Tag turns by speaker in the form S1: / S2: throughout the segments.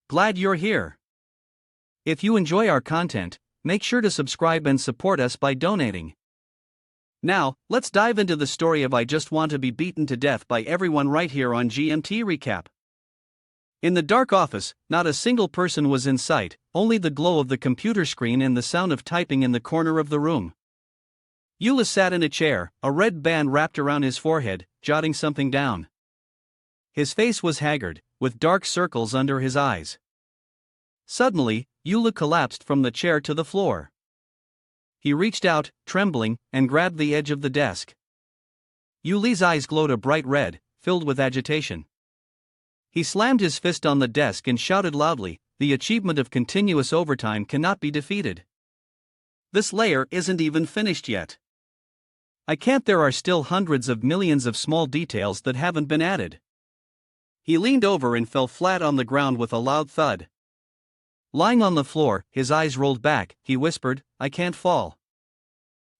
S1: Glad you're here. If you enjoy our content, make sure to subscribe and support us by donating. Now, let's dive into the story of I Just Want to Be Beaten to Death by everyone right here on GMT Recap. In the dark office, not a single person was in sight, only the glow of the computer screen and the sound of typing in the corner of the room. Eula sat in a chair, a red band wrapped around his forehead, jotting something down. His face was haggard, with dark circles under his eyes. Suddenly, Eula collapsed from the chair to the floor. He reached out, trembling, and grabbed the edge of the desk. Yuli's eyes glowed a bright red, filled with agitation. He slammed his fist on the desk and shouted loudly, "The achievement of continuous overtime cannot be defeated. This layer isn't even finished yet. I can't. There are still hundreds of millions of small details that haven't been added." He leaned over and fell flat on the ground with a loud thud. Lying on the floor, his eyes rolled back, he whispered, "I can't fall."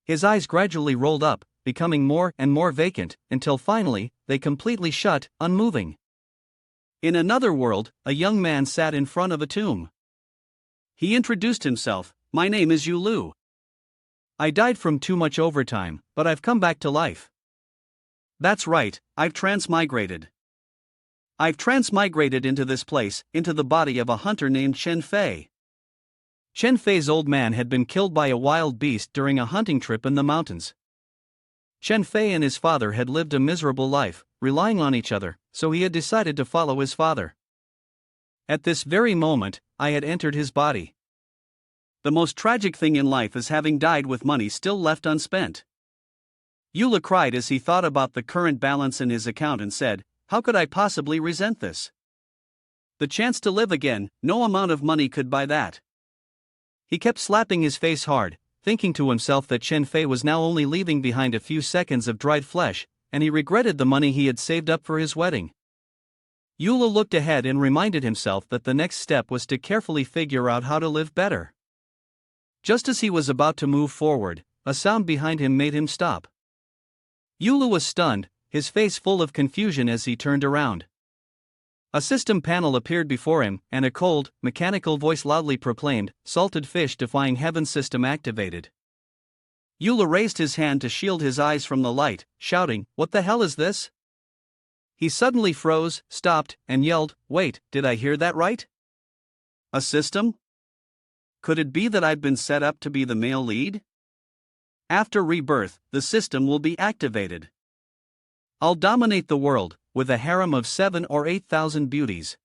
S1: His eyes gradually rolled up, becoming more and more vacant, until finally, they completely shut, unmoving. In another world, a young man sat in front of a tomb. He introduced himself, "My name is Yulu. I died from too much overtime, but I've come back to life. That's right, I've transmigrated. I've transmigrated into this place, into the body of a hunter named Chen Fei." Chen Fei's old man had been killed by a wild beast during a hunting trip in the mountains. Chen Fei and his father had lived a miserable life, relying on each other, so he had decided to follow his father. At this very moment, I had entered his body. The most tragic thing in life is having died with money still left unspent. Eula cried as he thought about the current balance in his account and said, "How could I possibly resent this? The chance to live again, no amount of money could buy that." He kept slapping his face hard, thinking to himself that Chen Fei was now only leaving behind a few seconds of dried flesh, and he regretted the money he had saved up for his wedding. Eula looked ahead and reminded himself that the next step was to carefully figure out how to live better. Just as he was about to move forward, a sound behind him made him stop. Eula was stunned, his face full of confusion as he turned around. A system panel appeared before him, and a cold, mechanical voice loudly proclaimed, "Salted fish defying heaven system activated." Eula raised his hand to shield his eyes from the light, shouting, "What the hell is this?" He suddenly froze, stopped, and yelled, "Wait, did I hear that right? A system? Could it be that I've been set up to be the male lead? After rebirth, the system will be activated. I'll dominate the world, with a harem of 7,000 or 8,000 beauties."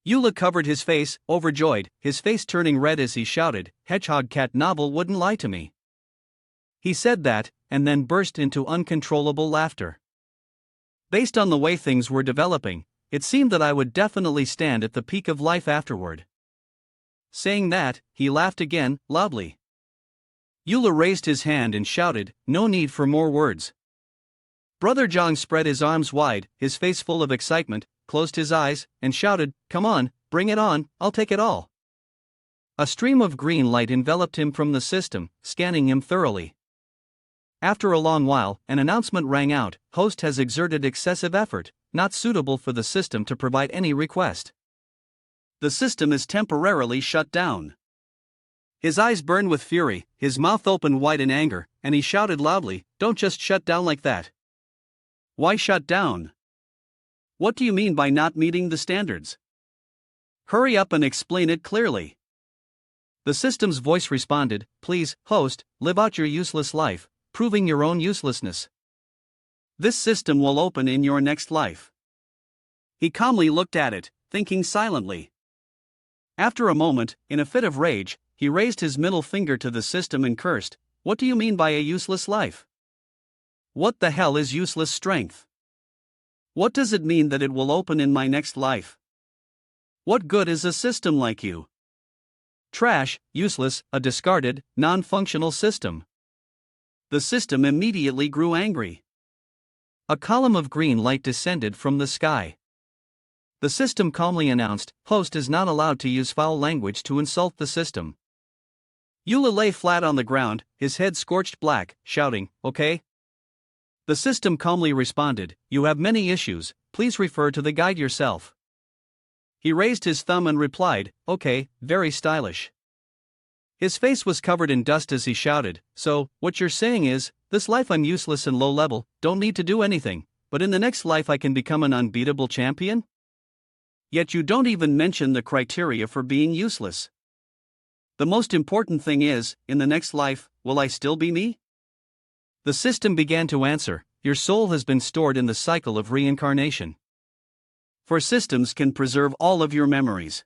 S1: Eula covered his face, overjoyed, his face turning red as he shouted, "Hedgehog cat novel wouldn't lie to me." He said that, and then burst into uncontrollable laughter. Based on the way things were developing, it seemed that I would definitely stand at the peak of life afterward. Saying that, he laughed again, loudly. Eula raised his hand and shouted, "No need for more words." Brother Zhang spread his arms wide, his face full of excitement, closed his eyes, and shouted, "Come on, bring it on, I'll take it all." A stream of green light enveloped him from the system, scanning him thoroughly. After a long while, an announcement rang out, "Host has exerted excessive effort, not suitable for the system to provide any request. The system is temporarily shut down." His eyes burned with fury, his mouth opened wide in anger, and he shouted loudly, "Don't just shut down like that." "Why shut down? What do you mean by not meeting the standards? Hurry up and explain it clearly." The system's voice responded, "Please, host, live out your useless life, proving your own uselessness. This system will open in your next life." He calmly looked at it, thinking silently. After a moment, in a fit of rage, he raised his middle finger to the system and cursed, "What do you mean by a useless life? What the hell is useless strength? What does it mean that it will open in my next life? What good is a system like you? Trash, useless, a discarded, non-functional system." The system immediately grew angry. A column of green light descended from the sky. The system calmly announced, "Host is not allowed to use foul language to insult the system." Eula lay flat on the ground, his head scorched black, shouting, "Okay?" The system calmly responded, "You have many issues, please refer to the guide yourself." He raised his thumb and replied, "Okay, very stylish." His face was covered in dust as he shouted, "So, what you're saying is, this life I'm useless and low level, don't need to do anything, but in the next life I can become an unbeatable champion? Yet you don't even mention the criteria for being useless. The most important thing is, in the next life, will I still be me?" The system began to answer, "Your soul has been stored in the cycle of reincarnation. For systems can preserve all of your memories.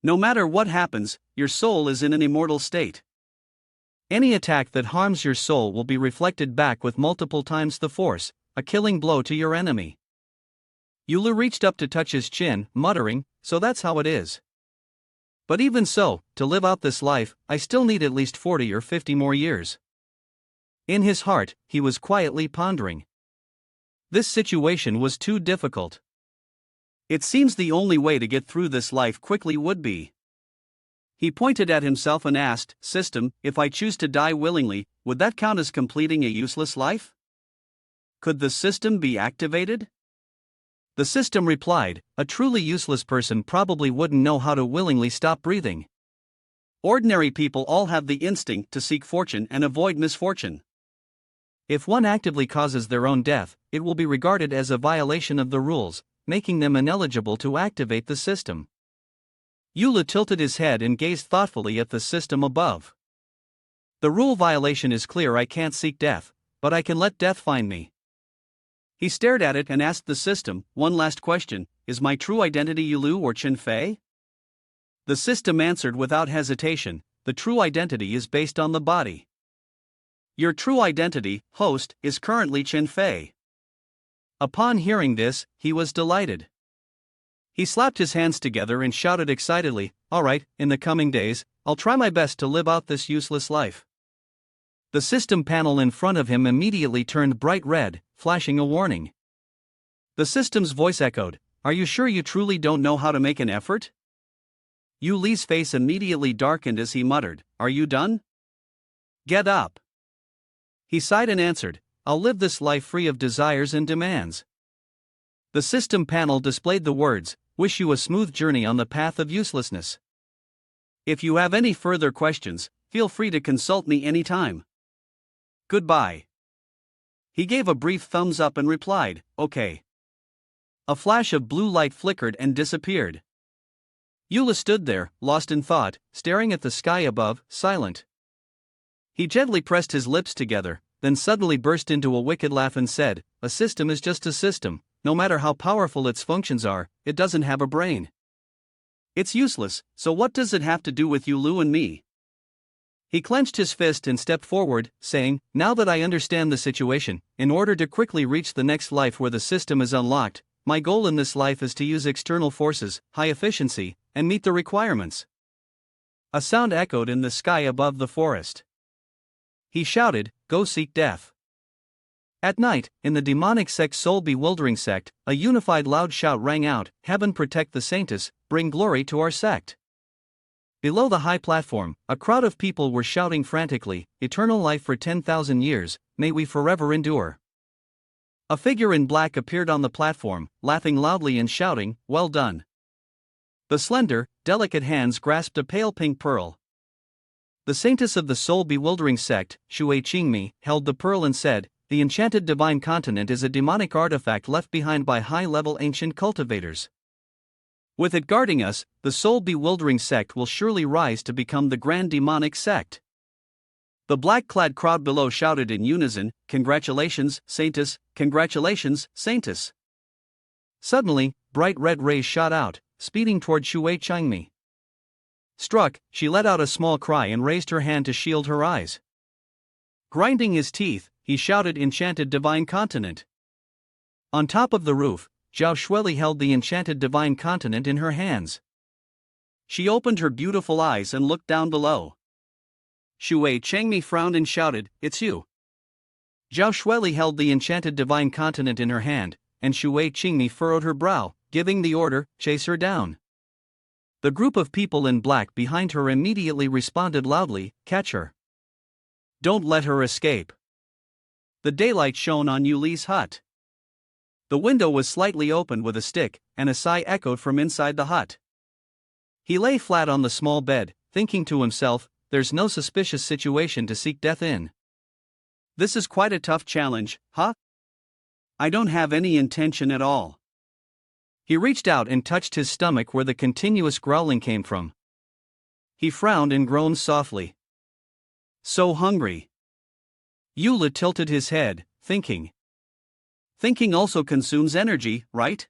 S1: No matter what happens, your soul is in an immortal state. Any attack that harms your soul will be reflected back with multiple times the force, a killing blow to your enemy." Yulu reached up to touch his chin, muttering, "So that's how it is. But even so, to live out this life, I still need at least 40 or 50 more years." In his heart, he was quietly pondering. This situation was too difficult. It seems the only way to get through this life quickly would be. He pointed at himself and asked, "System, if I choose to die willingly, would that count as completing a useless life? Could the system be activated?" The system replied, "A truly useless person probably wouldn't know how to willingly stop breathing. Ordinary people all have the instinct to seek fortune and avoid misfortune. If one actively causes their own death, it will be regarded as a violation of the rules, making them ineligible to activate the system." Yula tilted his head and gazed thoughtfully at the system above. "The rule violation is clear. I can't seek death, but I can let death find me." He stared at it and asked the system, "One last question, is my true identity Yulu or Chen Fei?" The system answered without hesitation, "The true identity is based on the body. Your true identity, host, is currently Chen Fei." Upon hearing this, he was delighted. He slapped his hands together and shouted excitedly, "All right, in the coming days, I'll try my best to live out this useless life." The system panel in front of him immediately turned bright red, flashing a warning. The system's voice echoed, "Are you sure you truly don't know how to make an effort?" Yu Li's face immediately darkened as he muttered, "Are you done? Get up." He sighed and answered, "I'll live this life free of desires and demands." The system panel displayed the words, "Wish you a smooth journey on the path of uselessness. If you have any further questions, feel free to consult me anytime. Goodbye." He gave a brief thumbs up and replied, "Okay." A flash of blue light flickered and disappeared. Yula stood there, lost in thought, staring at the sky above, silent. He gently pressed his lips together, then suddenly burst into a wicked laugh and said, "A system is just a system. No matter how powerful its functions are, it doesn't have a brain. It's useless, so what does it have to do with Yulu and me?" He clenched his fist and stepped forward, saying, "Now that I understand the situation, in order to quickly reach the next life where the system is unlocked, my goal in this life is to use external forces, high efficiency, and meet the requirements." A sound echoed in the sky above the forest. He shouted, "Go seek death." At night, in the demonic sect Soul Bewildering sect, a unified loud shout rang out, "Heaven protect the saintess, bring glory to our sect." Below the high platform, a crowd of people were shouting frantically, "Eternal life for 10,000 years, may we forever endure." A figure in black appeared on the platform, laughing loudly and shouting, "Well done." The slender, delicate hands grasped a pale pink pearl. The saintess of the Soul Bewildering sect, Shui Qingmi, held the pearl and said, "The enchanted divine continent is a demonic artifact left behind by high-level ancient cultivators. With it guarding us, the Soul Bewildering sect will surely rise to become the grand demonic sect." The black-clad crowd below shouted in unison, "Congratulations, saintess, congratulations, saintess." Suddenly, bright red rays shot out, speeding toward Shui Qingmi. Struck, she let out a small cry and raised her hand to shield her eyes. Grinding his teeth, he shouted, "Enchanted divine continent." On top of the roof, Zhao Shueli held the enchanted divine continent in her hands. She opened her beautiful eyes and looked down below. Shui Changmi frowned and shouted, "It's you." Zhao Shueli held the enchanted divine continent in her hand, and Shui Qingmi furrowed her brow, giving the order, "Chase her down." The group of people in black behind her immediately responded loudly, "Catch her. Don't let her escape." The daylight shone on Yuli's hut. The window was slightly opened with a stick, and a sigh echoed from inside the hut. He lay flat on the small bed, thinking to himself, there's no suspicious situation to seek death in. This is quite a tough challenge, huh? I don't have any intention at all. He reached out and touched his stomach where the continuous growling came from. He frowned and groaned softly. So hungry. Eula tilted his head, thinking. Thinking also consumes energy, right?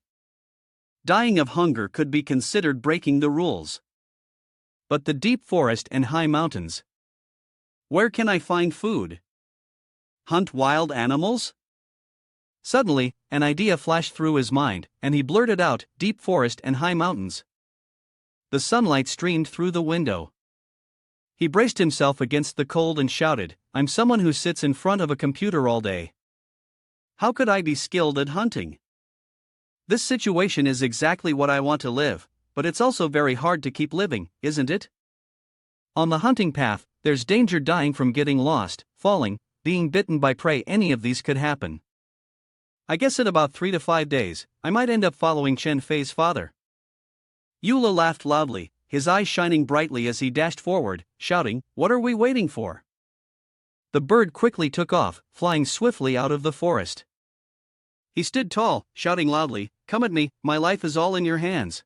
S1: Dying of hunger could be considered breaking the rules. But the deep forest and high mountains. Where can I find food? Hunt wild animals? Suddenly, an idea flashed through his mind, and he blurted out, deep forest and high mountains. The sunlight streamed through the window. He braced himself against the cold and shouted, I'm someone who sits in front of a computer all day. How could I be skilled at hunting? This situation is exactly what I want to live, but it's also very hard to keep living, isn't it? On the hunting path, there's danger dying from getting lost, falling, being bitten by prey. Any of these could happen. I guess in about 3 to 5 days, I might end up following Chen Fei's father. Eula laughed loudly, his eyes shining brightly as he dashed forward, shouting, What are we waiting for? The bird quickly took off, flying swiftly out of the forest. He stood tall, shouting loudly, Come at me, my life is all in your hands.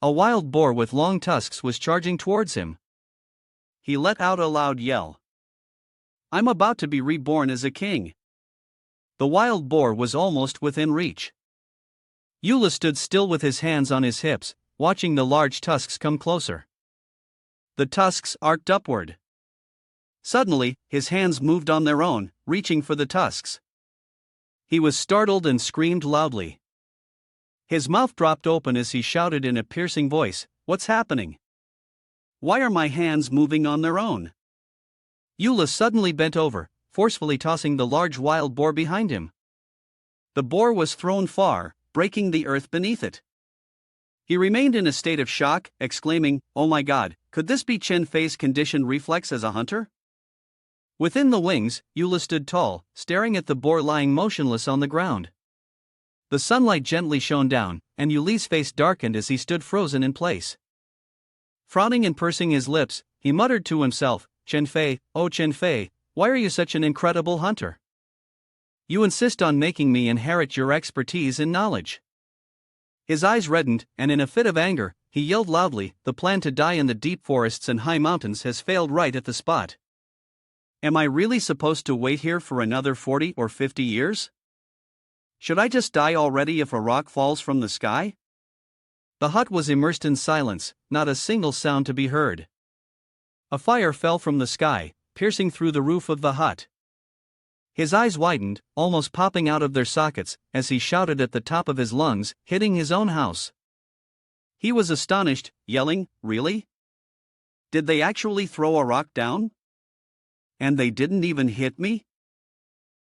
S1: A wild boar with long tusks was charging towards him. He let out a loud yell. I'm about to be reborn as a king. The wild boar was almost within reach. Eula stood still with his hands on his hips, watching the large tusks come closer. The tusks arced upward. Suddenly, his hands moved on their own, reaching for the tusks. He was startled and screamed loudly. His mouth dropped open as he shouted in a piercing voice, What's happening? Why are my hands moving on their own? Eula suddenly bent over, forcefully tossing the large wild boar behind him. The boar was thrown far, breaking the earth beneath it. He remained in a state of shock, exclaiming, Oh my God, could this be Chen Fei's conditioned reflex as a hunter? Within the wings, Eula stood tall, staring at the boar lying motionless on the ground. The sunlight gently shone down, and Euli's face darkened as he stood frozen in place. Frowning and pursing his lips, he muttered to himself, Chen Fei, oh Chen Fei, why are you such an incredible hunter? You insist on making me inherit your expertise and knowledge. His eyes reddened, and in a fit of anger, he yelled loudly, The plan to die in the deep forests and high mountains has failed right at the spot. Am I really supposed to wait here for another 40 or 50 years? Should I just die already if a rock falls from the sky? The hut was immersed in silence, not a single sound to be heard. A fire fell from the sky, piercing through the roof of the hut. His eyes widened, almost popping out of their sockets, as he shouted at the top of his lungs, hitting his own house. He was astonished, yelling, Really? Did they actually throw a rock down? And they didn't even hit me?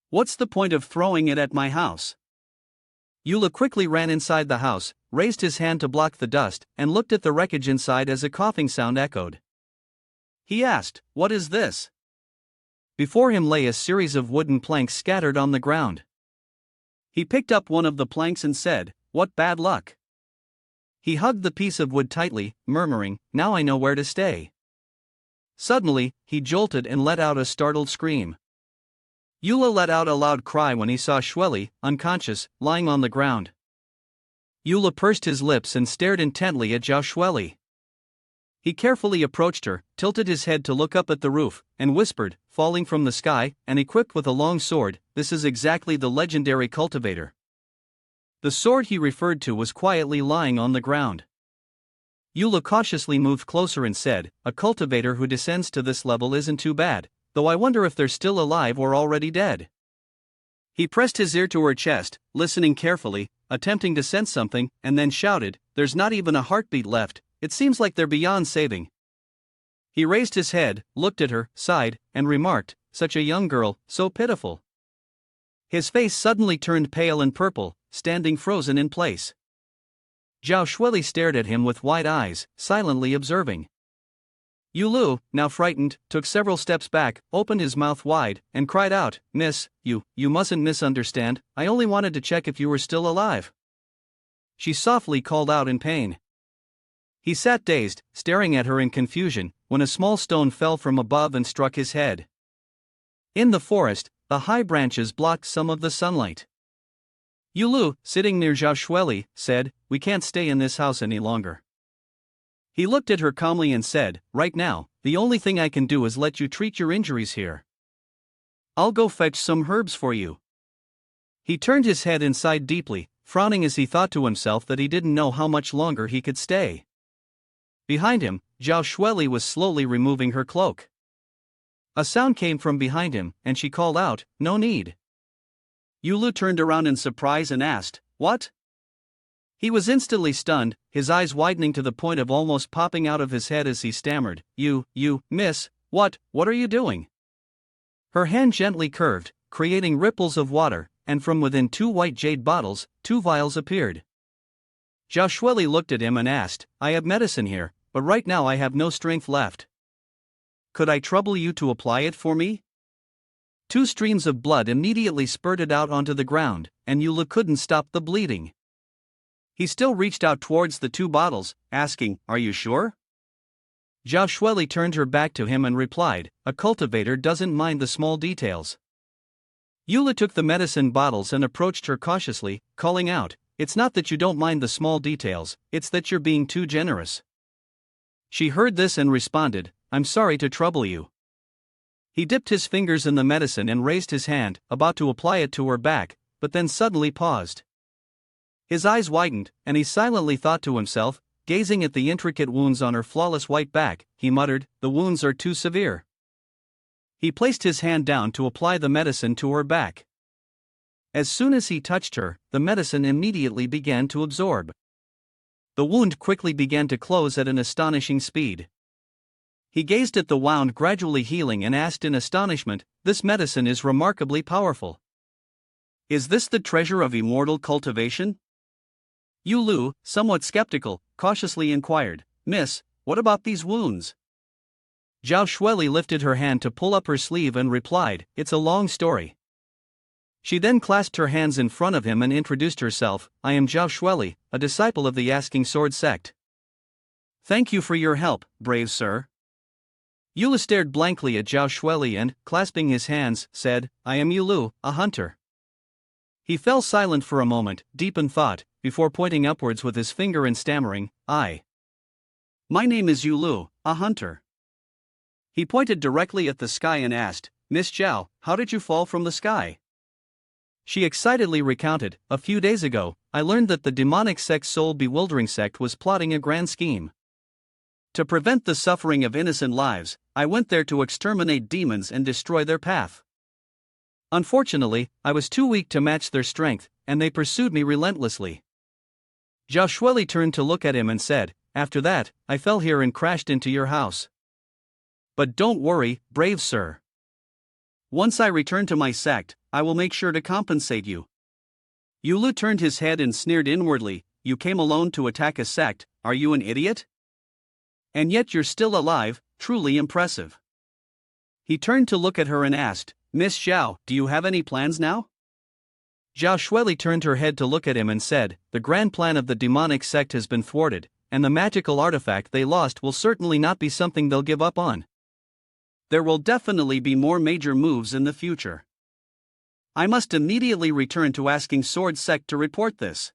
S1: What's the point of throwing it at my house? Eula quickly ran inside the house, raised his hand to block the dust, and looked at the wreckage inside as a coughing sound echoed. He asked, What is this? Before him lay a series of wooden planks scattered on the ground. He picked up one of the planks and said, What bad luck! He hugged the piece of wood tightly, murmuring, Now I know where to stay. Suddenly, he jolted and let out a startled scream. Eula let out a loud cry when he saw Xueli, unconscious, lying on the ground. Eula pursed his lips and stared intently at Zhao Xueli. He carefully approached her, tilted his head to look up at the roof, and whispered, Falling from the sky, and equipped with a long sword, this is exactly the legendary cultivator. The sword he referred to was quietly lying on the ground. Eula cautiously moved closer and said, A cultivator who descends to this level isn't too bad, though I wonder if they're still alive or already dead. He pressed his ear to her chest, listening carefully, attempting to sense something, and then shouted, There's not even a heartbeat left, it seems like they're beyond saving. He raised his head, looked at her, sighed, and remarked, Such a young girl, so pitiful. His face suddenly turned pale and purple, standing frozen in place. Zhao Xueli stared at him with wide eyes, silently observing. Yulu, now frightened, took several steps back, opened his mouth wide, and cried out, "Miss, you mustn't misunderstand, I only wanted to check if you were still alive." She softly called out in pain. He sat dazed, staring at her in confusion, when a small stone fell from above and struck his head. In the forest, the high branches blocked some of the sunlight. Yulu, sitting near Zhao Shueli, said, "We can't stay in this house any longer." He looked at her calmly and said, "Right now, the only thing I can do is let you treat your injuries here. I'll go fetch some herbs for you." He turned his head and sighed deeply, frowning as he thought to himself that he didn't know how much longer he could stay. Behind him, Zhao Shueli was slowly removing her cloak. A sound came from behind him, and she called out, "No need." Yulu turned around in surprise and asked, "What?" He was instantly stunned, his eyes widening to the point of almost popping out of his head as he stammered, You, miss, what are you doing?" Her hand gently curved, creating ripples of water, and from within two white jade bottles, two vials appeared. Zhao Shueli looked at him and asked, "I have medicine here, but right now I have no strength left. Could I trouble you to apply it for me?" Two streams of blood immediately spurted out onto the ground, and Yulu couldn't stop the bleeding. He still reached out towards the two bottles, asking, "Are you sure?" Zhao Shueli turned her back to him and replied, "A cultivator doesn't mind the small details." Yulu took the medicine bottles and approached her cautiously, calling out, "It's not that you don't mind the small details, it's that you're being too generous." She heard this and responded, "I'm sorry to trouble you." He dipped his fingers in the medicine and raised his hand, about to apply it to her back, but then suddenly paused. His eyes widened, and he silently thought to himself, gazing at the intricate wounds on her flawless white back, he muttered, "The wounds are too severe." He placed his hand down to apply the medicine to her back. As soon as he touched her, the medicine immediately began to absorb. The wound quickly began to close at an astonishing speed. He gazed at the wound gradually healing and asked in astonishment, "This medicine is remarkably powerful. Is this the treasure of immortal cultivation?" Yulu, somewhat skeptical, cautiously inquired, "Miss, what about these wounds?" Zhao Shueli lifted her hand to pull up her sleeve and replied, "It's a long story." She then clasped her hands in front of him and introduced herself, "I am Zhao Shueli, a disciple of the Asking Sword sect. Thank you for your help, brave sir." Yulu stared blankly at Zhao Shueli and, clasping his hands, said, "I am Yulu, a hunter." He fell silent for a moment, deep in thought, before pointing upwards with his finger and stammering, My name is Yulu, a hunter." He pointed directly at the sky and asked, "Miss Zhao, how did you fall from the sky?" She excitedly recounted, "A few days ago, I learned that the demonic sect Soul Bewildering sect was plotting a grand scheme. To prevent the suffering of innocent lives, I went there to exterminate demons and destroy their path. Unfortunately, I was too weak to match their strength, and they pursued me relentlessly." Zhao Shueli turned to look at him and said, "After that, I fell here and crashed into your house. But don't worry, brave sir. Once I return to my sect, I will make sure to compensate you." Yulu turned his head and sneered inwardly, "You came alone to attack a sect, are you an idiot? And yet you're still alive, truly impressive." He turned to look at her and asked, "Miss Zhao, do you have any plans now?" Zhao Shueli turned her head to look at him and said, "The grand plan of the demonic sect has been thwarted, and the magical artifact they lost will certainly not be something they'll give up on. There will definitely be more major moves in the future. I must immediately return to Asking Sword sect to report this."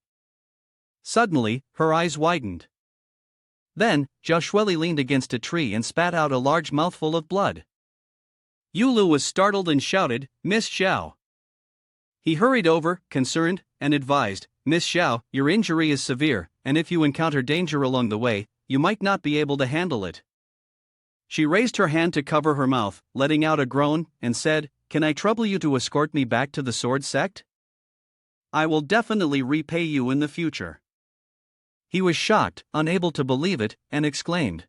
S1: Suddenly, her eyes widened. Then, Zhao Shueli leaned against a tree and spat out a large mouthful of blood. Yulu was startled and shouted, "Miss Zhao." He hurried over, concerned, and advised, "Miss Zhao, your injury is severe, and if you encounter danger along the way, you might not be able to handle it." She raised her hand to cover her mouth, letting out a groan, and said, "Can I trouble you to escort me back to the sword sect? I will definitely repay you in the future." He was shocked, unable to believe it, and exclaimed.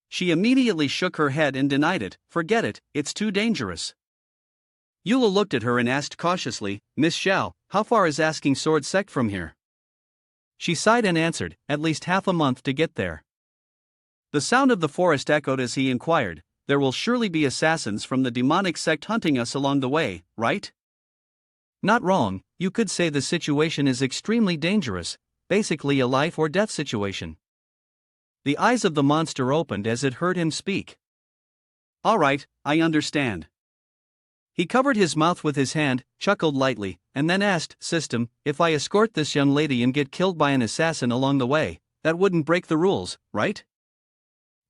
S1: She immediately shook her head and denied it, "Forget it, it's too dangerous." Yulu looked at her and asked cautiously, "Miss Zhao, how far is Asking Sword sect from here?" She sighed and answered, "At least half a month to get there." The sound of the forest echoed as he inquired, "There will surely be assassins from the demonic sect hunting us along the way, right?" "Not wrong, you could say the situation is extremely dangerous, basically a life or death situation." The eyes of the monster opened as it heard him speak. "All right, I understand." He covered his mouth with his hand, chuckled lightly, and then asked, "System, if I escort this young lady and get killed by an assassin along the way, that wouldn't break the rules, right?"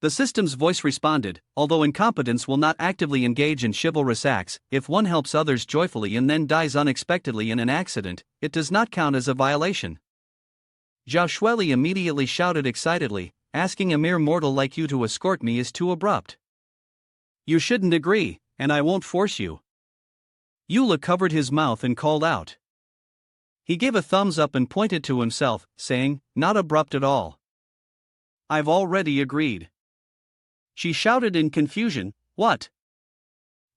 S1: The system's voice responded, "Although incompetence will not actively engage in chivalrous acts, if one helps others joyfully and then dies unexpectedly in an accident, it does not count as a violation." Zhao Shueli immediately shouted excitedly, "Asking a mere mortal like you to escort me is too abrupt. You shouldn't agree, and I won't force you." Eula covered his mouth and called out. He gave a thumbs up and pointed to himself, saying, "Not abrupt at all. I've already agreed." She shouted in confusion, "What?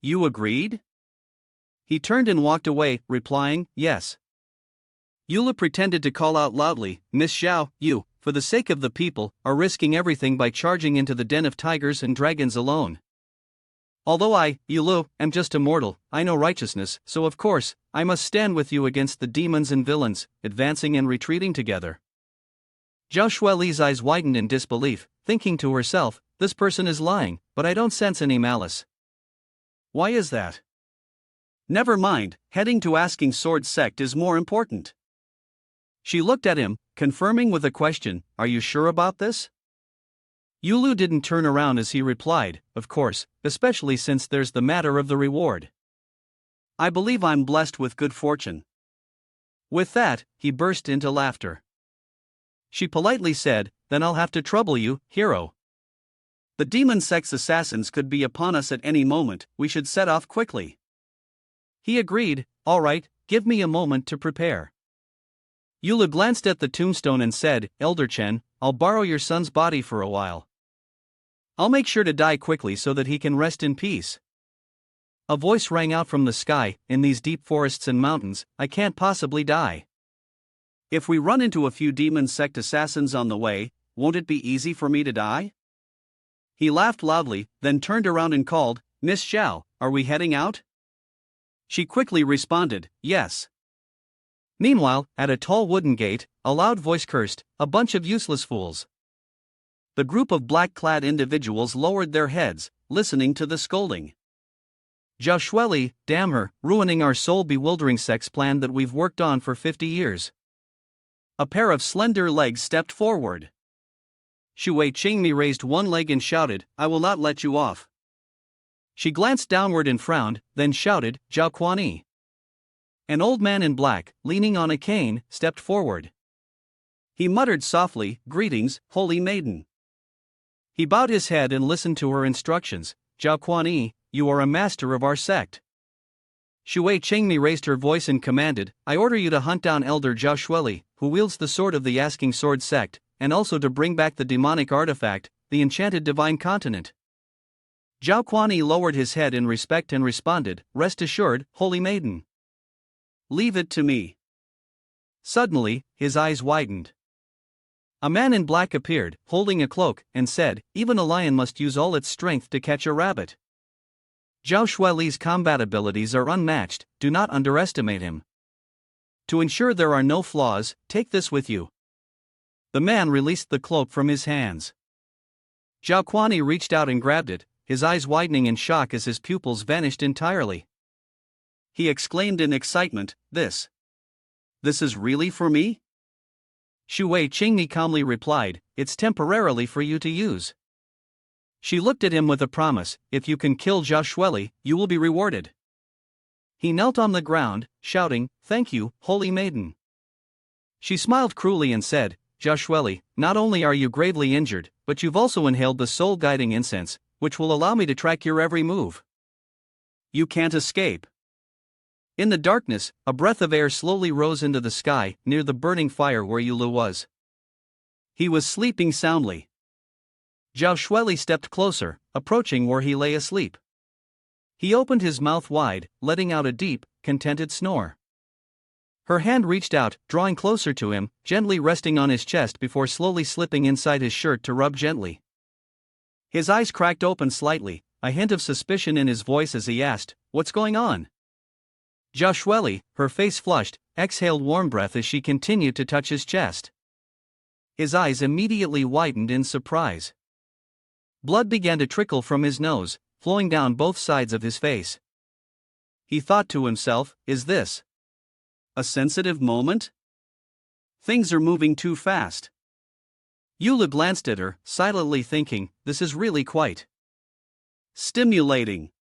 S1: You agreed?" He turned and walked away, replying, "Yes." Eula pretended to call out loudly, "Miss Zhao, you, for the sake of the people, are risking everything by charging into the den of tigers and dragons alone. Although I, Eula, am just a mortal, I know righteousness, so of course, I must stand with you against the demons and villains, advancing and retreating together." Zhao Shueli's eyes widened in disbelief, thinking to herself, "This person is lying, but I don't sense any malice. Why is that?" "Never mind, heading to Asking Sword Sect is more important." She looked at him, confirming with a question, "Are you sure about this?" Eula didn't turn around as he replied, "Of course, especially since there's the matter of the reward. I believe I'm blessed with good fortune." With that, he burst into laughter. She politely said, "Then I'll have to trouble you, hero. The demon sect's assassins could be upon us at any moment, we should set off quickly." He agreed, "All right, give me a moment to prepare." Eula glanced at the tombstone and said, "Elder Chen, I'll borrow your son's body for a while. I'll make sure to die quickly so that he can rest in peace." A voice rang out from the sky, "In these deep forests and mountains, I can't possibly die. If we run into a few demon sect assassins on the way, won't it be easy for me to die?" He laughed loudly, then turned around and called, "Miss Zhao, are we heading out?" She quickly responded, "Yes." Meanwhile, at a tall wooden gate, a loud voice cursed, "A bunch of useless fools." The group of black-clad individuals lowered their heads, listening to the scolding. "Zhao Shueli, damn her, ruining our soul-bewildering sex plan that we've worked on for 50 years. A pair of slender legs stepped forward. Shui Qingmi raised one leg and shouted, "I will not let you off." She glanced downward and frowned, then shouted, "Zhao Kuani." An old man in black, leaning on a cane, stepped forward. He muttered softly, "Greetings, holy maiden." He bowed his head and listened to her instructions, "Zhao Kuani, you are a master of our sect." Shui Qingmi raised her voice and commanded, "I order you to hunt down Elder Zhao Shueli, who wields the sword of the Asking Sword Sect, and also to bring back the demonic artifact, the enchanted divine continent." Zhao Kuani lowered his head in respect and responded, "Rest assured, holy maiden. Leave it to me." Suddenly, his eyes widened. A man in black appeared, holding a cloak, and said, "Even a lion must use all its strength to catch a rabbit. Zhao Shueli's combat abilities are unmatched, do not underestimate him. To ensure there are no flaws, take this with you." The man released the cloak from his hands. Zhao Kuani reached out and grabbed it, his eyes widening in shock as his pupils vanished entirely. He exclaimed in excitement, This is really for me?" Shui Qingmi calmly replied, "It's temporarily for you to use." She looked at him with a promise, "If you can kill Zhao Shueli, you will be rewarded." He knelt on the ground, shouting, "Thank you, holy maiden." She smiled cruelly and said, "Zhao Shueli, not only are you gravely injured, but you've also inhaled the soul-guiding incense, which will allow me to track your every move. You can't escape." In the darkness, a breath of air slowly rose into the sky, near the burning fire where Eula was. He was sleeping soundly. Zhao Shueli stepped closer, approaching where he lay asleep. He opened his mouth wide, letting out a deep, contented snore. Her hand reached out, drawing closer to him, gently resting on his chest before slowly slipping inside his shirt to rub gently. His eyes cracked open slightly, a hint of suspicion in his voice as he asked, "What's going on?" Joshua, her face flushed, exhaled warm breath as she continued to touch his chest. His eyes immediately widened in surprise. Blood began to trickle from his nose, flowing down both sides of his face. He thought to himself, is this a sensitive moment? Things are moving too fast. Eula glanced at her, silently thinking, this is really quite stimulating.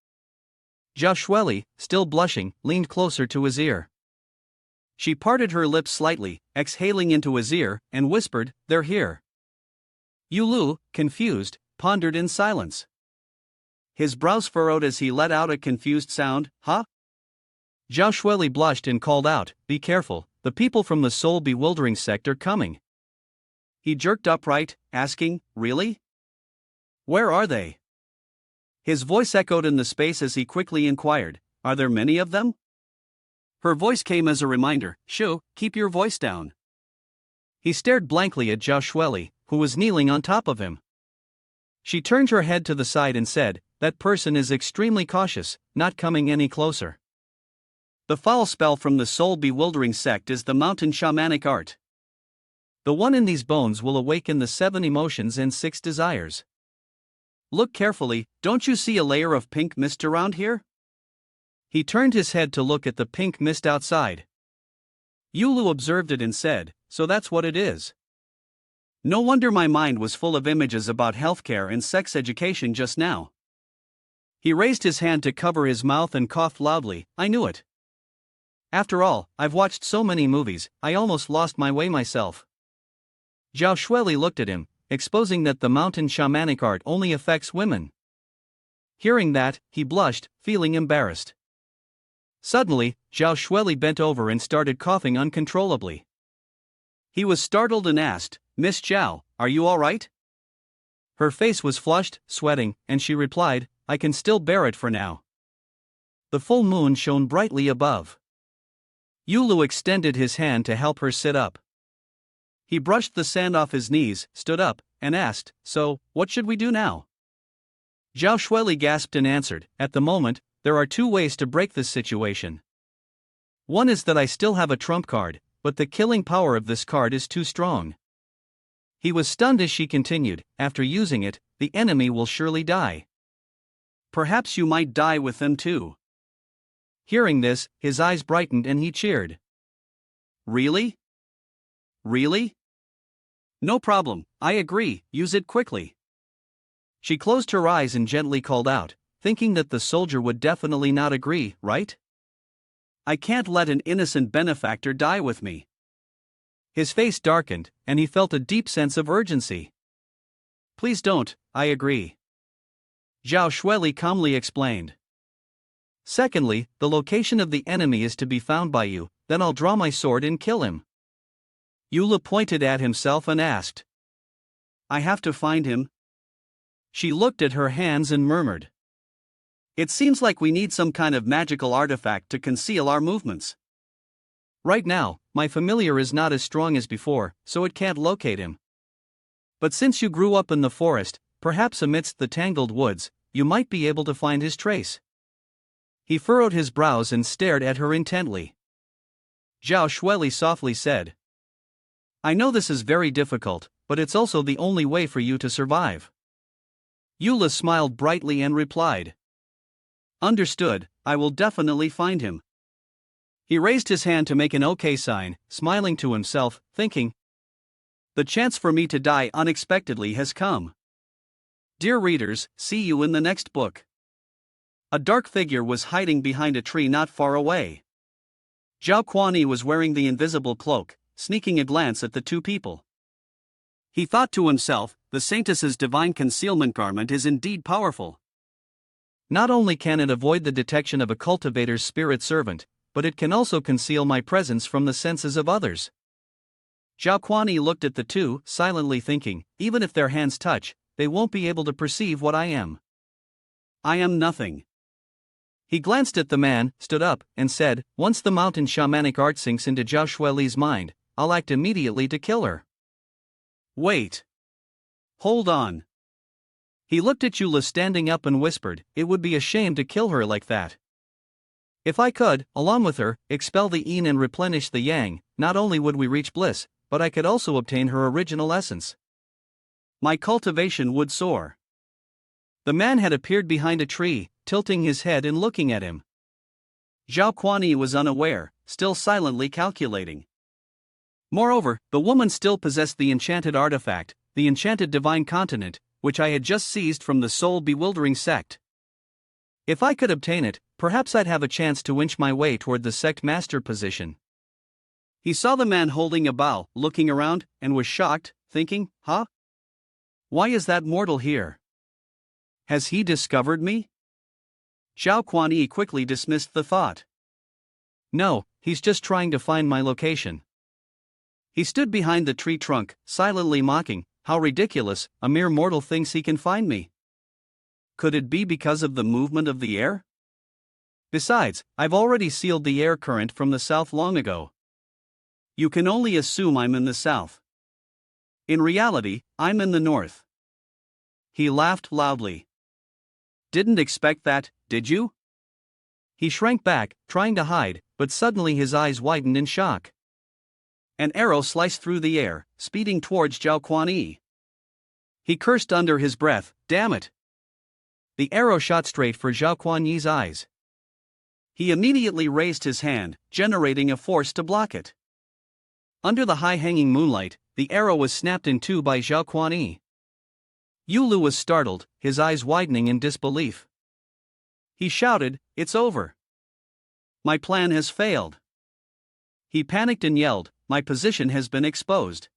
S1: Joshua, still blushing, leaned closer to his ear. She parted her lips slightly, exhaling into his ear, and whispered, "They're here." Eula, confused, pondered in silence. His brows furrowed as he let out a confused sound, "Huh?" Joshua blushed and called out, "Be careful, the people from the soul bewildering sect are coming." He jerked upright, asking, "Really? Where are they?" His voice echoed in the space as he quickly inquired, "Are there many of them?" Her voice came as a reminder, "Shoo, keep your voice down." He stared blankly at Joshua, who was kneeling on top of him. She turned her head to the side and said, "That person is extremely cautious, not coming any closer. The foul spell from the soul bewildering sect is the mountain shamanic art. The one in these bones will awaken the 7 emotions and 6 desires. Look carefully, don't you see a layer of pink mist around here?" He turned his head to look at the pink mist outside. Eula observed it and said, "So that's what it is. No wonder my mind was full of images about healthcare and sex education just now." He raised his hand to cover his mouth and coughed loudly, "I knew it. After all, I've watched so many movies, I almost lost my way myself." Joshua looked at him, exposing that the mountain shamanic art only affects women. Hearing that, he blushed, feeling embarrassed. Suddenly, Joshua bent over and started coughing uncontrollably. He was startled and asked, "Miss Zhao, are you all right?" Her face was flushed, sweating, and she replied, "I can still bear it for now." The full moon shone brightly above. Eula extended his hand to help her sit up. He brushed the sand off his knees, stood up, and asked, "So, what should we do now?" Joshua gasped and answered, "At the moment, there are 2 ways to break this situation. One is that I still have a trump card, but the killing power of this card is too strong." He was stunned as she continued, "After using it, the enemy will surely die. Perhaps you might die with them too." Hearing this, his eyes brightened and he cheered. "Really? Really? No problem, I agree, use it quickly." She closed her eyes and gently called out, thinking that the soldier would definitely not agree, right? "I can't let an innocent benefactor die with me." His face darkened, and he felt a deep sense of urgency. "Please don't, I agree," Zhao Shueli calmly explained. "Secondly, the location of the enemy is to be found by you, then I'll draw my sword and kill him." Eula pointed at himself and asked, "I have to find him?" She looked at her hands and murmured, "It seems like we need some kind of magical artifact to conceal our movements. Right now, my familiar is not as strong as before, so it can't locate him. But since you grew up in the forest, perhaps amidst the tangled woods, you might be able to find his trace." He furrowed his brows and stared at her intently. Zhao Shueli softly said, "I know this is very difficult, but it's also the only way for you to survive." Eula smiled brightly and replied, "Understood, I will definitely find him." He raised his hand to make an OK sign, smiling to himself, thinking, "The chance for me to die unexpectedly has come." Dear readers, see you in the next book. A dark figure was hiding behind a tree not far away. Zhao Kuani was wearing the invisible cloak, sneaking a glance at the 2 people. He thought to himself, the saintess's divine concealment garment is indeed powerful. Not only can it avoid the detection of a cultivator's spirit servant, but it can also conceal my presence from the senses of others. Zhao Kuani looked at the 2, silently thinking, even if their hands touch, they won't be able to perceive what I am. I am nothing. He glanced at the man, stood up, and said, "Once the mountain shamanic art sinks into Joshua Li's mind, I'll act immediately to kill her." Wait. Hold on. He looked at Eula standing up and whispered, "It would be a shame to kill her like that. If I could, along with her, expel the yin and replenish the yang, not only would we reach bliss, but I could also obtain her original essence. My cultivation would soar." The man had appeared behind a tree, tilting his head and looking at him. Zhao Kuan-yi was unaware, still silently calculating. Moreover, the woman still possessed the enchanted artifact, the enchanted divine continent, which I had just seized from the soul-bewildering sect. If I could obtain it, perhaps I'd have a chance to inch my way toward the sect master position. He saw the man holding a bow, looking around, and was shocked, thinking, "Huh? Why is that mortal here? Has he discovered me?" Zhao Kuan-yi quickly dismissed the thought. "No, he's just trying to find my location." He stood behind the tree trunk, silently mocking, "How ridiculous, a mere mortal thinks he can find me. Could it be because of the movement of the air? Besides, I've already sealed the air current from the south long ago. You can only assume I'm in the south. In reality, I'm in the north." He laughed loudly. "Didn't expect that, did you?" He shrank back, trying to hide, but suddenly his eyes widened in shock. An arrow sliced through the air, speeding towards Zhao Kuan-yi. He cursed under his breath, "Damn it!" The arrow shot straight for Zhao Kuan-yi's eyes. He immediately raised his hand, generating a force to block it. Under the high-hanging moonlight, the arrow was snapped in two by Zhao Kuan-yi. Yulu was startled, his eyes widening in disbelief. He shouted, "It's over. My plan has failed." He panicked and yelled, "My position has been exposed."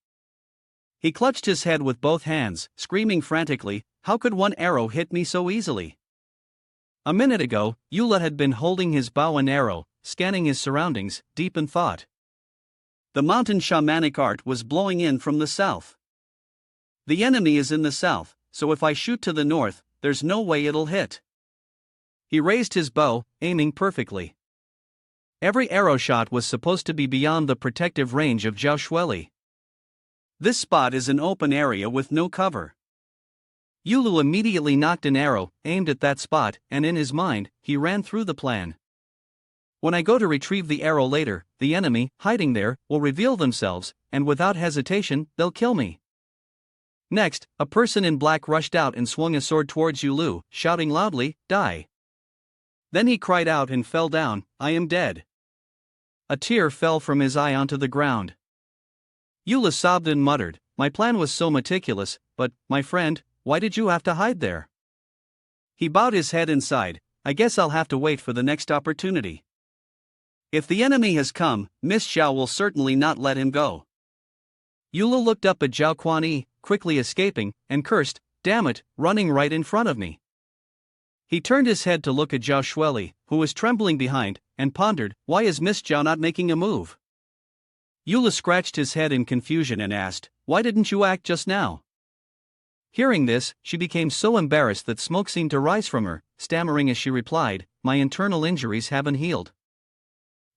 S1: He clutched his head with both hands, screaming frantically, "How could one arrow hit me so easily?" A minute ago, Eula had been holding his bow and arrow, scanning his surroundings, deep in thought. The mountain shamanic art was blowing in from the south. The enemy is in the south, so if I shoot to the north, there's no way it'll hit. He raised his bow, aiming perfectly. Every arrow shot was supposed to be beyond the protective range of Zhao Shueli. This spot is an open area with no cover. Yulu immediately knocked an arrow, aimed at that spot, and in his mind, he ran through the plan. When I go to retrieve the arrow later, the enemy, hiding there, will reveal themselves, and without hesitation, they'll kill me. Next, a person in black rushed out and swung a sword towards Yulu, shouting loudly, "Die!" Then he cried out and fell down, "I am dead." A tear fell from his eye onto the ground. Eula sobbed and muttered, "My plan was so meticulous, but, my friend, why did you have to hide there?" He bowed his head and sighed, "I guess I'll have to wait for the next opportunity. If the enemy has come, Miss Zhao will certainly not let him go." Eula looked up at Zhao Kuan-yi, quickly escaping, and cursed, "Damn it, running right in front of me." He turned his head to look at Zhao Shueli, who was trembling behind, and pondered, "Why is Miss Zhao not making a move?" Eula scratched his head in confusion and asked, "Why didn't you act just now?" Hearing this, she became so embarrassed that smoke seemed to rise from her, stammering as she replied, "My internal injuries haven't healed.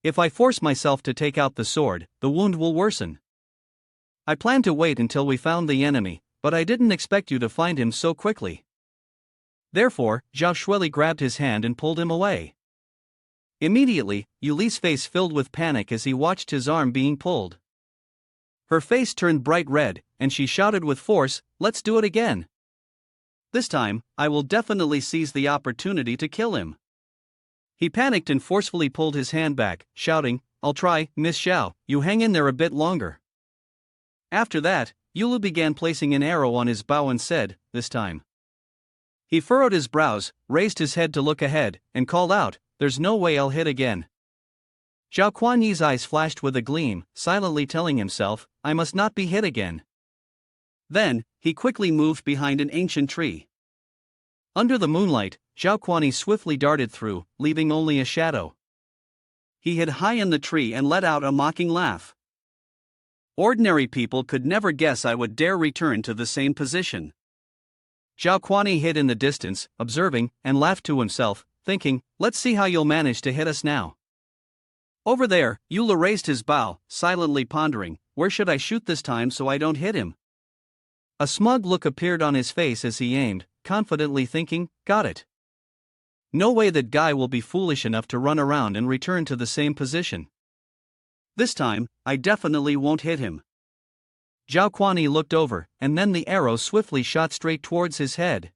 S1: If I force myself to take out the sword, the wound will worsen. I planned to wait until we found the enemy, but I didn't expect you to find him so quickly." Therefore, Zhao Shueli grabbed his hand and pulled him away. Immediately, Yuli's face filled with panic as he watched his arm being pulled. Her face turned bright red, and she shouted with force, "Let's do it again. This time, I will definitely seize the opportunity to kill him." He panicked and forcefully pulled his hand back, shouting, "I'll try, Miss Zhao, you hang in there a bit longer." After that, Yulu began placing an arrow on his bow and said, "This time." He furrowed his brows, raised his head to look ahead, and called out, "There's no way I'll hit again." Zhao Kuan-yi's eyes flashed with a gleam, silently telling himself, "I must not be hit again." Then, he quickly moved behind an ancient tree. Under the moonlight, Zhao Kuan-yi swiftly darted through, leaving only a shadow. He hid high in the tree and let out a mocking laugh. Ordinary people could never guess I would dare return to the same position. Zhao Kuan-yi hid in the distance, observing, and laughed to himself, thinking, "Let's see how you'll manage to hit us now." Over there, Eula raised his bow, silently pondering, "Where should I shoot this time so I don't hit him?" A smug look appeared on his face as he aimed, confidently thinking, got it. No way that guy will be foolish enough to run around and return to the same position. This time, I definitely won't hit him. Zhao Kuani looked over, and then the arrow swiftly shot straight towards his head.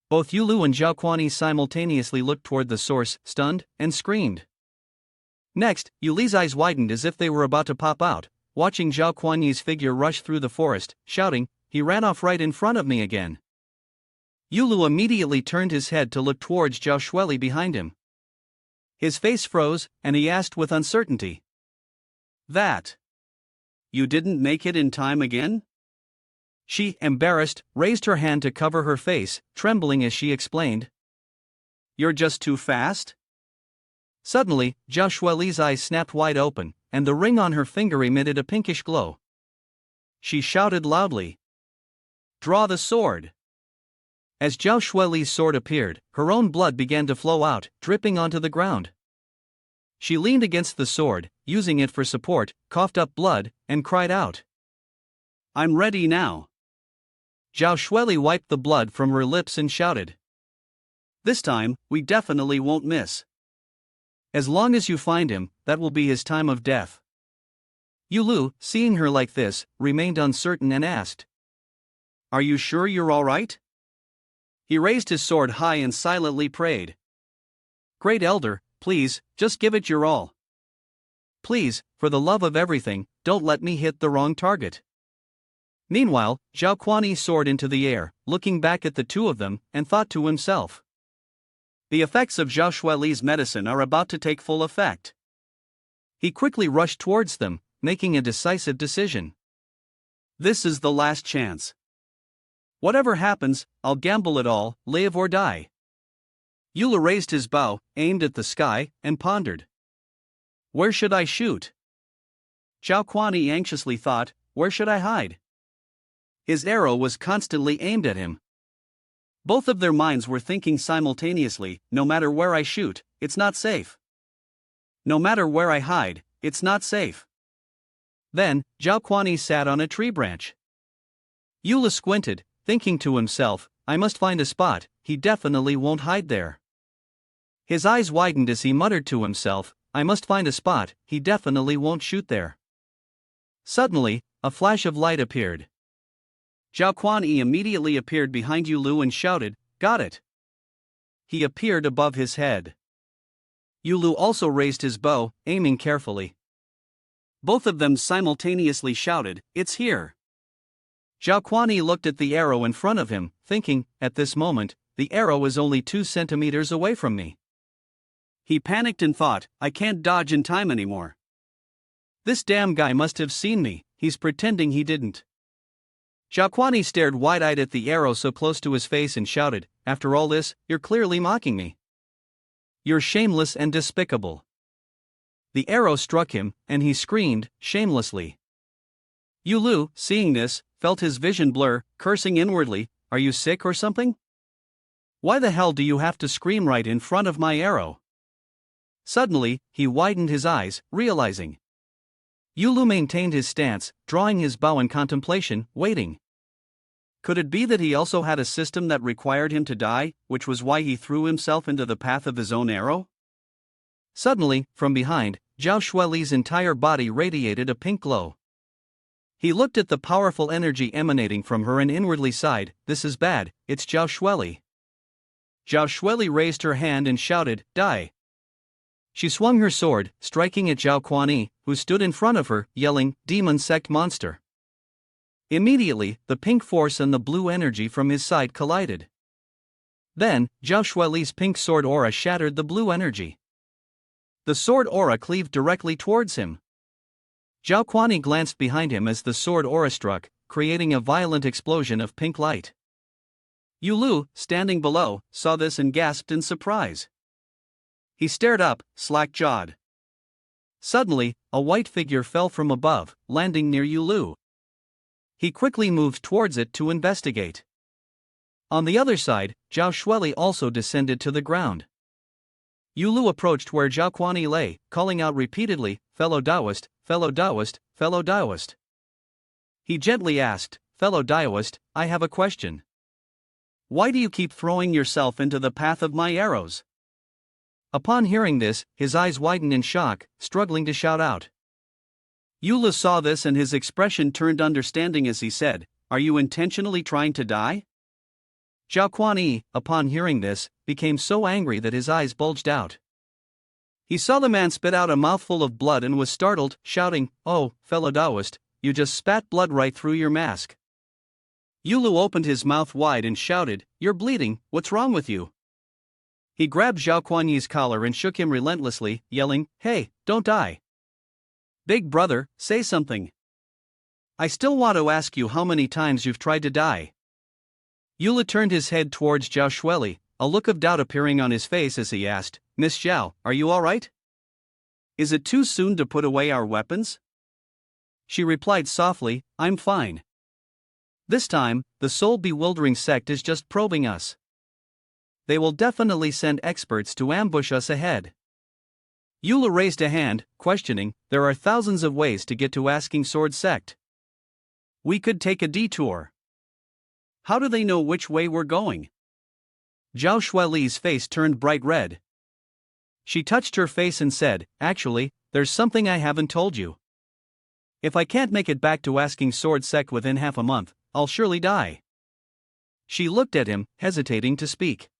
S1: Both Yulu and Zhao Kuani simultaneously looked toward the source, stunned, and screamed. Next, Yuli's eyes widened as if they were about to pop out. Watching Zhao Kuani's figure rush through the forest, shouting, "He ran off right in front of me again." Yulu immediately turned his head to look towards Zhao Shueli behind him. His face froze, and he asked with uncertainty, "That? You didn't make it in time again?" She, embarrassed, raised her hand to cover her face, trembling as she explained, "You're just too fast?" Suddenly, Zhao Shueli's eyes snapped wide open, and the ring on her finger emitted a pinkish glow. She shouted loudly, "Draw the sword!" As Zhao Shueli's sword appeared, her own blood began to flow out, dripping onto the ground. She leaned against the sword, using it for support, coughed up blood, and cried out, "I'm ready now." Zhao Shueli wiped the blood from her lips and shouted, "This time, we definitely won't miss. As long as you find him, that will be his time of death." Yulu, seeing her like this, remained uncertain and asked, "Are you sure you're all right?" He raised his sword high and silently prayed, "Great Elder, please, just give it your all. Please, for the love of everything, don't let me hit the wrong target." Meanwhile, Zhao Kuani soared into the air, looking back at the two of them, and thought to himself, "The effects of Zhao Shueli's medicine are about to take full effect." He quickly rushed towards them, making a decisive decision. "This is the last chance. Whatever happens, I'll gamble it all, live or die." Yulu raised his bow, aimed at the sky, and pondered. "Where should I shoot?" Zhao Kuani anxiously thought, "Where should I hide?" His arrow was constantly aimed at him. Both of their minds were thinking simultaneously, "No matter where I shoot, it's not safe. No matter where I hide, it's not safe." Then, Zhao Kuani sat on a tree branch. Yulu squinted, thinking to himself, "I must find a spot, he definitely won't hide there." His eyes widened as he muttered to himself, "I must find a spot, he definitely won't shoot there." Suddenly, a flash of light appeared. Zhao Kuani immediately appeared behind Yulu and shouted, "Got it!" He appeared above his head. Yulu also raised his bow, aiming carefully. Both of them simultaneously shouted, "It's here!" Zhao Kuani looked at the arrow in front of him, thinking, at this moment, the arrow is only 2 centimeters away from me. He panicked and thought, "I can't dodge in time anymore. This damn guy must have seen me, he's pretending he didn't." Zhao Kuani stared wide-eyed at the arrow so close to his face and shouted, "After all this, you're clearly mocking me. You're shameless and despicable." The arrow struck him, and he screamed, shamelessly. Yulu, seeing this, felt his vision blur, cursing inwardly, "Are you sick or something? Why the hell do you have to scream right in front of my arrow?" Suddenly, he widened his eyes, realizing. Yulu maintained his stance, drawing his bow in contemplation, waiting. Could it be that he also had a system that required him to die, which was why he threw himself into the path of his own arrow? Suddenly, from behind, Zhao Shueli's entire body radiated a pink glow. He looked at the powerful energy emanating from her and inwardly sighed, "This is bad, it's Zhao Shueli." Zhao Shueli raised her hand and shouted, "Die!" She swung her sword, striking at Zhao Kuani, who stood in front of her, yelling, "Demon sect monster!" Immediately, the pink force and the blue energy from his side collided. Then, Zhao Shueli's pink sword aura shattered the blue energy. The sword aura cleaved directly towards him. Zhao Kuani glanced behind him as the sword aura struck, creating a violent explosion of pink light. Yulu, standing below, saw this and gasped in surprise. He stared up, slack-jawed. Suddenly, a white figure fell from above, landing near Yulu. He quickly moved towards it to investigate. On the other side, Zhao Shueli also descended to the ground. Yulu approached where Zhao Kuani lay, calling out repeatedly, "Fellow Taoist, fellow Taoist, fellow Taoist." He gently asked, "Fellow Taoist, I have a question. Why do you keep throwing yourself into the path of my arrows? Upon hearing this, his eyes widened in shock, struggling to shout out. Yula saw this and his expression turned understanding as he said, "Are you intentionally trying to die?" Zhao Kuan-yi, upon hearing this, became so angry that his eyes bulged out. He saw the man spit out a mouthful of blood and was startled, shouting, "Oh, fellow Taoist, you just spat blood right through your mask." Yulu opened his mouth wide and shouted, "You're bleeding, what's wrong with you?" He grabbed Zhao Kuan-yi's collar and shook him relentlessly, yelling, "Hey, don't die. Big brother, say something. I still want to ask you how many times you've tried to die." Yula turned his head towards Zhao Shueli, a look of doubt appearing on his face as he asked, "Miss Zhao, are you alright? Is it too soon to put away our weapons?" She replied softly, "I'm fine. This time, the soul-bewildering sect is just probing us. They will definitely send experts to ambush us ahead." Yula raised a hand, questioning, "There are thousands of ways to get to Asking Sword Sect. We could take a detour. How do they know which way we're going?" Zhao Shueli's face turned bright red. She touched her face and said, "Actually, there's something I haven't told you. If I can't make it back to Asking Sword Sect within half a month, I'll surely die." She looked at him, hesitating to speak.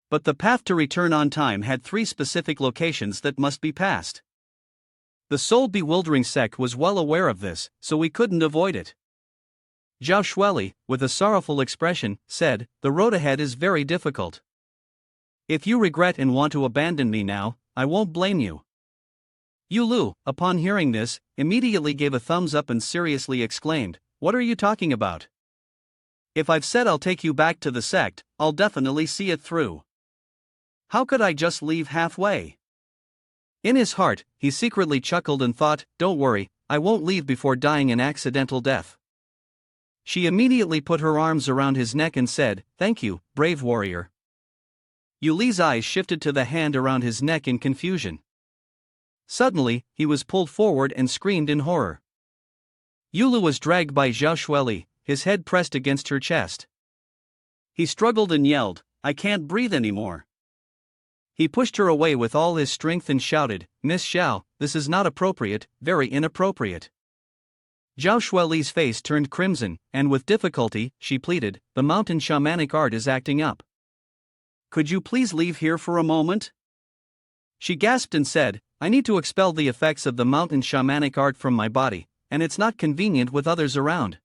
S1: But the path to return on time had 3 specific locations that must be passed. The soul-bewildering sect was well aware of this, so we couldn't avoid it. Zhao Shueli, with a sorrowful expression, said, "The road ahead is very difficult. If you regret and want to abandon me now, I won't blame you." Yulu, upon hearing this, immediately gave a thumbs up and seriously exclaimed, "What are you talking about? If I've said I'll take you back to the sect, I'll definitely see it through. How could I just leave halfway?" In his heart, he secretly chuckled and thought, "Don't worry, I won't leave before dying an accidental death." She immediately put her arms around his neck and said, "Thank you, brave warrior." Yuli's eyes shifted to the hand around his neck in confusion. Suddenly, he was pulled forward and screamed in horror. Yulu was dragged by Zhao Shueli, his head pressed against her chest. He struggled and yelled, "I can't breathe anymore." He pushed her away with all his strength and shouted, "Miss Zhao, this is not appropriate, very inappropriate." Zhao Shueli's face turned crimson, and with difficulty, she pleaded, "The mountain shamanic art is acting up. Could you please leave here for a moment?" She gasped and said, "I need to expel the effects of the mountain shamanic art from my body, and it's not convenient with others around."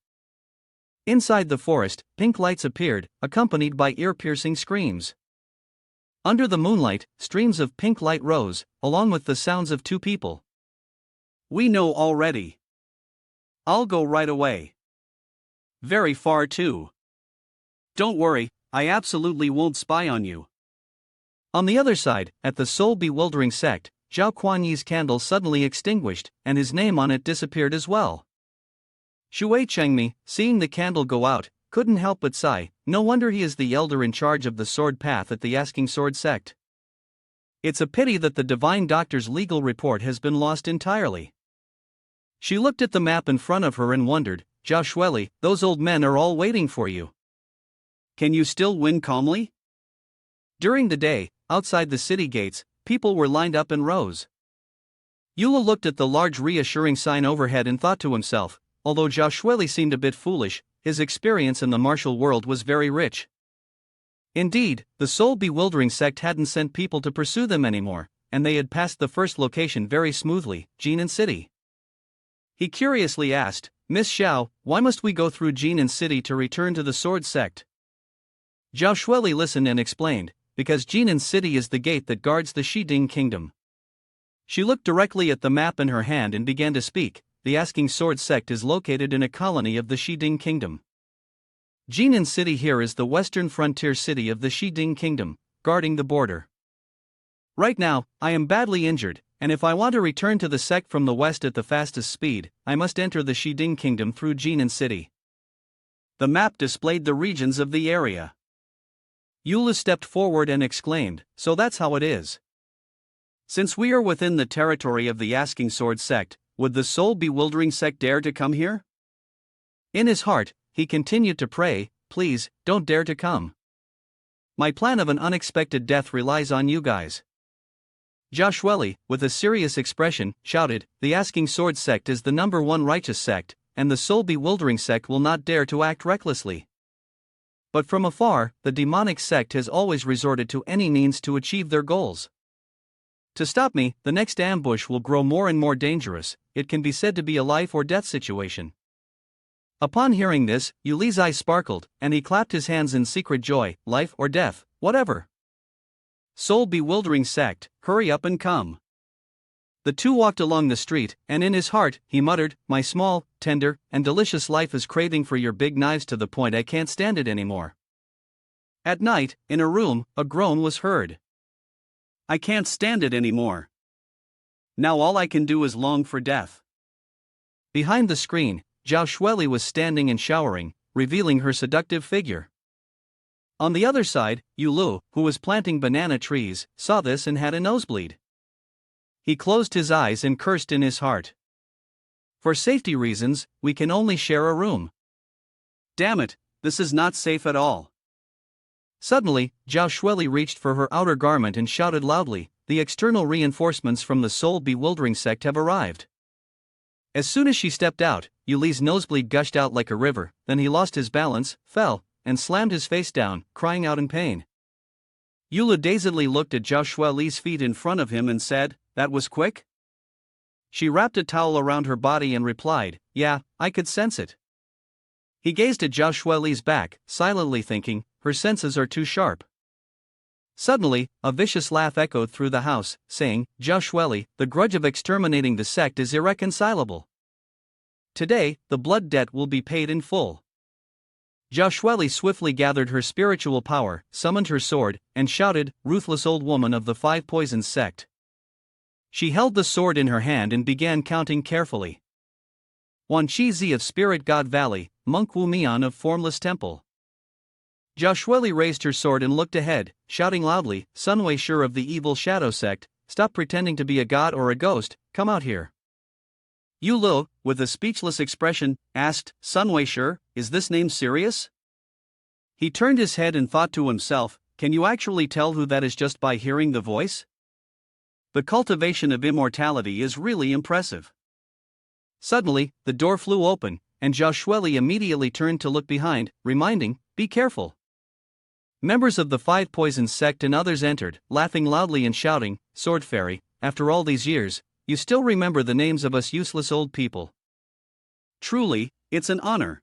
S1: Inside the forest, pink lights appeared, accompanied by ear-piercing screams. Under the moonlight, streams of pink light rose, along with the sounds of 2 people. "We know already. I'll go right away. Very far too. Don't worry, I absolutely won't spy on you." On the other side, at the soul-bewildering sect, Zhao Kuan-yi's candle suddenly extinguished, and his name on it disappeared as well. Shui Chengmi, seeing the candle go out, couldn't help but sigh, no wonder he is the elder in charge of the sword path at the Asking Sword Sect. It's a pity that the Divine Doctor's legal report has been lost entirely. She looked at the map in front of her and wondered, "Zhao Shueli, those old men are all waiting for you. Can you still win calmly?" During the day, outside the city gates, people were lined up in rows. Yula looked at the large reassuring sign overhead and thought to himself, although Zhao Shueli seemed a bit foolish, his experience in the martial world was very rich. Indeed, the soul-bewildering sect hadn't sent people to pursue them anymore, and they had passed the first location very smoothly, Jinan City. He curiously asked, "Miss Xiao, why must we go through Jinan City to return to the sword sect?" Zhao Shueli listened and explained, "Because Jinan City is the gate that guards the Shiding Kingdom." She looked directly at the map in her hand and began to speak. "The Asking Sword Sect is located in a colony of the Shiding Kingdom. Jinan City here is the western frontier city of the Shiding Kingdom, guarding the border. Right now, I am badly injured, and if I want to return to the sect from the west at the fastest speed, I must enter the Shiding Kingdom through Jinan City." The map displayed the regions of the area. Yula stepped forward and exclaimed, "So that's how it is. Since we are within the territory of the Asking Sword Sect, would the soul-bewildering sect dare to come here?" In his heart, he continued to pray, please, don't dare to come. My plan of an unexpected death relies on you guys. Joshua, with a serious expression, shouted, the Asking Sword sect is the #1 righteous sect, and the soul-bewildering sect will not dare to act recklessly. But from afar, the demonic sect has always resorted to any means to achieve their goals. To stop me, the next ambush will grow more and more dangerous. It can be said to be a life or death situation. Upon hearing this, Yuli's eyes sparkled, and he clapped his hands in secret joy. Life or death, whatever. Soul-bewildering sect, hurry up and come. The two walked along the street, and in his heart, he muttered, my small, tender, and delicious life is craving for your big knives to the point I can't stand it anymore. At night, in a room, a groan was heard. I can't stand it anymore. Now all I can do is long for death. Behind the screen, Zhao Shueli was standing and showering, revealing her seductive figure. On the other side, Yu Lu, who was planting banana trees, saw this and had a nosebleed. He closed his eyes and cursed in his heart. For safety reasons, we can only share a room. Damn it, this is not safe at all. Suddenly, Zhao Shueli reached for her outer garment and shouted loudly, the external reinforcements from the soul-bewildering sect have arrived. As soon as she stepped out, Yuli's nosebleed gushed out like a river, then he lost his balance, fell, and slammed his face down, crying out in pain. Yulu dazedly looked at Zhao Shueli's feet in front of him and said, that was quick? She wrapped a towel around her body and replied, yeah, I could sense it. He gazed at Zhao Shueli's back, silently thinking, her senses are too sharp. Suddenly, a vicious laugh echoed through the house, saying, Zhao Shueli, the grudge of exterminating the sect is irreconcilable. Today, the blood debt will be paid in full. Zhao Shueli swiftly gathered her spiritual power, summoned her sword, and shouted, ruthless old woman of the 5 Poisons sect. She held the sword in her hand and began counting carefully. Wan Chi-zi of Spirit God Valley, Monk Wu Mian of Formless Temple. Zhao Shueli raised her sword and looked ahead, shouting loudly, Sun Wei Shi of the evil shadow sect, stop pretending to be a god or a ghost, come out here. Yu Lu, with a speechless expression, asked, Sun Wei Shi, is this name serious? He turned his head and thought to himself, can you actually tell who that is just by hearing the voice? The cultivation of immortality is really impressive. Suddenly, the door flew open, and Zhao Shueli immediately turned to look behind, reminding, be careful. Members of the 5 Poisons sect and others entered, laughing loudly and shouting, Sword Fairy, after all these years, you still remember the names of us useless old people. Truly, it's an honor.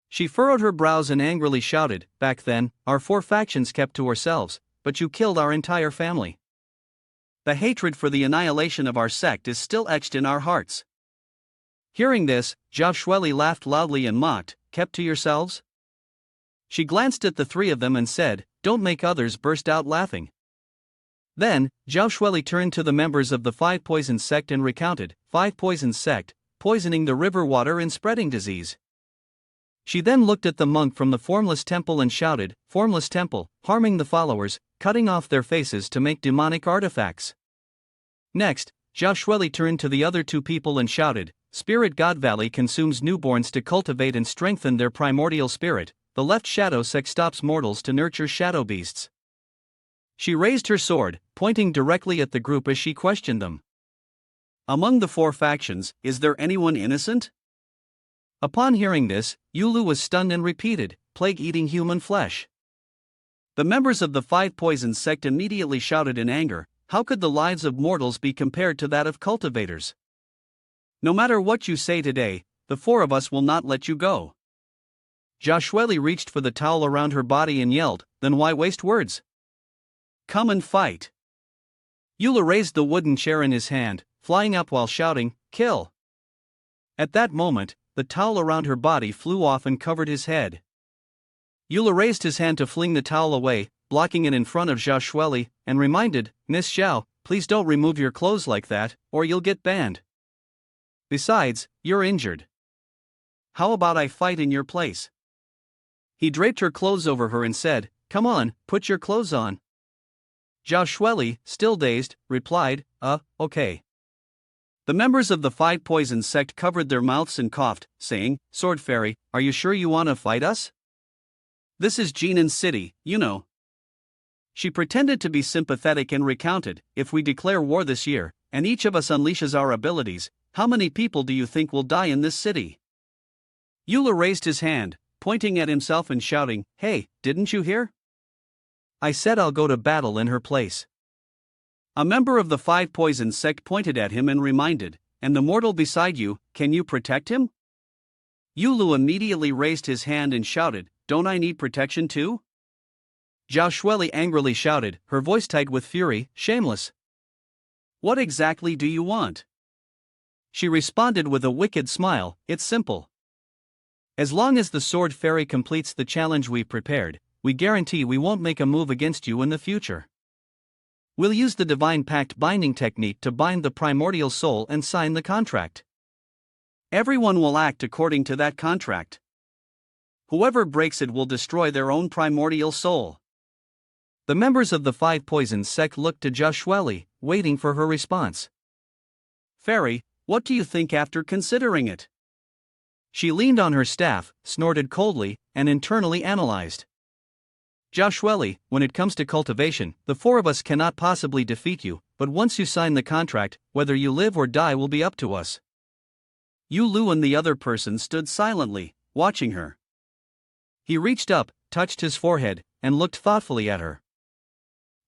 S1: She furrowed her brows and angrily shouted, back then, our 4 factions kept to ourselves, but you killed our entire family. The hatred for the annihilation of our sect is still etched in our hearts. Hearing this, Zhao Shueli laughed loudly and mocked, kept to yourselves? She glanced at the 3 of them and said, don't make others burst out laughing. Then, Zhao Shueli turned to the members of the 5 Poisons sect and recounted, 5 Poisons sect, poisoning the river water and spreading disease. She then looked at the monk from the Formless Temple and shouted, Formless Temple, harming the followers, cutting off their faces to make demonic artifacts. Next, Zhao Shueli turned to the other 2 people and shouted, Spirit God Valley consumes newborns to cultivate and strengthen their primordial spirit, the left shadow sect stops mortals to nurture shadow beasts. She raised her sword, pointing directly at the group as she questioned them. Among the 4 factions, is there anyone innocent? Upon hearing this, Yu Lu was stunned and repeated, plague-eating human flesh. The members of the 5 Poisons sect immediately shouted in anger, how could the lives of mortals be compared to that of cultivators? No matter what you say today, the 4 of us will not let you go. Zhao Shueli reached for the towel around her body and yelled, then why waste words? Come and fight. Yu Lu raised the wooden chair in his hand, flying up while shouting, kill. At that moment, the towel around her body flew off and covered his head. Yu Lu raised his hand to fling the towel away, blocking it in front of Zhao Shueli, and reminded, Miss Zhao, please don't remove your clothes like that, or you'll get banned. Besides, you're injured. How about I fight in your place? He draped her clothes over her and said, come on, put your clothes on. Zhao Shueli, still dazed, replied, okay. The members of the 5 Poisons sect covered their mouths and coughed, saying, Sword Fairy, are you sure you want to fight us? This is Jinan's city, you know. She pretended to be sympathetic and recounted, if we declare war this year, and each of us unleashes our abilities, how many people do you think will die in this city? Eula raised his hand, pointing at himself and shouting, "Hey, didn't you hear? I said I'll go to battle in her place." A member of the Five Poisons sect pointed at him and reminded, "And the mortal beside you, can you protect him?" Yulu immediately raised his hand and shouted, "Don't I need protection too?" Zhao Shueli angrily shouted, her voice tight with fury, "Shameless! What exactly do you want?" She responded with a wicked smile, "It's simple. As long as the Sword Fairy completes the challenge we've prepared, we guarantee we won't make a move against you in the future. We'll use the Divine Pact binding technique to bind the primordial soul and sign the contract. Everyone will act according to that contract. Whoever breaks it will destroy their own primordial soul." The members of the Five Poisons sect looked to Zhao Shueli, waiting for her response. "Fairy, what do you think after considering it?" She leaned on her staff, snorted coldly, and internally analyzed. "Zhao Shueli, when it comes to cultivation, the four of us cannot possibly defeat you, but once you sign the contract, whether you live or die will be up to us." Yu Lu and the other person stood silently, watching her. He reached up, touched his forehead, and looked thoughtfully at her.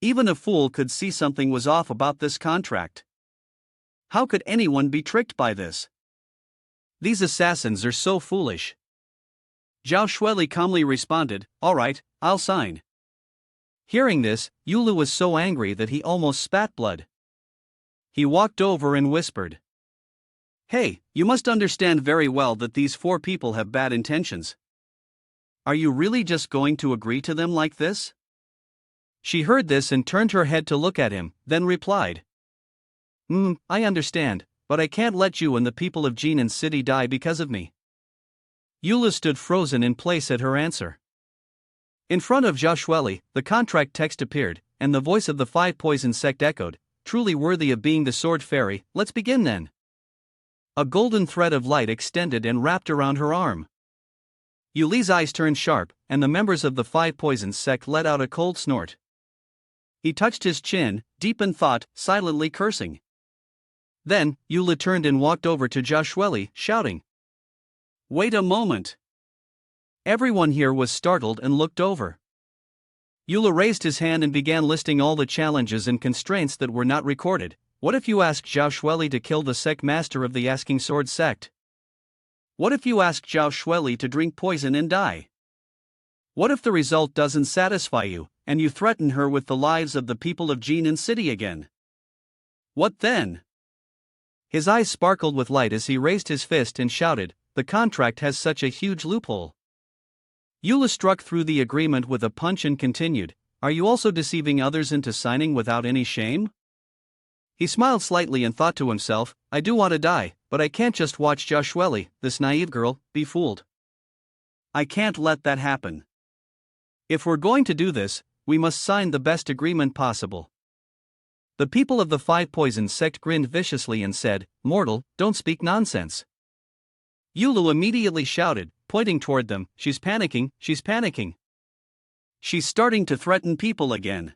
S1: Even a fool could see something was off about this contract. How could anyone be tricked by this? These assassins are so foolish. Zhao Shueli calmly responded, "All right, I'll sign." Hearing this, Yulu was so angry that he almost spat blood. He walked over and whispered, "Hey, you must understand very well that these four people have bad intentions. Are you really just going to agree to them like this?" She heard this and turned her head to look at him, then replied, I understand, but I can't let you and the people of Jinan's city die because of me." Eula stood frozen in place at her answer. In front of Zhao Shueli, the contract text appeared, and the voice of the Five Poisons sect echoed, "Truly worthy of being the Sword Fairy, let's begin then." A golden thread of light extended and wrapped around her arm. Yuli's eyes turned sharp, and the members of the Five Poisons sect let out a cold snort. He touched his chin, deep in thought, silently cursing. Then, Eula turned and walked over to Zhao Shueli, shouting, "Wait a moment." Everyone here was startled and looked over. Eula raised his hand and began listing all the challenges and constraints that were not recorded. What if you ask Zhao Shueli to kill the sect master of the Asking Sword sect? What if you ask Zhao Shueli to drink poison and die? What if the result doesn't satisfy you, and you threaten her with the lives of the people of Jinan City again? What then? His eyes sparkled with light as he raised his fist and shouted, "The contract has such a huge loophole." Eula struck through the agreement with a punch and continued, "Are you also deceiving others into signing without any shame?" He smiled slightly and thought to himself, "I do want to die, but I can't just watch Zhao Shueli, this naive girl, be fooled. I can't let that happen. If we're going to do this, we must sign the best agreement possible." The people of the Five Poisons sect grinned viciously and said, "Mortal, don't speak nonsense." Yulu immediately shouted, pointing toward them, "She's panicking, she's panicking. She's starting to threaten people again.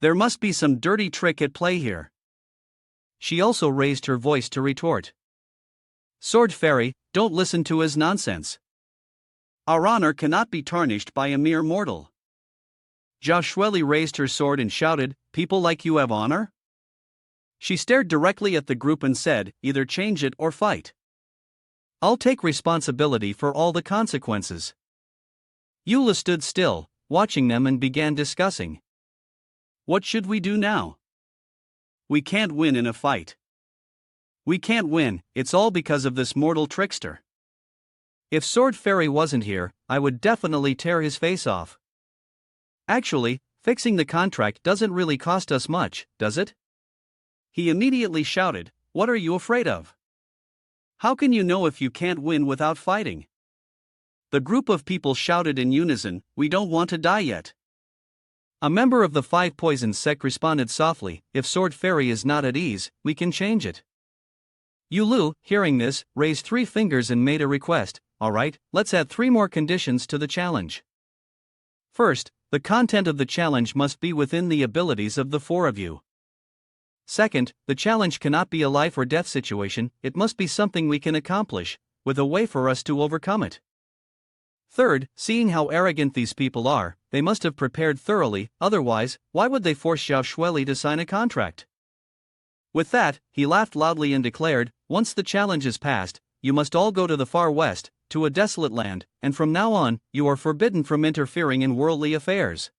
S1: There must be some dirty trick at play here." She also raised her voice to retort, "Sword Fairy, don't listen to his nonsense. Our honor cannot be tarnished by a mere mortal." Zhao Shueli raised her sword and shouted, "People like you have honor?" She stared directly at the group and said, "Either change it or fight. I'll take responsibility for all the consequences." Eula stood still, watching them and began discussing. "What should we do now? We can't win in a fight. We can't win, it's all because of this mortal trickster. If Sword Fairy wasn't here, I would definitely tear his face off. Actually, fixing the contract doesn't really cost us much, does it?" He immediately shouted, "What are you afraid of? How can you know if you can't win without fighting?" The group of people shouted in unison, "We don't want to die yet." A member of the Five Poisons sect responded softly, "If Sword Fairy is not at ease, we can change it." Yulu, hearing this, raised 3 fingers and made a request, "All right, let's add 3 more conditions to the challenge. First, the content of the challenge must be within the abilities of the four of you. Second, the challenge cannot be a life or death situation, it must be something we can accomplish, with a way for us to overcome it. Third, seeing how arrogant these people are, they must have prepared thoroughly, otherwise, why would they force Zhao Shueli to sign a contract? With that, he laughed loudly and declared, once the challenge is passed, you must all go to the far west, to a desolate land, and from now on, you are forbidden from interfering in worldly affairs.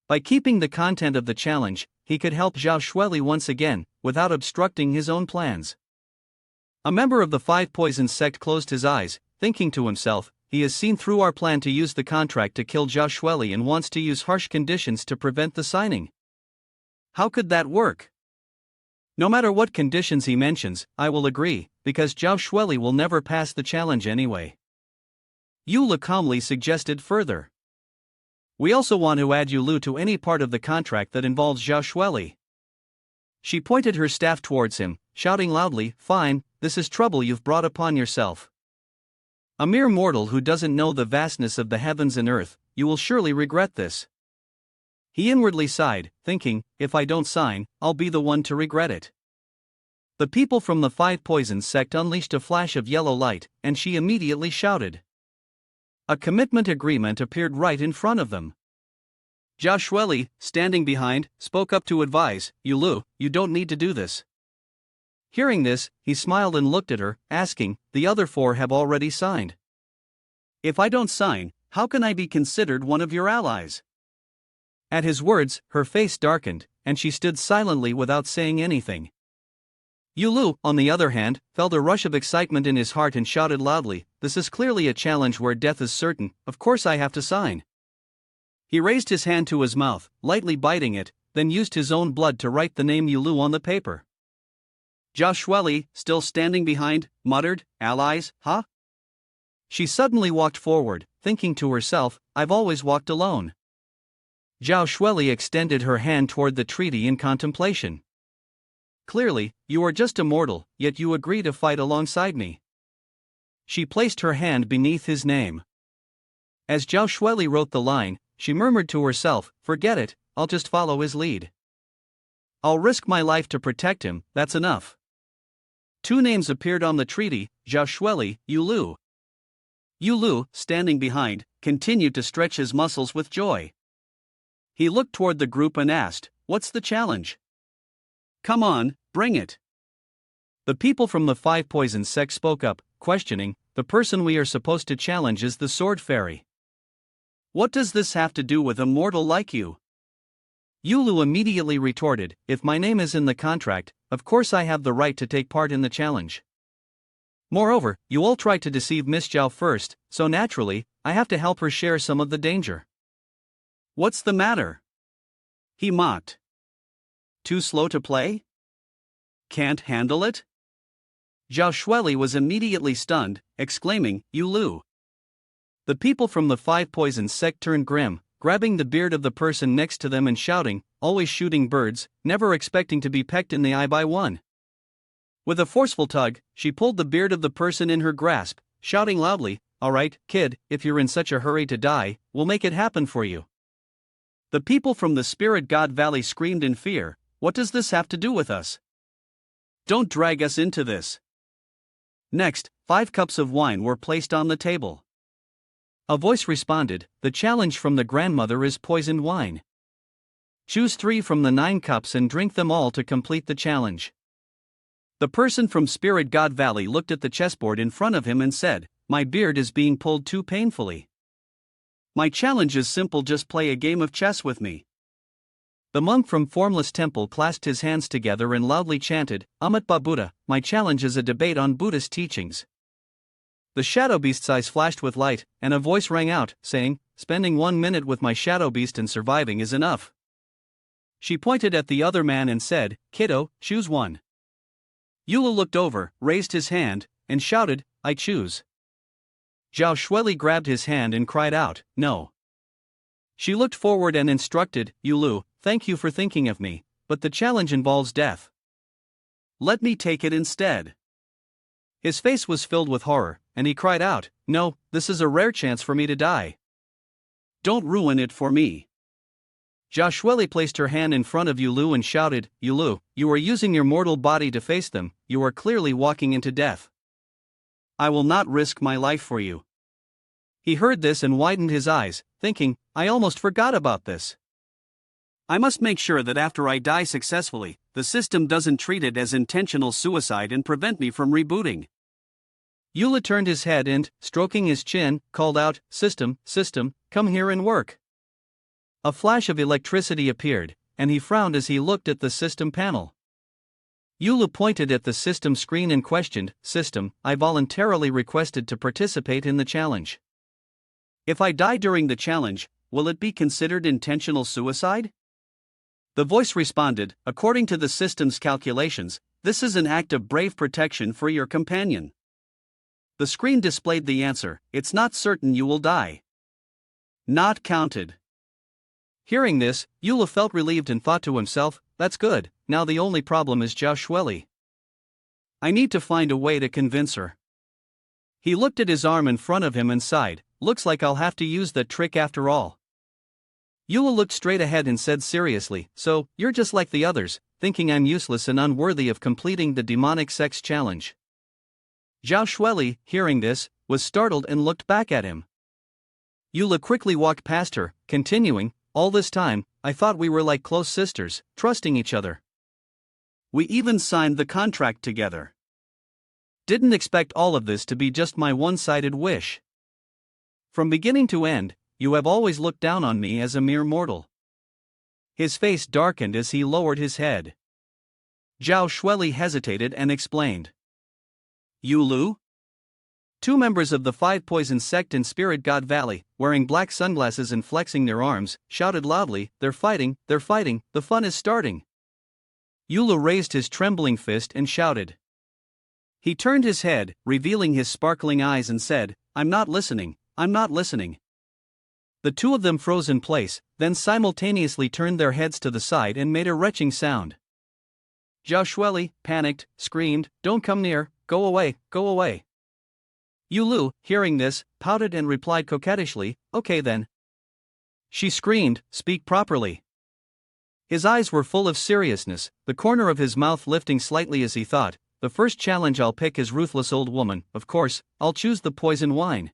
S1: By keeping the content of the challenge, he could help Zhao Shueli once again, without obstructing his own plans. A member of the Five Poisons sect closed his eyes, thinking to himself, he has seen through our plan to use the contract to kill Zhao Shueli and wants to use harsh conditions to prevent the signing. How could that work? No matter what conditions he mentions, I will agree, because Zhao Shueli will never pass the challenge anyway. Yulu calmly suggested further. We also want to add Yulu to any part of the contract that involves Zhao Shueli. She pointed her staff towards him, shouting loudly, fine, this is trouble you've brought upon yourself. A mere mortal who doesn't know the vastness of the heavens and earth, you will surely regret this. He inwardly sighed, thinking, if I don't sign, I'll be the one to regret it. The people from the Five Poisons sect unleashed a flash of yellow light, and she immediately shouted. A commitment agreement appeared right in front of them. Zhao Shueli, standing behind, spoke up to advise, Yulu, you don't need to do this. Hearing this, he smiled and looked at her, asking, the other four have already signed. If I don't sign, how can I be considered one of your allies? At his words, her face darkened, and she stood silently without saying anything. Yulu, on the other hand, felt a rush of excitement in his heart and shouted loudly, this is clearly a challenge where death is certain, of course I have to sign. He raised his hand to his mouth, lightly biting it, then used his own blood to write the name Yulu on the paper. Zhao Shueli, still standing behind, muttered, allies, huh? She suddenly walked forward, thinking to herself, I've always walked alone. Zhao Shueli extended her hand toward the treaty in contemplation. Clearly, you are just a mortal, yet you agree to fight alongside me. She placed her hand beneath his name. As Zhao Shueli wrote the line, she murmured to herself, forget it, I'll just follow his lead. I'll risk my life to protect him, that's enough. Two names appeared on the treaty, Zhao Shueli, Yulu. Yulu, standing behind, continued to stretch his muscles with joy. He looked toward the group and asked, what's the challenge? Come on, bring it. The people from the Five Poisons sect spoke up, questioning, the person we are supposed to challenge is the Sword Fairy. What does this have to do with a mortal like you? Yulu immediately retorted, if my name is in the contract, of course I have the right to take part in the challenge. Moreover, you all tried to deceive Miss Zhao first, so naturally, I have to help her share some of the danger. What's the matter? He mocked. Too slow to play? Can't handle it? Zhao Shueli was immediately stunned, exclaiming, Yulu. The people from the Five Poisons sect turned grim, grabbing the beard of the person next to them and shouting, always shooting birds, never expecting to be pecked in the eye by one. With a forceful tug, she pulled the beard of the person in her grasp, shouting loudly, all right, kid, if you're in such a hurry to die, we'll make it happen for you. The people from the Spirit God Valley screamed in fear, what does this have to do with us? Don't drag us into this. Next, 5 cups of wine were placed on the table. A voice responded, the challenge from the grandmother is poisoned wine. Choose 3 from the 9 cups and drink them all to complete the challenge. The person from Spirit God Valley looked at the chessboard in front of him and said, my beard is being pulled too painfully. My challenge is simple, just play a game of chess with me. The monk from Formless Temple clasped his hands together and loudly chanted, Amitba Buddha, my challenge is a debate on Buddhist teachings. The shadow beast's eyes flashed with light, and a voice rang out, saying, spending 1 minute with my shadow beast and surviving is enough. She pointed at the other man and said, kiddo, choose one. Yulu looked over, raised his hand, and shouted, I choose. Zhao Shueli grabbed his hand and cried out, no. She looked forward and instructed, Yulu, thank you for thinking of me, but the challenge involves death. Let me take it instead. His face was filled with horror, and he cried out, no, this is a rare chance for me to die. Don't ruin it for me. Joshua placed her hand in front of Yulu and shouted, Yulu, you are using your mortal body to face them, you are clearly walking into death. I will not risk my life for you. He heard this and widened his eyes, thinking, I almost forgot about this. I must make sure that after I die successfully, the system doesn't treat it as intentional suicide and prevent me from rebooting. Yula turned his head and, stroking his chin, called out, System, come here and work. A flash of electricity appeared, and he frowned as he looked at the system panel. Yula pointed at the system screen and questioned, System, I voluntarily requested to participate in the challenge. If I die during the challenge, will it be considered intentional suicide? The voice responded, according to the system's calculations, this is an act of brave protection for your companion. The screen displayed the answer, it's not certain you will die. Not counted. Hearing this, Yula felt relieved and thought to himself, that's good, now the only problem is Joshua. I need to find a way to convince her. He looked at his arm in front of him and sighed, looks like I'll have to use that trick after all. Yula looked straight ahead and said seriously, so, you're just like the others, thinking I'm useless and unworthy of completing the demonic sex challenge. Joshua, hearing this, was startled and looked back at him. Yula quickly walked past her, continuing, all this time, I thought we were like close sisters, trusting each other. We even signed the contract together. Didn't expect all of this to be just my one-sided wish. From beginning to end, you have always looked down on me as a mere mortal. His face darkened as he lowered his head. Zhao Shueli hesitated and explained. Yulu? Two members of the Five Poison sect in Spirit God Valley, wearing black sunglasses and flexing their arms, shouted loudly, they're fighting, the fun is starting. Yulu raised his trembling fist and shouted. He turned his head, revealing his sparkling eyes and said, I'm not listening. The two of them froze in place, then simultaneously turned their heads to the side and made a retching sound. Joshua, panicked, screamed, don't come near, go away. Yulu, hearing this, pouted and replied coquettishly, okay then. She screamed, speak properly. His eyes were full of seriousness, the corner of his mouth lifting slightly as he thought, the first challenge I'll pick is ruthless old woman, of course, I'll choose the poison wine.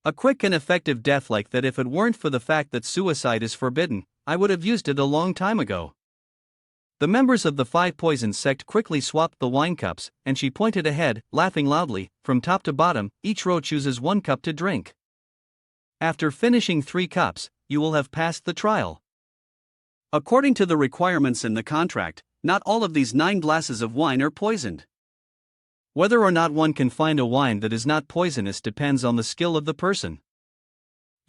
S1: A quick and effective death like that. If it weren't for the fact that suicide is forbidden, I would have used it a long time ago. The members of the Five Poison sect quickly swapped the wine cups, and she pointed ahead, laughing loudly, from top to bottom, each row chooses 1 cup to drink. After finishing 3 cups, you will have passed the trial. According to the requirements in the contract, not all of these 9 glasses of wine are poisoned. Whether or not one can find a wine that is not poisonous depends on the skill of the person.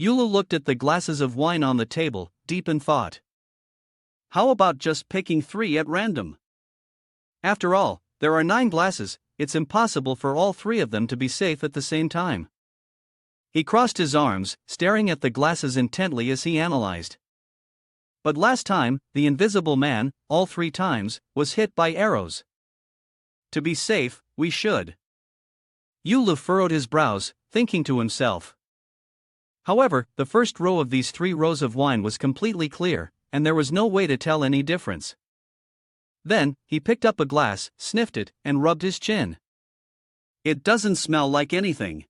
S1: Yula looked at the glasses of wine on the table, deep in thought. How about just picking 3 at random? After all, there are 9 glasses, it's impossible for all 3 of them to be safe at the same time. He crossed his arms, staring at the glasses intently as he analyzed. But last time, the invisible man, all 3 times, was hit by arrows. To be safe, we should. Yula furrowed his brows, thinking to himself. However, the first row of these 3 rows of wine was completely clear, and there was no way to tell any difference. Then, he picked up a glass, sniffed it, and rubbed his chin. It doesn't smell like anything.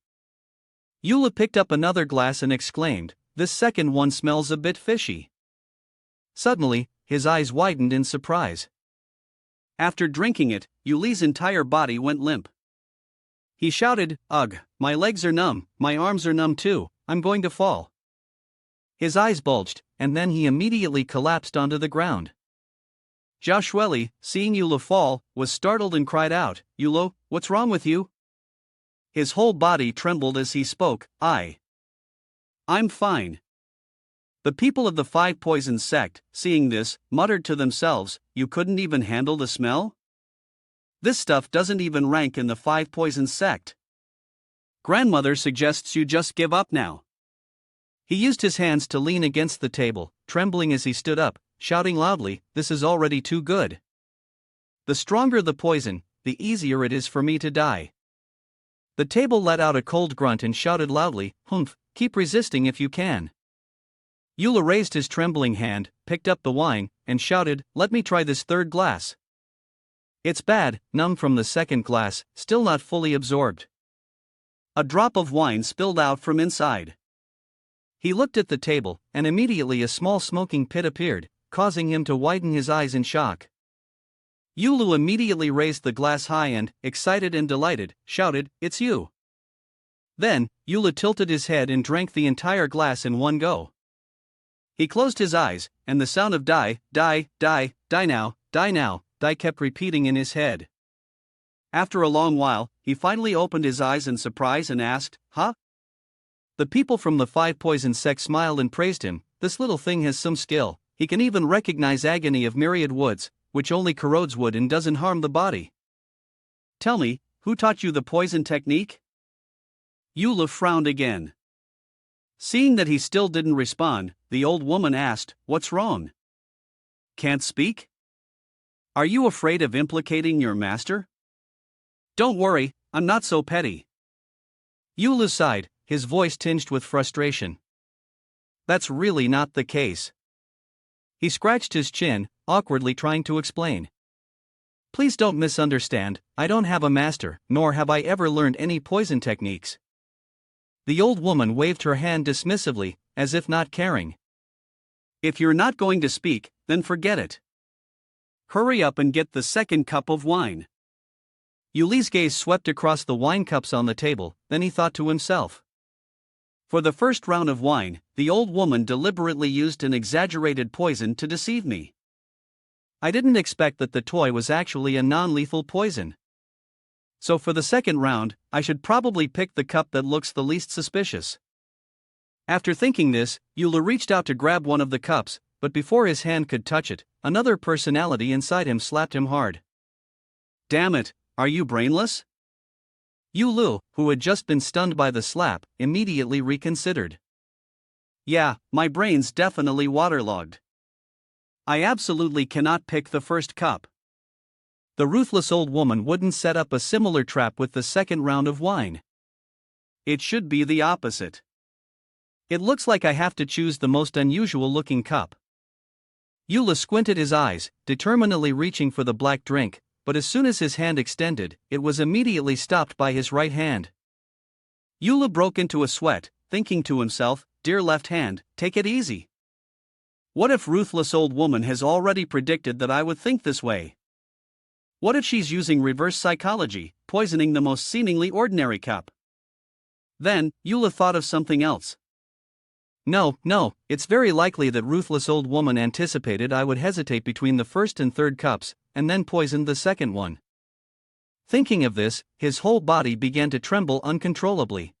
S1: Yula picked up another glass and exclaimed, this second one smells a bit fishy. Suddenly, his eyes widened in surprise. After drinking it, Yuli's entire body went limp. He shouted, ugh, my legs are numb, my arms are numb too, I'm going to fall. His eyes bulged, and then he immediately collapsed onto the ground. Joshua, seeing Yula fall, was startled and cried out, Yula, what's wrong with you? His whole body trembled as he spoke, I'm fine. The people of the Five Poison sect, seeing this, muttered to themselves, you couldn't even handle the smell? This stuff doesn't even rank in the Five Poison sect. Grandmother suggests you just give up now. He used his hands to lean against the table, trembling as he stood up, shouting loudly, this is already too good. The stronger the poison, the easier it is for me to die. The table let out a cold grunt and shouted loudly, humph, keep resisting if you can. Eula raised his trembling hand, picked up the wine, and shouted, "Let me try this third glass." "It's bad," numb from the second glass, still not fully absorbed. A drop of wine spilled out from inside. He looked at the table, and immediately a small smoking pit appeared, causing him to widen his eyes in shock. Eula immediately raised the glass high and, excited and delighted, shouted, "It's you." Then, Eula tilted his head and drank the entire glass in one go. He closed his eyes, and the sound of die, die, die, die now, die kept repeating in his head. After a long while, he finally opened his eyes in surprise and asked, "Huh?" The people from the 5 poison sect smiled and praised him. "This little thing has some skill. He can even recognize agony of myriad woods, which only corrodes wood and doesn't harm the body." "Tell me, who taught you the poison technique?" Eula frowned again. Seeing that he still didn't respond, the old woman asked, "What's wrong? Can't speak? Are you afraid of implicating your master?" "Don't worry, I'm not so petty." Eula sighed, his voice tinged with frustration. "That's really not the case." He scratched his chin, awkwardly trying to explain. "Please don't misunderstand, I don't have a master, nor have I ever learned any poison techniques." The old woman waved her hand dismissively, as if not caring. "If you're not going to speak, then forget it. Hurry up and get the second cup of wine." Euli's gaze swept across the wine cups on the table, then he thought to himself. For the first round of wine, the old woman deliberately used an exaggerated poison to deceive me. I didn't expect that the toy was actually a non-lethal poison. So for the second round, I should probably pick the cup that looks the least suspicious. After thinking this, Eula reached out to grab one of the cups, but before his hand could touch it, another personality inside him slapped him hard. "Damn it, are you brainless?" Eula, who had just been stunned by the slap, immediately reconsidered. "Yeah, my brain's definitely waterlogged. I absolutely cannot pick the first cup." The ruthless old woman wouldn't set up a similar trap with the second round of wine. "It should be the opposite. It looks like I have to choose the most unusual looking cup." Eula squinted his eyes, determinedly reaching for the black drink, but as soon as his hand extended, it was immediately stopped by his right hand. Eula broke into a sweat, thinking to himself, "Dear left hand, take it easy. What if ruthless old woman has already predicted that I would think this way? What if she's using reverse psychology, poisoning the most seemingly ordinary cup?" Then, Eula thought of something else. No, it's very likely that ruthless old woman anticipated I would hesitate between the first and third cups, and then poisoned the second one. Thinking of this, his whole body began to tremble uncontrollably.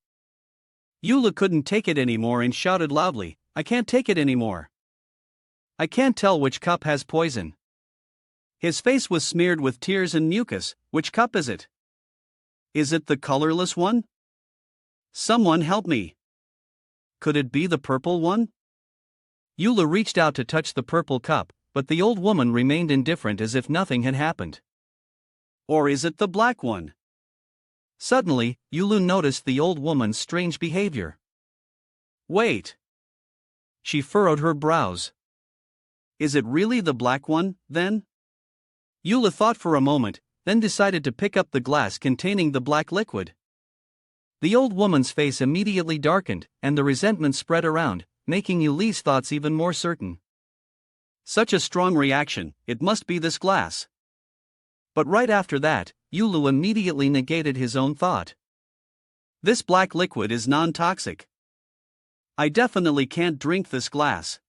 S1: Eula couldn't take it anymore and shouted loudly, "I can't take it anymore. I can't tell which cup has poison." His face was smeared with tears and mucus. "Which cup is it? Is it the colorless one? Someone help me. Could it be the purple one?" Eula reached out to touch the purple cup, but the old woman remained indifferent as if nothing had happened. "Or is it the black one?" Suddenly, Eula noticed the old woman's strange behavior. "Wait." She furrowed her brows. "Is it really the black one, then?" Eula thought for a moment, then decided to pick up the glass containing the black liquid. The old woman's face immediately darkened, and the resentment spread around, making Euli's thoughts even more certain. Such a strong reaction, it must be this glass. But right after that, Eula immediately negated his own thought. This black liquid is non-toxic. I definitely can't drink this glass.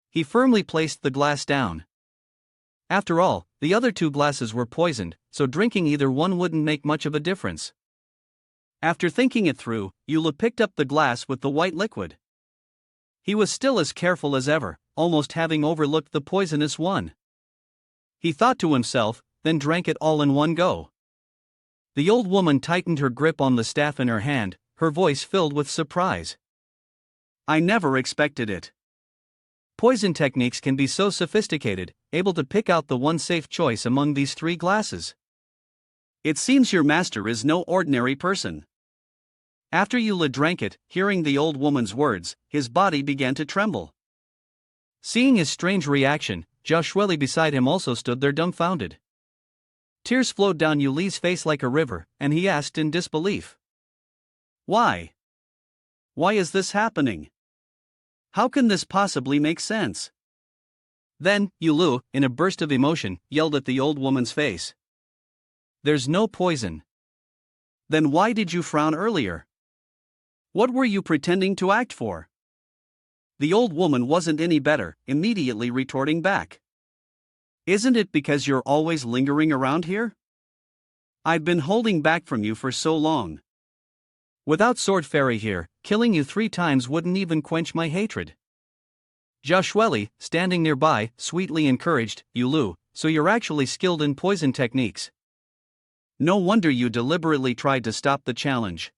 S1: He firmly placed the glass down. After all, the other 2 glasses were poisoned, so drinking either one wouldn't make much of a difference. After thinking it through, Eula picked up the glass with the white liquid. He was still as careful as ever, almost having overlooked the poisonous one. He thought to himself, then drank it all in one go. The old woman tightened her grip on the staff in her hand, her voice filled with surprise. "I never expected it. Poison techniques can be so sophisticated, able to pick out the one safe choice among these 3 glasses. It seems your master is no ordinary person." After Eula drank it, hearing the old woman's words, his body began to tremble. Seeing his strange reaction, Joshua beside him also stood there dumbfounded. Tears flowed down Yuli's face like a river, and he asked in disbelief. Why? Why is this happening? How can this possibly make sense? Then, Yulu, in a burst of emotion, yelled at the old woman's face. There's no poison. Then why did you frown earlier? What were you pretending to act for? The old woman wasn't any better, immediately retorting back. Isn't it because you're always lingering around here? I've been holding back from you for so long. Without Sword Fairy here, killing you 3 times wouldn't even quench my hatred. Joshua, standing nearby, sweetly encouraged, Yulu, so you're actually skilled in poison techniques. No wonder you deliberately tried to stop the challenge.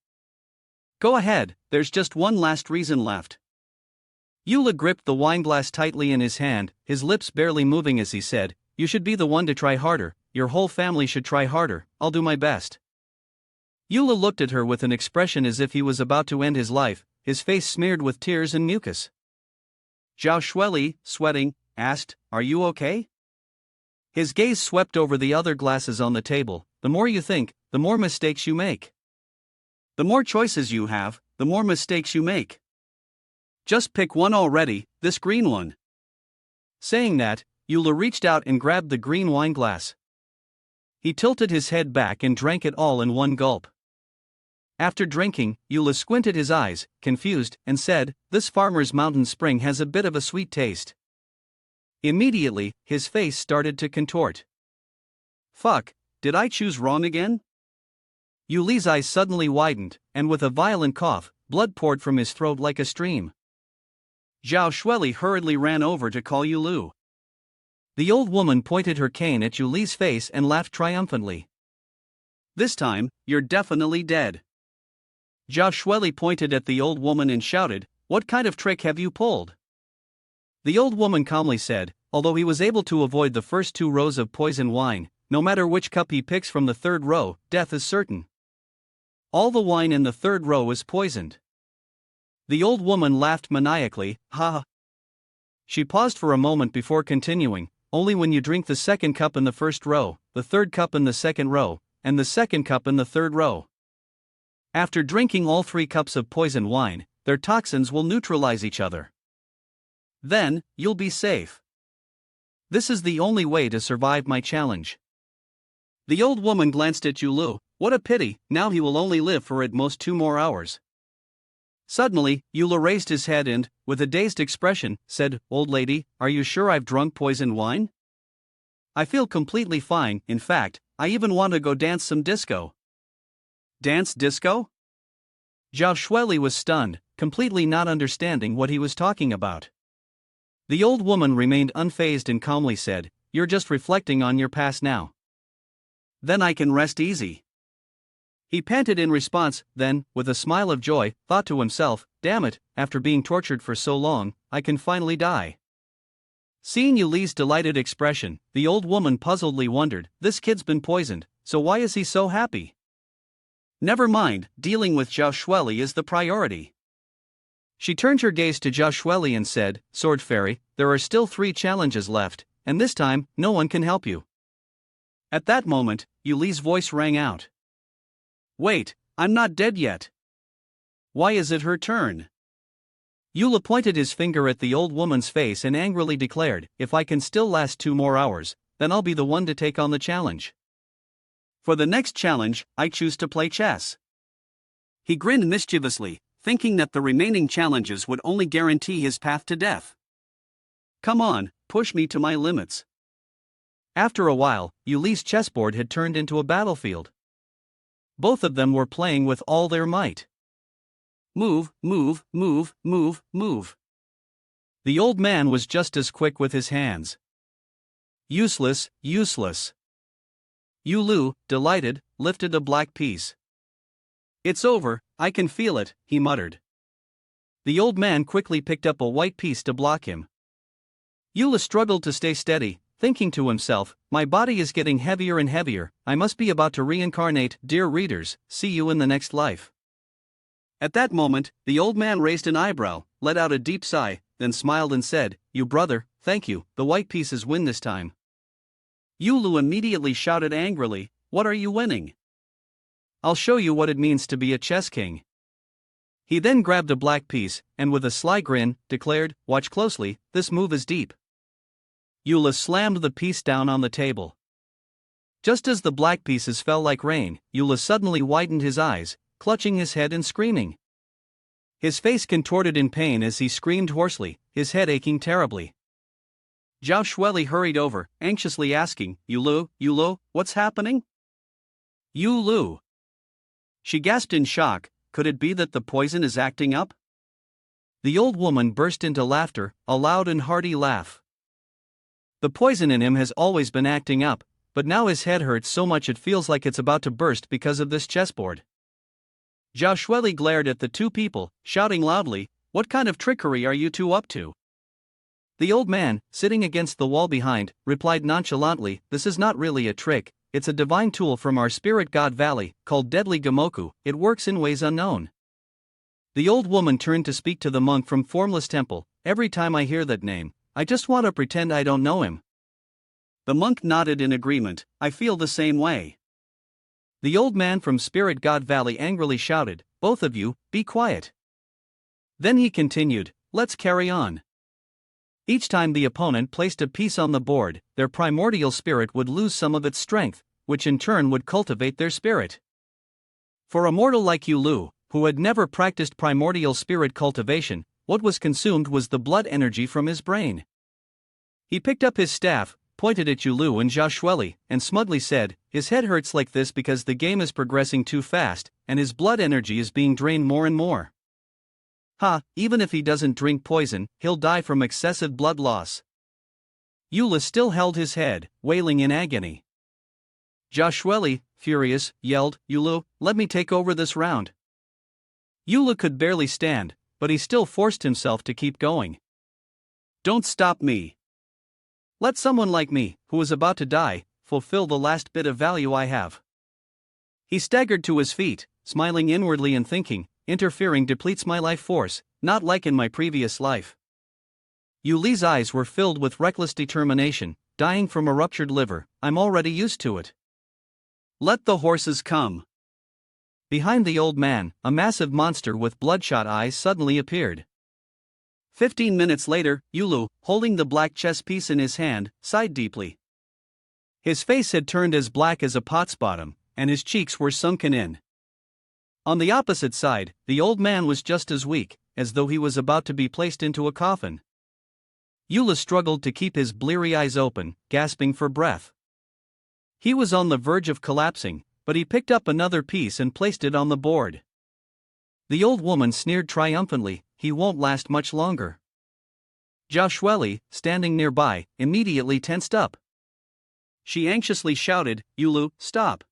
S1: Go ahead, there's just one last reason left. Yula gripped the wineglass tightly in his hand, his lips barely moving as he said, you should be the one to try harder, your whole family should try harder, I'll do my best. Yula looked at her with an expression as if he was about to end his life, his face smeared with tears and mucus. Zhao Shueli, sweating, asked, Are you okay? His gaze swept over the other glasses on the table. The more you think, the more mistakes you make. The more choices you have, the more mistakes you make. Just pick one already, this green one. Saying that, Yula reached out and grabbed the green wine glass. He tilted his head back and drank it all in one gulp. After drinking, Yula squinted his eyes, confused, and said, This farmer's mountain spring has a bit of a sweet taste. Immediately, his face started to contort. Fuck, did I choose wrong again? Yuli's eyes suddenly widened, and with a violent cough, blood poured from his throat like a stream. Zhao Shueli hurriedly ran over to call Yulu. The old woman pointed her cane at Yuli's face and laughed triumphantly. This time, you're definitely dead. Zhao Shueli pointed at the old woman and shouted, What kind of trick have you pulled? The old woman calmly said, although he was able to avoid the first 2 rows of poison wine, no matter which cup he picks from the 3rd row, death is certain. All the wine in the 3rd row is poisoned. The old woman laughed maniacally, ha ha. She paused for a moment before continuing, only when you drink the 2nd cup in the 1st row, the 3rd cup in the 2nd row, and the 2nd cup in the 3rd row. After drinking all 3 cups of poison wine, their toxins will neutralize each other. Then, you'll be safe. This is the only way to survive my challenge. The old woman glanced at Yulu. What a pity, now he will only live for at most 2 more hours. Suddenly, Yula raised his head and, with a dazed expression, said, Old lady, are you sure I've drunk poisoned wine? I feel completely fine, in fact, I even want to go dance some disco. Dance disco? Zhao Shueli was stunned, completely not understanding what he was talking about. The old woman remained unfazed and calmly said, You're just reflecting on your past now. Then I can rest easy. He panted in response, then, with a smile of joy, thought to himself, Damn it, after being tortured for so long, I can finally die. Seeing Yuli's delighted expression, the old woman puzzledly wondered, This kid's been poisoned, so why is he so happy? Never mind, dealing with Zhao Shueli is the priority. She turned her gaze to Zhao Shueli and said, Sword Fairy, there are still 3 challenges left, and this time, no one can help you. At that moment, Yuli's voice rang out. Wait, I'm not dead yet. Why is it her turn? Yula pointed his finger at the old woman's face and angrily declared, If I can still last 2 more hours, then I'll be the one to take on the challenge. For the next challenge, I choose to play chess. He grinned mischievously, thinking that the remaining challenges would only guarantee his path to death. Come on, push me to my limits. After a while, Yuli's chessboard had turned into a battlefield. Both of them were playing with all their might. Move, move, move, move, move. The old man was just as quick with his hands. Useless, useless. Yulu, delighted, lifted a black piece. It's over, I can feel it, he muttered. The old man quickly picked up a white piece to block him. Yula struggled to stay steady, thinking to himself, My body is getting heavier and heavier, I must be about to reincarnate. Dear readers, see you in the next life. At that moment, the old man raised an eyebrow, let out a deep sigh, then smiled and said, "You brother, thank you, the white pieces win this time." Yulu immediately shouted angrily, "What are you winning? I'll show you what it means to be a chess king." He then grabbed a black piece, and with a sly grin, declared, "Watch closely, this move is deep." Yula slammed the piece down on the table. Just as the black pieces fell like rain, Yula suddenly widened his eyes, clutching his head and screaming. His face contorted in pain as he screamed hoarsely, his head aching terribly. Zhao Shueli hurried over, anxiously asking, Yulu, what's happening?" "Yulu." She gasped in shock, could it be that the poison is acting up? The old woman burst into laughter, a loud and hearty laugh. The poison in him has always been acting up, but now his head hurts so much it feels like it's about to burst because of this chessboard. Zhao Shueli glared at the two people, shouting loudly, "What kind of trickery are you two up to?" The old man, sitting against the wall behind, replied nonchalantly, "This is not really a trick, it's a divine tool from our spirit god valley, called Deadly Gamoku, it works in ways unknown." The old woman turned to speak to the monk from Formless Temple, "Every time I hear that name, I just want to pretend I don't know him." The monk nodded in agreement, "I feel the same way." The old man from Spirit God Valley angrily shouted, "Both of you, be quiet." Then he continued, "Let's carry on." Each time the opponent placed a piece on the board, their primordial spirit would lose some of its strength, which in turn would cultivate their spirit. For a mortal like Yulu, who had never practiced primordial spirit cultivation, what was consumed was the blood energy from his brain. He picked up his staff, pointed at Yulu and Zhao Shueli, and smugly said, "His head hurts like this because the game is progressing too fast, and his blood energy is being drained more and more. Even if he doesn't drink poison, he'll die from excessive blood loss." Yula still held his head, wailing in agony. Zhao Shueli, furious, yelled, "Yulu, let me take over this round." Yula could barely stand, but he still forced himself to keep going. "Don't stop me. Let someone like me, who is about to die, fulfill the last bit of value I have." He staggered to his feet, smiling inwardly and thinking, "Interfering depletes my life force, not like in my previous life." Yuli's eyes were filled with reckless determination, "Dying from a ruptured liver, I'm already used to it. Let the horses come." Behind the old man, a massive monster with bloodshot eyes suddenly appeared. 15 minutes later, Yulu, holding the black chess piece in his hand, sighed deeply. His face had turned as black as a pot's bottom, and his cheeks were sunken in. On the opposite side, the old man was just as weak, as though he was about to be placed into a coffin. Yula struggled to keep his bleary eyes open, gasping for breath. He was on the verge of collapsing, but he picked up another piece and placed it on the board. The old woman sneered triumphantly, "He won't last much longer." Zhao Shueli, standing nearby, immediately tensed up. She anxiously shouted, "Yulu, stop.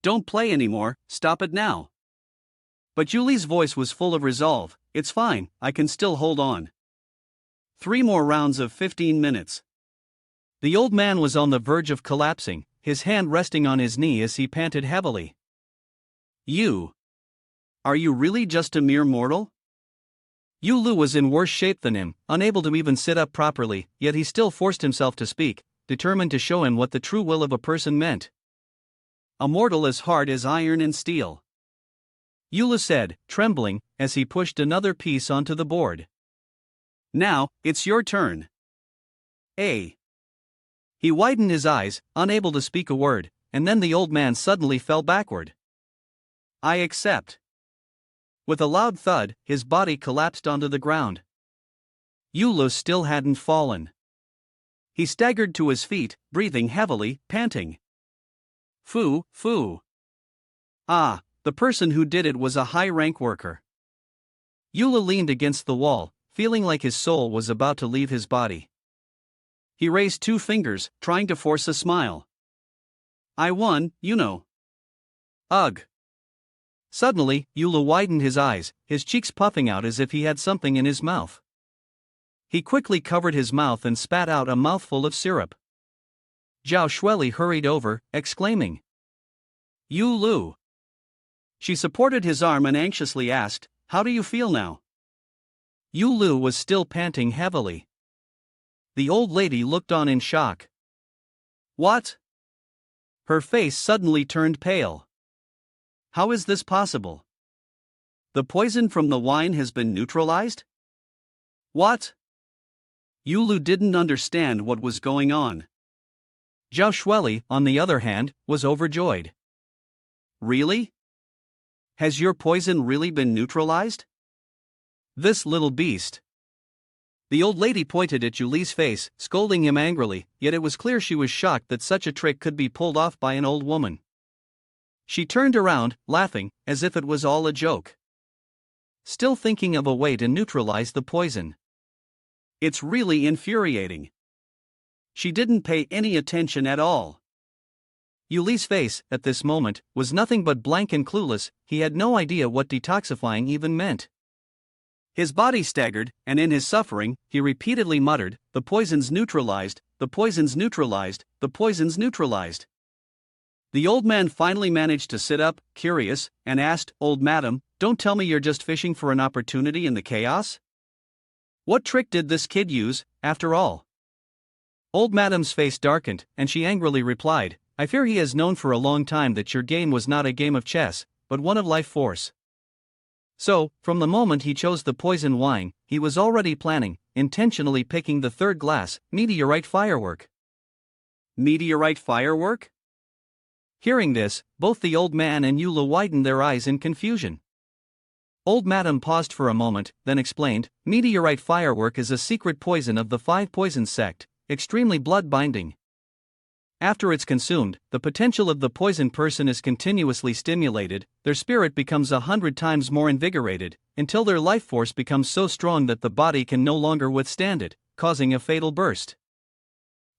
S1: Don't play anymore, stop it now." But Yuli's voice was full of resolve, "It's fine, I can still hold on. 3 more rounds of 15 minutes. The old man was on the verge of collapsing, his hand resting on his knee as he panted heavily. Are you really just a mere mortal?" Yulu was in worse shape than him, unable to even sit up properly, yet he still forced himself to speak, determined to show him what the true will of a person meant. "A mortal as hard as iron and steel," Yulu said, trembling, as he pushed another piece onto the board. "Now, it's your turn. He widened his eyes, unable to speak a word, and then the old man suddenly fell backward. "I accept." With a loud thud, his body collapsed onto the ground. Yulu still hadn't fallen. He staggered to his feet, breathing heavily, panting. Foo. The person who did it was a high-rank worker. Yulu leaned against the wall, feeling like his soul was about to leave his body. He raised 2 fingers, trying to force a smile. "I won, you know." "Ugh." Suddenly, Yulu widened his eyes, his cheeks puffing out as if he had something in his mouth. He quickly covered his mouth and spat out a mouthful of syrup. Zhao Shueli hurried over, exclaiming, "Yulu! She supported his arm and anxiously asked, "How do you feel now?" Yulu was still panting heavily. The old lady looked on in shock. "What?" Her face suddenly turned pale. "How is this possible? The poison from the wine has been neutralized?" "What?" Yulu didn't understand what was going on. Zhao Shueli, on the other hand, was overjoyed. "Really? Has your poison really been neutralized?" "This little beast." The old lady pointed at Yuli's face, scolding him angrily, yet it was clear she was shocked that such a trick could be pulled off by an old woman. She turned around, laughing, as if it was all a joke. Still thinking of a way to neutralize the poison. It's really infuriating. She didn't pay any attention at all. Yuli's face, at this moment, was nothing but blank and clueless. He had no idea what detoxifying even meant. His body staggered, and in his suffering, he repeatedly muttered, "The poison's neutralized, the poison's neutralized, the poison's neutralized." The old man finally managed to sit up, curious, and asked, "Old madam, don't tell me you're just fishing for an opportunity in the chaos? What trick did this kid use, after all?" Old madam's face darkened, and she angrily replied, "I fear he has known for a long time that your game was not a game of chess, but one of life force. So, from the moment he chose the poison wine, he was already planning, intentionally picking the third glass, meteorite firework." Meteorite firework? Hearing this, both the old man and Yula widened their eyes in confusion. Old madam paused for a moment, then explained, "Meteorite firework is a secret poison of the 5 poison sect, extremely blood-binding. After it's consumed, the potential of the poisoned person is continuously stimulated, their spirit becomes 100 times more invigorated, until their life force becomes so strong that the body can no longer withstand it, causing a fatal burst."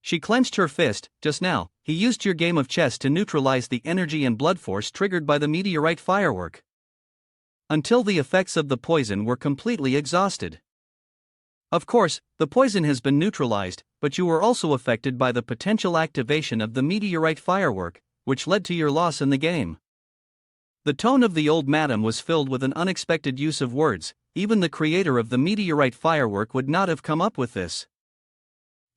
S1: She clenched her fist. "Just now, he used your game of chess to neutralize the energy and blood force triggered by the meteorite firework. Until the effects of the poison were completely exhausted. Of course, the poison has been neutralized, but you were also affected by the potential activation of the meteorite firework, which led to your loss in the game." The tone of the old madam was filled with an unexpected use of words. Even the creator of the meteorite firework would not have come up with this.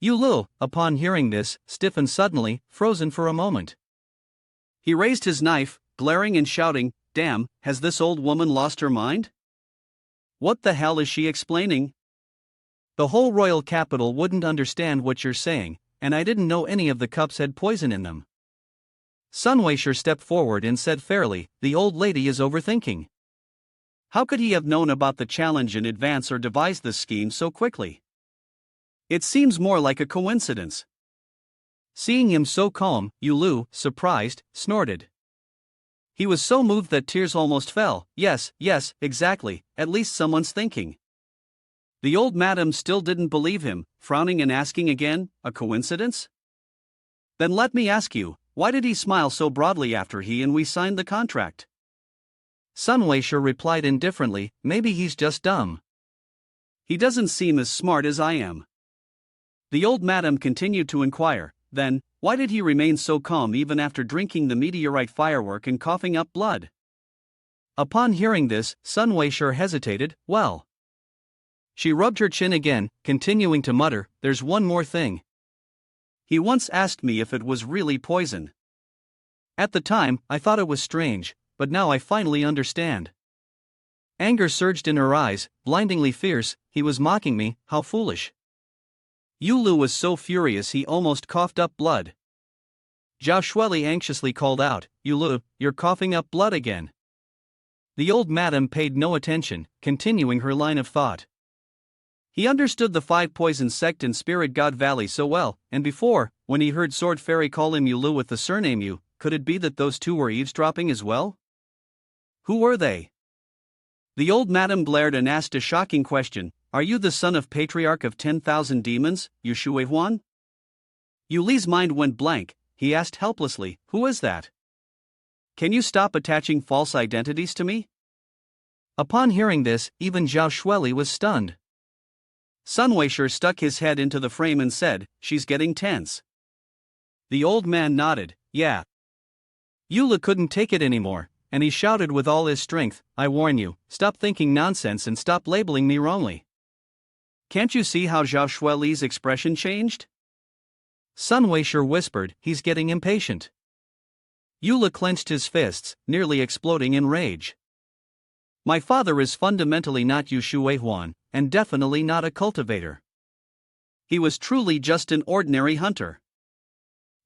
S1: Yulu, upon hearing this, stiffened suddenly, frozen for a moment. He raised his knife, glaring and shouting, "Damn, has this old woman lost her mind? What the hell is she explaining? The whole royal capital wouldn't understand what you're saying, and I didn't know any of the cups had poison in them." Sun Weisher stepped forward and said fairly, "The old lady is overthinking. How could he have known about the challenge in advance or devised this scheme so quickly? It seems more like a coincidence." Seeing him so calm, Yulu, surprised, snorted. He was so moved that tears almost fell. Yes, exactly, at least someone's thinking." The old madam still didn't believe him, frowning and asking again, "A coincidence? Then let me ask you, why did he smile so broadly after he and we signed the contract?" Sun Weisher replied indifferently, "Maybe he's just dumb. He doesn't seem as smart as I am." The old madam continued to inquire, "Then, why did he remain so calm even after drinking the meteorite firework and coughing up blood?" Upon hearing this, Sun Weisher hesitated. "Well." She rubbed her chin again, continuing to mutter, "There's one more thing. He once asked me if it was really poison. At the time, I thought it was strange, but now I finally understand." Anger surged in her eyes, blindingly fierce. He was mocking me, how foolish. Yulu was so furious he almost coughed up blood. Zhao Shueli anxiously called out, "Yulu, you're coughing up blood again." The old madam paid no attention, continuing her line of thought. He understood the 5 poison sect in Spirit God Valley so well, and before, when he heard Sword Fairy call him Yulu with the surname Yu, could it be that those two were eavesdropping as well? Who were they? The old madam glared and asked a shocking question, "Are you the son of Patriarch of 10,000 demons, Yushui Huan?" Yuli's mind went blank. He asked helplessly, "Who is that? Can you stop attaching false identities to me?" Upon hearing this, even Zhao Shueli was stunned. Sun Weisher stuck his head into the frame and said, "She's getting tense." The old man nodded, "Yeah." Yula couldn't take it anymore, and he shouted with all his strength, "I warn you, stop thinking nonsense and stop labeling me wrongly." Can't you see how Zhao Shueli's expression changed? Sun Weisher whispered, "He's getting impatient." Yula clenched his fists, nearly exploding in rage. My father is fundamentally not Yu Shuihuan, and definitely not a cultivator. He was truly just an ordinary hunter.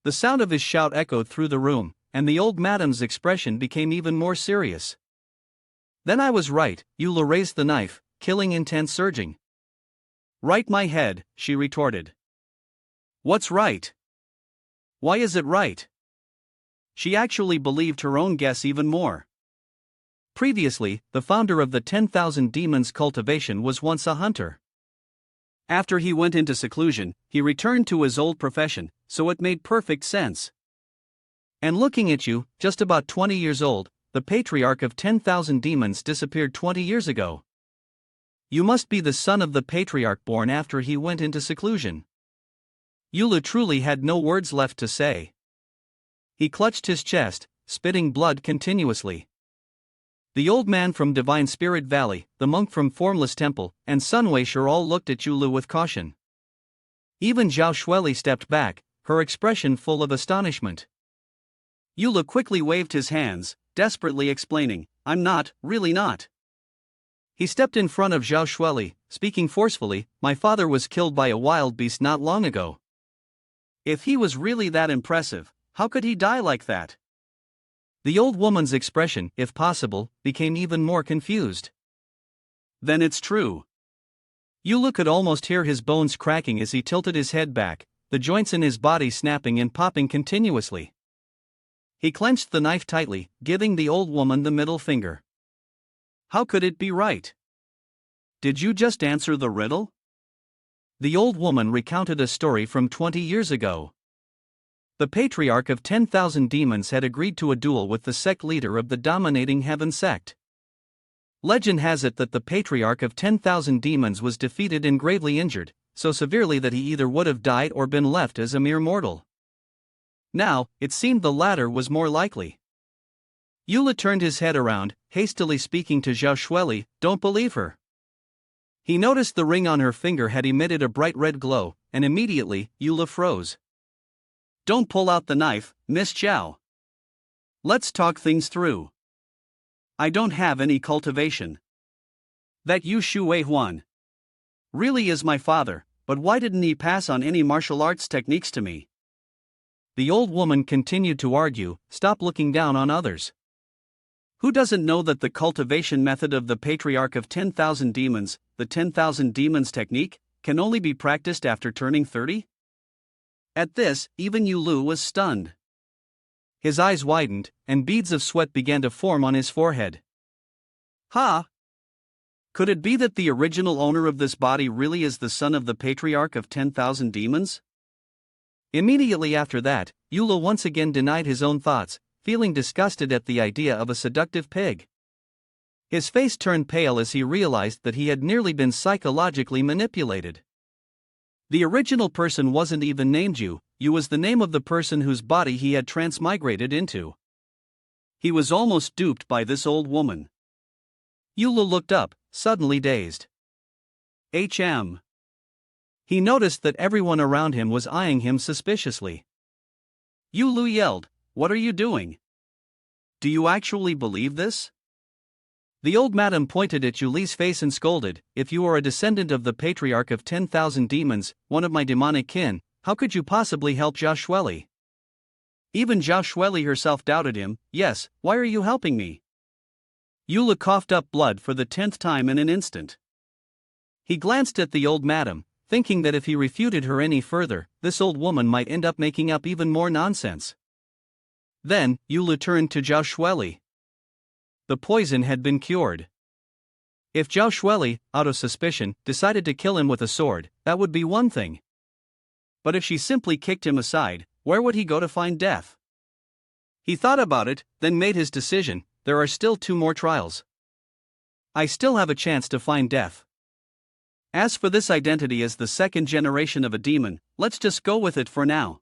S1: The sound of his shout echoed through the room, and the old madam's expression became even more serious. Then I was right, Yula raised the knife, killing intent surging. Right, my head, she retorted. What's right? Why is it right? She actually believed her own guess even more. Previously, the founder of the 10,000 Demons Cultivation was once a hunter. After he went into seclusion, he returned to his old profession, so it made perfect sense. And looking at you, just about 20 years old, the patriarch of 10,000 demons disappeared 20 years ago. You must be the son of the patriarch born after he went into seclusion. Yula truly had no words left to say. He clutched his chest, spitting blood continuously. The old man from Divine Spirit Valley, the monk from Formless Temple, and Sun Weisher all looked at Yula with caution. Even Zhao Shueli stepped back, her expression full of astonishment. Yula quickly waved his hands, desperately explaining, "I'm not, really not." He stepped in front of Zhao Shueli, speaking forcefully, "My father was killed by a wild beast not long ago. If he was really that impressive, how could he die like that?" The old woman's expression, if possible, became even more confused. "Then it's true." Yula could almost hear his bones cracking as he tilted his head back, the joints in his body snapping and popping continuously. He clenched the knife tightly, giving the old woman the middle finger. "How could it be right? Did you just answer the riddle?" The old woman recounted a story from 20 years ago. The patriarch of 10,000 demons had agreed to a duel with the sect leader of the dominating heaven sect. Legend has it that the patriarch of 10,000 demons was defeated and gravely injured, so severely that he either would have died or been left as a mere mortal. Now, it seemed the latter was more likely. Yula turned his head around, hastily speaking to Zhao Shueli, "Don't believe her." He noticed the ring on her finger had emitted a bright red glow, and immediately, Yula froze. "Don't pull out the knife, Miss Zhao. Let's talk things through. I don't have any cultivation. That Yu Shuihuan really is my father, but why didn't he pass on any martial arts techniques to me?" The old woman continued to argue, "Stop looking down on others. Who doesn't know that the cultivation method of the patriarch of 10,000 demons, the 10,000 demons technique, can only be practiced after turning 30? At this, even Yulu was stunned. His eyes widened, and beads of sweat began to form on his forehead. Ha! Could it be that the original owner of this body really is the son of the patriarch of 10,000 demons? Immediately after that, Yula once again denied his own thoughts, feeling disgusted at the idea of a seductive pig. His face turned pale as he realized that he had nearly been psychologically manipulated. The original person wasn't even named Yu was the name of the person whose body he had transmigrated into. He was almost duped by this old woman. Yula looked up, suddenly dazed. He noticed that everyone around him was eyeing him suspiciously. Yulu yelled, "What are you doing? Do you actually believe this?" The old madam pointed at Yuli's face and scolded, "If you are a descendant of the patriarch of 10,000 demons, one of my demonic kin, how could you possibly help Zhao Shueli?" Even Zhao Shueli herself doubted him. "Yes, why are you helping me?" Yula coughed up blood for the 10th time in an instant. He glanced at the old madam, thinking that if he refuted her any further, this old woman might end up making up even more nonsense. Then, Yula turned to Zhao Shueli. The poison had been cured. If Zhao Shueli, out of suspicion, decided to kill him with a sword, that would be one thing. But if she simply kicked him aside, where would he go to find death? He thought about it, then made his decision. There are still 2 more trials. I still have a chance to find death. As for this identity as the 2nd generation of a demon, let's just go with it for now.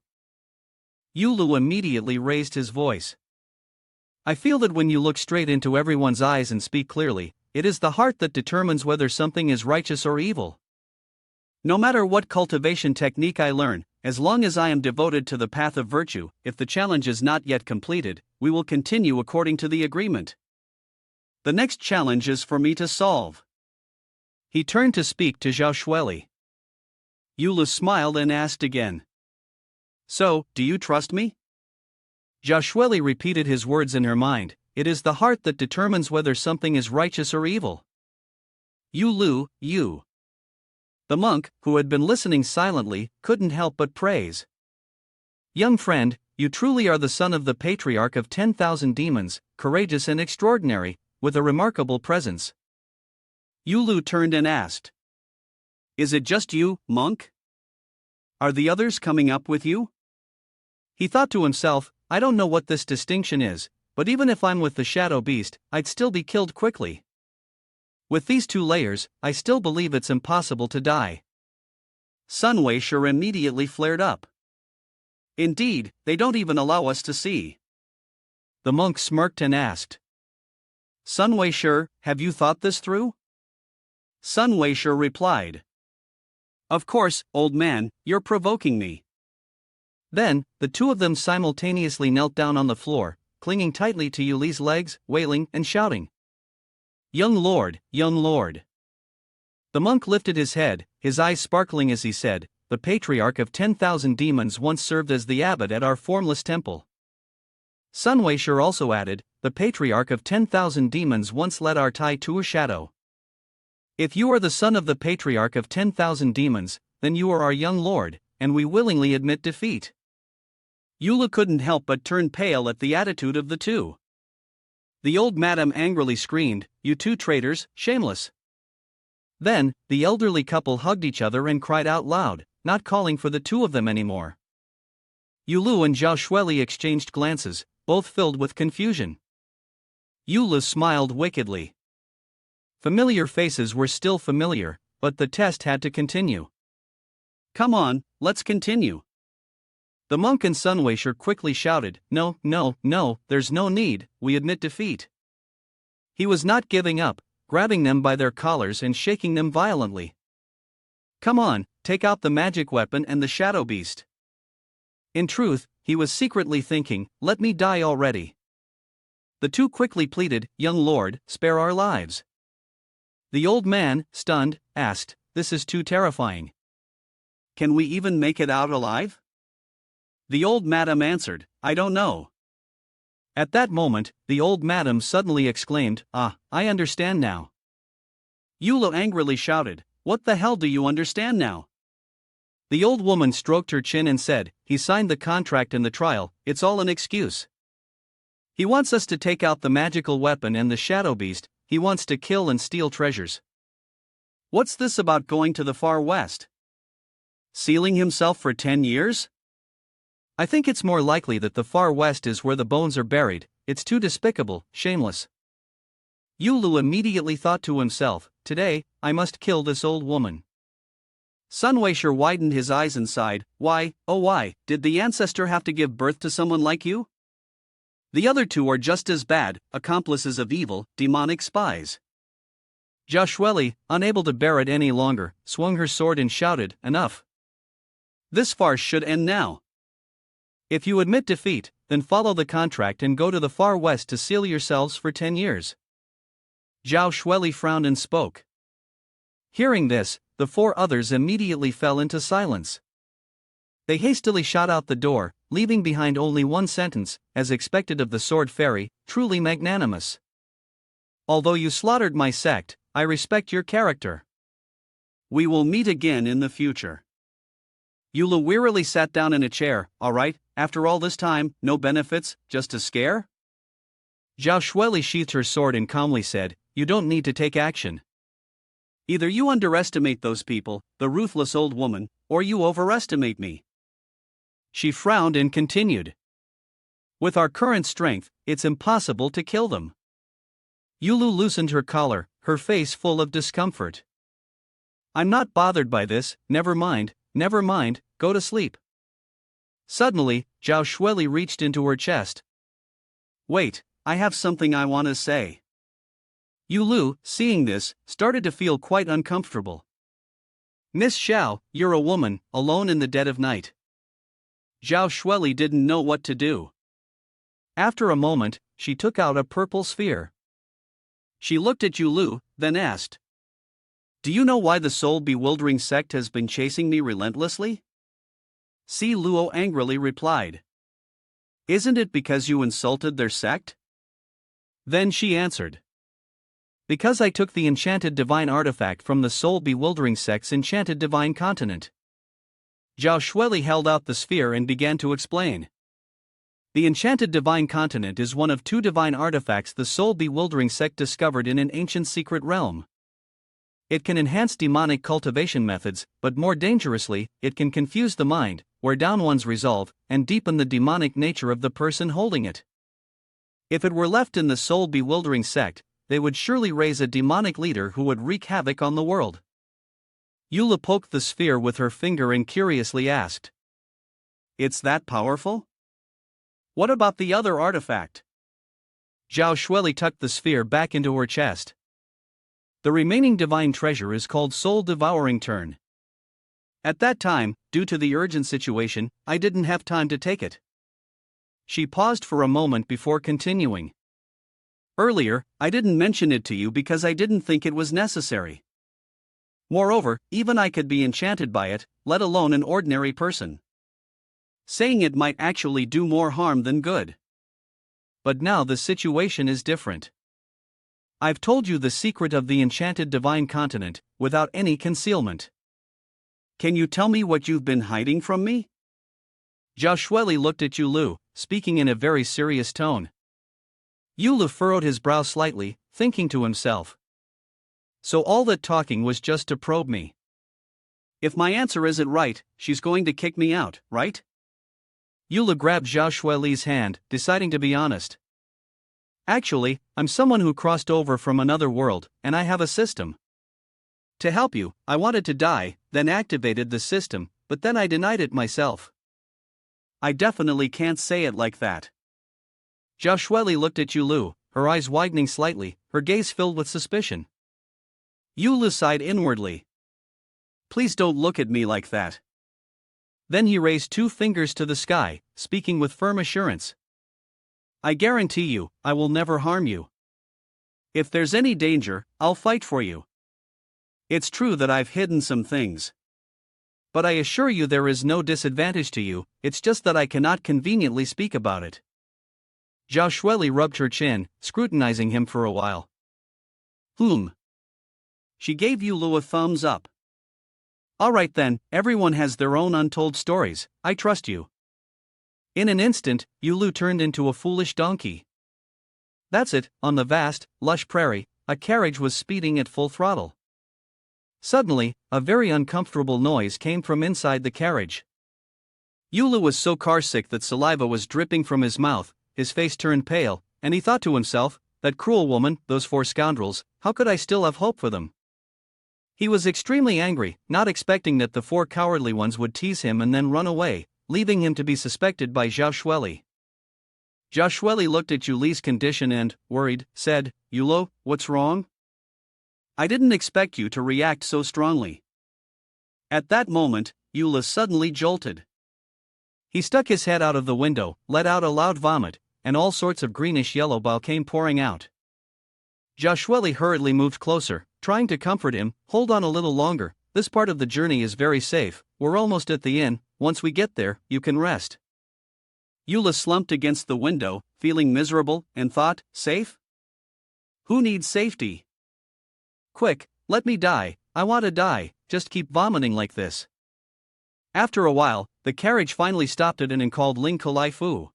S1: Yulu immediately raised his voice. I feel that when you look straight into everyone's eyes and speak clearly, it is the heart that determines whether something is righteous or evil. No matter what cultivation technique I learn, as long as I am devoted to the path of virtue, if the challenge is not yet completed, we will continue according to the agreement. The next challenge is for me to solve. He turned to speak to Zhao Shueli. Yulu smiled and asked again. So, do you trust me? Zhao Shueli repeated his words in her mind. It is the heart that determines whether something is righteous or evil. Yulu, you. The monk, who had been listening silently, couldn't help but praise. Young friend, you truly are the son of the patriarch of 10,000 demons, courageous and extraordinary, with a remarkable presence. Yulu turned and asked. Is it just you, monk? Are the others coming up with you? He thought to himself, I don't know what this distinction is, but even if I'm with the shadow beast, I'd still be killed quickly. With these 2 layers, I still believe it's impossible to die. Sun Weisher immediately flared up. Indeed, they don't even allow us to see. The monk smirked and asked. Sun Weisher, have you thought this through? Sun Weisher replied. Of course, old man, you're provoking me. Then, the 2 of them simultaneously knelt down on the floor, clinging tightly to Yuli's legs, wailing and shouting. Young lord, young lord. The monk lifted his head, his eyes sparkling as he said, the patriarch of 10,000 demons once served as the abbot at our formless temple. Sun Weisher also added, the patriarch of 10,000 demons once led our Tai to a shadow. If you are the son of the patriarch of 10,000 demons, then you are our young lord, and we willingly admit defeat. Yula couldn't help but turn pale at the attitude of the 2. The old madam angrily screamed, You 2 traitors, shameless. Then, the elderly couple hugged each other and cried out loud, not calling for the 2 of them anymore. Yulu and Zhao Shueli exchanged glances, both filled with confusion. Yula smiled wickedly. Familiar faces were still familiar, but the test had to continue. Come on, let's continue. The monk and Sun Weisher quickly shouted, No, no, no, there's no need, we admit defeat. He was not giving up, grabbing them by their collars and shaking them violently. Come on, take out the magic weapon and the shadow beast. In truth, he was secretly thinking, let me die already. The 2 quickly pleaded, Young lord, spare our lives. The old man, stunned, asked, This is too terrifying. Can we even make it out alive? The old madam answered, I don't know. At that moment, the old madam suddenly exclaimed, Ah, I understand now. Yula angrily shouted, What the hell do you understand now? The old woman stroked her chin and said, He signed the contract in the trial, it's all an excuse. He wants us to take out the magical weapon and the shadow beast, he wants to kill and steal treasures. What's this about going to the far west? Sealing himself for 10 years? I think it's more likely that the far west is where the bones are buried, it's too despicable, shameless. Yulu immediately thought to himself, Today, I must kill this old woman. Sun Weisher widened his eyes and sighed, Why, oh why, did the ancestor have to give birth to someone like you? The other 2 are just as bad, accomplices of evil, demonic spies. Zhao Shueli, unable to bear it any longer, swung her sword and shouted, Enough. This farce should end now. If you admit defeat, then follow the contract and go to the far west to seal yourselves for 10 years. Zhao Shueli frowned and spoke. Hearing this, the 4 others immediately fell into silence. They hastily shot out the door, leaving behind only one sentence, as expected of the sword fairy, truly magnanimous. Although you slaughtered my sect, I respect your character. We will meet again in the future. Yula wearily sat down in a chair. All right, after all this time, no benefits, just a scare? Zhao Shueli sheathed her sword and calmly said, You don't need to take action. Either you underestimate those people, the ruthless old woman, or you overestimate me. She frowned and continued. With our current strength, it's impossible to kill them. Yulu loosened her collar, her face full of discomfort. I'm not bothered by this, never mind, go to sleep. Suddenly, Zhao Shueli reached into her chest. Wait, I have something I want to say. Yulu, seeing this, started to feel quite uncomfortable. Miss Xiao, you're a woman, alone in the dead of night. Zhao Shueli didn't know what to do. After a moment, she took out a purple sphere. She looked at Yulu, then asked, "Do you know why the soul-bewildering sect has been chasing me relentlessly?" Si Luo angrily replied, "Isn't it because you insulted their sect?" Then she answered, "Because I took the enchanted divine artifact from the soul-bewildering sect's enchanted divine continent." Zhao Shueli held out the sphere and began to explain. The enchanted divine continent is one of two divine artifacts the soul-bewildering sect discovered in an ancient secret realm. It can enhance demonic cultivation methods, but more dangerously, it can confuse the mind, wear down one's resolve, and deepen the demonic nature of the person holding it. If it were left in the soul-bewildering sect, they would surely raise a demonic leader who would wreak havoc on the world. Eula poked the sphere with her finger and curiously asked, "It's that powerful? What about the other artifact?" Zhao Shueli tucked the sphere back into her chest. The remaining divine treasure is called Soul Devouring Turn. At that time, due to the urgent situation, I didn't have time to take it. She paused for a moment before continuing. Earlier, I didn't mention it to you because I didn't think it was necessary. Moreover, even I could be enchanted by it, let alone an ordinary person. Saying it might actually do more harm than good. But now the situation is different. I've told you the secret of the enchanted divine continent, without any concealment. Can you tell me what you've been hiding from me? Zhao Shueli looked at Yulu, speaking in a very serious tone. Yulu furrowed his brow slightly, thinking to himself. So all that talking was just to probe me. If my answer isn't right, she's going to kick me out, right? Yulu grabbed Zhao Shueli's hand, deciding to be honest. Actually, I'm someone who crossed over from another world, and I have a system. To help you, I wanted to die, then activated the system, but then I denied it myself. I definitely can't say it like that. Zhao Shueli looked at Yulu, her eyes widening slightly, her gaze filled with suspicion. Yulu sighed inwardly. Please don't look at me like that. Then he raised two fingers to the sky, speaking with firm assurance. I guarantee you, I will never harm you. If there's any danger, I'll fight for you. It's true that I've hidden some things. But I assure you there is no disadvantage to you, it's just that I cannot conveniently speak about it. Zhao Shueli rubbed her chin, scrutinizing him for a while. She gave Yulu a thumbs up. Alright then, everyone has their own untold stories, I trust you. In an instant, Yulu turned into a foolish donkey. That's it, on the vast, lush prairie, a carriage was speeding at full throttle. Suddenly, a very uncomfortable noise came from inside the carriage. Yulu was so carsick that saliva was dripping from his mouth, his face turned pale, and he thought to himself, that cruel woman, those four scoundrels, how could I still have hope for them? He was extremely angry, not expecting that the four cowardly ones would tease him and then run away, leaving him to be suspected by Zhao Shueli. Zhao Shueli looked at Yuli's condition and, worried, said, Yulo, what's wrong? I didn't expect you to react so strongly. At that moment, Yula suddenly jolted. He stuck his head out of the window, let out a loud vomit, and all sorts of greenish-yellow bile came pouring out. Zhao Shueli hurriedly moved closer, trying to comfort him. Hold on a little longer, this part of the journey is very safe, we're almost at the inn, once we get there, you can rest. Yula slumped against the window, feeling miserable, and thought, safe? Who needs safety? Quick, let me die, I want to die, just keep vomiting like this. After a while, the carriage finally stopped at an inn called Ling Kalai Fu.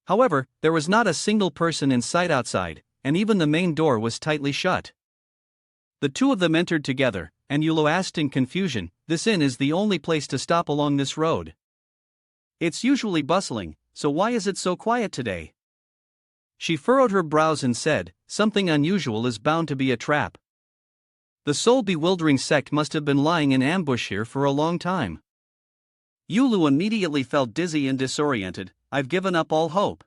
S1: However, there was not a single person in sight outside, and even the main door was tightly shut. The two of them entered together, and Yulo asked in confusion, this inn is the only place to stop along this road. It's usually bustling, so why is it so quiet today? She furrowed her brows and said, something unusual is bound to be a trap. The soul-bewildering sect must have been lying in ambush here for a long time. Yulu immediately felt dizzy and disoriented. I've given up all hope.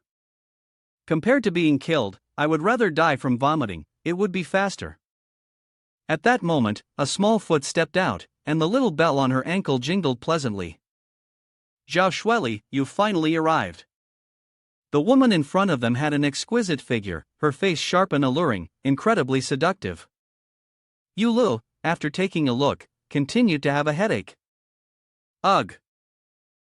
S1: Compared to being killed, I would rather die from vomiting, it would be faster. At that moment, a small foot stepped out, and the little bell on her ankle jingled pleasantly. Zhao Shueli, you've finally arrived. The woman in front of them had an exquisite figure, her face sharp and alluring, incredibly seductive. Yu Lu, after taking a look, continued to have a headache. Ugh.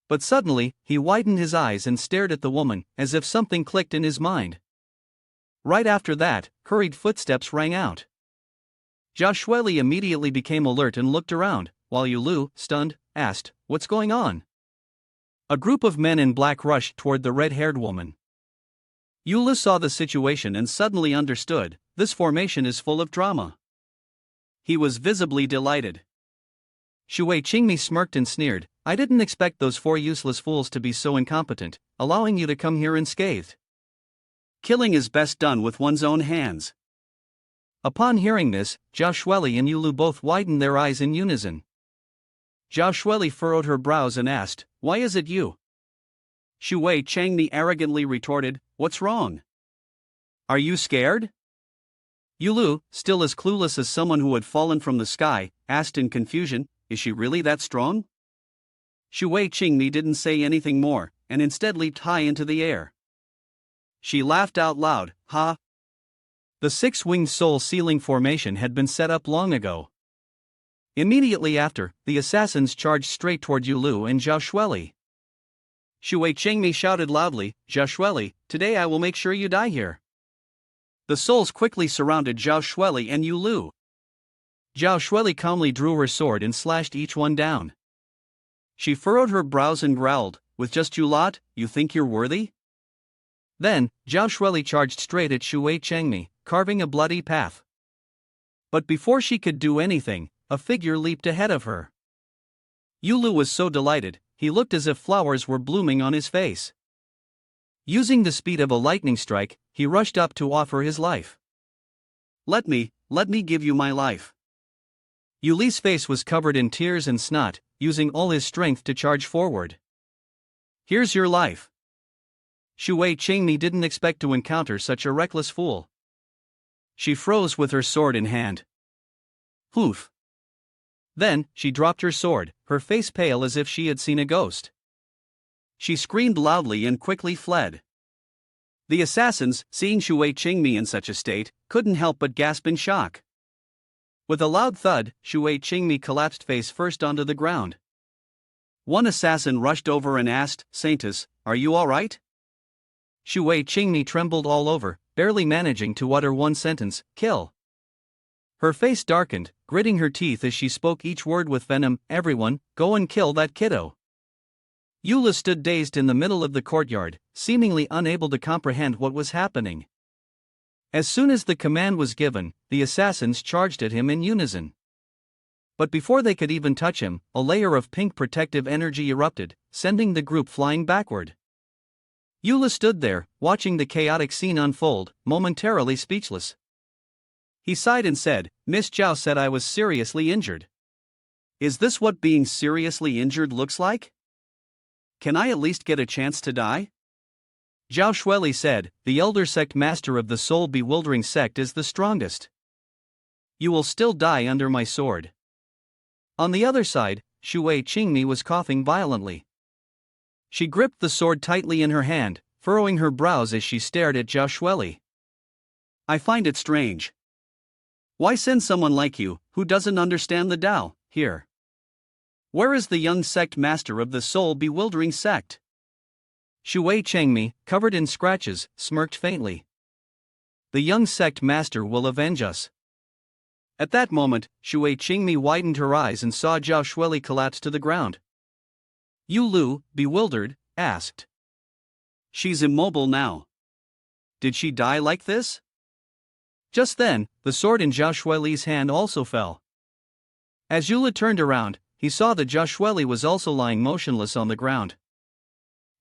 S1: But suddenly, he widened his eyes and stared at the woman, as if something clicked in his mind. Right after that, hurried footsteps rang out. Zhao Shueli immediately became alert and looked around, while Yu Lu, stunned, asked, "What's going on?" A group of men in black rushed toward the red-haired woman. Yu Lu saw the situation and suddenly understood, this formation is full of drama. He was visibly delighted. Shui Qingmi smirked and sneered, "I didn't expect those 4 useless fools to be so incompetent, allowing you to come here unscathed. Killing is best done with one's own hands." Upon hearing this, Zhao Shueli and Yu Lu both widened their eyes in unison. Zhao Shueli furrowed her brows and asked, "Why is it you?" Shui Changni arrogantly retorted, "What's wrong? Are you scared?" Yu Lu, still as clueless as someone who had fallen from the sky, asked in confusion, "Is she really that strong?" Shui Qingmi didn't say anything more, and instead leaped high into the air. She laughed out loud, "Ha!" The 6-winged soul sealing formation had been set up long ago. Immediately after, the assassins charged straight toward Yu Lu and Zhao Shueli. Shui Chengmi shouted loudly, "Zhao Shueli, today I will make sure you die here." The souls quickly surrounded Zhao Shueli and Yu Lu. Zhao Shueli calmly drew her sword and slashed each one down. She furrowed her brows and growled, "With just you lot, you think you're worthy?" Then, Zhao Shueli charged straight at Shui Chengmi, carving a bloody path. But before she could do anything, a figure leaped ahead of her. Yu Lu was so delighted, he looked as if flowers were blooming on his face. Using the speed of a lightning strike, he rushed up to offer his life. Let me give you my life." Yu Li's face was covered in tears and snot, using all his strength to charge forward. "Here's your life." Shui Chengmi didn't expect to encounter such a reckless fool. She froze with her sword in hand. Poof. Then, she dropped her sword, her face pale as if she had seen a ghost. She screamed loudly and quickly fled. The assassins, seeing Shui Qingmi in such a state, couldn't help but gasp in shock. With a loud thud, Shui Qingmi collapsed face first onto the ground. One assassin rushed over and asked, "Saintess, are you all right?" Shui Qingmi trembled all over, barely managing to utter one sentence, "Kill." Her face darkened, gritting her teeth as she spoke each word with venom, "Everyone, go and kill that kiddo." Yu Lu stood dazed in the middle of the courtyard, seemingly unable to comprehend what was happening. As soon as the command was given, the assassins charged at him in unison. But before they could even touch him, a layer of pink protective energy erupted, sending the group flying backward. Yu Lu stood there, watching the chaotic scene unfold, momentarily speechless. He sighed and said, "Miss Zhao said I was seriously injured. Is this what being seriously injured looks like? Can I at least get a chance to die?" Zhao Shueli said, "The elder sect master of the soul-bewildering sect is the strongest. You will still die under my sword." On the other side, Shui Qingmi was coughing violently. She gripped the sword tightly in her hand, furrowing her brows as she stared at Zhao Shueli. "I find it strange. Why send someone like you, who doesn't understand the Tao, here? Where is the young sect master of the soul-bewildering sect?" Shui Chengmi, covered in scratches, smirked faintly. "The young sect master will avenge us." At that moment, Shui Qingmi widened her eyes and saw Zhao Shueli collapse to the ground. Yu Lu, bewildered, asked, "She's immobile now. Did she die like this?" Just then, the sword in Zhao Shueli's hand also fell. As Yu Lu turned around, he saw that Zhao Shueli was also lying motionless on the ground.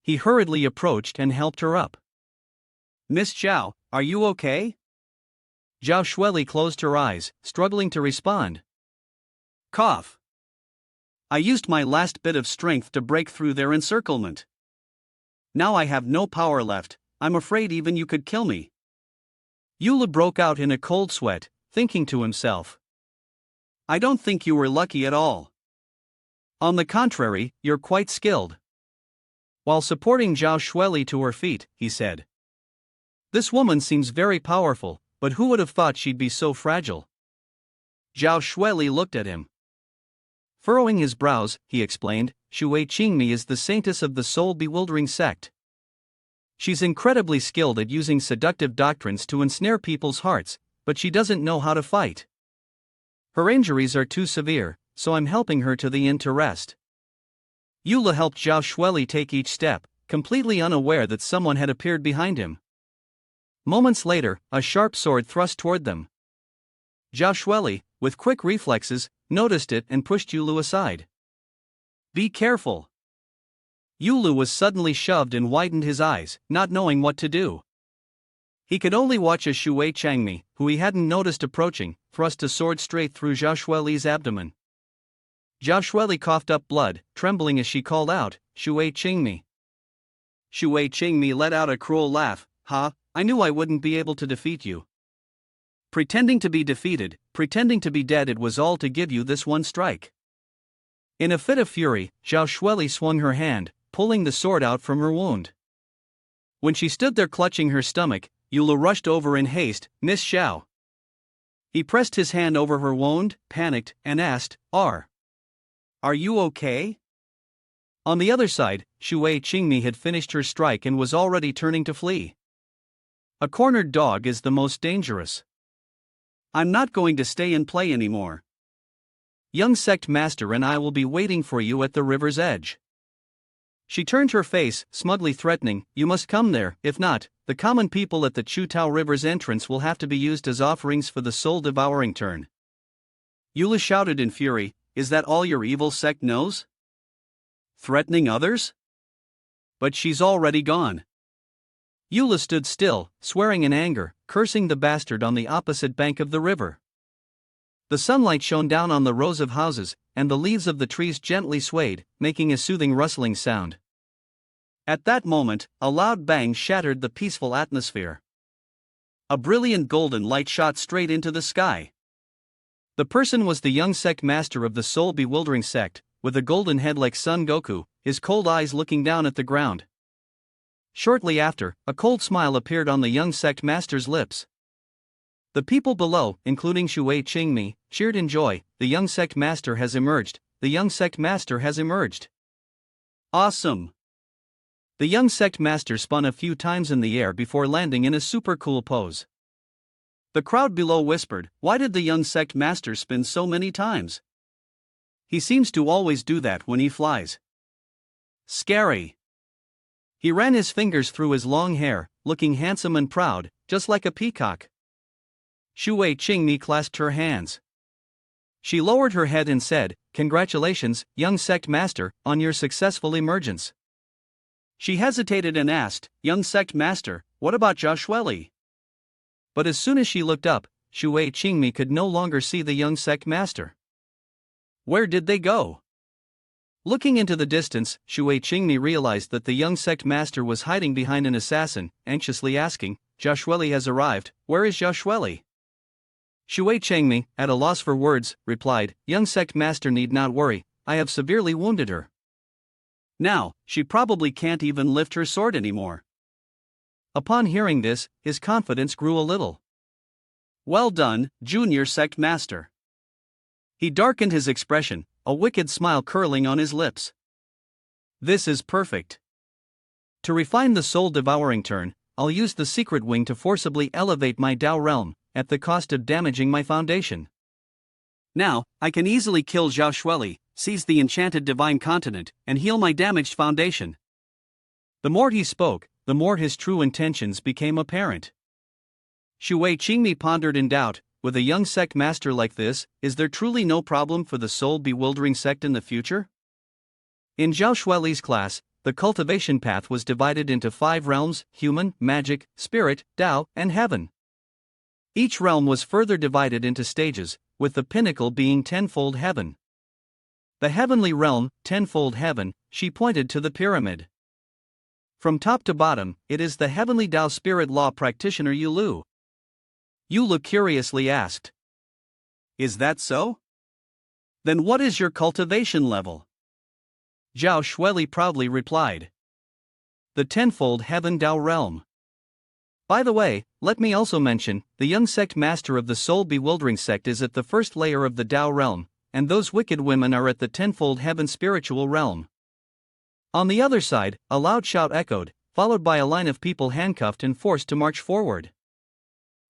S1: He hurriedly approached and helped her up. "Miss Zhao, are you okay?" Zhao Shueli closed her eyes, struggling to respond. Cough. "I used my last bit of strength to break through their encirclement. Now I have no power left, I'm afraid even you could kill me. Yula broke out in a cold sweat, thinking to himself. I don't think you were lucky at all. On the contrary, you're quite skilled. While supporting Zhao Shueli to her feet, he said. This woman seems very powerful, but who would have thought she'd be so fragile? Zhao Shueli looked at him. Furrowing his brows, he explained, Shui Qingmi is the saintess of the soul-bewildering sect. She's incredibly skilled at using seductive doctrines to ensnare people's hearts, but she doesn't know how to fight. Her injuries are too severe, so I'm helping her to the end to rest. Yula helped Zhao Shueli take each step, completely unaware that someone had appeared behind him. Moments later, a sharp sword thrust toward them. Zhao Shueli, with quick reflexes, noticed it and pushed Yulu aside. Be careful. Yulu was suddenly shoved and widened his eyes, not knowing what to do. He could only watch as Shui Changmi, who he hadn't noticed approaching, thrust a sword straight through Zhao Shueli's abdomen. Zhao Shueli coughed up blood, trembling as she called out, Shui Qingmi. Shui Qingmi let out a cruel laugh. I knew I wouldn't be able to defeat you. Pretending to be defeated, pretending to be dead, it was all to give you this one strike. In a fit of fury, Zhao Shueli swung her hand, pulling the sword out from her wound. When she stood there clutching her stomach, Yula rushed over in haste, Miss Xiao. He pressed his hand over her wound, panicked, and asked, Are you okay? On the other side, Shui Qingmi had finished her strike and was already turning to flee. A cornered dog is the most dangerous. I'm not going to stay and play anymore. Young sect master and I will be waiting for you at the river's edge. She turned her face, smugly threatening, You must come there, if not, the common people at the Chutao River's entrance will have to be used as offerings for the soul-devouring turn. Yula shouted in fury, Is that all your evil sect knows? Threatening others? But she's already gone. Yula stood still, swearing in anger, cursing the bastard on the opposite bank of the river. The sunlight shone down on the rows of houses, and the leaves of the trees gently swayed, making a soothing rustling sound. At that moment, a loud bang shattered the peaceful atmosphere. A brilliant golden light shot straight into the sky. The person was the young sect master of the soul-bewildering sect, with a golden head like Son Goku, his cold eyes looking down at the ground. Shortly after, a cold smile appeared on the young sect master's lips. The people below, including Shui Qingmi, cheered in joy. The young sect master has emerged. The young sect master has emerged. Awesome! The young sect master spun a few times in the air before landing in a super cool pose. The crowd below whispered, Why did the young sect master spin so many times? He seems to always do that when he flies. Scary. He ran his fingers through his long hair, looking handsome and proud, just like a peacock. Shui Qingmi clasped her hands. She lowered her head and said, Congratulations, young sect master, on your successful emergence. She hesitated and asked, Young sect master, what about Zhao Shueli? But as soon as she looked up, Shui Qingmi could no longer see the young sect master. Where did they go? Looking into the distance, Shui Qingmi realized that the young sect master was hiding behind an assassin, anxiously asking, Zhao Shueli has arrived, where is Zhao Shueli? Shui Qingmi, at a loss for words, replied, Young sect master need not worry, I have severely wounded her. Now, she probably can't even lift her sword anymore. Upon hearing this, his confidence grew a little. Well done, junior sect master. He darkened his expression, a wicked smile curling on his lips. This is perfect. To refine the soul-devouring turn, I'll use the secret wing to forcibly elevate my Dao realm, at the cost of damaging my foundation. Now, I can easily kill Zhao Shueli, seize the enchanted divine continent, and heal my damaged foundation. The more he spoke, the more his true intentions became apparent. Shui Qingmi pondered in doubt, with a young sect master like this, is there truly no problem for the soul-bewildering sect in the future? In Zhao Shueli's class, the cultivation path was divided into 5 realms: human, magic, spirit, Dao, and heaven. Each realm was further divided into stages, with the pinnacle being tenfold heaven. The heavenly realm, tenfold heaven, she pointed to the pyramid. From top to bottom, it is the heavenly Tao spirit law practitioner Yulu. Yulu curiously asked. Is that so? Then what is your cultivation level? Zhao Shueli proudly replied. The tenfold heaven Tao realm. By the way, let me also mention, the young sect master of the soul bewildering sect is at the first layer of the Tao realm, and those wicked women are at the tenfold heaven spiritual realm. On the other side, a loud shout echoed, followed by a line of people handcuffed and forced to march forward.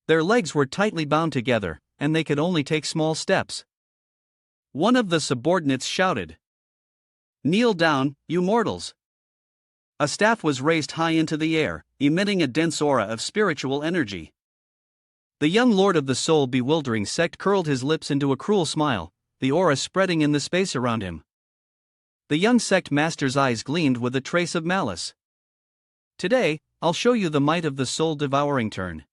S1: Their legs were tightly bound together, and they could only take small steps. One of the subordinates shouted, Kneel down, you mortals! A staff was raised high into the air, emitting a dense aura of spiritual energy. The young lord of the soul bewildering sect curled his lips into a cruel smile, the aura spreading in the space around him. The young sect master's eyes gleamed with a trace of malice. Today, I'll show you the might of the soul-devouring turn.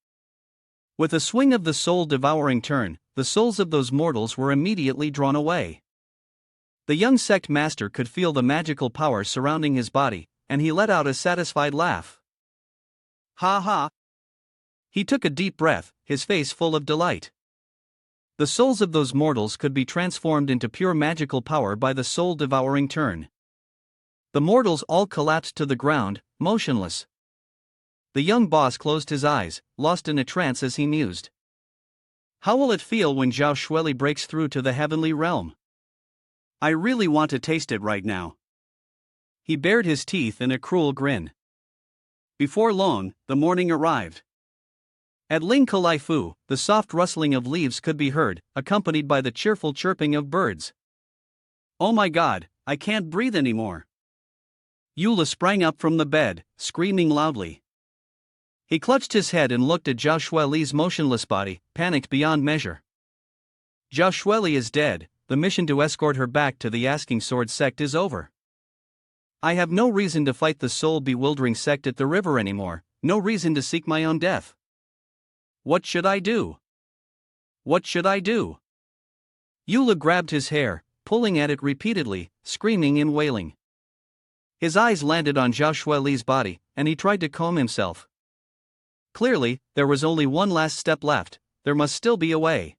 S1: With a swing of the soul-devouring turn, the souls of those mortals were immediately drawn away. The young sect master could feel the magical power surrounding his body, and he let out a satisfied laugh. Ha ha! He took a deep breath, his face full of delight. The souls of those mortals could be transformed into pure magical power by the soul-devouring turn. The mortals all collapsed to the ground, motionless. The young boss closed his eyes, lost in a trance as he mused. How will it feel when Zhao Shueli breaks through to the heavenly realm? I really want to taste it right now. He bared his teeth in a cruel grin. Before long, the morning arrived. At Ling Kalaifu, the soft rustling of leaves could be heard, accompanied by the cheerful chirping of birds. Oh my God, I can't breathe anymore. Eula sprang up from the bed, screaming loudly. He clutched his head and looked at Zhao Shueli's motionless body, panicked beyond measure. Zhao Shueli is dead, the mission to escort her back to the Asking Sword sect is over. I have no reason to fight the soul-bewildering sect at the river anymore, no reason to seek my own death. What should I do? What should I do? Eula grabbed his hair, pulling at it repeatedly, screaming and wailing. His eyes landed on Zhao Shueli's body, and he tried to calm himself. Clearly, there was only one last step left, there must still be a way.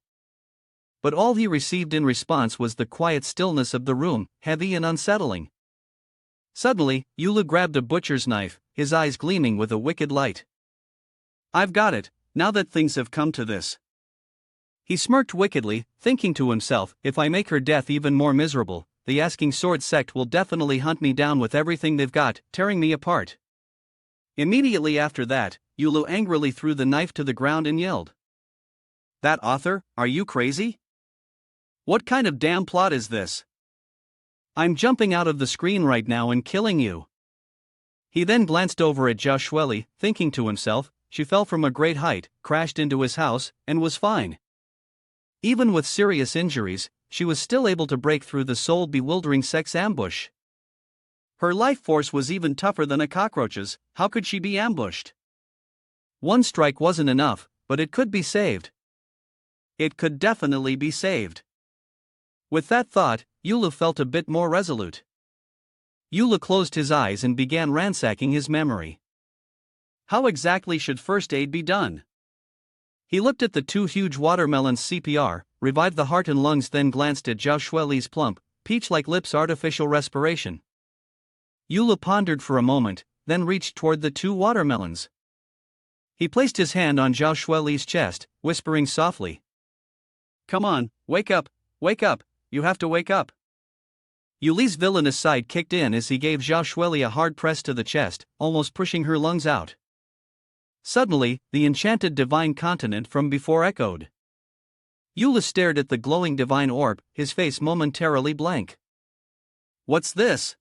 S1: But all he received in response was the quiet stillness of the room, heavy and unsettling. Suddenly, Eula grabbed a butcher's knife, his eyes gleaming with a wicked light. I've got it, now that things have come to this. He smirked wickedly, thinking to himself, if I make her death even more miserable, the Asking Sword sect will definitely hunt me down with everything they've got, tearing me apart. Immediately after that, Eula angrily threw the knife to the ground and yelled. That author, are you crazy? What kind of damn plot is this? I'm jumping out of the screen right now and killing you. He then glanced over at Zhao Shueli, thinking to himself, she fell from a great height, crashed into his house, and was fine. Even with serious injuries, she was still able to break through the soul-bewildering sect's ambush. Her life force was even tougher than a cockroach's, how could she be ambushed? One strike wasn't enough, but it could be saved. It could definitely be saved. With that thought, Eula felt a bit more resolute. Eula closed his eyes and began ransacking his memory. How exactly should first aid be done? He looked at the two huge watermelons CPR, revived the heart and lungs, then glanced at Zhao Shueli's plump, peach-like lips' artificial respiration. Eula pondered for a moment, then reached toward the two watermelons. He placed his hand on Zhao Shueli's chest, whispering softly. Come on, wake up, you have to wake up. Yuli's villainous side kicked in as he gave Zhao Shueli a hard press to the chest, almost pushing her lungs out. Suddenly, the enchanted divine continent from before echoed. Eula stared at the glowing divine orb, his face momentarily blank. What's this?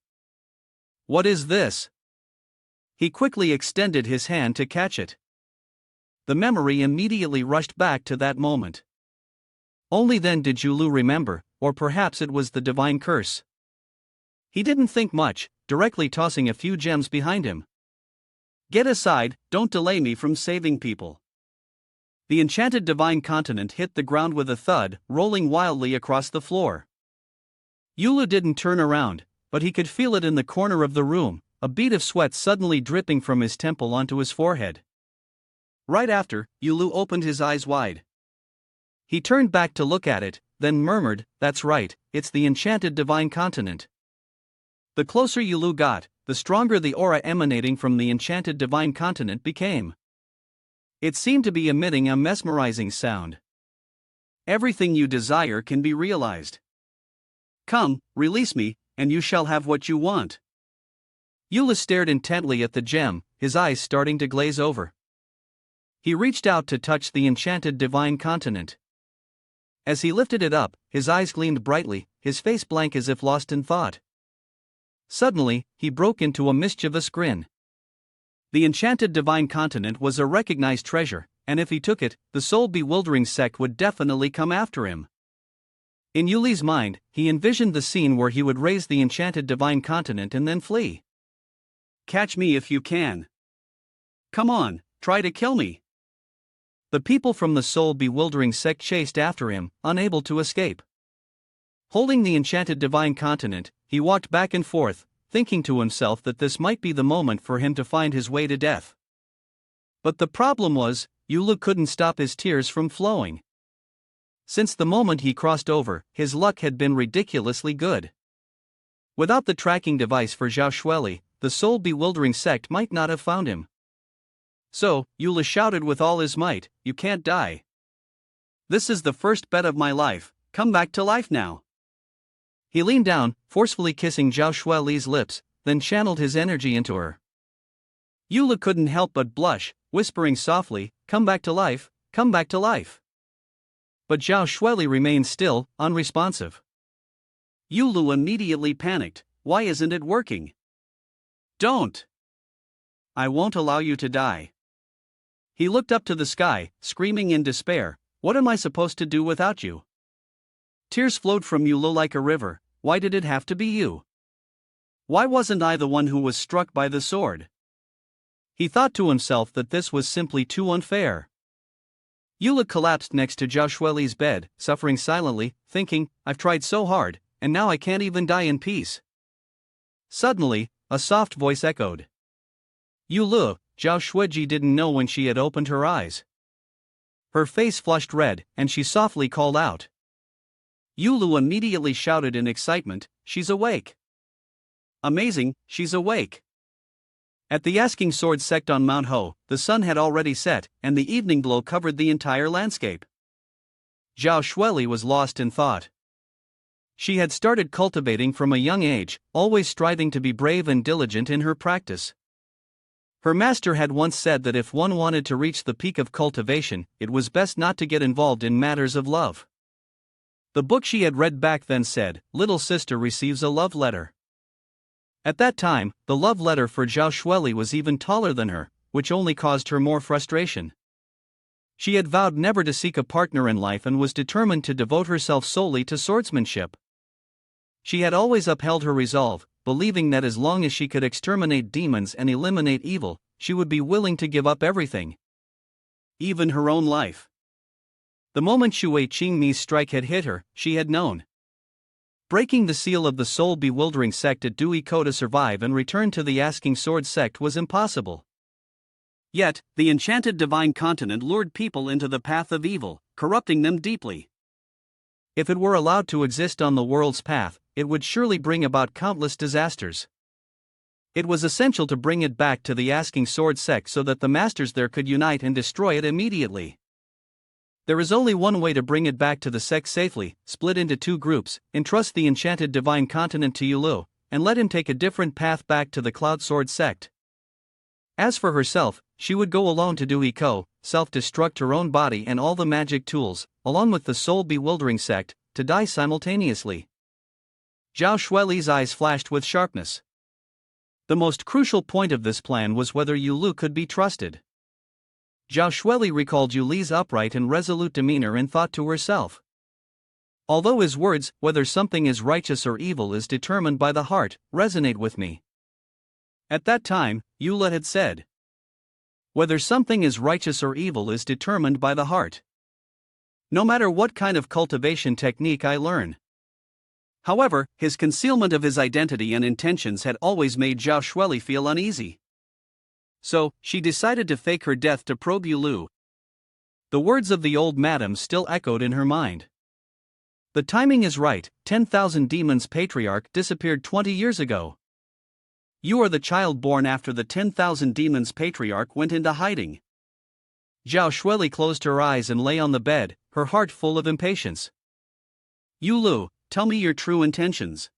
S1: What is this? He quickly extended his hand to catch it. The memory immediately rushed back to that moment. Only then did Yulu remember, or perhaps it was the divine curse. He didn't think much, directly tossing a few gems behind him. Get aside, don't delay me from saving people. The enchanted divine continent hit the ground with a thud, rolling wildly across the floor. Yulu didn't turn around, but he could feel it in the corner of the room, a bead of sweat suddenly dripping from his temple onto his forehead. Right after, Yulu opened his eyes wide. He turned back to look at it, then murmured, "That's right, it's the enchanted divine continent." The closer Yulu got, the stronger the aura emanating from the enchanted divine continent became. It seemed to be emitting a mesmerizing sound. "Everything you desire can be realized. Come, release me, and you shall have what you want." Yulu stared intently at the gem, his eyes starting to glaze over. He reached out to touch the enchanted divine continent. As he lifted it up, his eyes gleamed brightly, his face blank as if lost in thought. Suddenly, he broke into a mischievous grin. The enchanted divine continent was a recognized treasure, and if he took it, the soul-bewildering sect would definitely come after him. In Yuli's mind, he envisioned the scene where he would raise the enchanted divine continent and then flee. "Catch me if you can. Come on, try to kill me." The people from the soul-bewildering sect chased after him, unable to escape. Holding the enchanted divine continent, he walked back and forth, thinking to himself that this might be the moment for him to find his way to death. But the problem was, Yulu couldn't stop his tears from flowing. Since the moment he crossed over, his luck had been ridiculously good. Without the tracking device for Zhao Shueli, the soul-bewildering sect might not have found him. So, Yulu shouted with all his might, "You can't die. This is the first bet of my life, come back to life now." He leaned down, forcefully kissing Zhao Shueli's lips, then channeled his energy into her. Yulu couldn't help but blush, whispering softly, "Come back to life, come back to life." But Zhao Shueli remained still, unresponsive. Yulu immediately panicked, "Why isn't it working? Don't! I won't allow you to die." He looked up to the sky, screaming in despair, "What am I supposed to do without you?" Tears flowed from Yulu like a river. Why did it have to be you? Why wasn't I the one who was struck by the sword? He thought to himself that this was simply too unfair. Yulu collapsed next to Zhao Shueli's bed, suffering silently, thinking, "I've tried so hard, and now I can't even die in peace." Suddenly, a soft voice echoed. "Yulu." Zhao Shueji didn't know when she had opened her eyes. Her face flushed red, and she softly called out. Yulu immediately shouted in excitement, "She's awake! Amazing, she's awake!" At the Asking Sword sect on Mount Ho, the sun had already set, and the evening glow covered the entire landscape. Zhao Shueli was lost in thought. She had started cultivating from a young age, always striving to be brave and diligent in her practice. Her master had once said that if one wanted to reach the peak of cultivation, it was best not to get involved in matters of love. The book she had read back then said, "Little sister receives a love letter." At that time, the love letter for Zhao Shueli was even taller than her, which only caused her more frustration. She had vowed never to seek a partner in life and was determined to devote herself solely to swordsmanship. She had always upheld her resolve, believing that as long as she could exterminate demons and eliminate evil, she would be willing to give up everything. Even her own life. The moment Shui Qingmi's strike had hit her, she had known. Breaking the seal of the soul-bewildering sect at Duiko to survive and return to the Asking Sword sect was impossible. Yet, the enchanted divine continent lured people into the path of evil, corrupting them deeply. If it were allowed to exist on the world's path, it would surely bring about countless disasters. It was essential to bring it back to the Asking Sword sect so that the masters there could unite and destroy it immediately. There is only one way to bring it back to the sect safely: split into two groups, entrust the enchanted divine continent to Yulu, and let him take a different path back to the Cloud Sword sect. As for herself, she would go alone to Duiko, self-destruct her own body and all the magic tools, along with the soul-bewildering sect, to die simultaneously. Zhao Shueli's eyes flashed with sharpness. The most crucial point of this plan was whether Yulu could be trusted. Zhao Shueli recalled Yuli's upright and resolute demeanor and thought to herself. Although his words, "Whether something is righteous or evil is determined by the heart," resonate with me. At that time, Yula had said, "Whether something is righteous or evil is determined by the heart. No matter what kind of cultivation technique I learn, However, his concealment of his identity and intentions had always made Zhao Shueli feel uneasy. So, she decided to fake her death to probe Yulu. The words of the old madam still echoed in her mind. The timing is right, 10,000 Demons Patriarch disappeared 20 years ago. You are the child born after the 10,000 Demons Patriarch went into hiding. Zhao Shueli closed her eyes and lay on the bed, her heart full of impatience. Yulu, tell me your true intentions.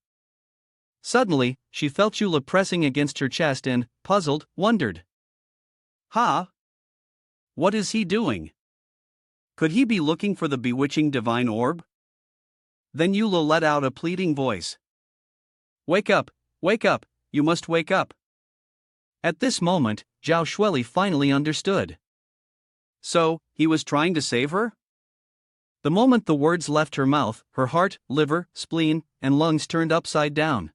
S1: Suddenly, she felt Yula pressing against her chest and, puzzled, wondered. Huh? What is he doing? Could he be looking for the bewitching divine orb? Then Yula let out a pleading voice. Wake up, you must wake up. At this moment, Zhao Shueli finally understood. So, he was trying to save her? The moment the words left her mouth, her heart, liver, spleen, and lungs turned upside down.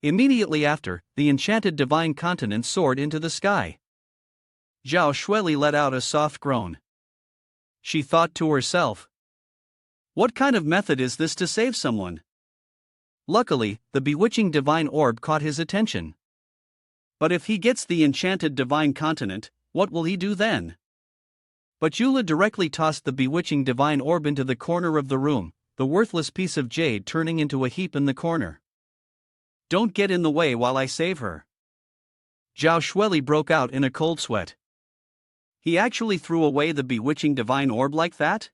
S1: Immediately after, the enchanted divine continent soared into the sky. Zhao Shueli let out a soft groan. She thought to herself. What kind of method is this to save someone? Luckily, the bewitching divine orb caught his attention. But if he gets the enchanted divine continent, what will he do then? But Yula directly tossed the bewitching divine orb into the corner of the room, the worthless piece of jade turning into a heap in the corner. Don't get in the way while I save her. Zhao Shueli broke out in a cold sweat. He actually threw away the bewitching divine orb like that?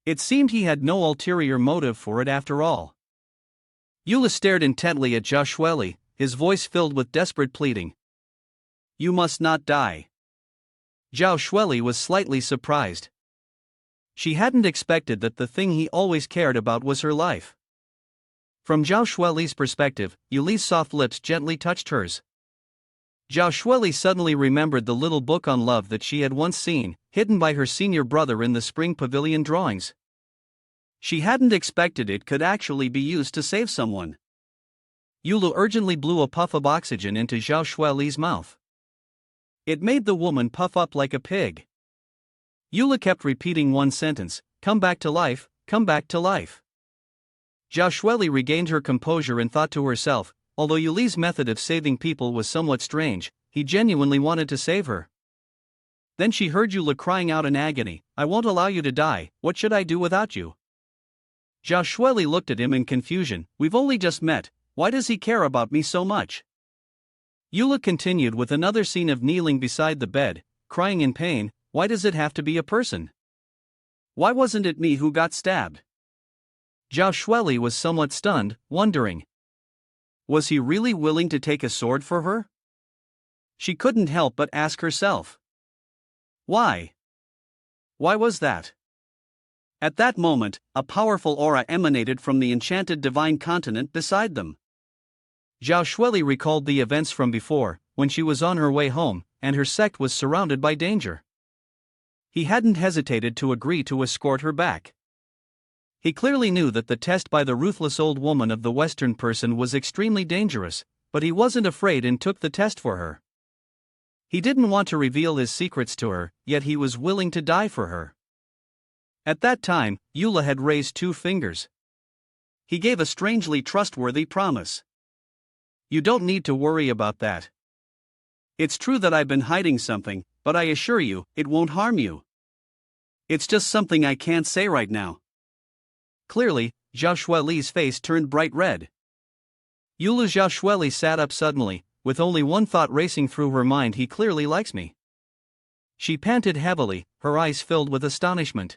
S1: It seemed he had no ulterior motive for it after all. Yula stared intently at Zhao Shueli, his voice filled with desperate pleading. You must not die. Zhao Shueli was slightly surprised. She hadn't expected that the thing he always cared about was her life. From Zhao Shueli's perspective, Yuli's soft lips gently touched hers. Zhao Shueli suddenly remembered the little book on love that she had once seen, hidden by her senior brother in the spring pavilion drawings. She hadn't expected it could actually be used to save someone. Yulu urgently blew a puff of oxygen into Zhao Shueli's mouth. It made the woman puff up like a pig. Yula kept repeating one sentence, come back to life, come back to life. Zhao Shueli regained her composure and thought to herself, although Yuli's method of saving people was somewhat strange, he genuinely wanted to save her. Then she heard Yula crying out in agony, I won't allow you to die, what should I do without you? Zhao Shueli looked at him in confusion, we've only just met, why does he care about me so much? Yula continued with another scene of kneeling beside the bed, crying in pain, why does it have to be a person? Why wasn't it me who got stabbed? Zhao Shueli was somewhat stunned, wondering. Was he really willing to take a sword for her? She couldn't help but ask herself. Why? Why was that? At that moment, a powerful aura emanated from the enchanted divine continent beside them. Zhao Shueli recalled the events from before, when she was on her way home, and her sect was surrounded by danger. He hadn't hesitated to agree to escort her back. He clearly knew that the test by the ruthless old woman of the Western person was extremely dangerous, but he wasn't afraid and took the test for her. He didn't want to reveal his secrets to her, yet he was willing to die for her. At that time, Yula had raised 2 fingers. He gave a strangely trustworthy promise. You don't need to worry about that. It's true that I've been hiding something, but I assure you, it won't harm you. It's just something I can't say right now. Clearly, Zhao Shueli's face turned bright red. Yula Zhao Shueli sat up suddenly, with only one thought racing through her mind, he clearly likes me. She panted heavily, her eyes filled with astonishment.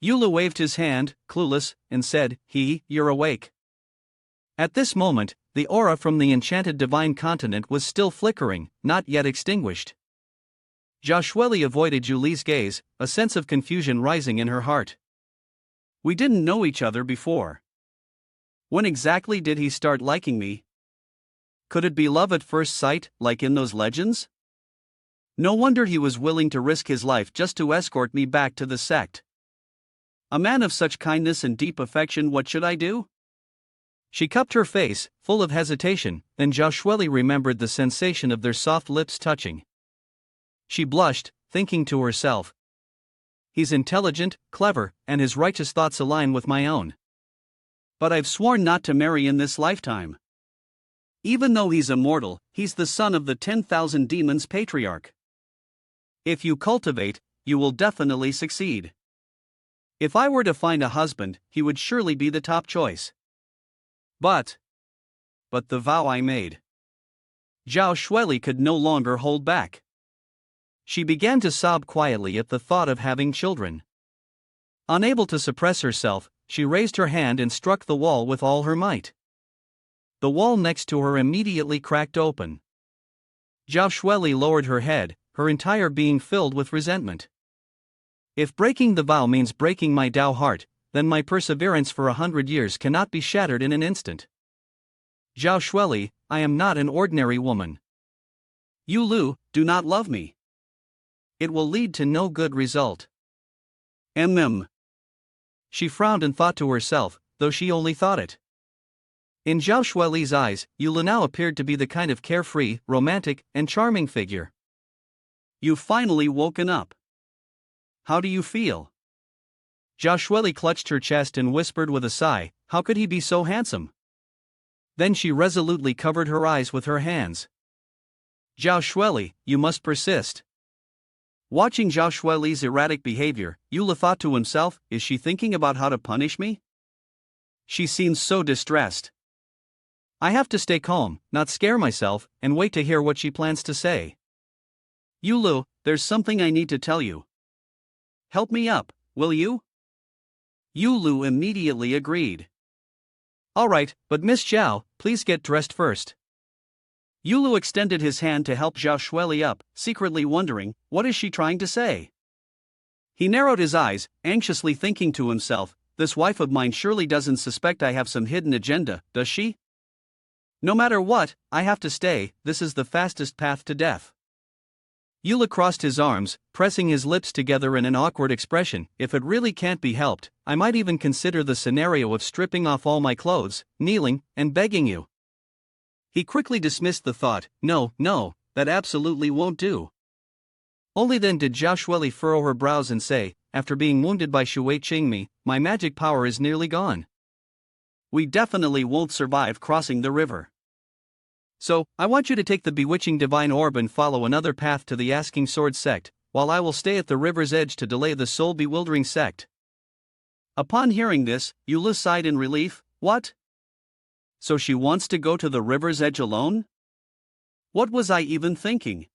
S1: Yula waved his hand, clueless, and said, you're awake. At this moment, the aura from the enchanted divine continent was still flickering, not yet extinguished. Zhao Shueli avoided Yuli's gaze, a sense of confusion rising in her heart. We didn't know each other before. When exactly did he start liking me? Could it be love at first sight, like in those legends? No wonder he was willing to risk his life just to escort me back to the sect. A man of such kindness and deep affection, what should I do? She cupped her face, full of hesitation, then Zhao Shueli remembered the sensation of their soft lips touching. She blushed, thinking to herself, he's intelligent, clever, and his righteous thoughts align with my own. But I've sworn not to marry in this lifetime. Even though he's immortal, he's the son of the 10,000 demons patriarch. If you cultivate, you will definitely succeed. If I were to find a husband, he would surely be the top choice. But the vow I made. Zhao Shueli could no longer hold back. She began to sob quietly at the thought of having children. Unable to suppress herself, she raised her hand and struck the wall with all her might. The wall next to her immediately cracked open. Zhao Shueli lowered her head, her entire being filled with resentment. If breaking the vow means breaking my Tao heart, then my perseverance for 100 years cannot be shattered in an instant. Zhao Shueli, I am not an ordinary woman. You Lu, do not love me. It will lead to no good result. She frowned and thought to herself, though she only thought it. In Zhao Shueli's eyes, Yu Lu now appeared to be the kind of carefree, romantic, and charming figure. You've finally woken up. How do you feel? Zhao Shueli clutched her chest and whispered with a sigh, how could he be so handsome? Then she resolutely covered her eyes with her hands. Zhao Shueli, you must persist. Watching Zhao Shueli's erratic behavior, Yu Lu thought to himself, is she thinking about how to punish me? She seems so distressed. I have to stay calm, not scare myself, and wait to hear what she plans to say. Yu Lu, there's something I need to tell you. Help me up, will you? Yu Lu immediately agreed. Alright, but Miss Zhao, please get dressed first. Yu Lu extended his hand to help Zhao Shueli up, secretly wondering, what is she trying to say? He narrowed his eyes, anxiously thinking to himself, this wife of mine surely doesn't suspect I have some hidden agenda, does she? No matter what, I have to stay, this is the fastest path to death. Yu Lu crossed his arms, pressing his lips together in an awkward expression, if it really can't be helped, I might even consider the scenario of stripping off all my clothes, kneeling, and begging you. He quickly dismissed the thought, no, that absolutely won't do. Only then did Zhao Shueli furrow her brows and say, after being wounded by Shui Qingmi, my magic power is nearly gone. We definitely won't survive crossing the river. So, I want you to take the bewitching divine orb and follow another path to the Asking Sword sect, while I will stay at the river's edge to delay the soul-bewildering sect. Upon hearing this, Yu Lu sighed in relief, what? So she wants to go to the river's edge alone? What was I even thinking?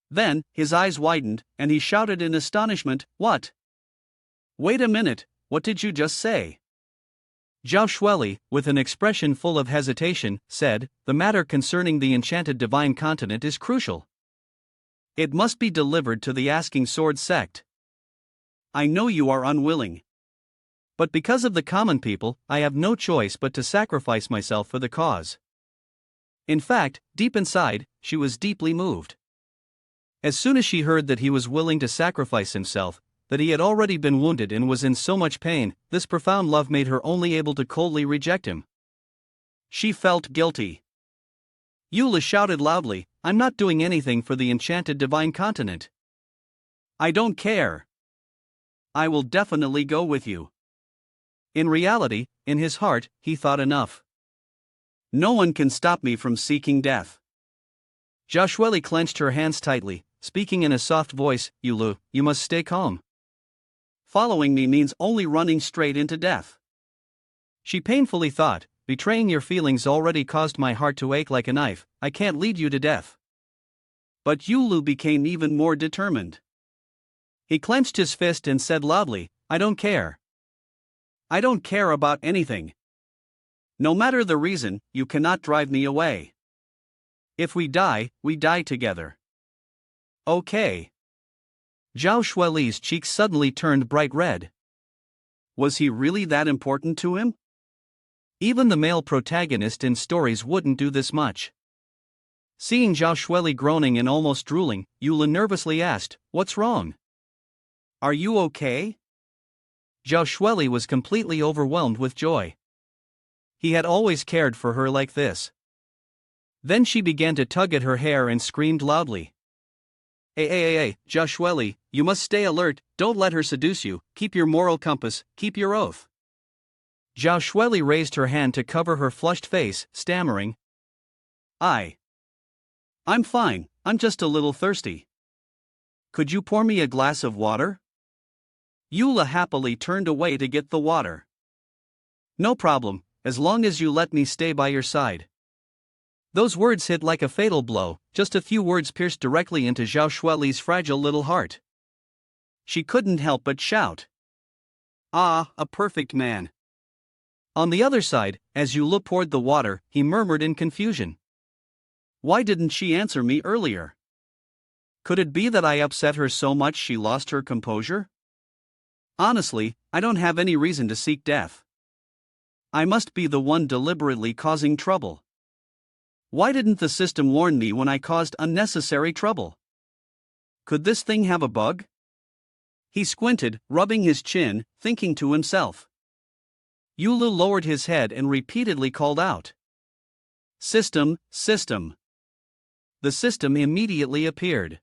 S1: Then, his eyes widened, and he shouted in astonishment, what? Wait a minute, what did you just say? Zhao Shueli, with an expression full of hesitation, said, the matter concerning the enchanted divine continent is crucial. It must be delivered to the Asking Sword sect. I know you are unwilling. But because of the common people, I have no choice but to sacrifice myself for the cause. In fact, deep inside, she was deeply moved. As soon as she heard that he was willing to sacrifice himself, that he had already been wounded and was in so much pain, this profound love made her only able to coldly reject him. She felt guilty. Yu Lu shouted loudly, I'm not doing anything for the enchanted divine continent. I don't care. I will definitely go with you. In reality, in his heart, he thought enough. No one can stop me from seeking death. Zhao Shueli clenched her hands tightly, speaking in a soft voice, Yu Lu, you must stay calm. Following me means only running straight into death. She painfully thought, betraying your feelings already caused my heart to ache like a knife, I can't lead you to death. But Yu Lu became even more determined. He clenched his fist and said loudly, I don't care. I don't care about anything. No matter the reason, you cannot drive me away. If we die together. Okay. Zhao Shueli's cheeks suddenly turned bright red. Was he really that important to him? Even the male protagonist in stories wouldn't do this much. Seeing Zhao Shueli groaning and almost drooling, Yu Lu nervously asked, what's wrong? Are you okay? Zhao Shueli was completely overwhelmed with joy. He had always cared for her like this. Then she began to tug at her hair and screamed loudly. Hey, Zhao Shueli, you must stay alert, don't let her seduce you, keep your moral compass, keep your oath. Zhao Shueli raised her hand to cover her flushed face, stammering, I'm fine, I'm just a little thirsty. Could you pour me a glass of water? Yula happily turned away to get the water. No problem, as long as you let me stay by your side. Those words hit like a fatal blow, just a few words pierced directly into Zhao Shueli's fragile little heart. She couldn't help but shout. Ah, a perfect man. On the other side, as Yula poured the water, he murmured in confusion. Why didn't she answer me earlier? Could it be that I upset her so much she lost her composure? Honestly, I don't have any reason to seek death. I must be the one deliberately causing trouble. Why didn't the system warn me when I caused unnecessary trouble? Could this thing have a bug? He squinted, rubbing his chin, thinking to himself. Yulu lowered his head and repeatedly called out. System, system. The system immediately appeared.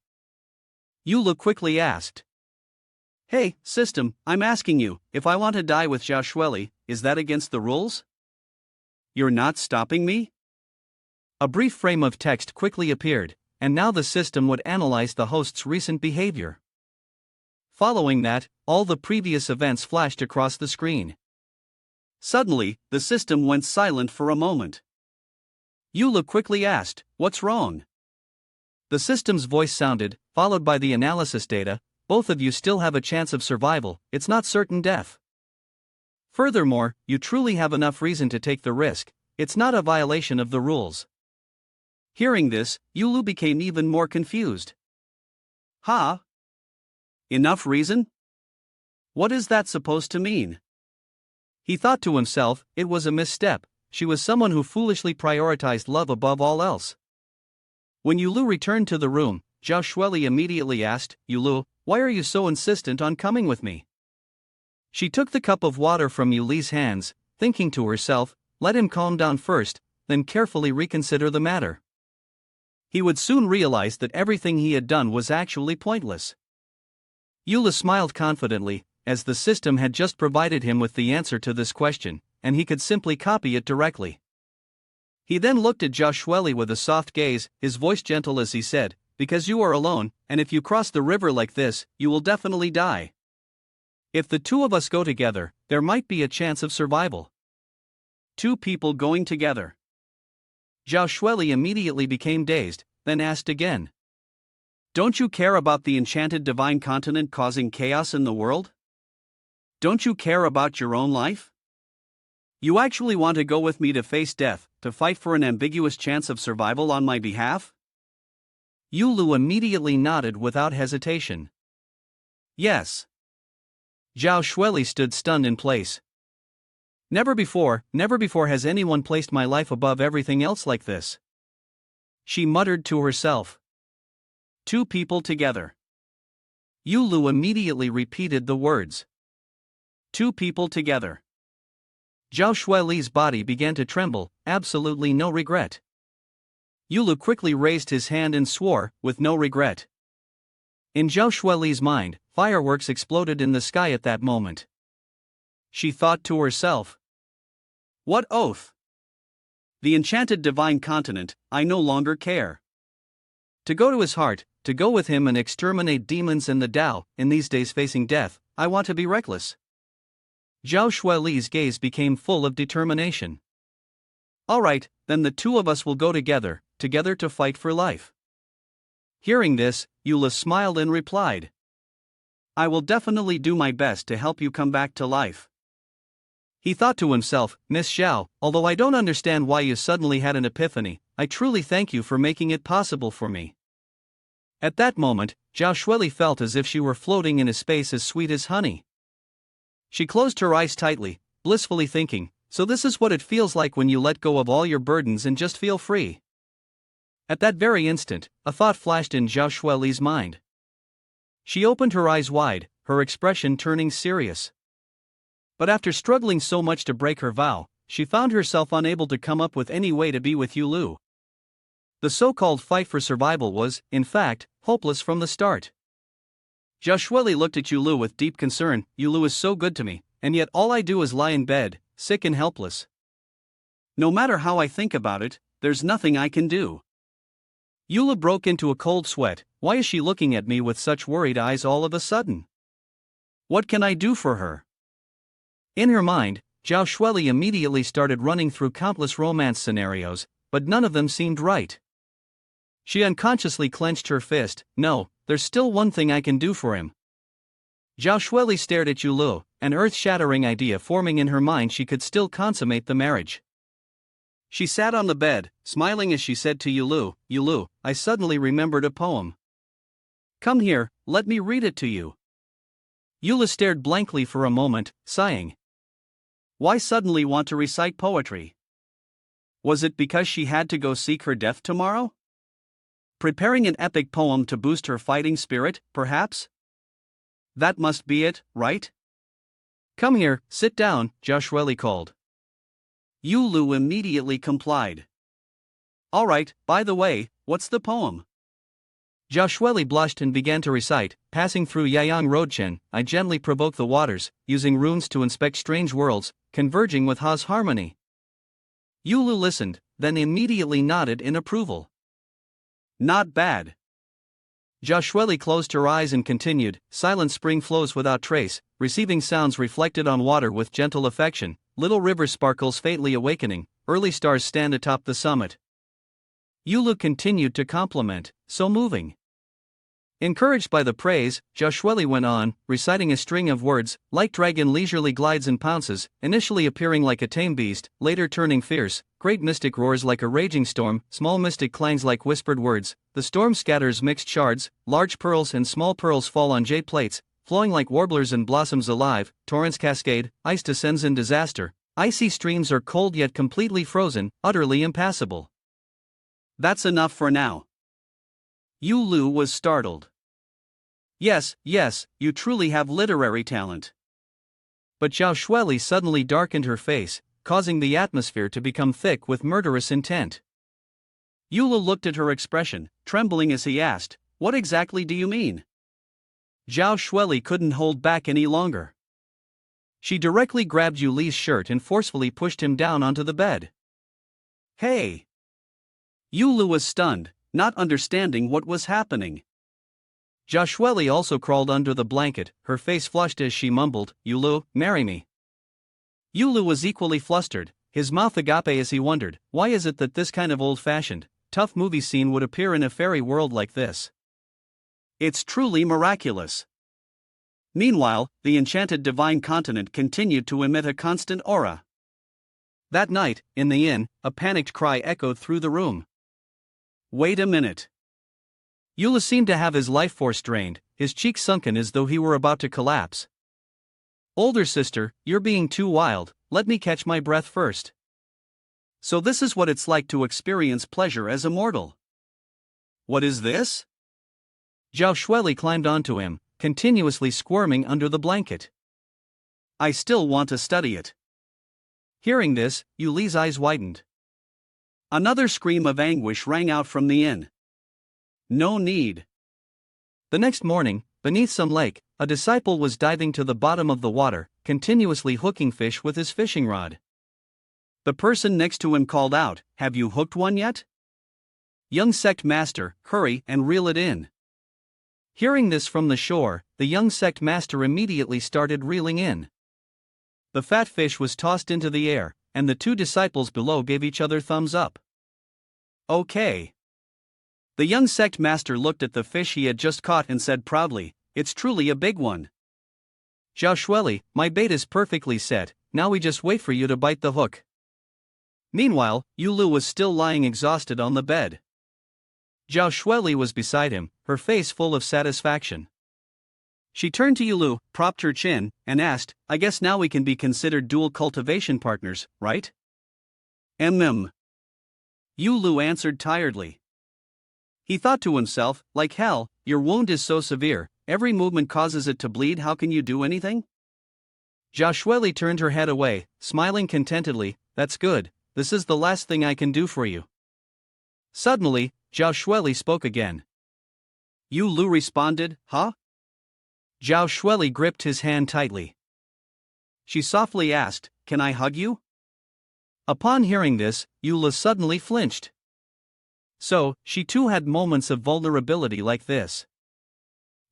S1: Yulu quickly asked. Hey, system, I'm asking you, if I want to die with Zhao Shueli, is that against the rules? You're not stopping me? A brief frame of text quickly appeared, and now the system would analyze the host's recent behavior. Following that, all the previous events flashed across the screen. Suddenly, the system went silent for a moment. Yula quickly asked, What's wrong? The system's voice sounded, followed by the analysis data. Both of you still have a chance of survival, it's not certain death. Furthermore, you truly have enough reason to take the risk, it's not a violation of the rules. Hearing this, Yulu became even more confused. Huh? Enough reason? What is that supposed to mean? He thought to himself, it was a misstep, she was someone who foolishly prioritized love above all else. When Yulu returned to the room, Zhao Shueli immediately asked, Yulu, why are you so insistent on coming with me? She took the cup of water from Yuli's hands, thinking to herself, let him calm down first, then carefully reconsider the matter. He would soon realize that everything he had done was actually pointless. Yula smiled confidently, as the system had just provided him with the answer to this question, and he could simply copy it directly. He then looked at Zhao Shueli with a soft gaze, his voice gentle as he said, because you are alone, and if you cross the river like this, you will definitely die. If the two of us go together, there might be a chance of survival. Two people going together. Zhao Shueli immediately became dazed, then asked again. Don't you care about the enchanted divine continent causing chaos in the world? Don't you care about your own life? You actually want to go with me to face death, to fight for an ambiguous chance of survival on my behalf? Yulu immediately nodded without hesitation. Yes. Zhao Shueli stood stunned in place. Never before has anyone placed my life above everything else like this. She muttered to herself. Two people together. Yulu immediately repeated the words. Two people together. Zhao Shueli's body began to tremble, absolutely no regret. Yulu quickly raised his hand and swore, with no regret. In Zhao Shueli's mind, fireworks exploded in the sky at that moment. She thought to herself. What oath? The enchanted divine continent, I no longer care. To go to his heart, to go with him and exterminate demons and the Tao, in these days facing death, I want to be reckless. Zhao Shueli's gaze became full of determination. Alright, then the two of us will go together to fight for life. Hearing this, Yula smiled and replied. I will definitely do my best to help you come back to life. He thought to himself, Miss Zhao, although I don't understand why you suddenly had an epiphany, I truly thank you for making it possible for me. At that moment, Zhao Shueli felt as if she were floating in a space as sweet as honey. She closed her eyes tightly, blissfully thinking, so this is what it feels like when you let go of all your burdens and just feel free. At that very instant, a thought flashed in Zhao Shueli's mind. She opened her eyes wide, her expression turning serious. But after struggling so much to break her vow, she found herself unable to come up with any way to be with Yulu. The so-called fight for survival was, in fact, hopeless from the start. Zhao Shueli looked at Yulu with deep concern. Yulu is so good to me, and yet all I do is lie in bed, sick and helpless. No matter how I think about it, there's nothing I can do. Eula broke into a cold sweat. Why is she looking at me with such worried eyes all of a sudden? What can I do for her? In her mind, Zhao Shueli immediately started running through countless romance scenarios, but none of them seemed right. She unconsciously clenched her fist. No, there's still one thing I can do for him. Zhao Shueli stared at Yulu, an earth-shattering idea forming in her mind. She could still consummate the marriage. She sat on the bed, smiling as she said to Yulu, Yulu, I suddenly remembered a poem. Come here, let me read it to you. Yula stared blankly for a moment, sighing. Why suddenly want to recite poetry? Was it because she had to go seek her death tomorrow? Preparing an epic poem to boost her fighting spirit, perhaps? That must be it, right? Come here, sit down, Zhao Shueli called. Yulu immediately complied. All right, by the way, what's the poem? Zhao Shueli blushed and began to recite, passing through Yayang Roadchen, I gently provoke the waters, using runes to inspect strange worlds, converging with Ha's harmony. Yulu listened, then immediately nodded in approval. Not bad. Zhao Shueli closed her eyes and continued, silent spring flows without trace, receiving sounds reflected on water with gentle affection, little river sparkles faintly awakening, early stars stand atop the summit. Yulu continued to compliment, so moving. Encouraged by the praise, Zhao Shueli went on, reciting a string of words, like dragon leisurely glides and pounces, initially appearing like a tame beast, later turning fierce, great mystic roars like a raging storm, small mystic clangs like whispered words, the storm scatters mixed shards, large pearls and small pearls fall on jade plates, flowing like warblers and blossoms alive, torrents cascade, ice descends in disaster, icy streams are cold yet completely frozen, utterly impassable. That's enough for now. Yulu was startled. Yes, you truly have literary talent. But Zhao Shueli suddenly darkened her face, causing the atmosphere to become thick with murderous intent. Yulu looked at her expression, trembling as he asked, what exactly do you mean? Zhao Shueli couldn't hold back any longer. She directly grabbed Yuli's shirt and forcefully pushed him down onto the bed. Hey! Yulu was stunned, not understanding what was happening. Zhao Shueli also crawled under the blanket, her face flushed as she mumbled, Yulu, marry me. Yulu was equally flustered, his mouth agape as he wondered, why is it that this kind of old-fashioned, tough movie scene would appear in a fairy world like this? It's truly miraculous. Meanwhile, the enchanted divine continent continued to emit a constant aura. That night, in the inn, a panicked cry echoed through the room. Wait a minute. Yula seemed to have his life force drained, his cheeks sunken as though he were about to collapse. Older sister, you're being too wild, let me catch my breath first. So this is what it's like to experience pleasure as a mortal. What is this? Zhao Shueli climbed onto him, continuously squirming under the blanket. I still want to study it. Hearing this, Yuli's eyes widened. Another scream of anguish rang out from the inn. No need. The next morning, beneath some lake, a disciple was diving to the bottom of the water, continuously hooking fish with his fishing rod. The person next to him called out, have you hooked one yet? Young sect master, hurry and reel it in. Hearing this from the shore, the young sect master immediately started reeling in. The fat fish was tossed into the air, and the two disciples below gave each other thumbs up. Okay. The young sect master looked at the fish he had just caught and said proudly, it's truly a big one. Zhao Shueli, my bait is perfectly set, now we just wait for you to bite the hook. Meanwhile, Yulu was still lying exhausted on the bed. Zhao Shueli was beside him, her face full of satisfaction. She turned to Yulu, propped her chin, and asked, I guess now we can be considered dual cultivation partners, right? Yulu answered tiredly. He thought to himself, like hell, your wound is so severe, every movement causes it to bleed, how can you do anything? Zhao Shueli turned her head away, smiling contentedly, that's good, this is the last thing I can do for you. Suddenly, Zhao Shueli spoke again. Yulu responded, huh? Zhao Shueli gripped his hand tightly. She softly asked, can I hug you? Upon hearing this, Eula suddenly flinched. So, she too had moments of vulnerability like this.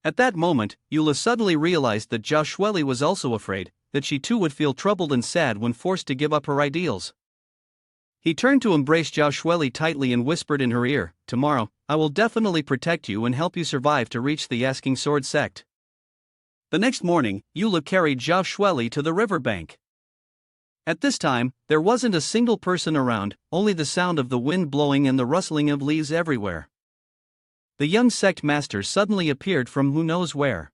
S1: At that moment, Eula suddenly realized that Zhao Shueli was also afraid that she too would feel troubled and sad when forced to give up her ideals. He turned to embrace Zhao Shueli tightly and whispered in her ear, "Tomorrow, I will definitely protect you and help you survive to reach the Asking Sword sect." The next morning, Eula carried Zhao Shueli to the riverbank. At this time, there wasn't a single person around, only the sound of the wind blowing and the rustling of leaves everywhere. The young sect master suddenly appeared from who knows where.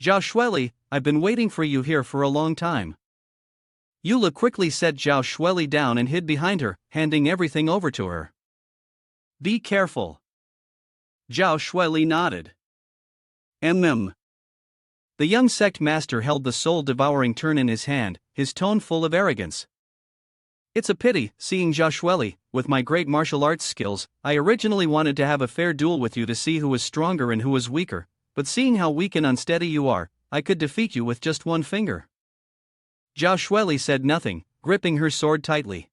S1: "Zhao Shueli, I've been waiting for you here for a long time." Eula quickly set Zhao Shueli down and hid behind her, handing everything over to her. "Be careful." Zhao Shueli nodded. The young sect master held the soul-devouring turn in his hand, his tone full of arrogance. "It's a pity, seeing Zhao Shueli, with my great martial arts skills, I originally wanted to have a fair duel with you to see who was stronger and who was weaker, but seeing how weak and unsteady you are, I could defeat you with just one finger." Zhao Shueli said nothing, gripping her sword tightly.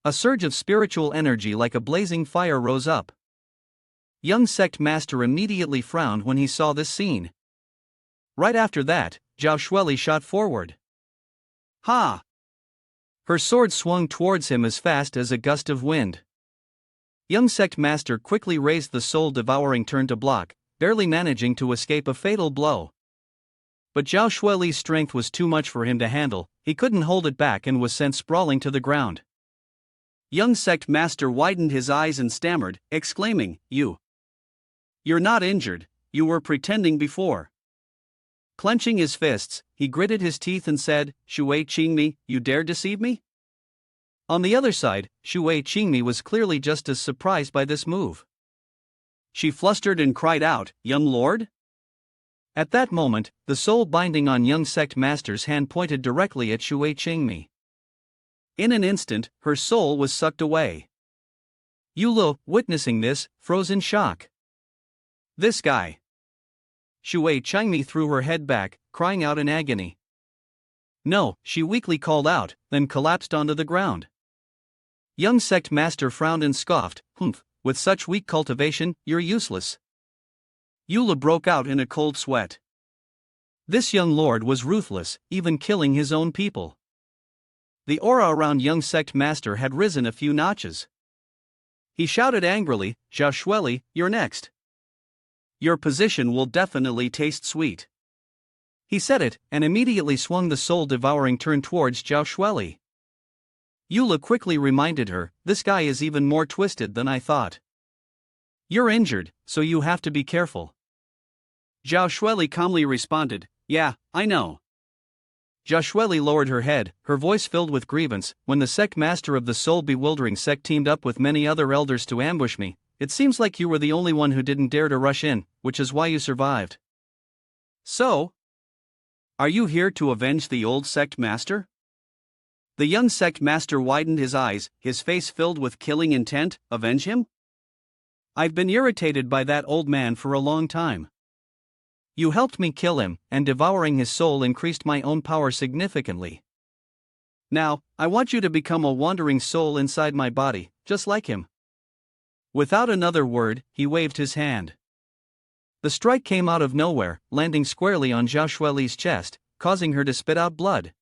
S1: A surge of spiritual energy like a blazing fire rose up. Young sect master immediately frowned when he saw this scene. Right after that, Zhao Shueli shot forward. Ha! Her sword swung towards him as fast as a gust of wind. Young sect master quickly raised the soul-devouring turn to block, barely managing to escape a fatal blow. But Zhao Shueli's strength was too much for him to handle, he couldn't hold it back and was sent sprawling to the ground. Young sect master widened his eyes and stammered, exclaiming, You're not injured, you were pretending before." Clenching his fists, he gritted his teeth and said, "Shui Qingmi, you dare deceive me?" On the other side, Shui Qingmi was clearly just as surprised by this move. She flustered and cried out, "Young lord?" At that moment, the soul binding on young sect master's hand pointed directly at Shui Qingmi. In an instant, her soul was sucked away. Eula, witnessing this, froze in shock. "This guy." Shui Qingmi threw her head back, crying out in agony. "No," she weakly called out, then collapsed onto the ground. Young sect master frowned and scoffed, "Humph, with such weak cultivation, you're useless." Eula broke out in a cold sweat. This young lord was ruthless, even killing his own people. The aura around young sect master had risen a few notches. He shouted angrily, "Zhao Shueli, you're next. Your position will definitely taste sweet." He said it, and immediately swung the soul-devouring turn towards Zhao Shueli. Eula quickly reminded her, "This guy is even more twisted than I thought. You're injured, so you have to be careful." Zhao Shueli calmly responded, "Yeah, I know." Zhao Shueli lowered her head, her voice filled with grievance, "When the sect master of the soul-bewildering sect teamed up with many other elders to ambush me, it seems like you were the only one who didn't dare to rush in, which is why you survived. So? Are you here to avenge the old sect master?" The young sect master widened his eyes, his face filled with killing intent. "Avenge him? I've been irritated by that old man for a long time. You helped me kill him, and devouring his soul increased my own power significantly. Now, I want you to become a wandering soul inside my body, just like him." Without another word, he waved his hand. The strike came out of nowhere, landing squarely on Zhao Shueli's chest, causing her to spit out blood.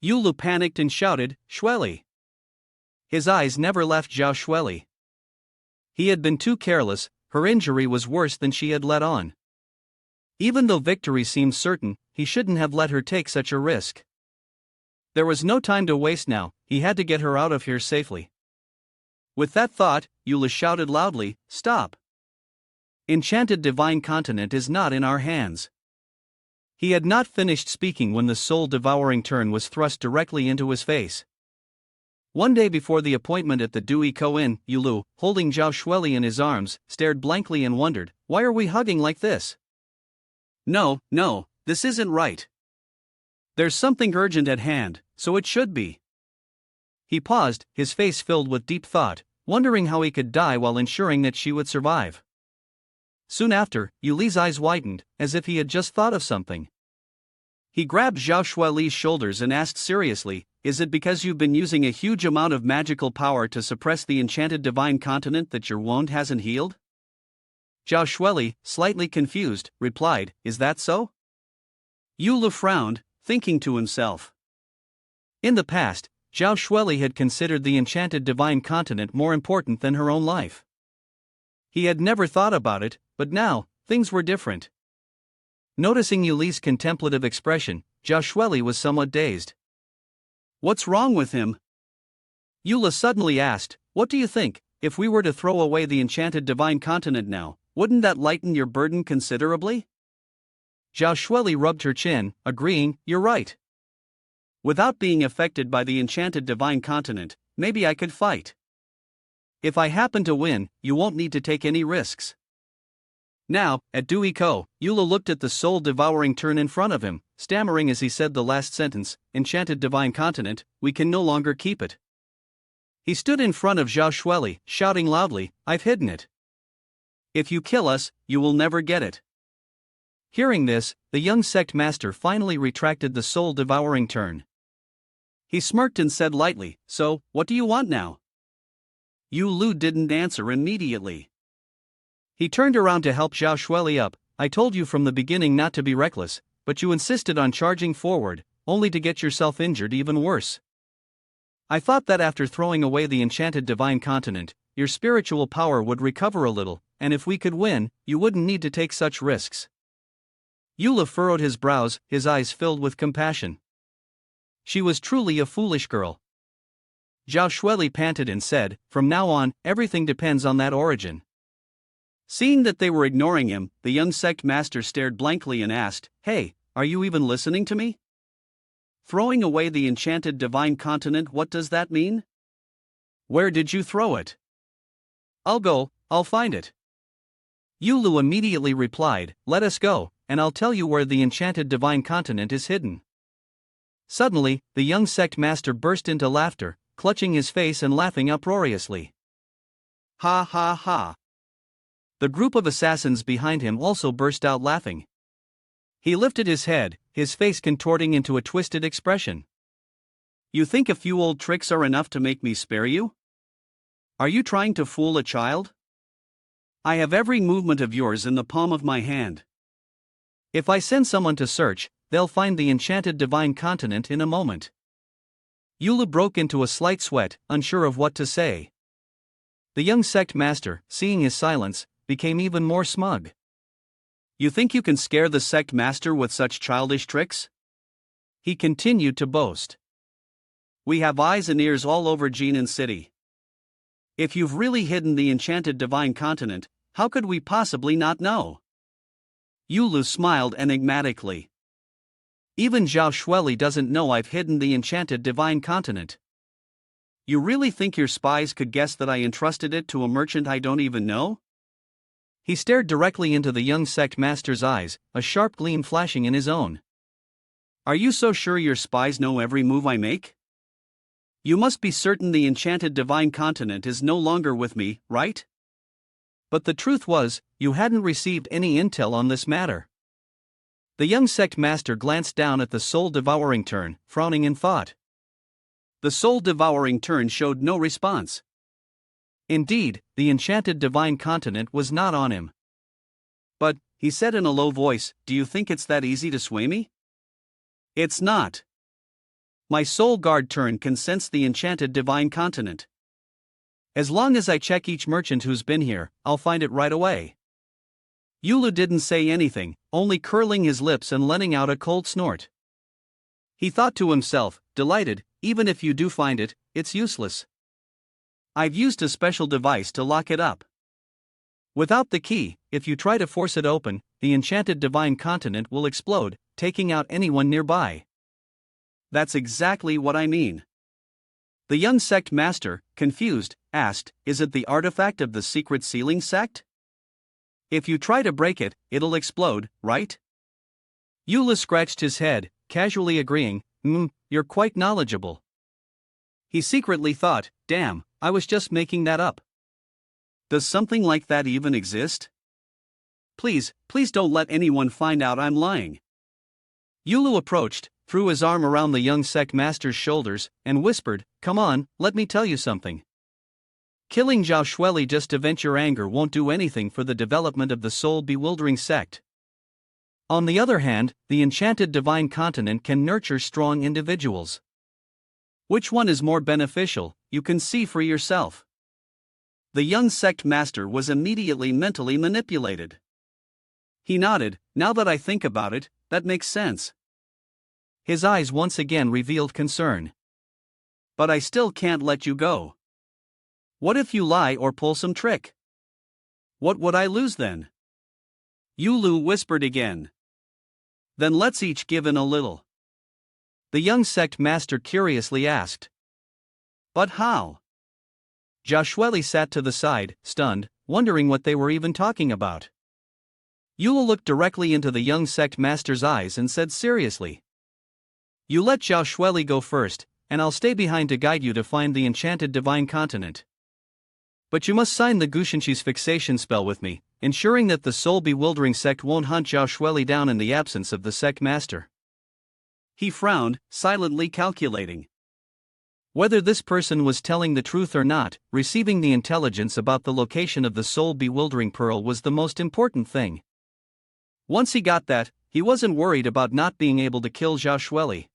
S1: Eula panicked and shouted, "Shueli!" His eyes never left Zhao Shueli. He had been too careless, her injury was worse than she had let on. Even though victory seemed certain, he shouldn't have let her take such a risk. There was no time to waste now, he had to get her out of here safely. With that thought, Eula shouted loudly, "Stop! Enchanted divine continent is not in our hands." He had not finished speaking when the soul-devouring turn was thrust directly into his face. One day before the appointment at the Dui Inn, Eula, holding Zhao Shueli in his arms, stared blankly and wondered, "Why are we hugging like this? No, this isn't right. There's something urgent at hand, so it should be." He paused, his face filled with deep thought, wondering how he could die while ensuring that she would survive. Soon after, Yuli's eyes widened, as if he had just thought of something. He grabbed Zhao Shuali's shoulders and asked seriously, "Is it because you've been using a huge amount of magical power to suppress the enchanted divine continent that your wound hasn't healed?" Zhao Shuali, slightly confused, replied, "Is that so?" Yulu frowned, thinking to himself. In the past, Zhao Shuali had considered the enchanted divine continent more important than her own life. He had never thought about it, but now, things were different. Noticing Yuli's contemplative expression, Zhao Shuali was somewhat dazed. "What's wrong with him?" Yula suddenly asked, "What do you think, if we were to throw away the enchanted divine continent now, wouldn't that lighten your burden considerably?" Zhao Shuali rubbed her chin, agreeing, "You're right. Without being affected by the enchanted divine continent, maybe I could fight. If I happen to win, you won't need to take any risks." Now, at Duiko, Yula looked at the soul-devouring turn in front of him, stammering as he said the last sentence, "Enchanted divine continent, we can no longer keep it." He stood in front of Zhao Shuali, shouting loudly, "I've hidden it. If you kill us, you will never get it." Hearing this, the young sect master finally retracted the soul-devouring turn. He smirked and said lightly, "So, what do you want now?" Yu Lu didn't answer immediately. He turned around to help Zhao Shuali up. "I told you from the beginning not to be reckless, but you insisted on charging forward, only to get yourself injured even worse. I thought that after throwing away the enchanted divine continent, your spiritual power would recover a little, and if we could win, you wouldn't need to take such risks." Yula furrowed his brows, his eyes filled with compassion. She was truly a foolish girl. Zhao Shuali panted and said, "From now on, everything depends on that origin." Seeing that they were ignoring him, the young sect master stared blankly and asked, "Hey, are you even listening to me? Throwing away the enchanted divine continent, what does that mean? Where did you throw it?" I'll find it." Yulu immediately replied, "Let us go, and I'll tell you where the enchanted divine continent is hidden." Suddenly, the young sect master burst into laughter, clutching his face and laughing uproariously. "Ha ha ha." The group of assassins behind him also burst out laughing. He lifted his head, his face contorting into a twisted expression. "You think a few old tricks are enough to make me spare you? Are you trying to fool a child? I have every movement of yours in the palm of my hand. If I send someone to search, they'll find the enchanted divine continent in a moment." Yula broke into a slight sweat, unsure of what to say. The young sect master, seeing his silence, became even more smug. "You think you can scare the sect master with such childish tricks?" He continued to boast. "We have eyes and ears all over Jinan City. If you've really hidden the enchanted divine continent, how could we possibly not know?" Yulu smiled enigmatically. "Even Zhao Shuali doesn't know I've hidden the enchanted divine continent. You really think your spies could guess that I entrusted it to a merchant I don't even know?" He stared directly into the young sect master's eyes, a sharp gleam flashing in his own. "Are you so sure your spies know every move I make? You must be certain the enchanted divine continent is no longer with me, right?" But the truth was, you hadn't received any intel on this matter. The young sect master glanced down at the soul-devouring turn, frowning in thought. The soul-devouring turn showed no response. Indeed, the enchanted divine continent was not on him. "But," he said in a low voice, "do you think it's that easy to sway me?" "It's not. My soul guard turn can sense the enchanted divine continent. As long as I check each merchant who's been here, I'll find it right away." Yulu didn't say anything, only curling his lips and letting out a cold snort. He thought to himself, "Delighted, even if you do find it, it's useless. I've used a special device to lock it up. Without the key, if you try to force it open, the enchanted divine continent will explode, taking out anyone nearby." "That's exactly what I mean." The young sect master, confused, asked, "Is it the artifact of the secret sealing sect? If you try to break it, it'll explode, right?" Eula scratched his head, casually agreeing, "You're quite knowledgeable." He secretly thought, "Damn, I was just making that up. Does something like that even exist? Please don't let anyone find out I'm lying." Yulu approached, threw his arm around the young sect master's shoulders, and whispered, "Come on, let me tell you something. Killing Zhao Shueli just to vent your anger won't do anything for the development of the soul-bewildering sect. On the other hand, the enchanted divine continent can nurture strong individuals. Which one is more beneficial, you can see for yourself." The young sect master was immediately mentally manipulated. He nodded. "Now that I think about it, that makes sense." His eyes once again revealed concern. "But I still can't let you go. What if you lie or pull some trick? What would I lose then?" Yulu whispered again. "Then let's each give in a little." The young sect master curiously asked. "But how?" Zhao Shueli sat to the side, stunned, wondering what they were even talking about. Yulu looked directly into the young sect master's eyes and said seriously, "You let Zhao Shueli go first, and I'll stay behind to guide you to find the enchanted divine continent. But you must sign the Gushinshi's fixation spell with me, ensuring that the soul-bewildering sect won't hunt Zhao Shueli down in the absence of the sect master." He frowned, silently calculating. Whether this person was telling the truth or not, receiving the intelligence about the location of the soul-bewildering pearl was the most important thing. Once he got that, he wasn't worried about not being able to kill Zhao Shueli.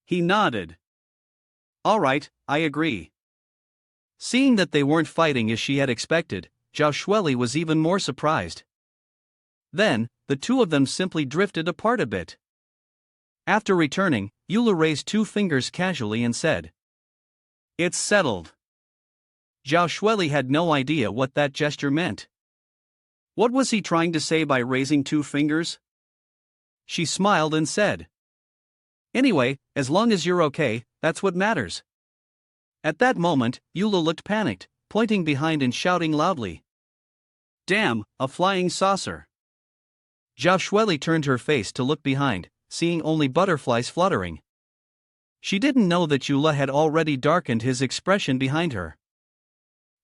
S1: He nodded. "All right, I agree." Seeing that they weren't fighting as she had expected, Zhao Shueli was even more surprised. Then, the two of them simply drifted apart a bit. After returning, Yulu raised two fingers casually and said, "It's settled." Zhao Shueli had no idea what that gesture meant. What was he trying to say by raising two fingers? She smiled and said, "Anyway, as long as you're okay, that's what matters." At that moment, Yulu looked panicked, pointing behind and shouting loudly, "Damn, a flying saucer!" Zhao Shueli turned her face to look behind, seeing only butterflies fluttering. She didn't know that Yula had already darkened his expression behind her.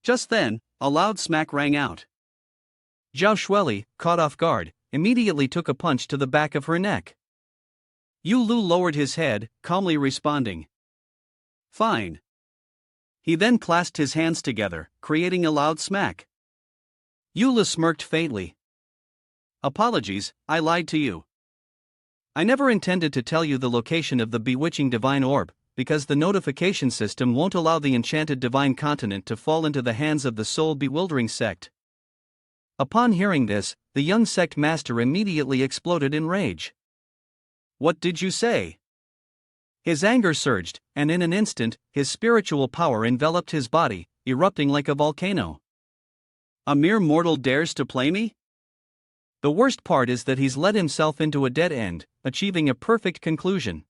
S1: Just then, a loud smack rang out. Zhao Shueli, caught off guard, immediately took a punch to the back of her neck. Yulu lowered his head, calmly responding, "Fine." He then clasped his hands together, creating a loud smack. Yula smirked faintly. "Apologies, I lied to you. I never intended to tell you the location of the bewitching divine orb, because the notification system won't allow the enchanted divine continent to fall into the hands of the soul-bewildering sect." Upon hearing this, the young sect master immediately exploded in rage. "What did you say?" His anger surged, and in an instant, his spiritual power enveloped his body, erupting like a volcano. "A mere mortal dares to play me? The worst part is that he's led himself into a dead end, achieving a perfect conclusion."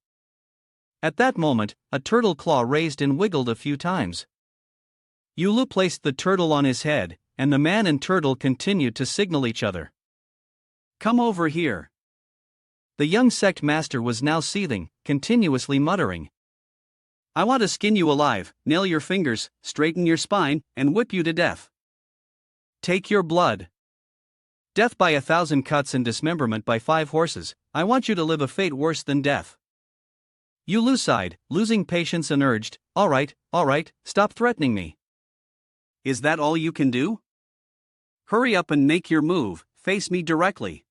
S1: At that moment, a turtle claw raised and wiggled a few times. Yulu placed the turtle on his head, and the man and turtle continued to signal each other. "Come over here." The young sect master was now seething, continuously muttering, "I want to skin you alive, nail your fingers, straighten your spine, and whip you to death. Take your blood. Death by 1,000 cuts and dismemberment by 5 horses, I want you to live a fate worse than death." Yulu sighed, losing patience and urged, all right, stop threatening me." "Is that all you can do? Hurry up and make your move, face me directly."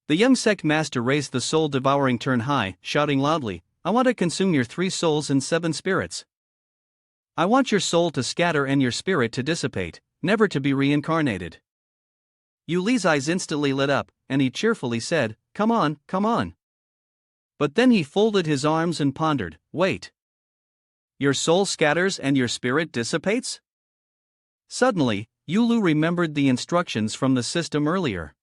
S1: The young sect master raised the soul-devouring turn high, shouting loudly, "I want to consume your 3 souls and 7 spirits. I want your soul to scatter and your spirit to dissipate, never to be reincarnated." Yuli's eyes instantly lit up, and he cheerfully said, Come on. But then he folded his arms and pondered, "Wait. Your soul scatters and your spirit dissipates?" Suddenly, Yulu remembered the instructions from the system earlier.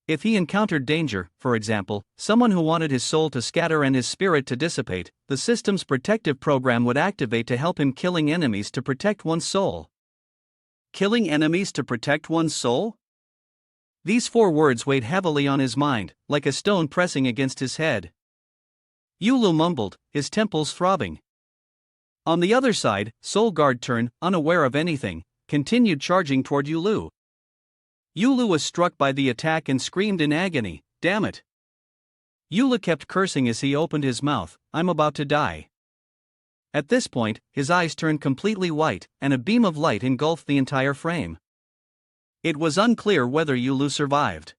S1: If he encountered danger, for example, someone who wanted his soul to scatter and his spirit to dissipate, the system's protective program would activate to help him killing enemies to protect one's soul. Killing enemies to protect one's soul? These 4 words weighed heavily on his mind, like a stone pressing against his head. Yulu mumbled, his temples throbbing. On the other side, Soul Guard Turn, unaware of anything, continued charging toward Yulu. Yulu was struck by the attack and screamed in agony, "Damn it! Eula kept cursing as he opened his mouth, "I'm about to die." At this point, his eyes turned completely white, and a beam of light engulfed the entire frame. It was unclear whether Eula survived.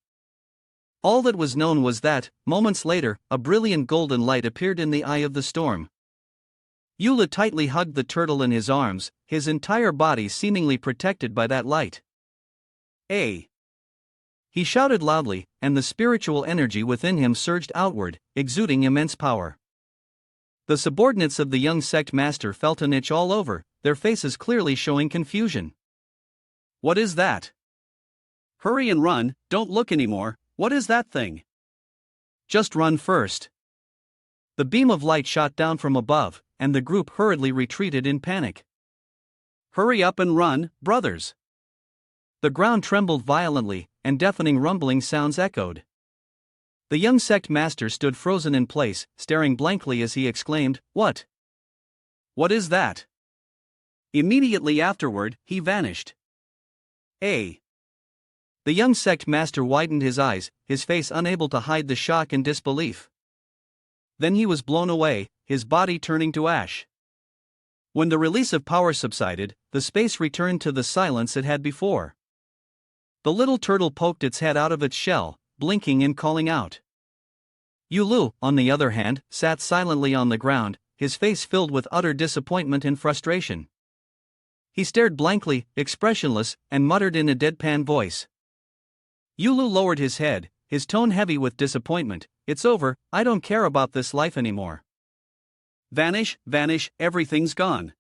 S1: All that was known was that, moments later, a brilliant golden light appeared in the eye of the storm. Eula tightly hugged the turtle in his arms, his entire body seemingly protected by that light. "Hey!" He shouted loudly, and the spiritual energy within him surged outward, exuding immense power. The subordinates of the young sect master felt an itch all over, their faces clearly showing confusion. "What is that? Hurry and run, don't look anymore, what is that thing?" "Just run first." The beam of light shot down from above, and the group hurriedly retreated in panic. "Hurry up and run, brothers!" The ground trembled violently, and deafening rumbling sounds echoed. The young sect master stood frozen in place, staring blankly as he exclaimed, "What? What is that?" Immediately afterward, he vanished. "Eh?" The young sect master widened his eyes, his face unable to hide the shock and disbelief. Then he was blown away, his body turning to ash. When the release of power subsided, the space returned to the silence it had before. The little turtle poked its head out of its shell, blinking and calling out. Eula, on the other hand, sat silently on the ground, his face filled with utter disappointment and frustration. He stared blankly, expressionless, and muttered in a deadpan voice. Eula lowered his head, his tone heavy with disappointment. "It's over, I don't care about this life anymore. Vanish, vanish, everything's gone."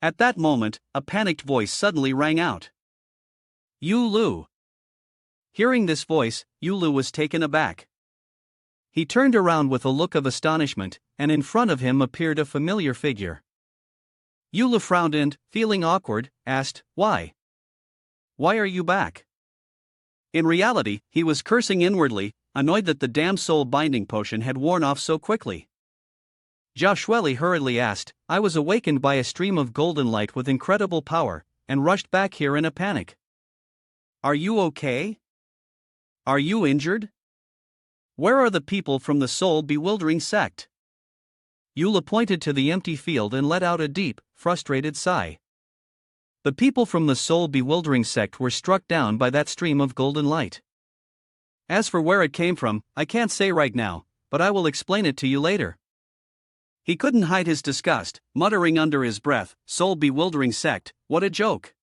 S1: At that moment, a panicked voice suddenly rang out. "Eula." Hearing this voice, Eula was taken aback. He turned around with a look of astonishment, and in front of him appeared a familiar figure. Eula frowned and, feeling awkward, asked, "Why? Why are you back?" In reality, he was cursing inwardly, annoyed that the damn soul binding potion had worn off so quickly. Joshua hurriedly asked, "I was awakened by a stream of golden light with incredible power, and rushed back here in a panic. Are you okay? Are you injured? Where are the people from the soul-bewildering sect?" Eula pointed to the empty field and let out a deep, frustrated sigh. The people from the soul-bewildering sect were struck down by that stream of golden light. As for where it came from, I can't say right now, but I will explain it to you later. He couldn't hide his disgust, muttering under his breath, "Soul-bewildering sect, what a joke.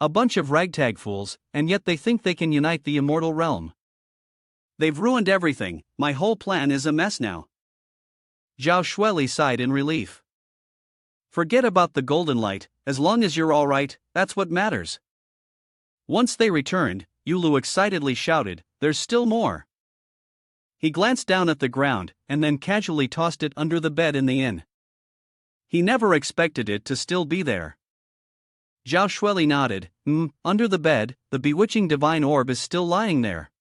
S1: A bunch of ragtag fools, and yet they think they can unite the immortal realm. They've ruined everything, my whole plan is a mess now." Zhao Shueli sighed in relief. "Forget about the golden light, as long as you're alright, that's what matters." Once they returned, Eula excitedly shouted, "There's still more." He glanced down at the ground, and then casually tossed it under the bed in the inn. He never expected it to still be there. Zhao Shueli nodded. Under the bed, the bewitching divine orb is still lying there."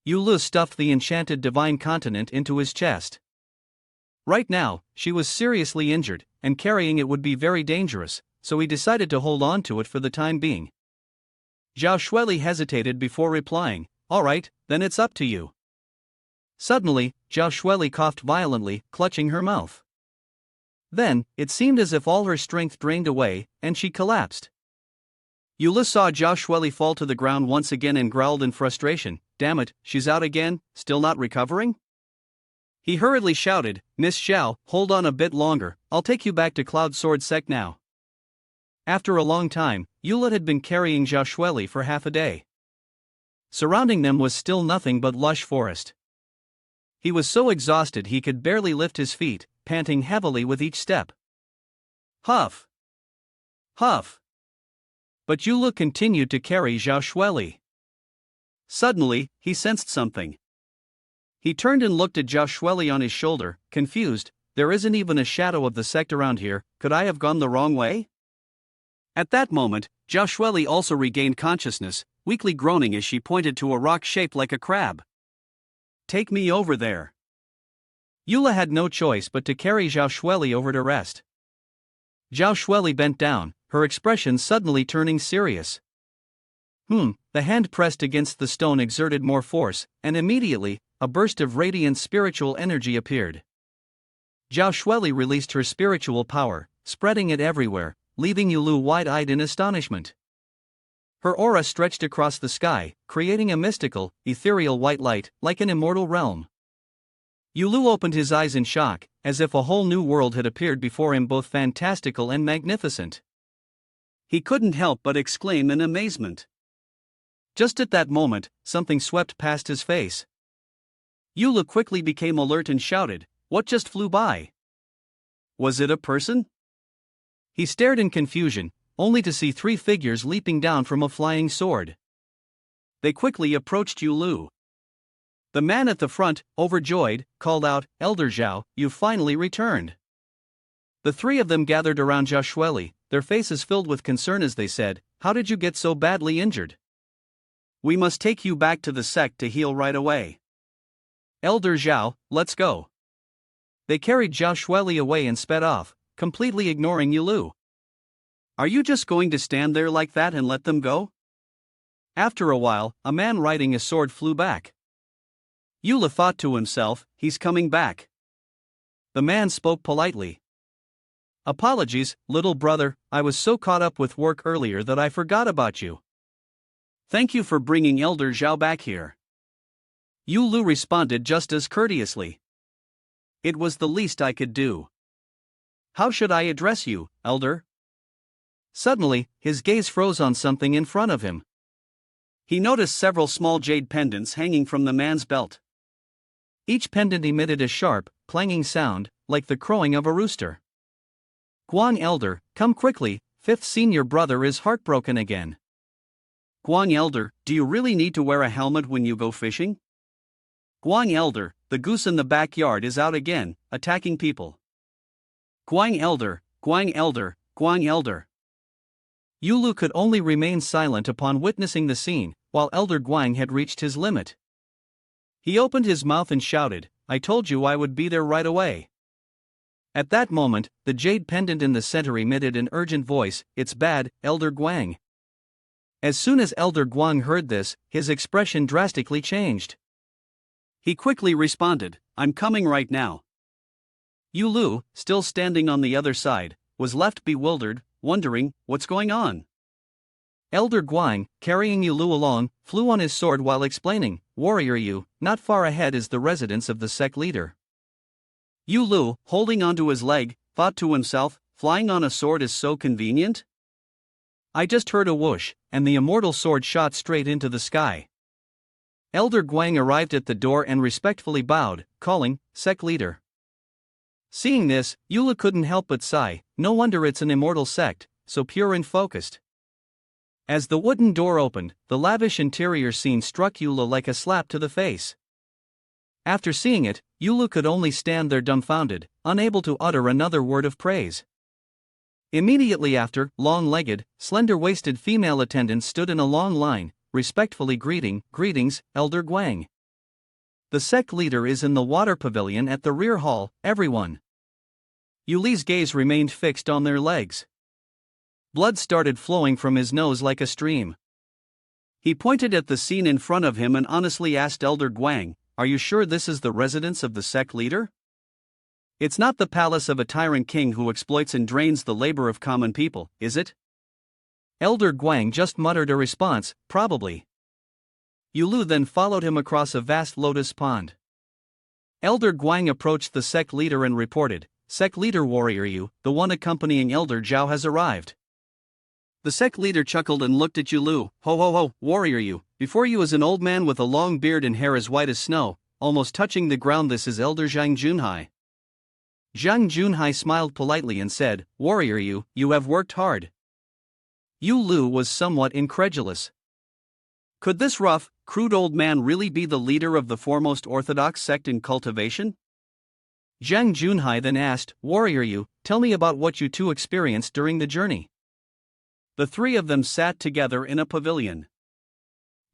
S1: Eula stuffed the enchanted divine continent into his chest. Right now, she was seriously injured, and carrying it would be very dangerous, so he decided to hold on to it for the time being. Zhao Shueli hesitated before replying, "Alright, then it's up to you." Suddenly, Zhao Shueli coughed violently, clutching her mouth. Then, it seemed as if all her strength drained away, and she collapsed. Eula saw Zhao Shueli fall to the ground once again and growled in frustration, "Damn it, she's out again, still not recovering?" He hurriedly shouted, "Miss Zhao, hold on a bit longer, I'll take you back to Cloud Sword Sect now." After a long time, Eula had been carrying Zhao Shueli for half a day. Surrounding them was still nothing but lush forest. He was so exhausted he could barely lift his feet, panting heavily with each step. Huff! Huff! But Eula continued to carry Zhao Shueli. Suddenly, he sensed something. He turned and looked at Zhao Shueli on his shoulder, confused. "There isn't even a shadow of the sect around here, could I have gone the wrong way?" At that moment, Zhao Shueli also regained consciousness, weakly groaning as she pointed to a rock shaped like a crab. "Take me over there." Eula had no choice but to carry Zhao Shueli over to rest. Zhao Shueli bent down, her expression suddenly turning serious. The hand pressed against the stone exerted more force, and immediately, a burst of radiant spiritual energy appeared. Zhao Shueli released her spiritual power, spreading it everywhere, leaving Yulu wide-eyed in astonishment. Her aura stretched across the sky, creating a mystical, ethereal white light, like an immortal realm. Yulu opened his eyes in shock, as if a whole new world had appeared before him, both fantastical and magnificent. He couldn't help but exclaim in amazement. Just at that moment, something swept past his face. Yulu quickly became alert and shouted, "What just flew by? Was it a person?" He stared in confusion, only to see three figures leaping down from a flying sword. They quickly approached Yulu. The man at the front, overjoyed, called out, "Elder Zhao, you've finally returned." The three of them gathered around Zhao Shueli, their faces filled with concern as they said, "How did you get so badly injured? We must take you back to the sect to heal right away. Elder Zhao, let's go." They carried Zhao Shueli away and sped off, completely ignoring Yulu. "Are you just going to stand there like that and let them go?" After a while, a man riding a sword flew back. Yulu thought to himself, "He's coming back." The man spoke politely. "Apologies, little brother, I was so caught up with work earlier that I forgot about you. Thank you for bringing Elder Zhao back here." Yulu responded just as courteously. "It was the least I could do. How should I address you, Elder?" Suddenly, his gaze froze on something in front of him. He noticed several small jade pendants hanging from the man's belt. Each pendant emitted a sharp, clanging sound, like the crowing of a rooster. "Guang Elder, come quickly, fifth senior brother is heartbroken again." "Guang Elder, do you really need to wear a helmet when you go fishing?" "Guang Elder, the goose in the backyard is out again, attacking people." "Guang Elder, Guang Elder, Guang Elder." Yulu could only remain silent upon witnessing the scene, while Elder Guang had reached his limit. He opened his mouth and shouted, "I told you I would be there right away." At that moment, the jade pendant in the center emitted an urgent voice, "It's bad, Elder Guang." As soon as Elder Guang heard this, his expression drastically changed. He quickly responded, "I'm coming right now." Yulu, still standing on the other side, was left bewildered, wondering, what's going on? Elder Guang, carrying Yulu along, flew on his sword while explaining, "Warrior Yu, not far ahead is the residence of the sect leader." Yulu, holding onto his leg, thought to himself, "Flying on a sword is so convenient?" I just heard a whoosh, and the immortal sword shot straight into the sky. Elder Guang arrived at the door and respectfully bowed, calling, "Sect leader." Seeing this, Yulu couldn't help but sigh, no wonder it's an immortal sect, so pure and focused. As the wooden door opened, the lavish interior scene struck Yulu like a slap to the face. After seeing it, Yulu could only stand there dumbfounded, unable to utter another word of praise. Immediately after, long-legged, slender-waisted female attendants stood in a long line, respectfully greeting, "Greetings, Elder Guang. The sect leader is in the water pavilion at the rear hall, everyone." Yuli's gaze remained fixed on their legs. Blood started flowing from his nose like a stream. He pointed at the scene in front of him and honestly asked Elder Guang, "Are you sure this is the residence of the sect leader? It's not the palace of a tyrant king who exploits and drains the labor of common people, is it?" Elder Guang just muttered a response, "Probably." Yulu then followed him across a vast lotus pond. Elder Guang approached the sect leader and reported, "Sect leader Warrior Yu, the one accompanying Elder Zhao has arrived." The sect leader chuckled and looked at Yulu, "Ho ho ho, Warrior Yu, before you is an old man with a long beard and hair as white as snow, almost touching the ground. This is Elder Zhang Junhai." Zhang Junhai smiled politely and said, "Warrior Yu, you have worked hard." Yulu was somewhat incredulous. Could this rough, crude old man really be the leader of the foremost orthodox sect in Cultivation? Zhang Junhai then asked, "Warrior Yu, tell me about what you two experienced during the journey." The three of them sat together in a pavilion.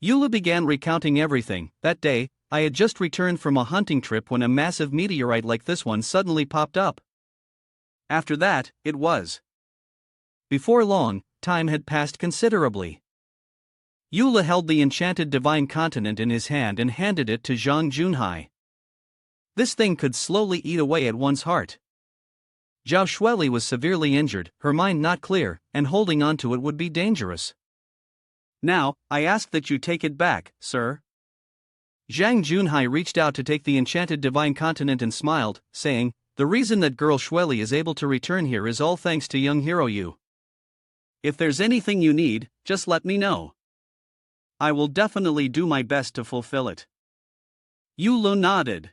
S1: Yulu began recounting everything. "That day, I had just returned from a hunting trip when a massive meteorite like this one suddenly popped up. After that, it was. Before long, time had passed considerably. Yula held the enchanted divine continent in his hand and handed it to Zhang Junhai. This thing could slowly eat away at one's heart. Zhao Shueli was severely injured, her mind not clear, and holding on to it would be dangerous. Now, I ask that you take it back, sir. Zhang Junhai reached out to take the enchanted divine continent and smiled, saying, the reason that girl Shueli is able to return here is all thanks to young hero Yu. If there's anything you need, just let me know. I will definitely do my best to fulfill it. Yu Lu nodded.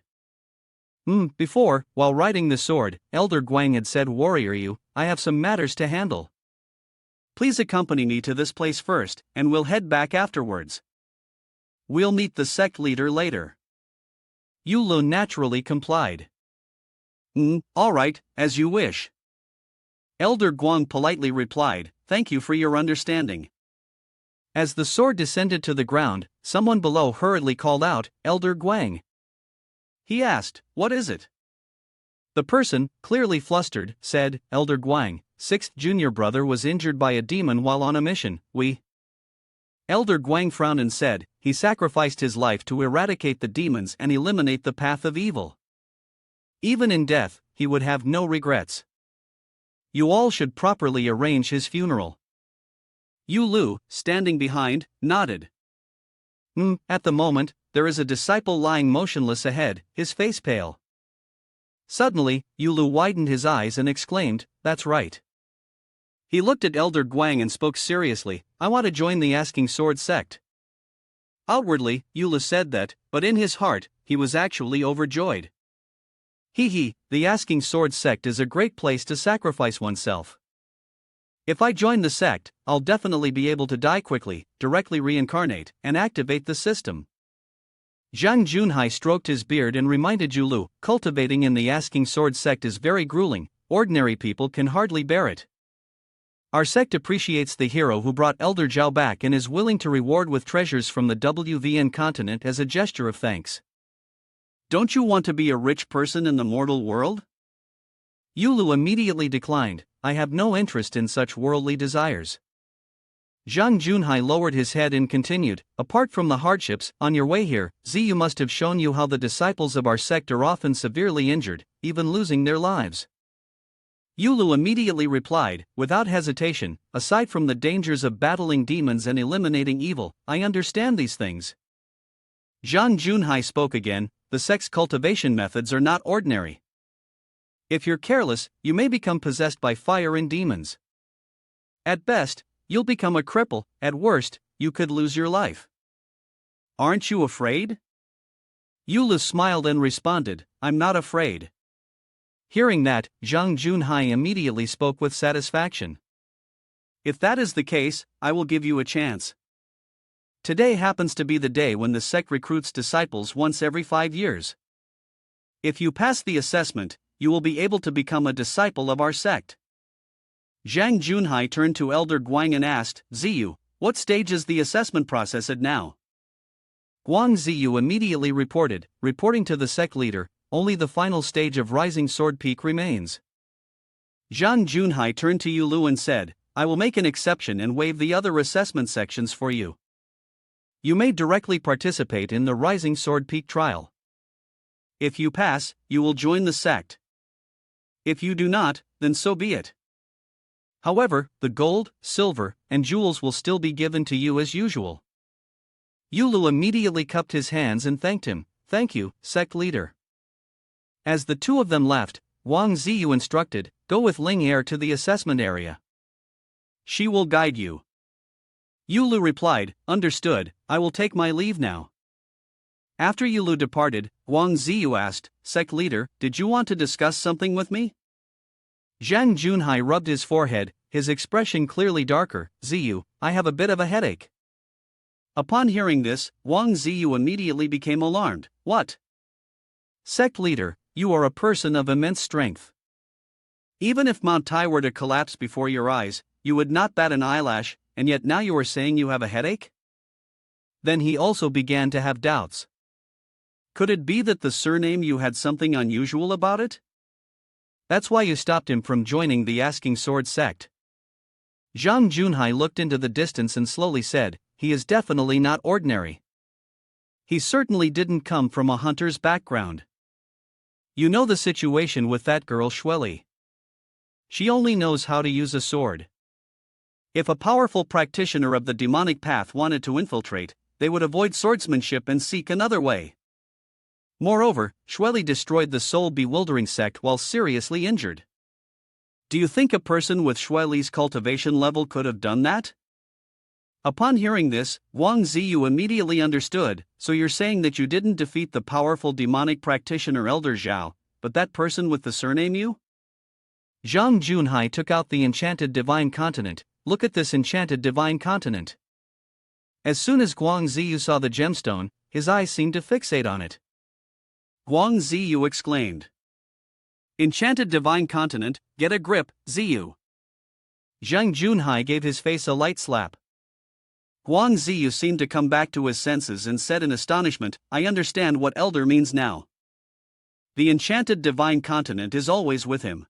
S1: Before, while riding the sword, Elder Guang had said, Warrior Yu, I have some matters to handle. Please accompany me to this place first, and we'll head back afterwards. We'll meet the sect leader later. Yu Lu naturally complied. All right, as you wish. Elder Guang politely replied, thank you for your understanding. As the sword descended to the ground, someone below hurriedly called out, Elder Guang. He asked, what is it? The person, clearly flustered, said, Elder Guang, 6th junior brother was injured by a demon while on a mission. Elder Guang frowned and said, he sacrificed his life to eradicate the demons and eliminate the path of evil. Even in death, he would have no regrets. You all should properly arrange his funeral. Yu Lu, standing behind, nodded. At the moment, there is a disciple lying motionless ahead, his face pale. Suddenly, Yu Lu widened his eyes and exclaimed, that's right. He looked at Elder Guang and spoke seriously, I want to join the Asking Sword sect. Outwardly, Yu Lu said that, but in his heart, he was actually overjoyed. The Asking Sword sect is a great place to sacrifice oneself. If I join the sect, I'll definitely be able to die quickly, directly reincarnate, and activate the system. Zhang Junhai stroked his beard and reminded Yu Lu, cultivating in the Asking Sword sect is very grueling, ordinary people can hardly bear it. Our sect appreciates the hero who brought Elder Zhao back and is willing to reward with treasures from the WVN continent as a gesture of thanks. Don't you want to be a rich person in the mortal world? Yu Lu immediately declined, I have no interest in such worldly desires. Zhang Junhai lowered his head and continued, apart from the hardships, on your way here, Ziyu must have shown you how the disciples of our sect are often severely injured, even losing their lives. Yu Lu immediately replied, without hesitation, aside from the dangers of battling demons and eliminating evil, I understand these things. Zhang Junhai spoke again, the sect's cultivation methods are not ordinary. If you're careless, you may become possessed by fire and demons. At best, you'll become a cripple, at worst, you could lose your life. Aren't you afraid? Yu Lu smiled and responded, I'm not afraid. Hearing that, Zhang Junhai immediately spoke with satisfaction. If that is the case, I will give you a chance. Today happens to be the day when the sect recruits disciples once every 5 years. If you pass the assessment, you will be able to become a disciple of our sect. Zhang Junhai turned to Elder Guang and asked, Ziyu, what stage is the assessment process at now? Guang Ziyu immediately reporting to the sect leader, only the final stage of Rising Sword Peak remains. Zhang Junhai turned to Yu Lu and said, I will make an exception and waive the other assessment sections for you. You may directly participate in the Rising Sword Peak trial. If you pass, you will join the sect. If you do not, then so be it. However, the gold, silver, and jewels will still be given to you as usual. Yu Lu immediately cupped his hands and thanked him. Thank you, sect leader. As the two of them left, Wang Ziyu instructed, go with Ling Er to the assessment area. She will guide you. Yu Lu replied, understood, I will take my leave now. After Yu Lu departed, Wang Ziyu asked, sect leader, did you want to discuss something with me? Zhang Junhai rubbed his forehead, his expression clearly darker. Ziyu, I have a bit of a headache. Upon hearing this, Wang Ziyu immediately became alarmed. What? Sect leader, you are a person of immense strength. Even if Mount Tai were to collapse before your eyes, you would not bat an eyelash, and yet now you are saying you have a headache? Then he also began to have doubts. Could it be that the surname you had something unusual about it? That's why you stopped him from joining the Asking Sword sect. Zhang Junhai looked into the distance and slowly said, he is definitely not ordinary. He certainly didn't come from a hunter's background. You know the situation with that girl Shweli. She only knows how to use a sword. If a powerful practitioner of the demonic path wanted to infiltrate, they would avoid swordsmanship and seek another way. Moreover, Shweli destroyed the soul-bewildering sect while seriously injured. Do you think a person with Shweli's cultivation level could have done that? Upon hearing this, Wang Ziyu immediately understood. So you're saying that you didn't defeat the powerful demonic practitioner Elder Zhao, but that person with the surname Yu? Zhang Junhai took out the enchanted divine continent. Look at this enchanted divine continent. As soon as Guang Ziyu saw the gemstone, his eyes seemed to fixate on it. Guang Ziyu exclaimed. Enchanted divine continent, get a grip, Ziyu. Zhang Junhai gave his face a light slap. Guang Ziyu seemed to come back to his senses and said in astonishment, I understand what elder means now. The enchanted divine continent is always with him.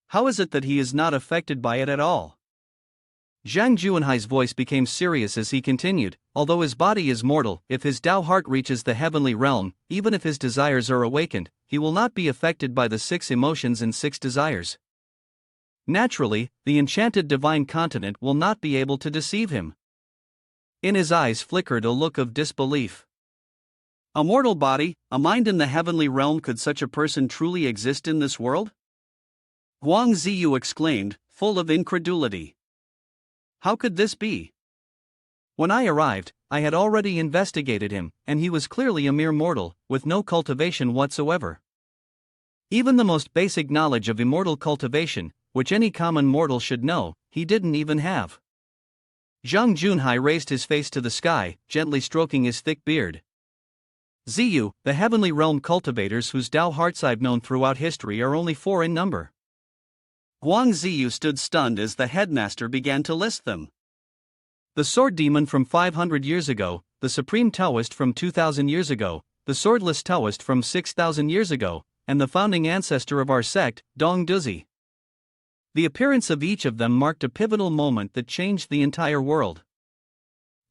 S1: How is it that he is not affected by it at all? Zhang Junhai's voice became serious as he continued, although his body is mortal, if his Tao heart reaches the heavenly realm, even if his desires are awakened, he will not be affected by the 6 emotions and 6 desires. Naturally, the enchanted divine continent will not be able to deceive him. In his eyes flickered a look of disbelief. A mortal body, a mind in the heavenly realm, could such a person truly exist in this world? Guang Ziyu exclaimed, full of incredulity. How could this be? When I arrived, I had already investigated him, and he was clearly a mere mortal, with no cultivation whatsoever. Even the most basic knowledge of immortal cultivation, which any common mortal should know, he didn't even have. Zhang Junhai raised his face to the sky, gently stroking his thick beard. Ziyu, the heavenly realm cultivators whose Tao hearts I've known throughout history are only 4 in number. Guang Ziyu stood stunned as the headmaster began to list them. The sword demon from 500 years ago, the supreme Taoist from 2000 years ago, the swordless Taoist from 6000 years ago, and the founding ancestor of our sect, Dong Duzi. The appearance of each of them marked a pivotal moment that changed the entire world.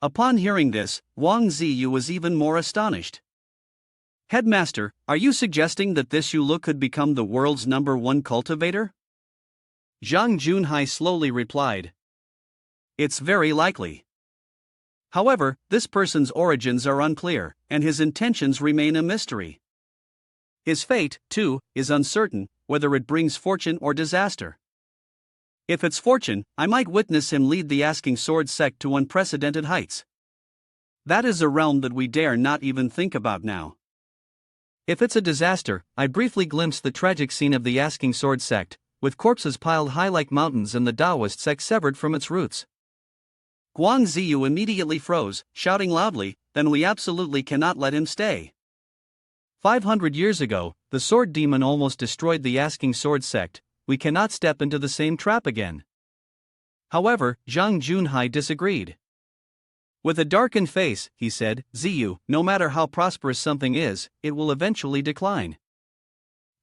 S1: Upon hearing this, Wang Ziyu was even more astonished. Headmaster, are you suggesting that this Yulu could become the world's #1 cultivator? Zhang Junhai slowly replied. It's very likely. However, this person's origins are unclear, and his intentions remain a mystery. His fate, too, is uncertain, whether it brings fortune or disaster. If it's fortune, I might witness him lead the Asking Sword sect to unprecedented heights. That is a realm that we dare not even think about now. If it's a disaster, I briefly glimpse the tragic scene of the Asking Sword sect, with corpses piled high like mountains and the Taoist sect severed from its roots. Guang Ziyu immediately froze, shouting loudly, then we absolutely cannot let him stay. 500 years ago, the sword demon almost destroyed the Asking Sword sect. We cannot step into the same trap again. However, Zhang Junhai disagreed. With a darkened face, he said, Ziyu, no matter how prosperous something is, it will eventually decline.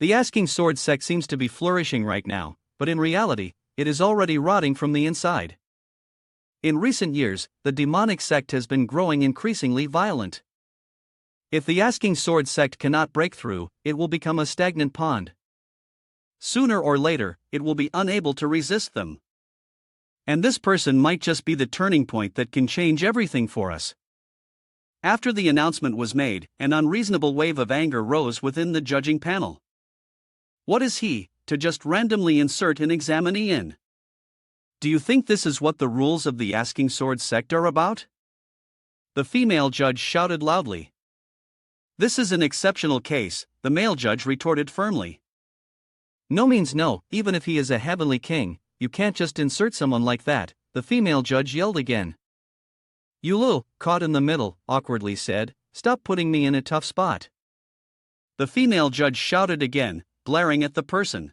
S1: The Asking Sword sect seems to be flourishing right now, but in reality, it is already rotting from the inside. In recent years, the demonic sect has been growing increasingly violent. If the Asking Sword sect cannot break through, it will become a stagnant pond. Sooner or later, it will be unable to resist them. And this person might just be the turning point that can change everything for us. After the announcement was made, an unreasonable wave of anger rose within the judging panel. What is he, to just randomly insert an examinee in? Do you think this is what the rules of the Asking Sword sect are about? The female judge shouted loudly. This is an exceptional case, the male judge retorted firmly. No means no, even if he is a heavenly king, you can't just insert someone like that, the female judge yelled again. Yulu, caught in the middle, awkwardly said, stop putting me in a tough spot. The female judge shouted again, glaring at the person.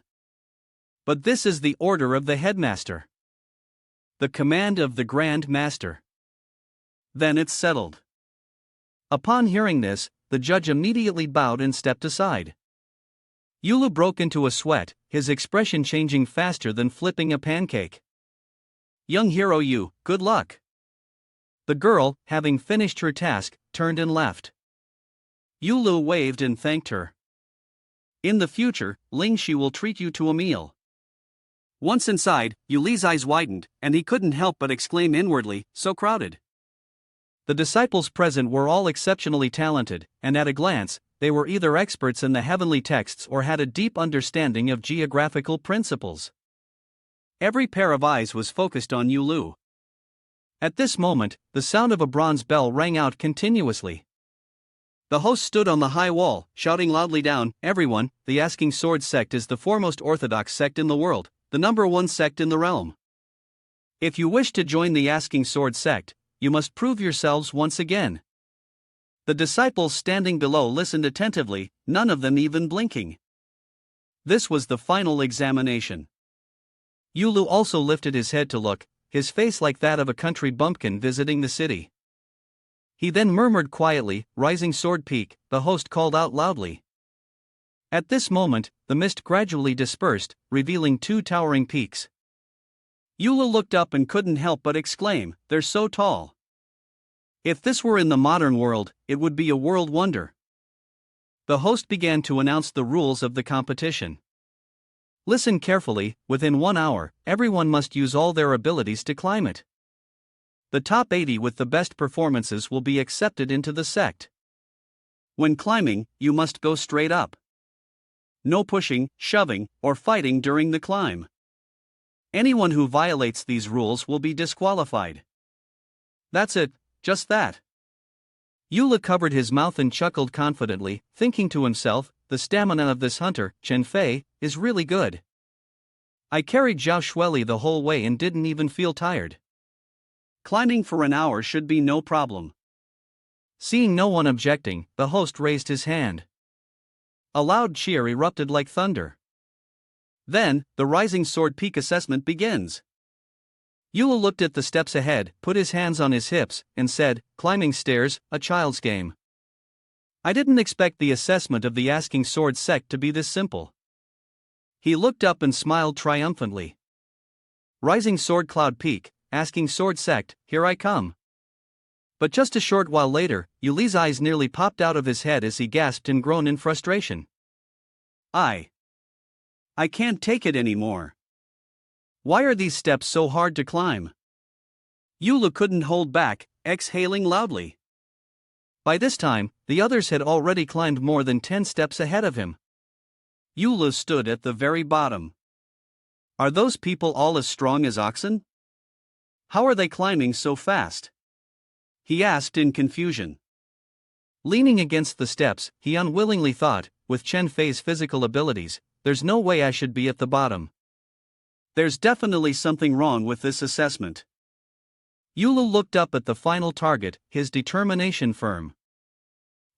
S1: But this is the order of the headmaster. The command of the Grand Master. Then it's settled. Upon hearing this, the judge immediately bowed and stepped aside. Yulu broke into a sweat, his expression changing faster than flipping a pancake. Young hero Yu, good luck. The girl, having finished her task, turned and left. Yulu waved and thanked her. In the future, Ling Shi will treat you to a meal. Once inside, Yuli's eyes widened, and he couldn't help but exclaim inwardly, so crowded. The disciples present were all exceptionally talented, and at a glance, they were either experts in the heavenly texts or had a deep understanding of geographical principles. Every pair of eyes was focused on Yulu. At this moment, the sound of a bronze bell rang out continuously. The host stood on the high wall, shouting loudly down, "Everyone, the Asking Sword sect is the foremost orthodox sect in the world, the #1 sect in the realm. If you wish to join the Asking Sword sect, you must prove yourselves once again." The disciples standing below listened attentively, none of them even blinking. This was the final examination. Yulu also lifted his head to look, his face like that of a country bumpkin visiting the city. He then murmured quietly, "Rising Sword Peak," the host called out loudly. At this moment, the mist gradually dispersed, revealing 2 towering peaks. Yulu looked up and couldn't help but exclaim, "They're so tall." If this were in the modern world, it would be a world wonder. The host began to announce the rules of the competition. Listen carefully, within 1 hour, everyone must use all their abilities to climb it. The top 80 with the best performances will be accepted into the sect. When climbing, you must go straight up. No pushing, shoving, or fighting during the climb. Anyone who violates these rules will be disqualified. That's it, just that. Yula covered his mouth and chuckled confidently, thinking to himself, the stamina of this hunter, Chen Fei, is really good. I carried Zhao Shueli the whole way and didn't even feel tired. Climbing for an hour should be no problem. Seeing no one objecting, the host raised his hand. A loud cheer erupted like thunder. Then, the Rising Sword Peak assessment begins. Yula looked at the steps ahead, put his hands on his hips, and said, "Climbing stairs, a child's game." I didn't expect the assessment of the Asking Sword sect to be this simple. He looked up and smiled triumphantly. Rising Sword Cloud Peak, Asking Sword sect, here I come. But just a short while later, Yuli's eyes nearly popped out of his head as he gasped and groaned in frustration. I can't take it anymore. Why are these steps so hard to climb? Yula couldn't hold back, exhaling loudly. By this time, the others had already climbed more than 10 steps ahead of him. Yula stood at the very bottom. Are those people all as strong as oxen? How are they climbing so fast? He asked in confusion. Leaning against the steps, he unwillingly thought, with Chen Fei's physical abilities, there's no way I should be at the bottom. There's definitely something wrong with this assessment. Yulu looked up at the final target, his determination firm.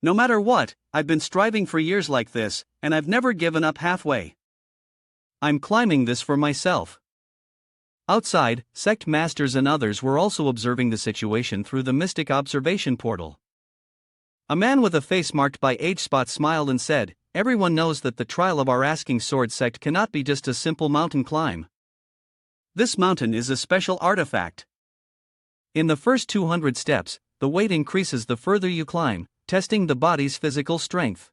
S1: No matter what, I've been striving for years like this, and I've never given up halfway. I'm climbing this for myself. Outside, sect masters and others were also observing the situation through the mystic observation portal. A man with a face marked by age spots smiled and said, "Everyone knows that the trial of our Asking Sword sect cannot be just a simple mountain climb. This mountain is a special artifact. In the first 200 steps, the weight increases the further you climb, testing the body's physical strength.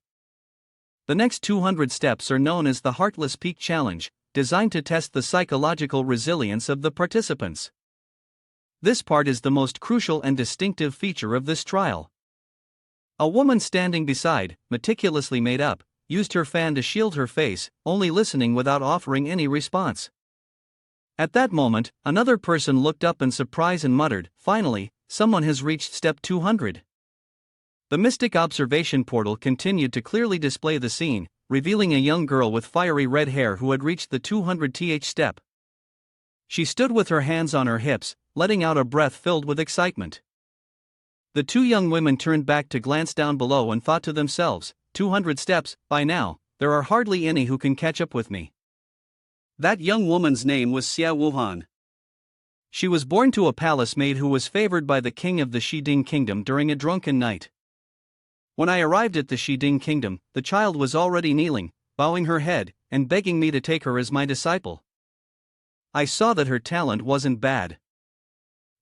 S1: The next 200 steps are known as the Heartless Peak Challenge, designed to test the psychological resilience of the participants. This part is the most crucial and distinctive feature of this trial." A woman standing beside, meticulously made up, used her fan to shield her face, only listening without offering any response. At that moment, another person looked up in surprise and muttered, "Finally, someone has reached step 200. The mystic observation portal continued to clearly display the scene, revealing a young girl with fiery red hair who had reached the 200th step. She stood with her hands on her hips, letting out a breath filled with excitement. The 2 young women turned back to glance down below and thought to themselves, 200 steps, by now, there are hardly any who can catch up with me. That young woman's name was Xia Wuhan. She was born to a palace maid who was favored by the king of the Shiding kingdom during a drunken night. When I arrived at the Shiding kingdom, the child was already kneeling, bowing her head, and begging me to take her as my disciple. I saw that her talent wasn't bad.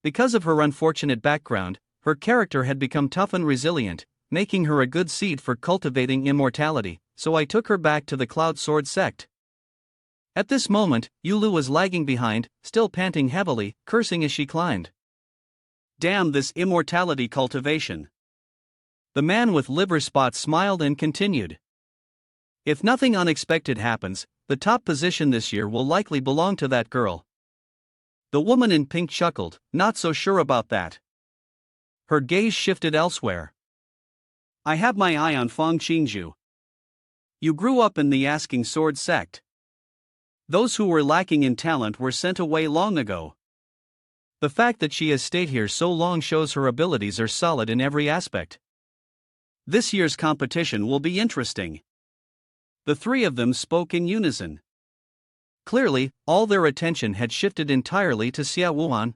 S1: Because of her unfortunate background, her character had become tough and resilient, making her a good seed for cultivating immortality, so I took her back to the Cloud Sword sect. At this moment, Yulu was lagging behind, still panting heavily, cursing as she climbed. Damn this immortality cultivation. The man with liver spots smiled and continued. If nothing unexpected happens, the top position this year will likely belong to that girl. The woman in pink chuckled, not so sure about that. Her gaze shifted elsewhere. I have my eye on Feng Qingju. You grew up in the Asking Sword sect. Those who were lacking in talent were sent away long ago. The fact that she has stayed here so long shows her abilities are solid in every aspect. This year's competition will be interesting. The three of them spoke in unison. Clearly, all their attention had shifted entirely to Xia Wuhan.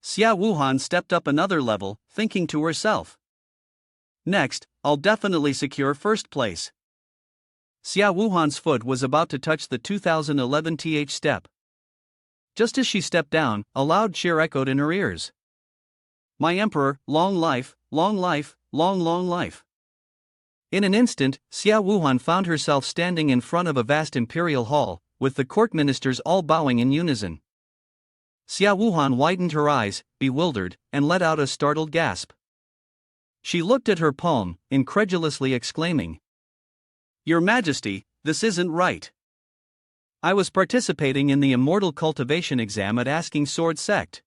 S1: Xia Wuhan stepped up another level, thinking to herself. Next, I'll definitely secure first place. Xia Wuhan's foot was about to touch the 2011 step. Just as she stepped down, a loud cheer echoed in her ears. My emperor, long life, long life, long life. In an instant, Xia Wuhan found herself standing in front of a vast imperial hall, with the court ministers all bowing in unison. Xia Wuhan widened her eyes, bewildered, and let out a startled gasp. She looked at her palm, incredulously exclaiming, Your Majesty, this isn't right. I was participating in the Immortal Cultivation exam at Asking Sword sect.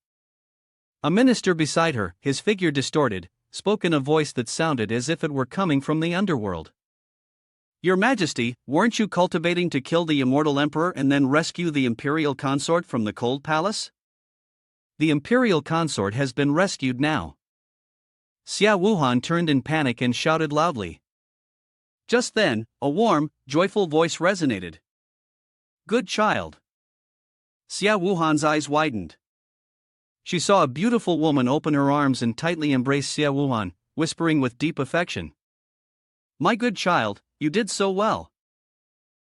S1: A minister beside her, his figure distorted, spoke in a voice that sounded as if it were coming from the underworld. Your Majesty, weren't you cultivating to kill the immortal emperor and then rescue the imperial consort from the cold palace? The imperial consort has been rescued now. Xia Wuhan turned in panic and shouted loudly. Just then, a warm, joyful voice resonated. Good child. Xia Wuhan's eyes widened. She saw a beautiful woman open her arms and tightly embrace Xia Wuhan, whispering with deep affection. My good child, you did so well.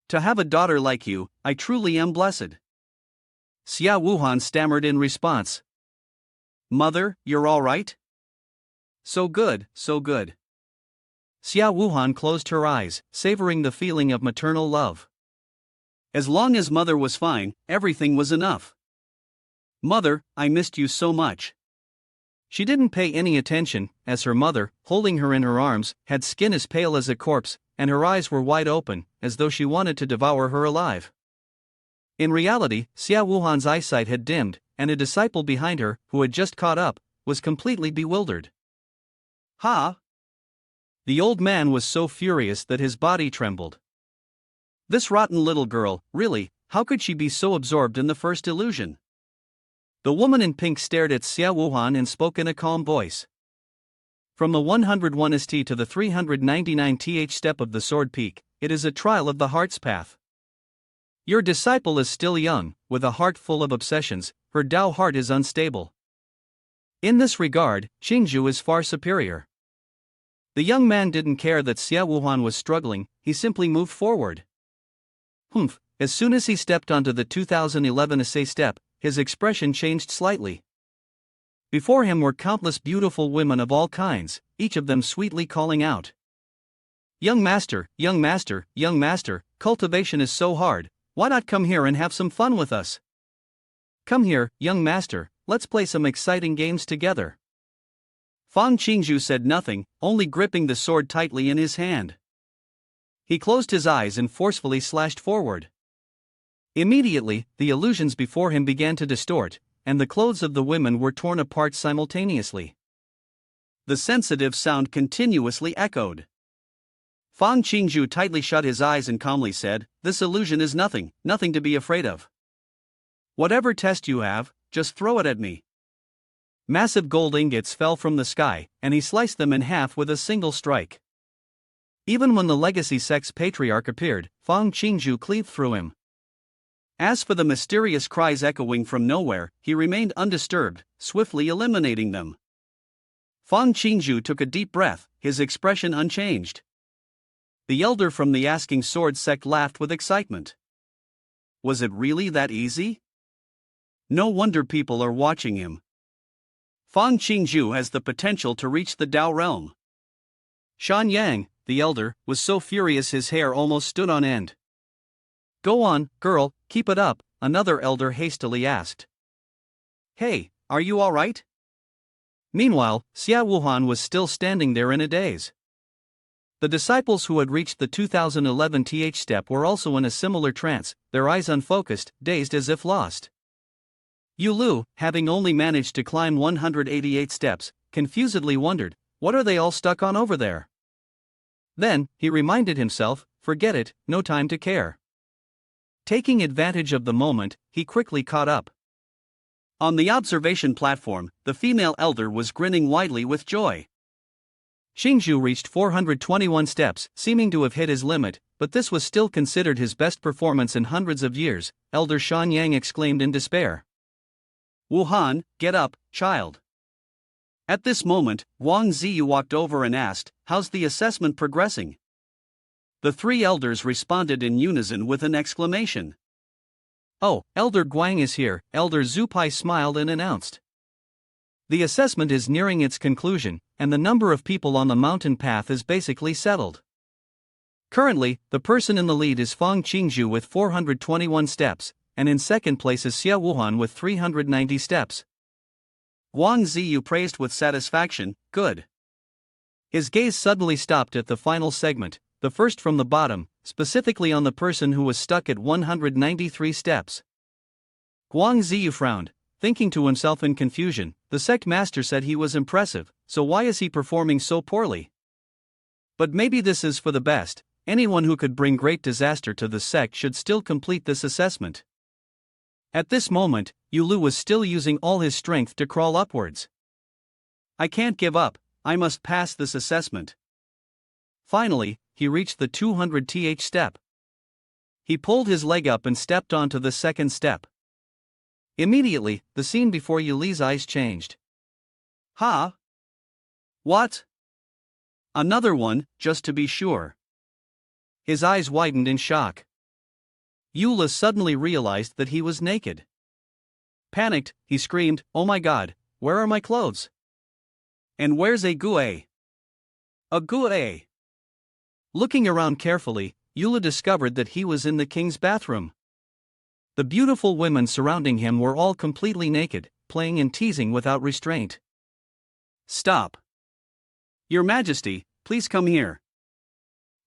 S1: To have a daughter like you, I truly am blessed. Xia Wuhan stammered in response. Mother, you're all right? So good, so good. Xia Wuhan closed her eyes, savoring the feeling of maternal love. As long as mother was fine, everything was enough. Mother, I missed you so much. She didn't pay any attention, as her mother, holding her in her arms, had skin as pale as a corpse, and her eyes were wide open, as though she wanted to devour her alive. In reality, Xia Wuhan's eyesight had dimmed, and a disciple behind her, who had just caught up, was completely bewildered. Ha! The old man was so furious that his body trembled. This rotten little girl, really, how could she be so absorbed in the first illusion? The woman in pink stared at Xia Wuhan and spoke in a calm voice. From the 101 ST to the 399 step of the Sword Peak, it is a trial of the heart's path. Your disciple is still young, with a heart full of obsessions, her Dao heart is unstable. In this regard, Qingju is far superior. The young man didn't care that Xia Wuhan was struggling, he simply moved forward. As soon as he stepped onto the 2011 essay step, his expression changed slightly. Before him were countless beautiful women of all kinds, each of them sweetly calling out. Young master, young master, young master, cultivation is so hard, why not come here and have some fun with us? Come here, young master, let's play some exciting games together. Feng Qingju said nothing, only gripping the sword tightly in his hand. He closed his eyes and forcefully slashed forward. Immediately, the illusions before him began to distort, and the clothes of the women were torn apart simultaneously. The sensitive sound continuously echoed. Feng Qingju tightly shut his eyes and calmly said, This illusion is nothing, nothing to be afraid of. Whatever test you have, just throw it at me. Massive gold ingots fell from the sky, and he sliced them in half with a single strike. Even when the legacy sect's patriarch appeared, Feng Qingju cleaved through him. As for the mysterious cries echoing from nowhere, he remained undisturbed, swiftly eliminating them. Feng Qingju took a deep breath, his expression unchanged. The elder from the Asking Sword sect laughed with excitement. Was it really that easy? No wonder people are watching him. Fang Qingzhu has the potential to reach the Dao realm. Shan Yang, the elder, was so furious his hair almost stood on end. Go on, girl, keep it up, another elder hastily asked. Hey, are you alright? Meanwhile, Xia Wuhan was still standing there in a daze. The disciples who had reached the 2011 step were also in a similar trance, their eyes unfocused, dazed as if lost. Yu Lu, having only managed to climb 188 steps, confusedly wondered, what are they all stuck on over there? Then, he reminded himself, forget it, no time to care. Taking advantage of the moment, he quickly caught up. On the observation platform, the female elder was grinning widely with joy. Xingzhu reached 421 steps, seeming to have hit his limit, but this was still considered his best performance in hundreds of years, Elder Shan Yang exclaimed in despair. Wuhan, get up, child. At this moment, Wang Ziyu walked over and asked, how's the assessment progressing? The three elders responded in unison with an exclamation. Oh, Elder Guang is here, Elder Zupai smiled and announced. The assessment is nearing its conclusion, and the number of people on the mountain path is basically settled. Currently, the person in the lead is Fang Qingzhu with 421 steps, and in second place is Xia Wuhan with 390 steps. Wang Ziyu praised with satisfaction, good. His gaze suddenly stopped at the final segment, the first from the bottom, specifically on the person who was stuck at 193 steps. Wang Ziyu frowned, thinking to himself in confusion, the sect master said he was impressive, so why is he performing so poorly? But maybe this is for the best, anyone who could bring great disaster to the sect should still complete this assessment. At this moment, Yu Lu was still using all his strength to crawl upwards. I can't give up, I must pass this assessment. Finally, he reached the 200th step. He pulled his leg up and stepped onto the second step. Immediately, the scene before Yu Li's eyes changed. Ha! What? Another one, just to be sure. His eyes widened in shock. Yu Li suddenly realized that he was naked. Panicked, he screamed, oh my god, where are my clothes? And where's a gue? A gue? Looking around carefully, Yu Li discovered that he was in the king's bathroom. The beautiful women surrounding him were all completely naked, playing and teasing without restraint. Stop! Your Majesty, please come here.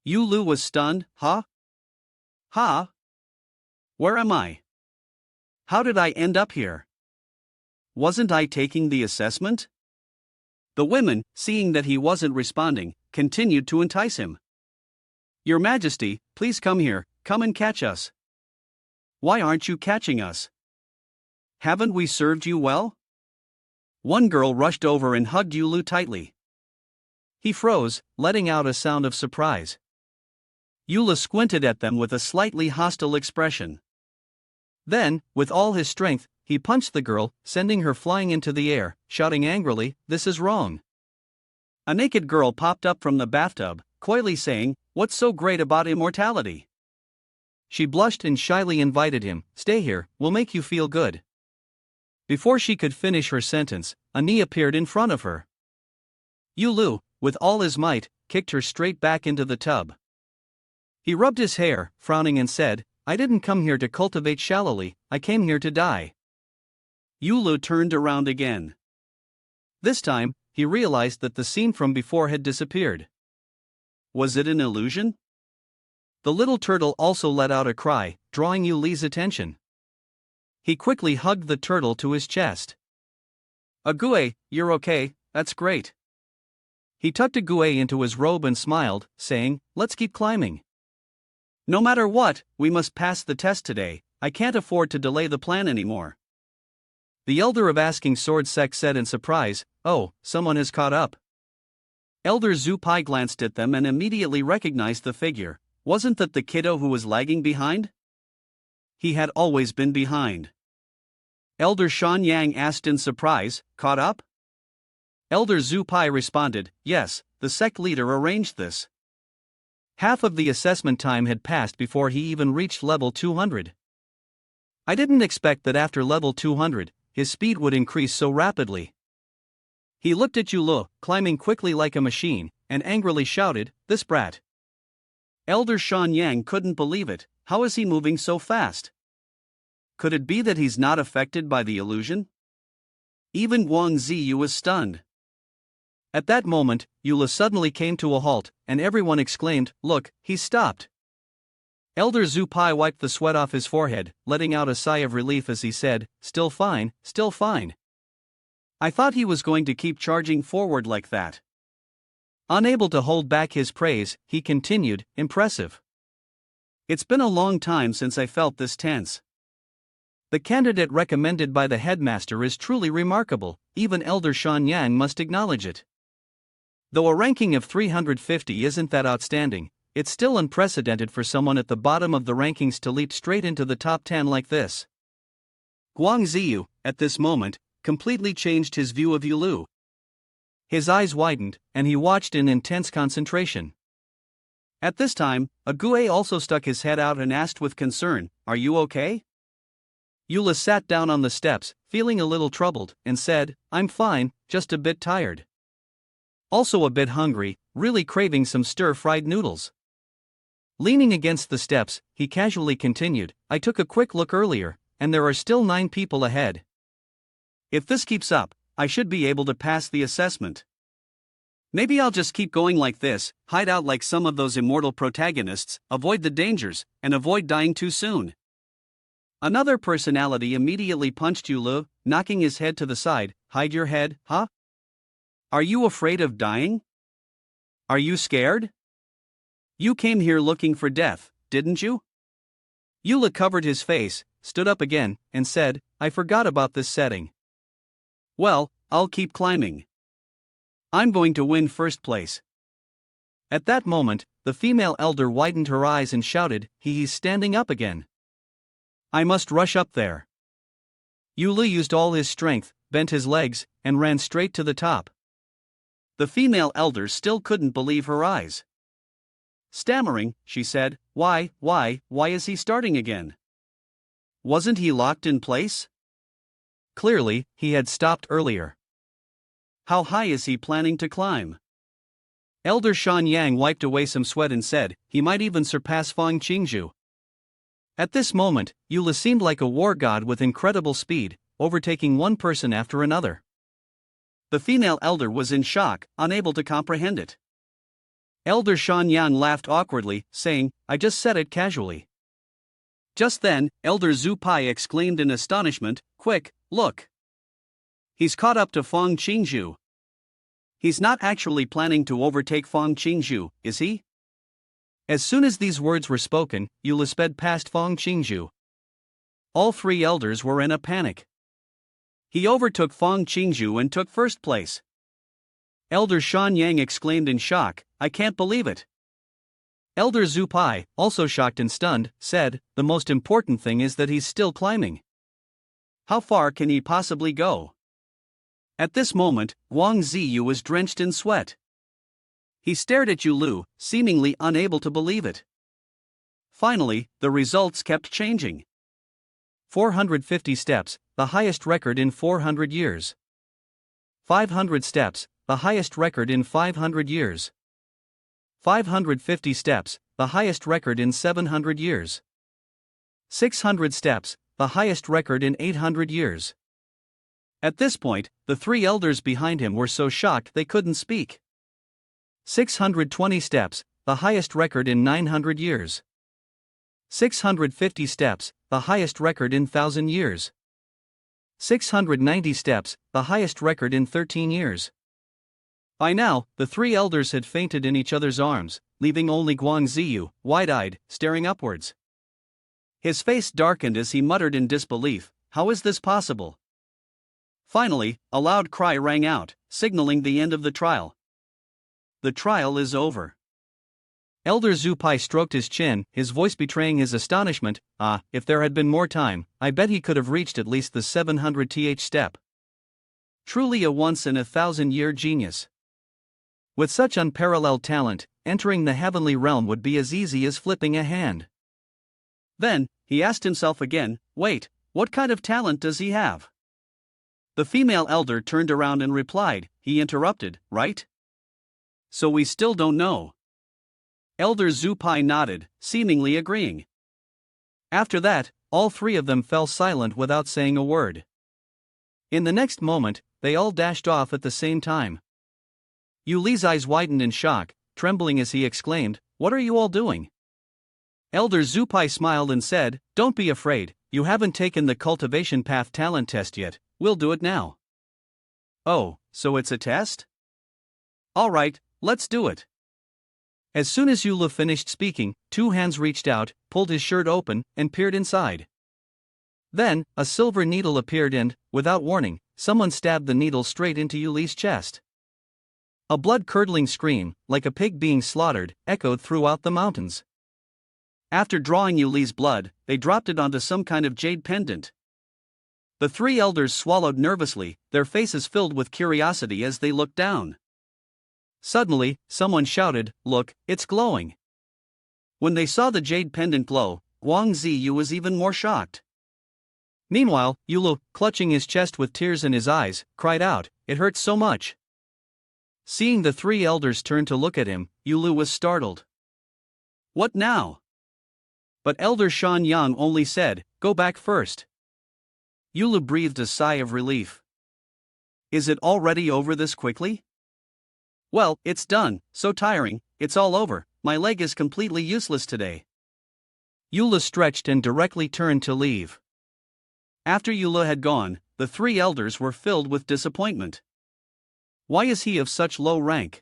S1: Yu Lu was stunned, huh? Huh? Where am I? How did I end up here? Wasn't I taking the assessment? The women, seeing that he wasn't responding, continued to entice him. Your Majesty, please come here, come and catch us. Why aren't you catching us? Haven't we served you well? One girl rushed over and hugged Yu Lu tightly. He froze, letting out a sound of surprise. Yu Lu squinted at them with a slightly hostile expression. Then, with all his strength, he punched the girl, sending her flying into the air, shouting angrily, this is wrong. A naked girl popped up from the bathtub, coyly saying, what's so great about immortality? She blushed and shyly invited him, stay here, we'll make you feel good. Before she could finish her sentence, a knee appeared in front of her. Yu Lu, with all his might, kicked her straight back into the tub. He rubbed his hair, frowning and said, I didn't come here to cultivate shallowly, I came here to die. Yu Lu turned around again. This time, he realized that the scene from before had disappeared. Was it an illusion? The little turtle also let out a cry, drawing Yu Li's attention. He quickly hugged the turtle to his chest. Ague, you're okay, that's great. He tucked Ague into his robe and smiled, saying, let's keep climbing. No matter what, we must pass the test today, I can't afford to delay the plan anymore. The elder of Asking Sword Sect said in surprise, oh, someone has caught up. Elder Zhu Pai glanced at them and immediately recognized the figure. Wasn't that the kiddo who was lagging behind? He had always been behind. Elder Shan Yang asked in surprise, caught up? Elder Zhu Pai responded, yes, the sect leader arranged this. Half of the assessment time had passed before he even reached level 200. I didn't expect that after level 200, his speed would increase so rapidly. He looked at Yulu, climbing quickly like a machine, and angrily shouted, "This brat!" Elder Shan Yang couldn't believe it. How is he moving so fast? Could it be that he's not affected by the illusion? Even Guang Ziyu was stunned. At that moment, Yula suddenly came to a halt, and everyone exclaimed, "Look, he's stopped!" Elder Zhu Pai wiped the sweat off his forehead, letting out a sigh of relief as he said, "Still fine, still fine. I thought he was going to keep charging forward like that." Unable to hold back his praise, he continued, "Impressive. It's been a long time since I felt this tense. The candidate recommended by the headmaster is truly remarkable, even Elder Shan Yang must acknowledge it. Though a ranking of 350 isn't that outstanding, it's still unprecedented for someone at the bottom of the rankings to leap straight into the top 10 like this." Guang Ziyu, at this moment, completely changed his view of Yulu. His eyes widened, and he watched in intense concentration. At this time, Ague also stuck his head out and asked with concern, "Are you okay?" Yula sat down on the steps, feeling a little troubled, and said, "I'm fine, just a bit tired. Also a bit hungry, really craving some stir-fried noodles." Leaning against the steps, he casually continued, "I took a quick look earlier, and there are still 9 people ahead. If this keeps up, I should be able to pass the assessment. Maybe I'll just keep going like this, hide out like some of those immortal protagonists, avoid the dangers, and avoid dying too soon." Another personality immediately punched Yulu, knocking his head to the side. "Hide your head, huh? Are you afraid of dying? Are you scared? You came here looking for death, didn't you?" Yula covered his face, stood up again, and said, "I forgot about this setting. Well, I'll keep climbing. I'm going to win first place." At that moment, the female elder widened her eyes and shouted, He's standing up again. I must rush up there." Yuli used all his strength, bent his legs, and ran straight to the top. The female elder still couldn't believe her eyes. Stammering, she said, why is he starting again? Wasn't he locked in place? Clearly, he had stopped earlier. How high is he planning to climb?" Elder Shan Yang wiped away some sweat and said, "He might even surpass Feng Qingzhu." At this moment, Yula seemed like a war god with incredible speed, overtaking one person after another. The female elder was in shock, unable to comprehend it. Elder Shan Yang laughed awkwardly, saying, "I just said it casually." Just then, Elder Zhu Pai exclaimed in astonishment, "Quick, look! He's caught up to Feng Qingzhu. He's not actually planning to overtake Feng Qingzhu, is he?" As soon as these words were spoken, Yula sped past Feng Qingzhu. All 3 elders were in a panic. He overtook Feng Qingzhu and took first place. Elder Shan Yang exclaimed in shock, "I can't believe it." Elder Zhu Pai, also shocked and stunned, said, "The most important thing is that he's still climbing. How far can he possibly go?" At this moment, Wang Ziyu was drenched in sweat. He stared at Yulu, seemingly unable to believe it. Finally, the results kept changing. 450 steps, the highest record in 400 years. 500 steps, the highest record in 500 years. 550 steps, the highest record in 700 years. 600 steps, the highest record in 800 years. At this point, the 3 elders behind him were so shocked they couldn't speak. 620 steps, the highest record in 900 years. 650 steps, the highest record in 1,000 years. 690 steps, the highest record in 13 years. By now, the 3 elders had fainted in each other's arms, leaving only Guang Ziyu, wide-eyed, staring upwards. His face darkened as he muttered in disbelief, "How is this possible?" Finally, a loud cry rang out, signaling the end of the trial. "The trial is over." Elder Zhu Pai stroked his chin, his voice betraying his astonishment. If there had been more time, I bet he could have reached at least the 700th step. Truly a once-in-a-thousand-year genius. With such unparalleled talent, entering the heavenly realm would be as easy as flipping a hand. Then, he asked himself again, wait, what kind of talent does he have? The female elder turned around and replied, he interrupted, right? So we still don't know. Elder Zupai nodded, seemingly agreeing. After that, all three of them fell silent without saying a word. In the next moment, they all dashed off at the same time. Yuli's eyes widened in shock, trembling as he exclaimed, "What are you all doing?" Elder Zupai smiled and said, "Don't be afraid, you haven't taken the Cultivation Path talent test yet, we'll do it now." "Oh, so it's a test? Alright, let's do it." As soon as Yula finished speaking, two hands reached out, pulled his shirt open, and peered inside. Then, a silver needle appeared and, without warning, someone stabbed the needle straight into Yuli's chest. A blood-curdling scream, like a pig being slaughtered, echoed throughout the mountains. After drawing Yuli's blood, they dropped it onto some kind of jade pendant. The three elders swallowed nervously, their faces filled with curiosity as they looked down. Suddenly, someone shouted, "Look, it's glowing." When they saw the jade pendant glow, Guang Ziyu was even more shocked. Meanwhile, Yulu, clutching his chest with tears in his eyes, cried out, "It hurts so much." Seeing the three elders turn to look at him, Yulu was startled. "What now?" But Elder Shan Yang only said, "Go back first." Yulu breathed a sigh of relief. Is it already over this quickly? Well, it's done, so tiring, it's all over, my leg is completely useless today. Yula stretched and directly turned to leave. After Yula had gone, the three elders were filled with disappointment. Why is he of such low rank?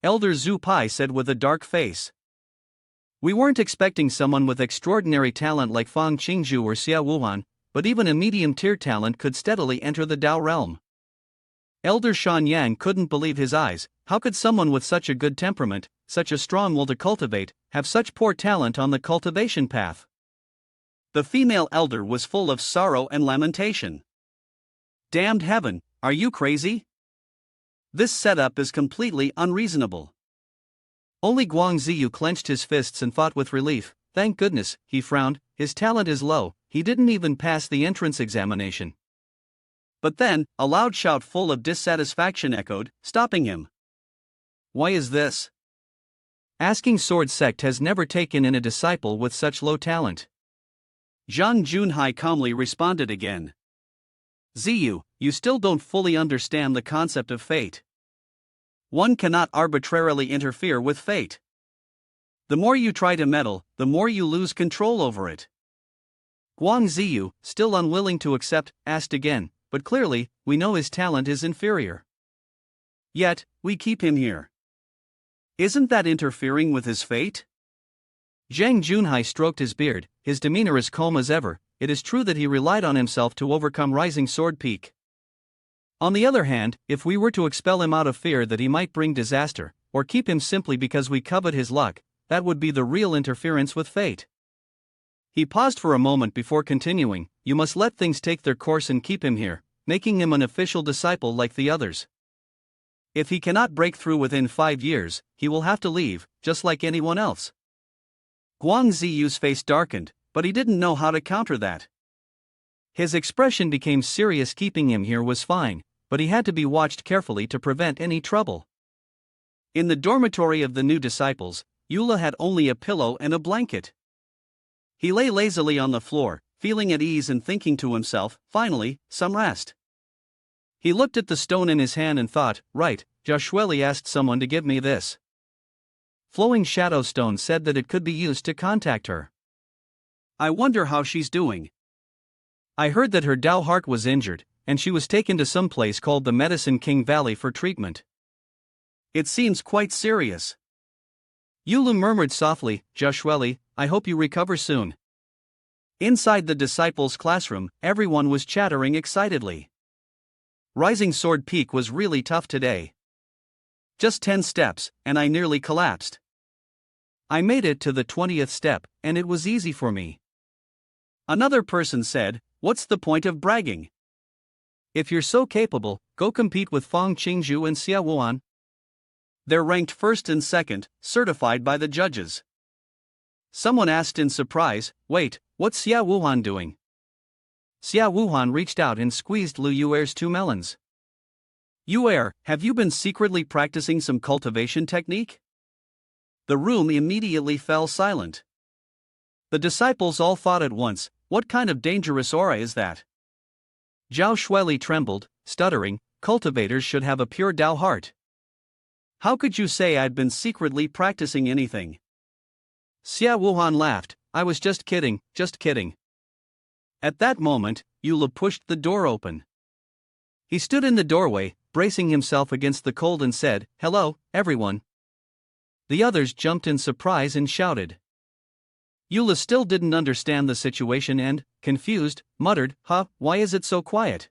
S1: Elder Zhu Pai said with a dark face. We weren't expecting someone with extraordinary talent like Fang Qingzhu or Xia Wuhan, but even a medium-tier talent could steadily enter the Dao realm. Elder Shan Yang couldn't believe his eyes. How could someone with such a good temperament, such a strong will to cultivate, have such poor talent on the cultivation path? The female elder was full of sorrow and lamentation. Damned heaven, are you crazy? This setup is completely unreasonable. Only Guang Ziyu clenched his fists and fought with relief. Thank goodness, he frowned, his talent is low, he didn't even pass the entrance examination. But then, a loud shout full of dissatisfaction echoed, stopping him. Why is this? Asking Sword Sect has never taken in a disciple with such low talent. Zhang Junhai calmly responded again. Ziyu, you still don't fully understand the concept of fate. One cannot arbitrarily interfere with fate. The more you try to meddle, the more you lose control over it. Guang Ziyu, still unwilling to accept, asked again, but clearly, we know his talent is inferior. Yet, we keep him here. Isn't that interfering with his fate? Zhang Junhai stroked his beard, his demeanor as calm as ever. It is true that he relied on himself to overcome Rising Sword Peak. On the other hand, if we were to expel him out of fear that he might bring disaster, or keep him simply because we covet his luck, that would be the real interference with fate. He paused for a moment before continuing, you must let things take their course and keep him here, making him an official disciple like the others. If he cannot break through within 5 years, he will have to leave, just like anyone else. Guang Ziyu's face darkened, but he didn't know how to counter that. His expression became serious. Keeping him here was fine, but he had to be watched carefully to prevent any trouble. In the dormitory of the new disciples, Yula had only a pillow and a blanket. He lay lazily on the floor, feeling at ease and thinking to himself, finally, some rest. He looked at the stone in his hand and thought, right, Joshueli asked someone to give me this. Flowing Shadow Stone said that it could be used to contact her. I wonder how she's doing. I heard that her Dao heart was injured, and she was taken to some place called the Medicine King Valley for treatment. It seems quite serious. Yulu murmured softly, Joshueli, I hope you recover soon. Inside the disciples' classroom, everyone was chattering excitedly. Rising Sword Peak was really tough today. Just 10 steps, and I nearly collapsed. I made it to the 20th step, and it was easy for me. Another person said, what's the point of bragging? If you're so capable, go compete with Fang Qingzhu and Xia Wuan. They're ranked first and second, certified by the judges. Someone asked in surprise, wait, what's Xia Wuhan doing? Xia Wuhan reached out and squeezed Lu Yuer's two melons. Yuer, have you been secretly practicing some cultivation technique? The room immediately fell silent. The disciples all thought at once, what kind of dangerous aura is that? Zhao Shueli trembled, stuttering, cultivators should have a pure Dao heart. How could you say I'd been secretly practicing anything? Xia Wuhan laughed, I was just kidding, just kidding. At that moment, Yula pushed the door open. He stood in the doorway, bracing himself against the cold and said, Hello, everyone. The others jumped in surprise and shouted. Yula still didn't understand the situation and, confused, muttered, why is it so quiet?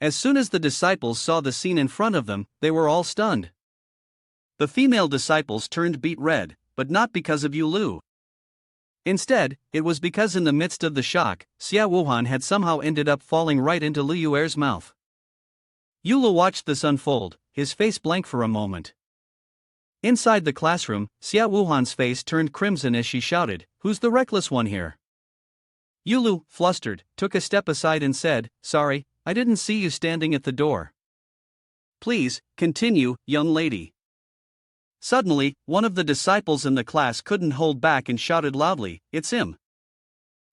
S1: As soon as the disciples saw the scene in front of them, they were all stunned. The female disciples turned beet red, but not because of Yulu. Instead, it was because in the midst of the shock, Xia Wuhan had somehow ended up falling right into Lu Yuer's mouth. Yula watched this unfold, his face blank for a moment. Inside the classroom, Xia Wuhan's face turned crimson as she shouted, Who's the reckless one here? Yulu, flustered, took a step aside and said, Sorry, I didn't see you standing at the door. Please, continue, young lady. Suddenly, one of the disciples in the class couldn't hold back and shouted loudly, It's him.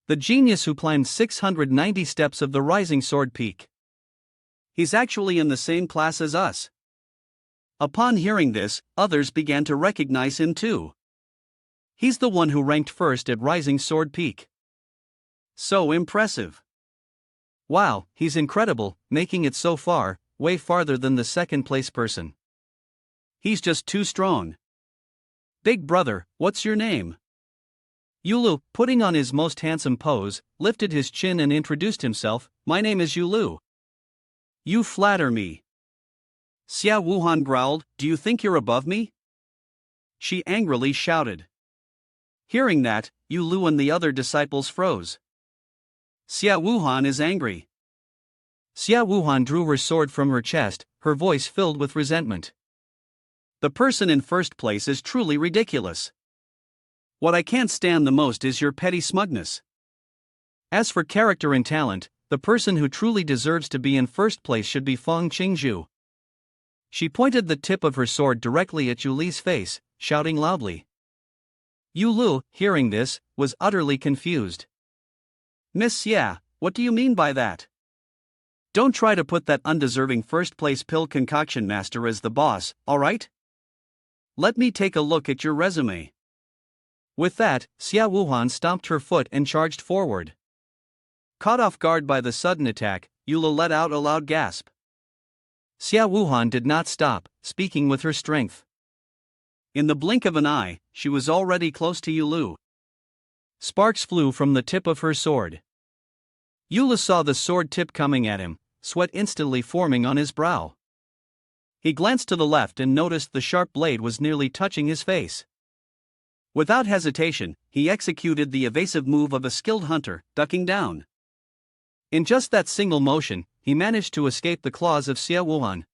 S1: The genius who climbed 690 steps of the rising sword peak. He's actually in the same class as us. Upon hearing this, others began to recognize him too. He's the one who ranked first at Rising Sword Peak. So impressive. Wow, he's incredible, making it so far, way farther than the second place person. He's just too strong. Big brother, what's your name? Yulu, putting on his most handsome pose, lifted his chin and introduced himself, My name is Yulu. You flatter me. Xia Wuhan growled, Do you think you're above me? She angrily shouted. Hearing that, Yulu and the other disciples froze. Xia Wuhan is angry. Xia Wuhan drew her sword from her chest, her voice filled with resentment. The person in first place is truly ridiculous. What I can't stand the most is your petty smugness. As for character and talent, the person who truly deserves to be in first place should be Feng Qingzhu. She pointed the tip of her sword directly at Yuli's face, shouting loudly. Yulu, hearing this, was utterly confused. Miss Xia, what do you mean by that? Don't try to put that undeserving first-place pill concoction master as the boss, alright? Let me take a look at your resume. With that, Xia Wuhan stomped her foot and charged forward. Caught off guard by the sudden attack, Yula let out a loud gasp. Xia Wuhan did not stop, speaking with her strength. In the blink of an eye, she was already close to Yulu. Sparks flew from the tip of her sword. Yula saw the sword tip coming at him, sweat instantly forming on his brow. He glanced to the left and noticed the sharp blade was nearly touching his face. Without hesitation, he executed the evasive move of a skilled hunter, ducking down. In just that single motion, he managed to escape the claws of Xia Wuhan.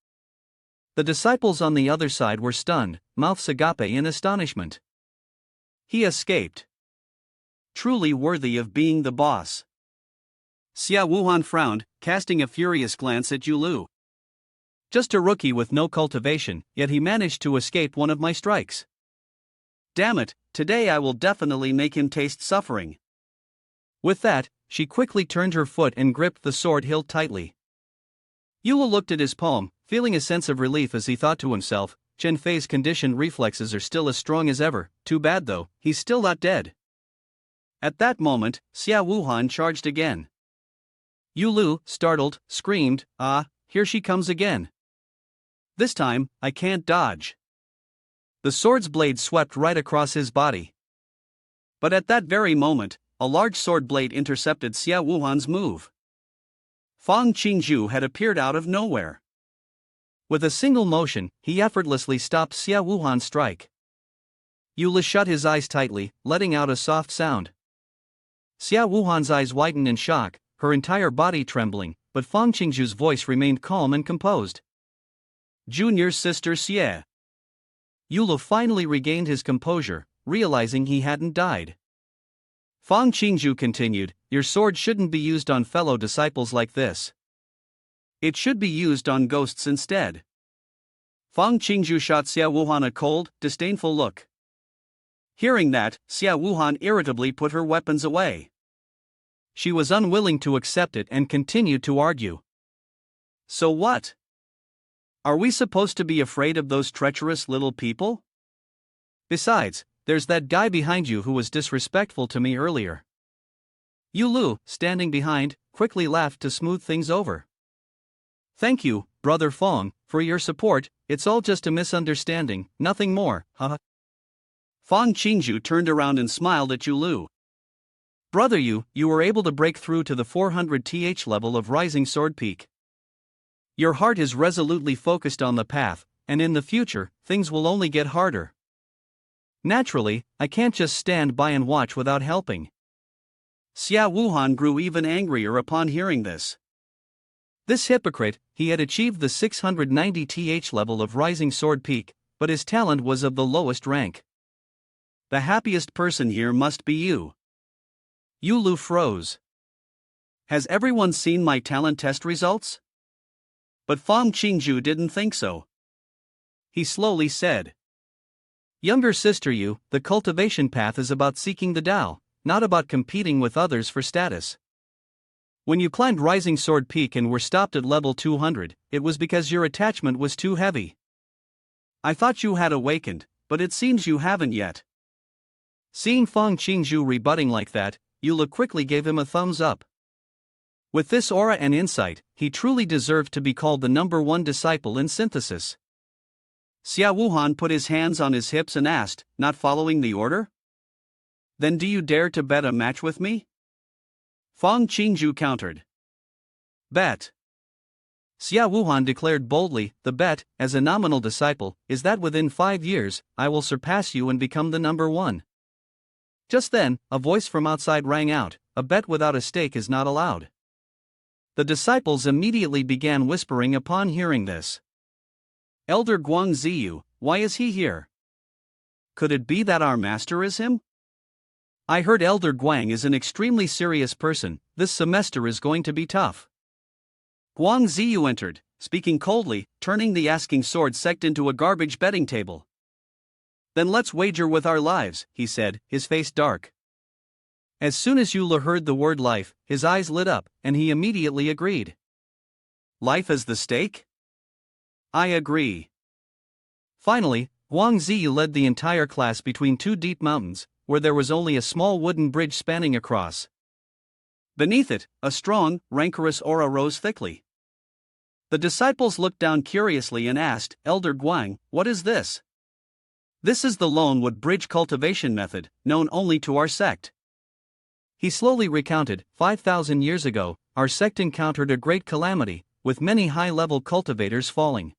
S1: The disciples on the other side were stunned, mouths agape in astonishment. He escaped. Truly worthy of being the boss. Xia Wuhan frowned, casting a furious glance at Yulu. Just a rookie with no cultivation, yet he managed to escape one of my strikes. Damn it, today I will definitely make him taste suffering. With that, she quickly turned her foot and gripped the sword hilt tightly. Yula looked at his palm, feeling a sense of relief as he thought to himself, Chen Fei's conditioned reflexes are still as strong as ever, too bad though, he's still not dead. At that moment, Xia Wuhan charged again. Yulu, startled, screamed, here she comes again. This time, I can't dodge. The sword's blade swept right across his body. But at that very moment, a large sword blade intercepted Xia Wuhan's move. Feng Qingzhu had appeared out of nowhere. With a single motion, he effortlessly stopped Xia Wuhan's strike. Yula shut his eyes tightly, letting out a soft sound. Xia Wuhan's eyes widened in shock, her entire body trembling, but Feng Qingzhu's voice remained calm and composed. Junior sister Xie. Yula finally regained his composure, realizing he hadn't died. Fang Qingzhu continued, your sword shouldn't be used on fellow disciples like this. It should be used on ghosts instead. Fang Qingzhu shot Xia Wuhan a cold, disdainful look. Hearing that, Xia Wuhan irritably put her weapons away. She was unwilling to accept it and continued to argue. So what? Are we supposed to be afraid of those treacherous little people? Besides, there's that guy behind you who was disrespectful to me earlier. Yu Lu, standing behind, quickly laughed to smooth things over. Thank you, Brother Fong, for your support, it's all just a misunderstanding, nothing more, haha. Fang Qingzhu turned around and smiled at Yu Lu. Brother you were able to break through to the 400th level of Rising Sword Peak. Your heart is resolutely focused on the path, and in the future, things will only get harder. Naturally, I can't just stand by and watch without helping. Xia Wuhan grew even angrier upon hearing this. This hypocrite, he had achieved the 690th level of Rising Sword Peak, but his talent was of the lowest rank. The happiest person here must be you. Yu Lu froze. Has everyone seen my talent test results? But Fang Qingzhu didn't think so. He slowly said, Younger sister Yu, the cultivation path is about seeking the Tao, not about competing with others for status. When you climbed Rising Sword Peak and were stopped at level 200, it was because your attachment was too heavy. I thought you had awakened, but it seems you haven't yet. Seeing Fang Qingzhu rebutting like that, Yu Lu quickly gave him a thumbs up. With this aura and insight, he truly deserved to be called the #1 disciple in synthesis. Xia Wuhan put his hands on his hips and asked, not following the order? Then do you dare to bet a match with me? Fang Qingzhu countered. Bet. Xia Wuhan declared boldly, the bet, as a nominal disciple, is that within 5 years, I will surpass you and become the #1. Just then, a voice from outside rang out, a bet without a stake is not allowed. The disciples immediately began whispering upon hearing this. Elder Guang Ziyu, why is he here? Could it be that our master is him? I heard Elder Guang is an extremely serious person, this semester is going to be tough. Guang Ziyu entered, speaking coldly, turning the asking sword sect into a garbage betting table. Then let's wager with our lives, he said, his face dark. As soon as Yu Lu heard the word life, his eyes lit up, and he immediately agreed. Life is the stake? I agree. Finally, Guang Ziyu led the entire class between two deep mountains, where there was only a small wooden bridge spanning across. Beneath it, a strong, rancorous aura rose thickly. The disciples looked down curiously and asked, Elder Guang, what is this? This is the Lonewood Bridge cultivation method, known only to our sect. He slowly recounted, 5,000 years ago, our sect encountered a great calamity, with many high-level cultivators falling.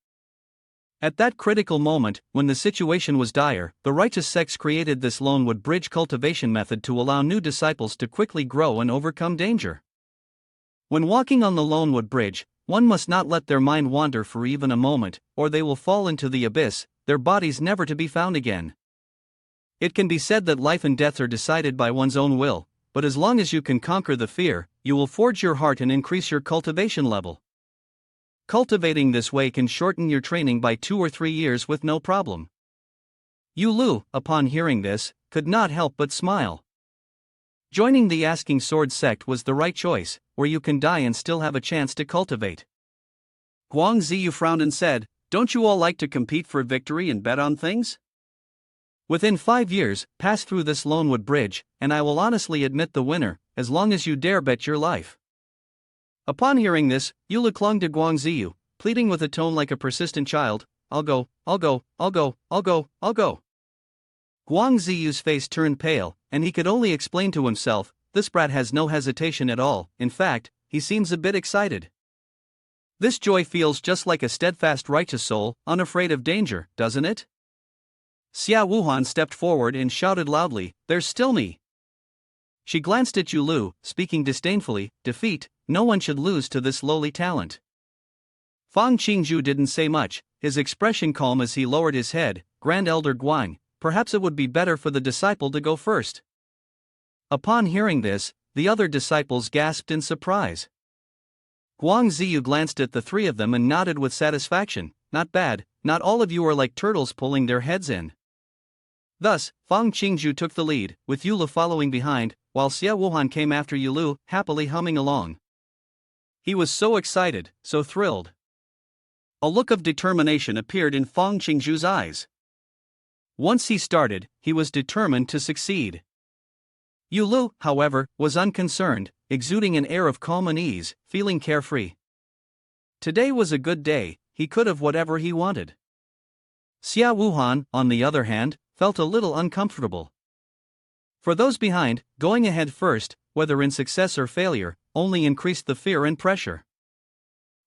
S1: At that critical moment, when the situation was dire, the righteous sects created this Lonewood Bridge cultivation method to allow new disciples to quickly grow and overcome danger. When walking on the Lonewood Bridge, one must not let their mind wander for even a moment, or they will fall into the abyss, their bodies never to be found again. It can be said that life and death are decided by one's own will, but as long as you can conquer the fear, you will forge your heart and increase your cultivation level. Cultivating this way can shorten your training by 2 or 3 years with no problem. Yu Lu, upon hearing this, could not help but smile. Joining the Asking Sword sect was the right choice, where you can die and still have a chance to cultivate. Guang Ziyu frowned and said, don't you all like to compete for victory and bet on things? Within 5 years, pass through this Lonewood Bridge, and I will honestly admit the winner, as long as you dare bet your life. Upon hearing this, Yu Lu clung to Guang Ziyu, pleading with a tone like a persistent child, I'll go, I'll go, I'll go, I'll go, I'll go. Guang Ziyu's face turned pale, and he could only explain to himself, this brat has no hesitation at all, in fact, he seems a bit excited. This joy feels just like a steadfast righteous soul, unafraid of danger, doesn't it? Xia Wuhan stepped forward and shouted loudly, there's still me. She glanced at Yu Lu, speaking disdainfully, defeat, no one should lose to this lowly talent. Fang Qingzhu didn't say much, his expression calm as he lowered his head, Grand Elder Guang, perhaps it would be better for the disciple to go first. Upon hearing this, the other disciples gasped in surprise. Guang Ziyu glanced at the three of them and nodded with satisfaction. Not bad, not all of you are like turtles pulling their heads in. Thus, Fang Qingzhu took the lead, with Yulu following behind, while Xia Wuhan came after Yulu, happily humming along. He was so excited, so thrilled. A look of determination appeared in Fang Qingzhu's eyes. Once he started, he was determined to succeed. Yulu, however, was unconcerned, exuding an air of calm and ease, feeling carefree. Today was a good day, he could have whatever he wanted. Xia Wuhan, on the other hand, felt a little uncomfortable. For those behind, going ahead first, whether in success or failure, only increased the fear and pressure.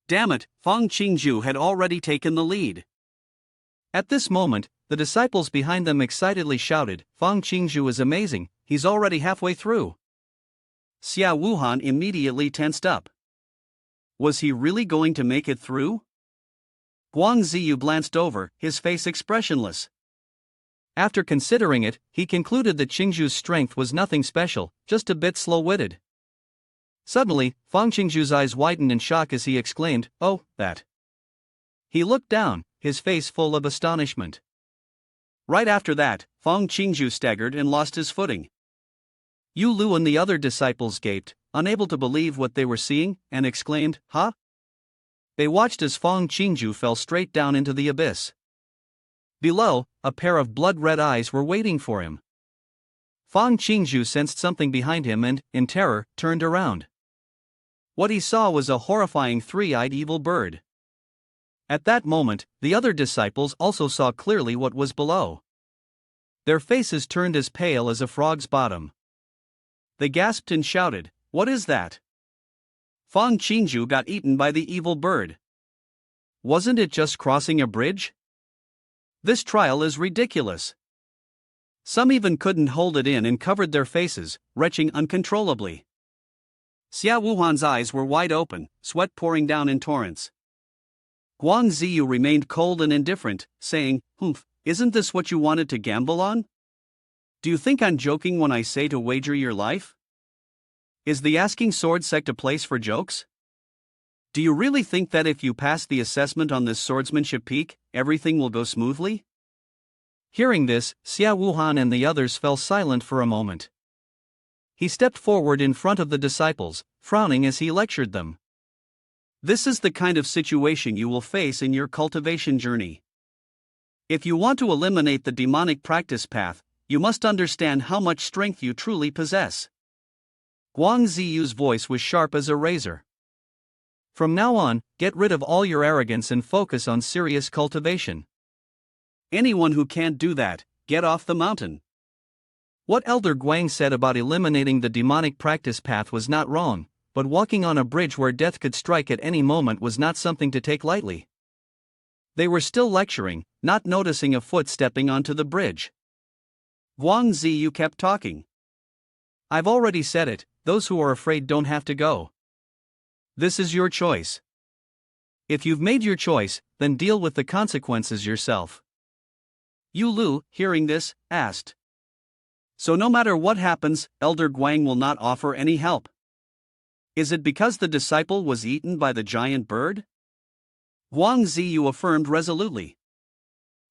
S1: Damn it, Fang Qingzhu had already taken the lead. At this moment, the disciples behind them excitedly shouted, Fang Qingzhu is amazing, he's already halfway through. Xia Wuhan immediately tensed up. Was he really going to make it through? Guang Ziyu glanced over, his face expressionless. After considering it, he concluded that Qingzhu's strength was nothing special, just a bit slow-witted. Suddenly, Fang Qingzhu's eyes widened in shock as he exclaimed, "Oh, that." He looked down, his face full of astonishment. Right after that, Fang Qingzhu staggered and lost his footing. Yu Lu and the other disciples gaped, unable to believe what they were seeing, and exclaimed, "Huh?" They watched as Fang Qingzhu fell straight down into the abyss. Below, a pair of blood-red eyes were waiting for him. Fang Qingzhu sensed something behind him and, in terror, turned around. What he saw was a horrifying three-eyed evil bird. At that moment, the other disciples also saw clearly what was below. Their faces turned as pale as a frog's bottom. They gasped and shouted, "What is that?" Fang Qingzhu got eaten by the evil bird. Wasn't it just crossing a bridge? This trial is ridiculous. Some even couldn't hold it in and covered their faces, retching uncontrollably. Xia Wuhan's eyes were wide open, sweat pouring down in torrents. Guang Ziyu remained cold and indifferent, saying, "Humph, isn't this what you wanted to gamble on? Do you think I'm joking when I say to wager your life? Is the asking sword sect a place for jokes? Do you really think that if you pass the assessment on this swordsmanship peak, everything will go smoothly?" Hearing this, Xia Wuhan and the others fell silent for a moment. He stepped forward in front of the disciples, frowning as he lectured them. This is the kind of situation you will face in your cultivation journey. If you want to eliminate the demonic practice path, you must understand how much strength you truly possess. Guang Ziyu's voice was sharp as a razor. From now on, get rid of all your arrogance and focus on serious cultivation. Anyone who can't do that, get off the mountain. What Elder Guang said about eliminating the demonic practice path was not wrong, but walking on a bridge where death could strike at any moment was not something to take lightly. They were still lecturing, not noticing a foot stepping onto the bridge. Guang Ziyu kept talking. "I've already said it, those who are afraid don't have to go. This is your choice. If you've made your choice, then deal with the consequences yourself." Yu Lu, hearing this, asked, "So no matter what happens, Elder Guang will not offer any help? Is it because the disciple was eaten by the giant bird?" Guang Ziyu affirmed resolutely.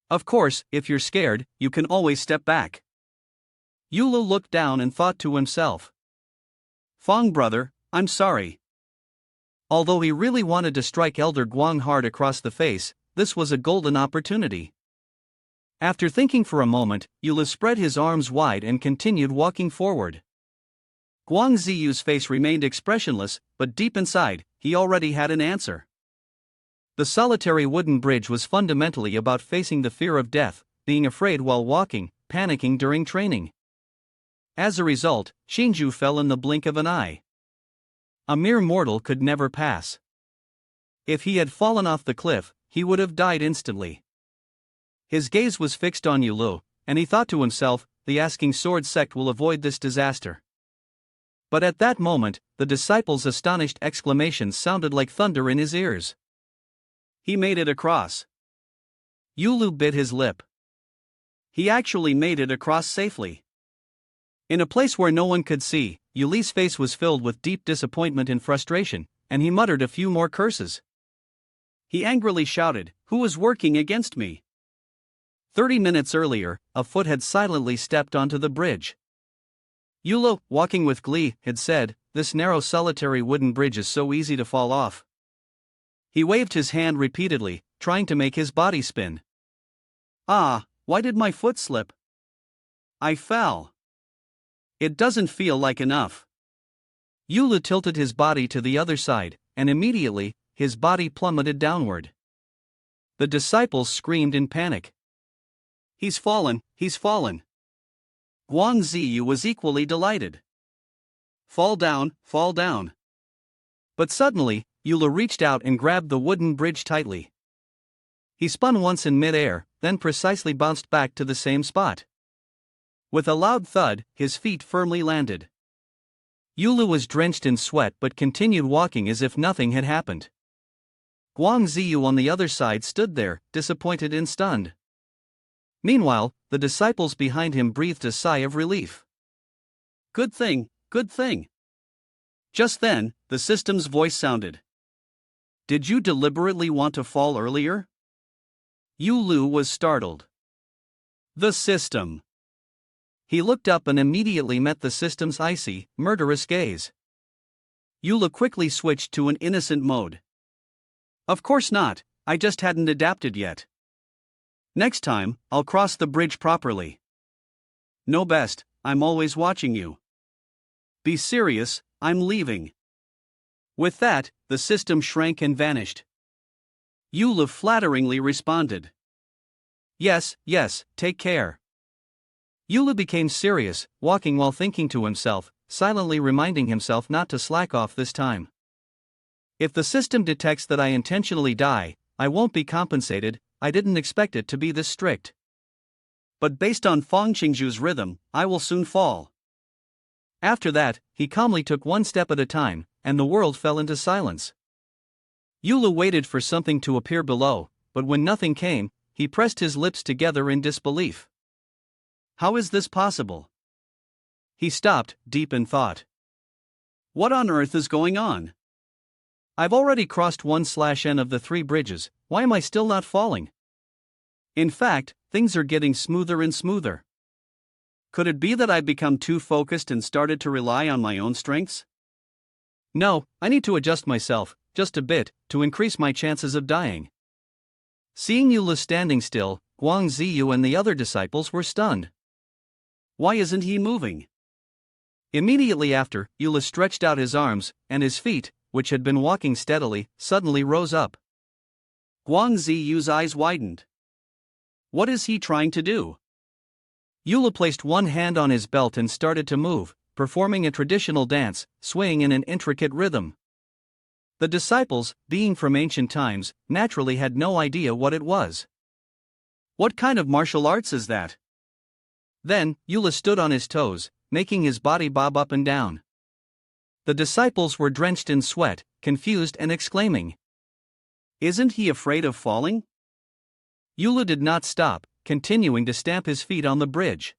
S1: "Of course, if you're scared, you can always step back." Yu Lu looked down and thought to himself, "Fang brother, I'm sorry." Although he really wanted to strike Elder Guang hard across the face, this was a golden opportunity. After thinking for a moment, Yulu spread his arms wide and continued walking forward. Guang Ziyu's face remained expressionless, but deep inside, he already had an answer. The solitary wooden bridge was fundamentally about facing the fear of death, being afraid while walking, panicking during training. As a result, Xingzhu fell in the blink of an eye. A mere mortal could never pass. If he had fallen off the cliff, he would have died instantly. His gaze was fixed on Yulu, and he thought to himself, the asking sword sect will avoid this disaster. But at that moment, the disciple's astonished exclamations sounded like thunder in his ears. He made it across. Yulu bit his lip. He actually made it across safely. In a place where no one could see, Yuli's face was filled with deep disappointment and frustration, and he muttered a few more curses. He angrily shouted, "Who was working against me?" 30 minutes earlier, a foot had silently stepped onto the bridge. Yulu, walking with glee, had said, "This narrow solitary wooden bridge is so easy to fall off." He waved his hand repeatedly, trying to make his body spin. "Ah, why did my foot slip? I fell. It doesn't feel like enough." Yulu tilted his body to the other side, and immediately, his body plummeted downward. The disciples screamed in panic. "He's fallen, he's fallen." Guang Ziyu was equally delighted. "Fall down, fall down." But suddenly, Yulu reached out and grabbed the wooden bridge tightly. He spun once in mid-air, then precisely bounced back to the same spot. With a loud thud, his feet firmly landed. Yulu was drenched in sweat but continued walking as if nothing had happened. Guang Ziyu on the other side stood there, disappointed and stunned. Meanwhile, the disciples behind him breathed a sigh of relief. Good thing, good thing." Just then, the system's voice sounded. "Did you deliberately want to fall earlier?" Yulu was startled. The system. He looked up and immediately met the system's icy, murderous gaze. Yulu quickly switched to an innocent mode. "Of course not, I just hadn't adapted yet. Next time, I'll cross the bridge properly." "No best, I'm always watching you." "Be serious, I'm leaving." With that, the system shrank and vanished. Yulu flatteringly responded. Yes, take care." Yulu became serious, walking while thinking to himself, silently reminding himself not to slack off this time. "If the system detects that I intentionally die, I won't be compensated. I didn't expect it to be this strict. But based on Feng Qingzhu's rhythm, I will soon fall." After that, he calmly took one step at a time, and the world fell into silence. Yulu waited for something to appear below, but when nothing came, he pressed his lips together in disbelief. How is this possible? He stopped, deep in thought. What on earth is going on? I've already crossed 1/n of the 3 bridges, why am I still not falling? In fact, things are getting smoother and smoother. Could it be that I've become too focused and started to rely on my own strengths? No, I need to adjust myself, just a bit, to increase my chances of dying. Seeing Yulu standing still, Guang Ziyu and the other disciples were stunned. Why isn't he moving? Immediately after, Yulu stretched out his arms, and his feet, which had been walking steadily, suddenly rose up. Guang Ziyu's eyes widened. What is he trying to do? Yulu placed one hand on his belt and started to move, performing a traditional dance, swaying in an intricate rhythm. The disciples, being from ancient times, naturally had no idea what it was. What kind of martial arts is that? Then, Yulu stood on his toes, making his body bob up and down. The disciples were drenched in sweat, confused and exclaiming. Isn't he afraid of falling? Yulu did not stop, continuing to stamp his feet on the bridge.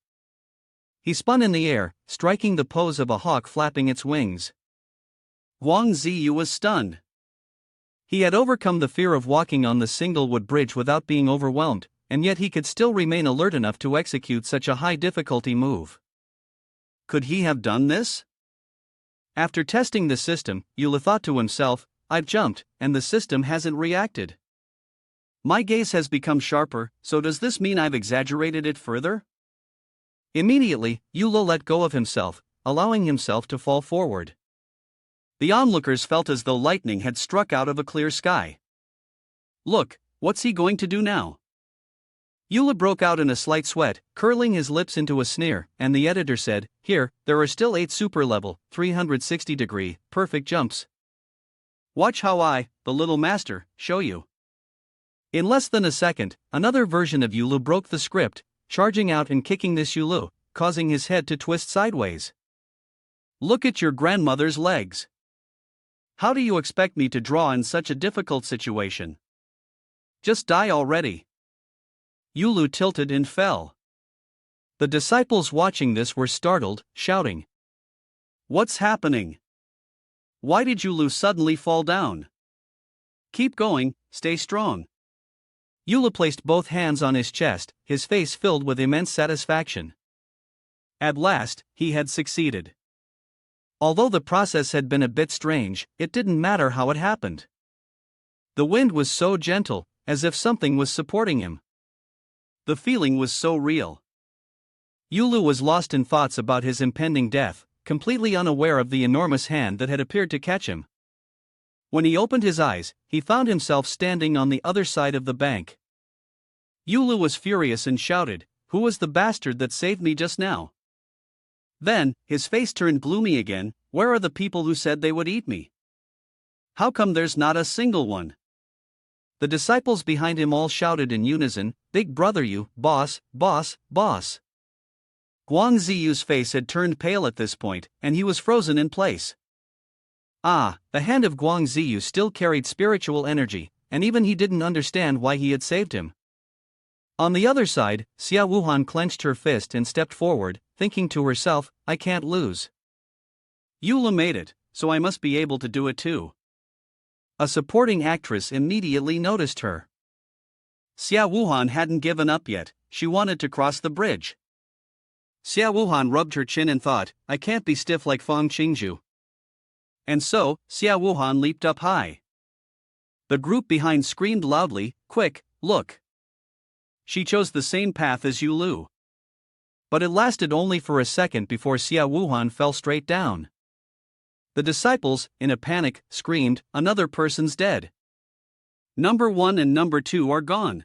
S1: He spun in the air, striking the pose of a hawk flapping its wings. Guang Ziyu was stunned. He had overcome the fear of walking on the single wood bridge without being overwhelmed, and yet he could still remain alert enough to execute such a high-difficulty move. Could he have done this? After testing the system, Yulu thought to himself, I've jumped, and the system hasn't reacted. My gaze has become sharper, so does this mean I've exaggerated it further? Immediately, Yulu let go of himself, allowing himself to fall forward. The onlookers felt as though lightning had struck out of a clear sky. Look, what's he going to do now? Yulu broke out in a slight sweat, curling his lips into a sneer, and the editor said, Here, there are still 8 super-level, 360-degree, perfect jumps. Watch how I, the little master, show you. In less than a second, another version of Yulu broke the script, charging out and kicking this Yulu, causing his head to twist sideways. Look at your grandmother's legs. How do you expect me to draw in such a difficult situation? Just die already. Yulu tilted and fell. The disciples watching this were startled, shouting, "What's happening? Why did Yulu suddenly fall down? Keep going, stay strong." Yulu placed both hands on his chest, his face filled with immense satisfaction. At last, he had succeeded. Although the process had been a bit strange, it didn't matter how it happened. The wind was so gentle, as if something was supporting him. The feeling was so real. Yulu was lost in thoughts about his impending death, completely unaware of the enormous hand that had appeared to catch him. When he opened his eyes, he found himself standing on the other side of the bank. Yulu was furious and shouted, "Who was the bastard that saved me just now?" Then, his face turned gloomy again. "Where are the people who said they would eat me? How come there's not a single one?" The disciples behind him all shouted in unison, "Big brother you, boss, boss, boss." Guang Ziyu's face had turned pale at this point, and he was frozen in place. The hand of Guang Ziyu still carried spiritual energy, and even he didn't understand why he had saved him. On the other side, Xia Wuhan clenched her fist and stepped forward, thinking to herself, "I can't lose. Yula made it, so I must be able to do it too." A supporting actress immediately noticed her. Xia Wuhan hadn't given up yet, she wanted to cross the bridge. Xia Wuhan rubbed her chin and thought, "I can't be stiff like Fang Qingju." And so, Xia Wuhan leaped up high. The group behind screamed loudly, "Quick, look!" She chose the same path as Yulu. But it lasted only for a second before Xia Wuhan fell straight down. The disciples, in a panic, screamed, "Another person's dead. Number 1 and number 2 are gone.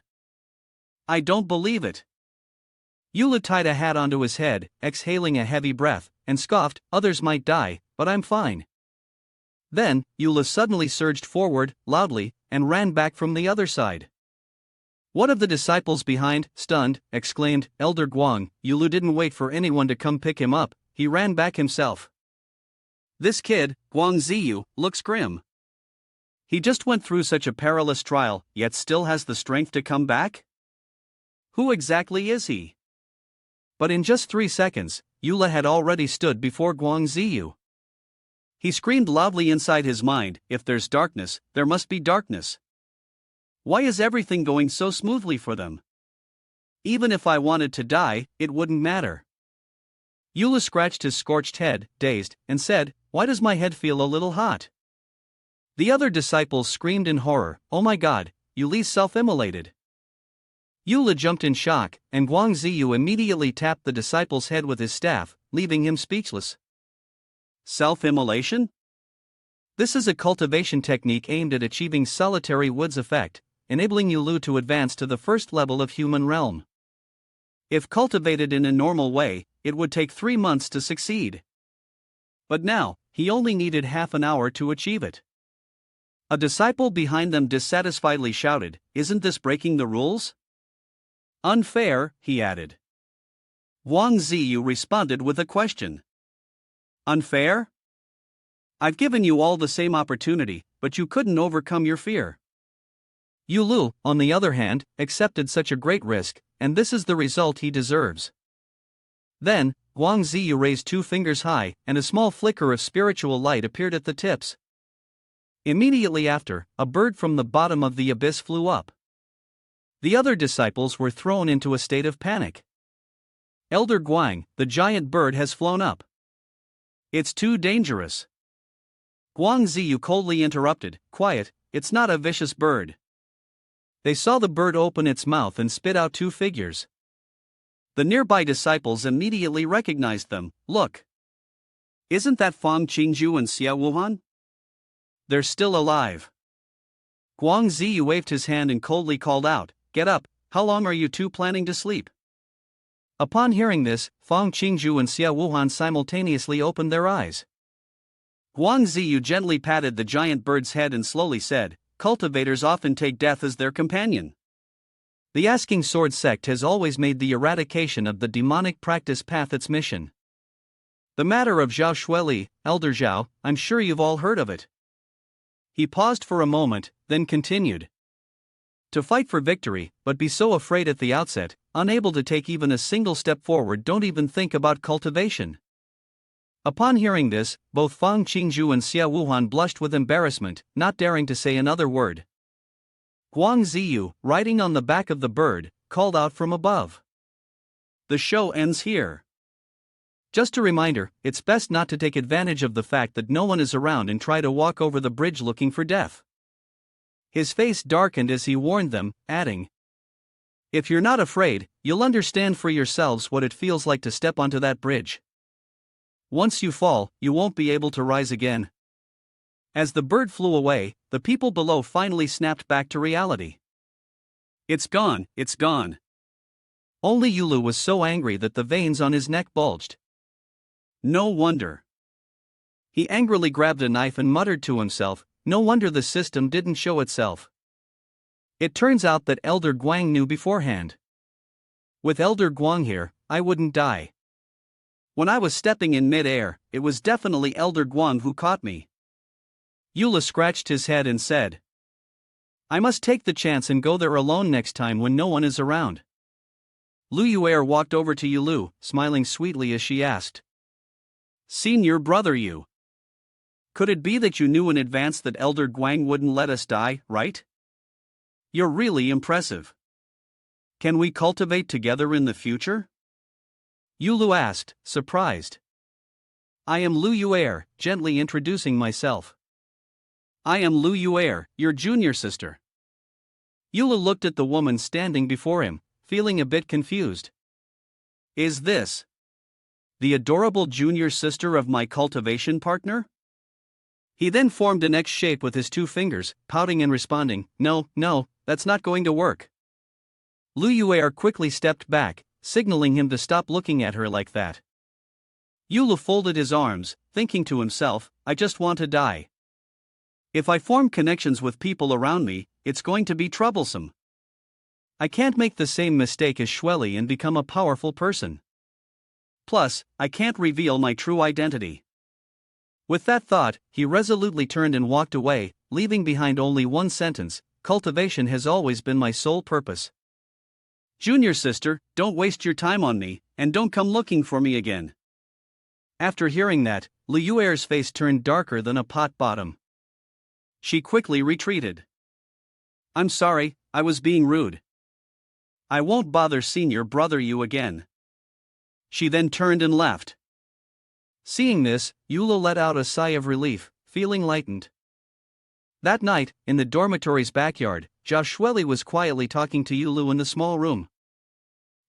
S1: I don't believe it." Yulu tied a hat onto his head, exhaling a heavy breath, and scoffed, "Others might die, but I'm fine." Then, Yula suddenly surged forward, loudly, and ran back from the other side. One of the disciples behind, stunned, exclaimed, "Elder Guang." Yulu didn't wait for anyone to come pick him up, he ran back himself. "This kid, Guang Ziyu, looks grim. He just went through such a perilous trial, yet still has the strength to come back? Who exactly is he?" But in just 3 seconds, Yula had already stood before Guang Ziyu. He screamed loudly inside his mind, "If there's darkness, there must be darkness. Why is everything going so smoothly for them? Even if I wanted to die, it wouldn't matter." Yula scratched his scorched head, dazed, and said, "Why does my head feel a little hot?" The other disciples screamed in horror, "Oh my god, Yuli's self-immolated." Yula jumped in shock, and Guang Ziyu immediately tapped the disciple's head with his staff, leaving him speechless. Self-immolation? This is a cultivation technique aimed at achieving solitary woods effect, enabling Yulu to advance to the first level of human realm. If cultivated in a normal way, it would take 3 months to succeed. But now, he only needed half an hour to achieve it. A disciple behind them dissatisfiedly shouted, "Isn't this breaking the rules?" "Unfair," he added. Wang Ziyu responded with a question. "Unfair? I've given you all the same opportunity, but you couldn't overcome your fear." Yulu, on the other hand, accepted such a great risk, and this is the result he deserves. Then, Guang Ziyu raised 2 fingers high, and a small flicker of spiritual light appeared at the tips. Immediately after, a bird from the bottom of the abyss flew up. The other disciples were thrown into a state of panic. "Elder Guang, the giant bird has flown up. It's too dangerous." Guang Ziyu coldly interrupted, "Quiet, it's not a vicious bird." They saw the bird open its mouth and spit out 2 figures. The nearby disciples immediately recognized them. "Look! Isn't that Fang Qingju and Xia Wuhan? They're still alive." Guang Ziyu waved his hand and coldly called out, "Get up, how long are you 2 planning to sleep?" Upon hearing this, Fang Qingju and Xia Wuhan simultaneously opened their eyes. Guang Ziyu gently patted the giant bird's head and slowly said, "Cultivators often take death as their companion. The Asking Sword sect has always made the eradication of the demonic practice path its mission. The matter of Zhao Shueli, Elder Zhao, I'm sure you've all heard of it." He paused for a moment, then continued. To fight for victory, but be so afraid at the outset, unable to take even a single step forward. Don't even think about cultivation. Upon hearing this, both Fang Qingzhu and Xia Wuhan blushed with embarrassment, not daring to say another word. Guang Ziyu, riding on the back of the bird, called out from above. The show ends here. Just a reminder, it's best not to take advantage of the fact that no one is around and try to walk over the bridge looking for death. His face darkened as he warned them, adding, "If you're not afraid, you'll understand for yourselves what it feels like to step onto that bridge. Once you fall, you won't be able to rise again." As the bird flew away, the people below finally snapped back to reality. It's gone, it's gone. Only Yulu was so angry that the veins on his neck bulged. No wonder. He angrily grabbed a knife and muttered to himself, no wonder the system didn't show itself. It turns out that Elder Guang knew beforehand. With Elder Guang here, I wouldn't die. When I was stepping in mid-air, it was definitely Elder Guang who caught me. Yula scratched his head and said, I must take the chance and go there alone next time when no one is around. Lu Yuer walked over to Yulu, smiling sweetly as she asked, Senior brother you. Could it be that you knew in advance that Elder Guang wouldn't let us die, right? You're really impressive. Can we cultivate together in the future? Yulu asked, surprised. I am Lu Yuer, gently introducing myself. I am Lu Yuer, your junior sister. Yulu looked at the woman standing before him, feeling a bit confused. Is this the adorable junior sister of my cultivation partner? He then formed an X shape with his two fingers, pouting and responding, No, that's not going to work. Lu Yuer quickly stepped back, signaling him to stop looking at her like that. Yulu folded his arms, thinking to himself, I just want to die. If I form connections with people around me, it's going to be troublesome. I can't make the same mistake as Shueli and become a powerful person. Plus, I can't reveal my true identity. With that thought, he resolutely turned and walked away, leaving behind only one sentence, cultivation has always been my sole purpose. Junior sister, don't waste your time on me, and don't come looking for me again. After hearing that, Lu Yuer's face turned darker than a pot bottom. She quickly retreated. I'm sorry, I was being rude. I won't bother senior brother you again. She then turned and left. Seeing this, Yula let out a sigh of relief, feeling lightened. That night, in the dormitory's backyard, Zhao Shueli was quietly talking to Yulu in the small room.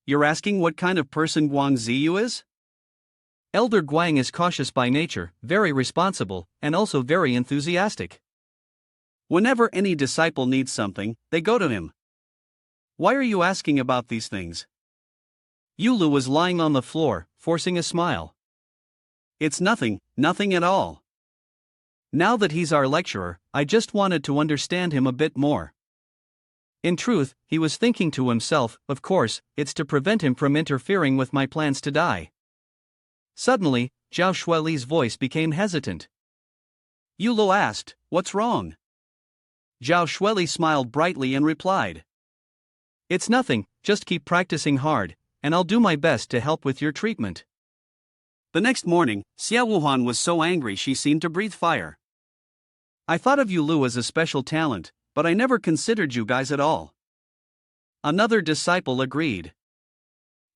S1: You're asking what kind of person Guang Ziyu is? Elder Guang is cautious by nature, very responsible, and also very enthusiastic. Whenever any disciple needs something, they go to him. Why are you asking about these things? Yulu was lying on the floor, forcing a smile. It's nothing at all. Now that he's our lecturer, I just wanted to understand him a bit more. In truth, he was thinking to himself, of course, it's to prevent him from interfering with my plans to die. Suddenly, Zhao Shueli's voice became hesitant. Yulu asked, what's wrong? Zhao Shueli smiled brightly and replied, It's nothing, just keep practicing hard, and I'll do my best to help with your treatment. The next morning, Xia Wuhan was so angry she seemed to breathe fire. I thought of you Lu as a special talent, but I never considered you guys at all. Another disciple agreed.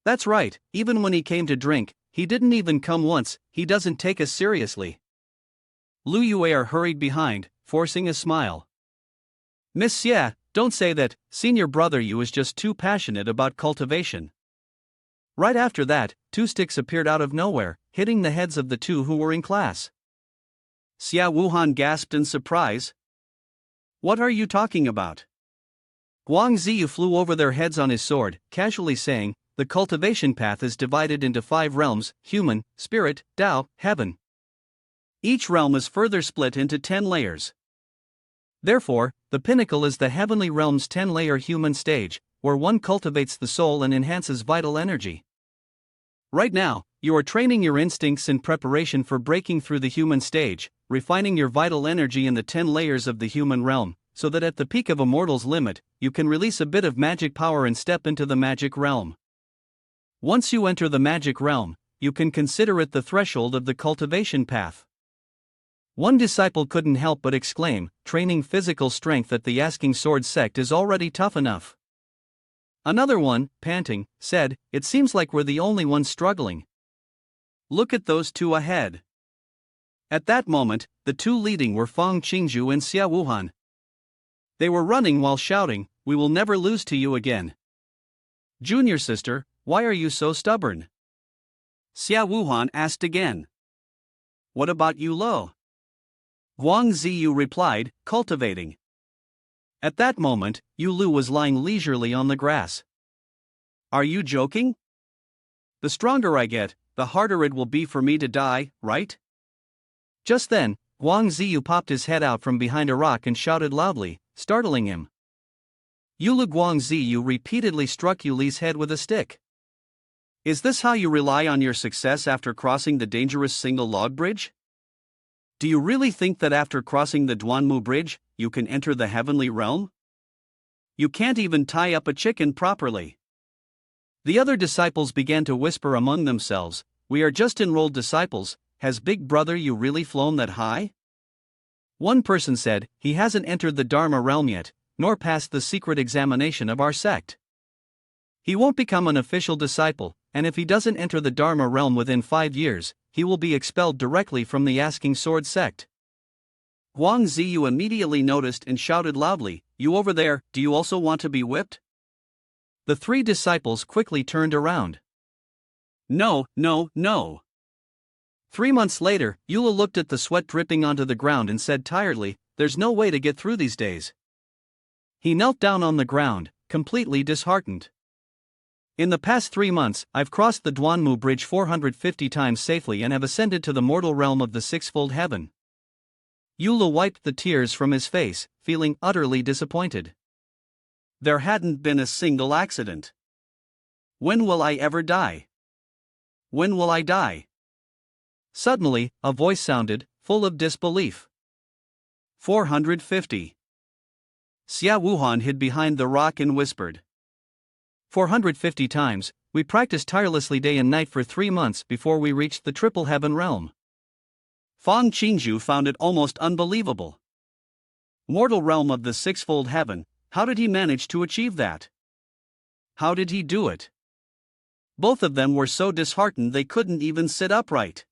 S1: That's right, even when he came to drink, he didn't even come once, he doesn't take us seriously. Lu Yuer hurried behind, forcing a smile. Miss Xia, don't say that, senior brother you is just too passionate about cultivation. Right after that, two sticks appeared out of nowhere, hitting the heads of the two who were in class. Xia Wuhan gasped in surprise. What are you talking about? Guang Ziyu flew over their heads on his sword, casually saying, the cultivation path is divided into 5 realms, human, spirit, Tao, heaven. Each realm is further split into 10 layers. Therefore, the pinnacle is the heavenly realm's 10-layer human stage, where one cultivates the soul and enhances vital energy. Right now, you are training your instincts in preparation for breaking through the human stage, refining your vital energy in the 10 layers of the human realm, so that at the peak of a mortal's limit, you can release a bit of magic power and step into the magic realm. Once you enter the magic realm, you can consider it the threshold of the cultivation path. One disciple couldn't help but exclaim, training physical strength at the Asking Sword sect is already tough enough. Another one, panting, said, it seems like we're the only ones struggling. Look at those two ahead. At that moment, the two leading were Fang Qingzhu and Xia Wuhan. They were running while shouting, we will never lose to you again. Junior sister, why are you so stubborn? Xia Wuhan asked again. What about you, Lo? Guang Ziyu replied, cultivating. At that moment, Yu Lu was lying leisurely on the grass. Are you joking? The stronger I get, the harder it will be for me to die, right? Just then, Guang Ziyu popped his head out from behind a rock and shouted loudly, startling him. Yulu Guang Ziyu repeatedly struck Yu Li's head with a stick. Is this how you rely on your success after crossing the dangerous single log bridge? Do you really think that after crossing the Duanmu bridge, you can enter the heavenly realm? You can't even tie up a chicken properly. The other disciples began to whisper among themselves, we are just enrolled disciples, has Big Brother you really flown that high? One person said, he hasn't entered the Dharma realm yet, nor passed the secret examination of our sect. He won't become an official disciple, and if he doesn't enter the Dharma realm within 5 years, he will be expelled directly from the Asking Sword sect. Guang Ziyu immediately noticed and shouted loudly, you over there, do you also want to be whipped? The three disciples quickly turned around. No, no, no. 3 months later, Eula looked at the sweat dripping onto the ground and said tiredly, there's no way to get through these days. He knelt down on the ground, completely disheartened. In the past 3 months, I've crossed the Duanmu bridge 450 times safely and have ascended to the mortal realm of the sixfold heaven. Eula wiped the tears from his face, feeling utterly disappointed. There hadn't been a single accident. When will I ever die? When will I die? Suddenly, a voice sounded, full of disbelief. 450. Xia Wuhan hid behind the rock and whispered. 450 times, we practiced tirelessly day and night for 3 months before we reached the triple heaven realm. Fang Qingzhu found it almost unbelievable. Mortal realm of the sixfold heaven, how did he manage to achieve that? How did he do it? Both of them were so disheartened they couldn't even sit upright.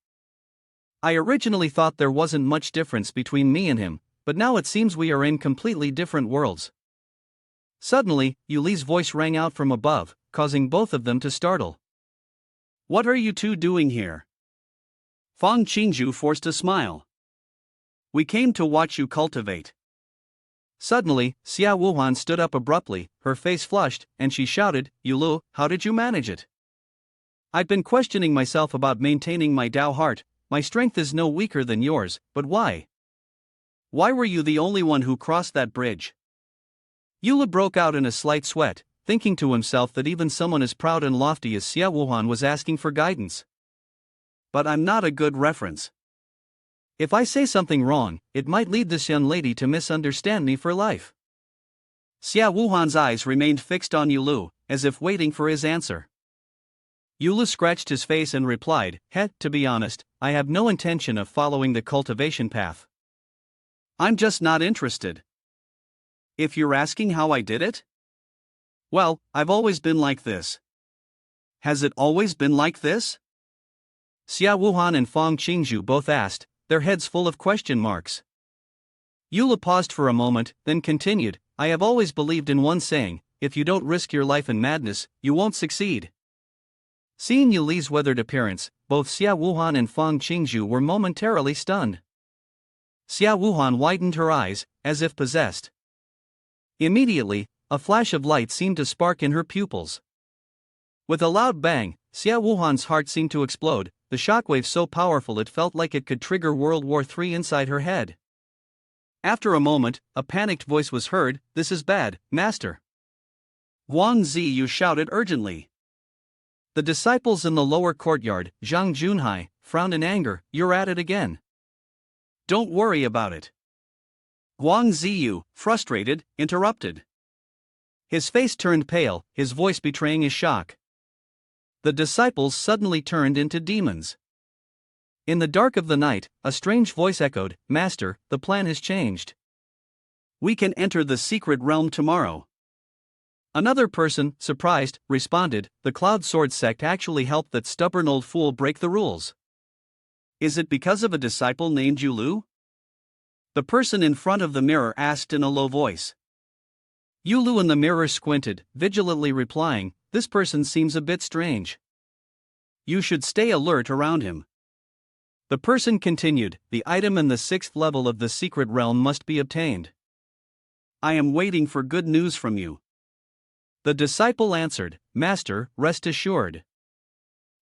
S1: I originally thought there wasn't much difference between me and him, but now it seems we are in completely different worlds. Suddenly, Yu Li's voice rang out from above, causing both of them to startle. What are you two doing here? Fang Qingzhu forced a smile. We came to watch you cultivate. Suddenly, Xia Wuhan stood up abruptly, her face flushed, and she shouted, Yu Lu, how did you manage it? I've been questioning myself about maintaining my Tao heart. My strength is no weaker than yours, but why? Why were you the only one who crossed that bridge? Eula broke out in a slight sweat, thinking to himself that even someone as proud and lofty as Xia Wuhan was asking for guidance. But I'm not a good reference. If I say something wrong, it might lead this young lady to misunderstand me for life. Xia Wuhan's eyes remained fixed on Yulu, as if waiting for his answer. Yulu scratched his face and replied, to be honest, I have no intention of following the cultivation path. I'm just not interested. If you're asking how I did it? Well, I've always been like this. Has it always been like this? Xia Wuhan and Fang Qingzhu both asked, their heads full of question marks. Yula paused for a moment, then continued, I have always believed in one saying, if you don't risk your life in madness, you won't succeed. Seeing Yu Li's weathered appearance, both Xia Wuhan and Fang Qingzhu were momentarily stunned. Xia Wuhan widened her eyes, as if possessed. Immediately, a flash of light seemed to spark in her pupils. With a loud bang, Xia Wuhan's heart seemed to explode, the shockwave so powerful it felt like it could trigger World War III inside her head. After a moment, a panicked voice was heard, this is bad, master. Guang Ziyu shouted urgently. The disciples in the lower courtyard, Zhang Junhai, frowned in anger, you're at it again. Don't worry about it. Guang Ziyu, frustrated, interrupted. His face turned pale, his voice betraying his shock. The disciples suddenly turned into demons. In the dark of the night, a strange voice echoed, "Master, the plan has changed. We can enter the secret realm tomorrow." Another person, surprised, responded, "The Cloud Sword sect actually helped that stubborn old fool break the rules. Is it because of a disciple named Yulu?" The person in front of the mirror asked in a low voice. Yulu in the mirror squinted, vigilantly replying, "This person seems a bit strange. You should stay alert around him." The person continued, "The item in the 6th level of the secret realm must be obtained. I am waiting for good news from you." The disciple answered, "Master, rest assured.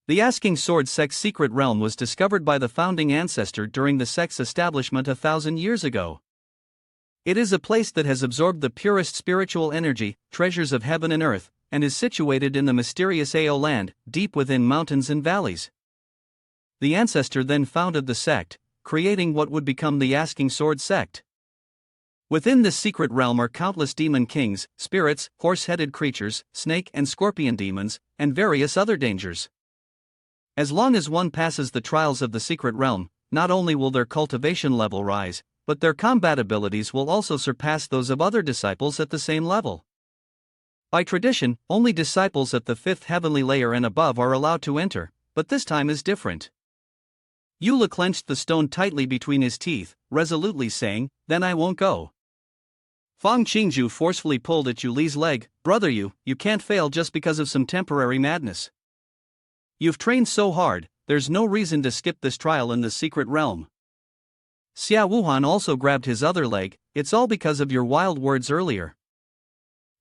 S1: The Asking Sword sect's secret realm was discovered by the founding ancestor during the sect's establishment 1,000 years ago. It is a place that has absorbed the purest spiritual energy, treasures of heaven and earth, and is situated in the mysterious Ao land, deep within mountains and valleys. The ancestor then founded the sect, creating what would become the Asking Sword sect. Within this secret realm are countless demon kings, spirits, horse-headed creatures, snake and scorpion demons, and various other dangers. As long as one passes the trials of the secret realm, not only will their cultivation level rise, but their combat abilities will also surpass those of other disciples at the same level. By tradition, only disciples at the 5th heavenly layer and above are allowed to enter, but this time is different." Yula clenched the stone tightly between his teeth, resolutely saying, "Then I won't go." Fang Qingju forcefully pulled at Yuli's leg, "Brother, you can't fail just because of some temporary madness. You've trained so hard, there's no reason to skip this trial in the secret realm." Xia Wuhan also grabbed his other leg, "It's all because of your wild words earlier.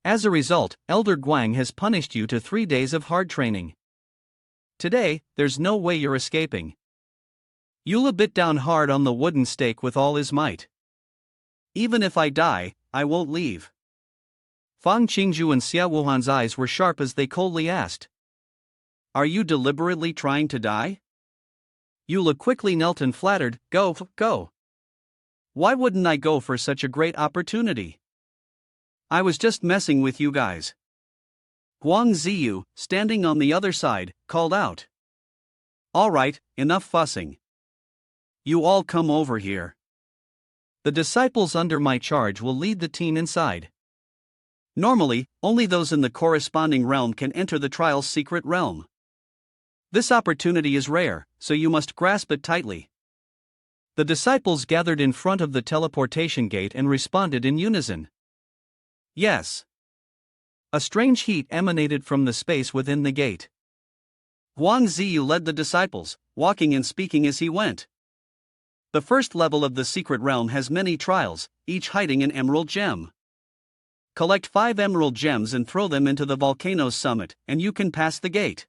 S1: As a result, Elder Guang has punished you to 3 days of hard training. Today, there's no way you're escaping." Yula bit down hard on the wooden stake with all his might. "Even if I die, I won't leave." Fang Qingju and Xia Wuhan's eyes were sharp as they coldly asked, "Are you deliberately trying to die?" Yula quickly knelt and flattered, Go. Why wouldn't I go for such a great opportunity? I was just messing with you guys." Guang Ziyu, standing on the other side, called out, "All right, enough fussing. You all come over here. The disciples under my charge will lead the team inside. Normally, only those in the corresponding realm can enter the trial's secret realm. This opportunity is rare, so you must grasp it tightly." The disciples gathered in front of the teleportation gate and responded in unison, "Yes." A strange heat emanated from the space within the gate. Guang Ziyu led the disciples, walking and speaking as he went. The 1st level of the secret realm has many trials, each hiding an emerald gem. Collect 5 emerald gems and throw them into the volcano's summit, and you can pass the gate.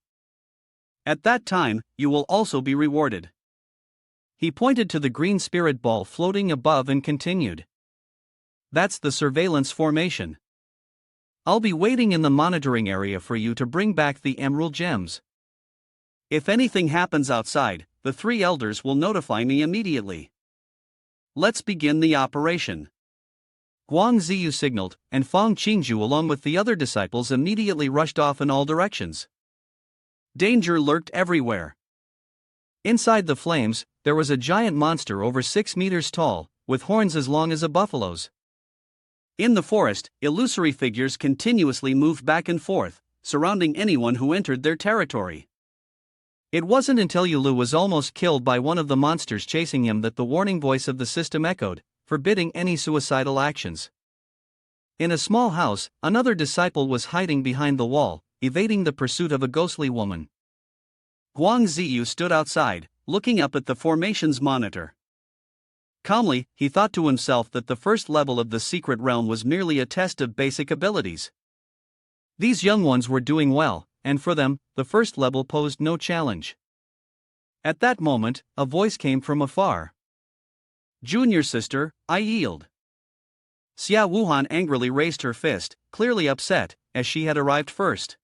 S1: At that time, you will also be rewarded. He pointed to the green spirit ball floating above and continued, "That's the surveillance formation. I'll be waiting in the monitoring area for you to bring back the emerald gems. If anything happens outside, the 3 elders will notify me immediately. Let's begin the operation." Guang Ziyu signaled, and Fang Qingju along with the other disciples immediately rushed off in all directions. Danger lurked everywhere. Inside the flames, there was a giant monster over 6 meters tall, with horns as long as a buffalo's. In the forest, illusory figures continuously moved back and forth, surrounding anyone who entered their territory. It wasn't until Yulu was almost killed by one of the monsters chasing him that the warning voice of the system echoed, forbidding any suicidal actions. In a small house, another disciple was hiding behind the wall, evading the pursuit of a ghostly woman. Guang Ziyu stood outside, looking up at the formation's monitor. Calmly, he thought to himself that the 1st level of the secret realm was merely a test of basic abilities. These young ones were doing well, and for them, the 1st level posed no challenge. At that moment, a voice came from afar. "Junior sister, I yield." Xia Wuhan angrily raised her fist, clearly upset, as she had arrived first.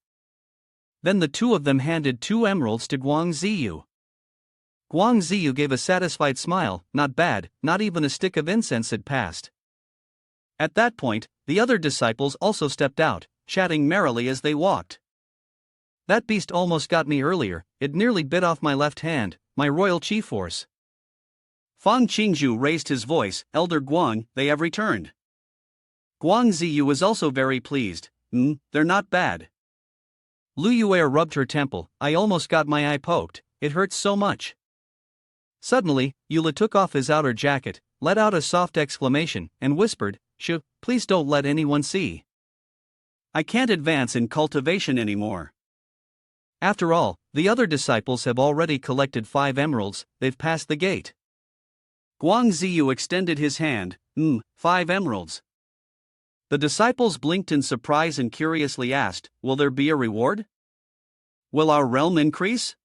S1: Then the 2 of them handed 2 emeralds to Guang Ziyu. Guang Ziyu gave a satisfied smile, not bad, not even a stick of incense had passed. At that point, the other disciples also stepped out, chatting merrily as they walked. That beast almost got me earlier, it nearly bit off my left hand, my royal chi force. Fang Qingzhu raised his voice, Elder Guang, they have returned. Guang Ziyu was also very pleased. They're not bad. Lu Yuer rubbed her temple, I almost got my eye poked, it hurts so much. Suddenly, Eula took off his outer jacket, let out a soft exclamation, and whispered, Shh, please don't let anyone see. I can't advance in cultivation anymore. After all, the other disciples have already collected 5 emeralds, they've passed the gate. Guang Ziyu extended his hand, 5 emeralds. The disciples blinked in surprise and curiously asked, will there be a reward? Will our realm increase?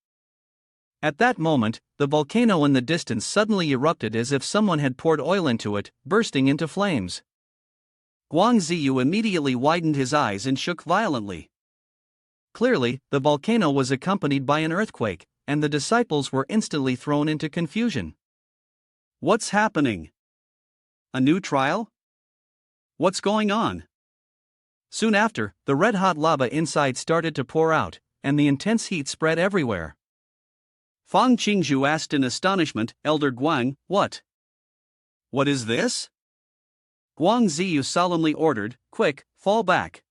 S1: At that moment, the volcano in the distance suddenly erupted as if someone had poured oil into it, bursting into flames. Guang Ziyu immediately widened his eyes and shook violently. Clearly, the volcano was accompanied by an earthquake, and the disciples were instantly thrown into confusion. What's happening? A new trial? What's going on? Soon after, the red-hot lava inside started to pour out, and the intense heat spread everywhere. Fang Qingzhu asked in astonishment, Elder Guang, what? What is this? Guang Ziyu solemnly ordered, quick, fall back.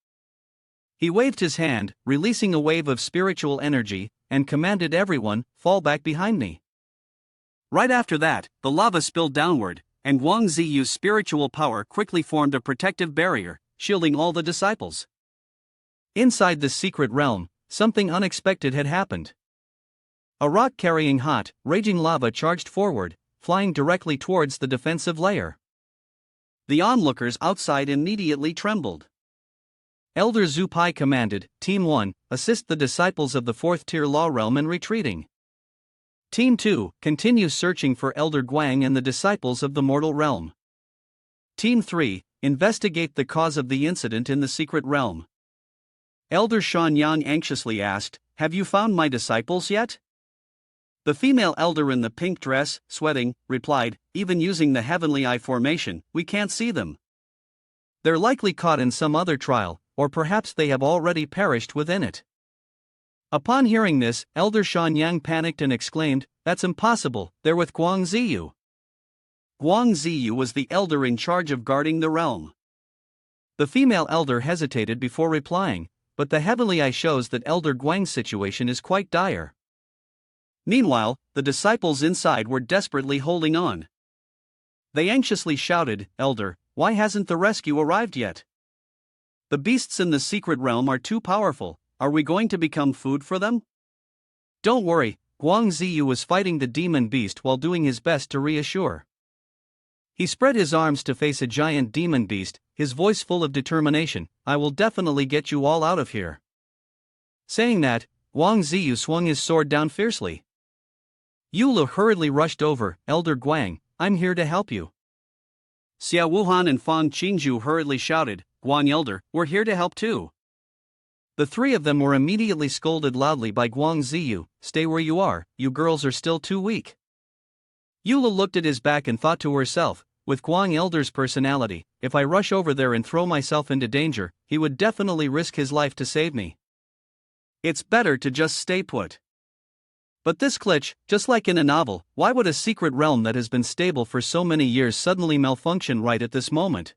S1: He waved his hand, releasing a wave of spiritual energy, and commanded everyone, fall back behind me. Right after that, the lava spilled downward, and Guang Ziyu's spiritual power quickly formed a protective barrier, shielding all the disciples. Inside the secret realm, something unexpected had happened. A rock carrying hot, raging lava charged forward, flying directly towards the defensive layer. The onlookers outside immediately trembled. Elder Zhu Pai commanded, Team 1, assist the disciples of the 4th tier law realm in retreating. Team 2, continue searching for Elder Guang and the disciples of the mortal realm. Team 3, investigate the cause of the incident in the secret realm. Elder Shan Yang anxiously asked, have you found my disciples yet? The female elder in the pink dress, sweating, replied, even using the heavenly eye formation, we can't see them. They're likely caught in some other trial, or perhaps they have already perished within it. Upon hearing this, Elder Shan Yang panicked and exclaimed, that's impossible, they're with Guang Ziyu. Guang Ziyu was the elder in charge of guarding the realm. The female elder hesitated before replying, but the heavenly eye shows that Elder Guang's situation is quite dire. Meanwhile, the disciples inside were desperately holding on. They anxiously shouted, Elder, why hasn't the rescue arrived yet? The beasts in the secret realm are too powerful. Are we going to become food for them? Don't worry, Guang Ziyu was fighting the demon beast while doing his best to reassure. He spread his arms to face a giant demon beast, his voice full of determination, I will definitely get you all out of here. Saying that, Guang Ziyu swung his sword down fiercely. Eula hurriedly rushed over, Elder Guang, I'm here to help you. Xia Wuhan and Fang Qingzhu hurriedly shouted, Guang Elder, we're here to help too. The 3 of them were immediately scolded loudly by Guang Ziyu, stay where you are, you girls are still too weak. Eula looked at his back and thought to herself, with Guang Elder's personality, if I rush over there and throw myself into danger, he would definitely risk his life to save me. It's better to just stay put. But this glitch, just like in a novel, why would a secret realm that has been stable for so many years suddenly malfunction right at this moment?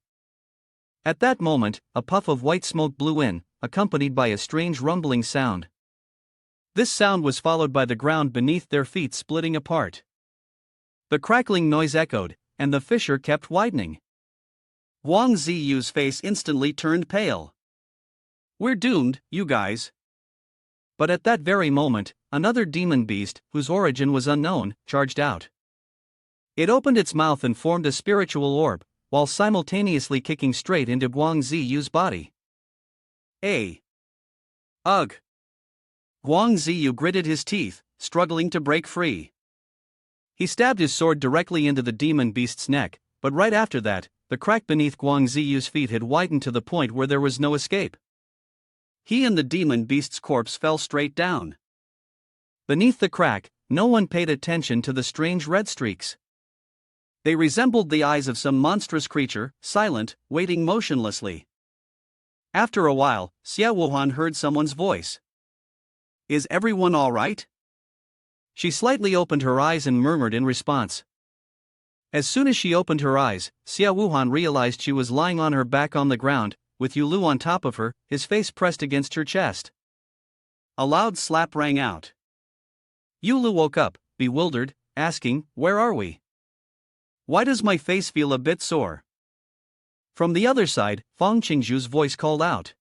S1: At that moment, a puff of white smoke blew in, accompanied by a strange rumbling sound. This sound was followed by the ground beneath their feet splitting apart. The crackling noise echoed, and the fissure kept widening. Guang Ziyu's face instantly turned pale. We're doomed, you guys. But at that very moment, another demon beast, whose origin was unknown, charged out. It opened its mouth and formed a spiritual orb, while simultaneously kicking straight into Guang Ziyu's body. Ugh! Guang Ziyu gritted his teeth, struggling to break free. He stabbed his sword directly into the demon beast's neck, but right after that, the crack beneath Guang Ziyu's feet had widened to the point where there was no escape. He and the demon beast's corpse fell straight down. Beneath the crack, no one paid attention to the strange red streaks. They resembled the eyes of some monstrous creature, silent, waiting motionlessly. After a while, Xia Wuhan heard someone's voice. Is everyone all right? She slightly opened her eyes and murmured in response. As soon as she opened her eyes, Xia Wuhan realized she was lying on her back on the ground, with Yulu on top of her, his face pressed against her chest. A loud slap rang out. Yulu woke up, bewildered, asking, "Where are we? Why does my face feel a bit sore?" From the other side, Fang Qingzhu's voice called out.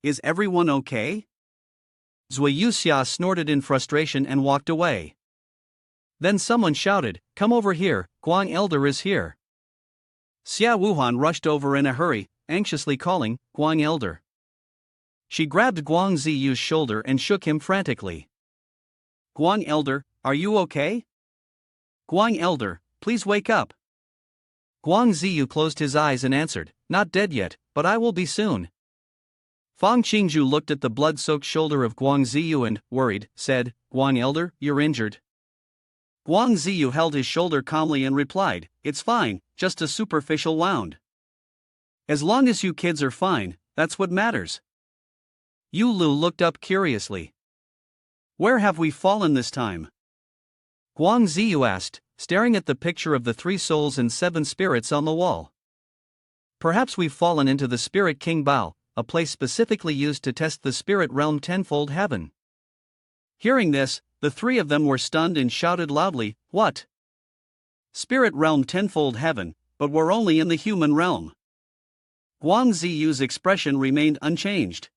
S1: Is everyone okay? Zui Yuxia snorted in frustration and walked away. Then someone shouted, "Come over here, Guang Elder is here." Xia Wuhan rushed over in a hurry, anxiously calling, "Guang Elder." She grabbed Guang Ziyu's shoulder and shook him frantically. "Guang Elder, are you okay? Guang Elder, please wake up." Guang Ziyu closed his eyes and answered, "Not dead yet, but I will be soon." Fang Qingzhu looked at the blood-soaked shoulder of Guang Ziyu and, worried, said, "Guang Elder, you're injured." Guang Ziyu held his shoulder calmly and replied, "It's fine, just a superficial wound. As long as you kids are fine, that's what matters." Yu Lu looked up curiously. "Where have we fallen this time?" Guang Ziyu asked, staring at the picture of the 3 souls and 7 spirits on the wall. "Perhaps we've fallen into the Spirit King Bao, a place specifically used to test the spirit realm tenfold heaven." Hearing this, the 3 of them were stunned and shouted loudly, "What? Spirit realm tenfold heaven, but we're only in the human realm." Guang Ziyu's expression remained unchanged.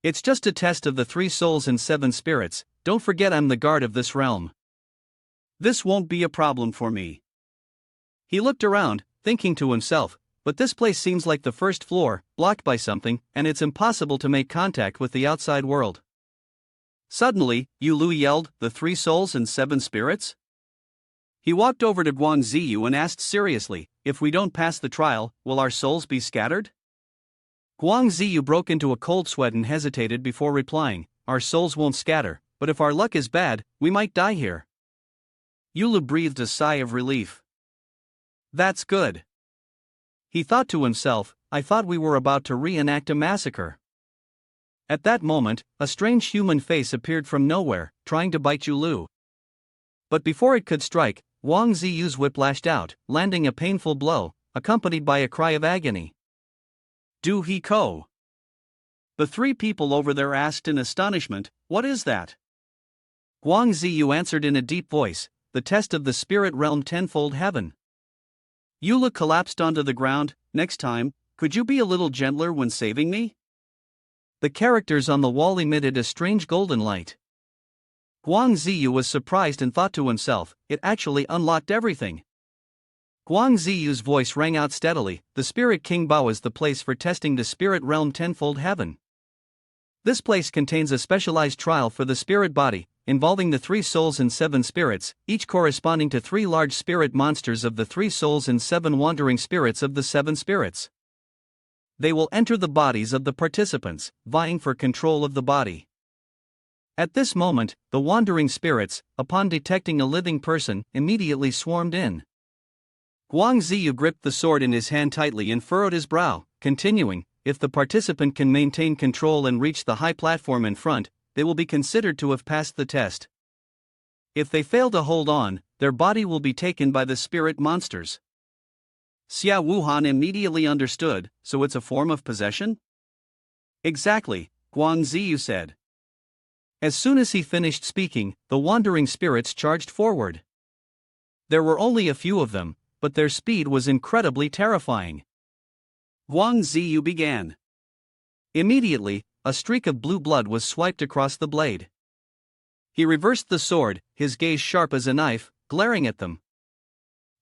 S1: "It's just a test of the 3 souls and 7 spirits, don't forget I'm the guard of this realm. This won't be a problem for me." He looked around, thinking to himself, "But this place seems like the first floor, blocked by something, and it's impossible to make contact with the outside world." Suddenly, Yu Lu yelled, "The 3 souls and 7 spirits?" He walked over to Guang Ziyu and asked seriously, "If we don't pass the trial, will our souls be scattered?" Guang Ziyu broke into a cold sweat and hesitated before replying, "Our souls won't scatter, but if our luck is bad, we might die here." Yu Lu breathed a sigh of relief. "That's good." He thought to himself, "I thought we were about to reenact a massacre." At that moment, a strange human face appeared from nowhere, trying to bite Yu Lu. But before it could strike, Wang Ziyu's whip lashed out, landing a painful blow, accompanied by a cry of agony. "Du He Ko." The 3 people over there asked in astonishment, "What is that?" Guang Ziyu answered in a deep voice, "The test of the spirit realm tenfold heaven." Yula collapsed onto the ground. "Next time, could you be a little gentler when saving me?" The characters on the wall emitted a strange golden light. Guang Ziyu was surprised and thought to himself, "It actually unlocked everything." Guang Ziyu's voice rang out steadily, "The Spirit King Bao is the place for testing the spirit realm tenfold heaven. This place contains a specialized trial for the spirit body, involving the 3 souls and 7 spirits, each corresponding to 3 large spirit monsters of the 3 souls and 7 wandering spirits of the 7 spirits. They will enter the bodies of the participants, vying for control of the body. At this moment, the wandering spirits, upon detecting a living person, immediately swarmed in. Guang Ziyu gripped the sword in his hand tightly and furrowed his brow, continuing, "If the participant can maintain control and reach the high platform in front, they will be considered to have passed the test. If they fail to hold on, their body will be taken by the spirit monsters." Xia Wuhan immediately understood, "So it's a form of possession?" "Exactly," Guang Ziyu said. As soon as he finished speaking, the wandering spirits charged forward. There were only a few of them, but their speed was incredibly terrifying. Guang Ziyu began. Immediately, a streak of blue blood was swiped across the blade. He reversed the sword, his gaze sharp as a knife, glaring at them.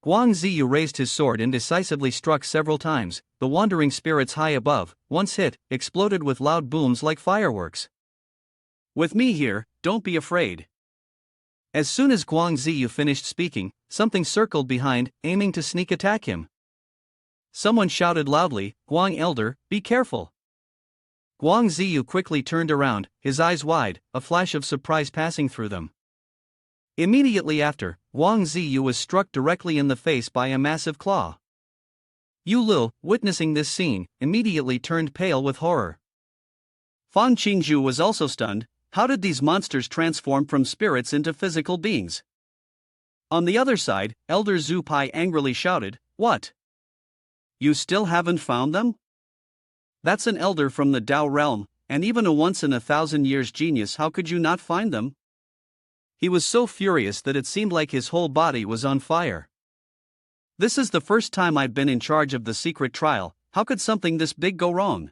S1: Guang Ziyu raised his sword and decisively struck several times. The wandering spirits high above, once hit, exploded with loud booms like fireworks. "With me here, don't be afraid." As soon as Guang Ziyu finished speaking, something circled behind, aiming to sneak attack him. Someone shouted loudly, "Guang Elder, be careful." Guang Ziyu quickly turned around, his eyes wide, a flash of surprise passing through them. Immediately after, Wang Ziyu was struck directly in the face by a massive claw. Yu Lu, witnessing this scene, immediately turned pale with horror. Fang Qingzhu was also stunned. How did these monsters transform from spirits into physical beings? On the other side, Elder Zhu Pai angrily shouted, "What? You still haven't found them? That's an elder from the Tao realm, and even a once-in-a-thousand-years genius. How could you not find them?" He was so furious that it seemed like his whole body was on fire. "This is the first time I've been in charge of the secret trial. How could something this big go wrong?"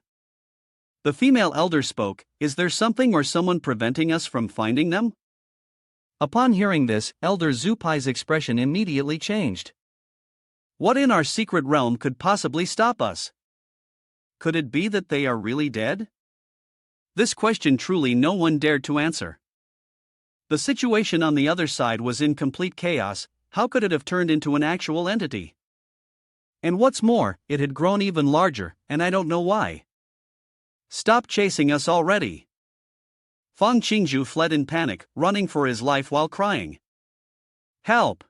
S1: The female elder spoke. "Is there something or someone preventing us from finding them?" Upon hearing this, Elder Zhu Pai's expression immediately changed. "What in our secret realm could possibly stop us? Could it be that they are really dead?" This question truly no one dared to answer. The situation on the other side was in complete chaos. How could it have turned into an actual entity? And what's more, it had grown even larger, and I don't know why. "Stop chasing us already!" Fang Qingzhu fled in panic, running for his life while crying. "Help!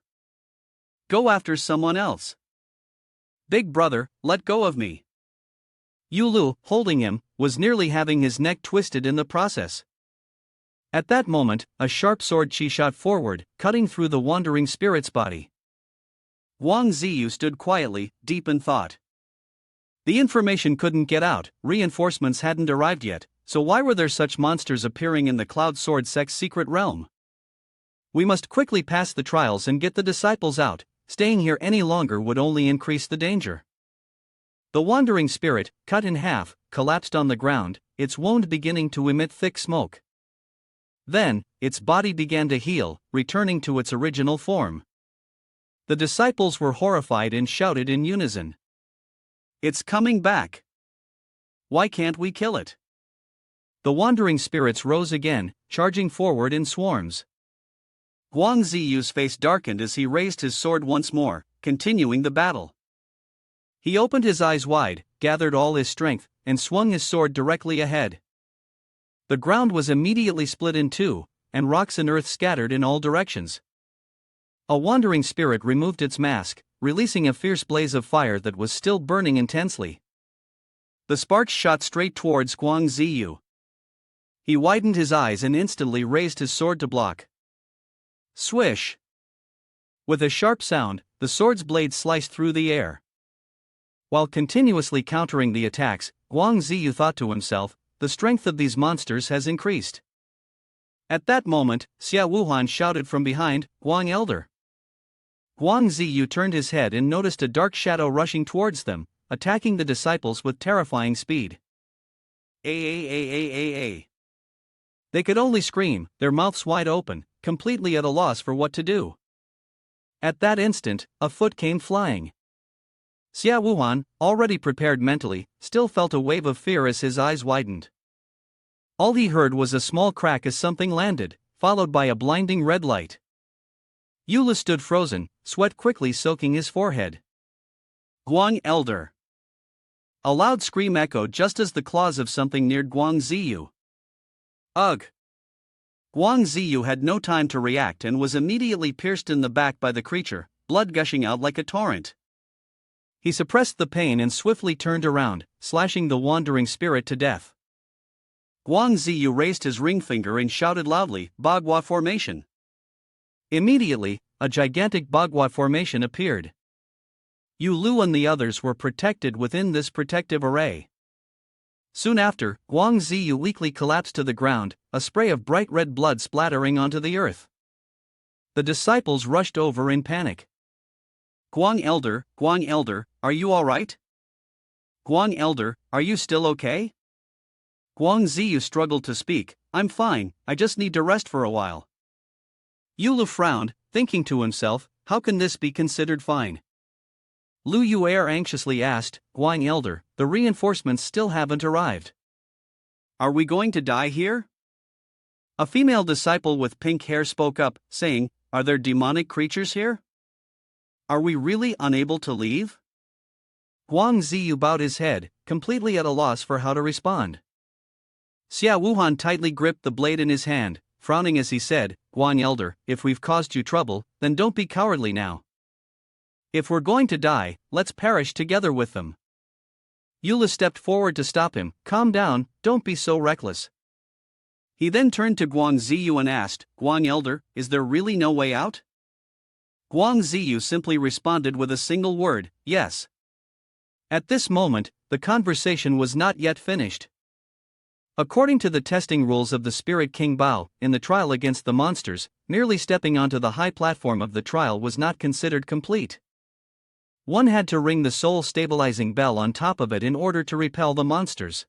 S1: Go after someone else! Big brother, let go of me!" Yu Lu, holding him, was nearly having his neck twisted in the process. At that moment, a sharp sword chi shot forward, cutting through the wandering spirit's body. Wang Ziyu stood quietly, deep in thought. The information couldn't get out, reinforcements hadn't arrived yet, so why were there such monsters appearing in the Cloud Sword sect's secret realm? We must quickly pass the trials and get the disciples out. Staying here any longer would only increase the danger. The wandering spirit, cut in half, collapsed on the ground, its wound beginning to emit thick smoke. Then, its body began to heal, returning to its original form. The disciples were horrified and shouted in unison, "It's coming back! Why can't we kill it?" The wandering spirits rose again, charging forward in swarms. Wang Ziyu's face darkened as he raised his sword once more, continuing the battle. He opened his eyes wide, gathered all his strength, and swung his sword directly ahead. The ground was immediately split in two, and rocks and earth scattered in all directions. A wandering spirit removed its mask, releasing a fierce blaze of fire that was still burning intensely. The sparks shot straight towards Guang Ziyu. He widened his eyes and instantly raised his sword to block. Swish! With a sharp sound, the sword's blade sliced through the air. While continuously countering the attacks, Guang Ziyu thought to himself, "The strength of these monsters has increased." At that moment, Xia Wuhan shouted from behind, "Guang Elder!" Guang Ziyu turned his head and noticed a dark shadow rushing towards them, attacking the disciples with terrifying speed. A. They could only scream, their mouths wide open, completely at a loss for what to do. At that instant, a foot came flying. Xia Wuhan, already prepared mentally, still felt a wave of fear as his eyes widened. All he heard was a small crack as something landed, followed by a blinding red light. Eula stood frozen, sweat quickly soaking his forehead. "Guang Elder!" A loud scream echoed just as the claws of something neared Guang Ziyu. Ugh! Guang Ziyu had no time to react and was immediately pierced in the back by the creature, blood gushing out like a torrent. He suppressed the pain and swiftly turned around, slashing the wandering spirit to death. Guang Ziyu raised his ring finger and shouted loudly, "Bagua formation!" Immediately, a gigantic Bagua formation appeared. Yu Lu and the others were protected within this protective array. Soon after, Guang Ziyu weakly collapsed to the ground, a spray of bright red blood splattering onto the earth. The disciples rushed over in panic. Guang Elder, are you alright? Guang Elder, are you still okay?" Guang Ziyu struggled to speak. "I'm fine, I just need to rest for a while." Yulu frowned, thinking to himself, how can this be considered fine? Lu Yuer anxiously asked, "Guang Elder, the reinforcements still haven't arrived. Are we going to die here?" A female disciple with pink hair spoke up, saying, "Are there demonic creatures here? Are we really unable to leave?" Guang Ziyu bowed his head, completely at a loss for how to respond. Xia Wuhan tightly gripped the blade in his hand, frowning as he said, Guan Elder, if we've caused you trouble, then don't be cowardly now. If we're going to die, let's perish together with them. Eula stepped forward to stop him. Calm down, don't be so reckless. He then turned to Guang Ziyu and asked, Guang Elder, is there really no way out? Guang Ziyu simply responded with a single word, yes. At this moment, the conversation was not yet finished. According to the testing rules of the Spirit King Bao, in the trial against the monsters, merely stepping onto the high platform of the trial was not considered complete. One had to ring the soul-stabilizing bell on top of it in order to repel the monsters.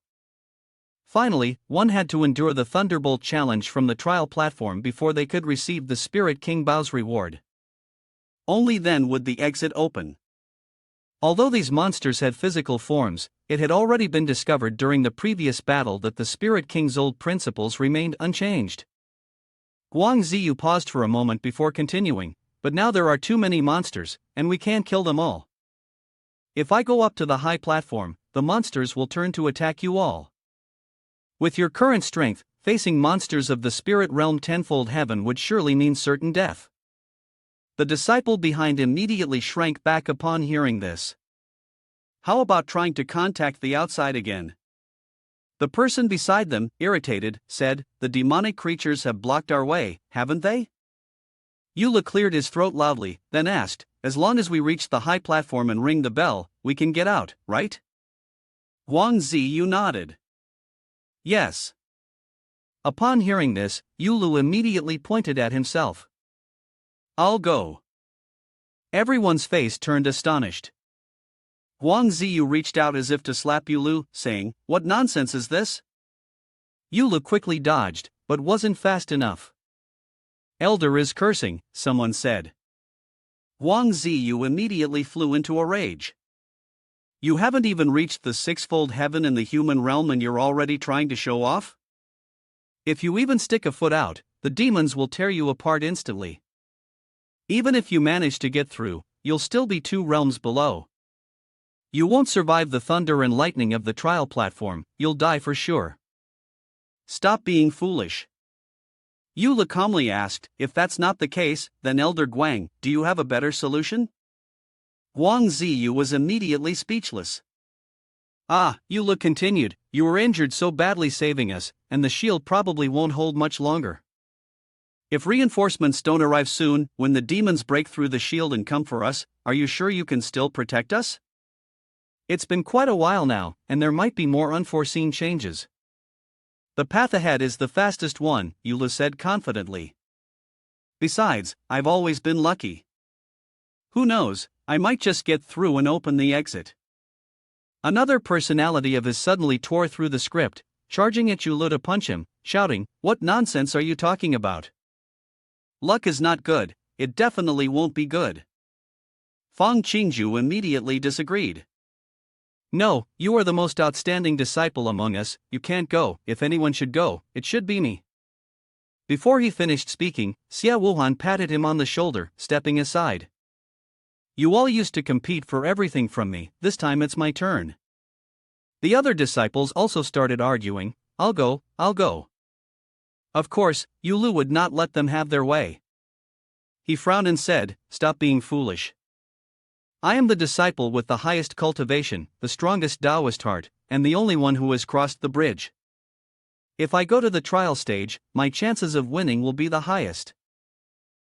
S1: Finally, one had to endure the Thunderbolt challenge from the trial platform before they could receive the Spirit King Bao's reward. Only then would the exit open. Although these monsters had physical forms, it had already been discovered during the previous battle that the Spirit King's old principles remained unchanged. Guang Ziyu paused for a moment before continuing, but now there are too many monsters, and we can't kill them all. If I go up to the high platform, the monsters will turn to attack you all. With your current strength, facing monsters of the spirit realm tenfold heaven would surely mean certain death. The disciple behind immediately shrank back upon hearing this. How about trying to contact the outside again? The person beside them, irritated, said, the demonic creatures have blocked our way, haven't they? Eula cleared his throat loudly, then asked, as long as we reach the high platform and ring the bell, we can get out, right? Guang Ziyu nodded. Yes. Upon hearing this, Yulu immediately pointed at himself. I'll go. Everyone's face turned astonished. Guang Ziyu reached out as if to slap Yulu, saying, what nonsense is this? Yulu quickly dodged, but wasn't fast enough. Elder is cursing, someone said. Guang Ziyu immediately flew into a rage. You haven't even reached the sixfold heaven in the human realm and you're already trying to show off? If you even stick a foot out, the demons will tear you apart instantly. Even if you manage to get through, you'll still be 2 realms below. You won't survive the thunder and lightning of the trial platform, you'll die for sure. Stop being foolish. Eula calmly asked, if that's not the case, then Elder Guang, do you have a better solution? Guang Ziyu was immediately speechless. Eula continued, you were injured so badly saving us, and the shield probably won't hold much longer. If reinforcements don't arrive soon, when the demons break through the shield and come for us, are you sure you can still protect us? It's been quite a while now, and there might be more unforeseen changes. The path ahead is the fastest one, Eula said confidently. Besides, I've always been lucky. Who knows, I might just get through and open the exit. Another personality of his suddenly tore through the script, charging at Eula to punch him, shouting, what nonsense are you talking about? Luck is not good, it definitely won't be good. Fang Qingju immediately disagreed. No, you are the most outstanding disciple among us, you can't go, if anyone should go, it should be me. Before he finished speaking, Xia Wuhan patted him on the shoulder, stepping aside. You all used to compete for everything from me, this time it's my turn. The other disciples also started arguing, I'll go. Of course, Yulu would not let them have their way. He frowned and said, stop being foolish. I am the disciple with the highest cultivation, the strongest Taoist heart, and the only one who has crossed the bridge. If I go to the trial stage, my chances of winning will be the highest.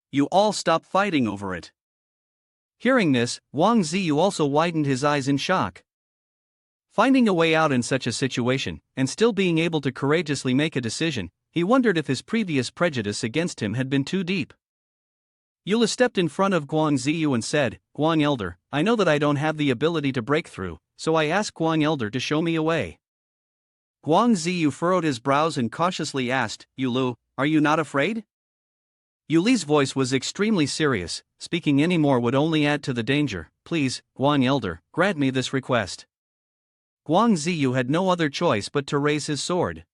S1: You all stop fighting over it. Hearing this, Wang Ziyu also widened his eyes in shock. Finding a way out in such a situation, and still being able to courageously make a decision, he wondered if his previous prejudice against him had been too deep. Eula stepped in front of Guang Ziyu and said, Guang Elder, I know that I don't have the ability to break through, so I ask Guang Elder to show me a way. Guang Ziyu furrowed his brows and cautiously asked, Yulu, are you not afraid? Yuli's voice was extremely serious, speaking any more would only add to the danger. Please, Guang Elder, grant me this request. Guang Ziyu had no other choice but to raise his sword.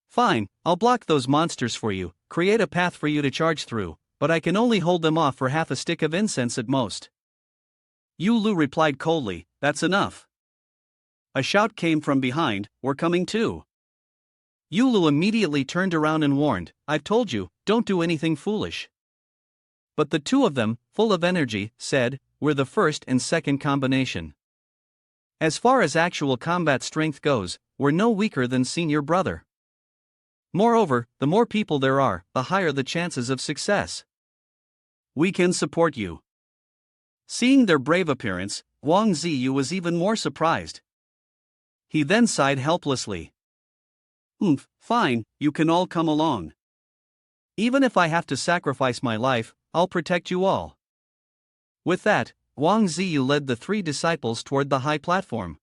S1: Fine, I'll block those monsters for you, create a path for you to charge through, but I can only hold them off for half a stick of incense at most. Yu Lu replied coldly, that's enough. A shout came from behind, we're coming too. Yulu immediately turned around and warned, "I've told you, don't do anything foolish." But the two of them, full of energy, said, "We're the first and second combination. As far as actual combat strength goes, we're no weaker than senior brother. Moreover, the more people there are, the higher the chances of success. We can support you." Seeing their brave appearance, Wang Ziyu was even more surprised. He then sighed helplessly. Fine, you can all come along. Even if I have to sacrifice my life, I'll protect you all." With that, Wang Ziyu led the three disciples toward the high platform.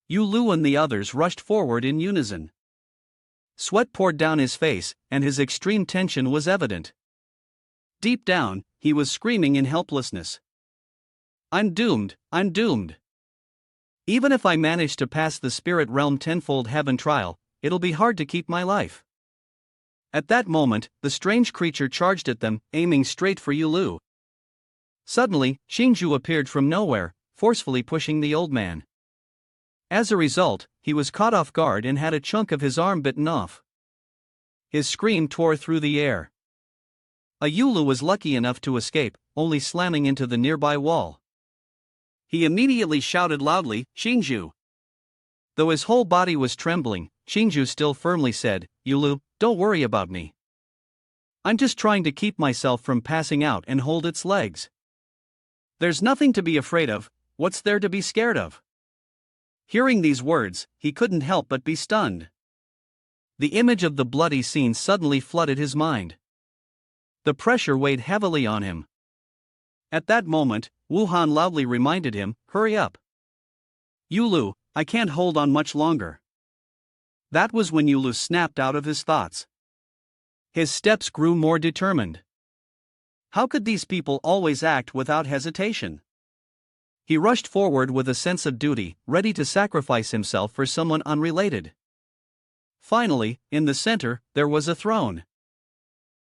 S1: Yu Lu and the others rushed forward in unison. Sweat poured down his face, and his extreme tension was evident. Deep down, he was screaming in helplessness. I'm doomed, I'm doomed. Even if I manage to pass the spirit realm tenfold heaven trial, it'll be hard to keep my life." At that moment, the strange creature charged at them, aiming straight for Yu Lu. Suddenly, Xingzhu appeared from nowhere, forcefully pushing the old man. As a result, he was caught off guard and had a chunk of his arm bitten off. His scream tore through the air. A Yulu was lucky enough to escape, only slamming into the nearby wall. He immediately shouted loudly, "Xingzhu!" Though his whole body was trembling, Xingzhu still firmly said, "Yulu, don't worry about me. I'm just trying to keep myself from passing out and hold its legs. There's nothing to be afraid of, what's there to be scared of?" Hearing these words, he couldn't help but be stunned. The image of the bloody scene suddenly flooded his mind. The pressure weighed heavily on him. At that moment, Wuhan loudly reminded him, "Hurry up. Yulu, I can't hold on much longer." That was when Yulu snapped out of his thoughts. His steps grew more determined. How could these people always act without hesitation? He rushed forward with a sense of duty, ready to sacrifice himself for someone unrelated. Finally, in the center, there was a throne.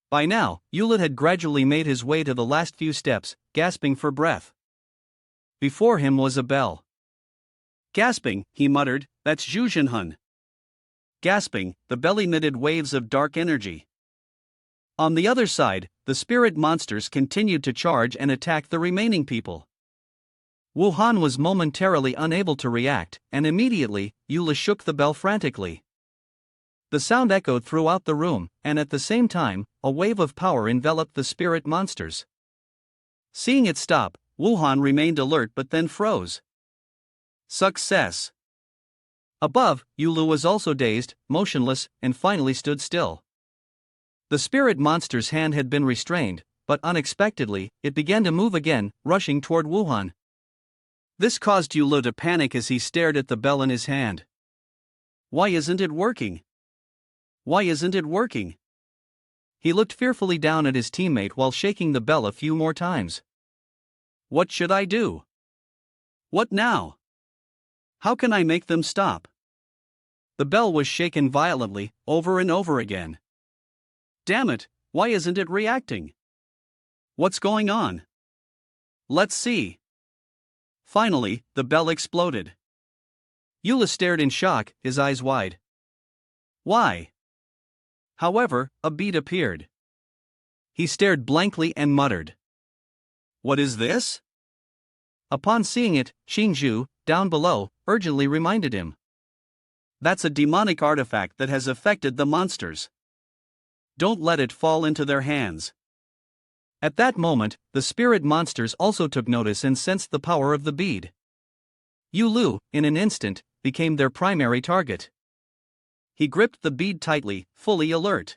S1: By now, Yulin had gradually made his way to the last few steps, gasping for breath. Before him was a bell. Gasping, he muttered, "That's Zhuzhenhun." Gasping, the bell emitted waves of dark energy. On the other side, the spirit monsters continued to charge and attack the remaining people. Wuhan was momentarily unable to react, and immediately, Yula shook the bell frantically. The sound echoed throughout the room, and at the same time, a wave of power enveloped the spirit monsters. Seeing it stop, Wuhan remained alert but then froze. Success! Above, Yulu was also dazed, motionless, and finally stood still. The spirit monster's hand had been restrained, but unexpectedly, it began to move again, rushing toward Wuhan. This caused Yulu to panic as he stared at the bell in his hand. Why isn't it working? Why isn't it working? He looked fearfully down at his teammate while shaking the bell a few more times. What should I do? What now? How can I make them stop? The bell was shaken violently, over and over again. Damn it, why isn't it reacting? What's going on? Let's see. Finally, the bell exploded. Yula stared in shock, his eyes wide. Why? However, a bead appeared. He stared blankly and muttered. What is this? Upon seeing it, Xingzhu, down below, urgently reminded him. That's a demonic artifact that has affected the monsters. Don't let it fall into their hands. At that moment, the spirit monsters also took notice and sensed the power of the bead. Yu Lu, in an instant, became their primary target. He gripped the bead tightly, fully alert.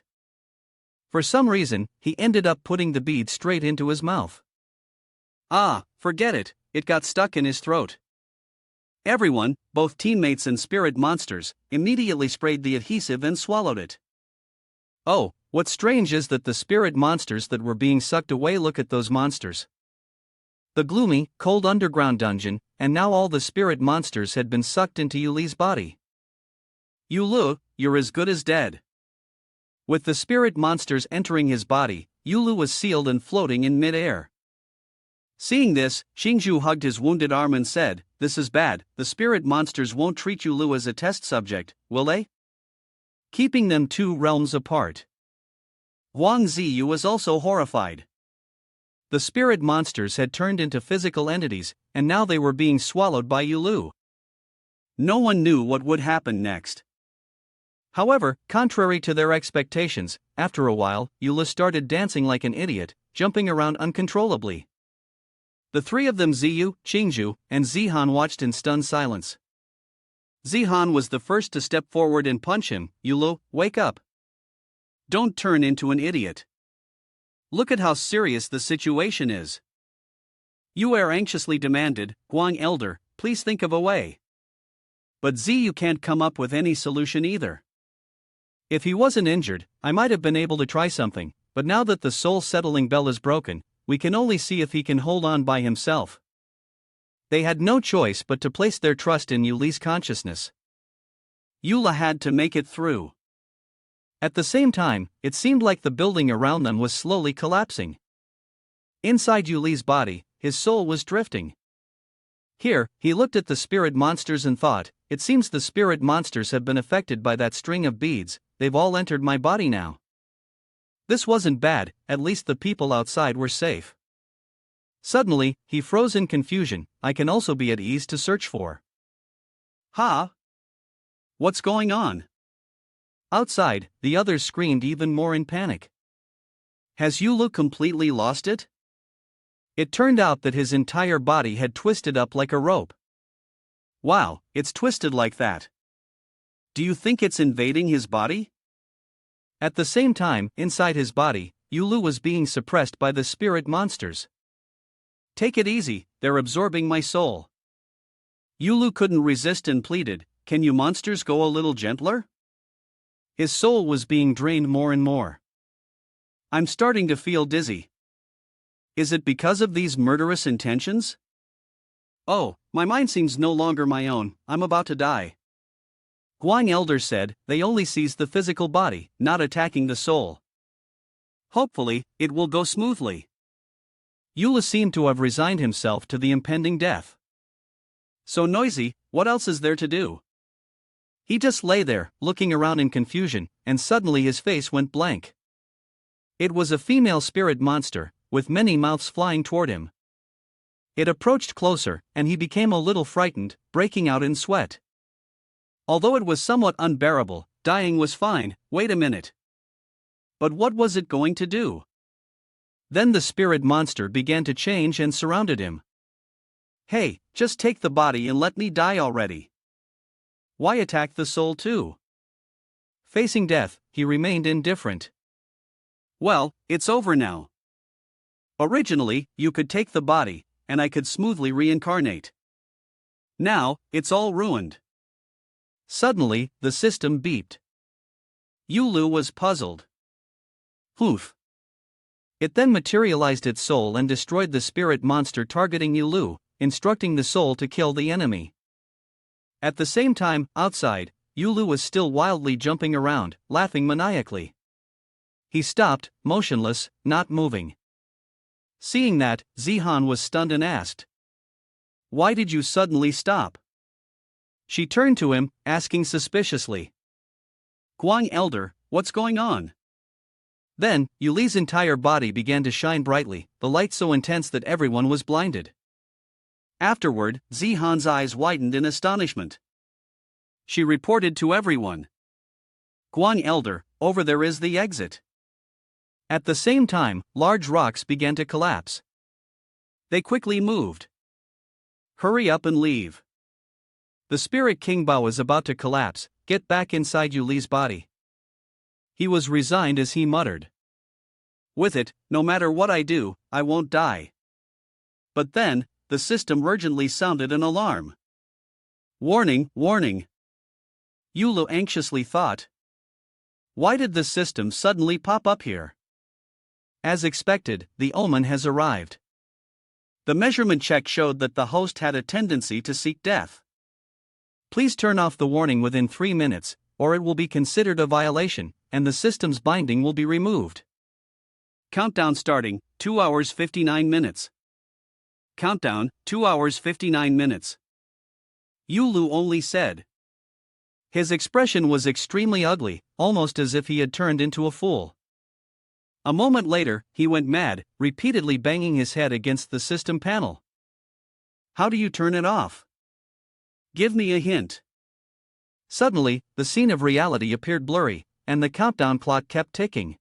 S1: For some reason, he ended up putting the bead straight into his mouth. Forget it, it got stuck in his throat. Everyone, both teammates and spirit monsters, immediately sprayed the adhesive and swallowed it. Oh, what's strange is that the spirit monsters that were being sucked away look at those monsters. The gloomy, cold underground dungeon, and now all the spirit monsters had been sucked into Yuli's body. Yu Lu, you're as good as dead. With the spirit monsters entering his body, Yu Lu was sealed and floating in mid-air. Seeing this, Xingzhu hugged his wounded arm and said, "This is bad, the spirit monsters won't treat Yu Lu as a test subject, will they?" keeping them 2 realms apart. Wang Ziyu was also horrified. The spirit monsters had turned into physical entities, and now they were being swallowed by Yulu. No one knew what would happen next. However, contrary to their expectations, after a while, Yulu started dancing like an idiot, jumping around uncontrollably. The 3 of them, Ziyu, Qingzhu, and Zihan, watched in stunned silence. Zihan was the first to step forward and punch him. Yulu, wake up. Don't turn into an idiot. Look at how serious the situation is. Yuer anxiously demanded, Guang Elder, please think of a way. But Ziyu can't come up with any solution either. If he wasn't injured, I might have been able to try something, but now that the soul-settling bell is broken, we can only see if he can hold on by himself. They had no choice but to place their trust in Yuli's consciousness. Yula had to make it through. At the same time, it seemed like the building around them was slowly collapsing. Inside Yuli's body, his soul was drifting. Here, he looked at the spirit monsters and thought, it seems the spirit monsters have been affected by that string of beads, they've all entered my body now. This wasn't bad, at least the people outside were safe. Suddenly, he froze in confusion. I can also be at ease to search for. Ha! What's going on? Outside, the others screamed even more in panic. Has Yulu completely lost it? It turned out that his entire body had twisted up like a rope. Wow, it's twisted like that. Do you think it's invading his body? At the same time, inside his body, Yulu was being suppressed by the spirit monsters. Take it easy, they're absorbing my soul. Yulu couldn't resist and pleaded, can you monsters go a little gentler? His soul was being drained more and more. I'm starting to feel dizzy. Is it because of these murderous intentions? Oh, my mind seems no longer my own, I'm about to die. Guang Elder said, they only seized the physical body, not attacking the soul. Hopefully, it will go smoothly. Yula seemed to have resigned himself to the impending death. So noisy, what else is there to do? He just lay there, looking around in confusion, and suddenly his face went blank. It was a female spirit monster, with many mouths flying toward him. It approached closer, and he became a little frightened, breaking out in sweat. Although it was somewhat unbearable, dying was fine. Wait a minute. But what was it going to do? Then the spirit monster began to change and surrounded him. Hey, just take the body and let me die already. Why attack the soul too? Facing death, he remained indifferent. Well, it's over now. Originally, you could take the body, and I could smoothly reincarnate. Now, it's all ruined. Suddenly, the system beeped. Yulu was puzzled. Oof. It then materialized its soul and destroyed the spirit monster targeting Yulu, instructing the soul to kill the enemy. At the same time, outside, Yulu was still wildly jumping around, laughing maniacally. He stopped, motionless, not moving. Seeing that, Zihan was stunned and asked, why did you suddenly stop? She turned to him, asking suspiciously, Guang Elder, what's going on? Then, Yuli's entire body began to shine brightly, the light so intense that everyone was blinded. Afterward, Zihan's eyes widened in astonishment. She reported to everyone. Guang Elder, over there is the exit. At the same time, large rocks began to collapse. They quickly moved. Hurry up and leave. The spirit King Bao was about to collapse. Get back inside Yuli's body. He was resigned as he muttered. With it, no matter what I do, I won't die. But then, the system urgently sounded an alarm. Warning, warning. Yulu anxiously thought. Why did the system suddenly pop up here? As expected, the omen has arrived. The measurement check showed that the host had a tendency to seek death. Please turn off the warning within 3 minutes, or it will be considered a violation, and the system's binding will be removed. Countdown starting, 2 hours 59 minutes. Countdown, 2 hours 59 minutes. Yulu only said, His expression was extremely ugly, almost as if he had turned into a fool. A moment later, he went mad, repeatedly banging his head against the system panel. How do you turn it off? Give me a hint. Suddenly, the scene of reality appeared blurry, and the countdown clock kept ticking.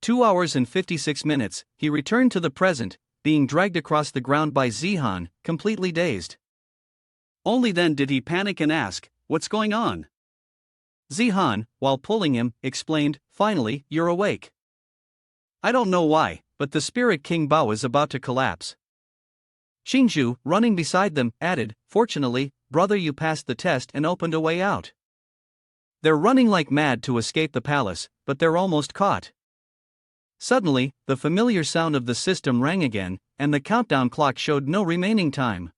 S1: 2 hours and 56 minutes, he returned to the present, being dragged across the ground by Zihan, completely dazed. Only then did he panic and ask, "What's going on?" Zihan, while pulling him, explained, "Finally, you're awake. I don't know why, but the Spirit King Bao is about to collapse." Xingzhu, running beside them, added, "Fortunately, brother, you passed the test and opened a way out. They're running like mad to escape the palace, but they're almost caught." Suddenly, the familiar sound of the system rang again, and the countdown clock showed no remaining time.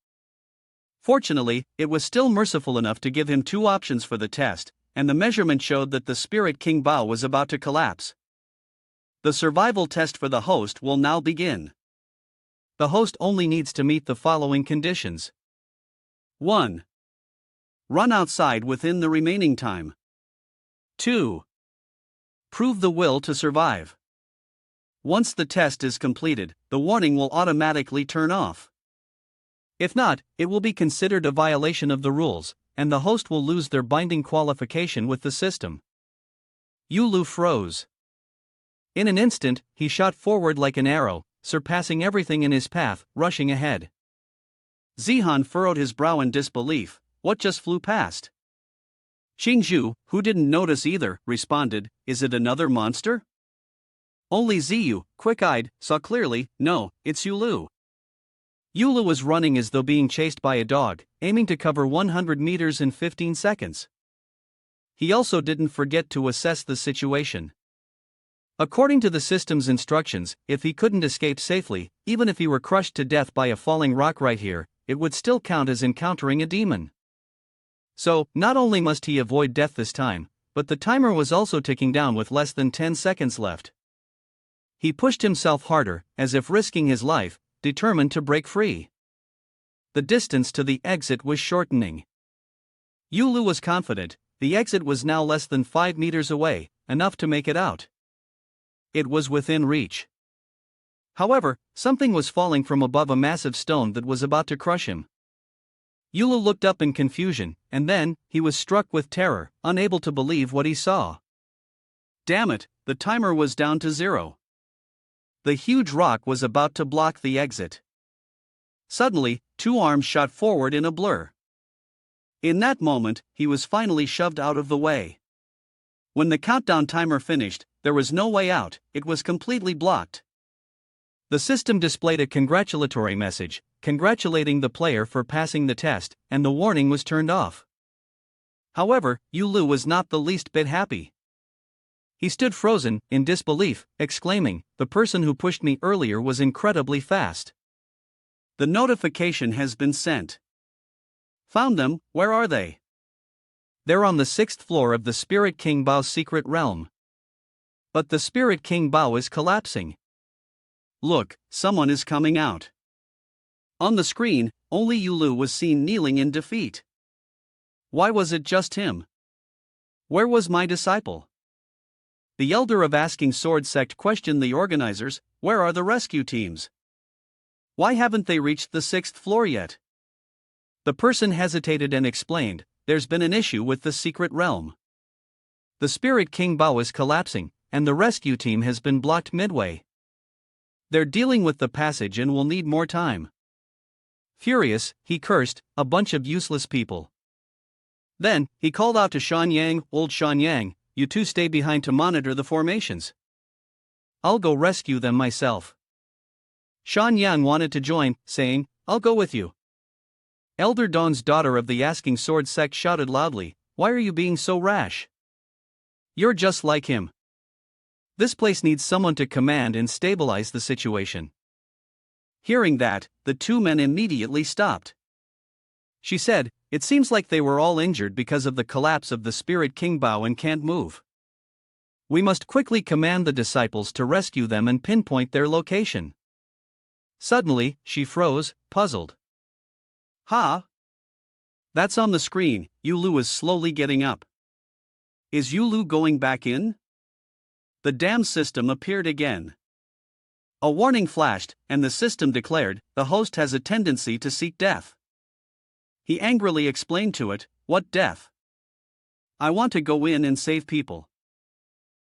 S1: Fortunately, it was still merciful enough to give him 2 options for the test, and the measurement showed that the Spirit King Bao was about to collapse. The survival test for the host will now begin. The host only needs to meet the following conditions. 1. Run outside within the remaining time. 2. Prove the will to survive. Once the test is completed, the warning will automatically turn off. If not, it will be considered a violation of the rules, and the host will lose their binding qualification with the system. Yulu froze. In an instant, he shot forward like an arrow, surpassing everything in his path, rushing ahead. Zihan furrowed his brow in disbelief. What just flew past? Xingzhu, who didn't notice either, responded, "Is it another monster?" Only Ziyu, quick-eyed, saw clearly. No, it's Yulu. Yulu was running as though being chased by a dog, aiming to cover 100 meters in 15 seconds. He also didn't forget to assess the situation. According to the system's instructions, if he couldn't escape safely, even if he were crushed to death by a falling rock right here, it would still count as encountering a demon. So, not only must he avoid death this time, but the timer was also ticking down with less than 10 seconds left. He pushed himself harder, as if risking his life, determined to break free. The distance to the exit was shortening. Yulu was confident. The exit was now less than 5 meters away, enough to make it out. It was within reach. However, something was falling from above a massive stone that was about to crush him. Yulu looked up in confusion, and then, he was struck with terror, unable to believe what he saw. Damn it, the timer was down to 0. The huge rock was about to block the exit. Suddenly, 2 arms shot forward in a blur. In that moment, he was finally shoved out of the way. When the countdown timer finished, there was no way out, it was completely blocked. The system displayed a congratulatory message, congratulating the player for passing the test, and the warning was turned off. However, Yulu was not the least bit happy. He stood frozen, in disbelief, exclaiming, "The person who pushed me earlier was incredibly fast. The notification has been sent. Found them, where are they?" "They're on the 6th floor of the Spirit King Bao's secret realm. But the Spirit King Bao is collapsing. Look, someone is coming out." On the screen, only Yulu was seen kneeling in defeat. Why was it just him? Where was my disciple? The elder of Asking Sword sect questioned the organizers, "Where are the rescue teams? Why haven't they reached the 6th floor yet?" The person hesitated and explained, "There's been an issue with the secret realm. The Spirit King Bao is collapsing, and the rescue team has been blocked midway. They're dealing with the passage and will need more time." Furious, he cursed, "A bunch of useless people." Then, he called out to Shan Yang, "Old Shan Yang, you two stay behind to monitor the formations. I'll go rescue them myself." Shan Yang wanted to join, saying, "I'll go with you." Elder Dawn's daughter of the Asking Sword sect shouted loudly, "Why are you being so rash? You're just like him. This place needs someone to command and stabilize the situation." Hearing that, the 2 men immediately stopped. She said, "It seems like they were all injured because of the collapse of the Spirit King Bao and can't move. We must quickly command the disciples to rescue them and pinpoint their location." Suddenly, she froze, puzzled. "Ha? That's on the screen. Yulu is slowly getting up. Is Yulu going back in? The damn system appeared again. A warning flashed, and the system declared, the host has a tendency to seek death. He angrily explained to it, what death? I want to go in and save people.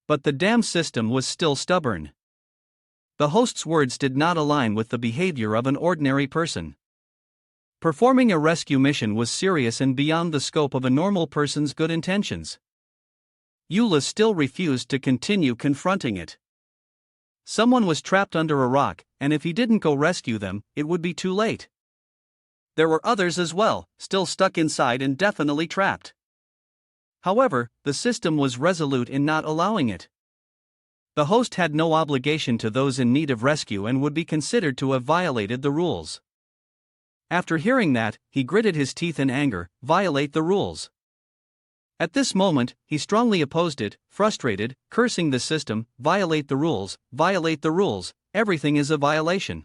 S1: But the damn system was still stubborn. The host's words did not align with the behavior of an ordinary person. Performing a rescue mission was serious and beyond the scope of a normal person's good intentions. Eula still refused to continue confronting it. Someone was trapped under a rock, and if he didn't go rescue them, it would be too late. There were others as well, still stuck inside and definitely trapped. However, the system was resolute in not allowing it. The host had no obligation to those in need of rescue and would be considered to have violated the rules. After hearing that, he gritted his teeth in anger, violate the rules. At this moment, he strongly opposed it, frustrated, cursing the system, violate the rules, everything is a violation.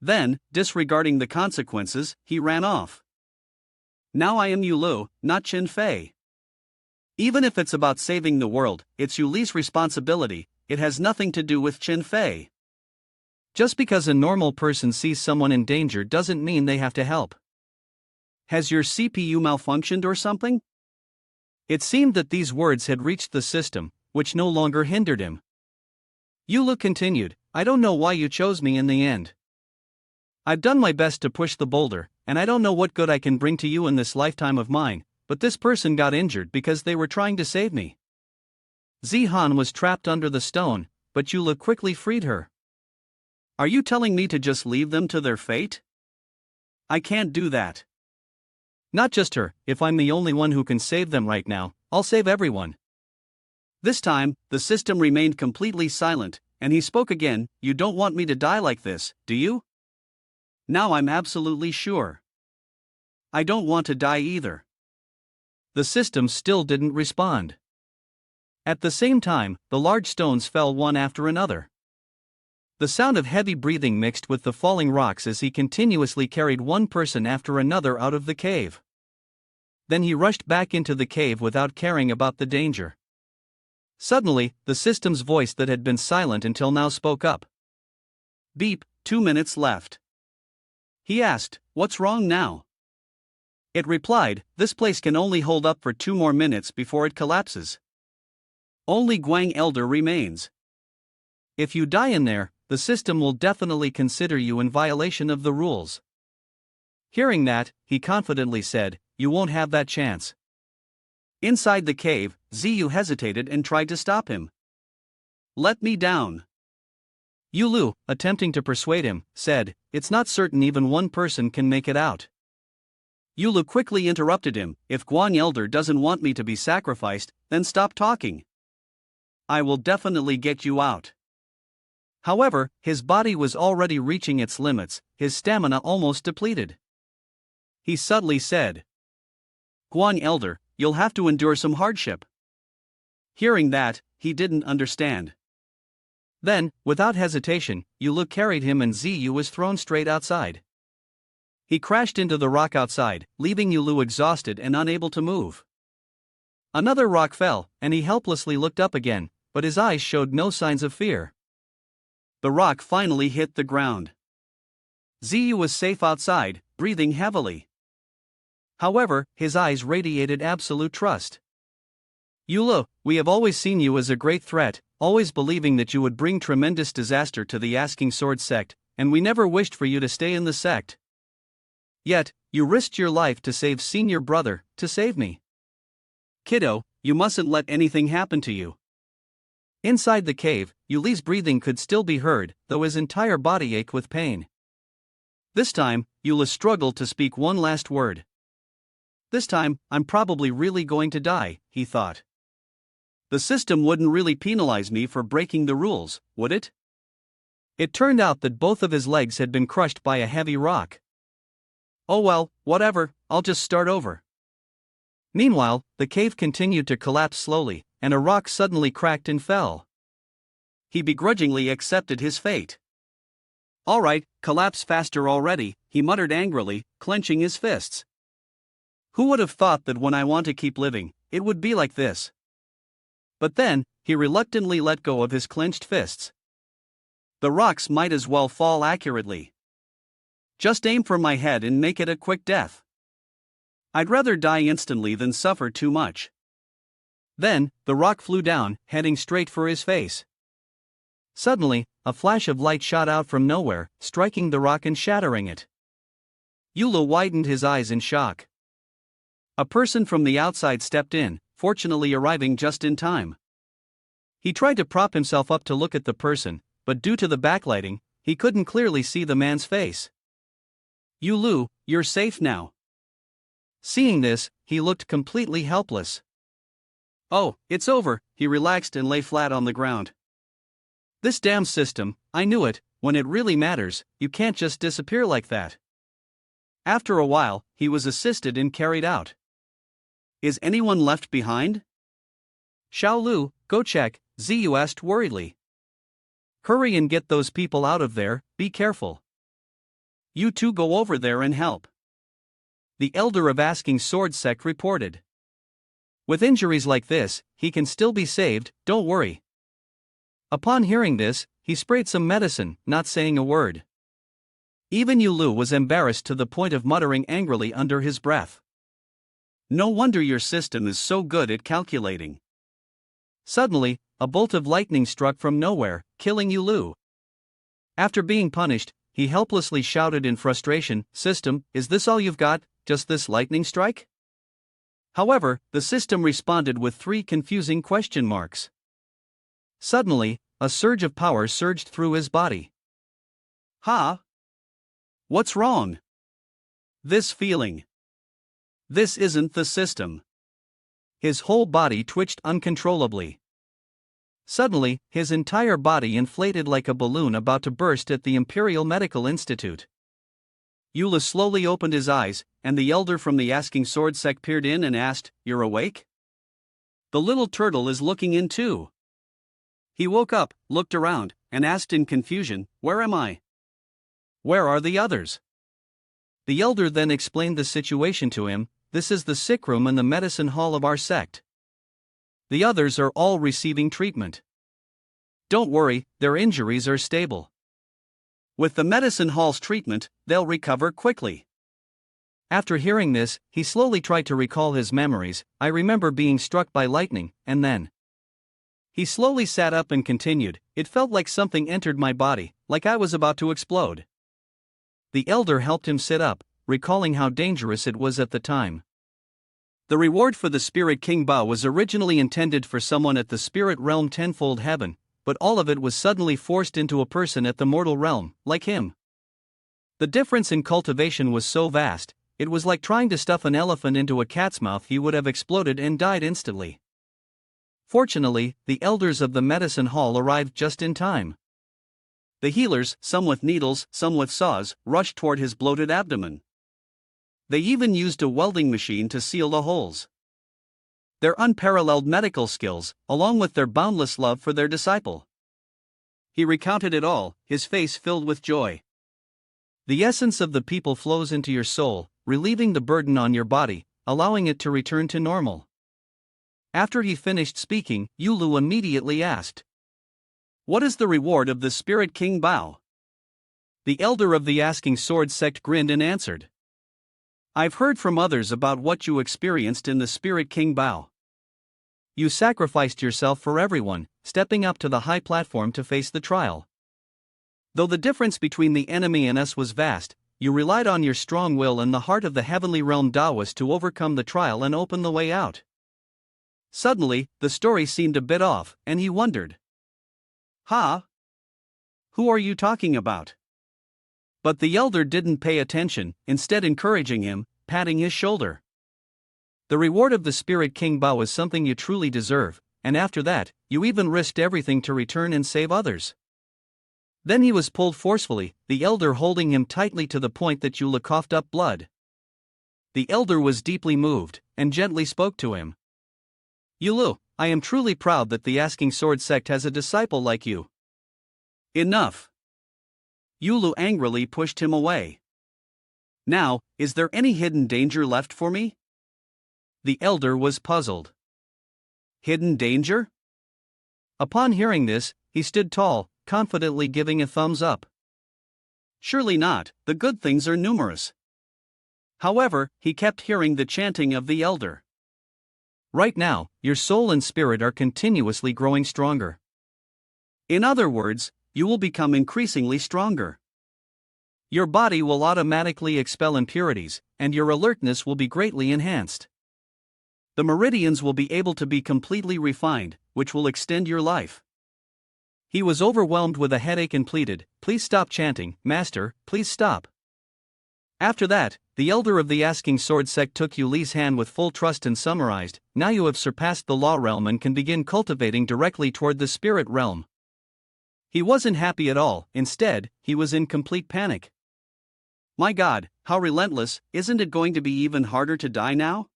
S1: Then, disregarding the consequences, he ran off. Now I am Yulu, not Chin Fei. Even if it's about saving the world, it's Yuli's responsibility, it has nothing to do with Chin Fei. Just because a normal person sees someone in danger doesn't mean they have to help. Has your CPU malfunctioned or something? It seemed that these words had reached the system, which no longer hindered him. Yulu continued, I don't know why you chose me in the end. I've done my best to push the boulder, and I don't know what good I can bring to you in this lifetime of mine, but this person got injured because they were trying to save me. Zihan was trapped under the stone, but Yulu quickly freed her. Are you telling me to just leave them to their fate? I can't do that. Not just her, if I'm the only one who can save them right now, I'll save everyone. This time, the system remained completely silent, and he spoke again, you don't want me to die like this, do you? Now I'm absolutely sure. I don't want to die either. The system still didn't respond. At the same time, the large stones fell one after another. The sound of heavy breathing mixed with the falling rocks as he continuously carried one person after another out of the cave. Then he rushed back into the cave without caring about the danger. Suddenly, the system's voice that had been silent until now spoke up. Beep, 2 minutes left. He asked, what's wrong now? It replied, this place can only hold up for 2 more minutes before it collapses. Only Guang Elder remains. If you die in there, the system will definitely consider you in violation of the rules. Hearing that, he confidently said, you won't have that chance. Inside the cave, Ziyu hesitated and tried to stop him. Let me down. Yulu, attempting to persuade him, said, it's not certain even one person can make it out. Yulu quickly interrupted him, if Guang Elder doesn't want me to be sacrificed, then stop talking. I will definitely get you out. However, his body was already reaching its limits, his stamina almost depleted. He subtly said, Guang Elder, you'll have to endure some hardship. Hearing that, he didn't understand. Then, without hesitation, Yulu carried him and Ziyu was thrown straight outside. He crashed into the rock outside, leaving Yulu exhausted and unable to move. Another rock fell, and he helplessly looked up again, but his eyes showed no signs of fear. The rock finally hit the ground. Ziyu was safe outside, breathing heavily. However, his eyes radiated absolute trust. Yulu, we have always seen you as a great threat, always believing that you would bring tremendous disaster to the Asking Sword sect, and we never wished for you to stay in the sect. Yet, you risked your life to save senior brother, to save me. Kiddo, you mustn't let anything happen to you. Inside the cave, Yuli's breathing could still be heard, though his entire body ached with pain. This time, Yula struggled to speak one last word. This time, I'm probably really going to die, he thought. The system wouldn't really penalize me for breaking the rules, would it? It turned out that both of his legs had been crushed by a heavy rock. Oh well, whatever, I'll just start over. Meanwhile, the cave continued to collapse slowly, and a rock suddenly cracked and fell. He begrudgingly accepted his fate. All right, collapse faster already, he muttered angrily, clenching his fists. Who would have thought that when I want to keep living, it would be like this? But then, he reluctantly let go of his clenched fists. The rocks might as well fall accurately. Just aim for my head and make it a quick death. I'd rather die instantly than suffer too much. Then, the rock flew down, heading straight for his face. Suddenly, a flash of light shot out from nowhere, striking the rock and shattering it. Yulu widened his eyes in shock. A person from the outside stepped in, fortunately arriving just in time. He tried to prop himself up to look at the person, but due to the backlighting, he couldn't clearly see the man's face. Yulu, you're safe now. Seeing this, he looked completely helpless. Oh, it's over, he relaxed and lay flat on the ground. This damn system, I knew it, when it really matters, you can't just disappear like that. After a while, he was assisted and carried out. Is anyone left behind? Xiao Lu, go check, Ziyu asked worriedly. Hurry and get those people out of there, be careful. You two go over there and help. The elder of Asking Sword Sect reported. With injuries like this, he can still be saved, don't worry. Upon hearing this, he sprayed some medicine, not saying a word. Even Yulu was embarrassed to the point of muttering angrily under his breath. No wonder your system is so good at calculating. Suddenly, a bolt of lightning struck from nowhere, killing Yulu. After being punished, he helplessly shouted in frustration, "System, is this all you've got, just this lightning strike?" However, the system responded with 3 confusing question marks. Suddenly, a surge of power surged through his body. Huh? What's wrong? This feeling. This isn't the system. His whole body twitched uncontrollably. Suddenly, his entire body inflated like a balloon about to burst at the Imperial Medical Institute. Eula slowly opened his eyes, and the elder from the Asking Sword Sect peered in and asked, "You're awake?" The little turtle is looking in too. He woke up, looked around, and asked in confusion, "Where am I? Where are the others?" The elder then explained the situation to him. "This is the sick room and the medicine hall of our sect. The others are all receiving treatment. Don't worry, their injuries are stable. With the medicine hall's treatment, they'll recover quickly." After hearing this, he slowly tried to recall his memories. "I remember being struck by lightning, and then..." He slowly sat up and continued, "It felt like something entered my body, like I was about to explode." The elder helped him sit up, recalling how dangerous it was at the time. The reward for the Spirit King Bao was originally intended for someone at the spirit realm tenfold heaven, but all of it was suddenly forced into a person at the mortal realm, like him. The difference in cultivation was so vast, it was like trying to stuff an elephant into a cat's mouth. He would have exploded and died instantly. Fortunately, the elders of the medicine hall arrived just in time. The healers, some with needles, some with saws, rushed toward his bloated abdomen. They even used a welding machine to seal the holes. Their unparalleled medical skills, along with their boundless love for their disciple. He recounted it all, his face filled with joy. The essence of the people flows into your soul, relieving the burden on your body, allowing it to return to normal. After he finished speaking, Yulu immediately asked, "What is the reward of the Spirit King Bao?" The elder of the Asking Sword Sect grinned and answered, "I've heard from others about what you experienced in the Spirit King Bao. You sacrificed yourself for everyone, stepping up to the high platform to face the trial. Though the difference between the enemy and us was vast, you relied on your strong will and the heart of the heavenly realm Taoist to overcome the trial and open the way out." Suddenly, the story seemed a bit off, and he wondered, "Huh? Who are you talking about?" But the elder didn't pay attention, instead encouraging him, patting his shoulder. "The reward of the Spirit King Bao is something you truly deserve, and after that, you even risked everything to return and save others." Then he was pulled forcefully, the elder holding him tightly to the point that Yula coughed up blood. The elder was deeply moved, and gently spoke to him. "Yulu, I am truly proud that the Asking Sword Sect has a disciple like you." "Enough." Yulu angrily pushed him away. "Now, is there any hidden danger left for me?" The elder was puzzled. Hidden danger? Upon hearing this, he stood tall, confidently giving a thumbs up. Surely not, the good things are numerous. However, he kept hearing the chanting of the elder. Right now, your soul and spirit are continuously growing stronger. In other words, you will become increasingly stronger. Your body will automatically expel impurities, and your alertness will be greatly enhanced. The meridians will be able to be completely refined, which will extend your life. He was overwhelmed with a headache and pleaded, "Please stop chanting, Master, please stop." After that, the elder of the Asking Sword sect took Yu Li's hand with full trust and summarized, "Now you have surpassed the law realm and can begin cultivating directly toward the spirit realm." He wasn't happy at all, instead, he was in complete panic. My God, how relentless, isn't it going to be even harder to die now?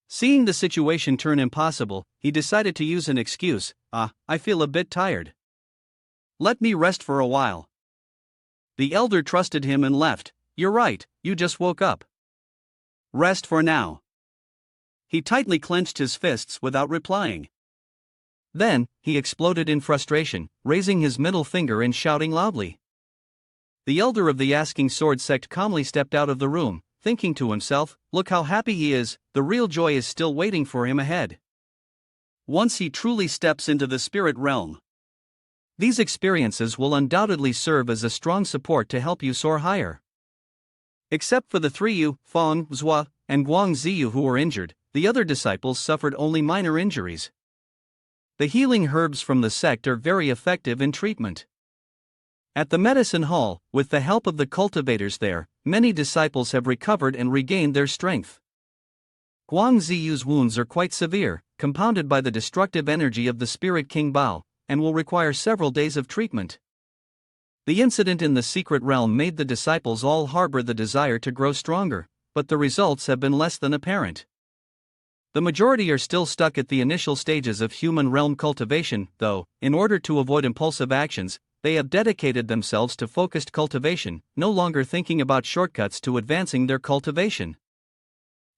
S1: Seeing the situation turn impossible, he decided to use an excuse, I feel a bit tired. Let me rest for a while. The elder trusted him and left. You're right, you just woke up. Rest for now. He tightly clenched his fists without replying. Then, he exploded in frustration, raising his middle finger and shouting loudly. The elder of the Asking Sword sect calmly stepped out of the room, thinking to himself, look how happy he is, the real joy is still waiting for him ahead. Once he truly steps into the spirit realm. These experiences will undoubtedly serve as a strong support to help you soar higher. Except for the 3 Yu, Feng, Zhua, and Guang Ziyu who were injured, the other disciples suffered only minor injuries. The healing herbs from the sect are very effective in treatment. At the medicine hall, with the help of the cultivators there, many disciples have recovered and regained their strength. Guang Ziyu's wounds are quite severe, compounded by the destructive energy of the spirit King Bao, and will require several days of treatment. The incident in the secret realm made the disciples all harbor the desire to grow stronger, but the results have been less than apparent. The majority are still stuck at the initial stages of human realm cultivation, though, in order to avoid impulsive actions, they have dedicated themselves to focused cultivation, no longer thinking about shortcuts to advancing their cultivation.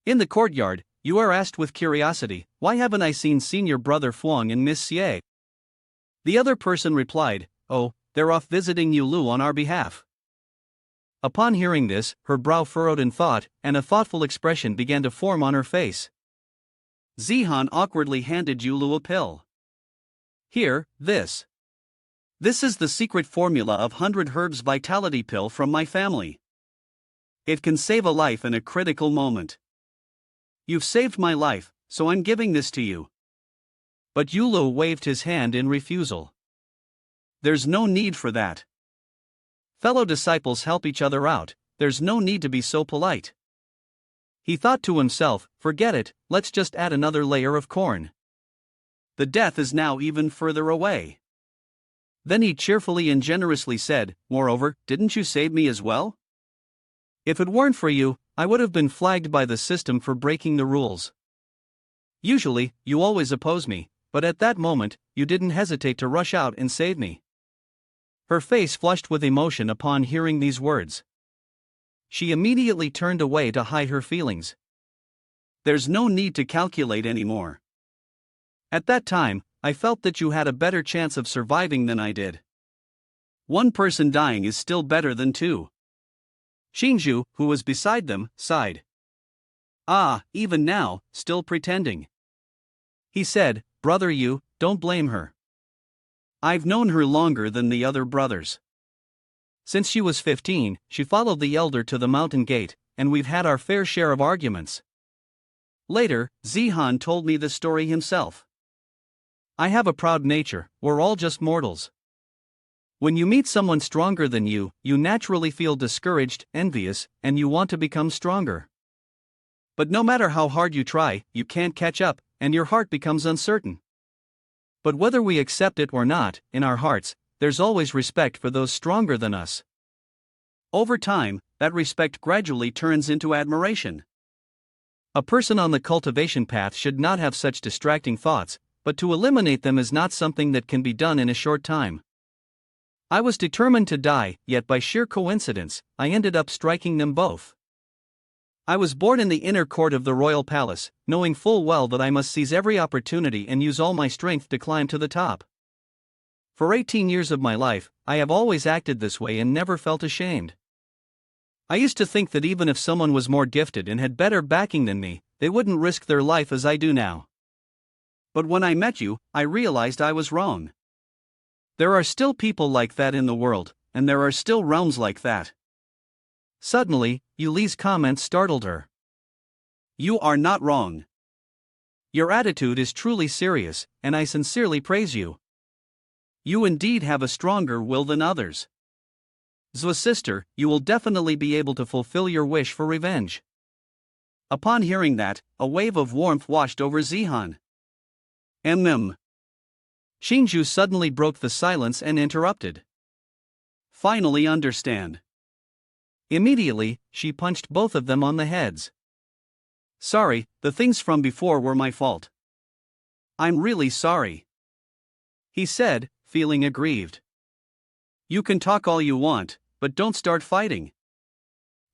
S1: In the courtyard, you are asked with curiosity, why haven't I seen senior brother Fuang and Miss Xie? The other person replied, oh, they're off visiting Yu Lu on our behalf. Upon hearing this, her brow furrowed in thought, and a thoughtful expression began to form on her face. Zihan awkwardly handed Yu Lu a pill. Here, this. This is the secret formula of 100 herbs vitality pill from my family. It can save a life in a critical moment. You've saved my life, so I'm giving this to you. But Yu Lu waved his hand in refusal. There's no need for that. Fellow disciples help each other out, there's no need to be so polite. He thought to himself, forget it, let's just add another layer of corn. The death is now even further away. Then he cheerfully and generously said, moreover, didn't you save me as well? If it weren't for you, I would have been flagged by the system for breaking the rules. Usually, you always oppose me, but at that moment, you didn't hesitate to rush out and save me. Her face flushed with emotion upon hearing these words. She immediately turned away to hide her feelings. There's no need to calculate anymore. At that time, I felt that you had a better chance of surviving than I did. One person dying is still better than 2. Xingzhu, who was beside them, sighed. Even now, still pretending. He said, Brother Yu, don't blame her. I've known her longer than the other brothers. Since she was 15, she followed the elder to the mountain gate, and we've had our fair share of arguments. Later, Zihan told me the story himself. I have a proud nature, we're all just mortals. When you meet someone stronger than you, you naturally feel discouraged, envious, and you want to become stronger. But no matter how hard you try, you can't catch up, and your heart becomes uncertain. But whether we accept it or not, in our hearts, there's always respect for those stronger than us. Over time, that respect gradually turns into admiration. A person on the cultivation path should not have such distracting thoughts, but to eliminate them is not something that can be done in a short time. I was determined to die, yet by sheer coincidence, I ended up striking them both. I was born in the inner court of the royal palace, knowing full well that I must seize every opportunity and use all my strength to climb to the top. For 18 years of my life, I have always acted this way and never felt ashamed. I used to think that even if someone was more gifted and had better backing than me, they wouldn't risk their life as I do now. But when I met you, I realized I was wrong. There are still people like that in the world, and there are still realms like that. Suddenly, Yuli's comment startled her. You are not wrong. Your attitude is truly serious, and I sincerely praise you. You indeed have a stronger will than others. Zwa sister, you will definitely be able to fulfill your wish for revenge. Upon hearing that, a wave of warmth washed over Zihan. Shinju suddenly broke the silence and interrupted. Finally understand. Immediately, she punched both of them on the heads. Sorry, the things from before were my fault. I'm really sorry, he said, feeling aggrieved. You can talk all you want, but don't start fighting.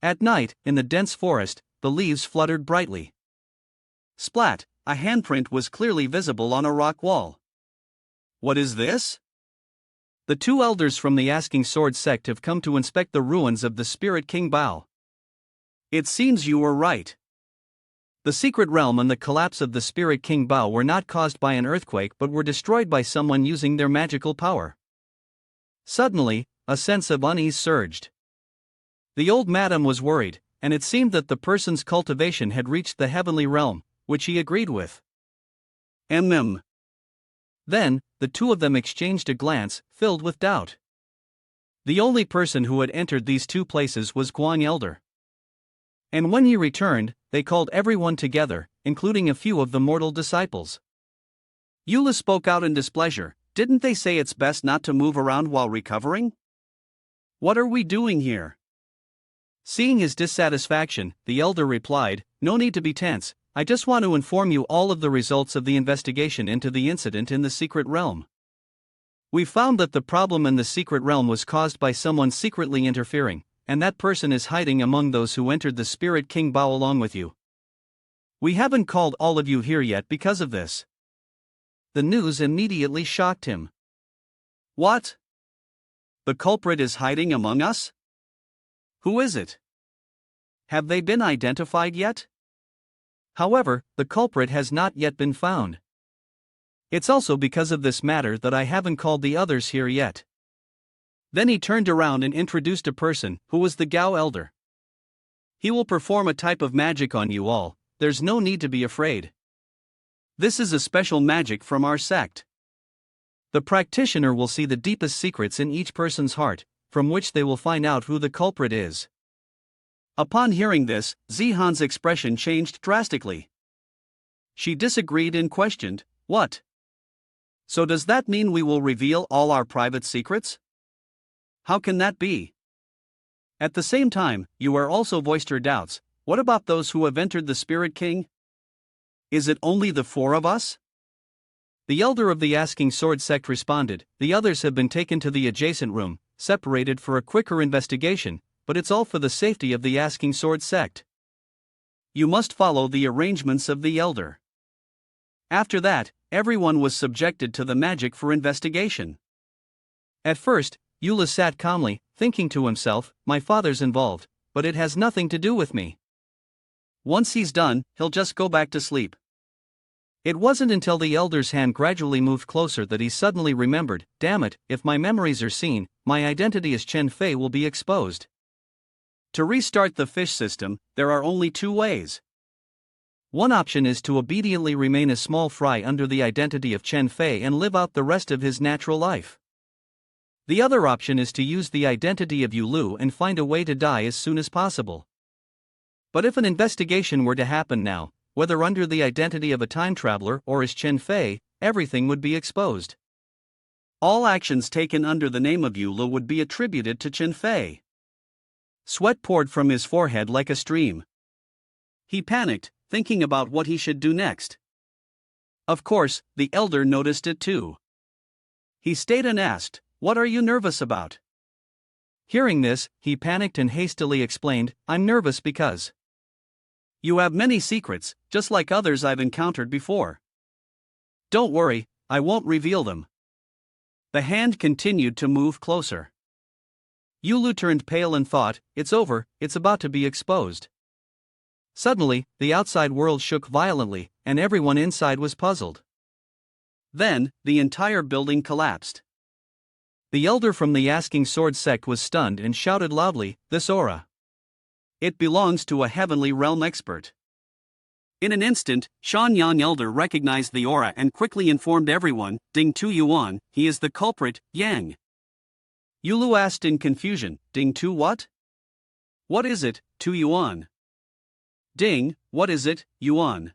S1: At night, in the dense forest, the leaves fluttered brightly. Splat, a handprint was clearly visible on a rock wall. What is this? The two elders from the Asking Sword sect have come to inspect the ruins of the Spirit King Bao. It seems you were right. The secret realm and the collapse of the Spirit King Bao were not caused by an earthquake but were destroyed by someone using their magical power. Suddenly, a sense of unease surged. The old madam was worried, and it seemed that the person's cultivation had reached the heavenly realm, which he agreed with. Then, the two of them exchanged a glance, filled with doubt. The only person who had entered these two places was Guang Elder. And when he returned, they called everyone together, including a few of the mortal disciples. Eula spoke out in displeasure. Didn't they say it's best not to move around while recovering? What are we doing here? Seeing his dissatisfaction, the elder replied, No need to be tense, I just want to inform you all of the results of the investigation into the incident in the secret realm. We found that the problem in the secret realm was caused by someone secretly interfering, and that person is hiding among those who entered the Spirit King Bao along with you. We haven't called all of you here yet because of this. The news immediately shocked him. What? The culprit is hiding among us? Who is it? Have they been identified yet? However, the culprit has not yet been found. It's also because of this matter that I haven't called the others here yet. Then he turned around and introduced a person, who was the Gao Elder. He will perform a type of magic on you all, there's no need to be afraid. This is a special magic from our sect. The practitioner will see the deepest secrets in each person's heart, from which they will find out who the culprit is. Upon hearing this, Zihan's expression changed drastically. She disagreed and questioned, What? So does that mean we will reveal all our private secrets? How can that be? At the same time, Yue also voiced her doubts. What about those who have entered the Spirit King? Is it only the four of us? The elder of the Asking Sword sect responded, The others have been taken to the adjacent room, separated for a quicker investigation, but it's all for the safety of the Asking Sword sect. You must follow the arrangements of the elder. After that, everyone was subjected to the magic for investigation. At first, Eula sat calmly, thinking to himself, My father's involved, but it has nothing to do with me. Once he's done, he'll just go back to sleep. It wasn't until the elder's hand gradually moved closer that he suddenly remembered, Damn it, if my memories are seen, my identity as Chen Fei will be exposed. To restart the fish system, there are only two ways. One option is to obediently remain a small fry under the identity of Chen Fei and live out the rest of his natural life. The other option is to use the identity of Yu Lu and find a way to die as soon as possible. But if an investigation were to happen now, whether under the identity of a time traveler or as Chen Fei, everything would be exposed. All actions taken under the name of Yu Lu would be attributed to Chen Fei. Sweat poured from his forehead like a stream. He panicked, thinking about what he should do next. Of course, the elder noticed it too. He stayed and asked, What are you nervous about? Hearing this, he panicked and hastily explained, I'm nervous because You have many secrets, just like others I've encountered before. Don't worry, I won't reveal them. The hand continued to move closer. Yulu turned pale and thought, it's over, it's about to be exposed. Suddenly, the outside world shook violently, and everyone inside was puzzled. Then, the entire building collapsed. The elder from the Asking Sword sect was stunned and shouted loudly, "This aura! It belongs to a heavenly realm expert." In an instant, Shan Yang elder recognized the aura and quickly informed everyone, "Ding Tu Yuan, he is the culprit, Yang." Yulu asked in confusion, "Ding Tu what? What is it, Tu Yuan?" "Ding, what is it, Yuan?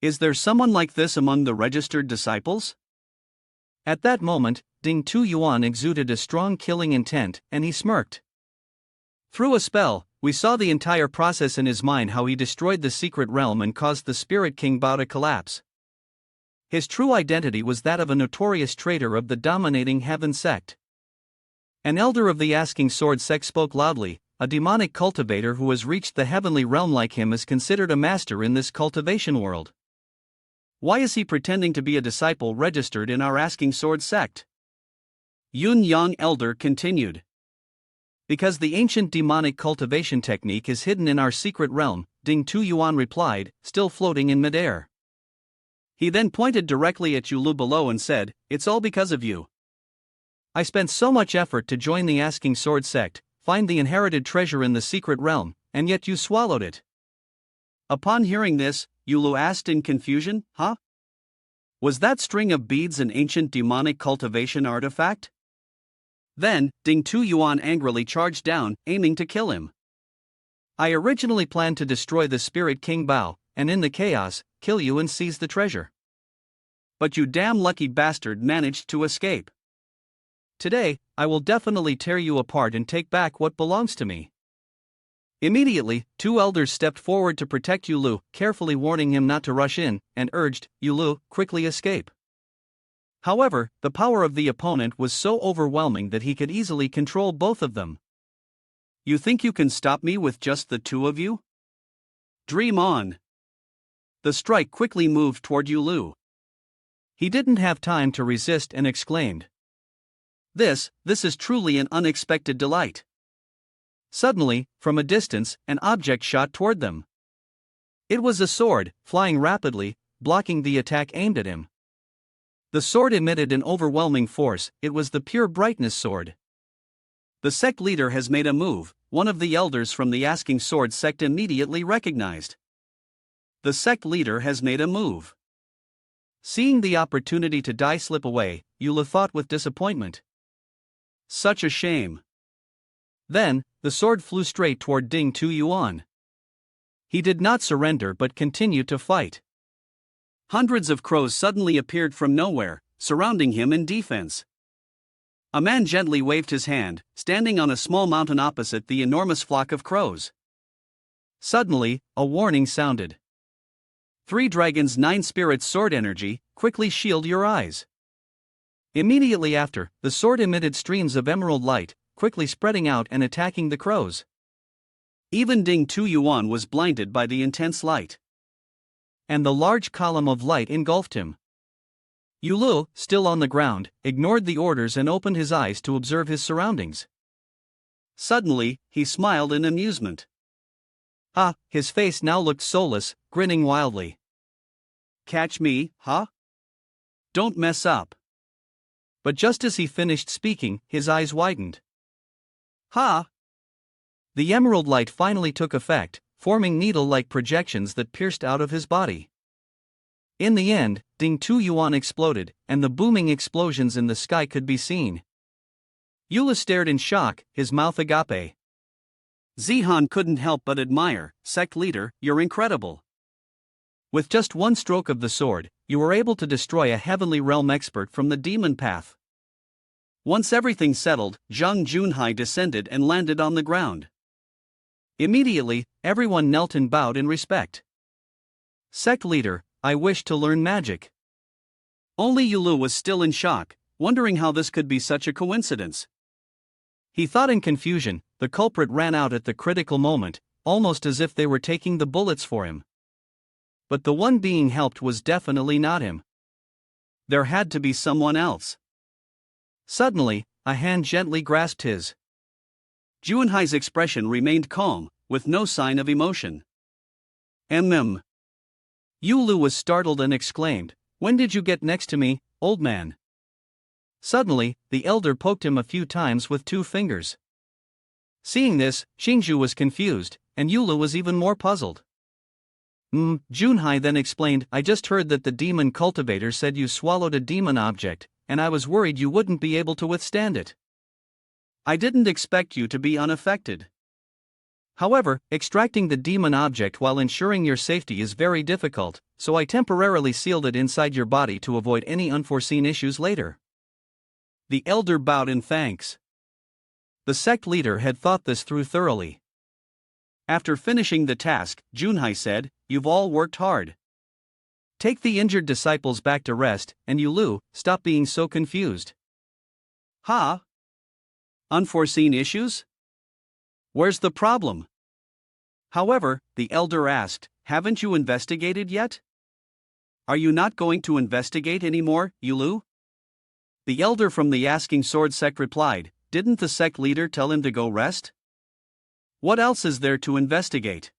S1: Is there someone like this among the registered disciples?" At that moment, Ding Tu Yuan exuded a strong killing intent, and he smirked. Through a spell, we saw the entire process in his mind, how he destroyed the secret realm and caused the Spirit King Bao to collapse. His true identity was that of a notorious traitor of the dominating Heaven sect. An elder of the Asking Sword sect spoke loudly, "A demonic cultivator who has reached the heavenly realm like him is considered a master in this cultivation world. Why is he pretending to be a disciple registered in our Asking Sword sect?" Yun Yang elder continued. "Because the ancient demonic cultivation technique is hidden in our secret realm," Ding Tu Yuan replied, still floating in midair. He then pointed directly at Yulu below and said, "It's all because of you. I spent so much effort to join the Asking Sword sect, find the inherited treasure in the secret realm, and yet you swallowed it." Upon hearing this, Yulu asked in confusion, "Huh? Was that string of beads an ancient demonic cultivation artifact?" Then, Ding Tu Yuan angrily charged down, aiming to kill him. "I originally planned to destroy the Spirit King Bao, and in the chaos, kill you and seize the treasure. But you damn lucky bastard managed to escape. Today, I will definitely tear you apart and take back what belongs to me." Immediately, two elders stepped forward to protect Yulu, carefully warning him not to rush in, and urged, "Yulu, quickly escape." However, the power of the opponent was so overwhelming that he could easily control both of them. "You think you can stop me with just the two of you? Dream on." The strike quickly moved toward Yulu. He didn't have time to resist and exclaimed, This is truly an unexpected delight." Suddenly, from a distance, an object shot toward them. It was a sword, flying rapidly, blocking the attack aimed at him. The sword emitted an overwhelming force, it was the pure brightness sword. "The sect leader has made a move," one of the elders from the Asking Sword sect immediately recognized. The sect leader has made a move. Seeing the opportunity to die slip away, Yula thought with disappointment. Such a shame. Then, the sword flew straight toward Ding Tu Yuan. He did not surrender but continued to fight. Hundreds of crows suddenly appeared from nowhere, surrounding him in defense. A man gently waved his hand, standing on a small mountain opposite the enormous flock of crows. Suddenly, a warning sounded. 3 dragons 9 spirits sword energy, quickly shield your eyes. Immediately after, the sword emitted streams of emerald light, quickly spreading out and attacking the crows. Even Ding Tu Yuan was blinded by the intense light. And the large column of light engulfed him. Yulu, still on the ground, ignored the orders and opened his eyes to observe his surroundings. Suddenly, he smiled in amusement. His face now looked soulless, grinning wildly. "Catch me, huh? Don't mess up." But just as he finished speaking, his eyes widened. "Ha!" The emerald light finally took effect, forming needle-like projections that pierced out of his body. In the end, Ding Tu Yuan exploded, and the booming explosions in the sky could be seen. Yula stared in shock, his mouth agape. Zihan couldn't help but admire, "Sect leader, you're incredible. With just one stroke of the sword, you were able to destroy a heavenly realm expert from the demon path." Once everything settled, Zhang Junhai descended and landed on the ground. Immediately, everyone knelt and bowed in respect. "Sect leader, I wish to learn magic." Only Yulu was still in shock, wondering how this could be such a coincidence. He thought in confusion, the culprit ran out at the critical moment, almost as if they were taking the bullets for him. But the one being helped was definitely not him. There had to be someone else. Suddenly, a hand gently grasped his. Junhai's expression remained calm, with no sign of emotion. Mm. Yulu was startled and exclaimed, "When did you get next to me, old man?" Suddenly, the elder poked him a few times with 2 fingers. Seeing this, Xingju was confused, and Yulu was even more puzzled. Junhai then explained, "I just heard that the demon cultivator said you swallowed a demon object, and I was worried you wouldn't be able to withstand it. I didn't expect you to be unaffected. However, extracting the demon object while ensuring your safety is very difficult, so I temporarily sealed it inside your body to avoid any unforeseen issues later." The elder bowed in thanks. The sect leader had thought this through thoroughly. After finishing the task, Junhai said, "You've all worked hard. Take the injured disciples back to rest, and Yulu, stop being so confused." "Ha? Unforeseen issues? Where's the problem?" However, the elder asked, "Haven't you investigated yet? Are you not going to investigate anymore, Yulu?" The elder from the Asking Sword sect replied, "Didn't the sect leader tell him to go rest? What else is there to investigate?"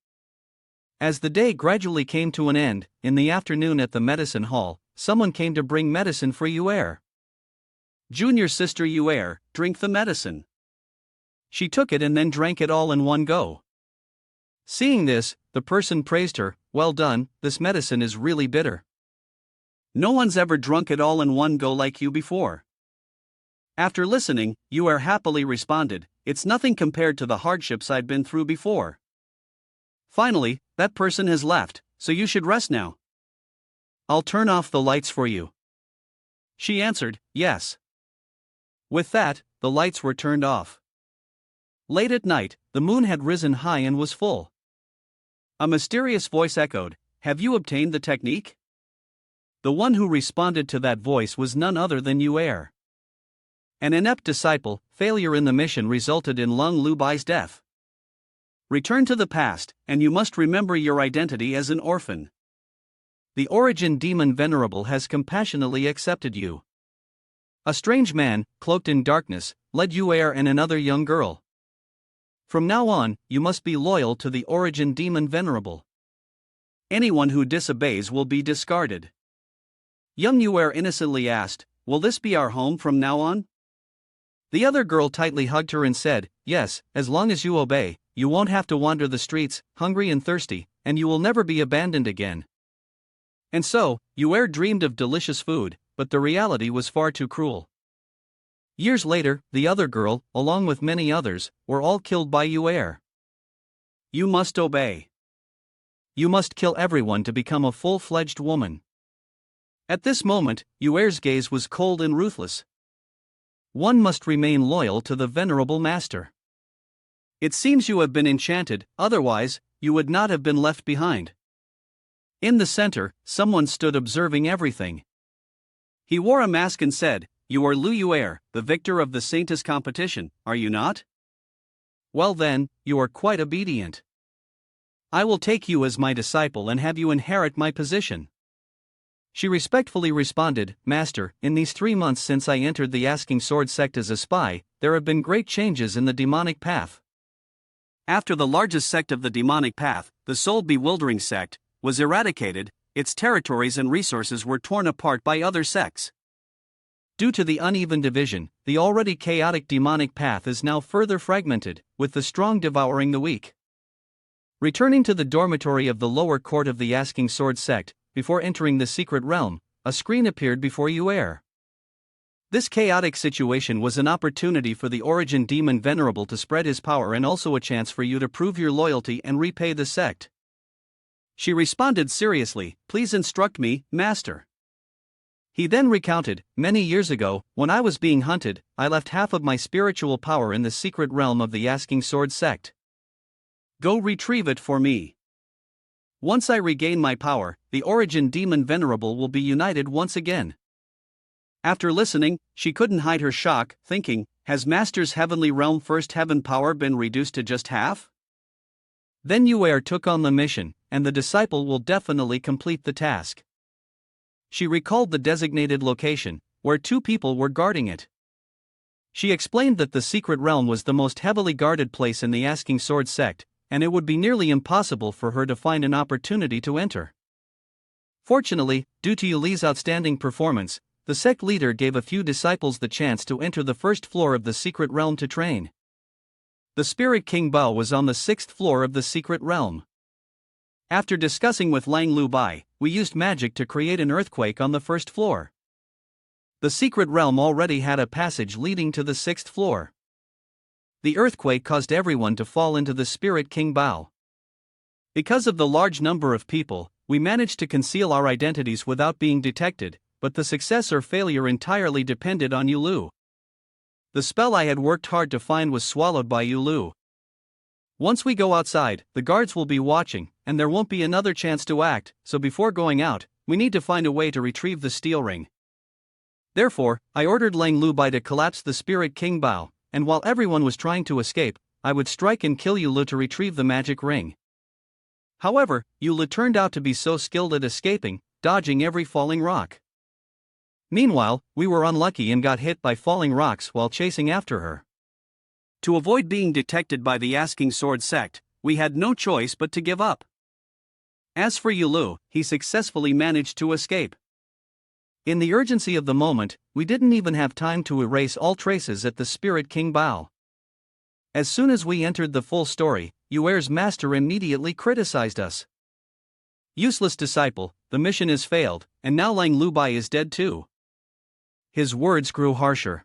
S1: As the day gradually came to an end, in the afternoon at the medicine hall, someone came to bring medicine for Yuer. "Junior sister Yuer, drink the medicine." She took it and then drank it all in one go. Seeing this, the person praised her, "Well done, this medicine is really bitter. No one's ever drunk it all in one go like you before." After listening, Yuer happily responded, "It's nothing compared to the hardships I've been through before. Finally, that person has left, so you should rest now. I'll turn off the lights for you." She answered, "Yes." With that, the lights were turned off. Late at night, the moon had risen high and was full. A mysterious voice echoed, "Have you obtained the technique?" The one who responded to that voice was none other than Yuer. An inept disciple, failure in the mission resulted in Lung Lubai's death. Return to the past, and you must remember your identity as an orphan. The Origin Demon Venerable has compassionately accepted you. A strange man, cloaked in darkness, led Yuer and another young girl. From now on, you must be loyal to the Origin Demon Venerable. Anyone who disobeys will be discarded. Young Yuer innocently asked, "Will this be our home from now on?" The other girl tightly hugged her and said, "Yes, as long as you obey, you won't have to wander the streets, hungry and thirsty, and you will never be abandoned again." And so, Yuer dreamed of delicious food, but the reality was far too cruel. Years later, the other girl, along with many others, were all killed by Yuer. You must obey. You must kill everyone to become a full-fledged woman. At this moment, Yuer's gaze was cold and ruthless. One must remain loyal to the venerable master. It seems you have been enchanted, otherwise, you would not have been left behind. In the center, someone stood observing everything. He wore a mask and said, "You are Lu Yuer, the victor of the saintess competition, are you not? Well then, you are quite obedient. I will take you as my disciple and have you inherit my position." She respectfully responded, "Master, in these 3 months since I entered the Asking Sword sect as a spy, there have been great changes in the demonic path." After the largest sect of the demonic path, the soul-bewildering sect, was eradicated, its territories and resources were torn apart by other sects. Due to the uneven division, the already chaotic demonic path is now further fragmented, with the strong devouring the weak. Returning to the dormitory of the lower court of the Asking Sword sect, before entering the secret realm, a screen appeared before Yuer. This chaotic situation was an opportunity for the Origin Demon Venerable to spread his power and also a chance for you to prove your loyalty and repay the sect. She responded seriously, "Please instruct me, Master." He then recounted, "Many years ago, when I was being hunted, I left half of my spiritual power in the secret realm of the Asking Sword sect. Go retrieve it for me. Once I regain my power, the Origin Demon Venerable will be united once again." After listening, she couldn't hide her shock, thinking, "Has Master's heavenly realm first heaven power been reduced to just half?" Then Yuer took on the mission, and the disciple will definitely complete the task. She recalled the designated location, where 2 people were guarding it. She explained that the secret realm was the most heavily guarded place in the Asking Sword sect, and it would be nearly impossible for her to find an opportunity to enter. Fortunately, due to Yuli's outstanding performance, the sect leader gave a few disciples the chance to enter the first floor of the secret realm to train. The Spirit King Bao was on the 6th floor of the secret realm. After discussing with Lang Lu Bai, we used magic to create an earthquake on the 1st floor. The secret realm already had a passage leading to the 6th floor. The earthquake caused everyone to fall into the Spirit King Bao. Because of the large number of people, we managed to conceal our identities without being detected, but the success or failure entirely depended on Yulu. The spell I had worked hard to find was swallowed by Yulu. Once we go outside, the guards will be watching, and there won't be another chance to act, so before going out, we need to find a way to retrieve the steel ring. Therefore, I ordered Lang Lu Bai to collapse the Spirit King Bao, and while everyone was trying to escape, I would strike and kill Yulu to retrieve the magic ring. However, Yulu turned out to be so skilled at escaping, dodging every falling rock. Meanwhile, we were unlucky and got hit by falling rocks while chasing after her. To avoid being detected by the Asking Sword sect, we had no choice but to give up. As for Yulu, he successfully managed to escape. In the urgency of the moment, we didn't even have time to erase all traces at the Spirit King Bao. As soon as we entered the full story, Yuer's master immediately criticized us. Useless disciple, the mission is failed, and now Lang Lu Bai is dead too. His words grew harsher.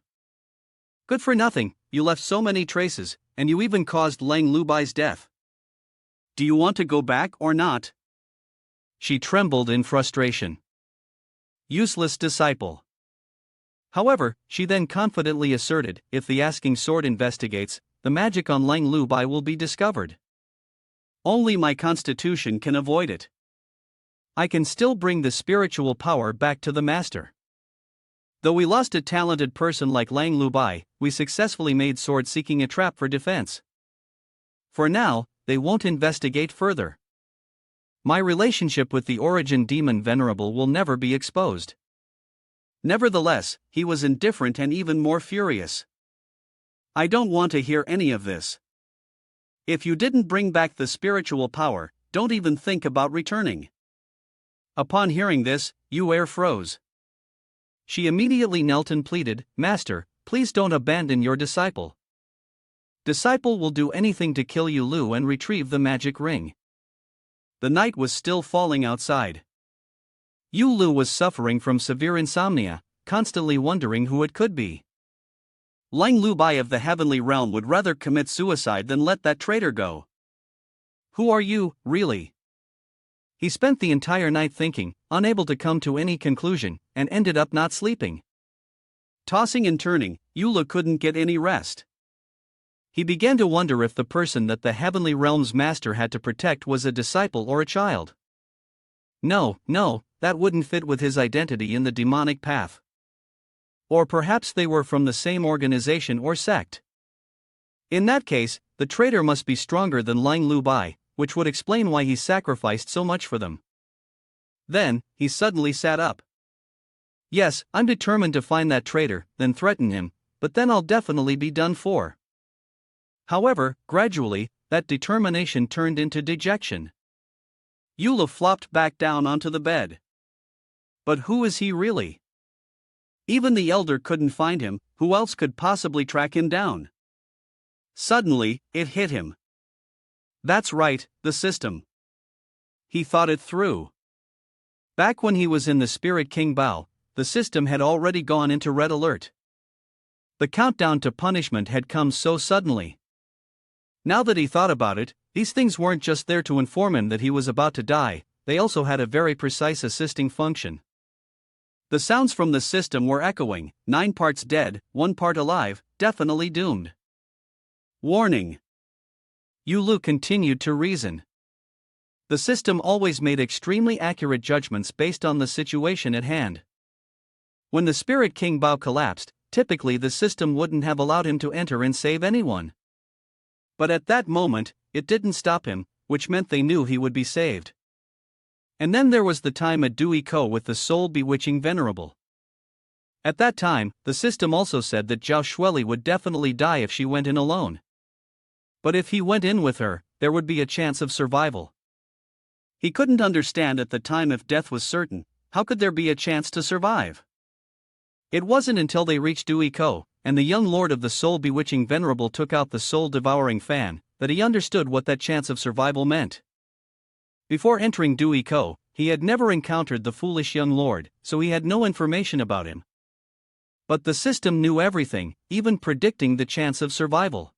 S1: Good for nothing, you left so many traces, and you even caused Lang Lu Bai's death. Do you want to go back or not? She trembled in frustration. Useless disciple. However, she then confidently asserted, if the Asking Sword investigates, the magic on Lang Lu Bai will be discovered. Only my constitution can avoid it. I can still bring the spiritual power back to the master. Though we lost a talented person like Lang Lu Bai, we successfully made sword seeking a trap for defense. For now, they won't investigate further. My relationship with the Origin Demon Venerable will never be exposed. Nevertheless, he was indifferent and even more furious. I don't want to hear any of this. If you didn't bring back the spiritual power, don't even think about returning. Upon hearing this, Yuer froze. She immediately knelt and pleaded, Master, please don't abandon your disciple. Disciple will do anything to kill Yulu and retrieve the magic ring. The night was still falling outside. Yulu was suffering from severe insomnia, constantly wondering who it could be. Lang Lu Bai of the Heavenly Realm would rather commit suicide than let that traitor go. Who are you, really? He spent the entire night thinking, unable to come to any conclusion, and ended up not sleeping. Tossing and turning, Yulu couldn't get any rest. He began to wonder if the person that the Heavenly Realm's master had to protect was a disciple or a child. No, that wouldn't fit with his identity in the demonic path. Or perhaps they were from the same organization or sect. In that case, the traitor must be stronger than Lang Lu Bai, which would explain why he sacrificed so much for them. Then, he suddenly sat up. Yes, I'm determined to find that traitor, then threaten him, but then I'll definitely be done for. However, gradually, that determination turned into dejection. Yulu flopped back down onto the bed. But who is he really? Even the elder couldn't find him, who else could possibly track him down? Suddenly, it hit him. That's right, the system. He thought it through. Back when he was in the Spirit King Bao, the system had already gone into red alert. The countdown to punishment had come so suddenly. Now that he thought about it, these things weren't just there to inform him that he was about to die, they also had a very precise assisting function. The sounds from the system were echoing, 9 parts dead, 1 part alive, definitely doomed. Warning. Yulu continued to reason. The system always made extremely accurate judgments based on the situation at hand. When the Spirit King Bao collapsed, typically the system wouldn't have allowed him to enter and save anyone. But at that moment, it didn't stop him, which meant they knew he would be saved. And then there was the time at Dewey Co with the soul-bewitching venerable. At that time, the system also said that Zhao Shueli would definitely die if she went in alone. But if he went in with her, there would be a chance of survival. He couldn't understand at the time if death was certain, how could there be a chance to survive? It wasn't until they reached Dewey Co, and the young lord of the soul-bewitching venerable took out the soul-devouring fan, that he understood what that chance of survival meant. Before entering Dewey Co, he had never encountered the foolish young lord, so he had no information about him. But the system knew everything, even predicting the chance of survival.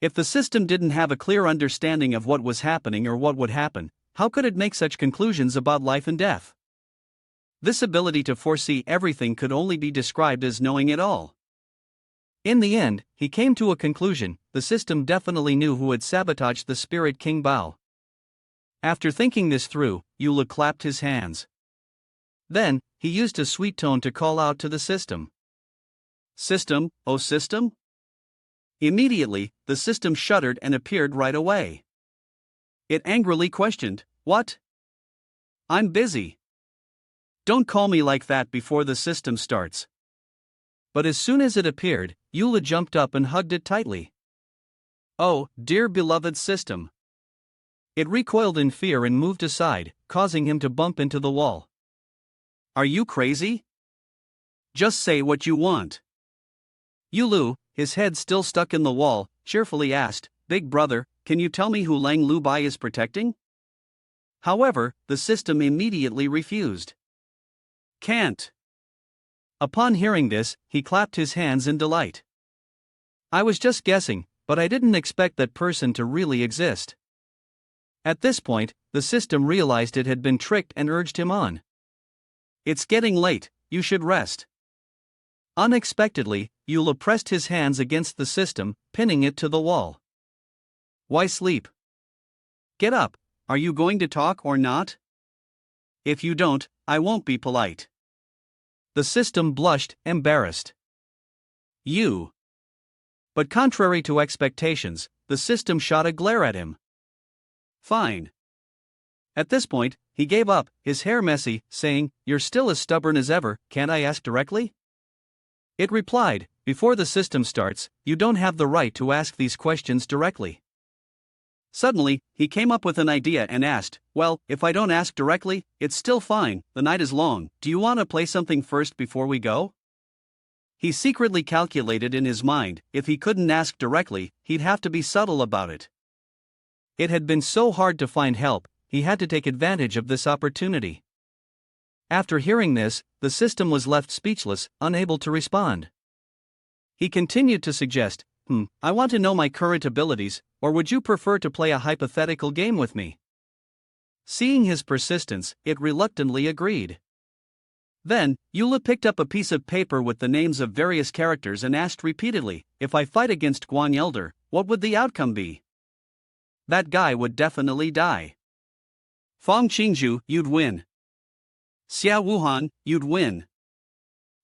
S1: If the system didn't have a clear understanding of what was happening or what would happen, how could it make such conclusions about life and death? This ability to foresee everything could only be described as knowing it all. In the end, he came to a conclusion: the system definitely knew who had sabotaged the spirit King Bao. After thinking this through, Yula clapped his hands. Then, he used a sweet tone to call out to the system. "System, oh system?" Immediately, the system shuddered and appeared right away. It angrily questioned, "What?" "I'm busy." "Don't call me like that before the system starts." But as soon as it appeared, Yula jumped up and hugged it tightly. "Oh, dear beloved system." It recoiled in fear and moved aside, causing him to bump into the wall. "Are you crazy? Just say what you want." Yulu, his head still stuck in the wall, cheerfully asked, "Big brother, can you tell me who Lang Lubai is protecting?" However, the system immediately refused. "Can't." Upon hearing this, he clapped his hands in delight. "I was just guessing, but I didn't expect that person to really exist." At this point, the system realized it had been tricked and urged him on. "It's getting late, you should rest." Unexpectedly, Yula pressed his hands against the system, pinning it to the wall. "Why sleep? Get up, are you going to talk or not? If you don't, I won't be polite." The system blushed, embarrassed. "You." But contrary to expectations, the system shot a glare at him. "Fine." At this point, he gave up, his hair messy, saying, "You're still as stubborn as ever, can't I ask directly?" It replied, "Before the system starts, you don't have the right to ask these questions directly." Suddenly, he came up with an idea and asked, "Well, if I don't ask directly, it's still fine, the night is long, do you want to play something first before we go?" He secretly calculated in his mind, if he couldn't ask directly, he'd have to be subtle about it. It had been so hard to find help, he had to take advantage of this opportunity. After hearing this, the system was left speechless, unable to respond. He continued to suggest, "I want to know my current abilities, or would you prefer to play a hypothetical game with me?" Seeing his persistence, it reluctantly agreed. Then, Yula picked up a piece of paper with the names of various characters and asked repeatedly, "If I fight against Guan Elder, what would the outcome be?" "That guy would definitely die." "Fong Qingzhu, you'd win." "Xia Wuhan, you'd win."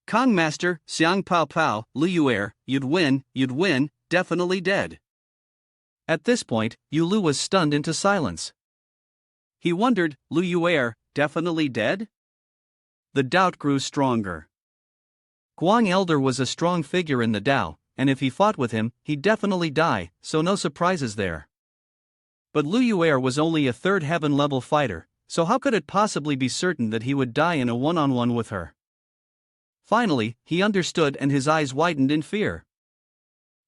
S1: "Kong Master, Xiang Pao Pao, Lu Yuer, you'd win, definitely dead." At this point, Yulu was stunned into silence. He wondered, Lu Yuer, definitely dead? The doubt grew stronger. Guang Elder was a strong figure in the Tao, and if he fought with him, he'd definitely die, so no surprises there. But Lu Yuer was only a third heaven level fighter, so how could it possibly be certain that he would die in a one-on-one with her? Finally, he understood and his eyes widened in fear.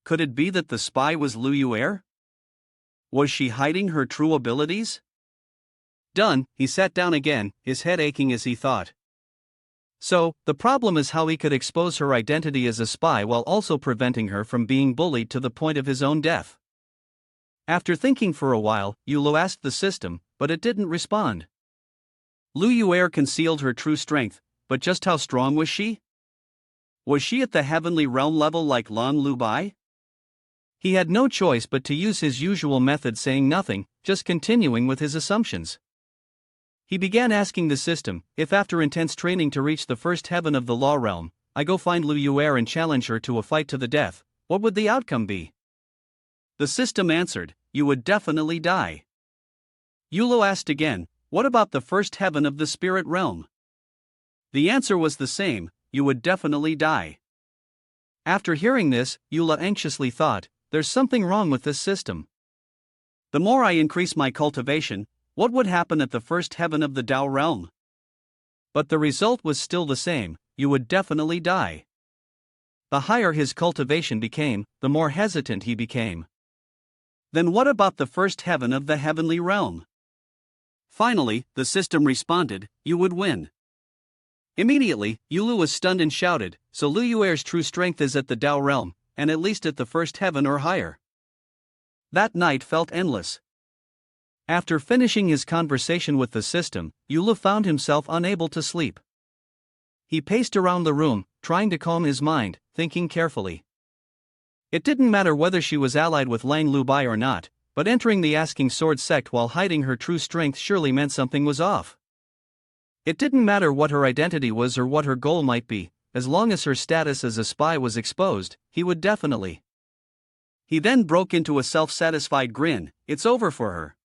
S1: Could it be that the spy was Lu Yuer? Was she hiding her true abilities? Done, he sat down again, his head aching as he thought. So, the problem is how he could expose her identity as a spy while also preventing her from being bullied to the point of his own death. After thinking for a while, Yulo asked the system, but it didn't respond. Lu Yuer concealed her true strength, but just how strong was she? Was she at the heavenly realm level like Lan Lu Bai? He had no choice but to use his usual method, saying nothing, just continuing with his assumptions. He began asking the system, if after intense training to reach the first heaven of the law realm, I go find Lu Yuer and challenge her to a fight to the death, what would the outcome be? The system answered, you would definitely die. Yulu asked again, what about the first heaven of the spirit realm? The answer was the same, you would definitely die. After hearing this, Yula anxiously thought, there's something wrong with this system. The more I increase my cultivation, what would happen at the first heaven of the Tao realm? But the result was still the same, you would definitely die. The higher his cultivation became, the more hesitant he became. Then what about the first heaven of the heavenly realm? Finally, the system responded, you would win. Immediately, Yulu was stunned and shouted, so Lu Yuer's true strength is at the Tao realm, and at least at the first heaven or higher. That night felt endless. After finishing his conversation with the system, Yulu found himself unable to sleep. He paced around the room, trying to calm his mind, thinking carefully. It didn't matter whether she was allied with Lang Lubai or not, but entering the Asking Sword sect while hiding her true strength surely meant something was off. It didn't matter what her identity was or what her goal might be, as long as her status as a spy was exposed, he would definitely. He then broke into a self-satisfied grin, it's over for her.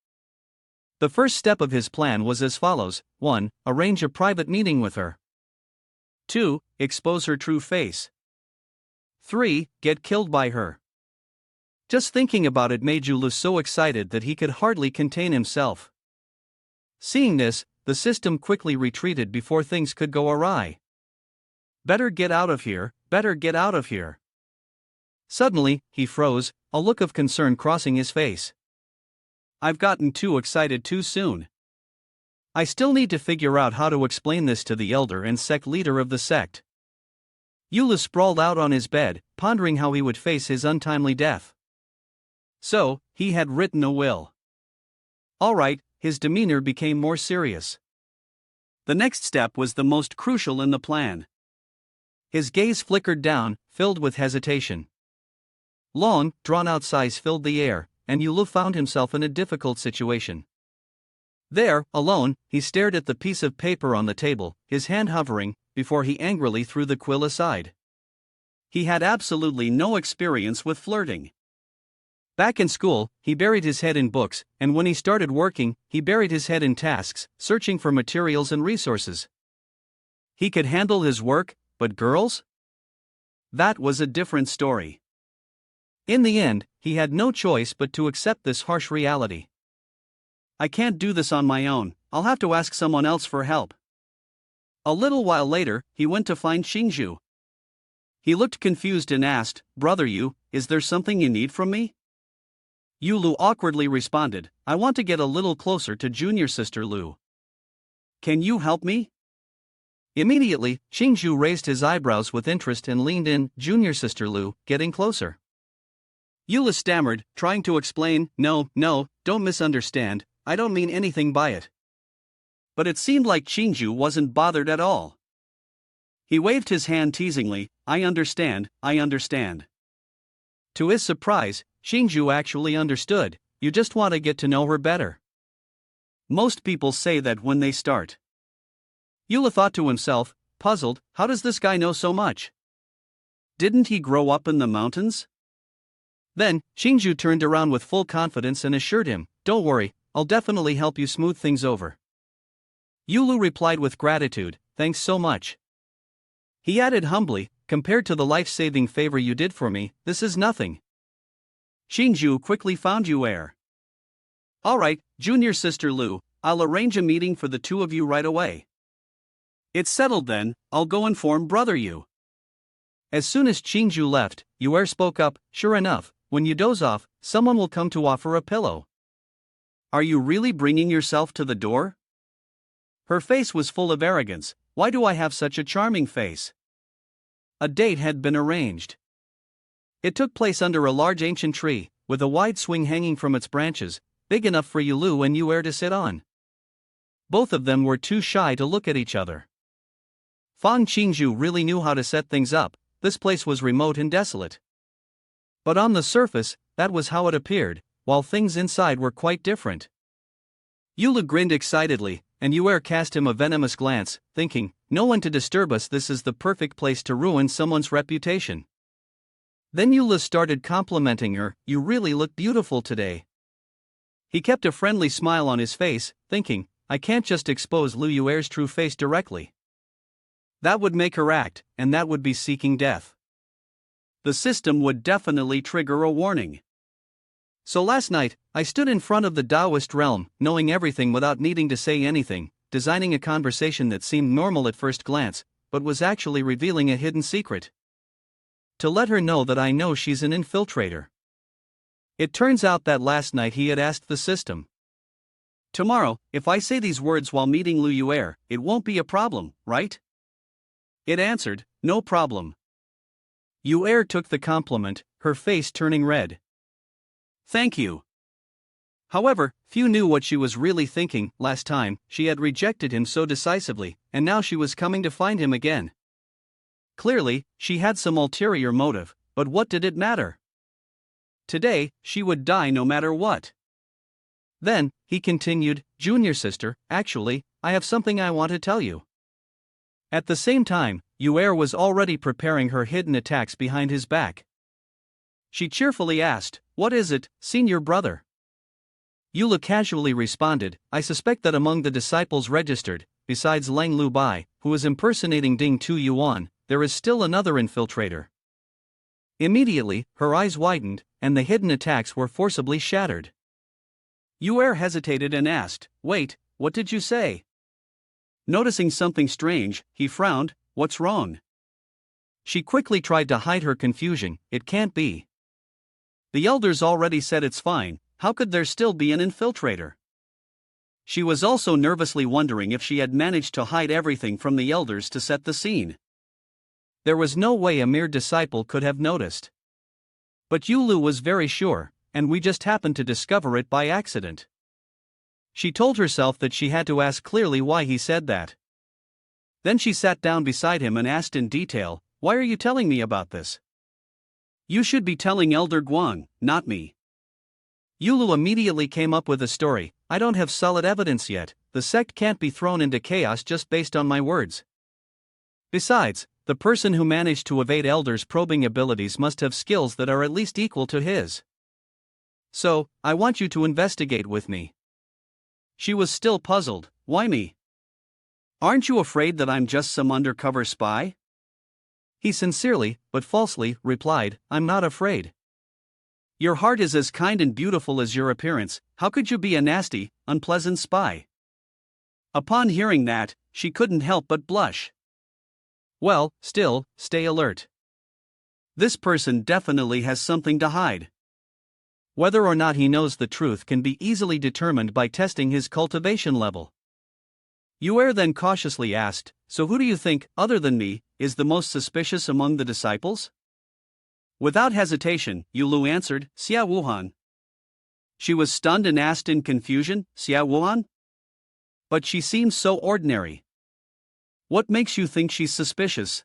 S1: The first step of his plan was as follows: 1. Arrange a private meeting with her. 2. Expose her true face. 3. Get killed by her. Just thinking about it made Yulu so excited that he could hardly contain himself. Seeing this, the system quickly retreated before things could go awry. Better get out of here, better get out of here. Suddenly, he froze, a look of concern crossing his face. I've gotten too excited too soon. I still need to figure out how to explain this to the elder and sect leader of the sect. Yulu sprawled out on his bed, pondering how he would face his untimely death. So, he had written a will. All right, his demeanor became more serious. The next step was the most crucial in the plan. His gaze flickered down, filled with hesitation. Long, drawn-out sighs filled the air, and Yulu found himself in a difficult situation. There, alone, he stared at the piece of paper on the table, his hand hovering, before he angrily threw the quill aside. He had absolutely no experience with flirting. Back in school, he buried his head in books, and when he started working, he buried his head in tasks, searching for materials and resources. He could handle his work, but girls? That was a different story. In the end, he had no choice but to accept this harsh reality. I can't do this on my own, I'll have to ask someone else for help. A little while later, he went to find Xingzhu. He looked confused and asked, Brother Yu, is there something you need from me? Yulu awkwardly responded, I want to get a little closer to junior sister Lu. Can you help me? Immediately, Xingzhu raised his eyebrows with interest and leaned in, junior sister Lu, getting closer. Yula stammered, trying to explain, No, don't misunderstand, I don't mean anything by it. But it seemed like Xingzhu wasn't bothered at all. He waved his hand teasingly, I understand. To his surprise, Xingzhu actually understood, you just want to get to know her better. Most people say that when they start. Yula thought to himself, puzzled, how does this guy know so much? Didn't he grow up in the mountains? Then, Xingzhu turned around with full confidence and assured him, don't worry, I'll definitely help you smooth things over. Yulu replied with gratitude, thanks so much. He added humbly, compared to the life-saving favor you did for me, this is nothing. Xingzhu quickly found Yuer. Alright, junior sister Lu, I'll arrange a meeting for the two of you right away. It's settled then, I'll go inform brother Yu. As soon as Xingzhu left, Yuer spoke up, sure enough, when you doze off, someone will come to offer a pillow. Are you really bringing yourself to the door? Her face was full of arrogance, why do I have such a charming face? A date had been arranged. It took place under a large ancient tree, with a wide swing hanging from its branches, big enough for Yulu and Yuer to sit on. Both of them were too shy to look at each other. Fang Xingzhu really knew how to set things up, this place was remote and desolate. But on the surface, that was how it appeared, while things inside were quite different. Yulu grinned excitedly, and Yuer cast him a venomous glance, thinking, no one to disturb us, this is the perfect place to ruin someone's reputation. Then Yula started complimenting her, you really look beautiful today. He kept a friendly smile on his face, thinking, I can't just expose Lu Yuer's true face directly. That would make her act, and that would be seeking death. The system would definitely trigger a warning. So last night, I stood in front of the Taoist realm, knowing everything without needing to say anything, designing a conversation that seemed normal at first glance, but was actually revealing a hidden secret. To let her know that I know she's an infiltrator. It turns out that last night he had asked the system. Tomorrow, if I say these words while meeting Lu Yuer, it won't be a problem, right? It answered, no problem. Yuer took the compliment, her face turning red. Thank you. However, few knew what she was really thinking. Last time, she had rejected him so decisively, and now she was coming to find him again. Clearly, she had some ulterior motive, but what did it matter? Today, she would die no matter what. Then, he continued, Junior sister, actually, I have something I want to tell you. At the same time, Yuer was already preparing her hidden attacks behind his back. She cheerfully asked, what is it, senior brother? Yula casually responded, I suspect that among the disciples registered, besides Lang Lu Bai, who is impersonating Ding Tu Yuan, there is still another infiltrator. Immediately, her eyes widened, and the hidden attacks were forcibly shattered. Yuer hesitated and asked, wait, what did you say? Noticing something strange, he frowned, what's wrong? She quickly tried to hide her confusion, it can't be. The elders already said it's fine, how could there still be an infiltrator? She was also nervously wondering if she had managed to hide everything from the elders to set the scene. There was no way a mere disciple could have noticed. But Yulu was very sure, and we just happened to discover it by accident. She told herself that she had to ask clearly why he said that. Then she sat down beside him and asked in detail, why are you telling me about this? You should be telling Elder Guang, not me. Yulu immediately came up with a story, I don't have solid evidence yet, the sect can't be thrown into chaos just based on my words. Besides, the person who managed to evade Elder's probing abilities must have skills that are at least equal to his. So, I want you to investigate with me. She was still puzzled, why me? Aren't you afraid that I'm just some undercover spy? He sincerely, but falsely, replied, I'm not afraid. Your heart is as kind and beautiful as your appearance, how could you be a nasty, unpleasant spy? Upon hearing that, she couldn't help but blush. Well, still, stay alert. This person definitely has something to hide. Whether or not he knows the truth can be easily determined by testing his cultivation level. Yuer then cautiously asked, so who do you think, other than me, is the most suspicious among the disciples? Without hesitation, Yulu answered, Xia Wuhan. She was stunned and asked in confusion, Xia Wuhan? But she seems so ordinary. What makes you think she's suspicious?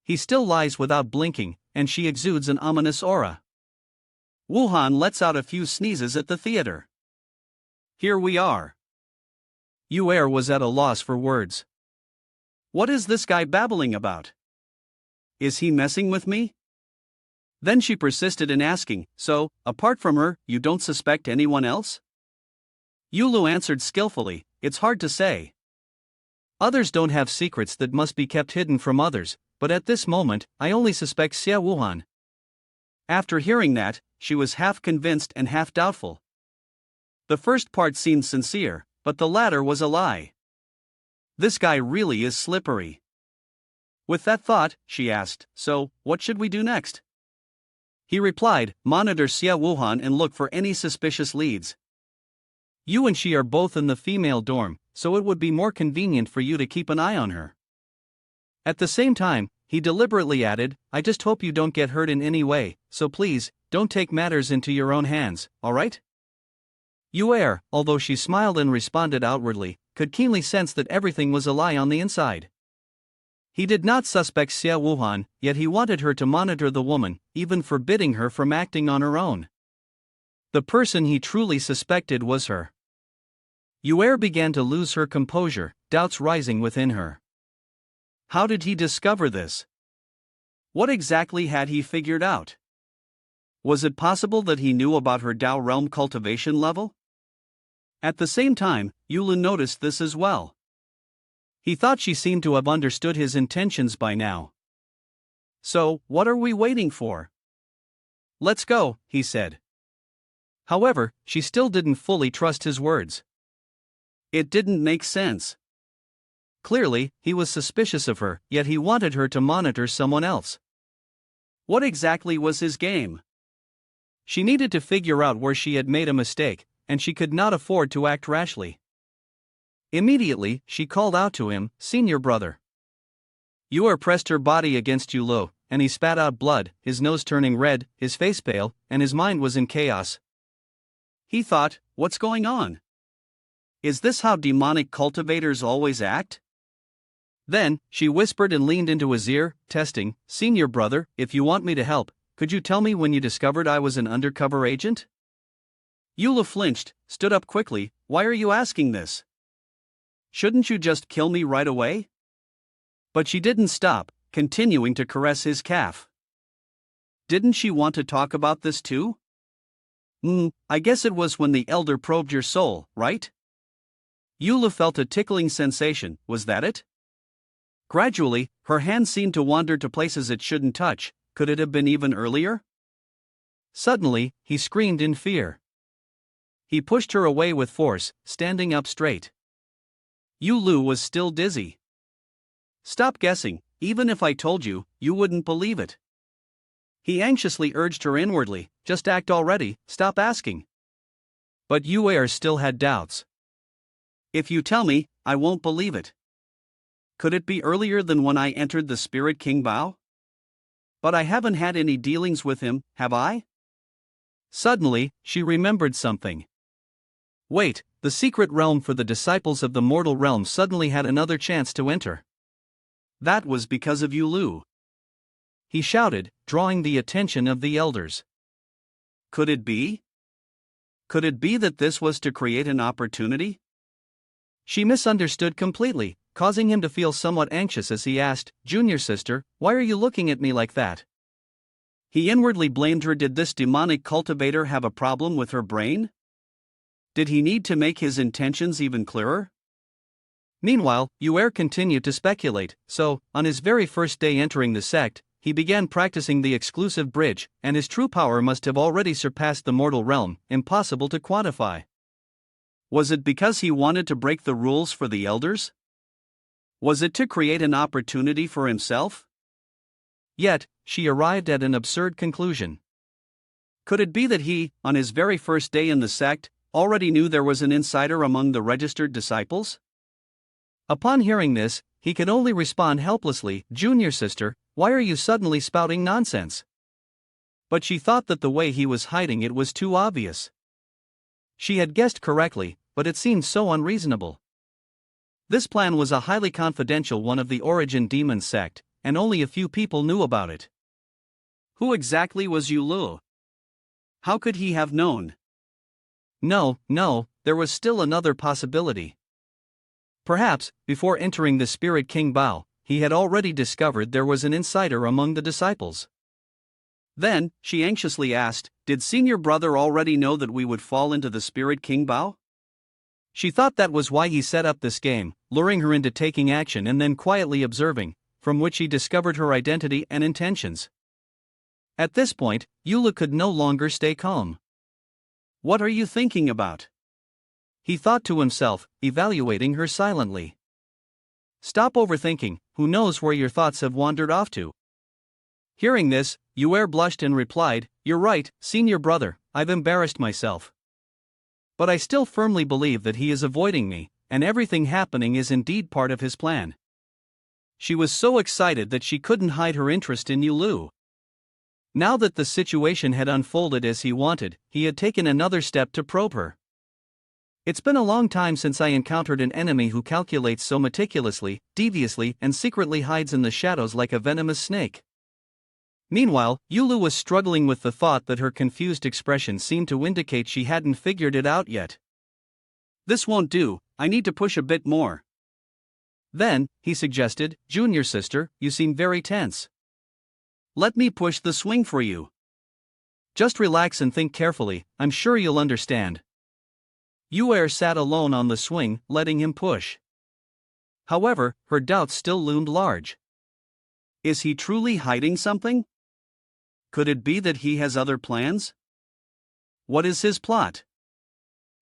S1: He still lies without blinking, and she exudes an ominous aura. Wuhan lets out a few sneezes at the theater. Here we are. Yuer was at a loss for words. What is this guy babbling about? Is he messing with me? Then she persisted in asking, so, apart from her, you don't suspect anyone else? Yulu answered skillfully, it's hard to say. Others don't have secrets that must be kept hidden from others, but at this moment, I only suspect Xia Wuhan. After hearing that, she was half convinced and half doubtful. The first part seemed sincere, but the latter was a lie. This guy really is slippery. With that thought, she asked, so, what should we do next? He replied, monitor Xia Wuhan and look for any suspicious leads. You and she are both in the female dorm, so it would be more convenient for you to keep an eye on her. At the same time, he deliberately added, I just hope you don't get hurt in any way, so please, don't take matters into your own hands, alright? Yuer, although she smiled and responded outwardly, could keenly sense that everything was a lie on the inside. He did not suspect Xia Wuhan, yet he wanted her to monitor the woman, even forbidding her from acting on her own. The person he truly suspected was her. Yuer began to lose her composure, doubts rising within her. How did he discover this? What exactly had he figured out? Was it possible that he knew about her Dao realm cultivation level? At the same time, Yulu noticed this as well. He thought she seemed to have understood his intentions by now. So, what are we waiting for? Let's go, he said. However, she still didn't fully trust his words. It didn't make sense. Clearly, he was suspicious of her, yet he wanted her to monitor someone else. What exactly was his game? She needed to figure out where she had made a mistake, and she could not afford to act rashly. Immediately, she called out to him, "Senior brother." Yuer pressed her body against Yulo, and he spat out blood, his nose turning red, his face pale, and his mind was in chaos. He thought, what's going on? Is this how demonic cultivators always act? Then, she whispered and leaned into his ear, testing, "Senior brother, if you want me to help, could you tell me when you discovered I was an undercover agent?" Yula flinched, stood up quickly. "Why are you asking this? Shouldn't you just kill me right away?" But she didn't stop, continuing to caress his calf. Didn't she want to talk about this too? I guess it was when the elder probed your soul, right? Yula felt a tickling sensation, was that it? Gradually, her hand seemed to wander to places it shouldn't touch. Could it have been even earlier? Suddenly, he screamed in fear. He pushed her away with force, standing up straight. Yulu was still dizzy. "Stop guessing, even if I told you, you wouldn't believe it." He anxiously urged her inwardly, "Just act already, stop asking." But Yuer still had doubts. "If you tell me, I won't believe it." Could it be earlier than when I entered the Spirit King Bao? But I haven't had any dealings with him, have I? Suddenly, she remembered something. Wait, the secret realm for the disciples of the mortal realm suddenly had another chance to enter. That was because of Yulu. He shouted, drawing the attention of the elders. Could it be? Could it be that this was to create an opportunity? She misunderstood completely, causing him to feel somewhat anxious as he asked, "Junior sister, why are you looking at me like that?" He inwardly blamed her. Did this demonic cultivator have a problem with her brain? Did he need to make his intentions even clearer? Meanwhile, Yuer continued to speculate. So, on his very first day entering the sect, he began practicing the exclusive bridge, and his true power must have already surpassed the mortal realm, impossible to quantify. Was it because he wanted to break the rules for the elders? Was it to create an opportunity for himself? Yet, she arrived at an absurd conclusion. Could it be that he, on his very first day in the sect, already knew there was an insider among the registered disciples? Upon hearing this, he could only respond helplessly, "Junior sister, why are you suddenly spouting nonsense?" But she thought that the way he was hiding it was too obvious. She had guessed correctly, but it seemed so unreasonable. This plan was a highly confidential one of the Origin Demon sect, and only a few people knew about it. Who exactly was Yulu? How could he have known? No, there was still another possibility. Perhaps, before entering the Spirit King Bao, he had already discovered there was an insider among the disciples. Then, she anxiously asked, "Did Senior Brother already know that we would fall into the Spirit King Bao?" She thought that was why he set up this game, luring her into taking action and then quietly observing, from which he discovered her identity and intentions. At this point, Yula could no longer stay calm. "What are you thinking about?" he thought to himself, evaluating her silently. "Stop overthinking, who knows where your thoughts have wandered off to." Hearing this, Yuer blushed and replied, "You're right, Senior Brother, I've embarrassed myself. But I still firmly believe that he is avoiding me, and everything happening is indeed part of his plan." She was so excited that she couldn't hide her interest in Yulu. Now that the situation had unfolded as he wanted, he had taken another step to probe her. "It's been a long time since I encountered an enemy who calculates so meticulously, deviously, and secretly hides in the shadows like a venomous snake." Meanwhile, Yulu was struggling with the thought that her confused expression seemed to indicate she hadn't figured it out yet. "This won't do, I need to push a bit more." Then, he suggested, "Junior sister, you seem very tense. Let me push the swing for you." Just relax and think carefully, I'm sure you'll understand. Yue sat alone on the swing, letting him push. However, her doubts still loomed large. Is he truly hiding something? Could it be that he has other plans? What is his plot?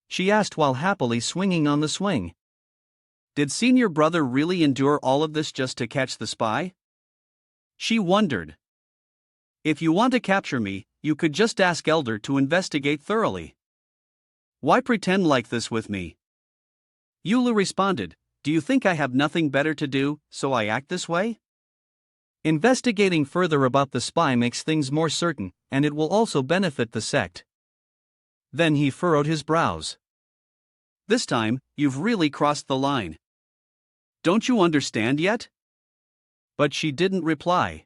S1: She asked while happily swinging on the swing. Did senior brother really endure all of this just to catch the spy? She wondered. If you want to capture me, you could just ask Elder to investigate thoroughly. Why pretend like this with me? Yulu responded, do you think I have nothing better to do, so I act this way? Investigating further about the spy makes things more certain, and it will also benefit the sect. Then he furrowed his brows. This time, you've really crossed the line. Don't you understand yet? But she didn't reply.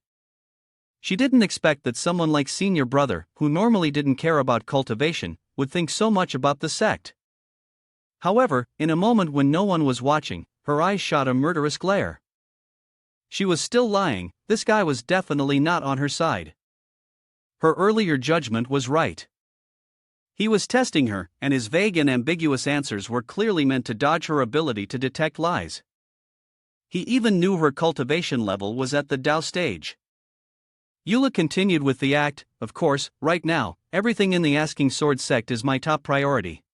S1: She didn't expect that someone like senior brother, who normally didn't care about cultivation, would think so much about the sect. However, in a moment when no one was watching, her eyes shot a murderous glare. She was still lying, this guy was definitely not on her side. Her earlier judgment was right. He was testing her, and his vague and ambiguous answers were clearly meant to dodge her ability to detect lies. He even knew her cultivation level was at the Dao stage. Eula continued with the act, of course, right now, everything in the Asking Sword sect is my top priority.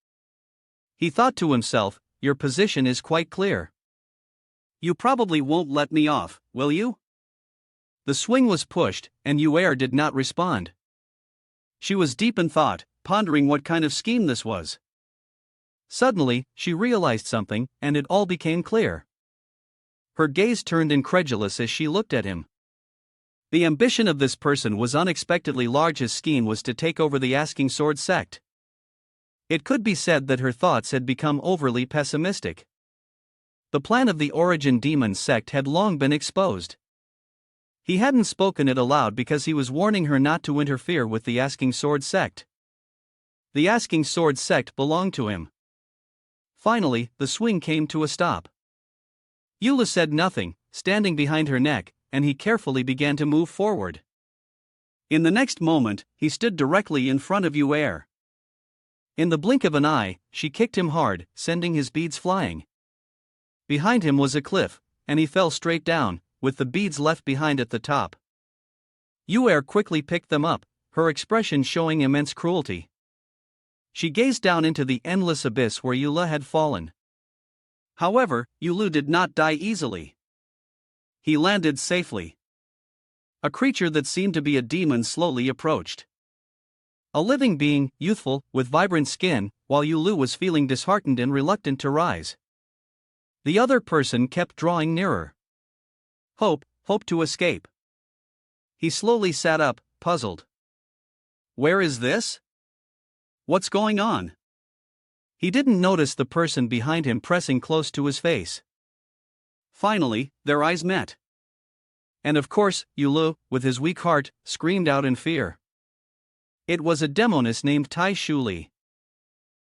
S1: He thought to himself, your position is quite clear. You probably won't let me off, will you? The swing was pushed, and Yue did not respond. She was deep in thought, pondering what kind of scheme this was. Suddenly, she realized something, and it all became clear. Her gaze turned incredulous as she looked at him. The ambition of this person was unexpectedly large. His scheme was to take over the Asking Sword sect. It could be said that her thoughts had become overly pessimistic. The plan of the Origin Demon sect had long been exposed. He hadn't spoken it aloud because he was warning her not to interfere with the Asking Sword sect. The Asking Sword sect belonged to him. Finally, the swing came to a stop. Eula said nothing, standing behind her neck, and he carefully began to move forward. In the next moment, he stood directly in front of Yue. In the blink of an eye, she kicked him hard, sending his beads flying. Behind him was a cliff, and he fell straight down, with the beads left behind at the top. Yue quickly picked them up, her expression showing immense cruelty. She gazed down into the endless abyss where Yula had fallen. However, Yulu did not die easily. He landed safely. A creature that seemed to be a demon slowly approached. A living being, youthful, with vibrant skin, while Yulu was feeling disheartened and reluctant to rise. The other person kept drawing nearer. Hope to escape. He slowly sat up, puzzled. Where is this? What's going on? He didn't notice the person behind him pressing close to his face. Finally, their eyes met. And of course, Yulu, with his weak heart, screamed out in fear. It was a demoness named Tai Shuli.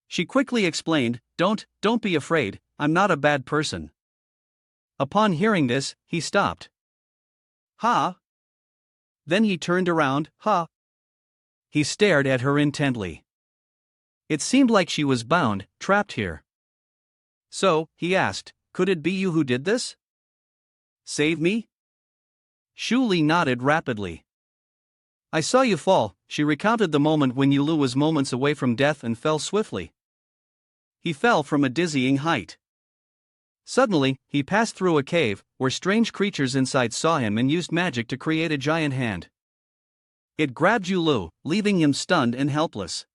S1: She quickly explained, Don't be afraid, I'm not a bad person. Upon hearing this, he stopped. Ha! Then he turned around, ha! He stared at her intently. It seemed like she was bound, trapped here. So, he asked, could it be you who did this? Save me? Shuli nodded rapidly. I saw you fall. She recounted the moment when Yulu was moments away from death and fell swiftly. He fell from a dizzying height. Suddenly, he passed through a cave, where strange creatures inside saw him and used magic to create a giant hand. It grabbed Yulu, leaving him stunned and helpless.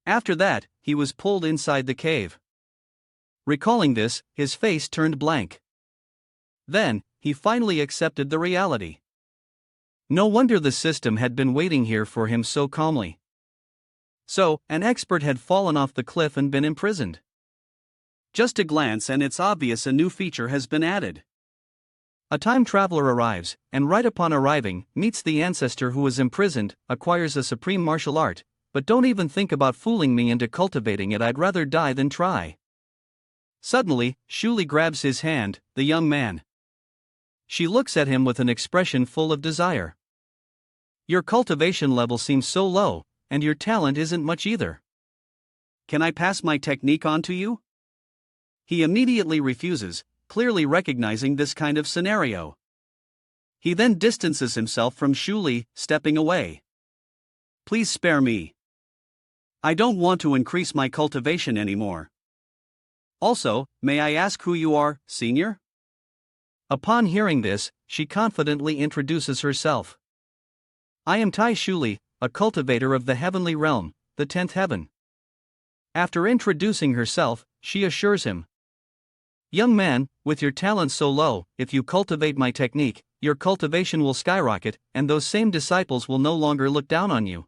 S1: After that, he was pulled inside the cave. Recalling this, his face turned blank. Then, he finally accepted the reality. No wonder the system had been waiting here for him so calmly. So, an expert had fallen off the cliff and been imprisoned. Just a glance and it's obvious a new feature has been added. A time traveler arrives, and right upon arriving, meets the ancestor who was imprisoned, acquires a supreme martial art, but don't even think about fooling me into cultivating it, I'd rather die than try. Suddenly, Shuli grabs his hand, the young man. She looks at him with an expression full of desire. Your cultivation level seems so low, and your talent isn't much either. Can I pass my technique on to you? He immediately refuses, clearly recognizing this kind of scenario. He then distances himself from Shuli, stepping away. Please spare me. I don't want to increase my cultivation anymore. Also, may I ask who you are, senior? Upon hearing this, she confidently introduces herself. I am Tai Shuli, a cultivator of the heavenly realm, the 10th heaven. After introducing herself, she assures him. Young man, with your talent so low, if you cultivate my technique, your cultivation will skyrocket, and those same disciples will no longer look down on you.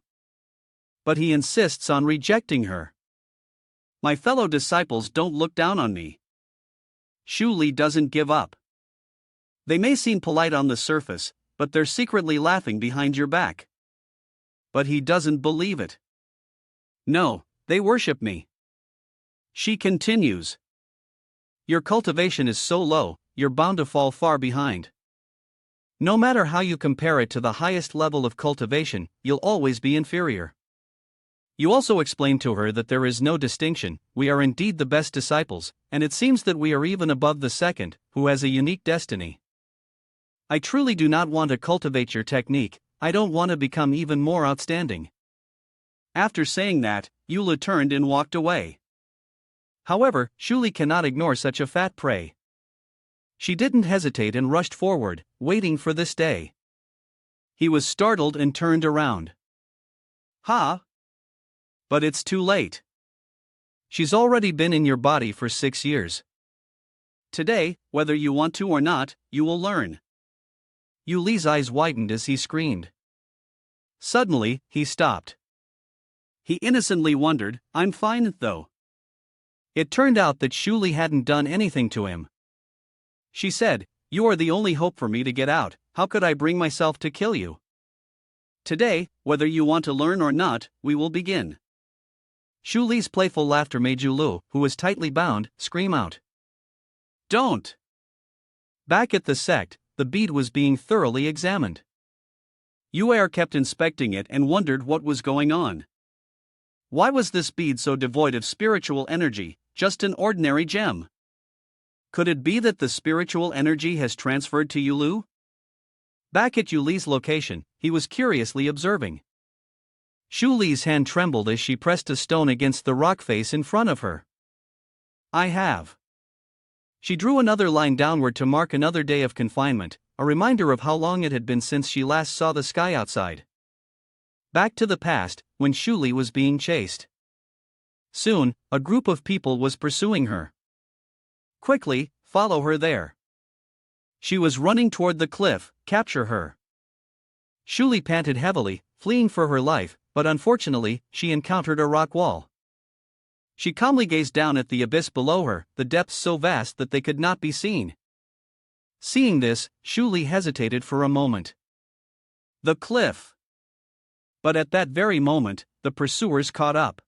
S1: But he insists on rejecting her. My fellow disciples don't look down on me. Shuli doesn't give up. They may seem polite on the surface, but they're secretly laughing behind your back. But he doesn't believe it. No, they worship me. She continues. Your cultivation is so low, you're bound to fall far behind. No matter how you compare it to the highest level of cultivation, you'll always be inferior. You also explain to her that there is no distinction, we are indeed the best disciples, and it seems that we are even above the second, who has a unique destiny. I truly do not want to cultivate your technique, I don't want to become even more outstanding. After saying that, Eula turned and walked away. However, Shuli cannot ignore such a fat prey. She didn't hesitate and rushed forward, waiting for this day. He was startled and turned around. Ha! But it's too late. She's already been in your body for 6 years. Today, whether you want to or not, you will learn. Yuli's eyes widened as he screamed. Suddenly, he stopped. He innocently wondered, I'm fine, though. It turned out that Shuli hadn't done anything to him. She said, You are the only hope for me to get out, how could I bring myself to kill you? Today, whether you want to learn or not, we will begin. Shuli's playful laughter made Yulu, who was tightly bound, scream out. Don't! Back at the sect, the bead was being thoroughly examined. Yuer kept inspecting it and wondered what was going on. Why was this bead so devoid of spiritual energy, just an ordinary gem? Could it be that the spiritual energy has transferred to Yulu? Back at Yuli's location, he was curiously observing. Shuli's hand trembled as she pressed a stone against the rock face in front of her. I have. She drew another line downward to mark another day of confinement, a reminder of how long it had been since she last saw the sky outside. Back to the past, when Shuli was being chased. Soon, a group of people was pursuing her. Quickly, follow her there. She was running toward the cliff, capture her. Shuli panted heavily, fleeing for her life, but unfortunately, she encountered a rock wall. She calmly gazed down at the abyss below her, the depths so vast that they could not be seen. Seeing this, Shuli hesitated for a moment. The cliff! But at that very moment, the pursuers caught up.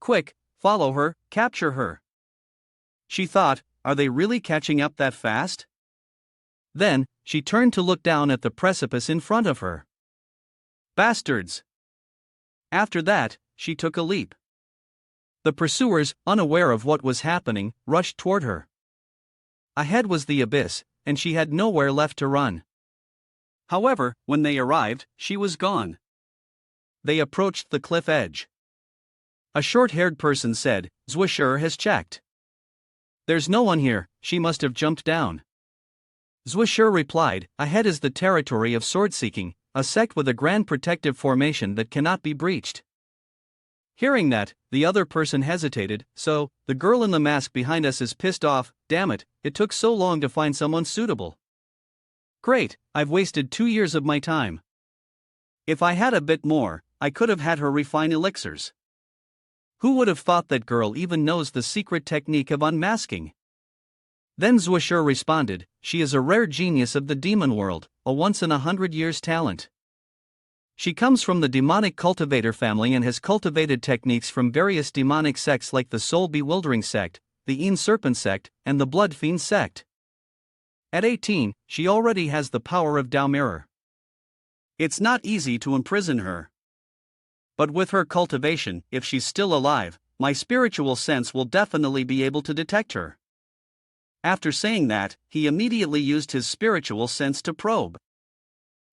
S1: Quick, follow her, capture her. She thought, are they really catching up that fast? Then, she turned to look down at the precipice in front of her. Bastards! After that, she took a leap. The pursuers, unaware of what was happening, rushed toward her. Ahead was the abyss, and she had nowhere left to run. However, when they arrived, she was gone. They approached the cliff edge. A short-haired person said, Zwisher has checked. There's no one here, she must have jumped down. Zwisher replied, ahead is the territory of sword-seeking, a sect with a grand protective formation that cannot be breached. Hearing that, the other person hesitated, so, the girl in the mask behind us is pissed off, damn it, it took so long to find someone suitable. Great, I've wasted 2 years of my time. If I had a bit more, I could have had her refine elixirs. Who would have thought that girl even knows the secret technique of unmasking? Then Zwisher responded, she is a rare genius of the demon world, a once-in-100 years talent. She comes from the demonic cultivator family and has cultivated techniques from various demonic sects like the Soul Bewildering sect, the Een Serpent sect, and the Blood Fiend sect. At 18, she already has the power of Dao Mirror. It's not easy to imprison her. But with her cultivation, if she's still alive, my spiritual sense will definitely be able to detect her. After saying that, he immediately used his spiritual sense to probe.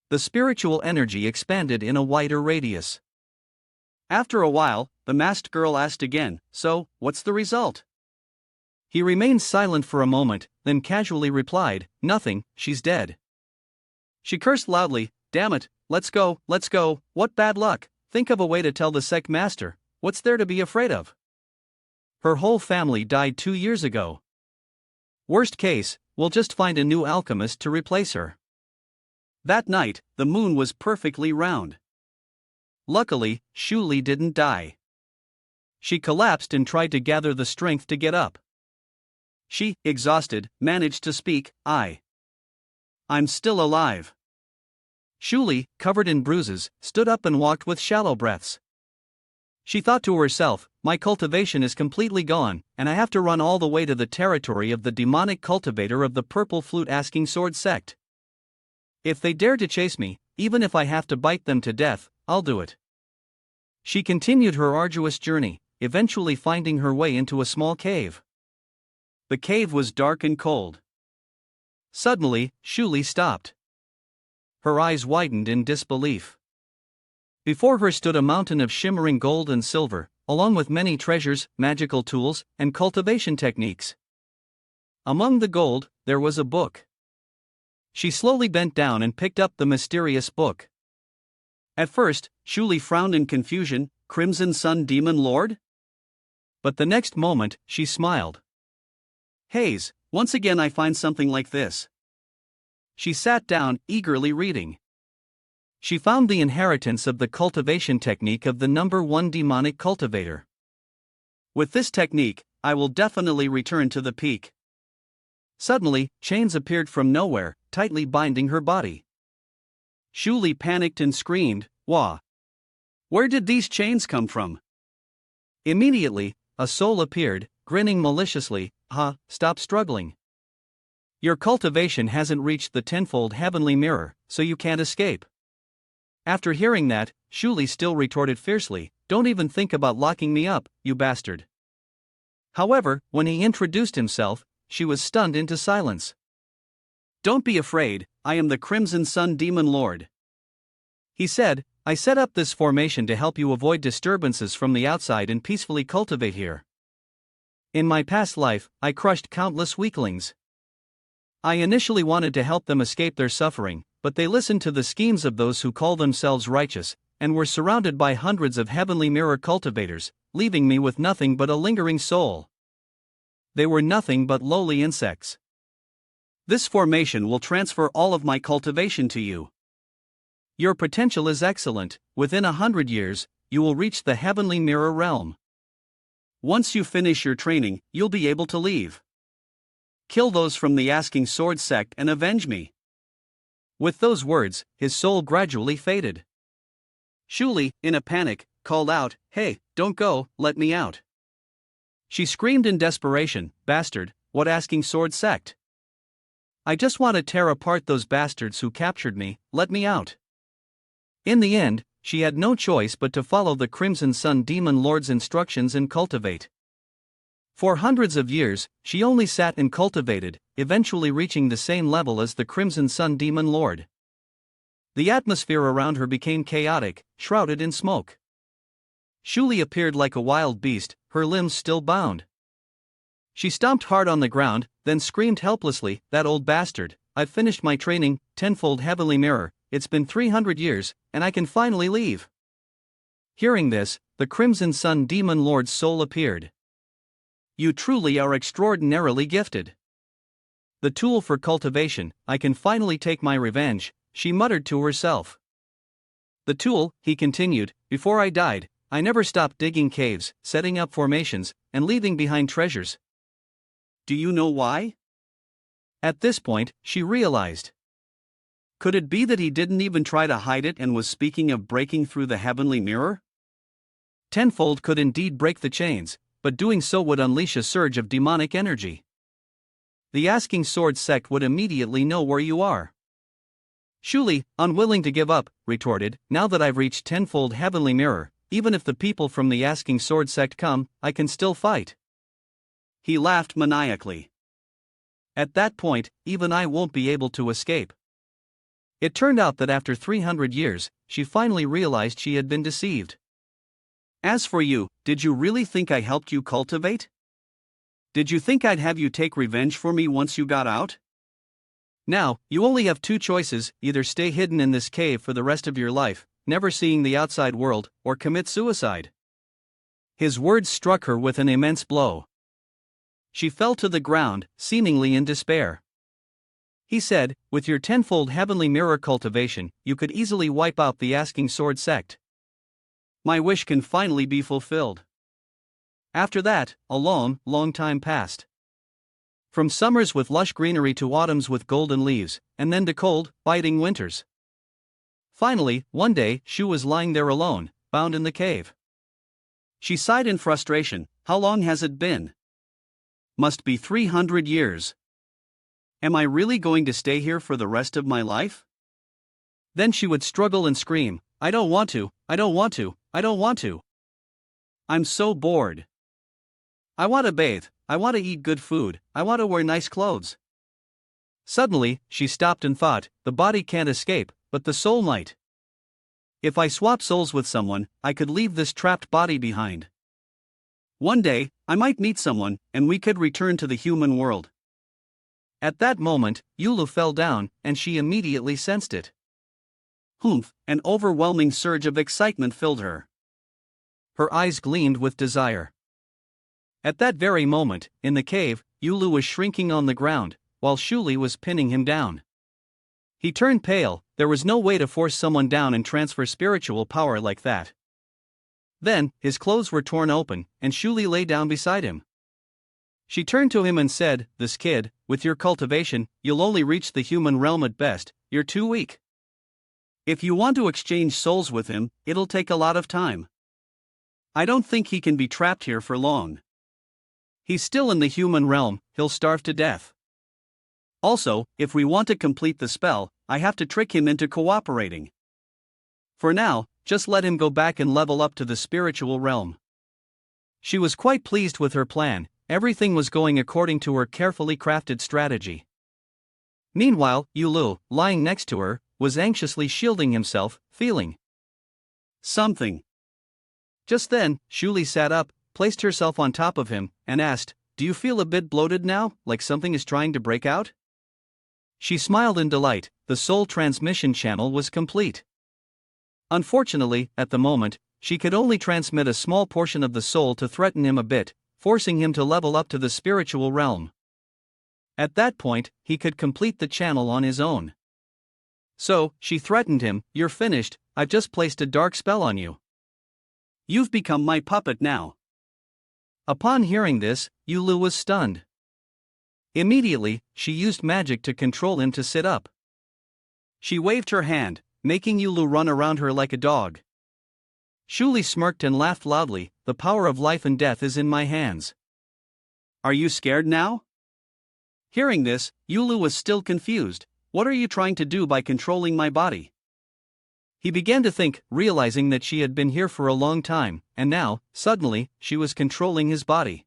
S1: The spiritual energy expanded in a wider radius. After a while, the masked girl asked again, "So, what's the result?" He remained silent for a moment, then casually replied, "Nothing, she's dead." She cursed loudly, "Damn it, let's go, what bad luck, think of a way to tell the sect master, what's there to be afraid of? Her whole family died 2 years ago. Worst case, we'll just find a new alchemist to replace her." That night, the moon was perfectly round. Luckily, Shuli didn't die. She collapsed and tried to gather the strength to get up. She, exhausted, managed to speak, I'm still alive." Shuli, covered in bruises, stood up and walked with shallow breaths. She thought to herself, "My cultivation is completely gone, and I have to run all the way to the territory of the demonic cultivator of the purple flute asking sword sect. If they dare to chase me, even if I have to bite them to death, I'll do it." She continued her arduous journey, eventually finding her way into a small cave. The cave was dark and cold. Suddenly, Shuli stopped. Her eyes widened in disbelief. Before her stood a mountain of shimmering gold and silver, along with many treasures, magical tools, and cultivation techniques. Among the gold, there was a book. She slowly bent down and picked up the mysterious book. At first, Shuli frowned in confusion. Crimson Sun Demon Lord? But the next moment, she smiled. "Haze, once again I find something like this." She sat down, eagerly reading. She found the inheritance of the cultivation technique of the number 1 demonic cultivator. "With this technique, I will definitely return to the peak." Suddenly, chains appeared from nowhere, tightly binding her body. Shuli panicked and screamed, "Wah! Where did these chains come from?" Immediately, a soul appeared, grinning maliciously, "Stop struggling. Your cultivation hasn't reached the tenfold heavenly mirror, so you can't escape." After hearing that, Shuli still retorted fiercely, "Don't even think about locking me up, you bastard." However, when he introduced himself, she was stunned into silence. "Don't be afraid, I am the Crimson Sun Demon Lord," he said. "I set up this formation to help you avoid disturbances from the outside and peacefully cultivate here. In my past life, I crushed countless weaklings. I initially wanted to help them escape their suffering, but they listened to the schemes of those who call themselves righteous, and were surrounded by hundreds of heavenly mirror cultivators, leaving me with nothing but a lingering soul. They were nothing but lowly insects. This formation will transfer all of my cultivation to you. Your potential is excellent. Within 100 years, you will reach the heavenly mirror realm. Once you finish your training, you'll be able to leave. Kill those from the asking sword sect and avenge me." With those words, his soul gradually faded. Shuli, in a panic, called out, "Hey, don't go, let me out." She screamed in desperation, "Bastard, what asking sword sect? I just want to tear apart those bastards who captured me, let me out." In the end, she had no choice but to follow the Crimson Sun Demon Lord's instructions and cultivate. For hundreds of years, she only sat and cultivated, eventually reaching the same level as the Crimson Sun Demon Lord. The atmosphere around her became chaotic, shrouded in smoke. Shuli appeared like a wild beast, her limbs still bound. She stomped hard on the ground, then screamed helplessly, "That old bastard, I've finished my training, tenfold heavenly mirror, it's been 300 years, and I can finally leave." Hearing this, the Crimson Sun Demon Lord's soul appeared. "You truly are extraordinarily gifted. The tool for cultivation, I can finally take my revenge," she muttered to herself. "The tool," he continued, "before I died, I never stopped digging caves, setting up formations, and leaving behind treasures. Do you know why?" At this point, she realized. Could it be that he didn't even try to hide it and was speaking of breaking through the heavenly mirror? Tenfold could indeed break the chains, but doing so would unleash a surge of demonic energy. The asking sword sect would immediately know where you are. Shuli, unwilling to give up, retorted, now that I've reached tenfold heavenly mirror, even if the people from the Asking Sword sect come, I can still fight. He laughed maniacally. At that point, even I won't be able to escape. It turned out that after 300 years, she finally realized she had been deceived. As for you, did you really think I helped you cultivate? Did you think I'd have you take revenge for me once you got out? Now, you only have two choices, either stay hidden in this cave for the rest of your life, never seeing the outside world, or commit suicide. His words struck her with an immense blow. She fell to the ground, seemingly in despair. He said, with your tenfold heavenly mirror cultivation, you could easily wipe out the Asking Sword sect. My wish can finally be fulfilled. After that, a long, long time passed. From summers with lush greenery to autumns with golden leaves, and then to cold, biting winters. Finally, one day, Shu was lying there alone, bound in the cave. She sighed in frustration. How long has it been? Must be 300 years. Am I really going to stay here for the rest of my life? Then she would struggle and scream, I don't want to, I don't want to, I don't want to. I'm so bored. I want to bathe, I want to eat good food, I want to wear nice clothes. Suddenly, she stopped and thought, the body can't escape, but the soul might. If I swap souls with someone, I could leave this trapped body behind. One day, I might meet someone, and we could return to the human world. At that moment, Yulu fell down, and she immediately sensed it. Humph! An overwhelming surge of excitement filled her. Her eyes gleamed with desire. At that very moment, in the cave, Yulu was shrinking on the ground, while Shuli was pinning him down. He turned pale. There was no way to force someone down and transfer spiritual power like that. Then, his clothes were torn open, and Shuli lay down beside him. She turned to him and said, this kid, with your cultivation, you'll only reach the human realm at best, you're too weak. If you want to exchange souls with him, it'll take a lot of time. I don't think he can be trapped here for long. He's still in the human realm, he'll starve to death. Also, if we want to complete the spell, I have to trick him into cooperating. For now, just let him go back and level up to the spiritual realm. She was quite pleased with her plan. Everything was going according to her carefully crafted strategy. Meanwhile, Yulu, lying next to her, was anxiously shielding himself, feeling something. Just then, Shuli sat up, placed herself on top of him, and asked, do you feel a bit bloated now, like something is trying to break out? She smiled in delight. The soul transmission channel was complete. Unfortunately, at the moment, she could only transmit a small portion of the soul to threaten him a bit, forcing him to level up to the spiritual realm. At that point, he could complete the channel on his own. So, she threatened him, you're finished, I've just placed a dark spell on you. You've become my puppet now. Upon hearing this, Yulu was stunned. Immediately, she used magic to control him to sit up. She waved her hand, making Yulu run around her like a dog. Shuli smirked and laughed loudly, the power of life and death is in my hands. Are you scared now? Hearing this, Yulu was still confused. What are you trying to do by controlling my body? He began to think, realizing that she had been here for a long time, and now, suddenly, she was controlling his body.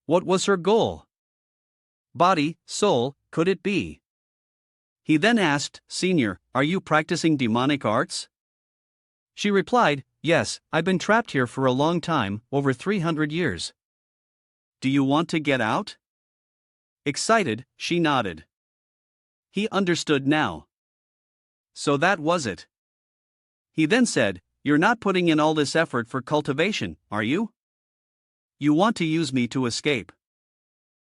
S1: What was her goal? Body, soul, could it be? He then asked, Senior, are you practicing demonic arts? She replied, yes, I've been trapped here for a long time, over 300 years. Do you want to get out? Excited, she nodded. He understood now. So that was it. He then said, you're not putting in all this effort for cultivation, are you? You want to use me to escape.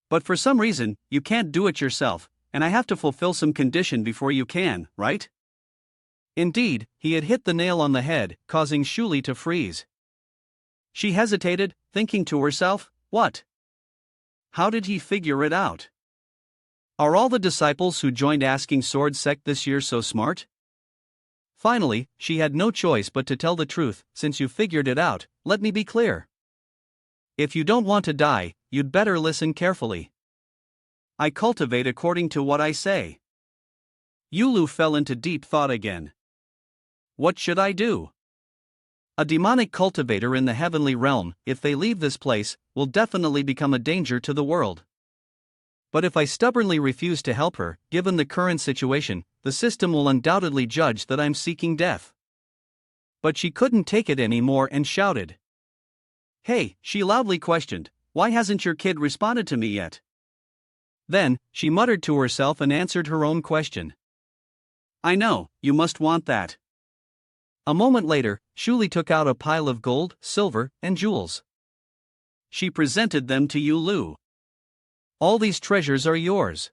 S1: But for some reason, you can't do it yourself, and I have to fulfill some condition before you can, right? Indeed, he had hit the nail on the head, causing Shuli to freeze. She hesitated, thinking to herself, what? How did he figure it out? Are all the disciples who joined Asking Sword sect this year so smart? Finally, she had no choice but to tell the truth. Since you figured it out, let me be clear. If you don't want to die, you'd better listen carefully. I cultivate according to what I say. Yulu fell into deep thought again. What should I do? A demonic cultivator in the heavenly realm, if they leave this place, will definitely become a danger to the world. But if I stubbornly refuse to help her, given the current situation, the system will undoubtedly judge that I'm seeking death. But she couldn't take it anymore and shouted. Hey, she loudly questioned, why hasn't your kid responded to me yet? Then, she muttered to herself and answered her own question. I know, you must want that. A moment later, Shuli took out a pile of gold, silver, and jewels. She presented them to Yulu. All these treasures are yours.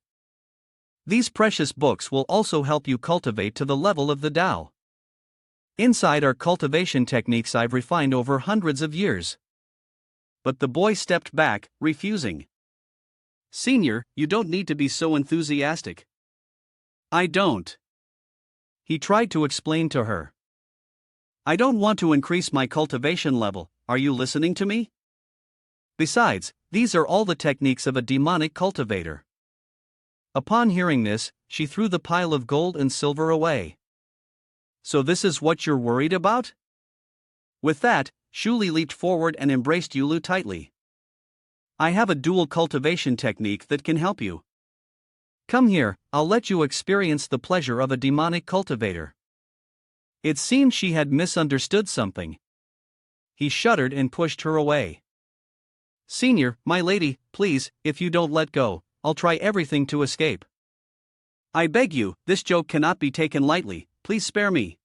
S1: These precious books will also help you cultivate to the level of the Tao. Inside are cultivation techniques I've refined over hundreds of years. But the boy stepped back, refusing. Senior, you don't need to be so enthusiastic. I don't. He tried to explain to her. I don't want to increase my cultivation level, are you listening to me? Besides, these are all the techniques of a demonic cultivator. Upon hearing this, she threw the pile of gold and silver away. So this is what you're worried about? With that, Shuli leaped forward and embraced Yulu tightly. I have a dual cultivation technique that can help you. Come here, I'll let you experience the pleasure of a demonic cultivator. It seemed she had misunderstood something. He shuddered and pushed her away. Senior, my lady, please, if you don't let go, I'll try everything to escape. I beg you, this joke cannot be taken lightly, please spare me.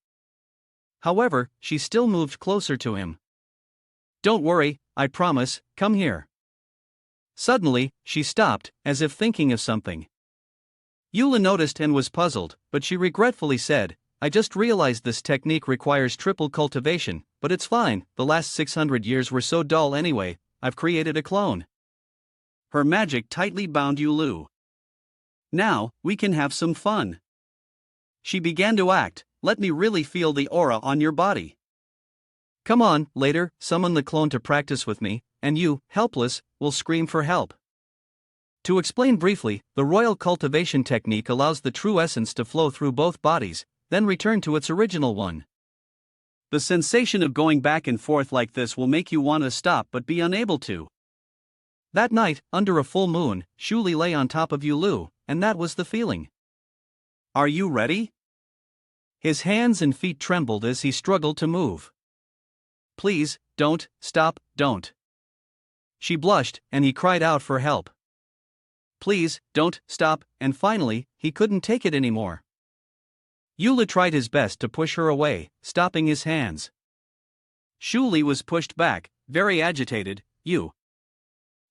S1: However, she still moved closer to him. Don't worry, I promise, come here. Suddenly, she stopped, as if thinking of something. Yula noticed and was puzzled, but she regretfully said, I just realized this technique requires triple cultivation, but it's fine, the last 600 years were so dull anyway, I've created a clone. Her magic tightly bound Yulu. Now, we can have some fun. She began to act, let me really feel the aura on your body. Come on, later, summon the clone to practice with me, and you, helpless, will scream for help. To explain briefly, the royal cultivation technique allows the true essence to flow through both bodies, then return to its original one. The sensation of going back and forth like this will make you want to stop but be unable to. That night, under a full moon, Shuli lay on top of Yulu, and that was the feeling. Are you ready? His hands and feet trembled as he struggled to move. Please, don't, stop, don't. She blushed, and he cried out for help. Please, don't, stop, and finally, he couldn't take it anymore. Yula tried his best to push her away, stopping his hands. Shuli was pushed back, very agitated, you.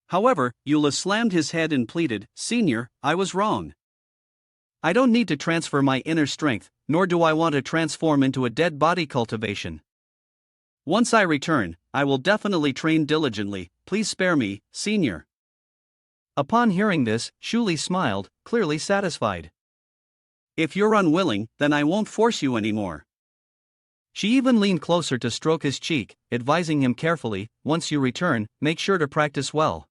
S1: However, Yula slammed his head and pleaded, Senior, I was wrong. I don't need to transfer my inner strength, nor do I want to transform into a dead body cultivation. Once I return, I will definitely train diligently, please spare me, Senior. Upon hearing this, Shuli smiled, clearly satisfied. If you're unwilling, then I won't force you anymore. She even leaned closer to stroke his cheek, advising him carefully, once you return, make sure to practice well.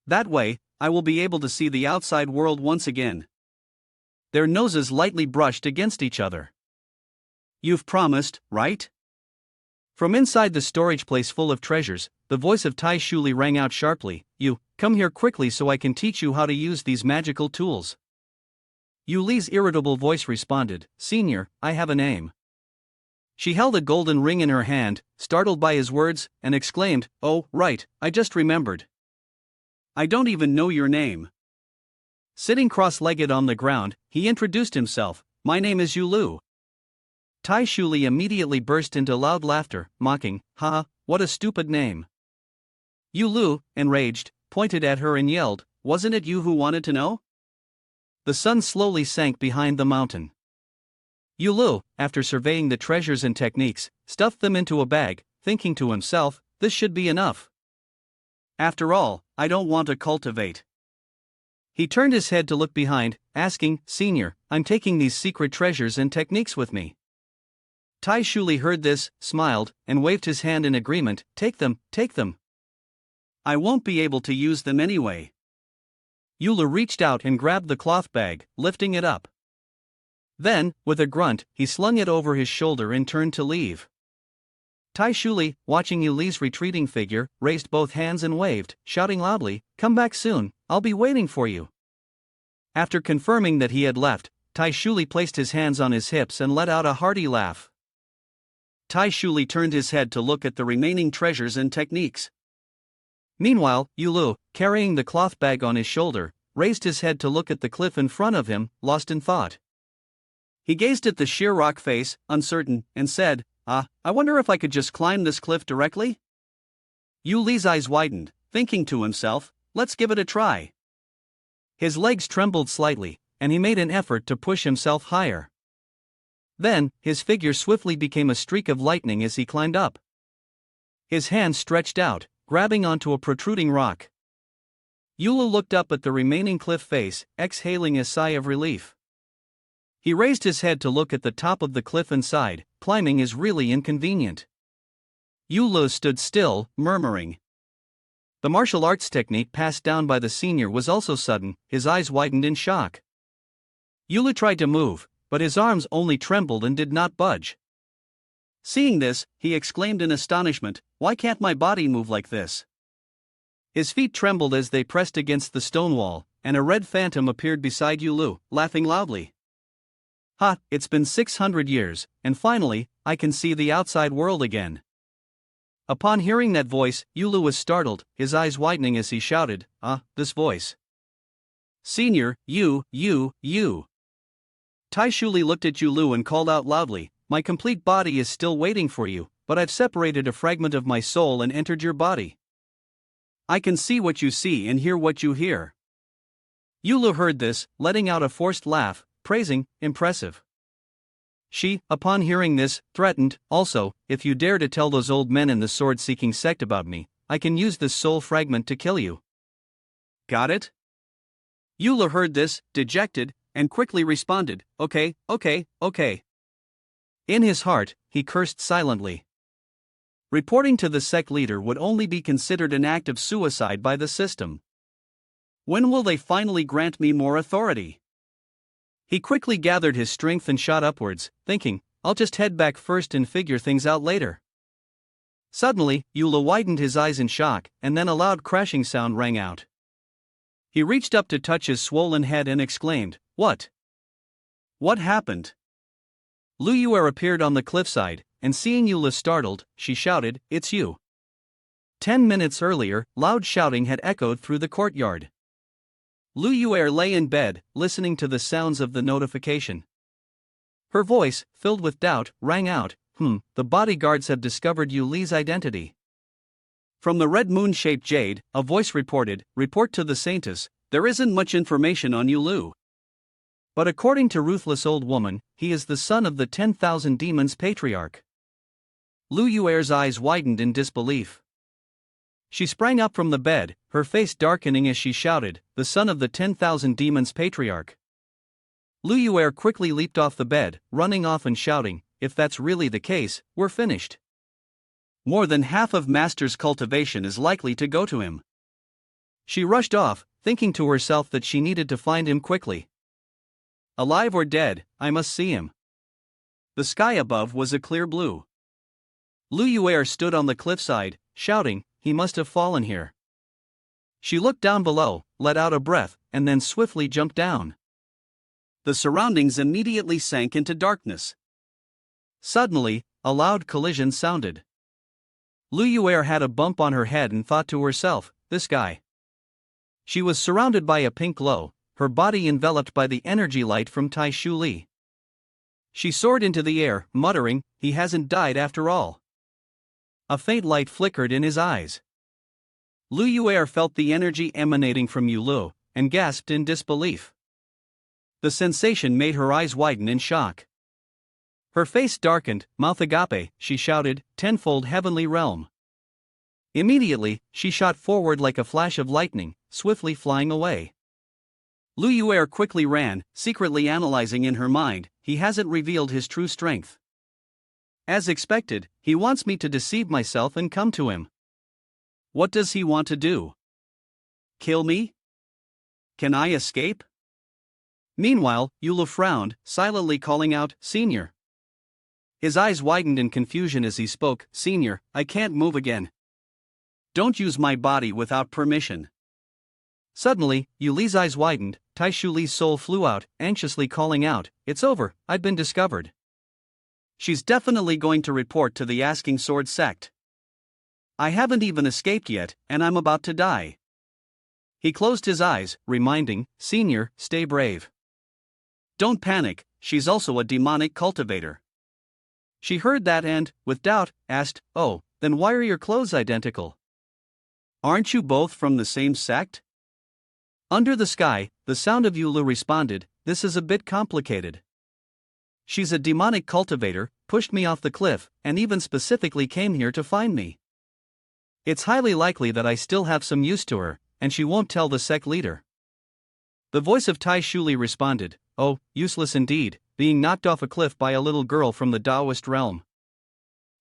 S1: That way, I will be able to see the outside world once again. Their noses lightly brushed against each other. You've promised, right? From inside the storage place full of treasures, the voice of Tai Shuli rang out sharply, You, come here quickly so I can teach you how to use these magical tools. Yuli's irritable voice responded, Senior, I have a name. She held a golden ring in her hand, startled by his words, and exclaimed, Oh, right, I just remembered. I don't even know your name. Sitting cross-legged on the ground, he introduced himself, My name is Yulu. Tai Shuli immediately burst into loud laughter, mocking, Ha, what a stupid name. Yulu, enraged, pointed at her and yelled, Wasn't it you who wanted to know? The sun slowly sank behind the mountain. Yulu, after surveying the treasures and techniques, stuffed them into a bag, thinking to himself, this should be enough. After all, I don't want to cultivate. He turned his head to look behind, asking, Senior, I'm taking these secret treasures and techniques with me. Tai Shuli heard this, smiled, and waved his hand in agreement, Take them, take them. I won't be able to use them anyway. Yula reached out and grabbed the cloth bag, lifting it up. Then, with a grunt, he slung it over his shoulder and turned to leave. Tai Shuli, watching Yu Li's retreating figure, raised both hands and waved, shouting loudly, "Come back soon, I'll be waiting for you." After confirming that he had left, Tai Shuli placed his hands on his hips and let out a hearty laugh. Tai Shuli turned his head to look at the remaining treasures and techniques. Meanwhile, Yu Lu, carrying the cloth bag on his shoulder, raised his head to look at the cliff in front of him, lost in thought. He gazed at the sheer rock face, uncertain, and said, I wonder if I could just climb this cliff directly?" Yu Li's eyes widened, thinking to himself, "Let's give it a try." His legs trembled slightly, and he made an effort to push himself higher. Then, his figure swiftly became a streak of lightning as he climbed up. His hand stretched out, grabbing onto a protruding rock. Yu Lu looked up at the remaining cliff face, exhaling a sigh of relief. He raised his head to look at the top of the cliff and sighed. Climbing is really inconvenient. Yu Lu stood still, murmuring. The martial arts technique passed down by the senior was also sudden. His eyes widened in shock. Yu Lu tried to move, but his arms only trembled and did not budge. Seeing this, he exclaimed in astonishment, "Why can't my body move like this?" His feet trembled as they pressed against the stone wall, and a red phantom appeared beside Yu Lu, laughing loudly. It's been 600 years, and finally, I can see the outside world again." Upon hearing that voice, Yu Lu was startled, his eyes widening as he shouted, this voice. "Senior, you. Tai Shuli looked at Yu Lu and called out loudly, "My complete body is still waiting for you, but I've separated a fragment of my soul and entered your body. I can see what you see and hear what you hear." Yu Lu heard this, letting out a forced laugh, praising, "Impressive." She, upon hearing this, threatened, "Also, if you dare to tell those old men in the sword-seeking sect about me, I can use this soul fragment to kill you." Got it? Yu Lu heard this, dejected, and quickly responded, Okay. In his heart, he cursed silently. Reporting to the sect leader would only be considered an act of suicide by the system. When will they finally grant me more authority? He quickly gathered his strength and shot upwards, thinking, I'll just head back first and figure things out later. Suddenly, Yu Lu widened his eyes in shock, and then a loud crashing sound rang out. He reached up to touch his swollen head and exclaimed, "What? What happened?" Lu Yuer appeared on the cliffside, and seeing Yu Lu startled, she shouted, "It's you." 10 minutes earlier, loud shouting had echoed through the courtyard. Lu Yuer lay in bed, listening to the sounds of the notification. Her voice, filled with doubt, rang out, The bodyguards have discovered Yu Li's identity." From the red moon-shaped jade, a voice reported, "Report to the saintess, there isn't much information on Yu Lu. But according to ruthless old woman, he is the son of the 10,000 demons patriarch." Lu Yuer's eyes widened in disbelief. She sprang up from the bed, her face darkening as she shouted, "The son of the 10,000 demons patriarch." Lu Yuer quickly leaped off the bed, running off and shouting, "If that's really the case, we're finished. More than half of Master's cultivation is likely to go to him." She rushed off, thinking to herself that she needed to find him quickly. Alive or dead, I must see him. The sky above was a clear blue. Lu Yuer stood on the cliffside, shouting, "He must have fallen here." She looked down below, let out a breath, and then swiftly jumped down. The surroundings immediately sank into darkness. Suddenly, a loud collision sounded. Lu Yuer had a bump on her head and thought to herself, "This guy." She was surrounded by a pink glow, her body enveloped by the energy light from Tai Shuli. She soared into the air, muttering, "He hasn't died after all." A faint light flickered in his eyes. Lu Yuer felt the energy emanating from Yu Lu, and gasped in disbelief. The sensation made her eyes widen in shock. Her face darkened, "Mouth agape," she shouted, "tenfold heavenly realm." Immediately, she shot forward like a flash of lightning, swiftly flying away. Lu Yuer quickly ran, secretly analyzing in her mind, "He hasn't revealed his true strength. As expected, he wants me to deceive myself and come to him. What does he want to do? Kill me? Can I escape? Meanwhile, Yulu frowned, silently calling out, "Senior." His eyes widened in confusion as he spoke, "Senior, I can't move again. Don't use my body without permission." Suddenly, Yuli's eyes widened, Tai Shuli's soul flew out, anxiously calling out, "It's over, I've been discovered. She's definitely going to report to the Asking Sword sect. I haven't even escaped yet, and I'm about to die." He closed his eyes, reminding, "Senior, stay brave. Don't panic, she's also a demonic cultivator." She heard that and, with doubt, asked, "Oh, then why are your clothes identical? Aren't you both from the same sect?" Under the sky, the sound of Yulu responded, "This is a bit complicated. She's a demonic cultivator, pushed me off the cliff, and even specifically came here to find me. It's highly likely that I still have some use to her, and she won't tell the sect leader." The voice of Tai Shuli responded, "Oh, useless indeed, being knocked off a cliff by a little girl from the Taoist realm.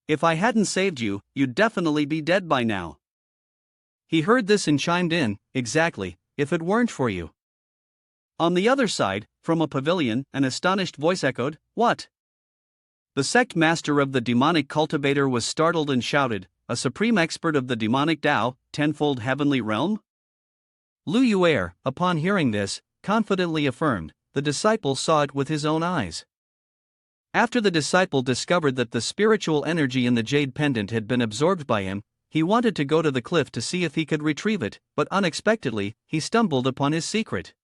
S1: If I hadn't saved you, you'd definitely be dead by now." He heard this and chimed in, "Exactly, if it weren't for you." On the other side, from a pavilion, an astonished voice echoed, "What?" The sect master of the demonic cultivator was startled and shouted, "A supreme expert of the demonic Tao, tenfold heavenly realm?" Lu Yuer, upon hearing this, confidently affirmed, "The disciple saw it with his own eyes." After the disciple discovered that the spiritual energy in the jade pendant had been absorbed by him, he wanted to go to the cliff to see if he could retrieve it, but unexpectedly, he stumbled upon his secret.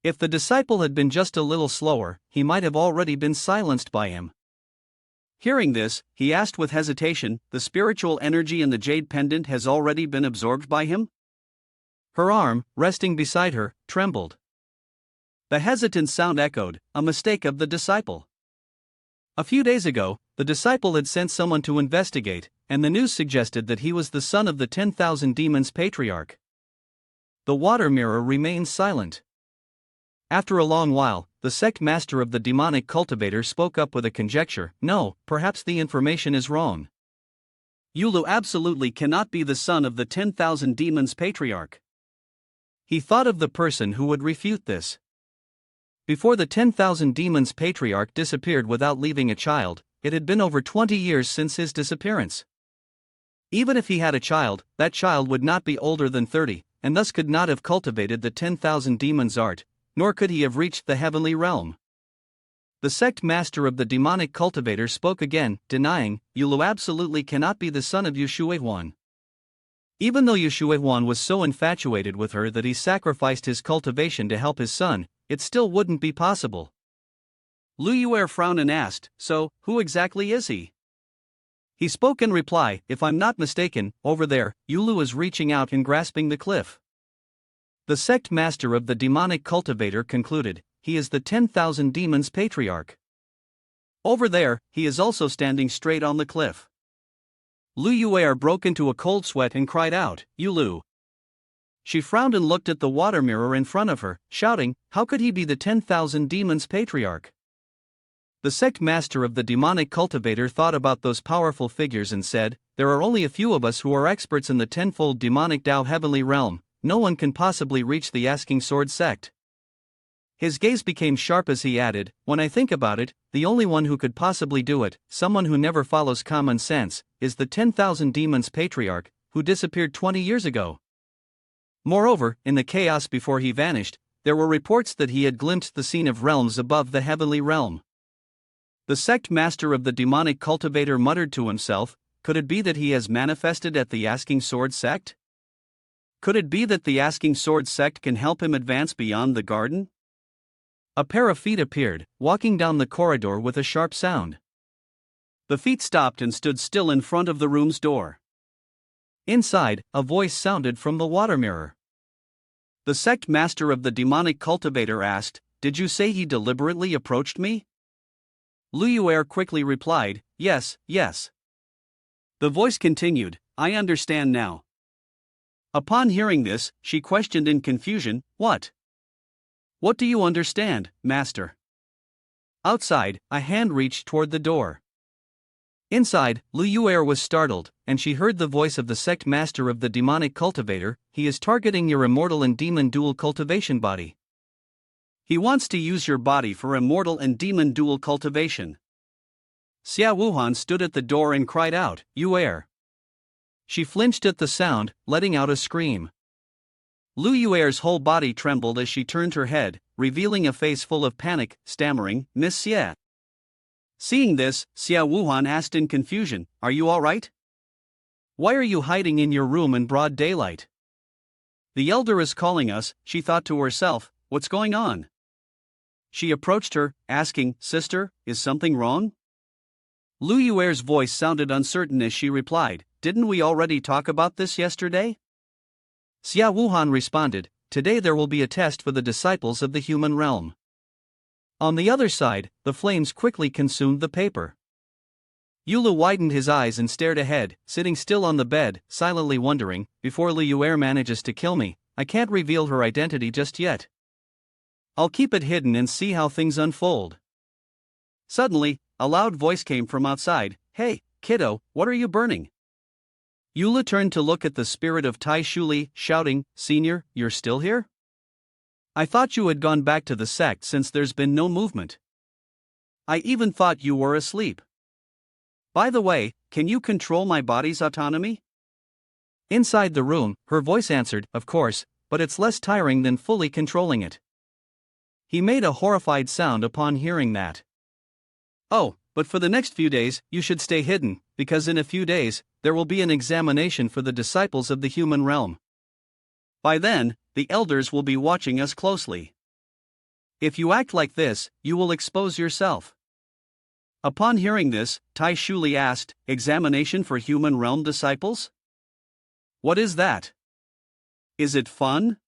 S1: If the disciple had been just a little slower, he might have already been silenced by him. Hearing this, he asked with hesitation, "The spiritual energy in the jade pendant has already been absorbed by him?" Her arm, resting beside her, trembled. The hesitant sound echoed, "A mistake of the disciple. A few days ago, the disciple had sent someone to investigate, and the news suggested that he was the son of the 10,000 demons patriarch." The water mirror remained silent. After a long while, the sect master of the demonic cultivator spoke up with a conjecture, "No, perhaps the information is wrong. Yulu absolutely cannot be the son of the 10,000 demons patriarch." He thought of the person who would refute this. Before the 10,000 demons patriarch disappeared without leaving a child, it had been over 20 years since his disappearance. Even if he had a child, that child would not be older than 30, and thus could not have cultivated the 10,000 demons art, nor could he have reached the heavenly realm. The sect master of the demonic cultivator spoke again, denying, "Yulu absolutely cannot be the son of Yushuehuan. Even though Yushuehuan was so infatuated with her that he sacrificed his cultivation to help his son, it still wouldn't be possible." Lu Yuer frowned and asked, "So, who exactly is he?" He spoke in reply, "If I'm not mistaken, over there, Yulu is reaching out and grasping the cliff." The sect master of the demonic cultivator concluded, "He is the 10,000 demons patriarch. Over there, he is also standing straight on the cliff." Lu Yuer broke into a cold sweat and cried out, "Yulu." She frowned and looked at the water mirror in front of her, shouting, "How could he be the 10,000 demons patriarch?" The sect master of the demonic cultivator thought about those powerful figures and said, "There are only a few of us who are experts in the tenfold demonic Tao heavenly realm. No one can possibly reach the Asking Sword sect." His gaze became sharp as he added, "When I think about it, the only one who could possibly do it, someone who never follows common sense, is the 10,000 demons patriarch, who disappeared 20 years ago." Moreover, in the chaos before he vanished, there were reports that he had glimpsed the scene of realms above the heavenly realm. The sect master of the demonic cultivator muttered to himself, "Could it be that he has manifested at the Asking Sword sect? Could it be that the Asking Sword sect can help him advance beyond the garden?" A pair of feet appeared, walking down the corridor with a sharp sound. The feet stopped and stood still in front of the room's door. Inside, a voice sounded from the water mirror. The sect master of the demonic cultivator asked, "Did you say he deliberately approached me?" Lu Yuer quickly replied, "Yes, yes." The voice continued, "I understand now." Upon hearing this, she questioned in confusion, "What? What do you understand, master?" Outside, a hand reached toward the door. Inside, Lu Yuer was startled, and she heard the voice of the sect master of the demonic cultivator, "He is targeting your immortal and demon dual cultivation body. He wants to use your body for immortal and demon duel cultivation. Xia Wuhan stood at the door and cried out, "You air!" She flinched at the sound, letting out a scream. Lu Yuer's whole body trembled as she turned her head, revealing a face full of panic, stammering, "Miss Xia." Seeing this, Xia Wuhan asked in confusion, "Are you all right? Why are you hiding in your room in broad daylight?" "The elder is calling us," she thought to herself. "What's going on?" She approached her, asking, "Sister, is something wrong?" Lu Yuer's voice sounded uncertain as she replied, "Didn't we already talk about this yesterday?" Xia Wuhan responded, "Today there will be a test for the disciples of the human realm." On the other side, the flames quickly consumed the paper. Yulu widened his eyes and stared ahead, sitting still on the bed, silently wondering, "Before Lu Yuer manages to kill me, I can't reveal her identity just yet. I'll keep it hidden and see how things unfold." Suddenly, a loud voice came from outside, "Hey, kiddo, what are you burning?" Yula turned to look at the spirit of Tai Shuli, shouting, "Senior, you're still here? I thought you had gone back to the sect since there's been no movement. I even thought you were asleep. By the way, can you control my body's autonomy?" Inside the room, her voice answered, "Of course, but it's less tiring than fully controlling it." He made a horrified sound upon hearing that. "Oh, but for the next few days, you should stay hidden, because in a few days, there will be an examination for the disciples of the human realm. By then, the elders will be watching us closely. If you act like this, you will expose yourself." Upon hearing this, Tai Shuli asked, "Examination for human realm disciples? What is that? Is it fun?"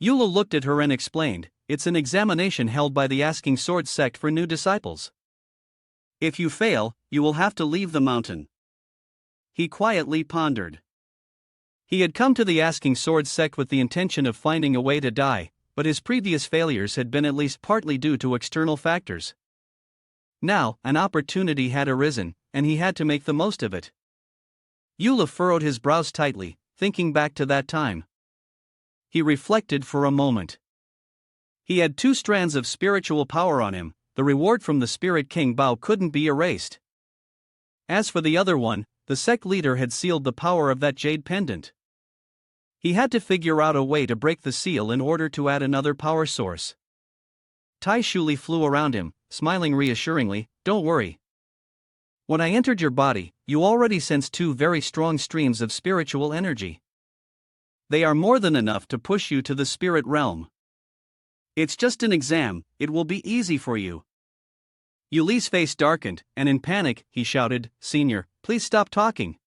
S1: Yula looked at her and explained, "It's an examination held by the Asking Sword sect for new disciples. If you fail, you will have to leave the mountain." He quietly pondered. He had come to the Asking Sword sect with the intention of finding a way to die, but his previous failures had been at least partly due to external factors. Now, an opportunity had arisen, and he had to make the most of it. Yula furrowed his brows tightly, thinking back to that time. He reflected for a moment. He had 2 strands of spiritual power on him. The reward from the Spirit King Bao couldn't be erased. As for the other one, the sect leader had sealed the power of that jade pendant. He had to figure out a way to break the seal in order to add another power source. Tai Shuli flew around him, smiling reassuringly, "Don't worry. When I entered your body, you already sensed 2 very strong streams of spiritual energy. They are more than enough to push you to the spirit realm. It's just an exam, it will be easy for you." Yuli's face darkened, and in panic, he shouted, "Senior, please stop talking."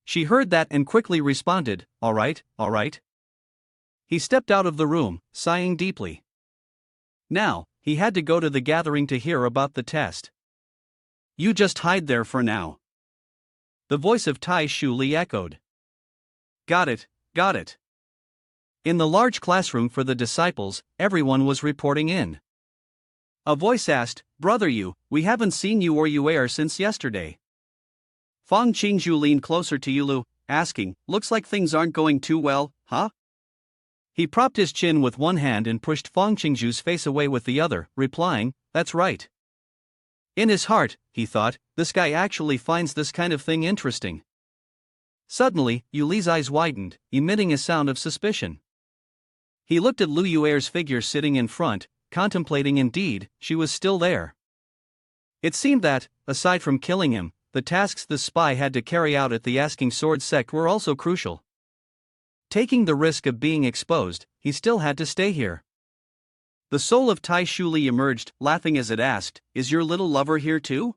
S1: She heard that and quickly responded, all right. He stepped out of the room, sighing deeply. Now, he had to go to the gathering to hear about the test. "You just hide there for now." The voice of Tai Shuli echoed. Got it. In the large classroom for the disciples, everyone was reporting in. A voice asked, "Brother Yu, we haven't seen you or Yuer since yesterday." Fang Qingzhu leaned closer to Yulu, asking, "Looks like things aren't going too well, huh?" He propped his chin with one hand and pushed Fang Qingzhu's face away with the other, replying, "That's right." In his heart, he thought, this guy actually finds this kind of thing interesting. Suddenly, Yuli's eyes widened, emitting a sound of suspicion. He looked at Lu Yuer's figure sitting in front, contemplating indeed, she was still there. It seemed that, aside from killing him, the tasks the spy had to carry out at the Asking Sword sect were also crucial. Taking the risk of being exposed, he still had to stay here. The soul of Tai Shuli emerged, laughing as it asked, "Is your little lover here too?"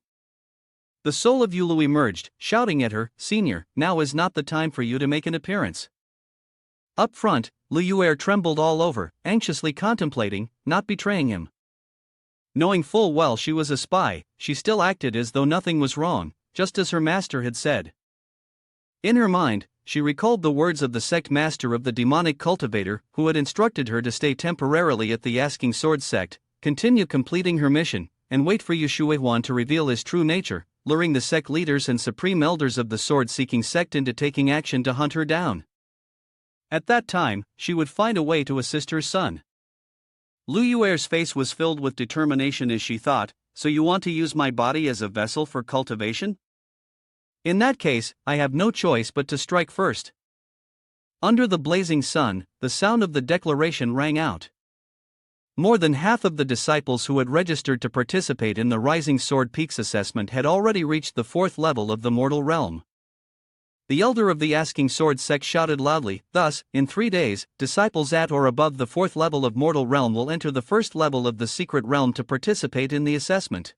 S1: The soul of Yulu emerged, shouting at her, "Senior, now is not the time for you to make an appearance." Up front, Lu Yuer trembled all over, anxiously contemplating, not betraying him. Knowing full well she was a spy, she still acted as though nothing was wrong, just as her master had said. In her mind, she recalled the words of the sect master of the demonic cultivator who had instructed her to stay temporarily at the Asking Sword sect, continue completing her mission, and wait for Yushuehuan to reveal his true nature, luring the sect leaders and supreme elders of the sword-seeking sect into taking action to hunt her down. At that time, she would find a way to assist her son. Lu Yuer's face was filled with determination as she thought, so you want to use my body as a vessel for cultivation? In that case, I have no choice but to strike first. Under the blazing sun, the sound of the declaration rang out. More than half of the disciples who had registered to participate in the Rising Sword Peaks assessment had already reached the 4th level of the mortal realm. The elder of the Asking Sword sect shouted loudly, thus, in 3 days, disciples at or above the 4th level of mortal realm will enter the 1st level of the secret realm to participate in the assessment.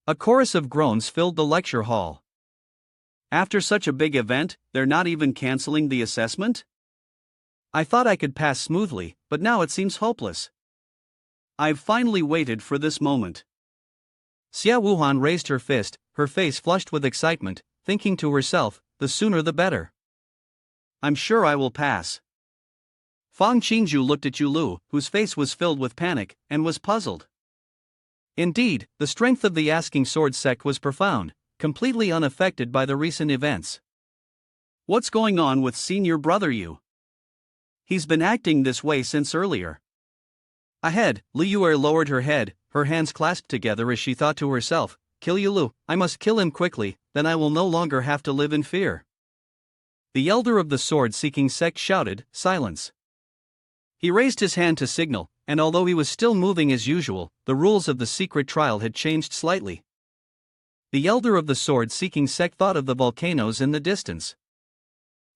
S1: A chorus of groans filled the lecture hall. After such a big event, they're not even canceling the assessment? I thought I could pass smoothly, but now it seems hopeless. I've finally waited for this moment. Xia Wuhan raised her fist, her face flushed with excitement, thinking to herself, the sooner the better. I'm sure I will pass. Fang Qingzhu looked at Yulu, whose face was filled with panic, and was puzzled. Indeed, the strength of the Asking Sword sect was profound, completely unaffected by the recent events. What's going on with senior brother Yu? He's been acting this way since earlier. Ahead, Lu Yuer lowered her head, her hands clasped together as she thought to herself, kill Yulu, I must kill him quickly, then I will no longer have to live in fear. The elder of the sword-seeking sect shouted, silence. He raised his hand to signal, and although he was still moving as usual, the rules of the secret trial had changed slightly. The elder of the sword-seeking sect thought of the volcanoes in the distance.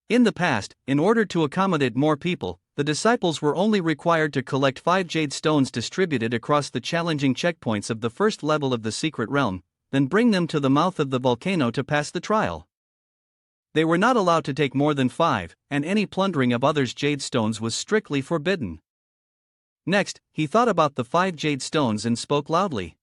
S1: In the past, in order to accommodate more people, the disciples were only required to collect 5 jade stones distributed across the challenging checkpoints of the 1st level of the secret realm, then bring them to the mouth of the volcano to pass the trial. They were not allowed to take more than 5, and any plundering of others' jade stones was strictly forbidden. Next, he thought about the 5 jade stones and spoke loudly.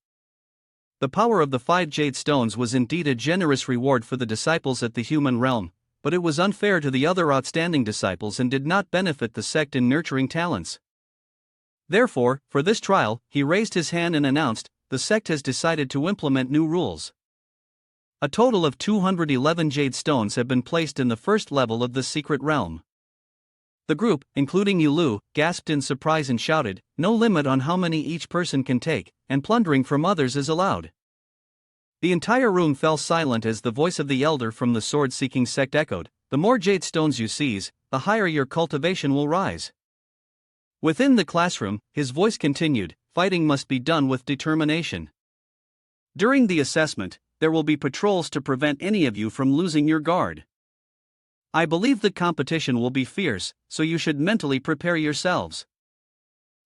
S1: The power of the 5 jade stones was indeed a generous reward for the disciples at the human realm, but it was unfair to the other outstanding disciples and did not benefit the sect in nurturing talents. Therefore, for this trial, he raised his hand and announced, the sect has decided to implement new rules. A total of 211 jade stones have been placed in the 1st level of the secret realm. The group, including Yulu, gasped in surprise and shouted, no limit on how many each person can take, and plundering from others is allowed. The entire room fell silent as the voice of the elder from the sword-seeking sect echoed, the more jade stones you seize, the higher your cultivation will rise. Within the classroom, his voice continued, fighting must be done with determination. During the assessment, there will be patrols to prevent any of you from losing your guard. I believe the competition will be fierce, so you should mentally prepare yourselves.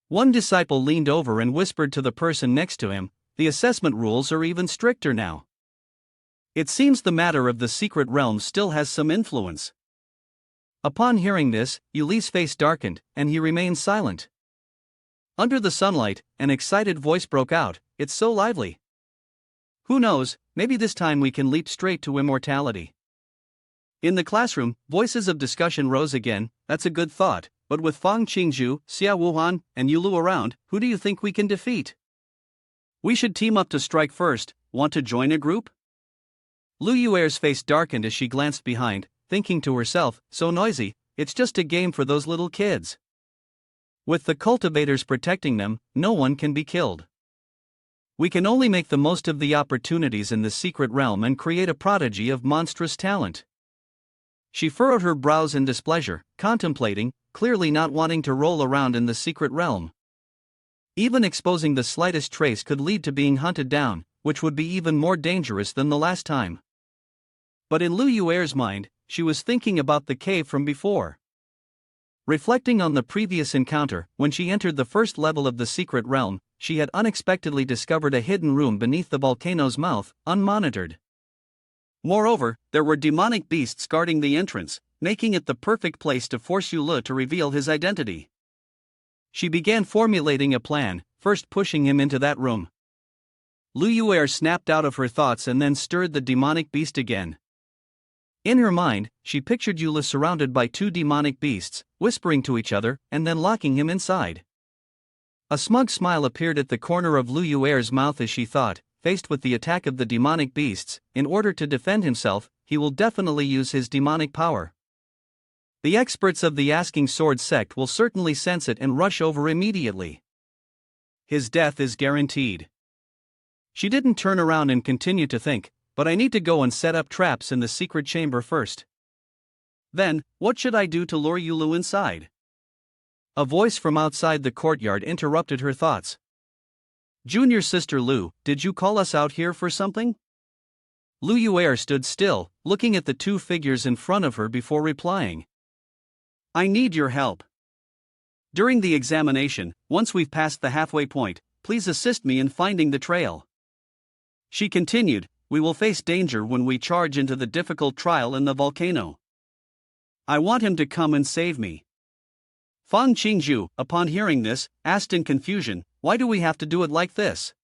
S1: One disciple leaned over and whispered to the person next to him, the assessment rules are even stricter now. It seems the matter of the secret realm still has some influence. Upon hearing this, Yuli's face darkened, and he remained silent. Under the sunlight, an excited voice broke out, it's so lively. Who knows, maybe this time we can leap straight to immortality. In the classroom, voices of discussion rose again, that's a good thought, but with Fang Qingzhu, Xia Wuhan, and Yulu around, who do you think we can defeat? We should team up to strike first, want to join a group? Lu Yuer's face darkened as she glanced behind, thinking to herself, so noisy, it's just a game for those little kids. With the cultivators protecting them, no one can be killed. We can only make the most of the opportunities in the secret realm and create a prodigy of monstrous talent. She furrowed her brows in displeasure, contemplating, clearly not wanting to roll around in the secret realm. Even exposing the slightest trace could lead to being hunted down, which would be even more dangerous than the last time. But in Lu Yuer's mind, she was thinking about the cave from before. Reflecting on the previous encounter, when she entered the 1st level of the secret realm, she had unexpectedly discovered a hidden room beneath the volcano's mouth, unmonitored. Moreover, there were demonic beasts guarding the entrance, making it the perfect place to force Yulu to reveal his identity. She began formulating a plan, first pushing him into that room. Lu Yuer snapped out of her thoughts and then stirred the demonic beast again. In her mind, she pictured Yulu surrounded by 2 demonic beasts, whispering to each other, and then locking him inside. A smug smile appeared at the corner of Lu Yuer's mouth as she thought, faced with the attack of the demonic beasts, in order to defend himself, he will definitely use his demonic power. The experts of the Asking Sword sect will certainly sense it and rush over immediately. His death is guaranteed. She didn't turn around and continue to think, but I need to go and set up traps in the secret chamber first. Then, what should I do to lure Yulu inside? A voice from outside the courtyard interrupted her thoughts. Junior sister Lu, did you call us out here for something? Lu Yuer stood still, looking at the two figures in front of her before replying. I need your help. During the examination, once we've passed the halfway point, please assist me in finding the trail. She continued, we will face danger when we charge into the difficult trial in the volcano. I want him to come and save me. Fang Qingzhu, upon hearing this, asked in confusion, why do we have to do it like this?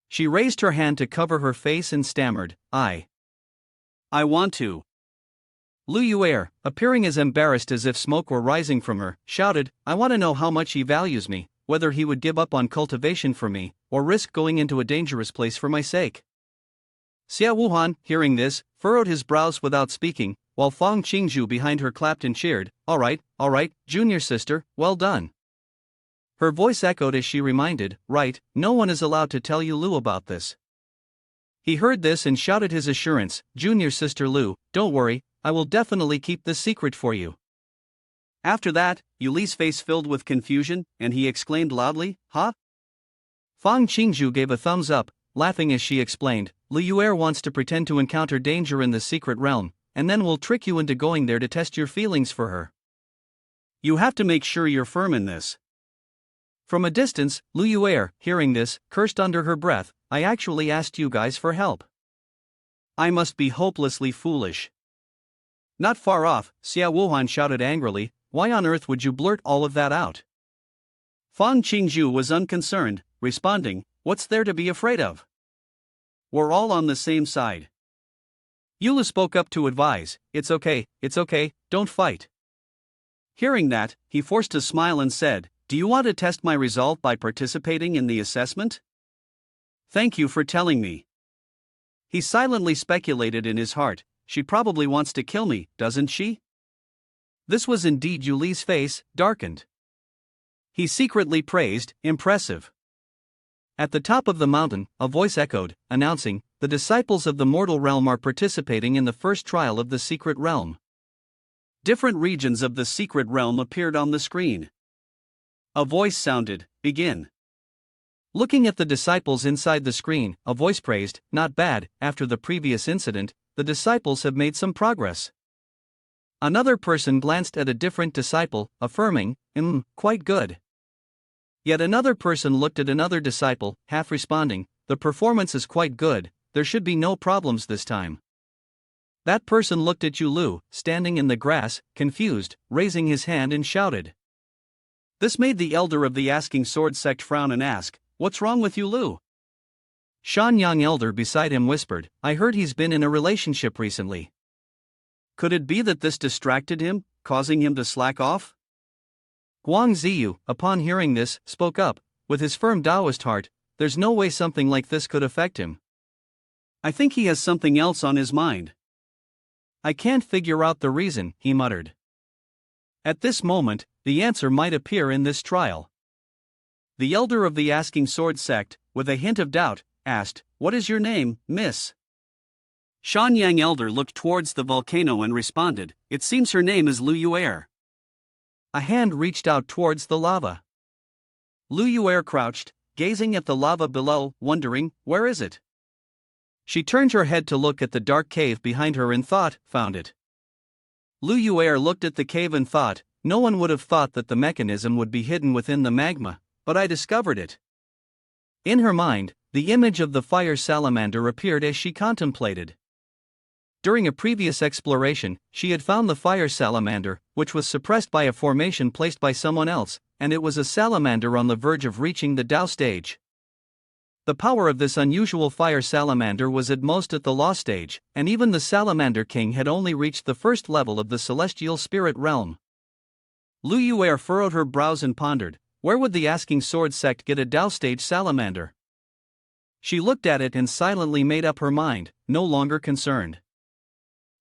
S1: She raised her hand to cover her face and stammered, I want to. Lu Yuer, appearing as embarrassed as if smoke were rising from her, shouted, I want to know how much he values me, whether he would give up on cultivation for me, or risk going into a dangerous place for my sake. Xia Wuhan, hearing this, furrowed his brows without speaking, while Fang Qingzhu behind her clapped and cheered, all right, junior sister, well done. Her voice echoed as she reminded, right, no one is allowed to tell you Lu about this. He heard this and shouted his assurance, junior sister Lu, don't worry, I will definitely keep this secret for you. After that, Yuli's face filled with confusion, and he exclaimed loudly, huh? Fang Qingzhu gave a thumbs up, laughing as she explained, Lu Yuer wants to pretend to encounter danger in the secret realm, and then will trick you into going there to test your feelings for her. You have to make sure you're firm in this. From a distance, Lu Yuer, hearing this, cursed under her breath, I actually asked you guys for help. I must be hopelessly foolish. Not far off, Xia Wuhan shouted angrily, why on earth would you blurt all of that out? Fang Qingzhu was unconcerned, responding, what's there to be afraid of? We're all on the same side. Yulu spoke up to advise, it's okay, don't fight. Hearing that, he forced a smile and said, do you want to test my resolve by participating in the assessment? Thank you for telling me. He silently speculated in his heart, she probably wants to kill me, doesn't she? This was indeed Yuli's face, darkened. He secretly praised, impressive. At the top of the mountain, a voice echoed, announcing, the disciples of the mortal realm are participating in the first trial of the secret realm. Different regions of the secret realm appeared on the screen. A voice sounded, begin. Looking at the disciples inside the screen, a voice praised, not bad, after the previous incident, the disciples have made some progress. Another person glanced at a different disciple, affirming, quite good. Yet another person looked at another disciple, half responding, the performance is quite good, there should be no problems this time. That person looked at Yulu, standing in the grass, confused, raising his hand and shouted. This made the elder of the Asking Sword sect frown and ask, what's wrong with Yulu? Shanyang elder beside him whispered, I heard he's been in a relationship recently. Could it be that this distracted him, causing him to slack off? Guang Ziyu, upon hearing this, spoke up, with his firm Taoist heart, there's no way something like this could affect him. I think he has something else on his mind. I can't figure out the reason, he muttered. At this moment, the answer might appear in this trial. The elder of the Asking Sword sect, with a hint of doubt, asked, what is your name, miss? Shanyang elder looked towards the volcano and responded, it seems her name is Lu Yuer. A hand reached out towards the lava. Lu Yuer crouched, gazing at the lava below, wondering, where is it? She turned her head to look at the dark cave behind her and thought, found it. Lu Yuer looked at the cave and thought, no one would have thought that the mechanism would be hidden within the magma, but I discovered it. In her mind, the image of the fire salamander appeared as she contemplated. During a previous exploration, she had found the fire salamander, which was suppressed by a formation placed by someone else, and it was a salamander on the verge of reaching the Tao stage. The power of this unusual fire salamander was at most at the law stage, and even the salamander king had only reached the first level of the celestial spirit realm. Lu Yuer furrowed her brows and pondered, where would the Asking Sword sect get a Tao stage salamander? She looked at it and silently made up her mind, no longer concerned.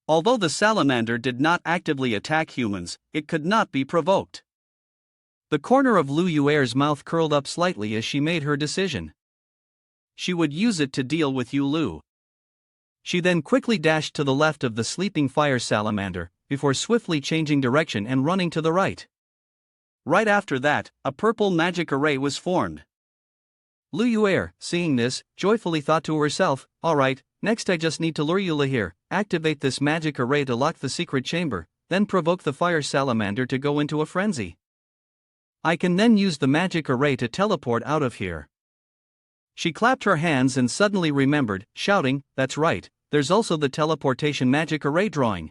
S1: Although the salamander did not actively attack humans, it could not be provoked. The corner of Lu Yuer's mouth curled up slightly as she made her decision. She would use it to deal with Yu Lu. She then quickly dashed to the left of the sleeping fire salamander, before swiftly changing direction and running to the right. Right after that, a purple magic array was formed. Lu Yuer, seeing this, joyfully thought to herself, alright, next I just need to lure Eula here, activate this magic array to lock the secret chamber, then provoke the fire salamander to go into a frenzy. I can then use the magic array to teleport out of here. She clapped her hands and suddenly remembered, shouting, that's right, there's also the teleportation magic array drawing.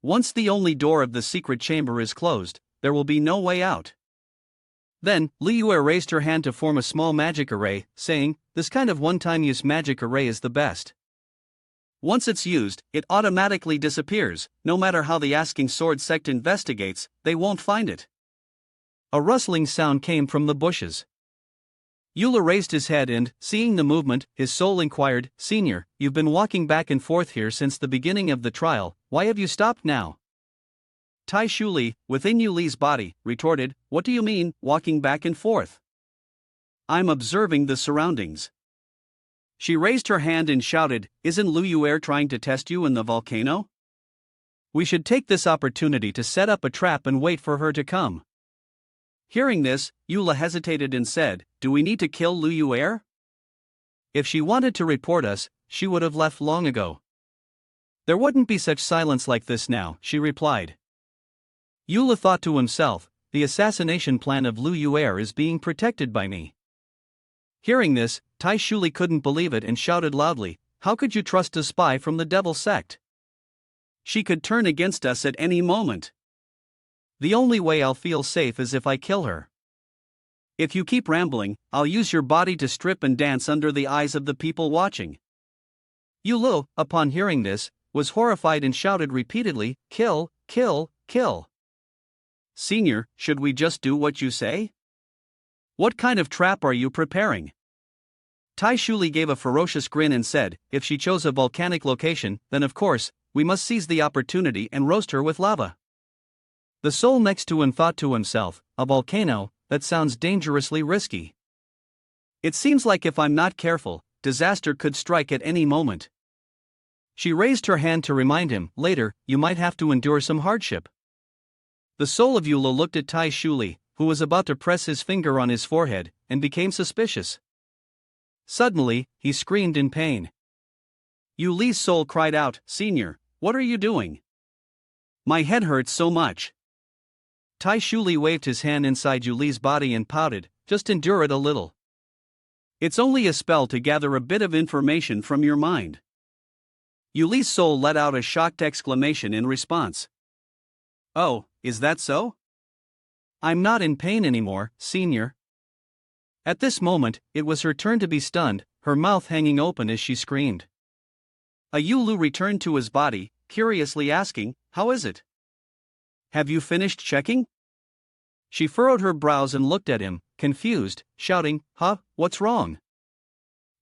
S1: Once the only door of the secret chamber is closed, there will be no way out. Then, Lu Yuer raised her hand to form a small magic array, saying, this kind of one-time use magic array is the best. Once it's used, it automatically disappears, no matter how the Asking Sword sect investigates, they won't find it. A rustling sound came from the bushes. Eula raised his head and, seeing the movement, his soul inquired, Senior, you've been walking back and forth here since the beginning of the trial, why have you stopped now? Tai Shuli, within Yu Li's body, retorted, what do you mean, walking back and forth? I'm observing the surroundings. She raised her hand and shouted, isn't Lu Yuer trying to test you in the volcano? We should take this opportunity to set up a trap and wait for her to come. Hearing this, Eula hesitated and said, do we need to kill Lu Yuer? If she wanted to report us, she would have left long ago. There wouldn't be such silence like this now, she replied. Eula thought to himself, the assassination plan of Lu Yuer is being protected by me. Hearing this, Tai Shuli couldn't believe it and shouted loudly, how could you trust a spy from the devil sect? She could turn against us at any moment. The only way I'll feel safe is if I kill her. If you keep rambling, I'll use your body to strip and dance under the eyes of the people watching. Yu Lu, upon hearing this, was horrified and shouted repeatedly, kill, kill, kill. Senior, should we just do what you say? What kind of trap are you preparing? Tai Shuli gave a ferocious grin and said, if she chose a volcanic location, then of course, we must seize the opportunity and roast her with lava. The soul next to him thought to himself, a volcano, that sounds dangerously risky. It seems like if I'm not careful, disaster could strike at any moment. She raised her hand to remind him, later, you might have to endure some hardship. The soul of Eula looked at Tai Shuli, who was about to press his finger on his forehead, and became suspicious. Suddenly, he screamed in pain. Yu Li's soul cried out, Senior, what are you doing? My head hurts so much. Tai Shuli waved his hand inside Yu Li's body and pouted, just endure it a little. It's only a spell to gather a bit of information from your mind. Yu Li's soul let out a shocked exclamation in response. Oh, is that so? I'm not in pain anymore, Senior. At this moment, it was her turn to be stunned, her mouth hanging open as she screamed. A Yu Lu returned to his body, curiously asking, how is it? Have you finished checking? She furrowed her brows and looked at him, confused, shouting, huh, what's wrong?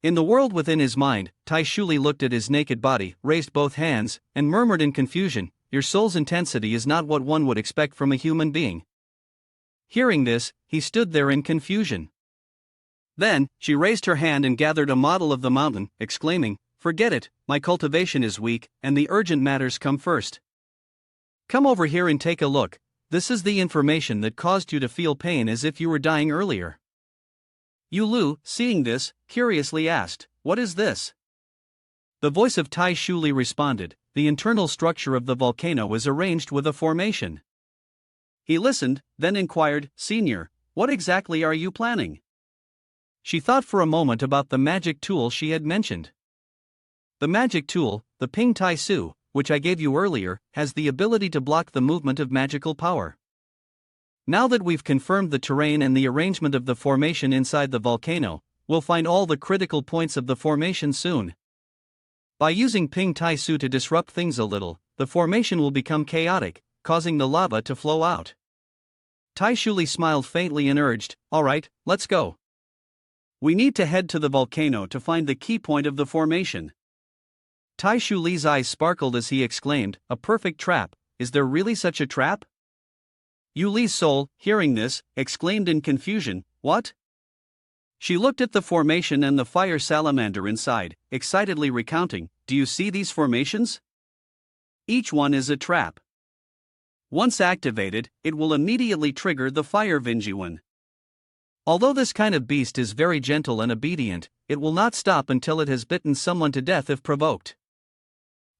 S1: In the world within his mind, Tai Shuli looked at his naked body, raised both hands, and murmured in confusion, your soul's intensity is not what one would expect from a human being. Hearing this, he stood there in confusion. Then, she raised her hand and gathered a model of the mountain, exclaiming, forget it, my cultivation is weak, and the urgent matters come first. Come over here and take a look, this is the information that caused you to feel pain as if you were dying earlier. Yu Lu, seeing this, curiously asked, what is this? The voice of Tai Shuli responded, the internal structure of the volcano is arranged with a formation. He listened, then inquired, Senior, what exactly are you planning? She thought for a moment about the magic tool she had mentioned. The magic tool, the Ping Tai Su, which I gave you earlier, has the ability to block the movement of magical power. Now that we've confirmed the terrain and the arrangement of the formation inside the volcano, we'll find all the critical points of the formation soon. By using Ping Tai Su to disrupt things a little, the formation will become chaotic, causing the lava to flow out. Tai Shuli smiled faintly and urged, alright, let's go. We need to head to the volcano to find the key point of the formation. Tai Shuli's eyes sparkled as he exclaimed, a perfect trap, is there really such a trap? Yu Li's soul, hearing this, exclaimed in confusion, "What?" She looked at the formation and the fire salamander inside, excitedly recounting, "Do you see these formations? Each one is a trap. Once activated, it will immediately trigger the fire Vinjuan. Although this kind of beast is very gentle and obedient, it will not stop until it has bitten someone to death if provoked."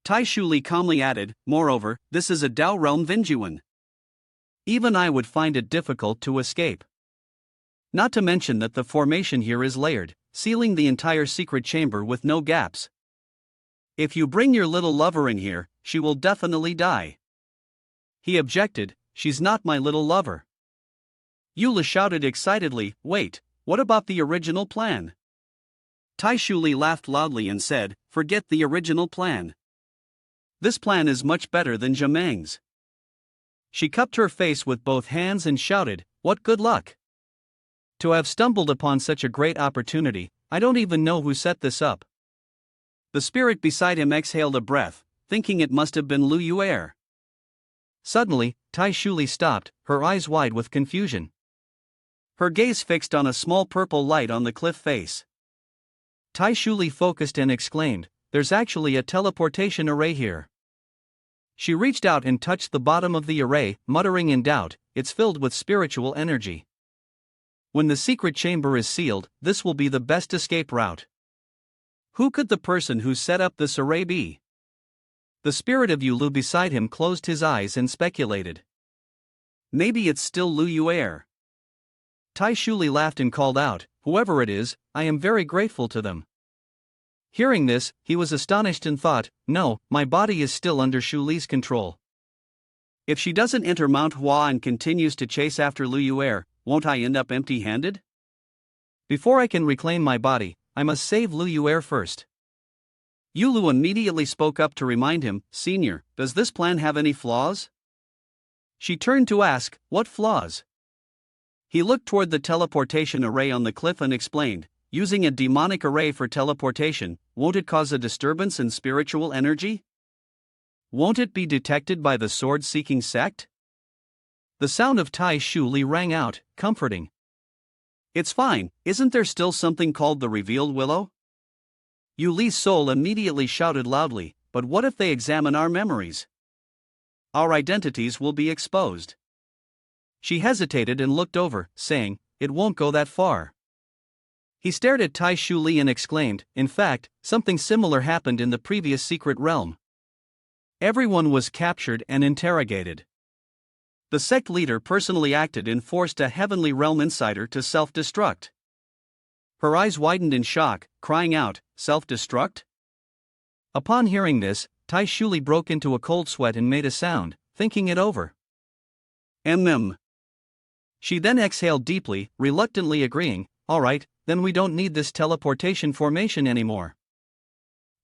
S1: Tai Shuli calmly added, "Moreover, this is a Dao realm Vinjuan. Even I would find it difficult to escape. Not to mention that the formation here is layered, sealing the entire secret chamber with no gaps. If you bring your little lover in here, she will definitely die." He objected, "She's not my little lover." Eula shouted excitedly, "Wait, what about the original plan?" Tai Shuli laughed loudly and said, "Forget the original plan. This plan is much better than Jamang's." She cupped her face with both hands and shouted, "What good luck! To have stumbled upon such a great opportunity, I don't even know who set this up." The spirit beside him exhaled a breath, thinking it must have been Lu Yuer. Suddenly, Tai Shuli stopped, her eyes wide with confusion. Her gaze fixed on a small purple light on the cliff face. Tai Shuli focused and exclaimed, "There's actually a teleportation array here." She reached out and touched the bottom of the array, muttering in doubt, "It's filled with spiritual energy. When the secret chamber is sealed, this will be the best escape route. Who could the person who set up this array be?" The spirit of Yulu beside him closed his eyes and speculated. "Maybe it's still Lu Yuer." Tai Shuli laughed and called out, "Whoever it is, I am very grateful to them." Hearing this, he was astonished and thought, "No, my body is still under Shuli's control. If she doesn't enter Manhwa and continues to chase after Lu Yuer, won't I end up empty-handed? Before I can reclaim my body, I must save Lu Yuer first." Yulu immediately spoke up to remind him, "Senior, does this plan have any flaws?" She turned to ask, "What flaws?" He looked toward the teleportation array on the cliff and explained, "Using a demonic array for teleportation, won't it cause a disturbance in spiritual energy? Won't it be detected by the sword-seeking sect?" The sound of Tai Shuli rang out, comforting. "It's fine, isn't there still something called the revealed willow?" Yu Li's soul immediately shouted loudly, "But what if they examine our memories? Our identities will be exposed." She hesitated and looked over, saying, "It won't go that far." He stared at Tai Shuli and exclaimed, "In fact, something similar happened in the previous secret realm. Everyone was captured and interrogated. The sect leader personally acted and forced a heavenly realm insider to self-destruct." Her eyes widened in shock, crying out, "Self-destruct?" Upon hearing this, Tai Shuli broke into a cold sweat and made a sound, thinking it over. She then exhaled deeply, reluctantly agreeing, "All right, then we don't need this teleportation formation anymore."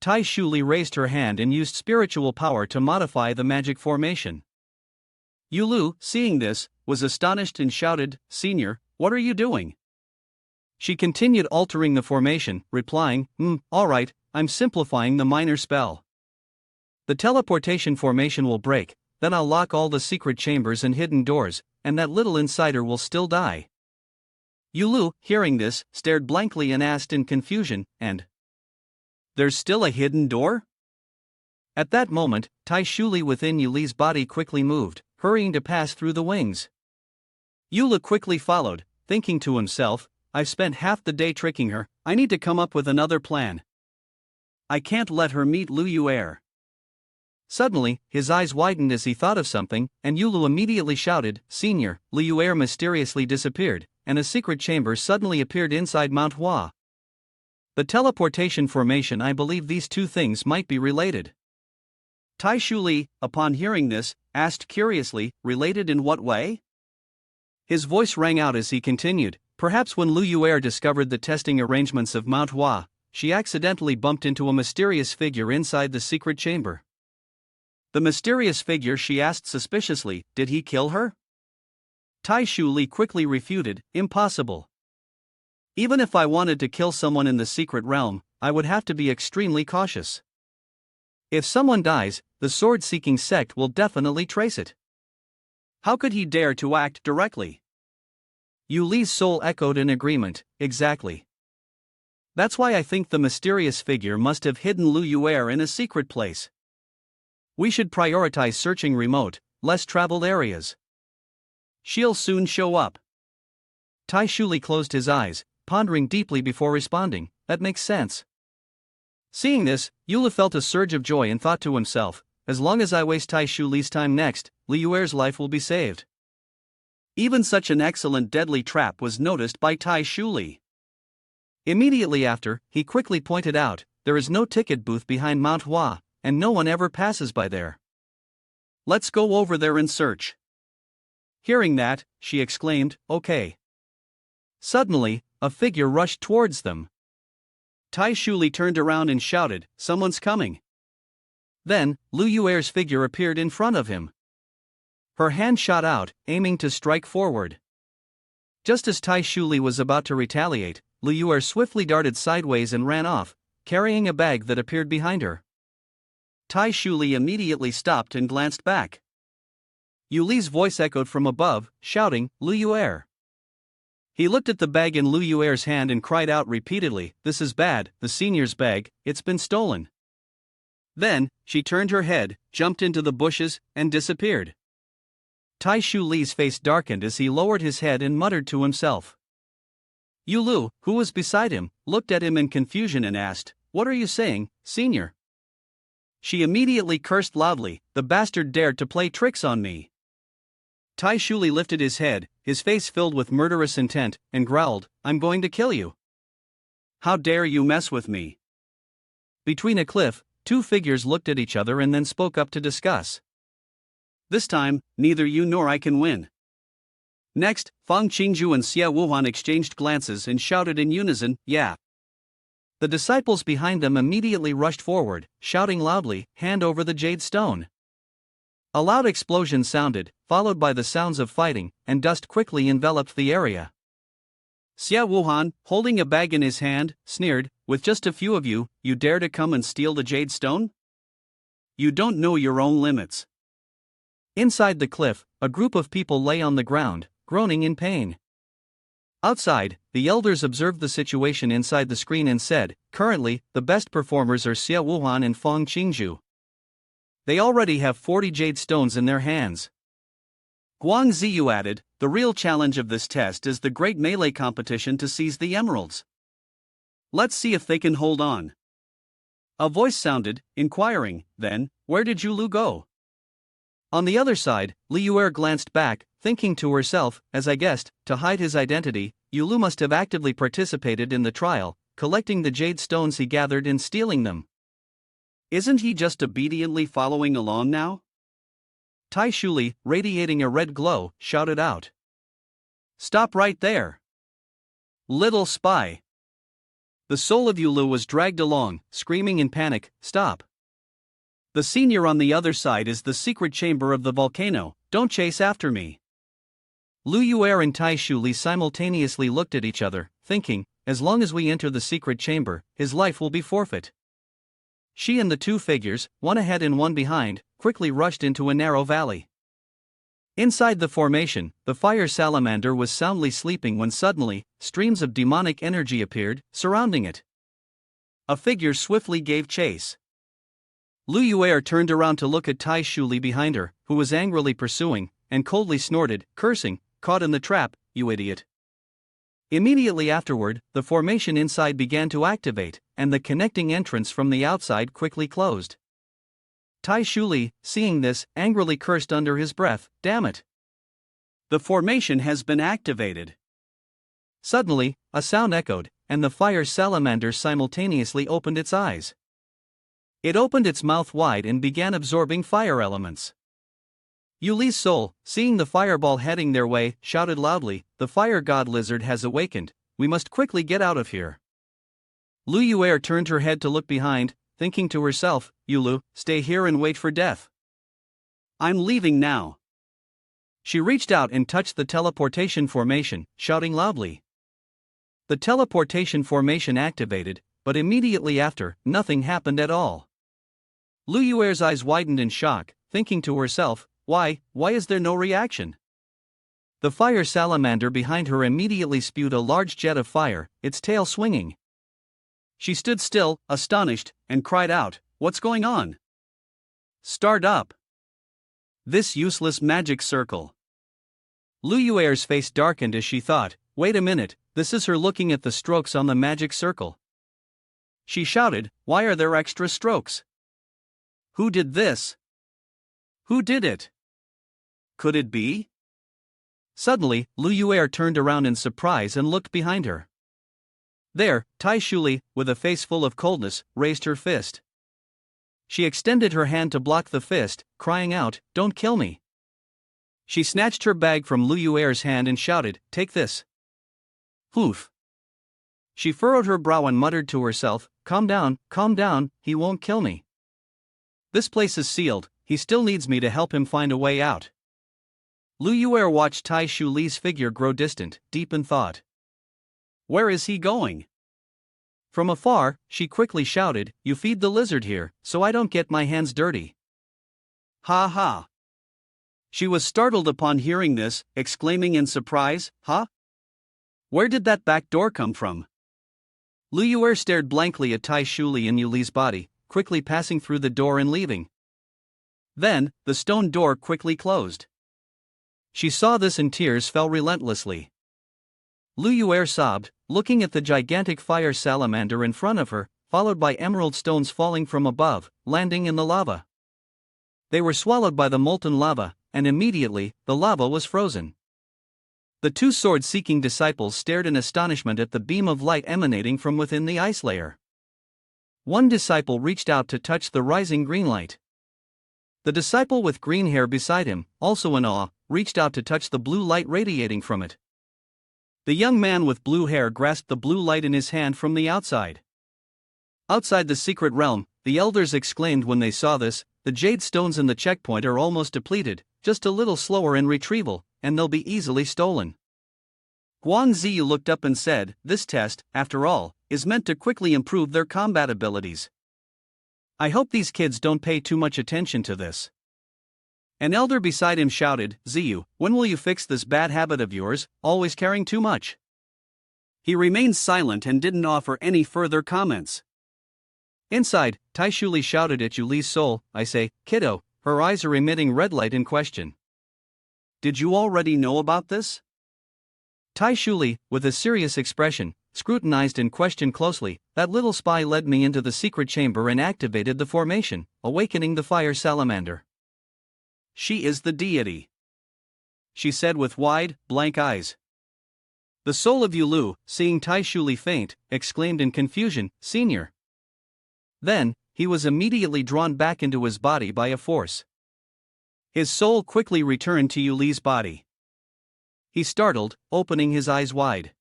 S1: Tai Shuli raised her hand and used spiritual power to modify the magic formation. Yulu, seeing this, was astonished and shouted, "Senior, what are you doing?" She continued altering the formation, replying, "All right, I'm simplifying the minor spell. The teleportation formation will break, then I'll lock all the secret chambers and hidden doors, and that little insider will still die." Yulu, hearing this, stared blankly and asked in confusion, "And there's still a hidden door?" At that moment, Tai Shuli within Yuli's body quickly moved, hurrying to pass through the wings. Yula quickly followed, thinking to himself, "I've spent half the day tricking her, I need to come up with another plan. I can't let her meet Lu Yuer." Suddenly, his eyes widened as he thought of something, and Yulu immediately shouted, "Senior!" Lu Yuer mysteriously disappeared, and a secret chamber suddenly appeared inside Mount Hua. The teleportation formation. I believe these two things might be related. Tai Shuli, upon hearing this, asked curiously, "Related in what way?" His voice rang out as he continued, "Perhaps when Lu Yuer discovered the testing arrangements of Mount Hua, she accidentally bumped into a mysterious figure inside the secret chamber." "The mysterious figure?" she asked suspiciously, "did he kill her?" Tai Shuli quickly refuted, "Impossible. Even if I wanted to kill someone in the secret realm, I would have to be extremely cautious. If someone dies, the sword-seeking sect will definitely trace it. How could he dare to act directly? Yu Li's soul echoed in agreement, exactly. That's why I think the mysterious figure must have hidden Lu Yuer in a secret place. We should prioritize searching remote, less traveled areas. She'll soon show up. Tai Shuli closed his eyes, pondering deeply before responding. That makes sense. Seeing this, Yula felt a surge of joy and thought to himself, as long as I waste Tai Shuli's time next, Li Yuer's life will be saved. Even such an excellent deadly trap was noticed by Tai Shuli. Immediately after, he quickly pointed out, there is no ticket booth behind Manhwa, and no one ever passes by there. Let's go over there and search. Hearing that, she exclaimed, okay. Suddenly, a figure rushed towards them. Tai Shuli turned around and shouted, someone's coming. Then, Lu Yuer's figure appeared in front of him. Her hand shot out, aiming to strike forward. Just as Tai Shuli was about to retaliate, Lu Yuer swiftly darted sideways and ran off, carrying a bag that appeared behind her. Tai Shuli immediately stopped and glanced back. Yu Li's voice echoed from above, shouting, Lu Yuer. He looked at the bag in Lu Yuer's hand and cried out repeatedly, this is bad, the senior's bag, it's been stolen. Then, she turned her head, jumped into the bushes, and disappeared. Tai Shuli's face darkened as he lowered his head and muttered to himself. Yu Lu, who was beside him, looked at him in confusion and asked, what are you saying, senior? She immediately cursed loudly, the bastard dared to play tricks on me. Tai Shuli lifted his head, his face filled with murderous intent, and growled, I'm going to kill you. How dare you mess with me? Between a cliff, two figures looked at each other and then spoke up to discuss. This time, neither you nor I can win. Next, Fang Qingju and Xia Wuhan exchanged glances and shouted in unison, yeah. The disciples behind them immediately rushed forward, shouting loudly, hand over the jade stone. A loud explosion sounded, followed by the sounds of fighting, and dust quickly enveloped the area. Xia Wuhan, holding a bag in his hand, sneered, with just a few of you, you dare to come and steal the jade stone? You don't know your own limits. Inside the cliff, a group of people lay on the ground, groaning in pain. Outside, the elders observed the situation inside the screen and said, currently, the best performers are Xia Wuhan and Fang Qingju. They already have 40 jade stones in their hands. Guang Ziyu added, the real challenge of this test is the great melee competition to seize the emeralds. Let's see if they can hold on. A voice sounded, inquiring, then, where did Yu Lu go? On the other side, Li Yuer glanced back, thinking to herself, as I guessed, to hide his identity, Yu Lu must have actively participated in the trial, collecting the jade stones he gathered and stealing them. Isn't he just obediently following along now? Tai Shuli, radiating a red glow, shouted out. Stop right there! Little spy! The soul of Yu Lu was dragged along, screaming in panic, stop! The senior on the other side is the secret chamber of the volcano, don't chase after me. Lu Yuer and Tai Shuli simultaneously looked at each other, thinking, as long as we enter the secret chamber, his life will be forfeit. She and the two figures, one ahead and one behind, quickly rushed into a narrow valley. Inside the formation, the fire salamander was soundly sleeping when suddenly, streams of demonic energy appeared, surrounding it. A figure swiftly gave chase. Lu Yuer turned around to look at Tai Shuli behind her, who was angrily pursuing, and coldly snorted, cursing, caught in the trap, you idiot. Immediately afterward, the formation inside began to activate, and the connecting entrance from the outside quickly closed. Tai Shuli, seeing this, angrily cursed under his breath, damn it. The formation has been activated. Suddenly, a sound echoed, and the fire salamander simultaneously opened its eyes. It opened its mouth wide and began absorbing fire elements. Yu Li's soul, seeing the fireball heading their way, shouted loudly, the fire god lizard has awakened, we must quickly get out of here. Lu Yuer turned her head to look behind, thinking to herself, Yu Lu, stay here and wait for death. I'm leaving now. She reached out and touched the teleportation formation, shouting loudly. The teleportation formation activated, but immediately after, nothing happened at all. Lu Yuer's eyes widened in shock, thinking to herself, Why is there no reaction? The fire salamander behind her immediately spewed a large jet of fire, its tail swinging. She stood still, astonished, and cried out, "What's going on? Start up this useless magic circle." Lu Yuer's face darkened as she thought, wait a minute, this is her looking at the strokes on the magic circle. She shouted, "Why are there extra strokes? Who did this? Who did it? Could it be?" Suddenly, Lu Yuer turned around in surprise and looked behind her. There, Tai Shuli, with a face full of coldness, raised her fist. She extended her hand to block the fist, crying out, "Don't kill me." She snatched her bag from Lu Yuer's hand and shouted, "Take this." Poof. She furrowed her brow and muttered to herself, calm down, he won't kill me. This place is sealed, he still needs me to help him find a way out." Lu Yuer watched Tai Shuli's figure grow distant, deep in thought. Where is he going? From afar, she quickly shouted, "You feed the lizard here, so I don't get my hands dirty." Ha ha. She was startled upon hearing this, exclaiming in surprise, "Huh? Where did that back door come from?" Lu Yuer stared blankly at Tai Shuli and Yuli's body, quickly passing through the door and leaving. Then, the stone door quickly closed. She saw this and tears fell relentlessly. Lu Yuer sobbed, looking at the gigantic fire salamander in front of her, followed by emerald stones falling from above, landing in the lava. They were swallowed by the molten lava, and immediately, the lava was frozen. The two sword-seeking disciples stared in astonishment at the beam of light emanating from within the ice layer. One disciple reached out to touch the rising green light. The disciple with green hair beside him, also in awe, reached out to touch the blue light radiating from it. The young man with blue hair grasped the blue light in his hand from the outside. Outside the secret realm, the elders exclaimed when they saw this, "The jade stones in the checkpoint are almost depleted, just a little slower in retrieval, and they'll be easily stolen." Guan Ziyu looked up and said, "This test, after all, is meant to quickly improve their combat abilities. I hope these kids don't pay too much attention to this." An elder beside him shouted, "Ziyu, when will you fix this bad habit of yours, always caring too much?" He remained silent and didn't offer any further comments. Inside, Tai Shuli shouted at Yuli's soul, "I say, kiddo," her eyes are emitting red light in question. "Did you already know about this?" Tai Shuli, with a serious expression, scrutinized and questioned closely. "That little spy led me into the secret chamber and activated the formation, awakening the fire salamander. She is the deity," she said with wide, blank eyes. The soul of Yulu, seeing Tai Shuli faint, exclaimed in confusion, "Senior." Then, he was immediately drawn back into his body by a force. His soul quickly returned to Yuli's body. He startled, opening his eyes wide.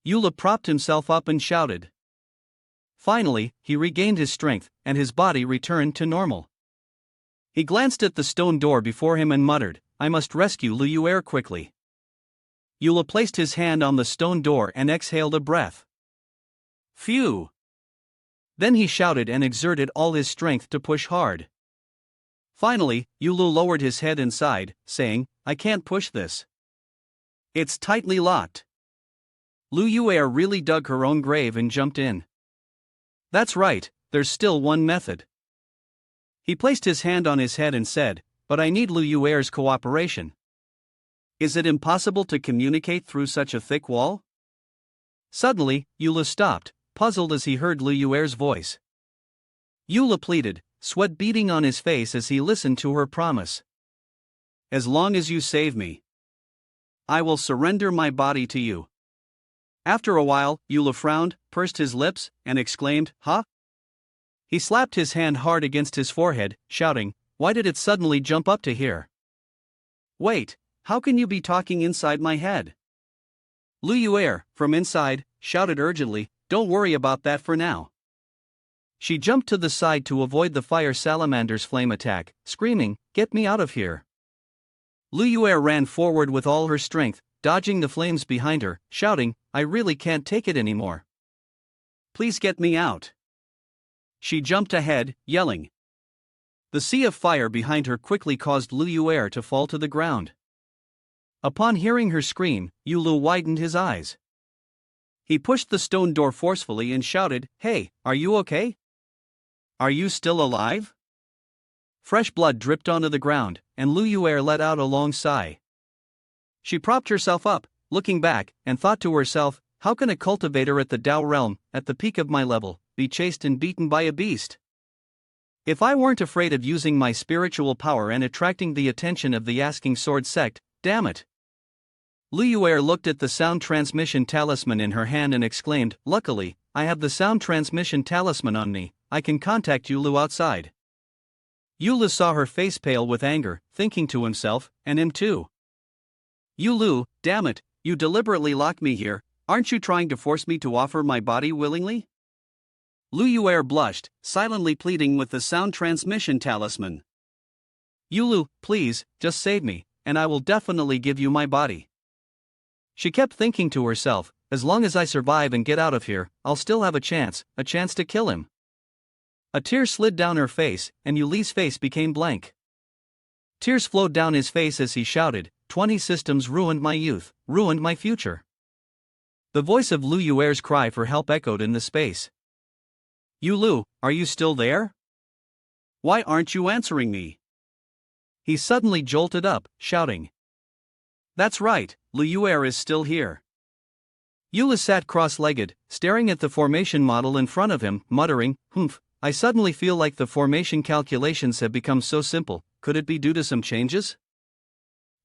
S1: Yula propped himself up and shouted. Finally, he regained his strength, and his body returned to normal. He glanced at the stone door before him and muttered, "I must rescue Lu Yuer quickly." Yula placed his hand on the stone door and exhaled a breath. Phew! Then he shouted and exerted all his strength to push hard. Finally, Yulu lowered his head and sighed, saying, "I can't push this. It's tightly locked." Lu Yuer really dug her own grave and jumped in. "That's right, there's still one method." He placed his hand on his head and said, "But I need Lu Yuer's cooperation." "Is it impossible to communicate through such a thick wall?" Suddenly, Yula stopped, puzzled as he heard Lu Yuer's voice. Yula pleaded, sweat beading on his face as he listened to her promise. "As long as you save me, I will surrender my body to you." After a while, Yula frowned, pursed his lips, and exclaimed, "Huh?" He slapped his hand hard against his forehead, shouting, "Why did it suddenly jump up to here? Wait, how can you be talking inside my head?" Lu Yuer, from inside, shouted urgently, "Don't worry about that for now." She jumped to the side to avoid the fire salamander's flame attack, screaming, "Get me out of here!" Lu Yuer ran forward with all her strength, dodging the flames behind her, shouting, "I really can't take it anymore. Please get me out." She jumped ahead, yelling. The sea of fire behind her quickly caused Lu Yuer to fall to the ground. Upon hearing her scream, Yu Lu widened his eyes. He pushed the stone door forcefully and shouted, "Hey, are you okay? Are you still alive?" Fresh blood dripped onto the ground, and Lu Yuer let out a long sigh. She propped herself up, looking back, and thought to herself, how can a cultivator at the Dao realm, at the peak of my level, be chased and beaten by a beast? If I weren't afraid of using my spiritual power and attracting the attention of the Asking Sword sect, damn it. Lu Yuer looked at the sound transmission talisman in her hand and exclaimed, "Luckily, I have the sound transmission talisman on me, I can contact Yulu outside." Yulu saw her face pale with anger, thinking to himself, and him too. "Yulu, damn it, you deliberately locked me here, aren't you trying to force me to offer my body willingly?" Lu Yuer blushed, silently pleading with the sound transmission talisman. "Yulu, please, just save me, and I will definitely give you my body." She kept thinking to herself, as long as I survive and get out of here, I'll still have a chance to kill him. A tear slid down her face, and Yuli's face became blank. Tears flowed down his face as he shouted, 20 systems ruined my youth, ruined my future." The voice of Lu Yuer's cry for help echoed in the space. "Yulu, are you still there? Why aren't you answering me?" He suddenly jolted up, shouting. "That's right, Lu Yuer is still here." Yulu sat cross-legged, staring at the formation model in front of him, muttering, "Humph, I suddenly feel like the formation calculations have become so simple, could it be due to some changes?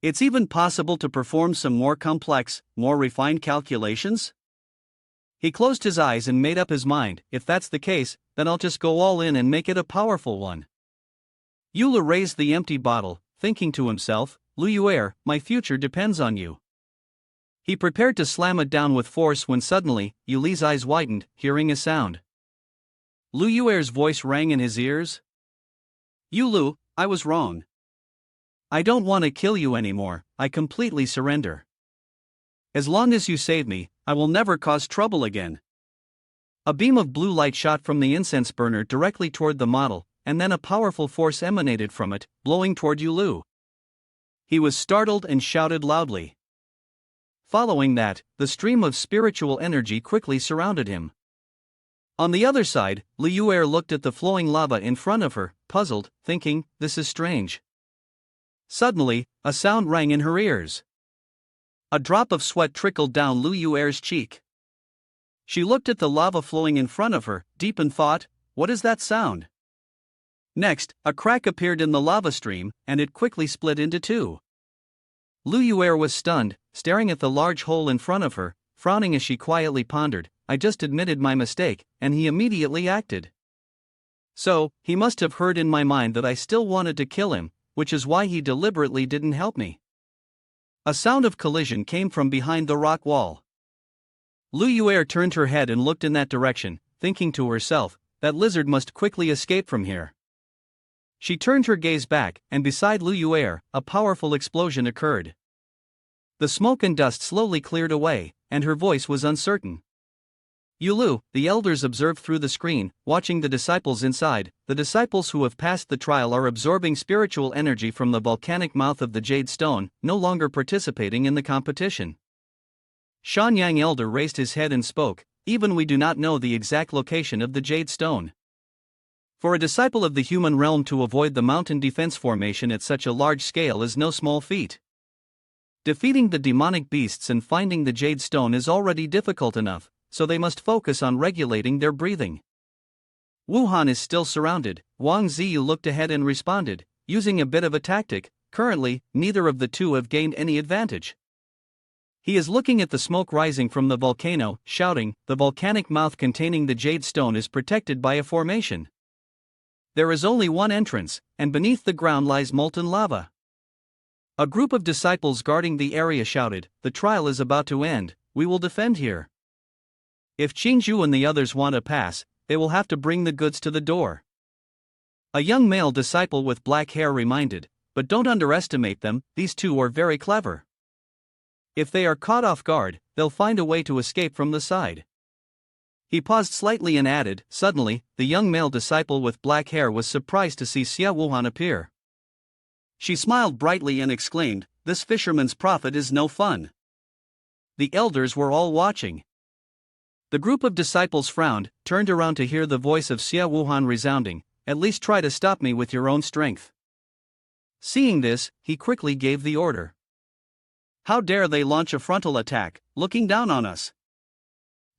S1: It's even possible to perform some more complex, more refined calculations?" He closed his eyes and made up his mind, if that's the case, then I'll just go all in and make it a powerful one. Yulu raised the empty bottle, thinking to himself, "Lu Yuer, my future depends on you." He prepared to slam it down with force when suddenly, Yuli's eyes widened, hearing a sound. Lu Yuer's voice rang in his ears. "Yulu, I was wrong. I don't want to kill you anymore, I completely surrender. As long as you save me, I will never cause trouble again." A beam of blue light shot from the incense burner directly toward the model, and then a powerful force emanated from it, blowing toward Yulu. He was startled and shouted loudly. Following that, the stream of spiritual energy quickly surrounded him. On the other side, Lu Yuer looked at the flowing lava in front of her, puzzled, thinking, this is strange. Suddenly, a sound rang in her ears. A drop of sweat trickled down Lu Yuer's cheek. She looked at the lava flowing in front of her, deep in thought, what is that sound? Next, a crack appeared in the lava stream, and it quickly split into two. Lu Yuer was stunned, staring at the large hole in front of her, frowning as she quietly pondered, I just admitted my mistake, and he immediately acted. So, he must have heard in my mind that I still wanted to kill him, which is why he deliberately didn't help me. A sound of collision came from behind the rock wall. Lu Yuer turned her head and looked in that direction, thinking to herself, that lizard must quickly escape from here. She turned her gaze back, and beside Lu Yuer, a powerful explosion occurred. The smoke and dust slowly cleared away, and her voice was uncertain. Yulu, the elders observed through the screen, watching the disciples inside. The disciples who have passed the trial are absorbing spiritual energy from the volcanic mouth of the jade stone, no longer participating in the competition. Shanyang elder raised his head and spoke, even we do not know the exact location of the jade stone. For a disciple of the human realm to avoid the mountain defense formation at such a large scale is no small feat. Defeating the demonic beasts and finding the jade stone is already difficult enough, so they must focus on regulating their breathing. Wuhan is still surrounded. Wang Ziyu looked ahead and responded, using a bit of a tactic. Currently, neither of the two have gained any advantage. He is looking at the smoke rising from the volcano, shouting, the volcanic mouth containing the jade stone is protected by a formation. There is only one entrance, and beneath the ground lies molten lava. A group of disciples guarding the area shouted, the trial is about to end, we will defend here. If Qingzhu and the others want to pass, they will have to bring the goods to the door. A young male disciple with black hair reminded, but don't underestimate them, these two are very clever. If they are caught off guard, they'll find a way to escape from the side. He paused slightly and added, suddenly, the young male disciple with black hair was surprised to see Xia Wuhan appear. She smiled brightly and exclaimed, "This fisherman's prophet is no fun." The elders were all watching. The group of disciples frowned, turned around to hear the voice of Xia Wuhan resounding, "At least try to stop me with your own strength." Seeing this, he quickly gave the order. "How dare they launch a frontal attack, looking down on us?"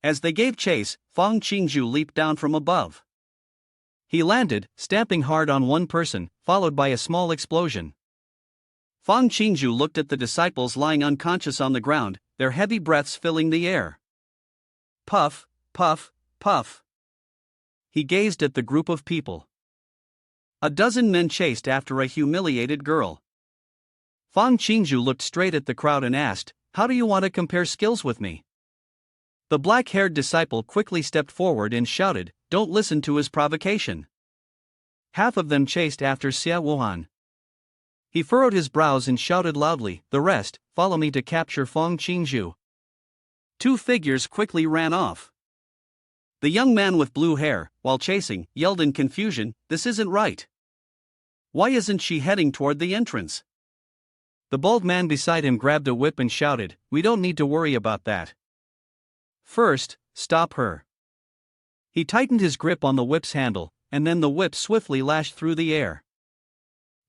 S1: As they gave chase, Fang Qingzhu leaped down from above. He landed, stamping hard on one person, followed by a small explosion. Fang Qingzhu looked at the disciples lying unconscious on the ground, their heavy breaths filling the air. Puff, puff, puff. He gazed at the group of people. A dozen men chased after a humiliated girl. Fang Qingzhu looked straight at the crowd and asked, "How do you want to compare skills with me?" The black-haired disciple quickly stepped forward and shouted, "Don't listen to his provocation." Half of them chased after Xia Wuhan. He furrowed his brows and shouted loudly, "The rest, follow me to capture Fang Qingzhu." Two figures quickly ran off. The young man with blue hair, while chasing, yelled in confusion, "This isn't right. Why isn't she heading toward the entrance?" The bald man beside him grabbed a whip and shouted, "We don't need to worry about that. First, stop her." He tightened his grip on the whip's handle, and then the whip swiftly lashed through the air.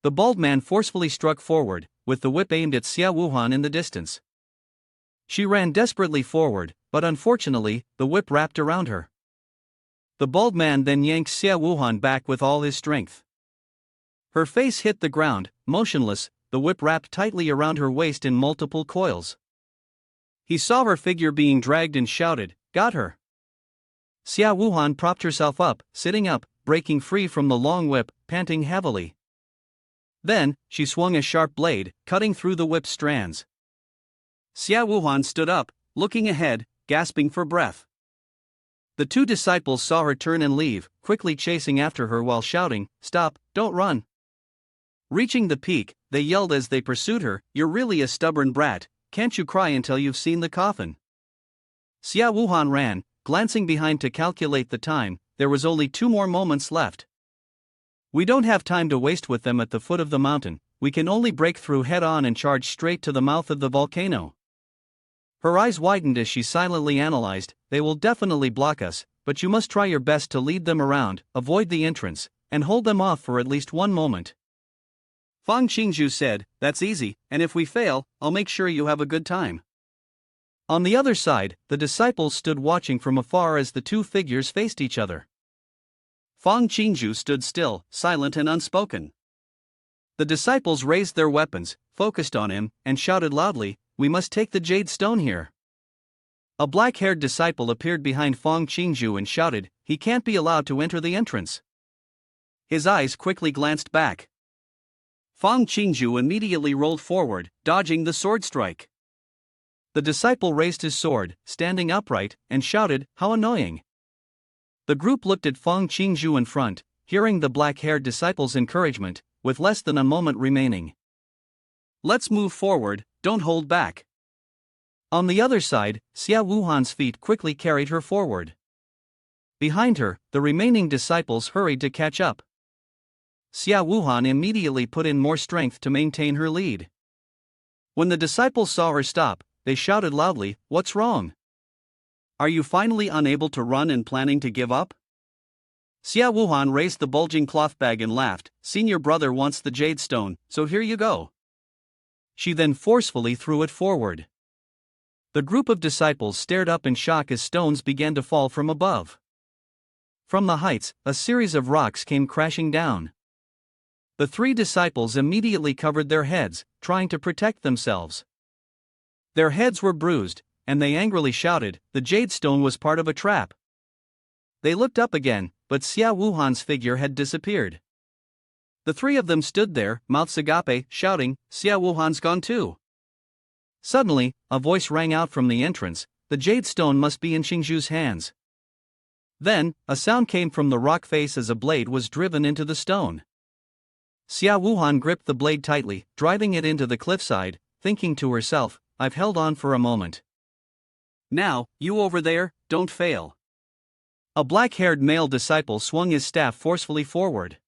S1: The bald man forcefully struck forward, with the whip aimed at Xia Wuhan in the distance. She ran desperately forward, but unfortunately, the whip wrapped around her. The bald man then yanked Xia Wuhan back with all his strength. Her face hit the ground, motionless, the whip wrapped tightly around her waist in multiple coils. He saw her figure being dragged and shouted, "Got her!" Xia Wuhan propped herself up, sitting up, breaking free from the long whip, panting heavily. Then, she swung a sharp blade, cutting through the whip's strands. Xia Wuhan stood up, looking ahead, gasping for breath. The two disciples saw her turn and leave, quickly chasing after her while shouting, "Stop, don't run." Reaching the peak, they yelled as they pursued her, "You're really a stubborn brat, can't you cry until you've seen the coffin?" Xia Wuhan ran, glancing behind to calculate the time. There was only 2 more moments left. "We don't have time to waste with them at the foot of the mountain, we can only break through head-on and charge straight to the mouth of the volcano." Her eyes widened as she silently analyzed, "They will definitely block us, but you must try your best to lead them around, avoid the entrance, and hold them off for at least 1 moment. Fang Qingzhu said, "That's easy, and if we fail, I'll make sure you have a good time." On the other side, the disciples stood watching from afar as the two figures faced each other. Fang Qingzhu stood still, silent and unspoken. The disciples raised their weapons, focused on him, and shouted loudly, "We must take the jade stone here." A black-haired disciple appeared behind Fang Qingzhu and shouted, "He can't be allowed to enter the entrance." His eyes quickly glanced back. Fang Qingzhu immediately rolled forward, dodging the sword strike. The disciple raised his sword, standing upright, and shouted, "How annoying." The group looked at Fang Qingzhu in front, hearing the black-haired disciple's encouragement, with less than a moment remaining. "Let's move forward, don't hold back." On the other side, Xia Wuhan's feet quickly carried her forward. Behind her, the remaining disciples hurried to catch up. Xia Wuhan immediately put in more strength to maintain her lead. When the disciples saw her stop, they shouted loudly, "What's wrong? Are you finally unable to run and planning to give up?" Xia Wuhan raised the bulging cloth bag and laughed, "Senior brother wants the jade stone, so here you go." She then forcefully threw it forward. The group of disciples stared up in shock as stones began to fall from above. From the heights, a series of rocks came crashing down. The 3 disciples immediately covered their heads, trying to protect themselves. Their heads were bruised, and they angrily shouted, "The jade stone was part of a trap." They looked up again, but Xia Wuhan's figure had disappeared. The 3 of them stood there, mouths agape, shouting, "Xia Wuhan's gone too." Suddenly, a voice rang out from the entrance, "The jade stone must be in Qingzhu's hands." Then, a sound came from the rock face as a blade was driven into the stone. Xia Wuhan gripped the blade tightly, driving it into the cliffside, thinking to herself, "I've held on for a moment. Now, you over there, don't fail." A black-haired male disciple swung his staff forcefully forward.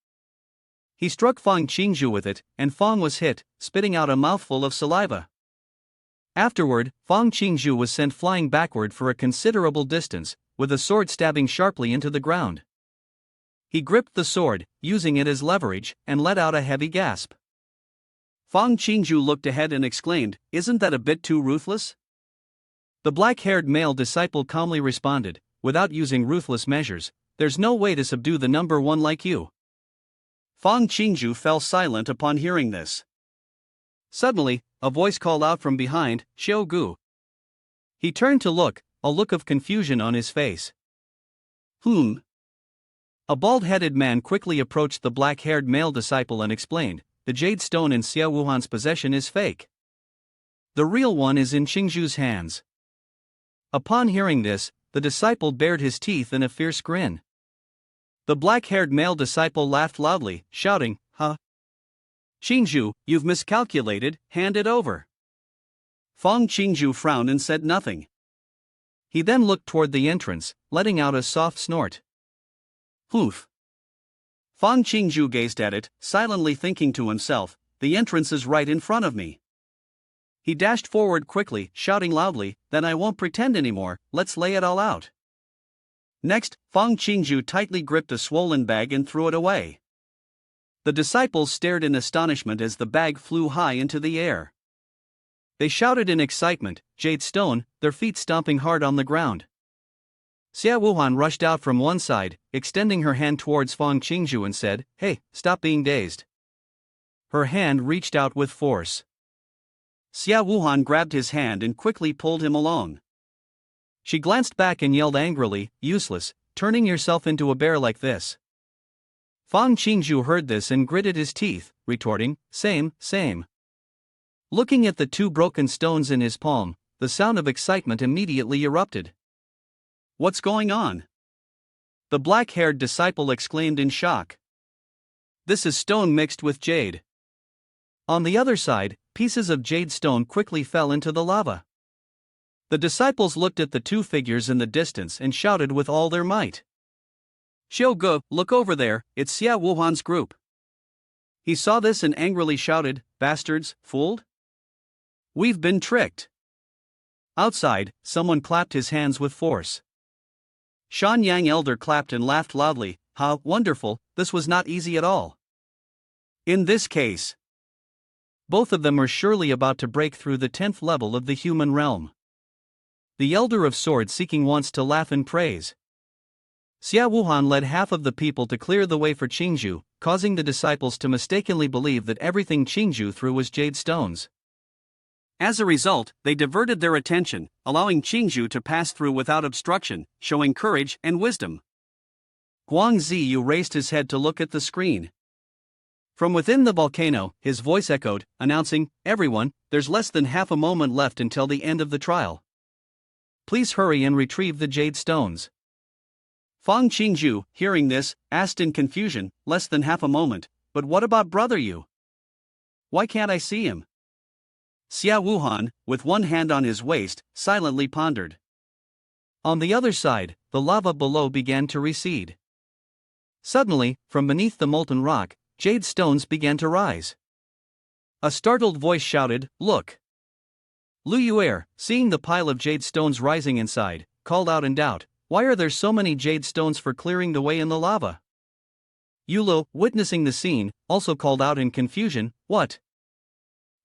S1: He struck Fang Qingzhu with it, and Fang was hit, spitting out a mouthful of saliva. Afterward, Fang Qingzhu was sent flying backward for a considerable distance, with a sword stabbing sharply into the ground. He gripped the sword, using it as leverage, and let out a heavy gasp. Fang Qingzhu looked ahead and exclaimed, "Isn't that a bit too ruthless?" The black-haired male disciple calmly responded, "Without using ruthless measures, there's no way to subdue the number one like you." Fang Qingzhu fell silent upon hearing this. Suddenly, a voice called out from behind, "Xiao Gu." He turned to look, a look of confusion on his face. A bald-headed man quickly approached the black-haired male disciple and explained, "The jade stone in Xia Wuhan's possession is fake. The real one is in Qingzhu's hands." Upon hearing this, the disciple bared his teeth in a fierce grin. The black-haired male disciple laughed loudly, shouting, "Ha! Qingzhu, you've miscalculated, hand it over." Fang Qingzhu frowned and said nothing. He then looked toward the entrance, letting out a soft snort. "Hoof." Fang Qingzhu gazed at it, silently thinking to himself, "The entrance is right in front of me." He dashed forward quickly, shouting loudly, "Then I won't pretend anymore, let's lay it all out." Next, Fang Qingzhu tightly gripped a swollen bag and threw it away. The disciples stared in astonishment as the bag flew high into the air. They shouted in excitement, "Jade stone," their feet stomping hard on the ground. Xia Wuhan rushed out from one side, extending her hand towards Fang Qingzhu and said, "Hey, stop being dazed." Her hand reached out with force. Xia Wuhan grabbed his hand and quickly pulled him along. She glanced back and yelled angrily, "Useless, turning yourself into a bear like this." Fang Qingzhu heard this and gritted his teeth, retorting, Same. Looking at the two broken stones in his palm, the sound of excitement immediately erupted. "What's going on?" The black-haired disciple exclaimed in shock. "This is stone mixed with jade." On the other side, pieces of jade stone quickly fell into the lava. The disciples looked at the two figures in the distance and shouted with all their might. "Xiao Gu, look over there, it's Xia Wuhan's group." He saw this and angrily shouted, "Bastards, fooled? We've been tricked." Outside, someone clapped his hands with force. Shan Yang Elder clapped and laughed loudly, "How wonderful, this was not easy at all." In this case, both of them are surely about to break through the 10th level of the human realm. The Elder of Sword-Seeking wants to laugh in praise. Xia Wuhan led half of the people to clear the way for Qingzhu, causing the disciples to mistakenly believe that everything Qingzhu threw was jade stones. As a result, they diverted their attention, allowing Qingzhu to pass through without obstruction, showing courage and wisdom. Guang Ziyu raised his head to look at the screen. From within the volcano, his voice echoed, announcing, "Everyone, there's less than half a moment left until the end of the trial. Please hurry and retrieve the jade stones." Fang Qingzhu, hearing this, asked in confusion, "Less than half a moment, but what about Brother Yu? Why can't I see him?" Xia Wuhan, with one hand on his waist, silently pondered. On the other side, the lava below began to recede. Suddenly, from beneath the molten rock, jade stones began to rise. A startled voice shouted, "Look!" Lu Yuer, seeing the pile of jade stones rising inside, called out in doubt, "Why are there so many jade stones for clearing the way in the lava?" Yulo, witnessing the scene, also called out in confusion, "What?"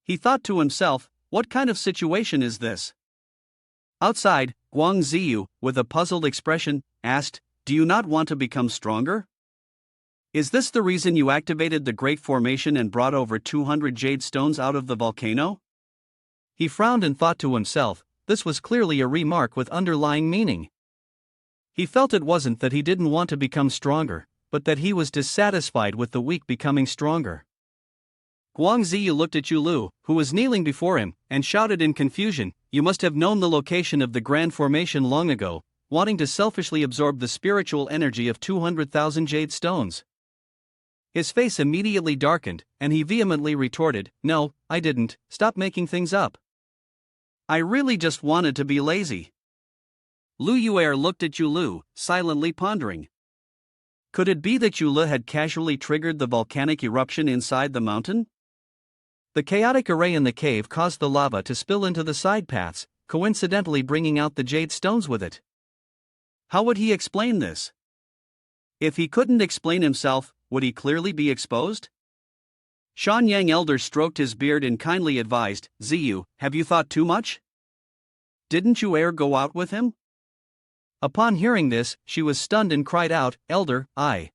S1: He thought to himself, "What kind of situation is this?" Outside, Guang Ziyu, with a puzzled expression, asked, "Do you not want to become stronger? Is this the reason you activated the Great Formation and brought over 200 jade stones out of the volcano?" He frowned and thought to himself, this was clearly a remark with underlying meaning. He felt it wasn't that he didn't want to become stronger, but that he was dissatisfied with the weak becoming stronger. Guang Ziyu looked at Yulu, who was kneeling before him, and shouted in confusion, "You must have known the location of the Grand Formation long ago, wanting to selfishly absorb the spiritual energy of 200,000 jade stones." His face immediately darkened, and he vehemently retorted, "No, I didn't, stop making things up. I really just wanted to be lazy." Lu Yuer looked at Yulu, silently pondering. Could it be that Yulu had casually triggered the volcanic eruption inside the mountain? The chaotic array in the cave caused the lava to spill into the side paths, coincidentally bringing out the jade stones with it. How would he explain this? If he couldn't explain himself, would he clearly be exposed? Shan-yang elder stroked his beard and kindly advised, Ziyu, have you thought too much? Didn't you go out with him? Upon hearing this, she was stunned and cried out, Elder, I.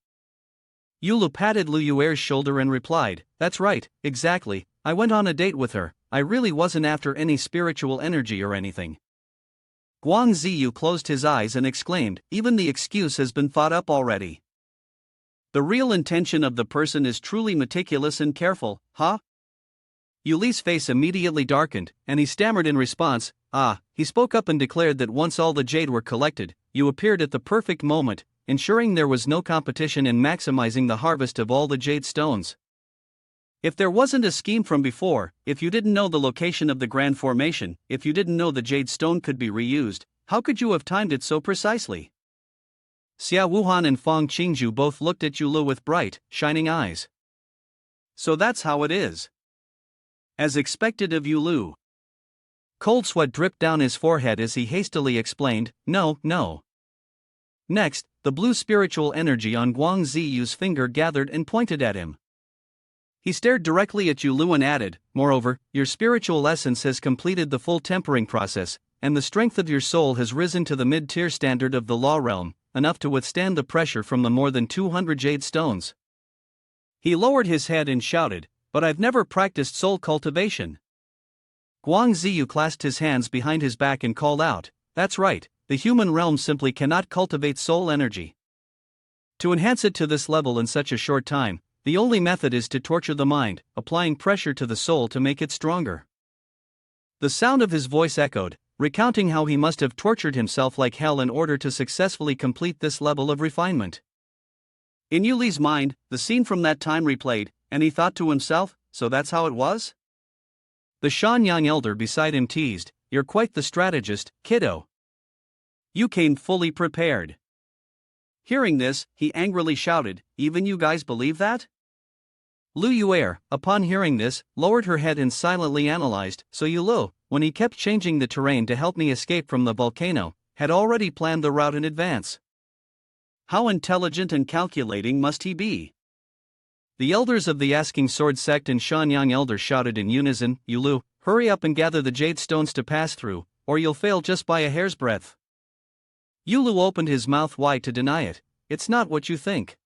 S1: Yulu patted Lu Yuer's shoulder and replied, that's right, exactly, I went on a date with her, I really wasn't after any spiritual energy or anything. Guang Ziyu closed his eyes and exclaimed, even the excuse has been thought up already. The real intention of the person is truly meticulous and careful, huh? Yuli's face immediately darkened, and he stammered in response, he spoke up and declared that once all the jade were collected, you appeared at the perfect moment, ensuring there was no competition in maximizing the harvest of all the jade stones. If there wasn't a scheme from before, if you didn't know the location of the grand formation, if you didn't know the jade stone could be reused, how could you have timed it so precisely? Xia Wuhan and Fang Qingzhu both looked at Yulu with bright, shining eyes. So that's how it is. As expected of Yulu. Cold sweat dripped down his forehead as he hastily explained, no. Next, the blue spiritual energy on Guang Ziyu's finger gathered and pointed at him. He stared directly at Yulu and added, moreover, your spiritual essence has completed the full tempering process, and the strength of your soul has risen to the mid-tier standard of the law realm, enough to withstand the pressure from the more than 200 jade stones. He lowered his head and shouted, but I've never practiced soul cultivation. Guang Ziyu clasped his hands behind his back and called out, that's right, the human realm simply cannot cultivate soul energy. To enhance it to this level in such a short time, the only method is to torture the mind, applying pressure to the soul to make it stronger. The sound of his voice echoed, recounting how he must have tortured himself like hell in order to successfully complete this level of refinement. In Yuli's mind, the scene from that time replayed, and he thought to himself, so that's how it was? The Shan-yang elder beside him teased, you're quite the strategist, kiddo. You came fully prepared. Hearing this, he angrily shouted, even you guys believe that? Lu Yuer, upon hearing this, lowered her head and silently analyzed, so Yulu, when he kept changing the terrain to help me escape from the volcano, had already planned the route in advance. How intelligent and calculating must he be? The elders of the Asking Sword sect and Shan-yang elder shouted in unison, Yulu, hurry up and gather the jade stones to pass through, or you'll fail just by a hair's breadth. Yulu opened his mouth wide to deny it, it's not what you think.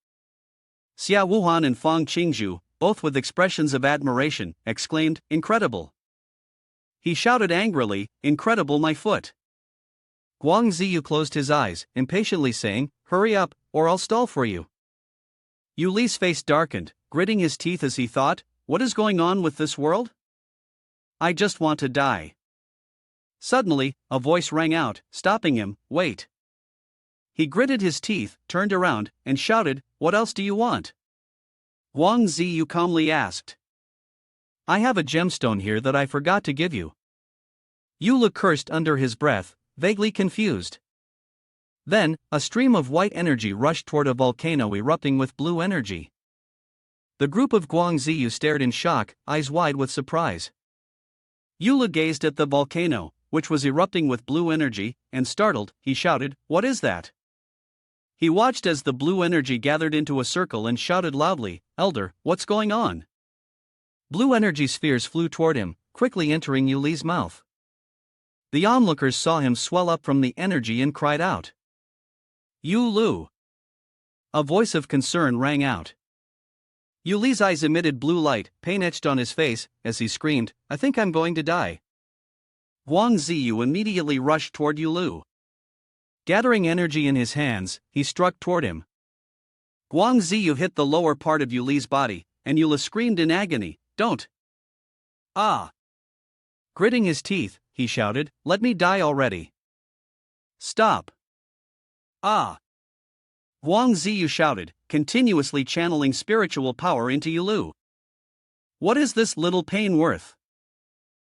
S1: Xia Wuhan and Fang Qingzhu, both with expressions of admiration, exclaimed, incredible. He shouted angrily, incredible my foot. Guang Ziyu closed his eyes, impatiently saying, hurry up, or I'll stall for you. Yuli's face darkened, gritting his teeth as he thought, what is going on with this world? I just want to die. Suddenly, a voice rang out, stopping him, wait. He gritted his teeth, turned around, and shouted, what else do you want? Guang Ziyu calmly asked. I have a gemstone here that I forgot to give you. Yulu cursed under his breath, vaguely confused. Then, a stream of white energy rushed toward a volcano erupting with blue energy. The group of Guang Ziyu stared in shock, eyes wide with surprise. Yulu gazed at the volcano, which was erupting with blue energy, and startled, he shouted, what is that? He watched as the blue energy gathered into a circle and shouted loudly, Elder, what's going on? Blue energy spheres flew toward him, quickly entering Yuli's mouth. The onlookers saw him swell up from the energy and cried out. Yulu! A voice of concern rang out. Yuli's eyes emitted blue light, pain etched on his face, as he screamed, I think I'm going to die. Guang Ziyu immediately rushed toward Yulu. Gathering energy in his hands, he struck toward him. Guang Ziyu hit the lower part of Yuli's body, and Yulu screamed in agony, don't! Ah! Gritting his teeth, he shouted, let me die already. Stop! Ah! Guang Ziyu shouted, continuously channeling spiritual power into Yulu. What is this little pain worth?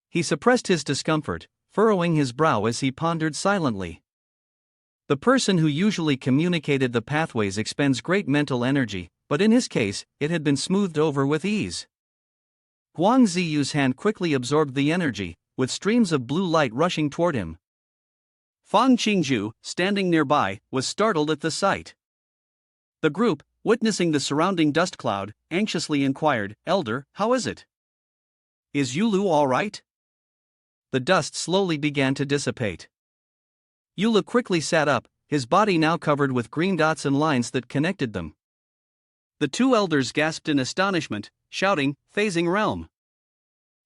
S1: He suppressed his discomfort, furrowing his brow as he pondered silently. The person who usually communicated the pathways expends great mental energy, but in his case, it had been smoothed over with ease. Guang Ziyu's hand quickly absorbed the energy, with streams of blue light rushing toward him. Fang Qingzhu, standing nearby, was startled at the sight. The group, witnessing the surrounding dust cloud, anxiously inquired, "Elder, how is it? Is Yulu all right?" The dust slowly began to dissipate. Yulu quickly sat up, his body now covered with green dots and lines that connected them. The two elders gasped in astonishment, shouting, "Phasing realm!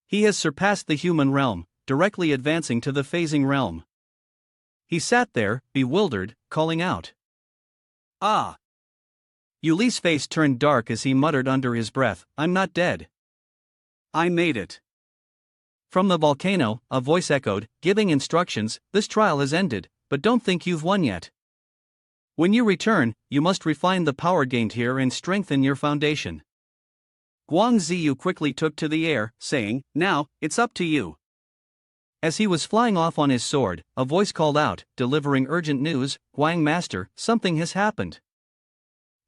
S1: He has surpassed the human realm, directly advancing to the phasing realm." He sat there, bewildered, calling out, "Ah!" Yuli's face turned dark as he muttered under his breath, "I'm not dead. I made it." From the volcano, a voice echoed, giving instructions, "This trial has ended, but don't think you've won yet. When you return, you must refine the power gained here and strengthen your foundation." Guang Ziyu quickly took to the air, saying, "Now, it's up to you." As he was flying off on his sword, a voice called out, delivering urgent news, "Guang Master, something has happened.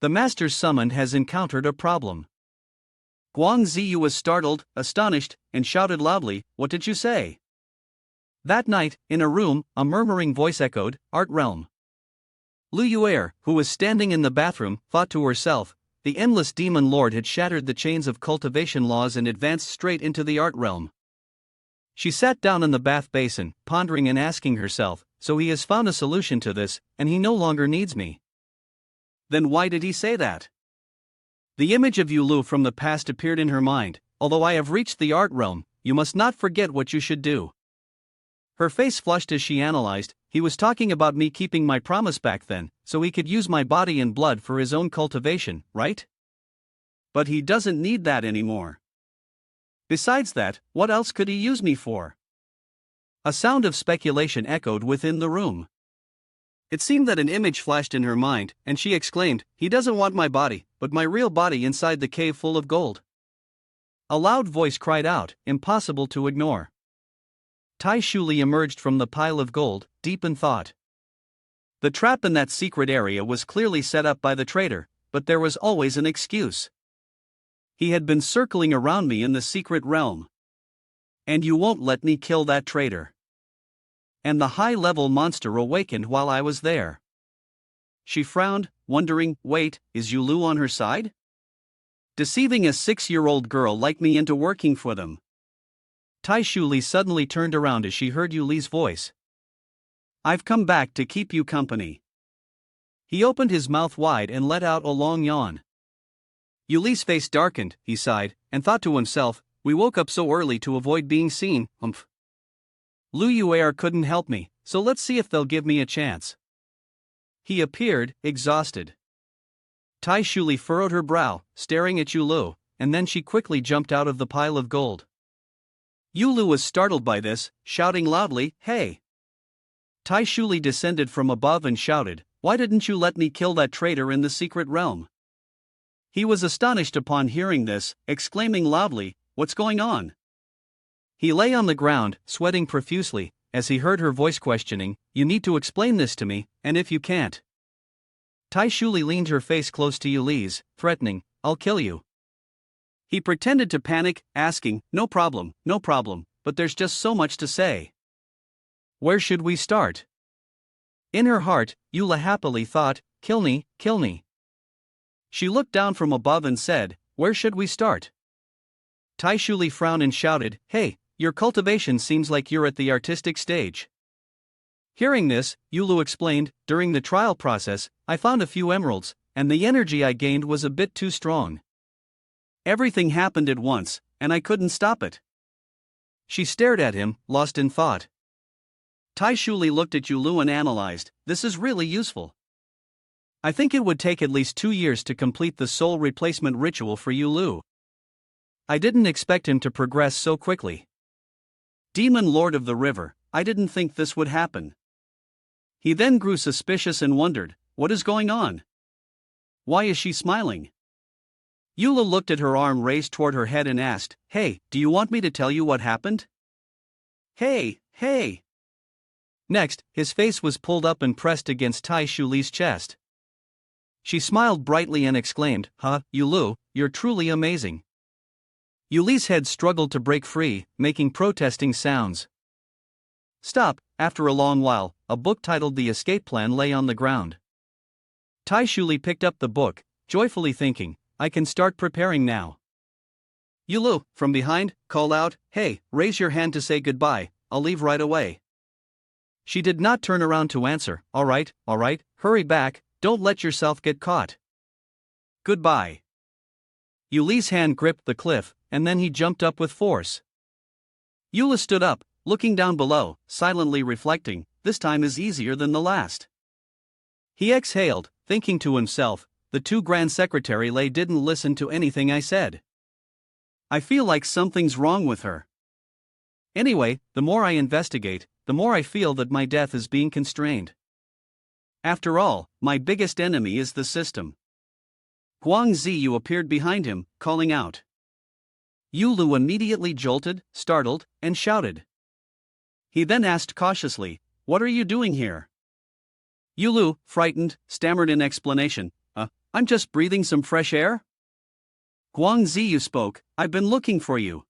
S1: The Master's summoned has encountered a problem." Guang Ziyu was startled, astonished, and shouted loudly, "What did you say?" That night, in a room, a murmuring voice echoed, "Art Realm." Lu Yuer, who was standing in the bathroom, thought to herself, the endless demon lord had shattered the chains of cultivation laws and advanced straight into the art realm. She sat down in the bath basin, pondering and asking herself, "So he has found a solution to this, and he no longer needs me. Then why did he say that?" The image of Yulu from the past appeared in her mind. "Although I have reached the art realm, you must not forget what you should do." Her face flushed as she analyzed, "He was talking about me keeping my promise back then, so he could use my body and blood for his own cultivation, right? But he doesn't need that anymore. Besides that, what else could he use me for?" A sound of speculation echoed within the room. It seemed that an image flashed in her mind, and she exclaimed, "He doesn't want my body, but my real body inside the cave full of gold." A loud voice cried out, "Impossible to ignore." Tai Shuli emerged from the pile of gold, deep in thought. The trap in that secret area was clearly set up by the traitor, but there was always an excuse. He had been circling around me in the secret realm. And you won't let me kill that traitor. And the high-level monster awakened while I was there. She frowned, wondering, wait, is Yulu on her side? Deceiving a 6-year-old girl like me into working for them. Tai Shuli suddenly turned around as she heard Yuli's voice. "I've come back to keep you company." He opened his mouth wide and let out a long yawn. Yuli's face darkened, he sighed, and thought to himself, "We woke up so early to avoid being seen, Lu Yuer couldn't help me, so let's see if they'll give me a chance." He appeared, exhausted. Tai Shuli furrowed her brow, staring at Yulu, and then she quickly jumped out of the pile of gold. Yulu was startled by this, shouting loudly, "Hey!" Tai Shuli descended from above and shouted, "Why didn't you let me kill that traitor in the secret realm?" He was astonished upon hearing this, exclaiming loudly, "What's going on?" He lay on the ground, sweating profusely, as he heard her voice questioning, "You need to explain this to me, and if you can't..." Tai Shuli leaned her face close to Yuli's, threatening, "I'll kill you." He pretended to panic, asking, no problem, but there's just so much to say. Where should we start?" In her heart, Yula happily thought, kill me. She looked down from above and said, "Where should we start?" Tai Shuli frowned and shouted, "Hey, your cultivation seems like you're at the artistic stage." Hearing this, Yulu explained, "During the trial process, I found a few emeralds, and the energy I gained was a bit too strong. Everything happened at once, and I couldn't stop it." She stared at him, lost in thought. Tai Shuli looked at Yulu and analyzed, "This is really useful. I think it would take at least 2 years to complete the soul replacement ritual for Yulu. I didn't expect him to progress so quickly. Demon Lord of the River, I didn't think this would happen." He then grew suspicious and wondered, what is going on? Why is she smiling? Yula looked at her arm raised toward her head and asked, "Hey, do you want me to tell you what happened?" Hey! Next, his face was pulled up and pressed against Tai Shuli's chest. She smiled brightly and exclaimed, Yulu, you're truly amazing. Yuli's head struggled to break free, making protesting sounds. Stop. After a long while, a book titled The Escape Plan lay on the ground. Tai Shuli picked up the book, joyfully thinking, I can start preparing now. Yulu, from behind, called out, Hey, raise your hand to say goodbye, I'll leave right away. She did not turn around to answer, all right, hurry back, don't let yourself get caught. Goodbye. Yuli's hand gripped the cliff, and then he jumped up with force. Yula stood up, looking down below, silently reflecting, this time is easier than the last. He exhaled, thinking to himself, the 2 Grand Secretary Lay didn't listen to anything I said. I feel like something's wrong with her. Anyway, the more I investigate, the more I feel that my death is being constrained. After all, my biggest enemy is the system. Guang Ziyu appeared behind him, calling out. Yulu immediately jolted, startled, and shouted. He then asked cautiously, What are you doing here? Yulu, frightened, stammered in explanation, I'm just breathing some fresh air? Guang Ziyu spoke, I've been looking for you.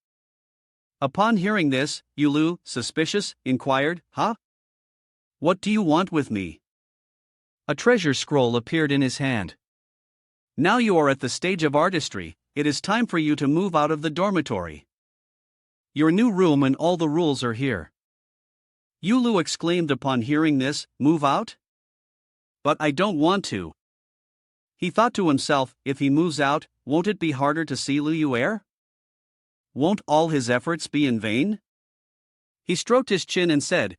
S1: Upon hearing this, Yulu, suspicious, inquired, What do you want with me? A treasure scroll appeared in his hand. Now you are at the stage of artistry, it is time for you to move out of the dormitory. Your new room and all the rules are here. Yulu exclaimed upon hearing this, Move out? But I don't want to. He thought to himself, if he moves out, won't it be harder to see Lu Yuer? Won't all his efforts be in vain? He stroked his chin and said,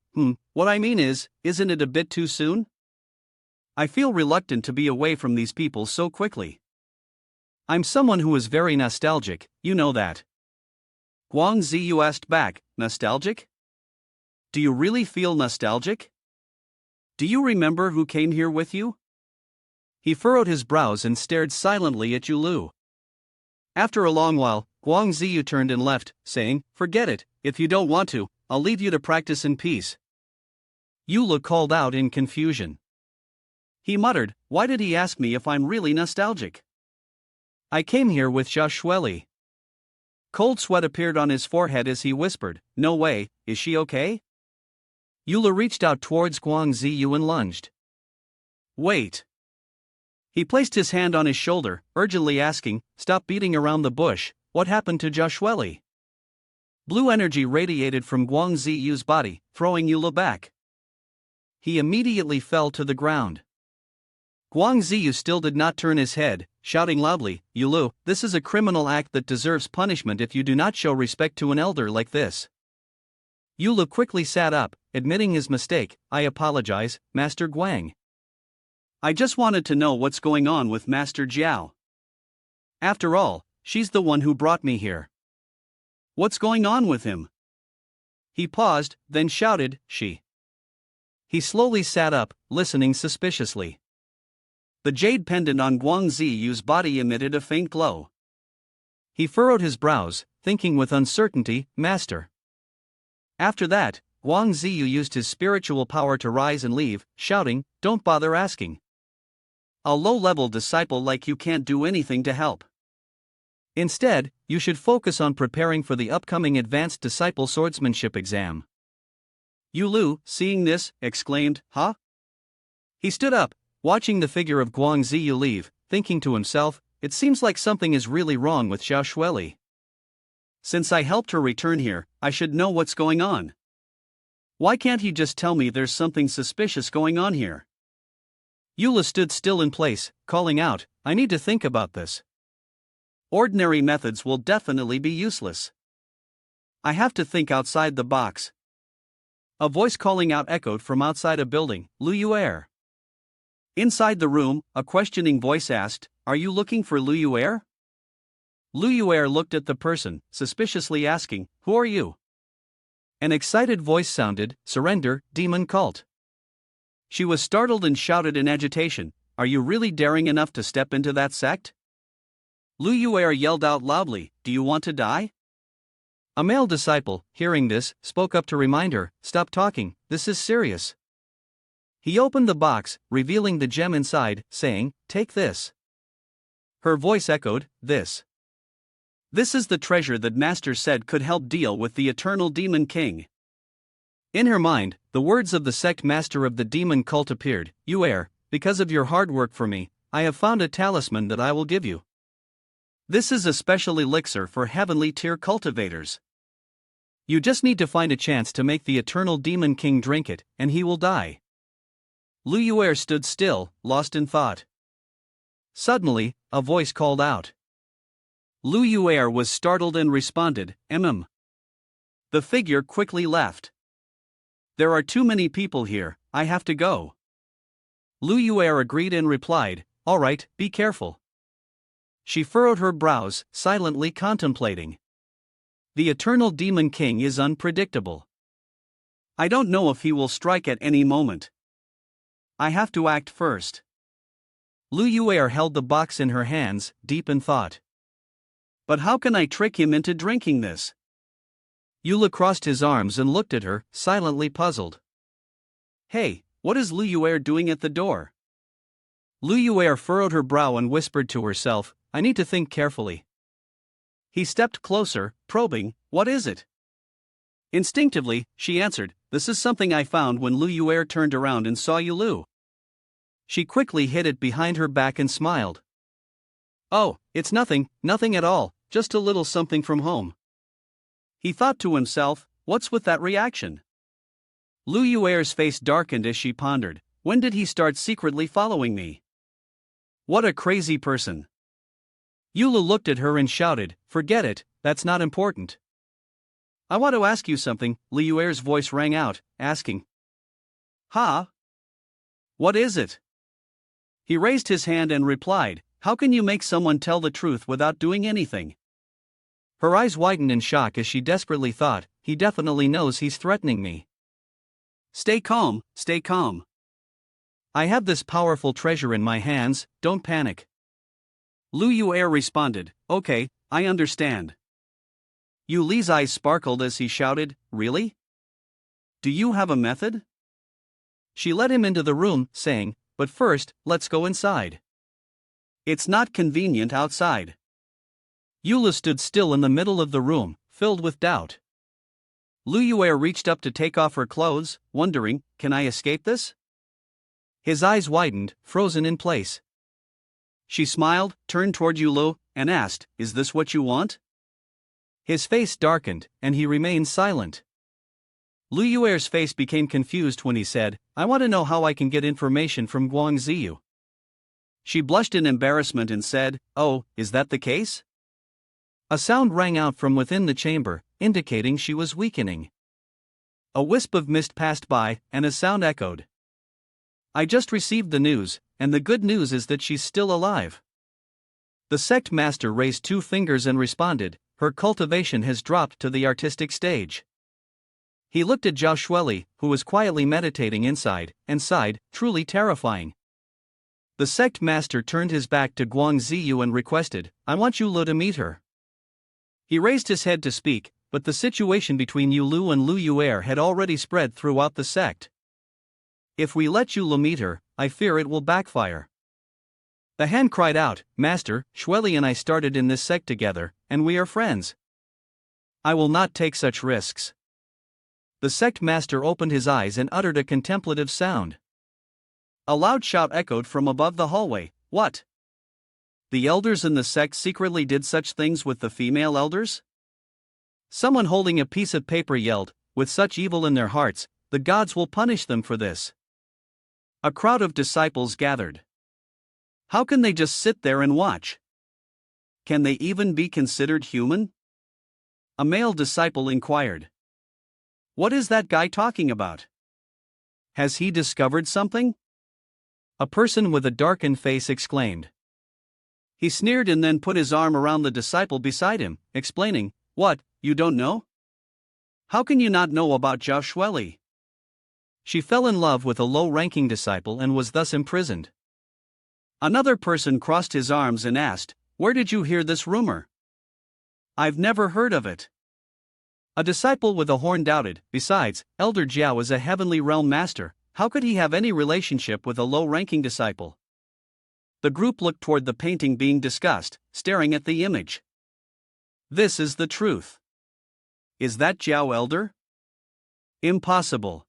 S1: What I mean is, isn't it a bit too soon? I feel reluctant to be away from these people so quickly. I'm someone who is very nostalgic, you know that. Guang Ziyu asked back, Nostalgic? Do you really feel nostalgic? Do you remember who came here with you? He furrowed his brows and stared silently at Yulu. After a long while, Guang Ziyu turned and left, saying, Forget it, if you don't want to, I'll leave you to practice in peace. Yulu called out in confusion. He muttered, Why did he ask me if I'm really nostalgic? I came here with Xia Shueli. Cold sweat appeared on his forehead as he whispered, No way, is she okay? Yulu reached out towards Guang Ziyu and lunged. Wait. He placed his hand on his shoulder, urgently asking, Stop beating around the bush, what happened to Xia Shueli? Blue energy radiated from Guang Ziyu's body, throwing Yulu back. He immediately fell to the ground. Guang Ziyu still did not turn his head, shouting loudly, Yulu, this is a criminal act that deserves punishment if you do not show respect to an elder like this. Yulu quickly sat up, admitting his mistake, I apologize, Master Guang. I just wanted to know what's going on with Master Jiao. After all, she's the one who brought me here. What's going on with him? He paused, then shouted, She. He slowly sat up, listening suspiciously. The jade pendant on Guang Ziyu's body emitted a faint glow. He furrowed his brows, thinking with uncertainty, Master. After that, Guang Ziyu used his spiritual power to rise and leave, shouting, Don't bother asking. A low-level disciple like you can't do anything to help. Instead, you should focus on preparing for the upcoming Advanced Disciple Swordsmanship exam. Yulu, seeing this, exclaimed, He stood up, watching the figure of Guang Ziyu leave, thinking to himself, It seems like something is really wrong with Xia Shueli. Since I helped her return here, I should know what's going on. Why can't he just tell me there's something suspicious going on here? Yulu stood still in place, calling out, I need to think about this. Ordinary methods will definitely be useless. I have to think outside the box. A voice calling out echoed from outside a building, Lu Yuer. Inside the room, a questioning voice asked, Are you looking for Lu Yuer? Lu Yuer looked at the person, suspiciously asking, Who are you? An excited voice sounded, Surrender, demon cult. She was startled and shouted in agitation, Are you really daring enough to step into that sect? Lu Yuer yelled out loudly, Do you want to die? A male disciple, hearing this, spoke up to remind her, "Stop talking, this is serious." He opened the box, revealing the gem inside, saying, "Take this." Her voice echoed, "This. This is the treasure that Master said could help deal with the eternal demon king." In her mind, the words of the sect master of the demon cult appeared, "You heir, because of your hard work for me, I have found a talisman that I will give you. This is a special elixir for heavenly tier cultivators. You just need to find a chance to make the eternal demon king drink it, and he will die." Lu Yuer stood still, lost in thought. Suddenly, a voice called out. Lu Yuer was startled and responded, "Mm." The figure quickly left. "There are too many people here, I have to go." Lu Yuer agreed and replied, "All right, be careful." She furrowed her brows, silently contemplating. The eternal demon king is unpredictable. I don't know if he will strike at any moment. I have to act first. Lu Yuer held the box in her hands, deep in thought. But how can I trick him into drinking this? Yula crossed his arms and looked at her, silently puzzled. "Hey, what is Lu Yuer doing at the door?" Lu Yuer furrowed her brow and whispered to herself, "I need to think carefully." He stepped closer, probing, "What is it?" Instinctively, she answered, "This is something I found when Lu Yuer turned around and saw Yulu." She quickly hid it behind her back and smiled. "Oh, it's nothing, nothing at all, just a little something from home." He thought to himself, "What's with that reaction?" Lu Yuer's face darkened as she pondered, "When did he start secretly following me? What a crazy person." Yula looked at her and shouted, "Forget it, that's not important." "I want to ask you something," Lu Yuer's voice rang out, asking. "Huh? What is it?" He raised his hand and replied, "How can you make someone tell the truth without doing anything?" Her eyes widened in shock as she desperately thought, "He definitely knows he's threatening me." Stay calm, stay calm. I have this powerful treasure in my hands, don't panic." Lu Yuer responded, "Okay, I understand." Yu Li's eyes sparkled as he shouted, "Really? Do you have a method?" She led him into the room, saying, "But first, let's go inside. It's not convenient outside." Yula stood still in the middle of the room, filled with doubt. Lu Yuer reached up to take off her clothes, wondering, "Can I escape this?" His eyes widened, frozen in place. She smiled, turned toward Yulu, and asked, "Is this what you want?" His face darkened, and he remained silent. Lu Yuer's face became confused when he said, "I want to know how I can get information from Guangziyu." She blushed in embarrassment and said, "Oh, is that the case?" A sound rang out from within the chamber, indicating she was weakening. A wisp of mist passed by, and a sound echoed. "I just received the news, and the good news is that she's still alive." The sect master raised 2 fingers and responded, "Her cultivation has dropped to the artistic stage." He looked at Zhao Shueli, who was quietly meditating inside, and sighed, "Truly terrifying." The sect master turned his back to Guangziyu and requested, "I want Yulu to meet her." He raised his head to speak, but the situation between Yulu and Lu Yuer had already spread throughout the sect. "If we let Yulu meet her, I fear it will backfire." The hand cried out, "Master, Shueli and I started in this sect together, and we are friends. I will not take such risks." The sect master opened his eyes and uttered a contemplative sound. A loud shout echoed from above the hallway, "What? The elders in the sect secretly did such things with the female elders?" Someone holding a piece of paper yelled, "With such evil in their hearts, the gods will punish them for this." A crowd of disciples gathered. How can they just sit there and watch? Can they even be considered human? A male disciple inquired. "What is that guy talking about? Has he discovered something?" A person with a darkened face exclaimed. He sneered and then put his arm around the disciple beside him, explaining, "What, you don't know? How can you not know about Zhao Shueli? She fell in love with a low-ranking disciple and was thus imprisoned." Another person crossed his arms and asked, "Where did you hear this rumor? I've never heard of it." A disciple with a horn doubted. Besides, Elder Jiao is a heavenly realm master. How could he have any relationship with a low-ranking disciple? The group looked toward the painting being discussed, staring at the image. This is the truth. Is that Jiao Elder? Impossible.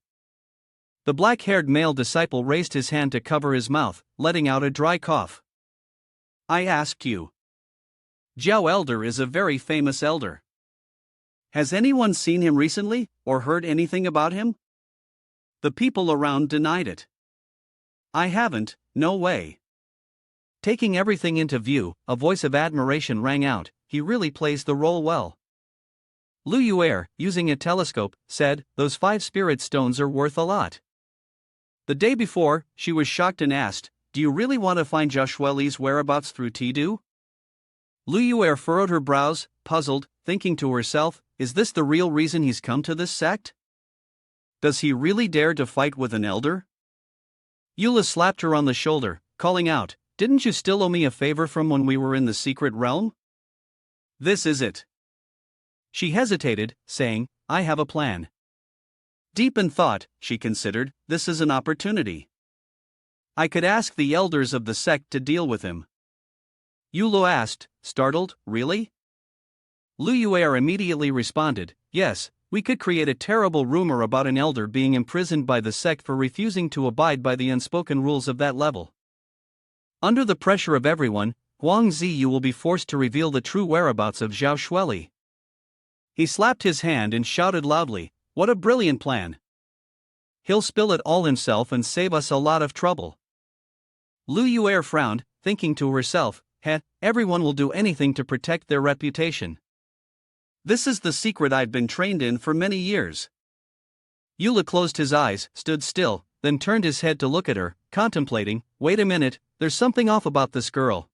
S1: The black-haired male disciple raised his hand to cover his mouth, letting out a dry cough. I asked you. Jiao Elder is a very famous elder. Has anyone seen him recently, or heard anything about him? The people around denied it. I haven't, no way. Taking everything into view, a voice of admiration rang out. He really plays the role well. Lu Yuer, using a telescope, said, those 5 spirit stones are worth a lot. The day before, she was shocked and asked, do you really want to find Joshueli's whereabouts through Tidu? Lu Yuer furrowed her brows, puzzled, thinking to herself, is this the real reason he's come to this sect? Does he really dare to fight with an elder? Eula slapped her on the shoulder, calling out, didn't you still owe me a favor from when we were in the secret realm? This is it. She hesitated, saying, I have a plan. Deep in thought, she considered, this is an opportunity. I could ask the elders of the sect to deal with him. Yulu asked, startled, really? Lu Yuer immediately responded, yes, we could create a terrible rumor about an elder being imprisoned by the sect for refusing to abide by the unspoken rules of that level. Under the pressure of everyone, Huang Ziyu will be forced to reveal the true whereabouts of Zhao Shueli. He slapped his hand and shouted loudly, what a brilliant plan! He'll spill it all himself and save us a lot of trouble. Lu Yuer frowned, thinking to herself, everyone will do anything to protect their reputation. This is the secret I've been trained in for many years. Eula closed his eyes, stood still, then turned his head to look at her, contemplating, wait a minute, there's something off about this girl.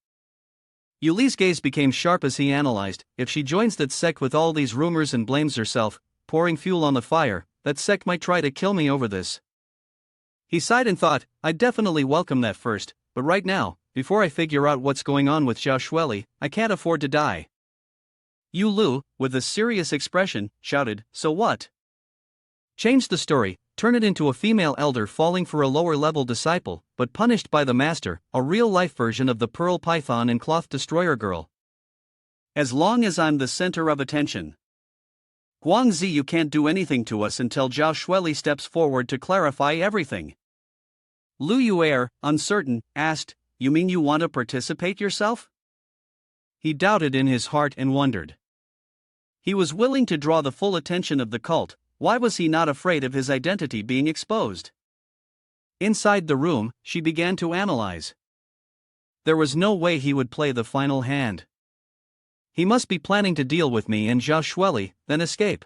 S1: Yuli's gaze became sharp as he analyzed, if she joins that sect with all these rumors and blames herself, pouring fuel on the fire, that sect might try to kill me over this. He sighed and thought, I'd definitely welcome that first, but right now, before I figure out what's going on with Zhao Shueli, I can't afford to die. Yu Lu, with a serious expression, shouted, so what? Change the story, turn it into a female elder falling for a lower-level disciple, but punished by the master, a real-life version of the Pearl Python and Cloth Destroyer girl. As long as I'm the center of attention. Guangzi, you can't do anything to us until Zhao Shueli steps forward to clarify everything. Lu Yuer, uncertain, asked, you mean you want to participate yourself? He doubted in his heart and wondered. He was willing to draw the full attention of the cult, why was he not afraid of his identity being exposed? Inside the room, she began to analyze. There was no way he would play the final hand. He must be planning to deal with me and Zhao Shueli, then escape.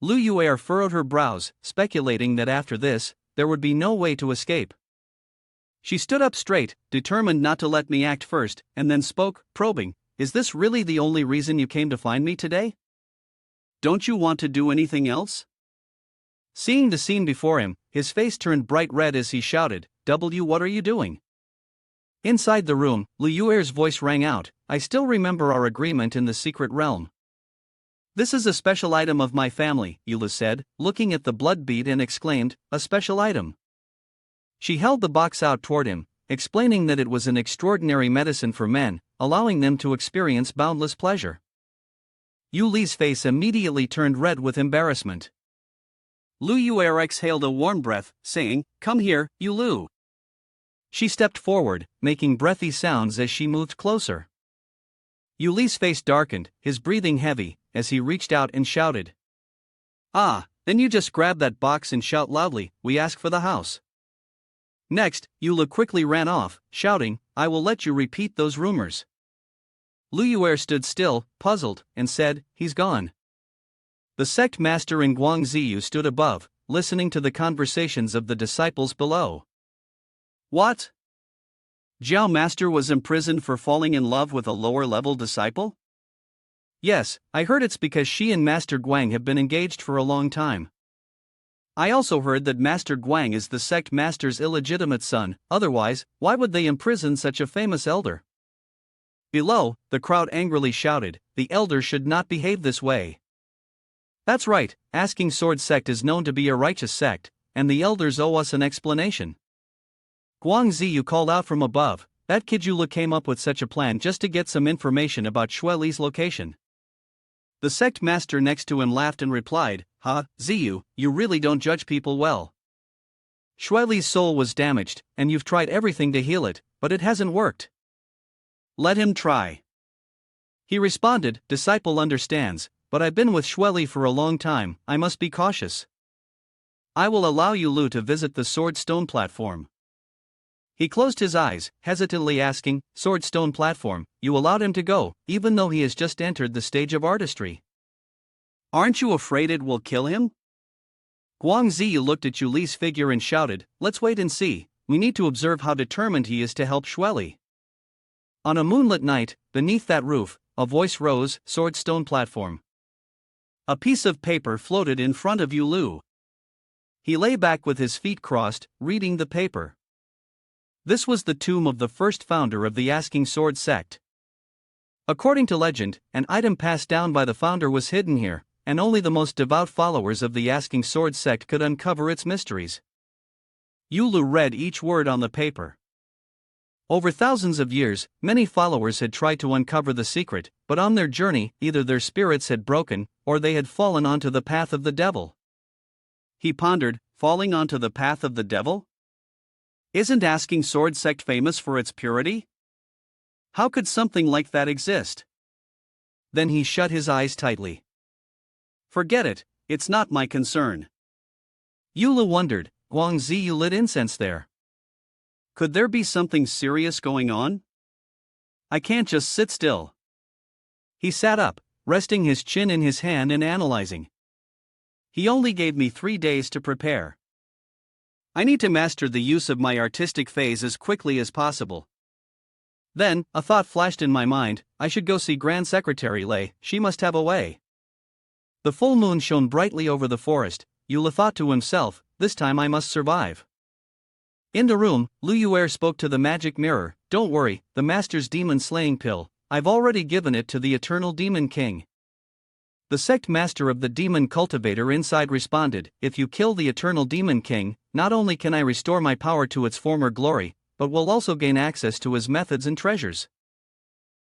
S1: Lu Yuer furrowed her brows, speculating that after this, there would be no way to escape. She stood up straight, determined not to let me act first, and then spoke, probing, is this really the only reason you came to find me today? Don't you want to do anything else? Seeing the scene before him, his face turned bright red as he shouted, what are you doing? Inside the room, Lu Yuer's voice rang out, I still remember our agreement in the secret realm. This is a special item of my family, Eula said, looking at the blood bead and exclaimed, a special item. She held the box out toward him, explaining that it was an extraordinary medicine for men, allowing them to experience boundless pleasure. Yu Li's face immediately turned red with embarrassment. Lu Yuer exhaled a warm breath, saying, come here, Yu Lu. She stepped forward, making breathy sounds as she moved closer. Yu Li's face darkened, his breathing heavy, as he reached out and shouted. Ah, then you just grab that box and shout loudly, we ask for the house. Next, Eula quickly ran off, shouting, I will let you repeat those rumors. Lu Yuer stood still, puzzled, and said, he's gone. The sect master and Guangziyu stood above, listening to the conversations of the disciples below. What? Zhao Master was imprisoned for falling in love with a lower-level disciple? Yes, I heard it's because she and Master Guang have been engaged for a long time. I also heard that Master Guang is the sect master's illegitimate son, otherwise, why would they imprison such a famous elder? Below, the crowd angrily shouted, the elder should not behave this way. That's right, Asking Sword sect is known to be a righteous sect, and the elders owe us an explanation. Guangzi, you called out from above, that kid Yulu came up with such a plan just to get some information about Shueli's location. The sect master next to him laughed and replied, Ziyu, you really don't judge people well. Shueli's soul was damaged, and you've tried everything to heal it, but it hasn't worked. Let him try. He responded, disciple understands, but I've been with Shueli for a long time, I must be cautious. I will allow Yulu to visit the sword stone platform. He closed his eyes, hesitantly asking, sword stone platform, you allowed him to go, even though he has just entered the stage of artistry. Aren't you afraid it will kill him? Guangzi looked at Yuli's figure and shouted, let's wait and see, we need to observe how determined he is to help Shueli. On a moonlit night, beneath that roof, a voice rose, sword stone platform. A piece of paper floated in front of Yulu. He lay back with his feet crossed, reading the paper. This was the tomb of the first founder of the Asking Sword sect. According to legend, an item passed down by the founder was hidden here, and only the most devout followers of the Asking Sword sect could uncover its mysteries. Yulu read each word on the paper. Over thousands of years, many followers had tried to uncover the secret, but on their journey, either their spirits had broken, or they had fallen onto the path of the devil. He pondered, falling onto the path of the devil? Isn't Asking Sword sect famous for its purity? How could something like that exist? Then he shut his eyes tightly. Forget it, it's not my concern. Yulu wondered, Guangzi, you lit incense there. Could there be something serious going on? I can't just sit still. He sat up, resting his chin in his hand and analyzing. He only gave me 3 days to prepare. I need to master the use of my artistic phase as quickly as possible. Then, a thought flashed in my mind, I should go see Grand Secretary Lei, she must have a way. The full moon shone brightly over the forest, Yula thought to himself, this time I must survive. In the room, Lu Yuer spoke to the magic mirror, don't worry, the master's demon-slaying pill, I've already given it to the eternal demon king. The sect master of the demon cultivator inside responded, if you kill the eternal demon king, not only can I restore my power to its former glory, but will also gain access to his methods and treasures.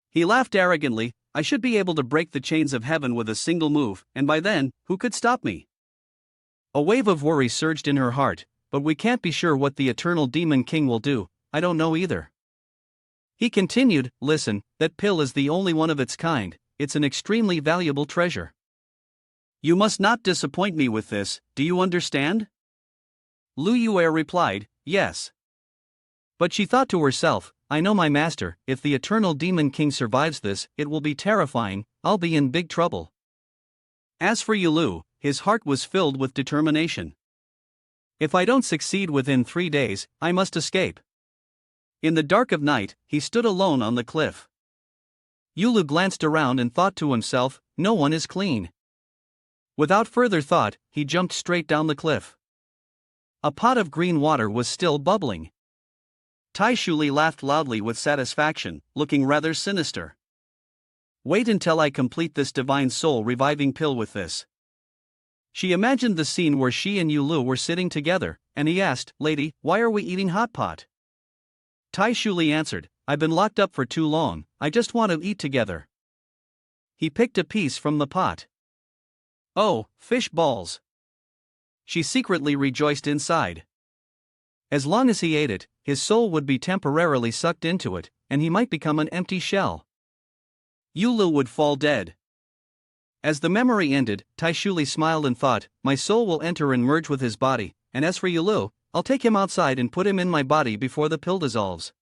S1: He laughed arrogantly, I should be able to break the chains of heaven with a single move, and by then, who could stop me? A wave of worry surged in her heart, but we can't be sure what the eternal demon king will do, I don't know either. He continued, listen, that pill is the only one of its kind, it's an extremely valuable treasure. You must not disappoint me with this, do you understand? Lu Yuer replied, yes. But she thought to herself, I know my master, if the eternal demon king survives this, it will be terrifying, I'll be in big trouble. As for Yulu, his heart was filled with determination. If I don't succeed within 3 days, I must escape. In the dark of night, he stood alone on the cliff. Yulu glanced around and thought to himself, no one is clean. Without further thought, he jumped straight down the cliff. A pot of green water was still bubbling. Tai Shuli laughed loudly with satisfaction, looking rather sinister. Wait until I complete this divine soul reviving pill with this. She imagined the scene where she and Yulu were sitting together, and he asked, lady, why are we eating hot pot? Tai Shuli answered, I've been locked up for too long, I just want to eat together. He picked a piece from the pot. Oh, fish balls. She secretly rejoiced inside. As long as he ate it, his soul would be temporarily sucked into it, and he might become an empty shell. Yulu would fall dead. As the memory ended, Taishuli smiled and thought, my soul will enter and merge with his body, and as for Yulu, I'll take him outside and put him in my body before the pill dissolves.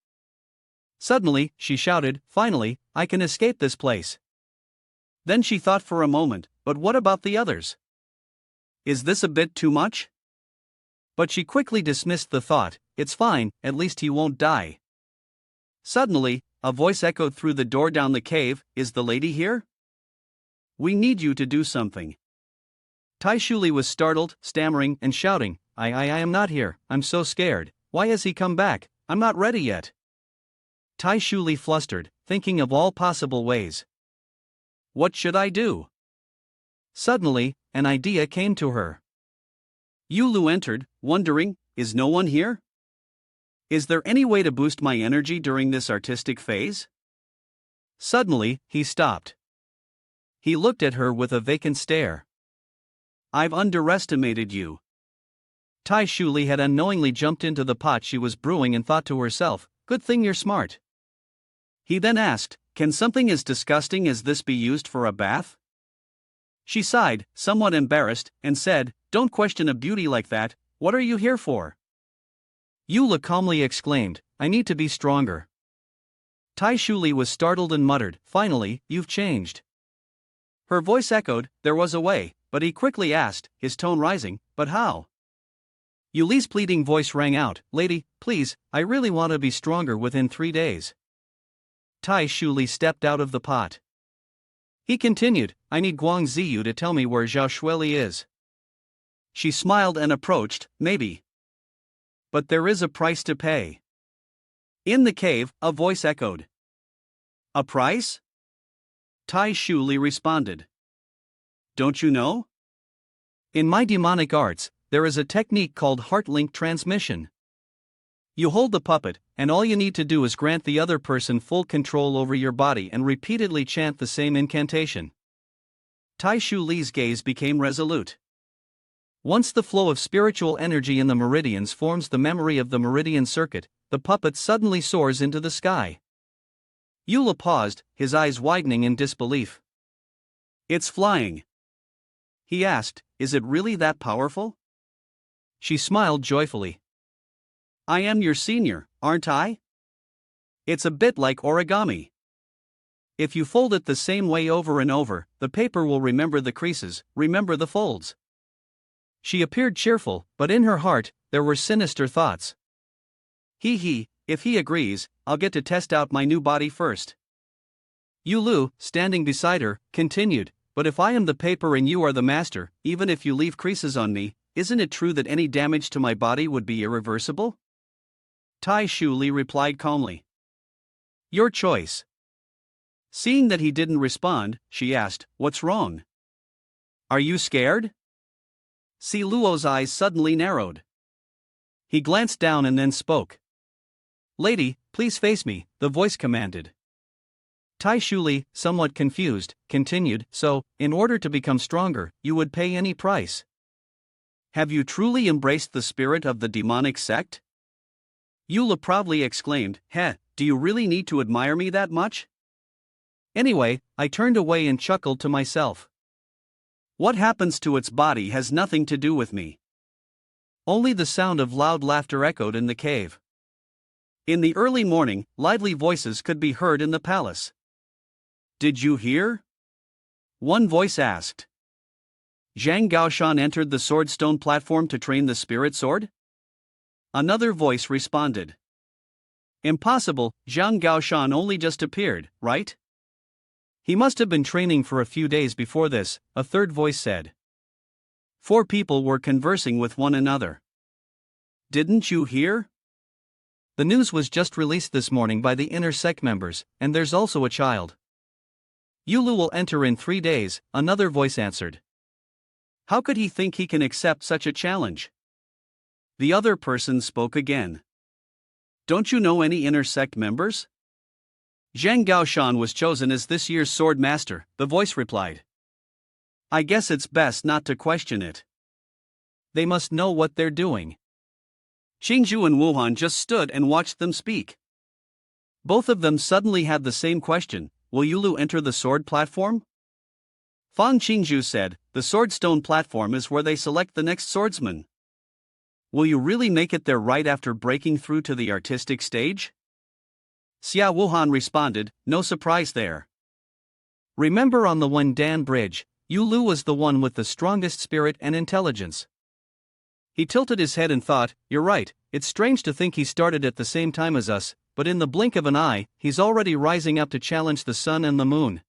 S1: Suddenly, she shouted, finally, I can escape this place. Then she thought for a moment, but what about the others? Is this a bit too much? But she quickly dismissed the thought, it's fine, at least he won't die. Suddenly, a voice echoed through the door down the cave, is the lady here? We need you to do something. Taishuli was startled, stammering, and shouting, I am not here, I'm so scared, why has he come back, I'm not ready yet. Taishuli flustered, thinking of all possible ways. What should I do? Suddenly, an idea came to her. Yulu entered, wondering, is no one here? Is there any way to boost my energy during this artistic phase? Suddenly, he stopped. He looked at her with a vacant stare. I've underestimated you. Tai Shuli had unknowingly jumped into the pot she was brewing and thought to herself, good thing you're smart. He then asked, can something as disgusting as this be used for a bath? She sighed, somewhat embarrassed, and said, don't question a beauty like that, what are you here for? Yula calmly exclaimed, I need to be stronger. Tai Shuli was startled and muttered, finally, you've changed. Her voice echoed, there was a way, but he quickly asked, his tone rising, but how? Yuli's pleading voice rang out, lady, please, I really want to be stronger within 3 days. Tai Shuli stepped out of the pot. He continued, I need Guang Ziyu to tell me where Zhao Shuili is. She smiled and approached, maybe. But there is a price to pay. In the cave, a voice echoed. A price? Tai Shuli responded. Don't you know? In my demonic arts, there is a technique called heart link transmission. You hold the puppet, and all you need to do is grant the other person full control over your body and repeatedly chant the same incantation. Tai Shuli's gaze became resolute. Once the flow of spiritual energy in the meridians forms the memory of the meridian circuit, the puppet suddenly soars into the sky. Yula paused, his eyes widening in disbelief. It's flying. He asked, is it really that powerful? She smiled joyfully. I am your senior, aren't I? It's a bit like origami. If you fold it the same way over and over, the paper will remember the creases, remember the folds. She appeared cheerful, but in her heart, there were sinister thoughts. If he agrees, I'll get to test out my new body first. Yulu, standing beside her, continued, but if I am the paper and you are the master, even if you leave creases on me, isn't it true that any damage to my body would be irreversible? Tai Shuli replied calmly. Your choice. Seeing that he didn't respond, she asked, what's wrong? Are you scared? Si Luo's eyes suddenly narrowed. He glanced down and then spoke. Lady, please face me, the voice commanded. Tai Shuli, somewhat confused, continued, so, in order to become stronger, you would pay any price. Have you truly embraced the spirit of the demonic sect? Yula proudly exclaimed, do you really need to admire me that much? Anyway, I turned away and chuckled to myself. What happens to its body has nothing to do with me. Only the sound of loud laughter echoed in the cave. In the early morning, lively voices could be heard in the palace. Did you hear? One voice asked. Zhang Gaoshan entered the swordstone platform to train the spirit sword? Another voice responded. Impossible, Zhang Gaoshan only just appeared, right? He must have been training for a few days before this, a third voice said. 4 people were conversing with one another. Didn't you hear? The news was just released this morning by the inner sect members, and there's also a child. Yulu will enter in 3 days, another voice answered. How could he think he can accept such a challenge? The other person spoke again. Don't you know any inner sect members? Zhang Gaoshan was chosen as this year's Swordmaster, the voice replied. I guess it's best not to question it. They must know what they're doing. Qingzhu and Wuhan just stood and watched them speak. Both of them suddenly had the same question, will Yulu enter the sword platform? Fang Qingzhu said, the swordstone platform is where they select the next swordsman. Will you really make it there right after breaking through to the artistic stage? Xia Wuhan responded, no surprise there. Remember on the Wendan Bridge, Yulu was the one with the strongest spirit and intelligence. He tilted his head and thought, you're right, it's strange to think he started at the same time as us, but in the blink of an eye, he's already rising up to challenge the sun and the moon.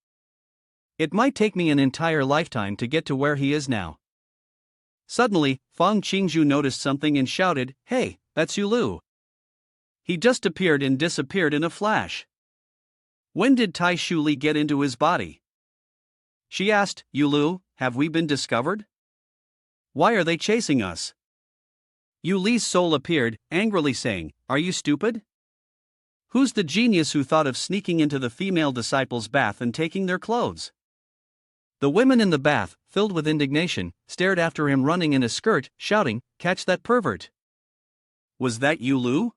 S1: It might take me an entire lifetime to get to where he is now. Suddenly, Fang Qingzhu noticed something and shouted, hey, that's Yulu. He just appeared and disappeared in a flash. When did Tai Shuli get into his body? She asked, Yulu, have we been discovered? Why are they chasing us? Yu Li's soul appeared, angrily saying, "Are you stupid? Who's the genius who thought of sneaking into the female disciples' bath and taking their clothes?" The women in the bath, filled with indignation, stared after him running in a skirt, shouting, "Catch that pervert!" Was that Yu Lu?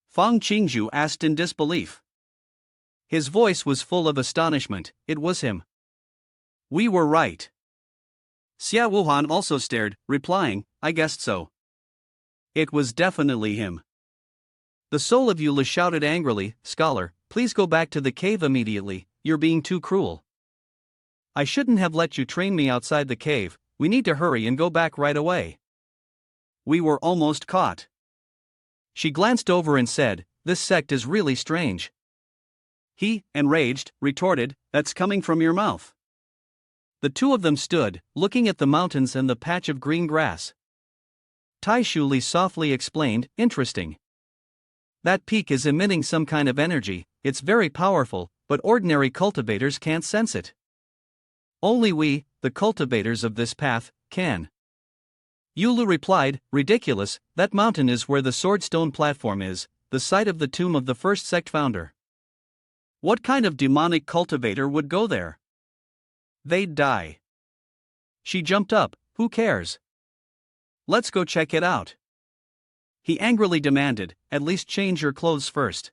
S1: Fang Qingzhu asked in disbelief. His voice was full of astonishment. It was him. We were right. Xia Wuhan also stared, replying, "I guessed so." It was definitely him. The soul of Yu Li shouted angrily, "Scholar, please go back to the cave immediately, you're being too cruel. I shouldn't have let you train me outside the cave, we need to hurry and go back right away. We were almost caught." She glanced over and said, "This sect is really strange." He, enraged, retorted, "That's coming from your mouth." The two of them stood, looking at the mountains and the patch of green grass. Tai Shuli softly explained, "Interesting. That peak is emitting some kind of energy, it's very powerful, but ordinary cultivators can't sense it. Only we, the cultivators of this path, can." Yulu replied, "Ridiculous, that mountain is where the swordstone platform is, the site of the tomb of the first sect founder. What kind of demonic cultivator would go there? They'd die." She jumped up, "Who cares? Let's go check it out." He angrily demanded, "At least change your clothes first."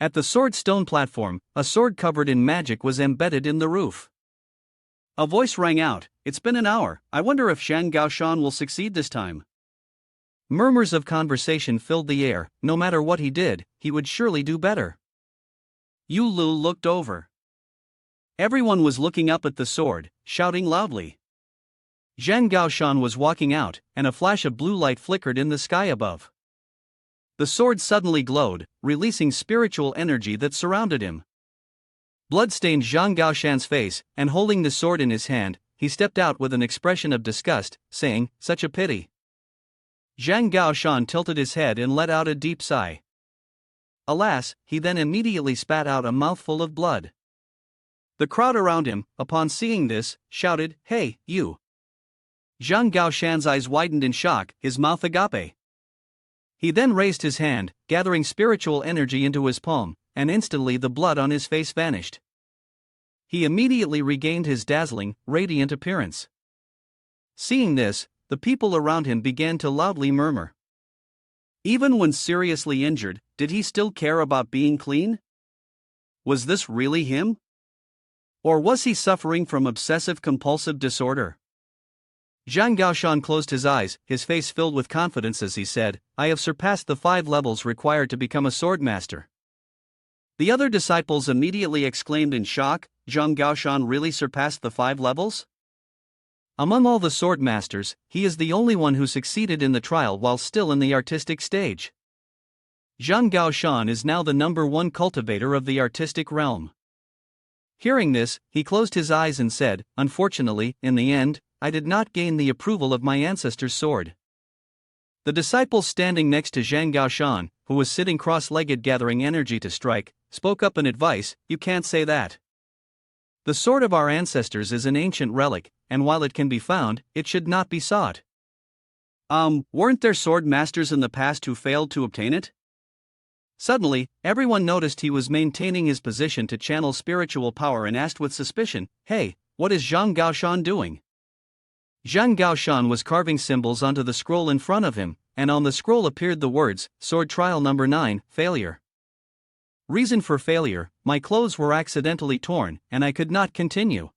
S1: At the swordstone platform, a sword covered in magic was embedded in the roof. A voice rang out, "It's been an hour, I wonder if Zhang Gaoshan will succeed this time." Murmurs of conversation filled the air. No matter what he did, he would surely do better. Yu Lu looked over. Everyone was looking up at the sword, shouting loudly. Zhang Gaoshan was walking out, and a flash of blue light flickered in the sky above. The sword suddenly glowed, releasing spiritual energy that surrounded him. Blood stained Zhang Gaoshan's face, and holding the sword in his hand, he stepped out with an expression of disgust, saying, "Such a pity." Zhang Gaoshan tilted his head and let out a deep sigh. Alas, he then immediately spat out a mouthful of blood. The crowd around him, upon seeing this, shouted, "Hey, you!" Zhang Gaoshan's eyes widened in shock, his mouth agape. He then raised his hand, gathering spiritual energy into his palm, and instantly the blood on his face vanished. He immediately regained his dazzling, radiant appearance. Seeing this, the people around him began to loudly murmur. Even when seriously injured, did he still care about being clean? Was this really him? Or was he suffering from obsessive-compulsive disorder? Zhang Gaoshan closed his eyes, his face filled with confidence as he said, "I have surpassed the 5 levels required to become a swordmaster." The other disciples immediately exclaimed in shock, "Zhang Gaoshan really surpassed the 5 levels? Among all the swordmasters, he is the only one who succeeded in the trial while still in the artistic stage. Zhang Gaoshan is now the #1 cultivator of the artistic realm." Hearing this, he closed his eyes and said, "Unfortunately, in the end, I did not gain the approval of my ancestor's sword." The disciples standing next to Zhang Gaoshan, who was sitting cross-legged gathering energy to strike, spoke up in advice, "You can't say that. The sword of our ancestors is an ancient relic, and while it can be found, it should not be sought." Weren't there sword masters in the past who failed to obtain it? Suddenly, everyone noticed he was maintaining his position to channel spiritual power and asked with suspicion, "Hey, what is Zhang Gaoshan doing?" Zhang Gaoshan was carving symbols onto the scroll in front of him, and on the scroll appeared the words, "Sword Trial Number 9, Failure. Reason for failure, my clothes were accidentally torn, and I could not continue."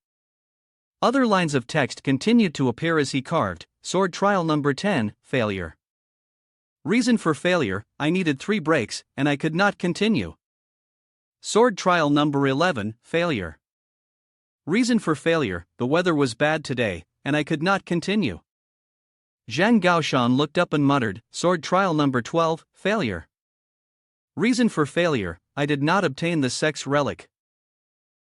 S1: Other lines of text continued to appear as he carved, "Sword Trial Number 10, Failure. Reason for failure, I needed 3 breaks, and I could not continue. Sword Trial Number 11, Failure. Reason for failure, the weather was bad today, and I could not continue." Zhang Gaoshan looked up and muttered, "Sword Trial Number 12, Failure. Reason for failure, I did not obtain the sex relic."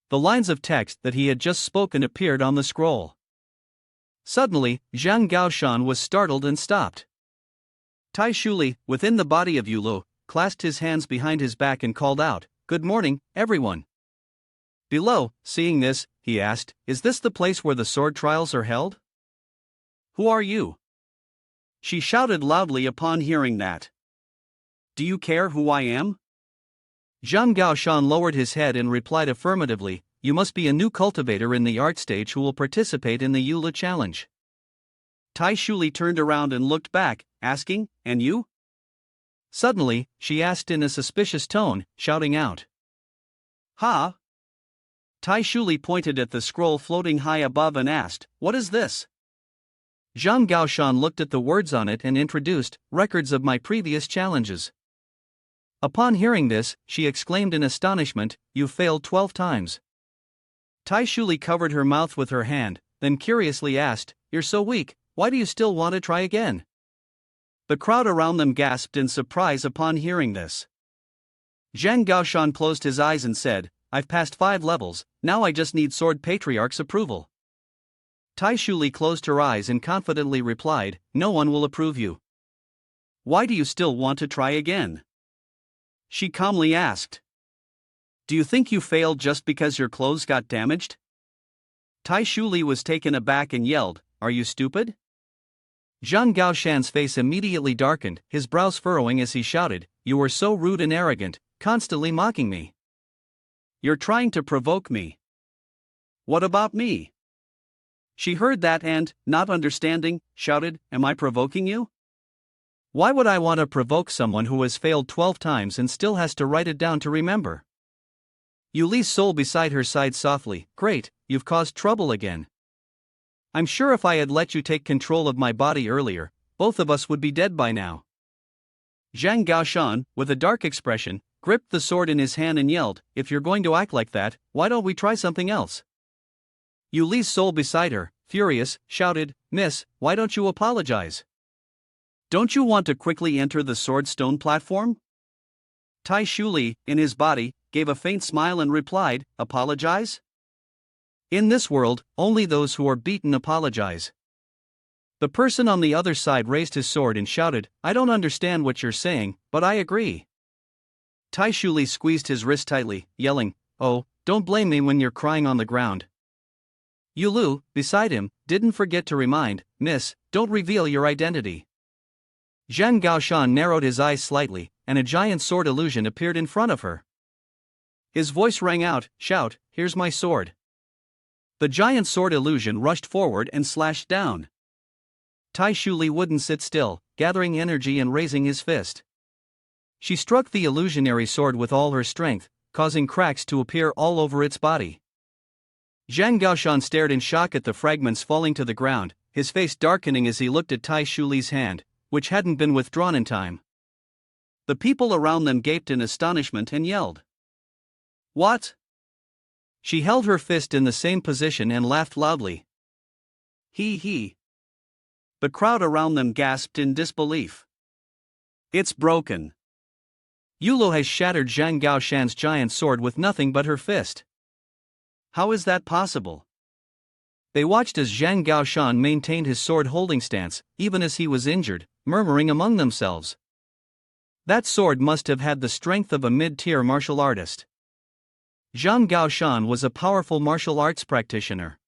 S1: The lines of text that he had just spoken appeared on the scroll. Suddenly, Zhang Gaoshan was startled and stopped. Tai Shuli, within the body of Yulu, clasped his hands behind his back and called out, "Good morning, everyone." Below, seeing this, he asked, "Is this the place where the sword trials are held?" Who are you? She shouted loudly upon hearing that. Do you care who I am? Zhang Gaoshan lowered his head and replied affirmatively, you must be a new cultivator in the art stage who will participate in the Eula challenge. Tai Shuli turned around and looked back, asking, and you? Suddenly, she asked in a suspicious tone, shouting out. Ha? Tai Shuli pointed at the scroll floating high above and asked, what is this? Zhang Gaoshan looked at the words on it and introduced, records of my previous challenges. Upon hearing this, she exclaimed in astonishment, you've failed 12 times. Tai Shuli covered her mouth with her hand, then curiously asked, you're so weak, why do you still want to try again? The crowd around them gasped in surprise upon hearing this. Zhang Gaoshan closed his eyes and said, I've passed 5 levels, now I just need Sword Patriarch's approval. Tai Shuli closed her eyes and confidently replied, no one will approve you. Why do you still want to try again? She calmly asked. Do you think you failed just because your clothes got damaged? Tai Shuli was taken aback and yelled, are you stupid? Zhang Gaoshan's face immediately darkened, his brows furrowing as he shouted, you were so rude and arrogant, constantly mocking me. You're trying to provoke me. What about me? She heard that and, not understanding, shouted, am I provoking you? Why would I want to provoke someone who has failed 12 times and still has to write it down to remember? Yuli's soul beside her sighed softly, great, you've caused trouble again. I'm sure if I had let you take control of my body earlier, both of us would be dead by now. Zhang Gaoshan, with a dark expression, gripped the sword in his hand and yelled, if you're going to act like that, why don't we try something else? Yuli's soul beside her, furious, shouted, Miss, why don't you apologize? Don't you want to quickly enter the sword stone platform? Tai Shuli, in his body, gave a faint smile and replied, apologize? In this world, only those who are beaten apologize. The person on the other side raised his sword and shouted, I don't understand what you're saying, but I agree. Tai Shuli squeezed his wrist tightly, yelling, oh, don't blame me when you're crying on the ground. Yulu, beside him, didn't forget to remind, Miss, don't reveal your identity. Zhang Gaoshan narrowed his eyes slightly, and a giant sword illusion appeared in front of her. His voice rang out, shout, here's my sword. The giant sword illusion rushed forward and slashed down. Tai Shuli wouldn't sit still, gathering energy and raising his fist. She struck the illusionary sword with all her strength, causing cracks to appear all over its body. Zhang Gaoshan stared in shock at the fragments falling to the ground, his face darkening as he looked at Tai Shuli's hand, which hadn't been withdrawn in time. The people around them gaped in astonishment and yelled. What? She held her fist in the same position and laughed loudly. He. The crowd around them gasped in disbelief. It's broken. Yulu has shattered Zhang Gaoshan's giant sword with nothing but her fist. How is that possible? They watched as Zhang Gaoshan maintained his sword holding stance, even as he was injured, murmuring among themselves. That sword must have had the strength of a mid-tier martial artist. Zhang Gaoshan was a powerful martial arts practitioner.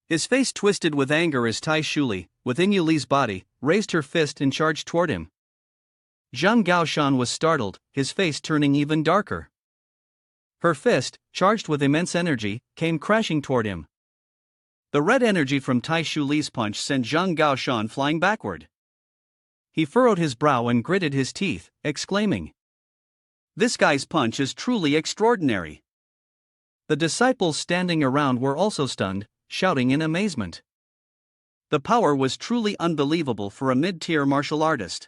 S1: His face twisted with anger as Tai Shuli, within Yuli's body, raised her fist and charged toward him. Zhang Gaoshan was startled, his face turning even darker. Her fist, charged with immense energy, came crashing toward him. The red energy from Tai Shuli's punch sent Zhang Gaoshan flying backward. He furrowed his brow and gritted his teeth, exclaiming, this guy's punch is truly extraordinary. The disciples standing around were also stunned, shouting in amazement. The power was truly unbelievable for a mid-tier martial artist.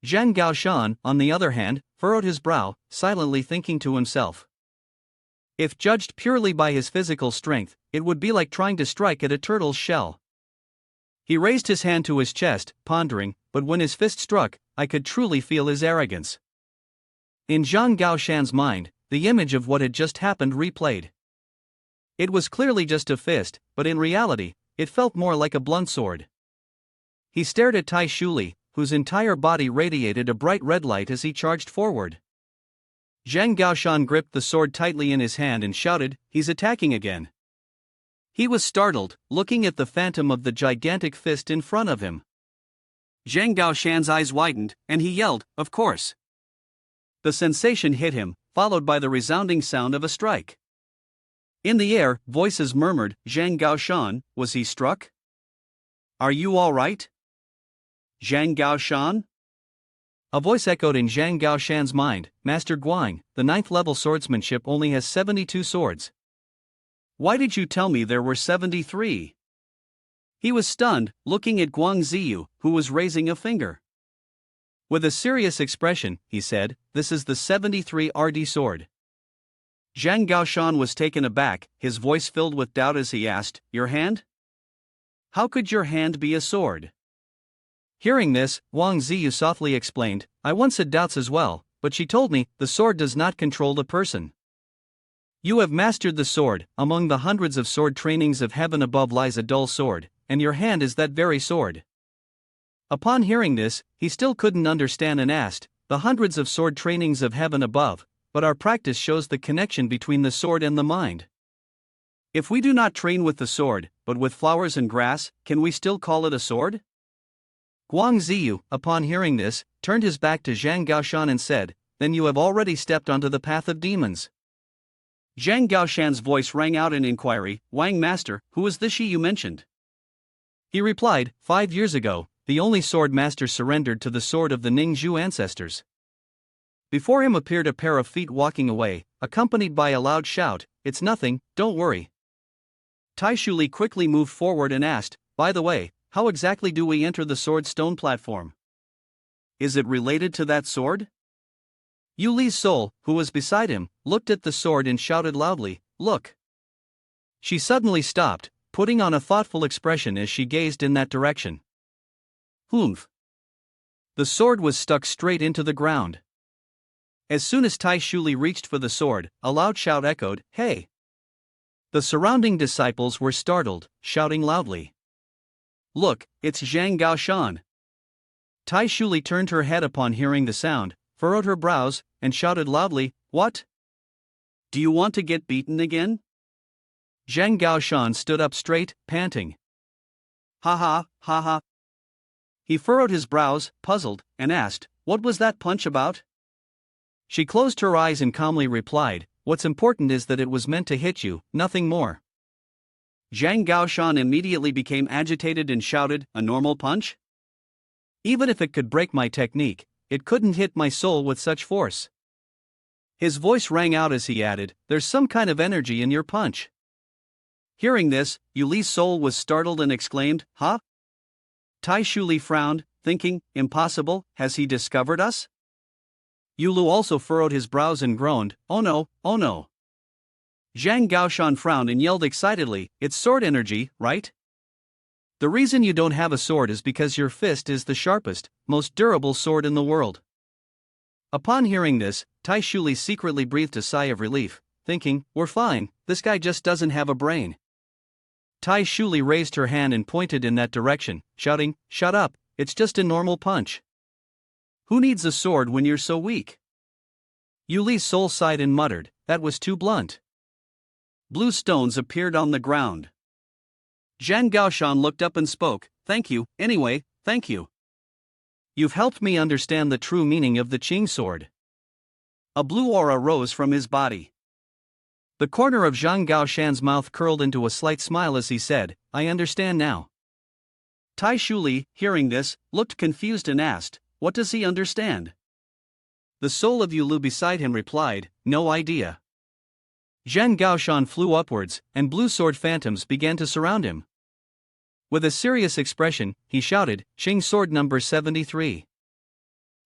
S1: Zhang Gaoshan, on the other hand, furrowed his brow, silently thinking to himself. If judged purely by his physical strength, it would be like trying to strike at a turtle's shell. He raised his hand to his chest, pondering, but when his fist struck, I could truly feel his arrogance. In Zhang Gaoshan's mind, the image of what had just happened replayed. It was clearly just a fist, but in reality, it felt more like a blunt sword. He stared at Tai Shuli, whose entire body radiated a bright red light as he charged forward. Zhang Gaoshan gripped the sword tightly in his hand and shouted, he's attacking again. He was startled, looking at the phantom of the gigantic fist in front of him. Zhang Gaoshan's eyes widened, and he yelled, "Of course!" The sensation hit him, followed by the resounding sound of a strike. In the air, voices murmured, "Zhang Gaoshan, was he struck? Are you all right? Zhang Gaoshan?" A voice echoed in Zhang Gaoshan's mind, "Master Guang, the 9th level swordsmanship only has 72 swords. Why did you tell me there were 73? He was stunned, looking at Guang Ziyu, who was raising a finger. With a serious expression, he said, "This is the 73 RD sword." Zhang Gaoshan was taken aback, his voice filled with doubt as he asked, "Your hand? How could your hand be a sword?" Hearing this, Guang Ziyu softly explained, "I once had doubts as well, but she told me, the sword does not control the person. You have mastered the sword, among the hundreds of sword trainings of heaven above lies a dull sword, and your hand is that very sword." Upon hearing this, he still couldn't understand and asked, "The hundreds of sword trainings of heaven above, but our practice shows the connection between the sword and the mind. If we do not train with the sword, but with flowers and grass, can we still call it a sword?" Guang Ziyu, upon hearing this, turned his back to Zhang Gaoshan and said, "Then you have already stepped onto the path of demons." Zhang Gaoshan's voice rang out in inquiry, "Wang Master, who is the she you mentioned?" He replied, 5 years ago, the only Swordmaster surrendered to the sword of the Ningzhu ancestors." Before him appeared a pair of feet walking away, accompanied by a loud shout, "It's nothing, don't worry." Tai Shuli quickly moved forward and asked, "By the way, how exactly do we enter the sword stone platform? Is it related to that sword?" Yu Li's soul, who was beside him, looked at the sword and shouted loudly, "Look!" She suddenly stopped, putting on a thoughtful expression as she gazed in that direction. Humph! The sword was stuck straight into the ground. As soon as Tai Shuli reached for the sword, a loud shout echoed, "Hey!" The surrounding disciples were startled, shouting loudly, "Look, it's Zhang Gaoshan!" Tai Shuli turned her head upon hearing the sound, furrowed her brows, and shouted loudly, "What? Do you want to get beaten again?" Zhang Gaoshan stood up straight, panting. "Ha ha, ha ha." He furrowed his brows, puzzled, and asked, "What was that punch about?" She closed her eyes and calmly replied, "What's important is that it was meant to hit you, nothing more." Zhang Gaoshan immediately became agitated and shouted, "A normal punch? Even if it could break my technique, it couldn't hit my soul with such force." His voice rang out as he added, "There's some kind of energy in your punch." Hearing this, Yu Li's soul was startled and exclaimed, "Huh?" Tai Shuli frowned, thinking, "Impossible, has he discovered us?" Yu Lu also furrowed his brows and groaned, "Oh no, oh no." Zhang Gaoshan frowned and yelled excitedly, "It's sword energy, right? The reason you don't have a sword is because your fist is the sharpest, most durable sword in the world." Upon hearing this, Tai Shuli secretly breathed a sigh of relief, thinking, "We're fine, this guy just doesn't have a brain." Tai Shuli raised her hand and pointed in that direction, shouting, "Shut up, it's just a normal punch. Who needs a sword when you're so weak?" Yu Li's soul sighed and muttered, "That was too blunt." Blue stones appeared on the ground. Zhang Gaoshan looked up and spoke, "Thank you, anyway, thank you. You've helped me understand the true meaning of the Qing sword." A blue aura rose from his body. The corner of Zhang Gaoshan's mouth curled into a slight smile as he said, "I understand now." Tai Shuli, hearing this, looked confused and asked, "What does he understand?" The soul of Yu Lu beside him replied, "No idea." Zhang Gaoshan flew upwards, and blue sword phantoms began to surround him. With a serious expression, he shouted, "Qing sword number 73.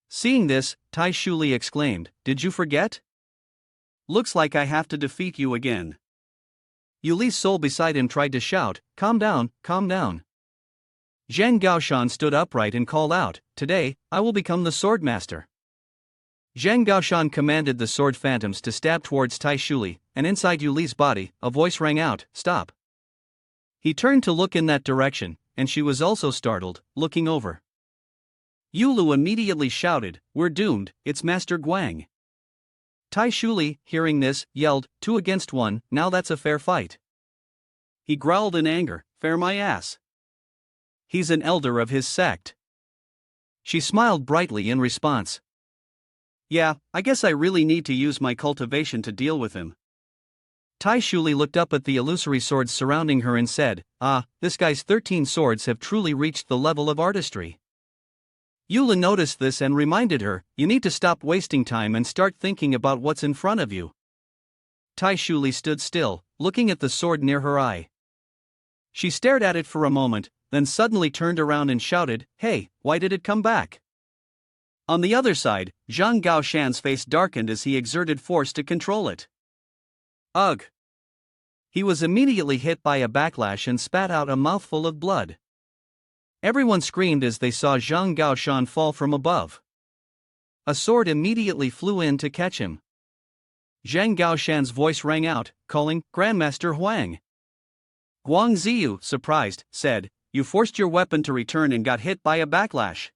S1: Seeing this, Tai Shuli exclaimed, "Did you forget? Looks like I have to defeat you again." Yu Li's soul beside him tried to shout, "Calm down, calm down." Zhang Gaoshan stood upright and called out, "Today, I will become the Swordmaster." Zhang Gaoshan commanded the sword phantoms to stab towards Tai Shuli, and inside Yu Li's body, a voice rang out, "Stop." He turned to look in that direction, and she was also startled, looking over. Yu Lu immediately shouted, "We're doomed, it's Master Guang." Tai Shuli, hearing this, yelled, "2 against 1, now that's a fair fight." He growled in anger, "Fair my ass. He's an elder of his sect." She smiled brightly in response. "Yeah, I guess I really need to use my cultivation to deal with him." Tai Shuli looked up at the illusory swords surrounding her and said, "Ah, this guy's 13 swords have truly reached the level of artistry." Yula noticed this and reminded her, "You need to stop wasting time and start thinking about what's in front of you." Tai Shuli stood still, looking at the sword near her eye. She stared at it for a moment, then suddenly turned around and shouted, "Hey, why did it come back?" On the other side, Zhang Gaoshan's face darkened as he exerted force to control it. Ugh! He was immediately hit by a backlash and spat out a mouthful of blood. Everyone screamed as they saw Zhang Gaoshan fall from above. A sword immediately flew in to catch him. Zhang Gaoshan's voice rang out, calling, "Grandmaster Huang." Guang Ziyu, surprised, said, "You forced your weapon to return and got hit by a backlash.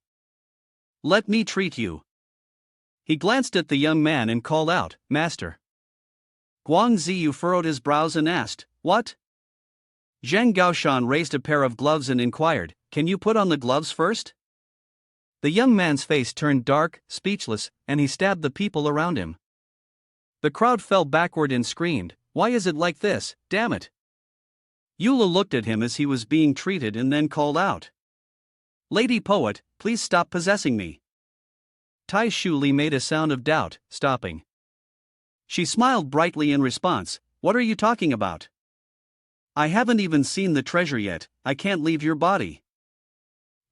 S1: Let me treat you." He glanced at the young man and called out, "Master." Guang Ziyu furrowed his brows and asked, "What?" Zhang Gaoshan raised a pair of gloves and inquired, "Can you put on the gloves first?" The young man's face turned dark, speechless, and he stabbed the people around him. The crowd fell backward and screamed, "Why is it like this, damn it?" Yula looked at him as he was being treated and then called out, "Lady Poet, please stop possessing me." Tai Shuli made a sound of doubt, stopping. She smiled brightly in response, "What are you talking about? I haven't even seen the treasure yet, I can't leave your body."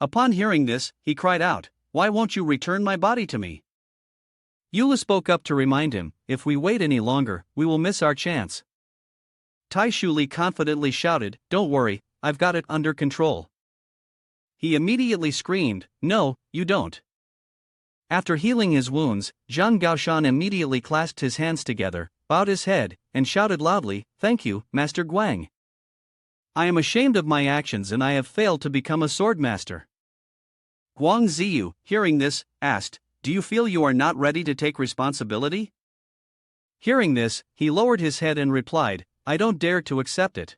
S1: Upon hearing this, he cried out, "Why won't you return my body to me?" Yula spoke up to remind him, "If we wait any longer, we will miss our chance." Tai Shuli confidently shouted, "Don't worry, I've got it under control." He immediately screamed, "No, you don't." After healing his wounds, Zhang Gaoshan immediately clasped his hands together, bowed his head, and shouted loudly, "Thank you, Master Guang. I am ashamed of my actions and I have failed to become a swordmaster." Guang Ziyu, hearing this, asked, "Do you feel you are not ready to take responsibility?" Hearing this, he lowered his head and replied, "I don't dare to accept it."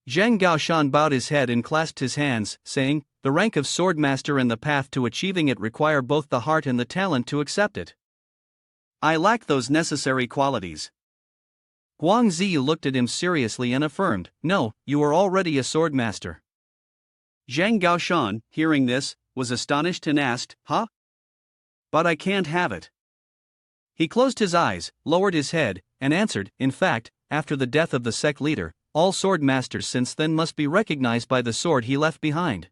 S1: Zhang Gaoshan bowed his head and clasped his hands, saying, "The rank of swordmaster and the path to achieving it require both the heart and the talent to accept it. I lack those necessary qualities." Guang Ziyu looked at him seriously and affirmed, "No, you are already a swordmaster." Zhang Gaoshan, hearing this, was astonished and asked, "Huh? But I can't have it." He closed his eyes, lowered his head, and answered, "In fact, after the death of the sect leader, all sword masters since then must be recognized by the sword he left behind.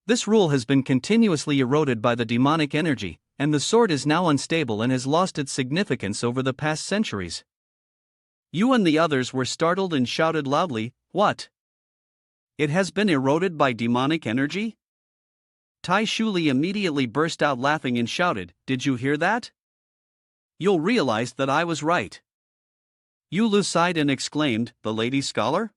S1: This rule has been continuously eroded by the demonic energy, and the sword is now unstable and has lost its significance over the past centuries." You and the others were startled and shouted loudly, "What? It has been eroded by demonic energy?" Tai Shuli immediately burst out laughing and shouted, "Did you hear that? You'll realize that I was right." Yulu sighed and exclaimed, "The lady scholar?"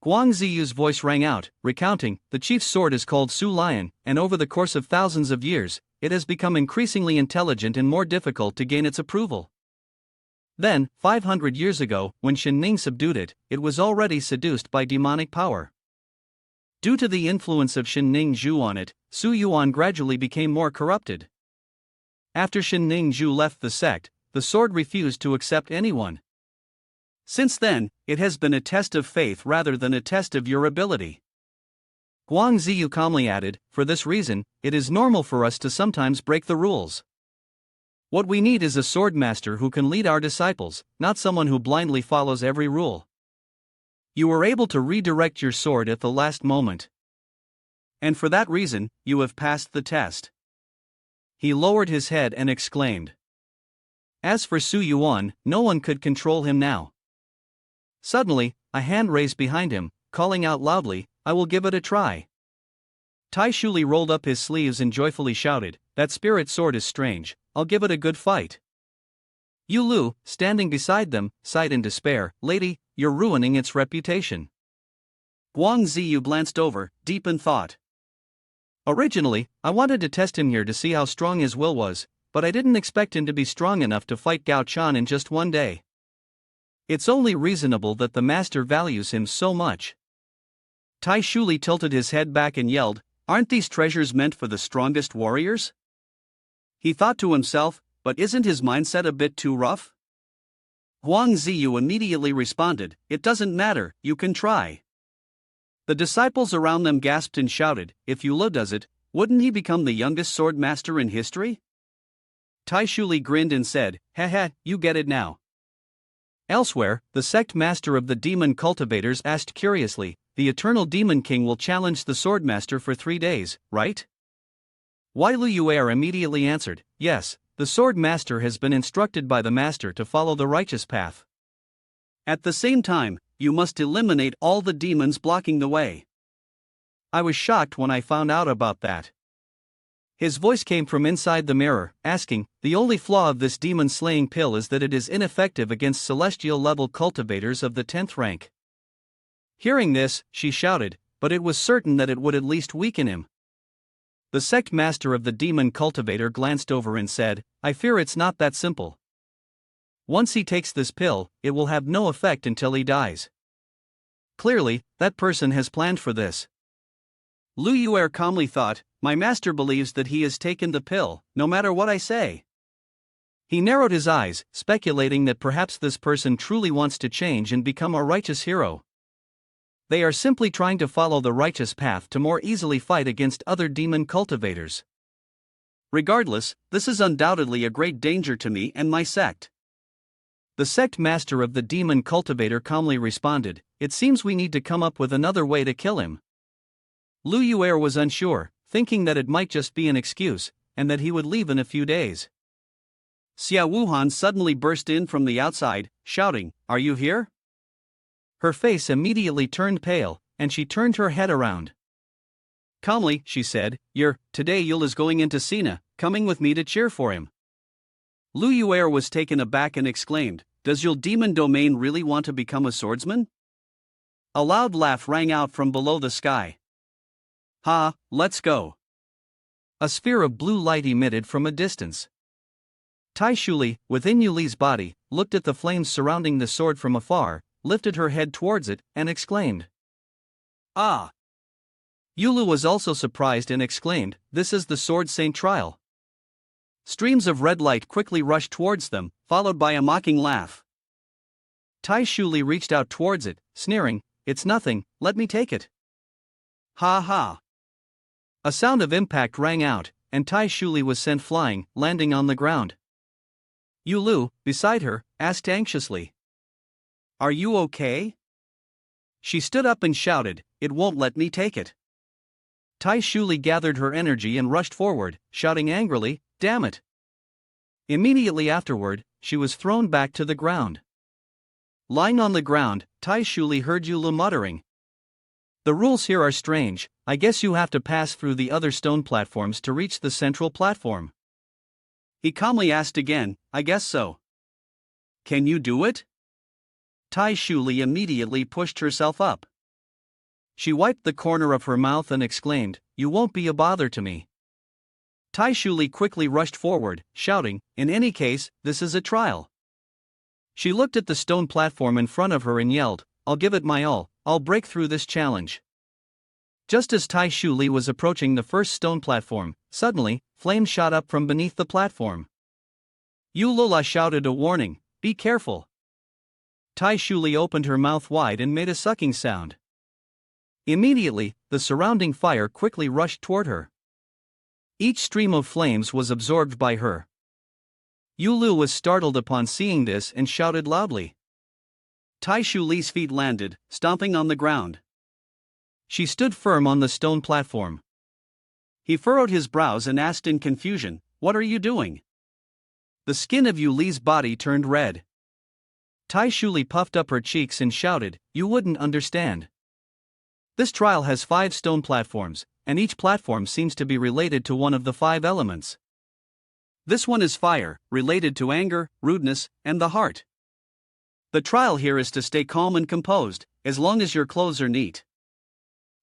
S1: Guang Ziyu's voice rang out, recounting, "The chief's sword is called Su Lion, and over the course of thousands of years, it has become increasingly intelligent and more difficult to gain its approval. Then, 500 years ago, when Shenning subdued it, it was already seduced by demonic power. Due to the influence of Shenning Zhu on it, Su Yuan gradually became more corrupted. After Shenning Zhu left the sect, the sword refused to accept anyone. Since then, it has been a test of faith rather than a test of your ability." Guang Ziyu calmly added, "For this reason, it is normal for us to sometimes break the rules. What we need is a swordmaster who can lead our disciples, not someone who blindly follows every rule. You were able to redirect your sword at the last moment. And for that reason, you have passed the test." He lowered his head and exclaimed. As for Su Yuan, no one could control him now. Suddenly, a hand raised behind him, calling out loudly, "I will give it a try." Tai Shuli rolled up his sleeves and joyfully shouted, "That spirit sword is strange, I'll give it a good fight." Yu Lu, standing beside them, sighed in despair, "Lady, you're ruining its reputation." Guang Ziyu glanced over, deep in thought. "Originally, I wanted to test him here to see how strong his will was, but I didn't expect him to be strong enough to fight Gao Chan in just one day. It's only reasonable that the master values him so much. Tai Shuli tilted his head back and yelled, "Aren't these treasures meant for the strongest warriors?" He thought to himself, but isn't his mindset a bit too rough? Huang Ziyu immediately responded, "It doesn't matter, you can try." The disciples around them gasped and shouted, "If Yulu does it, wouldn't he become the youngest swordmaster in history?" Tai Shuli grinned and said, "Haha, you get it now." Elsewhere, the sect master of the demon cultivators asked curiously, "The eternal demon king will challenge the swordmaster for 3 days, right?" Wai Luyuer immediately answered, "Yes, the swordmaster has been instructed by the master to follow the righteous path. At the same time, you must eliminate all the demons blocking the way." I was shocked when I found out about that. His voice came from inside the mirror, asking, "The only flaw of this demon-slaying pill is that it is ineffective against celestial-level cultivators of the 10th rank." Hearing this, she shouted, "But it was certain that it would at least weaken him." The sect master of the demon cultivator glanced over and said, "I fear it's not that simple. Once he takes this pill, it will have no effect until he dies." Clearly, that person has planned for this. Luyuer calmly thought, "My master believes that he has taken the pill, no matter what I say." He narrowed his eyes, speculating that perhaps this person truly wants to change and become a righteous hero. They are simply trying to follow the righteous path to more easily fight against other demon cultivators. Regardless, this is undoubtedly a great danger to me and my sect. The sect master of the demon cultivator calmly responded, "It seems we need to come up with another way to kill him." Luyuer was unsure, thinking that it might just be an excuse, and that he would leave in a few days. Xia Wuhan suddenly burst in from the outside, shouting, "Are you here?" Her face immediately turned pale, and she turned her head around. Calmly, she said, Today Yul is going into Sina, coming with me to cheer for him." Luyuer was taken aback and exclaimed, "Does Yul demon domain really want to become a swordsman?" A loud laugh rang out from below the sky. "Ha, let's go." A sphere of blue light emitted from a distance. Tai Shuli, within Yuli's body, looked at the flames surrounding the sword from afar, lifted her head towards it, and exclaimed, "Ah!" Yulu was also surprised and exclaimed, "This is the Sword Saint trial." Streams of red light quickly rushed towards them, followed by a mocking laugh. Tai Shuli reached out towards it, sneering, "It's nothing, let me take it." "Ha ha!" A sound of impact rang out, and Tai Shuli was sent flying, landing on the ground. Yulu, beside her, asked anxiously, "Are you okay?" She stood up and shouted, "It won't let me take it." Tai Shuli gathered her energy and rushed forward, shouting angrily, "Damn it!" Immediately afterward, she was thrown back to the ground. Lying on the ground, Tai Shuli heard Yulu muttering, "The rules here are strange, I guess you have to pass through the other stone platforms to reach the central platform." He calmly asked again, "I guess so. Can you do it?" Tai Shuli immediately pushed herself up. She wiped the corner of her mouth and exclaimed, "You won't be a bother to me." Tai Shuli quickly rushed forward, shouting, "In any case, this is a trial." She looked at the stone platform in front of her and yelled, "I'll give it my all, I'll break through this challenge." Just as Tai Shuli was approaching the first stone platform, suddenly, flames shot up from beneath the platform. Yulula shouted a warning, "Be careful." Tai Shuli opened her mouth wide and made a sucking sound. Immediately, the surrounding fire quickly rushed toward her. Each stream of flames was absorbed by her. Yulu was startled upon seeing this and shouted loudly. Tai Shuli's feet landed, stomping on the ground. She stood firm on the stone platform. He furrowed his brows and asked in confusion, "What are you doing?" The skin of Yuli's body turned red. Tai Shuli puffed up her cheeks and shouted, "You wouldn't understand. This trial has 5 stone platforms, and each platform seems to be related to one of the 5 elements. This one is fire, related to anger, rudeness, and the heart. The trial here is to stay calm and composed, as long as your clothes are neat.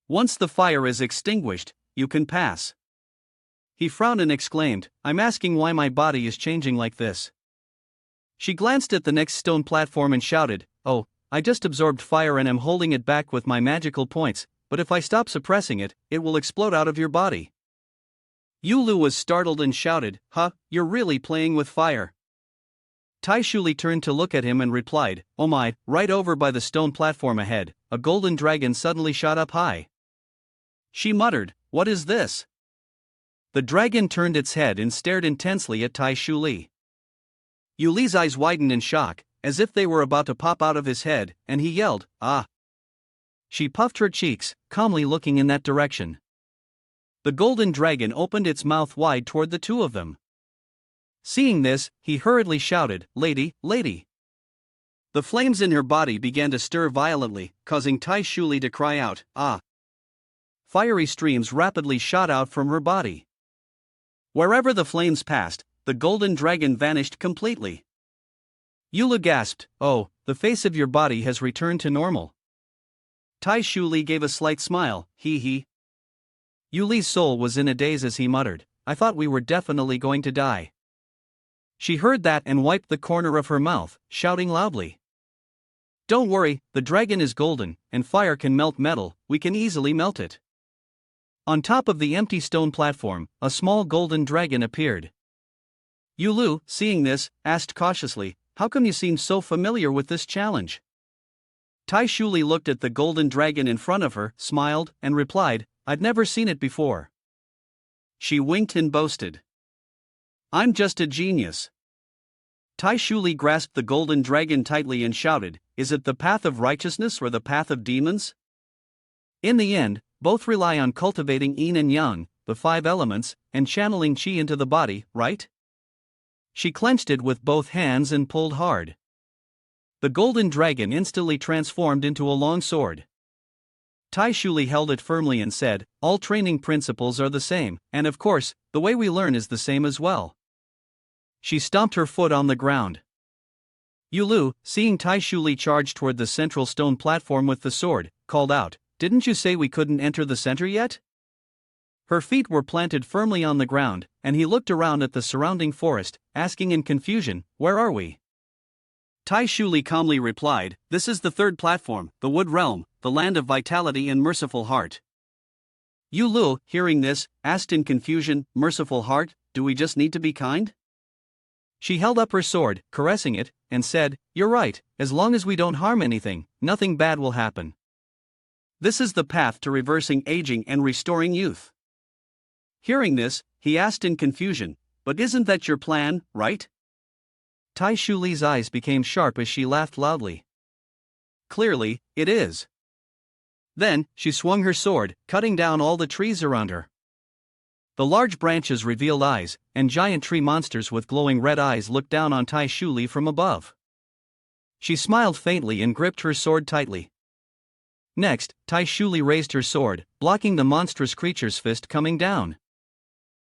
S1: Once the fire is extinguished, you can pass." He frowned and exclaimed, "I'm asking why my body is changing like this." She glanced at the next stone platform and shouted, "Oh, I just absorbed fire and am holding it back with my magical points, but if I stop suppressing it, it will explode out of your body." Yulu was startled and shouted, "Huh, you're really playing with fire?" Tai Shuli turned to look at him and replied, "Oh my, right over by the stone platform ahead, a golden dragon suddenly shot up high." She muttered, "What is this?" The dragon turned its head and stared intensely at Tai Shuli. Yuli's eyes widened in shock, as if they were about to pop out of his head, and he yelled, "Ah!" She puffed her cheeks, calmly looking in that direction. The golden dragon opened its mouth wide toward the two of them. Seeing this, he hurriedly shouted, "Lady, lady!" The flames in her body began to stir violently, causing Tai Shuli to cry out, "Ah!" Fiery streams rapidly shot out from her body. Wherever the flames passed, the golden dragon vanished completely. Yula gasped, "Oh, the face of your body has returned to normal." Tai Shuli gave a slight smile, hee hee. Yuli's soul was in a daze as he muttered, "I thought we were definitely going to die." She heard that and wiped the corner of her mouth, shouting loudly, "Don't worry, the dragon is golden, and fire can melt metal, we can easily melt it." On top of the empty stone platform, a small golden dragon appeared. Yulu, seeing this, asked cautiously, "How come you seem so familiar with this challenge?" Tai Shuli looked at the golden dragon in front of her, smiled, and replied, "I'd never seen it before." She winked and boasted, "I'm just a genius." Tai Shuli grasped the golden dragon tightly and shouted, "Is it the path of righteousness or the path of demons?" In the end, both rely on cultivating yin and yang, the 5 elements, and channeling chi into the body, right? She clenched it with both hands and pulled hard. The golden dragon instantly transformed into a long sword. Tai Shuli held it firmly and said, "All training principles are the same, and of course, the way we learn is the same as well." She stomped her foot on the ground. Yulu, seeing Tai Shuli charge toward the central stone platform with the sword, called out, "Didn't you say we couldn't enter the center yet?" Her feet were planted firmly on the ground, and he looked around at the surrounding forest, asking in confusion, "Where are we?" Tai Shuli calmly replied, "This is the third platform, the Wood Realm, the land of vitality and merciful heart." Yulu, hearing this, asked in confusion, "Merciful heart, do we just need to be kind?" She held up her sword, caressing it, and said, "You're right, as long as we don't harm anything, nothing bad will happen. This is the path to reversing aging and restoring youth." Hearing this, he asked in confusion, "But isn't that your plan, right?" Tai Shuli's eyes became sharp as she laughed loudly. "Clearly, it is." Then, she swung her sword, cutting down all the trees around her. The large branches revealed eyes, and giant tree monsters with glowing red eyes looked down on Tai Shuli from above. She smiled faintly and gripped her sword tightly. Next, Tai Shuli raised her sword, blocking the monstrous creature's fist coming down.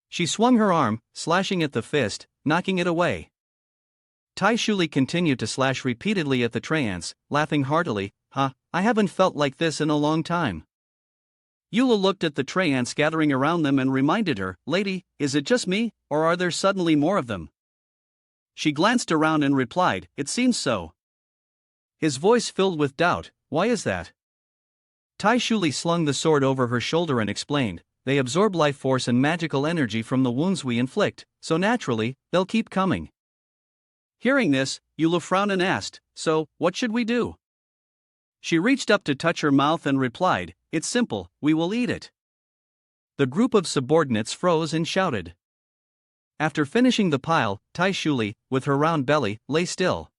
S1: She swung her arm, slashing at the fist, knocking it away. Tai Shuli continued to slash repeatedly at the treants, laughing heartily, I haven't felt like this in a long time." Yula looked at the treants gathering around them and reminded her, "Lady, is it just me, or are there suddenly more of them?" She glanced around and replied, "It seems so." His voice filled with doubt, "Why is that?" Tai Shuli slung the sword over her shoulder and explained, "They absorb life force and magical energy from the wounds we inflict, so naturally, they'll keep coming." Hearing this, Yula frowned and asked, "So, what should we do?" She reached up to touch her mouth and replied, "It's simple, we will eat it." The group of subordinates froze and shouted. After finishing the pile, Tai Shuli, with her round belly, lay still.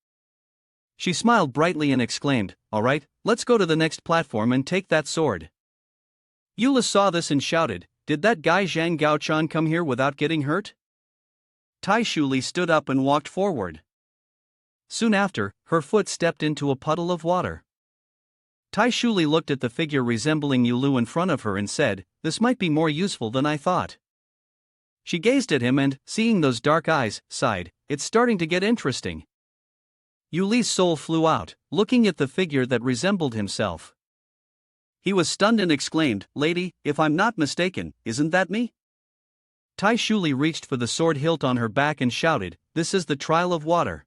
S1: She smiled brightly and exclaimed, "All right, let's go to the next platform and take that sword." Yula saw this and shouted, "Did that guy Zhang Gaochan come here without getting hurt?" Tai Shuli stood up and walked forward. Soon after, her foot stepped into a puddle of water. Tai Shuli looked at the figure resembling Yulu in front of her and said, "This might be more useful than I thought." She gazed at him and, seeing those dark eyes, sighed, "It's starting to get interesting." Yuli's soul flew out, looking at the figure that resembled himself. He was stunned and exclaimed, "Lady, if I'm not mistaken, isn't that me?" Tai Shuli reached for the sword hilt on her back and shouted, "This is the trial of water.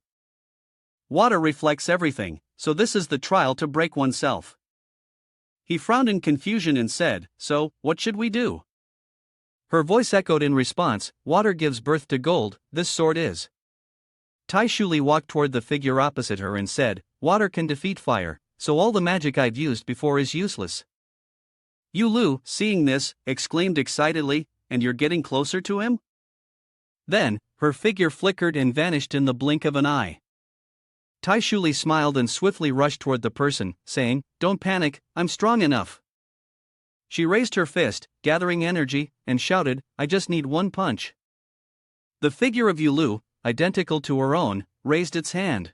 S1: Water reflects everything, so this is the trial to break oneself. He frowned in confusion and said, so, what should we do? Her voice echoed in response, water gives birth to gold, this sword is. Tai Shuli walked toward the figure opposite her and said, water can defeat fire, so all the magic I've used before is useless. Yu Lu, seeing this, exclaimed excitedly, and you're getting closer to him? Then, her figure flickered and vanished in the blink of an eye. Tai Shuli smiled and swiftly rushed toward the person, saying, don't panic, I'm strong enough. She raised her fist, gathering energy, and shouted, I just need one punch. The figure of Yu Lu, identical to her own, raised its hand.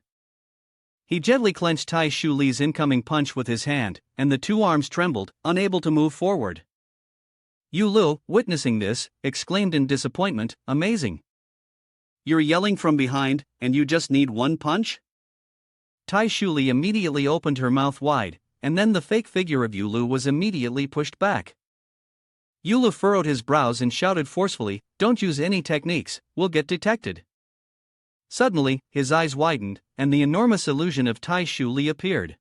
S1: He gently clenched Tai Shuli's incoming punch with his hand, and the two arms trembled, unable to move forward. Yu Lu, witnessing this, exclaimed in disappointment, amazing. You're yelling from behind, and you just need one punch? Tai Shuli immediately opened her mouth wide, and then the fake figure of Yu Lu was immediately pushed back. Yu Lu furrowed his brows and shouted forcefully, don't use any techniques, we'll get detected. Suddenly, his eyes widened, and the enormous illusion of Tai Shuli appeared.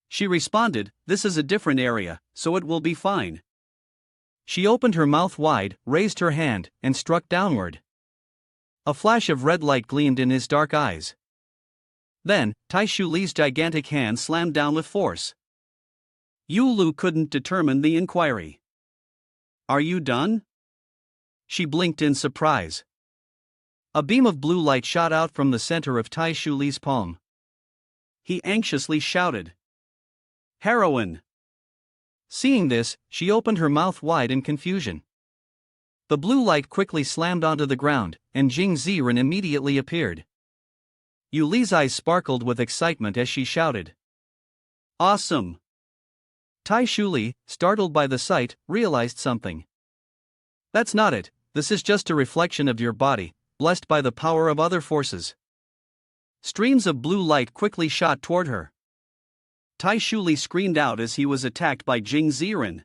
S1: She responded, this is a different area, so it will be fine. She opened her mouth wide, raised her hand, and struck downward. A flash of red light gleamed in his dark eyes. Then, Tai Shuli's gigantic hand slammed down with force. Yu Lu couldn't determine the inquiry. Are you done? She blinked in surprise. A beam of blue light shot out from the center of Tai Shuli's palm. He anxiously shouted, heroine! Seeing this, she opened her mouth wide in confusion. The blue light quickly slammed onto the ground, and Jing Ziren immediately appeared. Yu Li's eyes sparkled with excitement as she shouted, awesome! Tai Shuli, startled by the sight, realized something. That's not it, this is just a reflection of your body, blessed by the power of other forces. Streams of blue light quickly shot toward her. Tai Shuli screamed out as he was attacked by Jing Ziren.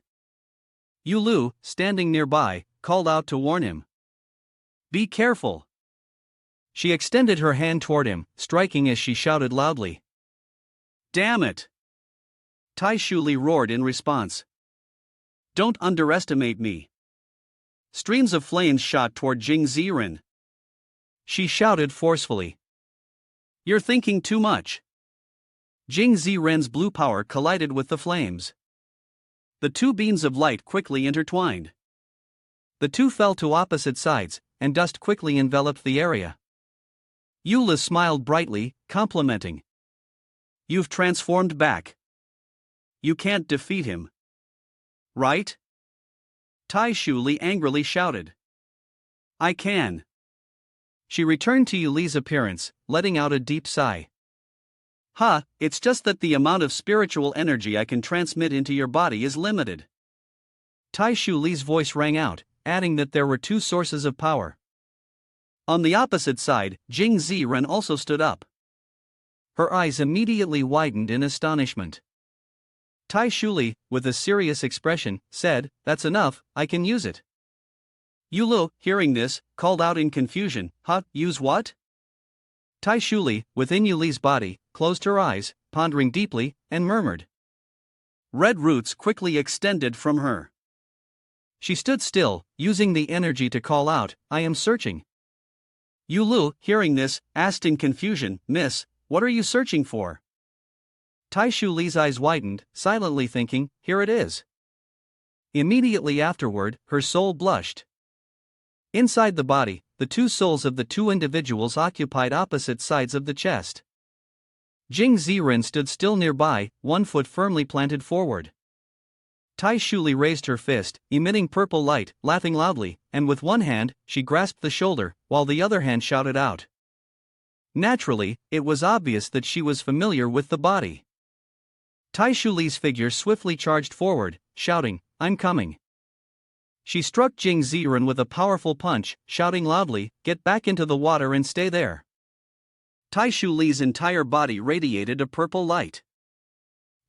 S1: Yu Lu, standing nearby, called out to warn him. Be careful! She extended her hand toward him, striking as she shouted loudly. Damn it! Tai Shuli roared in response. Don't underestimate me. Streams of flames shot toward Jing Ziren. She shouted forcefully. You're thinking too much. Jing Ziren's blue power collided with the flames. The two beams of light quickly intertwined. The two fell to opposite sides, and dust quickly enveloped the area. Yu Lu smiled brightly, complimenting. You've transformed back. You can't defeat him. Right? Tai Shuli angrily shouted. I can. She returned to Yu Li's appearance, letting out a deep sigh. It's just that the amount of spiritual energy I can transmit into your body is limited. Tai Shuli's voice rang out, adding that there were two sources of power. On the opposite side, Jing Ziren also stood up. Her eyes immediately widened in astonishment. Tai Shuli, with a serious expression, said, that's enough, I can use it. Yu Lu, hearing this, called out in confusion, use what? Tai Shuli, within Yu Li's body, closed her eyes, pondering deeply, and murmured. Red roots quickly extended from her. She stood still, using the energy to call out, I am searching. Yu Lu, hearing this, asked in confusion, Miss, what are you searching for? Tai Shuli's eyes widened, silently thinking, here it is. Immediately afterward, her soul blushed. Inside the body, the two souls of the two individuals occupied opposite sides of the chest. Jing Ziren stood still nearby, one foot firmly planted forward. Tai Shuli raised her fist, emitting purple light, laughing loudly, and with one hand, she grasped the shoulder, while the other hand shouted out. Naturally, it was obvious that she was familiar with the body. Tai Shuli's figure swiftly charged forward, shouting, I'm coming. She struck Jing Ziren with a powerful punch, shouting loudly, get back into the water and stay there. Tai Shuli's entire body radiated a purple light.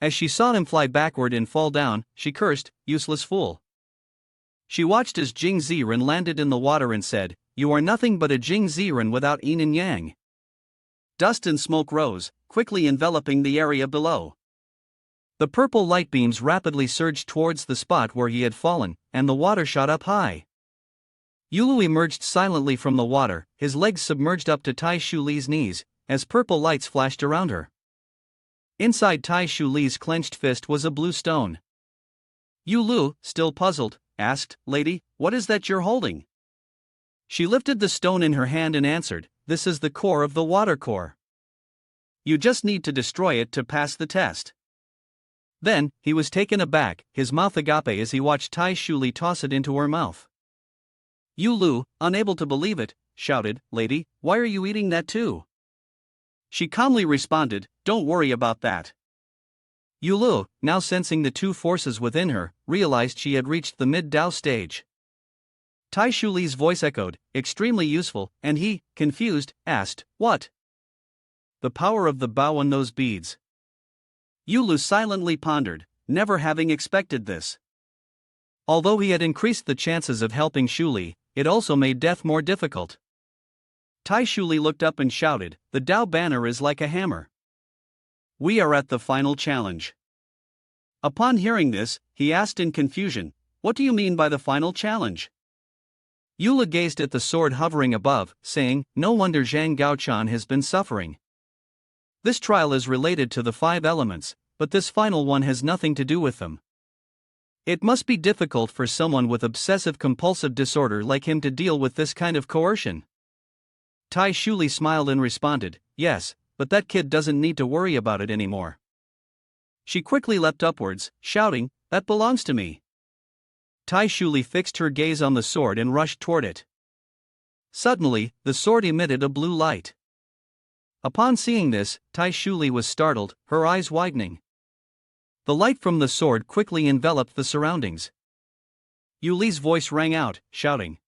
S1: As she saw him fly backward and fall down, she cursed, useless fool. She watched as Jing Ziren landed in the water and said, you are nothing but a Jing Ziren without yin and yang. Dust and smoke rose, quickly enveloping the area below. The purple light beams rapidly surged towards the spot where he had fallen, and the water shot up high. Yulu emerged silently from the water, his legs submerged up to Tai Shu Li's knees, as purple lights flashed around her. Inside Tai Shu Li's clenched fist was a blue stone. Yulu, still puzzled, asked, "Lady, what is that you're holding?" She lifted the stone in her hand and answered, "This is the core of the water core. You just need to destroy it to pass the test." Then, he was taken aback, his mouth agape as he watched Tai Shu Li toss it into her mouth. Yulu, unable to believe it, shouted, "Lady, why are you eating that too?" She calmly responded, "Don't worry about that." Yulu, now sensing the two forces within her, realized she had reached the mid-Dao stage. Tai Shu Li's voice echoed, "Extremely useful," and he, confused, asked, "What?" "The power of the bow and those beads." Yulu silently pondered, never having expected this. Although he had increased the chances of helping Shu Li, it also made death more difficult. Tai Shu Li looked up and shouted, "The Dao banner is like a hammer. We are at the final challenge." Upon hearing this, he asked in confusion, "What do you mean by the final challenge?" Yula gazed at the sword hovering above, saying, "No wonder Zhang Gaochan has been suffering. This trial is related to the 5 elements, but this final one has nothing to do with them. It must be difficult for someone with obsessive-compulsive disorder like him to deal with this kind of coercion." Tai Shu Li smiled and responded, "Yes, but that kid doesn't need to worry about it anymore." She quickly leapt upwards, shouting, "That belongs to me." Tai Shu Li fixed her gaze on the sword and rushed toward it. Suddenly, the sword emitted a blue light. Upon seeing this, Tai Shu Li was startled, her eyes widening. The light from the sword quickly enveloped the surroundings. Yu Li's voice rang out, shouting.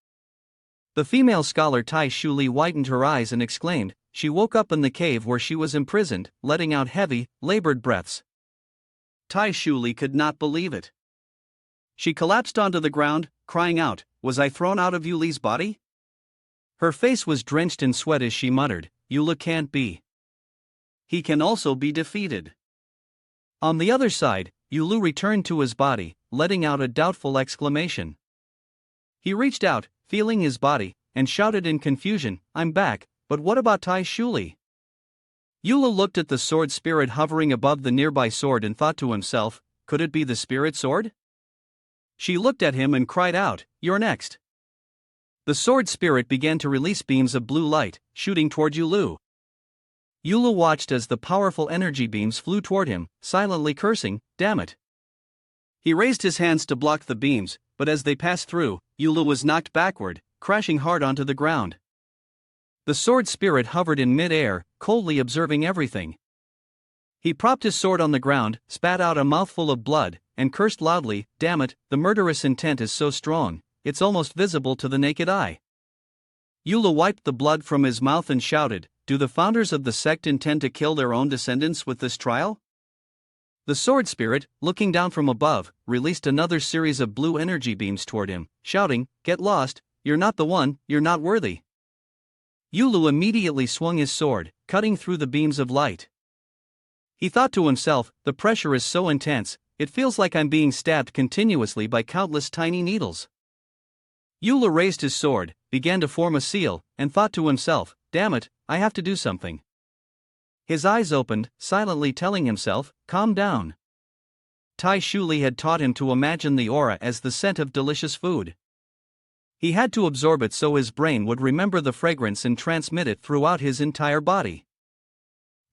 S1: The female scholar Tai Shu Li widened her eyes and exclaimed. She woke up in the cave where she was imprisoned, letting out heavy, labored breaths. Tai Shu Li could not believe it. She collapsed onto the ground, crying out, "Was I thrown out of Yu Li's body?" Her face was drenched in sweat as she muttered, "Yula can't be. He can also be defeated." On the other side, Yulu returned to his body, letting out a doubtful exclamation. He reached out, feeling his body, and shouted in confusion, "I'm back, but what about Tai Shu Li?" Yula looked at the sword spirit hovering above the nearby sword and thought to himself, could it be the spirit sword? She looked at him and cried out, "You're next." The sword spirit began to release beams of blue light, shooting toward Yulu. Yulu watched as the powerful energy beams flew toward him, silently cursing, "Damn it." He raised his hands to block the beams, but as they passed through, Yulu was knocked backward, crashing hard onto the ground. The sword spirit hovered in mid-air, coldly observing everything. He propped his sword on the ground, spat out a mouthful of blood, and cursed loudly, "Damn it, the murderous intent is so strong, it's almost visible to the naked eye." Yulu wiped the blood from his mouth and shouted, "Do the founders of the sect intend to kill their own descendants with this trial?" The sword spirit, looking down from above, released another series of blue energy beams toward him, shouting, "Get lost, you're not the one, you're not worthy." Yulu immediately swung his sword, cutting through the beams of light. He thought to himself, the pressure is so intense, it feels like I'm being stabbed continuously by countless tiny needles. Yulu raised his sword, began to form a seal, and thought to himself, "Damn it, I have to do something." His eyes opened, silently telling himself, "Calm down." Tai Shu Li had taught him to imagine the aura as the scent of delicious food. He had to absorb it so his brain would remember the fragrance and transmit it throughout his entire body.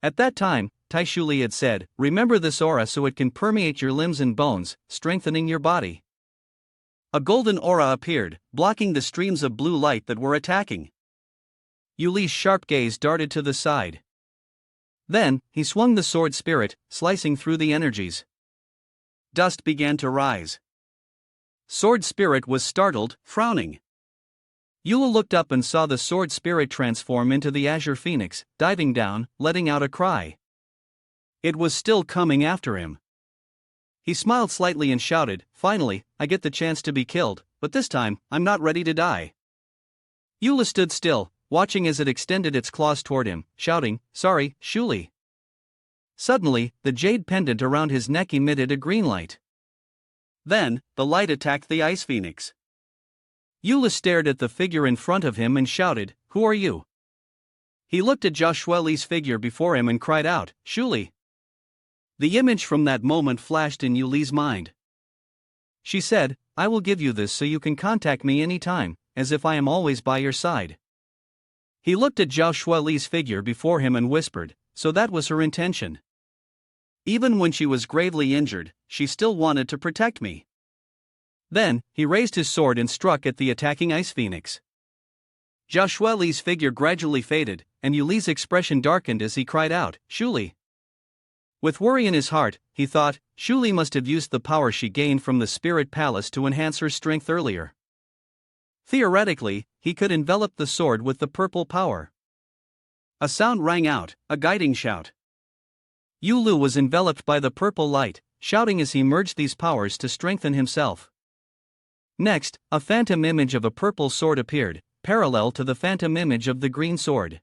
S1: At that time, Tai Shu Li had said, "Remember this aura so it can permeate your limbs and bones, strengthening your body." A golden aura appeared, blocking the streams of blue light that were attacking. Yu Li's sharp gaze darted to the side. Then, he swung the sword spirit, slicing through the energies. Dust began to rise. Sword spirit was startled, frowning. Yula looked up and saw the sword spirit transform into the azure phoenix, diving down, letting out a cry. It was still coming after him. He smiled slightly and shouted, "Finally, I get the chance to be killed, but this time, I'm not ready to die." Yula stood still, watching as it extended its claws toward him, shouting, "Sorry, Shuli." Suddenly, the jade pendant around his neck emitted a green light. Then, the light attacked the ice phoenix. Eula stared at the figure in front of him and shouted, "Who are you?" He looked at Joshua Lee's figure before him and cried out, "Shuli." The image from that moment flashed in Yuli's mind. She said, "I will give you this so you can contact me anytime, as if I am always by your side." He looked at Joshua Lee's figure before him and whispered, so that was her intention. Even when she was gravely injured, she still wanted to protect me. Then, he raised his sword and struck at the attacking ice phoenix. Joshua Lee's figure gradually faded, and Yuli's expression darkened as he cried out, "Shuli." With worry in his heart, he thought, Shuli must have used the power she gained from the spirit palace to enhance her strength earlier. Theoretically, he could envelop the sword with the purple power. A sound rang out, a guiding shout. Yulu was enveloped by the purple light, shouting as he merged these powers to strengthen himself. Next, a phantom image of a purple sword appeared, parallel to the phantom image of the green sword.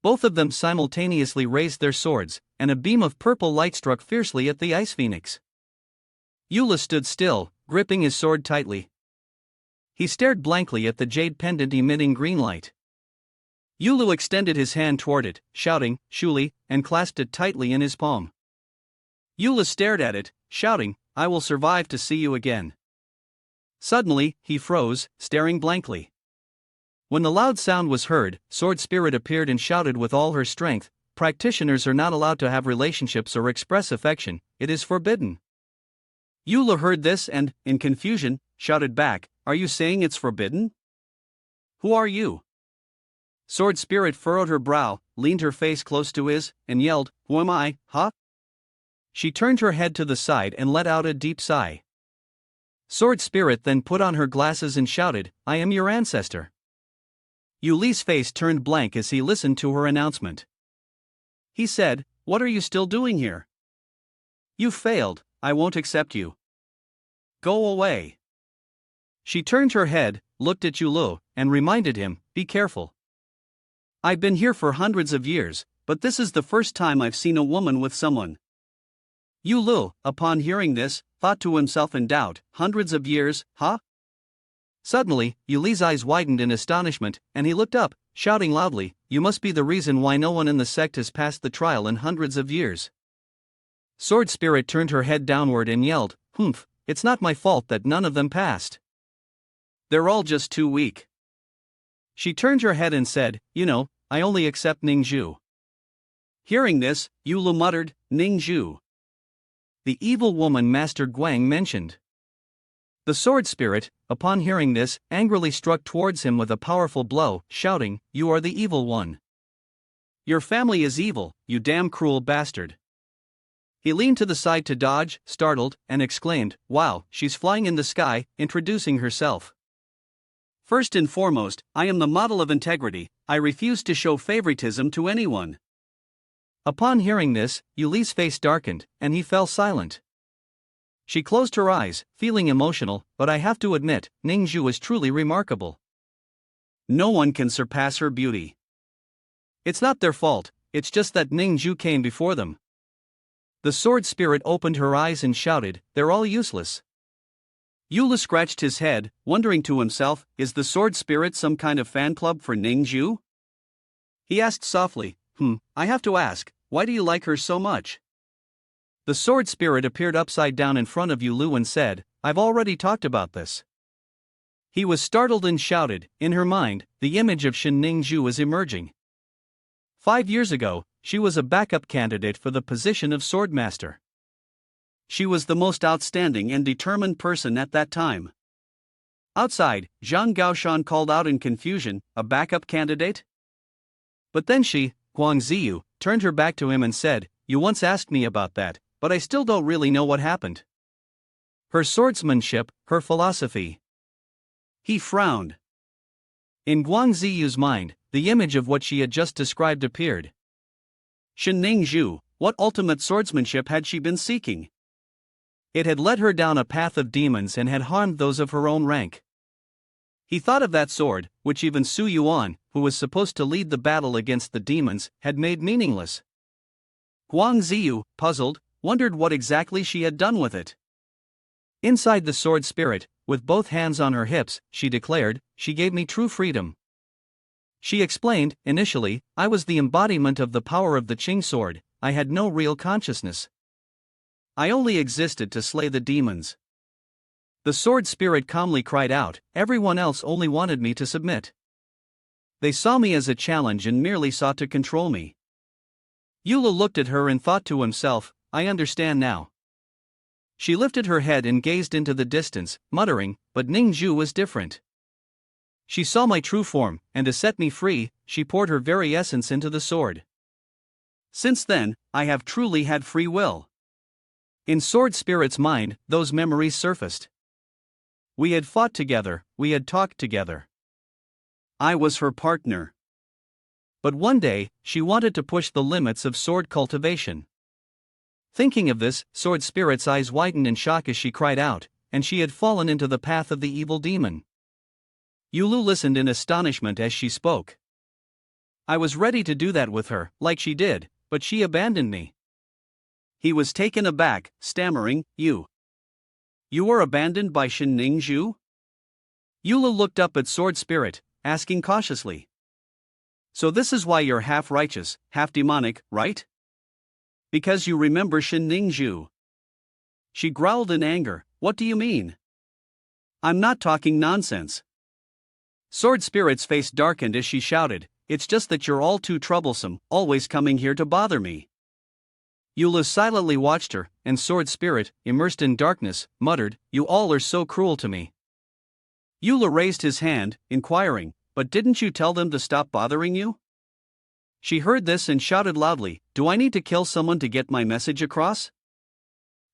S1: Both of them simultaneously raised their swords, and a beam of purple light struck fiercely at the ice phoenix. Eula stood still, gripping his sword tightly. He stared blankly at the jade pendant emitting green light. Yulu extended his hand toward it, shouting, "Shuli," and clasped it tightly in his palm. Eula stared at it, shouting, "I will survive to see you again." Suddenly, he froze, staring blankly. When the loud sound was heard, Sword Spirit appeared and shouted with all her strength, "Practitioners are not allowed to have relationships or express affection, it is forbidden." Eula heard this and, in confusion, shouted back, "Are you saying it's forbidden? Who are you?" Sword Spirit furrowed her brow, leaned her face close to his, and yelled, "Who am I, huh?" She turned her head to the side and let out a deep sigh. Sword Spirit then put on her glasses and shouted, "I am your ancestor." Yuli's face turned blank as he listened to her announcement. He said, "What are you still doing here? You failed, I won't accept you. Go away." She turned her head, looked at Yulu, and reminded him, "Be careful. I've been here for hundreds of years, but this is the first time I've seen a woman with someone." Yulu, upon hearing this, thought to himself in doubt, "Hundreds of years, huh?" Suddenly, Yuli's eyes widened in astonishment, and he looked up, shouting loudly, "You must be the reason why no one in the sect has passed the trial in hundreds of years." Sword Spirit turned her head downward and yelled, "Humph, it's not my fault that none of them passed. They're all just too weak." She turned her head and said, "You know, I only accept Ningzhu." Hearing this, Yulu muttered, "Ningzhu. The evil woman Master Guang mentioned." The Sword Spirit, upon hearing this, angrily struck towards him with a powerful blow, shouting, "You are the evil one. Your family is evil, you damn cruel bastard." He leaned to the side to dodge, startled, and exclaimed, "Wow, she's flying in the sky," introducing herself. "First and foremost, I am the model of integrity, I refuse to show favoritism to anyone." Upon hearing this, Yuli's face darkened, and he fell silent. She closed her eyes, feeling emotional, but I have to admit, Ningzhu is truly remarkable. No one can surpass her beauty. It's not their fault, it's just that Ningzhu came before them. The Sword Spirit opened her eyes and shouted, "They're all useless." Yula scratched his head, wondering to himself, is the Sword Spirit some kind of fan club for Ningzhu? He asked softly, I have to ask, why do you like her so much?" The Sword Spirit appeared upside down in front of Yulu and said, "I've already talked about this." He was startled and shouted, in her mind, the image of Shin Ningzhu is emerging. 5 years ago, she was a backup candidate for the position of Swordmaster. She was the most outstanding and determined person at that time. Outside, Zhang Gaoshan called out in confusion, "A backup candidate?" But then she, Guang Ziyu, turned her back to him and said, "You once asked me about that, but I still don't really know what happened. Her swordsmanship, her philosophy." He frowned. In Guang Ziyu's mind, the image of what she had just described appeared. Shin Ningzhu, what ultimate swordsmanship had she been seeking? It had led her down a path of demons and had harmed those of her own rank. He thought of that sword, which even Su Yuan, who was supposed to lead the battle against the demons, had made meaningless. Huang Ziyu, puzzled, wondered what exactly she had done with it. Inside the sword spirit, with both hands on her hips, she declared, "She gave me true freedom." She explained, "Initially, I was the embodiment of the power of the Qing sword, I had no real consciousness. I only existed to slay the demons." The sword spirit calmly cried out, "Everyone else only wanted me to submit. They saw me as a challenge and merely sought to control me." Eula looked at her and thought to himself, "I understand now." She lifted her head and gazed into the distance, muttering, "But Ningzhu was different. She saw my true form, and to set me free, she poured her very essence into the sword. Since then, I have truly had free will." In Sword Spirit's mind, those memories surfaced. We had fought together, we had talked together. I was her partner. But one day, she wanted to push the limits of sword cultivation. Thinking of this, Sword Spirit's eyes widened in shock as she cried out, and she had fallen into the path of the evil demon. Yulu listened in astonishment as she spoke. "I was ready to do that with her, like she did, but she abandoned me." He was taken aback, stammering, You were abandoned by Shin Ningzhu?" Eula looked up at Sword Spirit, asking cautiously. "So this is why you're half righteous, half demonic, right? Because you remember Shin Ningzhu." She growled in anger, "What do you mean? I'm not talking nonsense." Sword Spirit's face darkened as she shouted, "It's just that you're all too troublesome, always coming here to bother me." Eula silently watched her, and Sword Spirit, immersed in darkness, muttered, "You all are so cruel to me." Eula raised his hand, inquiring, "But didn't you tell them to stop bothering you?" She heard this and shouted loudly, "Do I need to kill someone to get my message across?"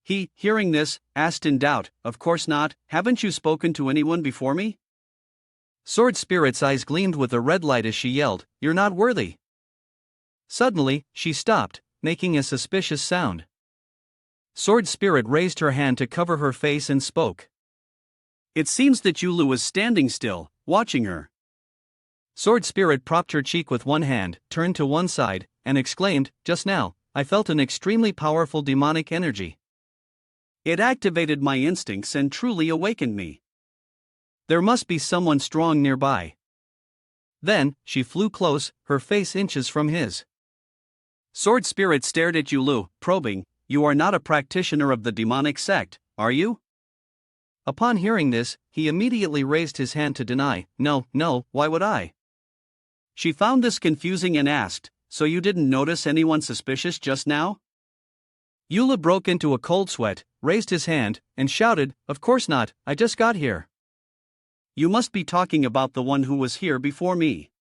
S1: He, hearing this, asked in doubt, "Of course not, haven't you spoken to anyone before me?" Sword Spirit's eyes gleamed with a red light as she yelled, "You're not worthy." Suddenly, she stopped, making a suspicious sound. Sword Spirit raised her hand to cover her face and spoke. It seems that Yulu was standing still, watching her. Sword Spirit propped her cheek with one hand, turned to one side, and exclaimed, "Just now, I felt an extremely powerful demonic energy. It activated my instincts and truly awakened me. There must be someone strong nearby." Then, she flew close, her face inches from his. Sword Spirit stared at Yulu, probing, "You are not a practitioner of the demonic sect, are you?" Upon hearing this, he immediately raised his hand to deny, No, why would I?" She found this confusing and asked, "So you didn't notice anyone suspicious just now?" Yula broke into a cold sweat, raised his hand, and shouted, "Of course not, I just got here." "You must be talking about the one who was here before me."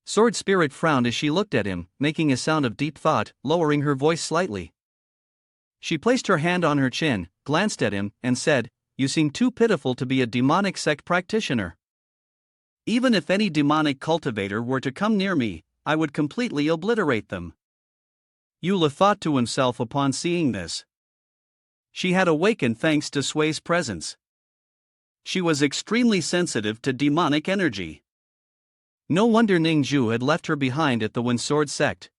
S1: Sword Spirit frowned as she looked at him, making a sound of deep thought, lowering her voice slightly. She placed her hand on her chin, glanced at him, and said, "You seem too pitiful to be a demonic sect practitioner. Even if any demonic cultivator were to come near me, I would completely obliterate them." Yula thought to himself upon seeing this. She had awakened thanks to Sui's presence. She was extremely sensitive to demonic energy. No wonder Ningzhu had left her behind at the Wind Sword sect.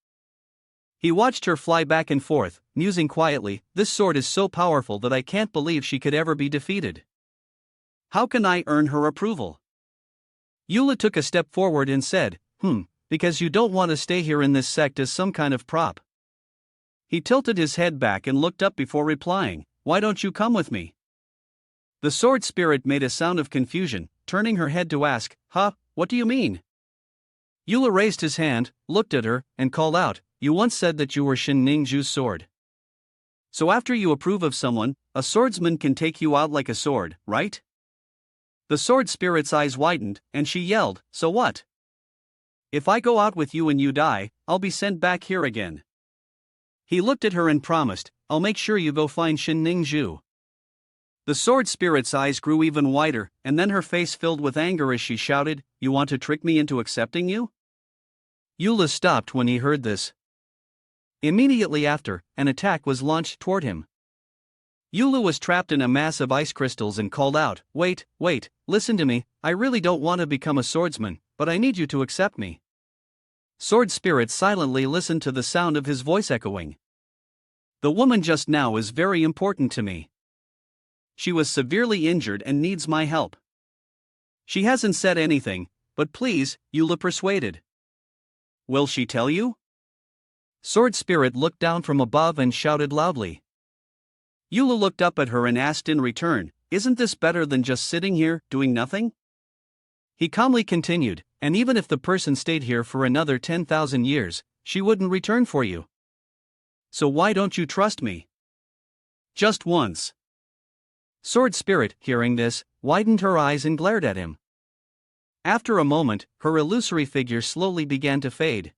S1: He watched her fly back and forth, musing quietly, "This sword is so powerful that I can't believe she could ever be defeated. How can I earn her approval?" Eula took a step forward and said, Because you don't want to stay here in this sect as some kind of prop." He tilted his head back and looked up before replying, "Why don't you come with me?" The Sword Spirit made a sound of confusion, turning her head to ask, What do you mean?" Eula raised his hand, looked at her, and called out, "You once said that you were Shin Ningzhu's sword. So after you approve of someone, a swordsman can take you out like a sword, right?" The Sword Spirit's eyes widened, and she yelled, "So what? If I go out with you and you die, I'll be sent back here again." He looked at her and promised, "I'll make sure you go find Shin Ningzhu." The Sword Spirit's eyes grew even wider, and then her face filled with anger as she shouted, "You want to trick me into accepting you?" Eula stopped when he heard this. Immediately after, an attack was launched toward him. Yulu was trapped in a mass of ice crystals and called out, "Wait, wait, listen to me, I really don't want to become a swordsman, but I need you to accept me." Sword Spirit silently listened to the sound of his voice echoing. "The woman just now is very important to me. She was severely injured and needs my help. She hasn't said anything, but please," Yula persuaded. "Will she tell you?" Sword Spirit looked down from above and shouted loudly. Yula looked up at her and asked in return, "Isn't this better than just sitting here, doing nothing?" He calmly continued, "And even if the person stayed here for another 10,000 years, she wouldn't return for you. So why don't you trust me? Just once." Sword Spirit, hearing this, widened her eyes and glared at him. After a moment, her illusory figure slowly began to fade.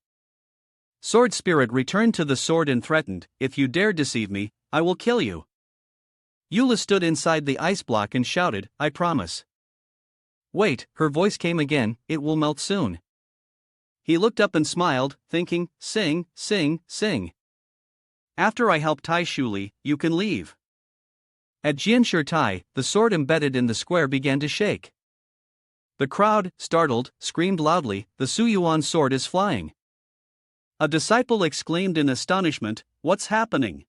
S1: Sword Spirit returned to the sword and threatened, "If you dare deceive me, I will kill you." Yula stood inside the ice block and shouted, "I promise." "Wait," her voice came again, "it will melt soon." He looked up and smiled, thinking, "Sing, sing, sing. After I help Tai Shuli, you can leave." At Jianshi Tai, the sword embedded in the square began to shake. The crowd, startled, screamed loudly, "The Suyuan sword is flying." A disciple exclaimed in astonishment, "What's happening?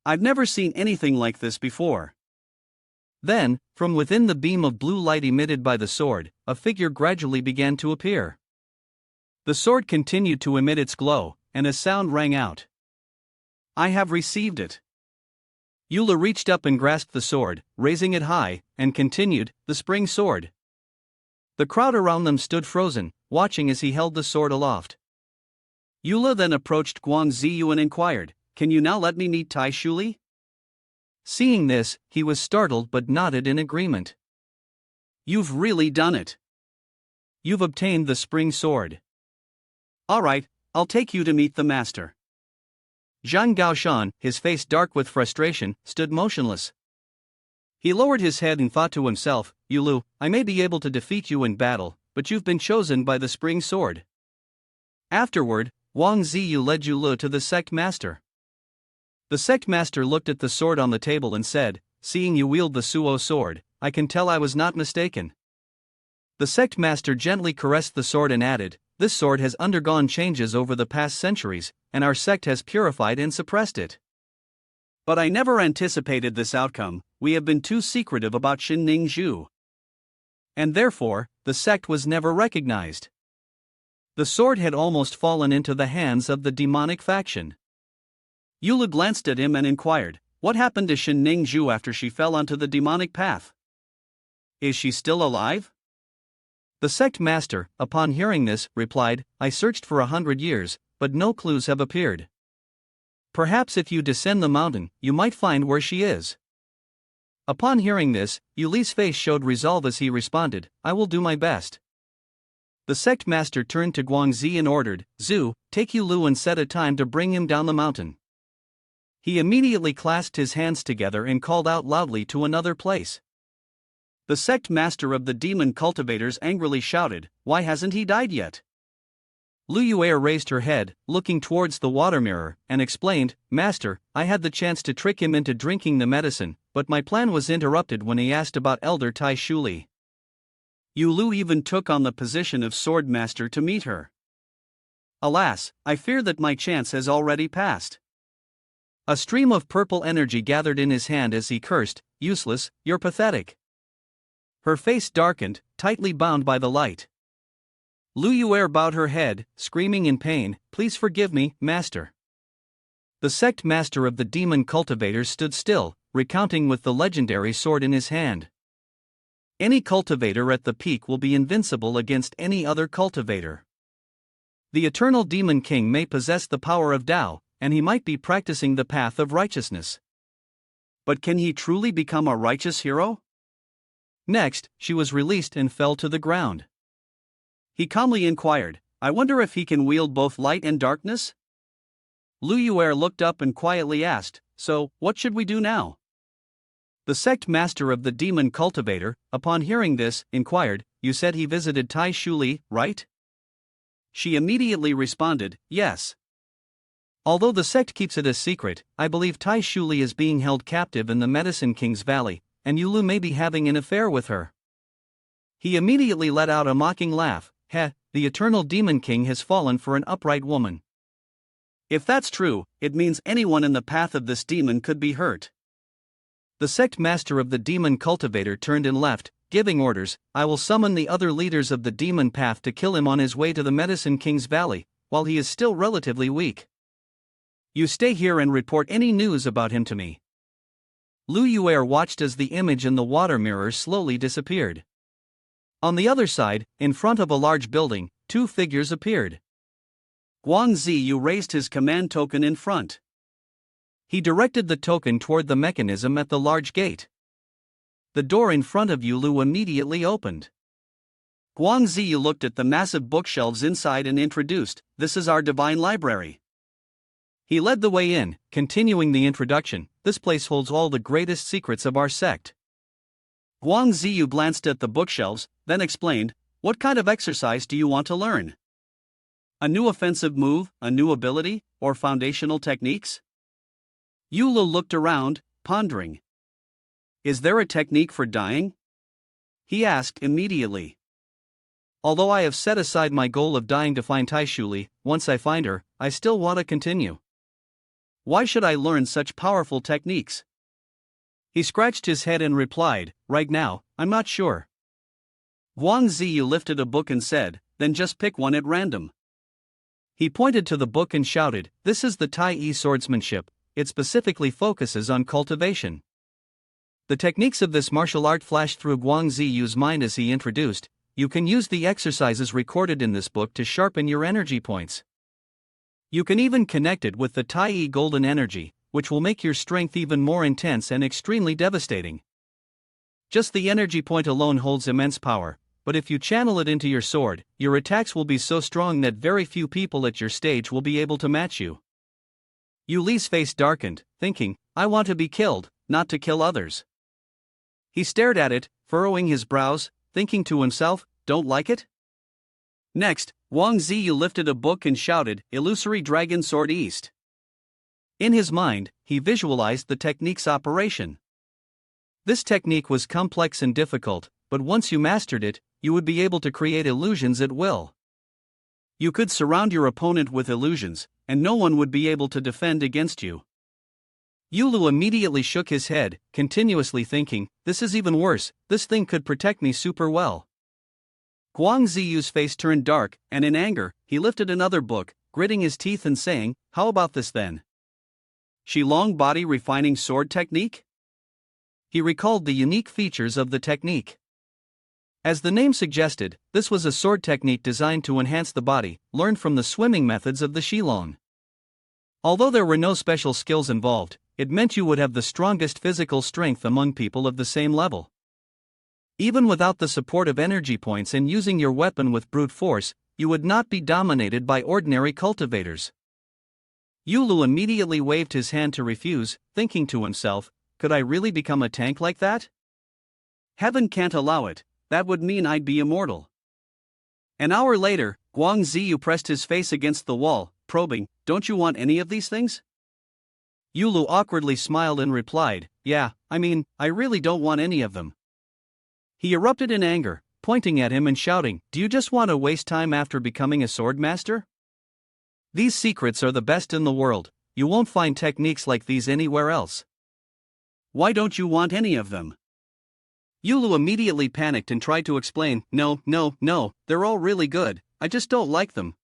S1: I've never seen anything like this before." Then, from within the beam of blue light emitted by the sword, a figure gradually began to appear. The sword continued to emit its glow, and a sound rang out. "I have received it." Yula reached up and grasped the sword, raising it high, and continued, "The spring sword." The crowd around them stood frozen, watching as he held the sword aloft. Yula then approached Guang Ziyu and inquired, "Can you now let me meet Tai Shuli?" Seeing this, he was startled but nodded in agreement. "You've really done it. You've obtained the spring sword. All right, I'll take you to meet the master." Zhang Gaoshan, his face dark with frustration, stood motionless. He lowered his head and thought to himself, "Yulu, I may be able to defeat you in battle, but you've been chosen by the spring sword." Afterward, Wang Ziyu led Yulu to the sect master. The sect master looked at the sword on the table and said, "Seeing you wield the Suo sword, I can tell I was not mistaken." The sect master gently caressed the sword and added, "This sword has undergone changes over the past centuries, and our sect has purified and suppressed it. But I never anticipated this outcome. We have been too secretive about Xinning Zhu. And therefore, the sect was never recognized." The sword had almost fallen into the hands of the demonic faction. Yula glanced at him and inquired, "What happened to Xinning Zhu after she fell onto the demonic path? Is she still alive?" The sect master, upon hearing this, replied, "I searched for 100 years, but no clues have appeared. Perhaps if you descend the mountain, you might find where she is." Upon hearing this, Yuli's face showed resolve as he responded, "I will do my best." The sect master turned to Guangzi and ordered, "Zhu, take Yulu and set a time to bring him down the mountain." He immediately clasped his hands together and called out loudly to another place. The sect master of the demon cultivators angrily shouted, "Why hasn't he died yet?" Lu Yuer raised her head, looking towards the water mirror, and explained, "Master, I had the chance to trick him into drinking the medicine, but my plan was interrupted when he asked about Elder Tai Shuli. Yulu even took on the position of Swordmaster to meet her. Alas, I fear that my chance has already passed." A stream of purple energy gathered in his hand as he cursed, "Useless, you're pathetic." Her face darkened, tightly bound by the light. Lu Yuer bowed her head, screaming in pain, "Please forgive me, master." The sect master of the demon cultivators stood still, recounting with the legendary sword in his hand. Any cultivator at the peak will be invincible against any other cultivator. The eternal demon king may possess the power of Tao, and he might be practicing the path of righteousness. But can he truly become a righteous hero? Next, she was released and fell to the ground. He calmly inquired, "I wonder if he can wield both light and darkness?" Lu Yuer looked up and quietly asked, "So, what should we do now?" The sect master of the demon cultivator, upon hearing this, inquired, "You said he visited Tai Shuli, right?" She immediately responded, "Yes." Although the sect keeps it a secret, I believe Tai Shuli is being held captive in the Medicine King's Valley, and Yulu may be having an affair with her. He immediately let out a mocking laugh. Heh, the Eternal Demon King has fallen for an upright woman. If that's true, it means anyone in the path of this demon could be hurt. The sect master of the demon cultivator turned and left, giving orders. I will summon the other leaders of the demon path to kill him on his way to the Medicine King's Valley, while he is still relatively weak. You stay here and report any news about him to me. Lu Yuer watched as the image in the water mirror slowly disappeared. On the other side, in front of a large building, two figures appeared. Guang Ziyu raised his command token in front. He directed the token toward the mechanism at the large gate. The door in front of Yulu immediately opened. Guang Ziyu looked at the massive bookshelves inside and introduced, "This is our divine library." He led the way in, continuing the introduction, "This place holds all the greatest secrets of our sect." Guang Ziyu glanced at the bookshelves, then explained, "What kind of exercise do you want to learn? A new offensive move, a new ability, or foundational techniques?" Yulu looked around, pondering. "Is there a technique for dying?" he asked immediately. "Although I have set aside my goal of dying to find Taishuli, once I find her, I still want to continue. Why should I learn such powerful techniques?" He scratched his head and replied, "Right now, I'm not sure." Guang Ziyu lifted a book and said, "Then just pick one at random." He pointed to the book and shouted, "This is the Tai swordsmanship. It specifically focuses on cultivation." The techniques of this martial art flashed through Guang Ziyu's mind as he introduced, "You can use the exercises recorded in this book to sharpen your energy points. You can even connect it with the Tai golden energy, which will make your strength even more intense and extremely devastating. Just the energy point alone holds immense power, but if you channel it into your sword, your attacks will be so strong that very few people at your stage will be able to match you." Yu Li's face darkened, thinking, "I want to be killed, not to kill others." He stared at it, furrowing his brows, thinking to himself, "Don't like it?" Next, Wang Ziyu lifted a book and shouted, "Illusory Dragon Sword East." In his mind, he visualized the technique's operation. This technique was complex and difficult, but once you mastered it, you would be able to create illusions at will. You could surround your opponent with illusions, and no one would be able to defend against you. Yulu immediately shook his head, continuously thinking, "This is even worse, this thing could protect me super well." Guang Ziyu's face turned dark, and in anger, he lifted another book, gritting his teeth and saying, "How about this then? Shilong Body Refining Sword Technique?" He recalled the unique features of the technique. As the name suggested, this was a sword technique designed to enhance the body, learned from the swimming methods of the Shilong. Although there were no special skills involved, it meant you would have the strongest physical strength among people of the same level. Even without the support of energy points and using your weapon with brute force, you would not be dominated by ordinary cultivators. Yulu immediately waved his hand to refuse, thinking to himself, "Could I really become a tank like that? Heaven can't allow it, that would mean I'd be immortal." An hour later, Guang Ziyu pressed his face against the wall, probing, "Don't you want any of these things?" Yulu awkwardly smiled and replied, "Yeah, I really don't want any of them." He erupted in anger, pointing at him and shouting, "Do you just want to waste time after becoming a swordmaster? These secrets are the best in the world, you won't find techniques like these anywhere else. Why don't you want any of them?" Yulu immediately panicked and tried to explain, No, they're all really good, I just don't like them."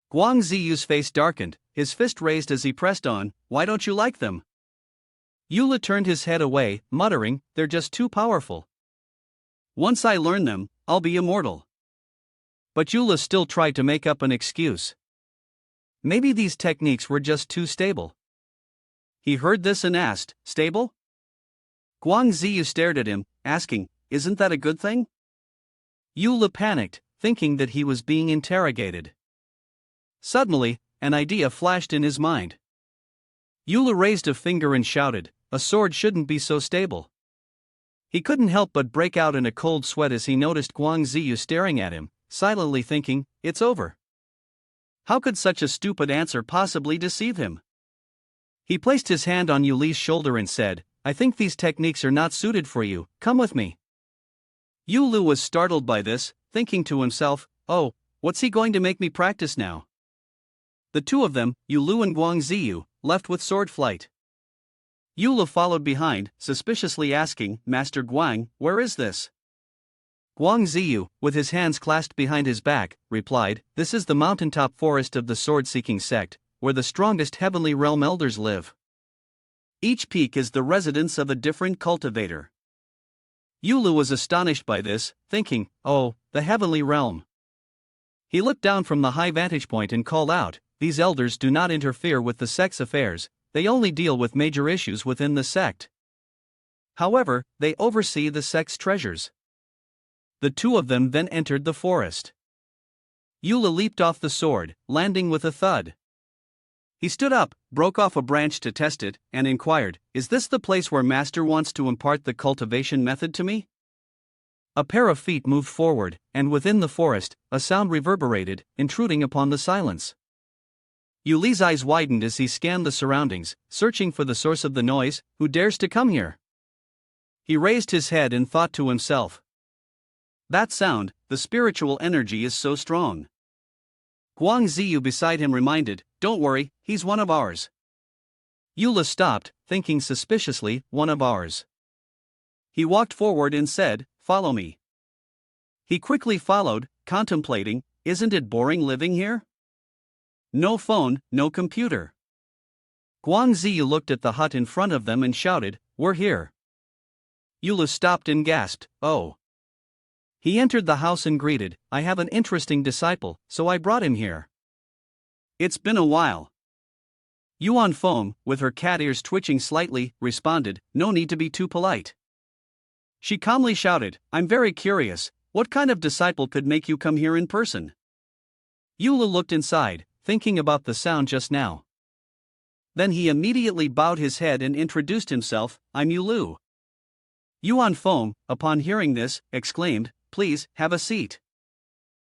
S1: Guang Ziyu's face darkened, his fist raised as he pressed on, "Why don't you like them?" Yulu turned his head away, muttering, "They're just too powerful. Once I learn them, I'll be immortal." But Yulu still tried to make up an excuse. Maybe these techniques were just too stable. He heard this and asked, "Stable?" Guang Ziyu stared at him, asking, "Isn't that a good thing?" Yulu panicked, thinking that he was being interrogated. Suddenly, an idea flashed in his mind. Yulu raised a finger and shouted, "A sword shouldn't be so stable." He couldn't help but break out in a cold sweat as he noticed Guang Ziyu staring at him, silently thinking, "It's over." How could such a stupid answer possibly deceive him? He placed his hand on Yuli's shoulder and said, I think these techniques are not suited for you, come with me. Yulu was startled by this, thinking to himself, oh, what's he going to make me practice now? The two of them, Yulu and Guangziyu, left with sword flight. Yulu followed behind, suspiciously asking, Master Guang, where is this? Guangziyu, with his hands clasped behind his back, replied, this is the mountaintop forest of the sword-seeking sect, where the strongest heavenly realm elders live. Each peak is the residence of a different cultivator. Yulu was astonished by this, thinking, oh, the heavenly realm. He looked down from the high vantage point and called out, these elders do not interfere with the sect's affairs, they only deal with major issues within the sect. However, they oversee the sect's treasures. The two of them then entered the forest. Yulu leaped off the sword, landing with a thud. He stood up, broke off a branch to test it, and inquired, is this the place where Master wants to impart the cultivation method to me? A pair of feet moved forward, and within the forest, a sound reverberated, intruding upon the silence. Yuli's eyes widened as he scanned the surroundings, searching for the source of the noise. Who dares to come here? He raised his head and thought to himself. That sound, the spiritual energy is so strong. Guangziyu beside him reminded, don't worry, he's one of ours. Yulu stopped, thinking suspiciously, one of ours. He walked forward and said, follow me. He quickly followed, contemplating, isn't it boring living here? No phone, no computer. Guangziyu looked at the hut in front of them and shouted, we're here. Yulu stopped and gasped, oh. He entered the house and greeted, I have an interesting disciple, so I brought him here. It's been a while. Yuan Feng, with her cat ears twitching slightly, responded, no need to be too polite. She calmly shouted, I'm very curious, what kind of disciple could make you come here in person? Yulu looked inside, thinking about the sound just now. Then he immediately bowed his head and introduced himself, I'm Yulu. Yuan Feng, upon hearing this, exclaimed, please, have a seat.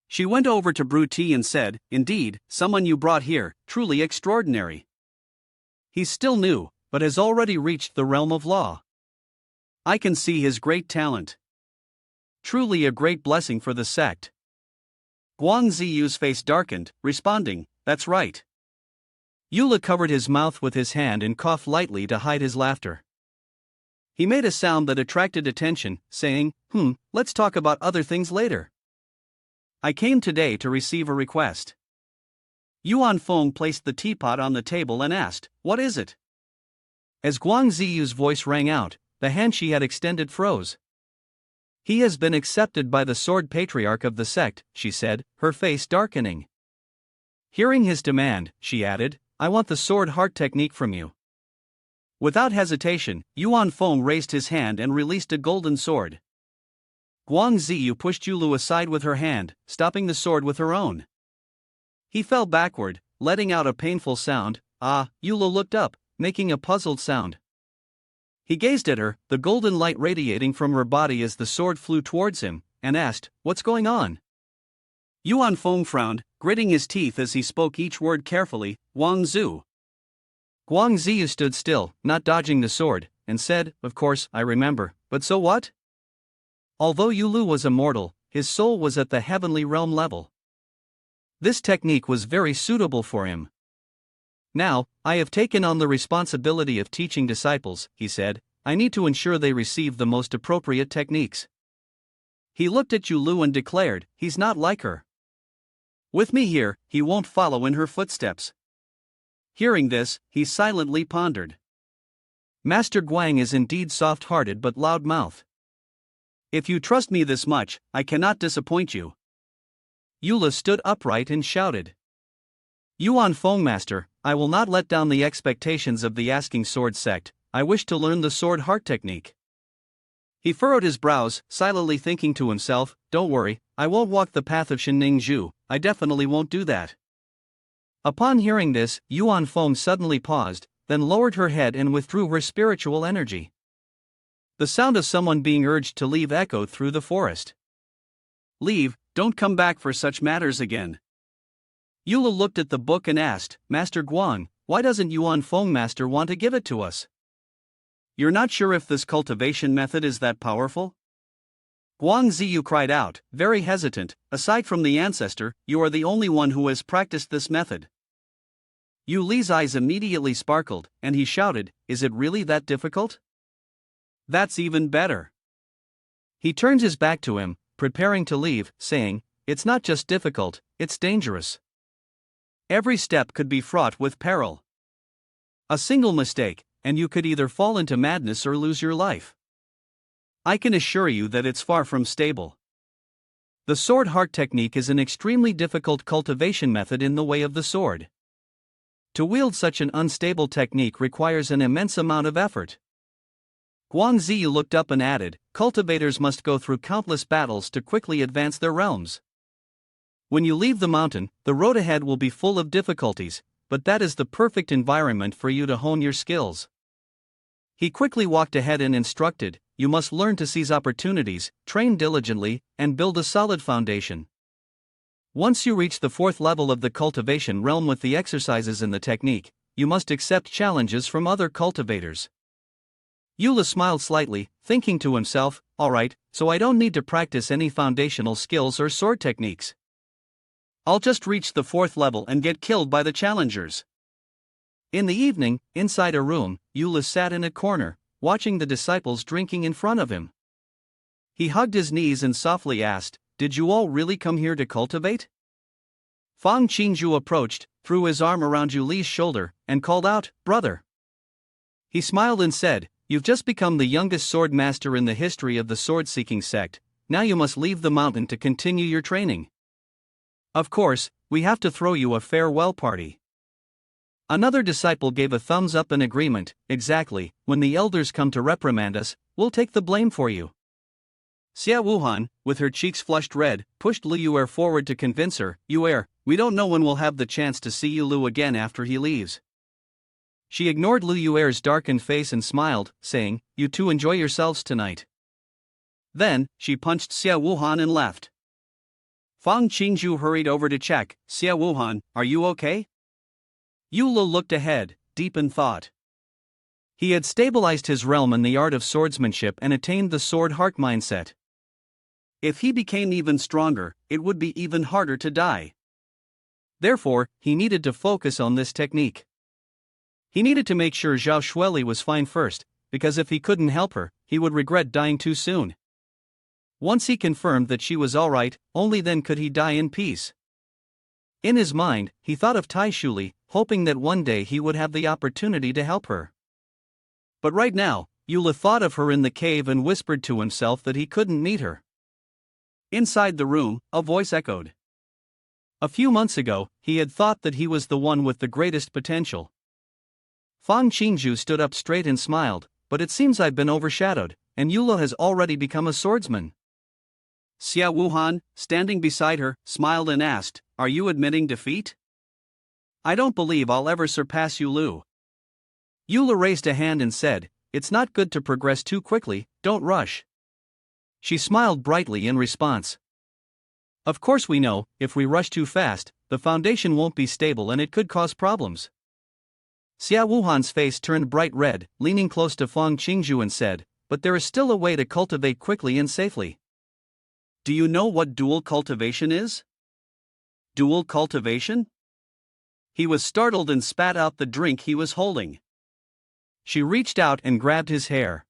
S1: She went over to brew tea and said, indeed, someone you brought here, truly extraordinary. He's still new, but has already reached the realm of law. I can see his great talent. Truly a great blessing for the sect. Guangziyu's face darkened, responding, that's right. Yulu covered his mouth with his hand and coughed lightly to hide his laughter. He made a sound that attracted attention, saying, let's talk about other things later. I came today to receive a request. Yuan Feng placed the teapot on the table and asked, what is it? As Guangziyu's voice rang out, the hand she had extended froze. He has been accepted by the sword patriarch of the sect, she said, her face darkening. Hearing his demand, she added, I want the sword heart technique from you. Without hesitation, Yuan Feng raised his hand and released a golden sword. Guangziyu pushed Yulu aside with her hand, stopping the sword with her own. He fell backward, letting out a painful sound. Yulu looked up, making a puzzled sound. He gazed at her, the golden light radiating from her body as the sword flew towards him, and asked, what's going on? Yuan Feng frowned, gritting his teeth as he spoke each word carefully, Guangzu. Guangziyu stood still, not dodging the sword, and said, of course, I remember, but so what? Although Yulu was a mortal, his soul was at the heavenly realm level. This technique was very suitable for him. Now, I have taken on the responsibility of teaching disciples, he said. I need to ensure they receive the most appropriate techniques. He looked at Yulu and declared, he's not like her. With me here, he won't follow in her footsteps. Hearing this, he silently pondered. Master Guang is indeed soft-hearted but loud-mouthed. If you trust me this much, I cannot disappoint you. Yulu stood upright and shouted. Yuan Feng Master, I will not let down the expectations of the Asking Sword sect, I wish to learn the sword heart technique. He furrowed his brows, silently thinking to himself, don't worry, I won't walk the path of Shenning Zhu, I definitely won't do that. Upon hearing this, Yuan Feng suddenly paused, then lowered her head and withdrew her spiritual energy. The sound of someone being urged to leave echoed through the forest. Leave, don't come back for such matters again. Yula looked at the book and asked, Master Guang, why doesn't Master want to give it to us? You're not sure if this cultivation method is that powerful? Guang Ziyu cried out, very hesitant, aside from the ancestor, you are the only one who has practiced this method. Yu Li's eyes immediately sparkled, and he shouted, is it really that difficult? That's even better. He turned his back to him, preparing to leave, saying, it's not just difficult, it's dangerous. Every step could be fraught with peril. A single mistake, and you could either fall into madness or lose your life. I can assure you that it's far from stable. The sword heart technique is an extremely difficult cultivation method in the way of the sword. To wield such an unstable technique requires an immense amount of effort. Guang Ziyu looked up and added, cultivators must go through countless battles to quickly advance their realms. When you leave the mountain, the road ahead will be full of difficulties, but that is the perfect environment for you to hone your skills. He quickly walked ahead and instructed, you must learn to seize opportunities, train diligently, and build a solid foundation. Once you reach the 4th level of the cultivation realm with the exercises in the technique, you must accept challenges from other cultivators. Yula smiled slightly, thinking to himself, alright, so I don't need to practice any foundational skills or sword techniques. I'll just reach the 4th level and get killed by the challengers. In the evening, inside a room, Yula sat in a corner, watching the disciples drinking in front of him. He hugged his knees and softly asked, did you all really come here to cultivate? Fang Qingzhu approached, threw his arm around Yu Li's shoulder, and called out, brother. He smiled and said, you've just become the youngest sword master in the history of the sword-seeking sect, now you must leave the mountain to continue your training. Of course, we have to throw you a farewell party. Another disciple gave a thumbs up in agreement, exactly, when the elders come to reprimand us, we'll take the blame for you. Xia Wuhan, with her cheeks flushed red, pushed Lu Yuer forward to convince her, Yuer, we don't know when we'll have the chance to see Yu Lu again after he leaves. She ignored Lu Yuer's darkened face and smiled, saying, you two enjoy yourselves tonight. Then, she punched Xia Wuhan and left. Fang Qingzhu hurried over to check, Xia Wuhan, are you okay? Yu Lu looked ahead, deep in thought. He had stabilized his realm in the art of swordsmanship and attained the sword heart mindset. If he became even stronger, it would be even harder to die. Therefore, he needed to focus on this technique. He needed to make sure Zhao Shueli was fine first, because if he couldn't help her, he would regret dying too soon. Once he confirmed that she was alright, only then could he die in peace. In his mind, he thought of Tai Shuli, hoping that one day he would have the opportunity to help her. But right now, Yula thought of her in the cave and whispered to himself that he couldn't meet her. Inside the room, a voice echoed. A few months ago, he had thought that he was the one with the greatest potential. Fang Qingzhu stood up straight and smiled, but it seems I've been overshadowed, and Yula has already become a swordsman. Xia Wuhan, standing beside her, smiled and asked, are you admitting defeat? I don't believe I'll ever surpass Yu Lu. Yula raised a hand and said, it's not good to progress too quickly, don't rush. She smiled brightly in response. Of course we know, if we rush too fast, the foundation won't be stable and it could cause problems. Xia Wuhan's face turned bright red, leaning close to Fang Qingzhu and said, but there is still a way to cultivate quickly and safely. Do you know what dual cultivation is? Dual cultivation? He was startled and spat out the drink he was holding. She reached out and grabbed his hair.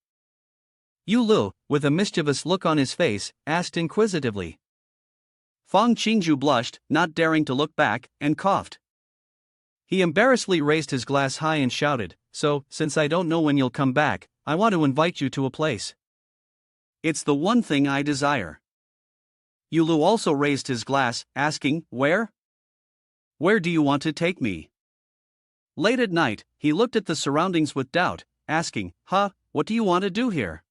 S1: Yu Lu, with a mischievous look on his face, asked inquisitively. Fang Qingzhu blushed, not daring to look back, and coughed. He embarrassedly raised his glass high and shouted, so, since I don't know when you'll come back, I want to invite you to a place. It's the one thing I desire. Yu Lu also raised his glass, asking, where? Where do you want to take me? Late at night, he looked at the surroundings with doubt, asking, what do you want to do here?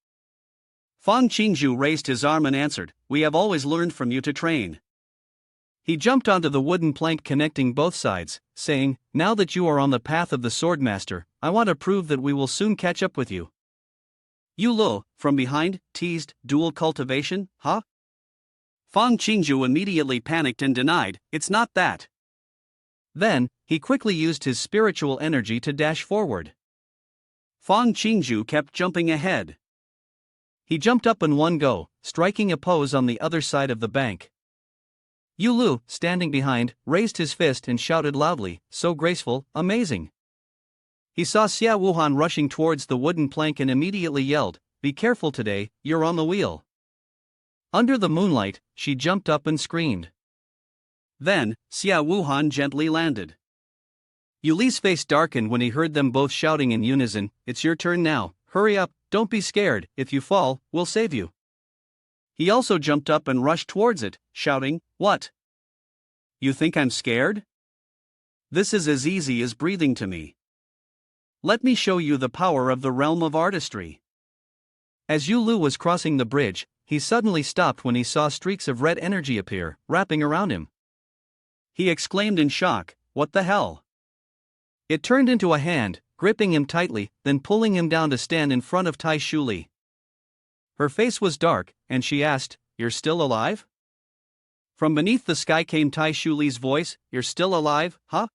S1: Fang Qingzhu raised his arm and answered, we have always learned from you to train. He jumped onto the wooden plank connecting both sides, saying, now that you are on the path of the Swordmaster, I want to prove that we will soon catch up with you. Yu Lu, from behind, teased, dual cultivation, Fang Qingzhu immediately panicked and denied, it's not that. Then, he quickly used his spiritual energy to dash forward. Fang Qingzhu kept jumping ahead. He jumped up in one go, striking a pose on the other side of the bank. Yu Lu, standing behind, raised his fist and shouted loudly, "So graceful, amazing." He saw Xia Wuhan rushing towards the wooden plank and immediately yelled, "Be careful today, you're on the wheel." Under the moonlight, she jumped up and screamed. Then, Xia Wuhan gently landed. Yu Li's face darkened when he heard them both shouting in unison, "It's your turn now, hurry up, don't be scared, if you fall, we'll save you." He also jumped up and rushed towards it, shouting, "What? You think I'm scared? This is as easy as breathing to me. Let me show you the power of the realm of artistry." As Yu Lu was crossing the bridge, he suddenly stopped when he saw streaks of red energy appear, wrapping around him. He exclaimed in shock, "What the hell?" It turned into a hand, gripping him tightly, then pulling him down to stand in front of Tai Shuli. Her face was dark, and she asked, "You're still alive?" From beneath the sky came Tai Shuli's voice, "You're still alive, huh?"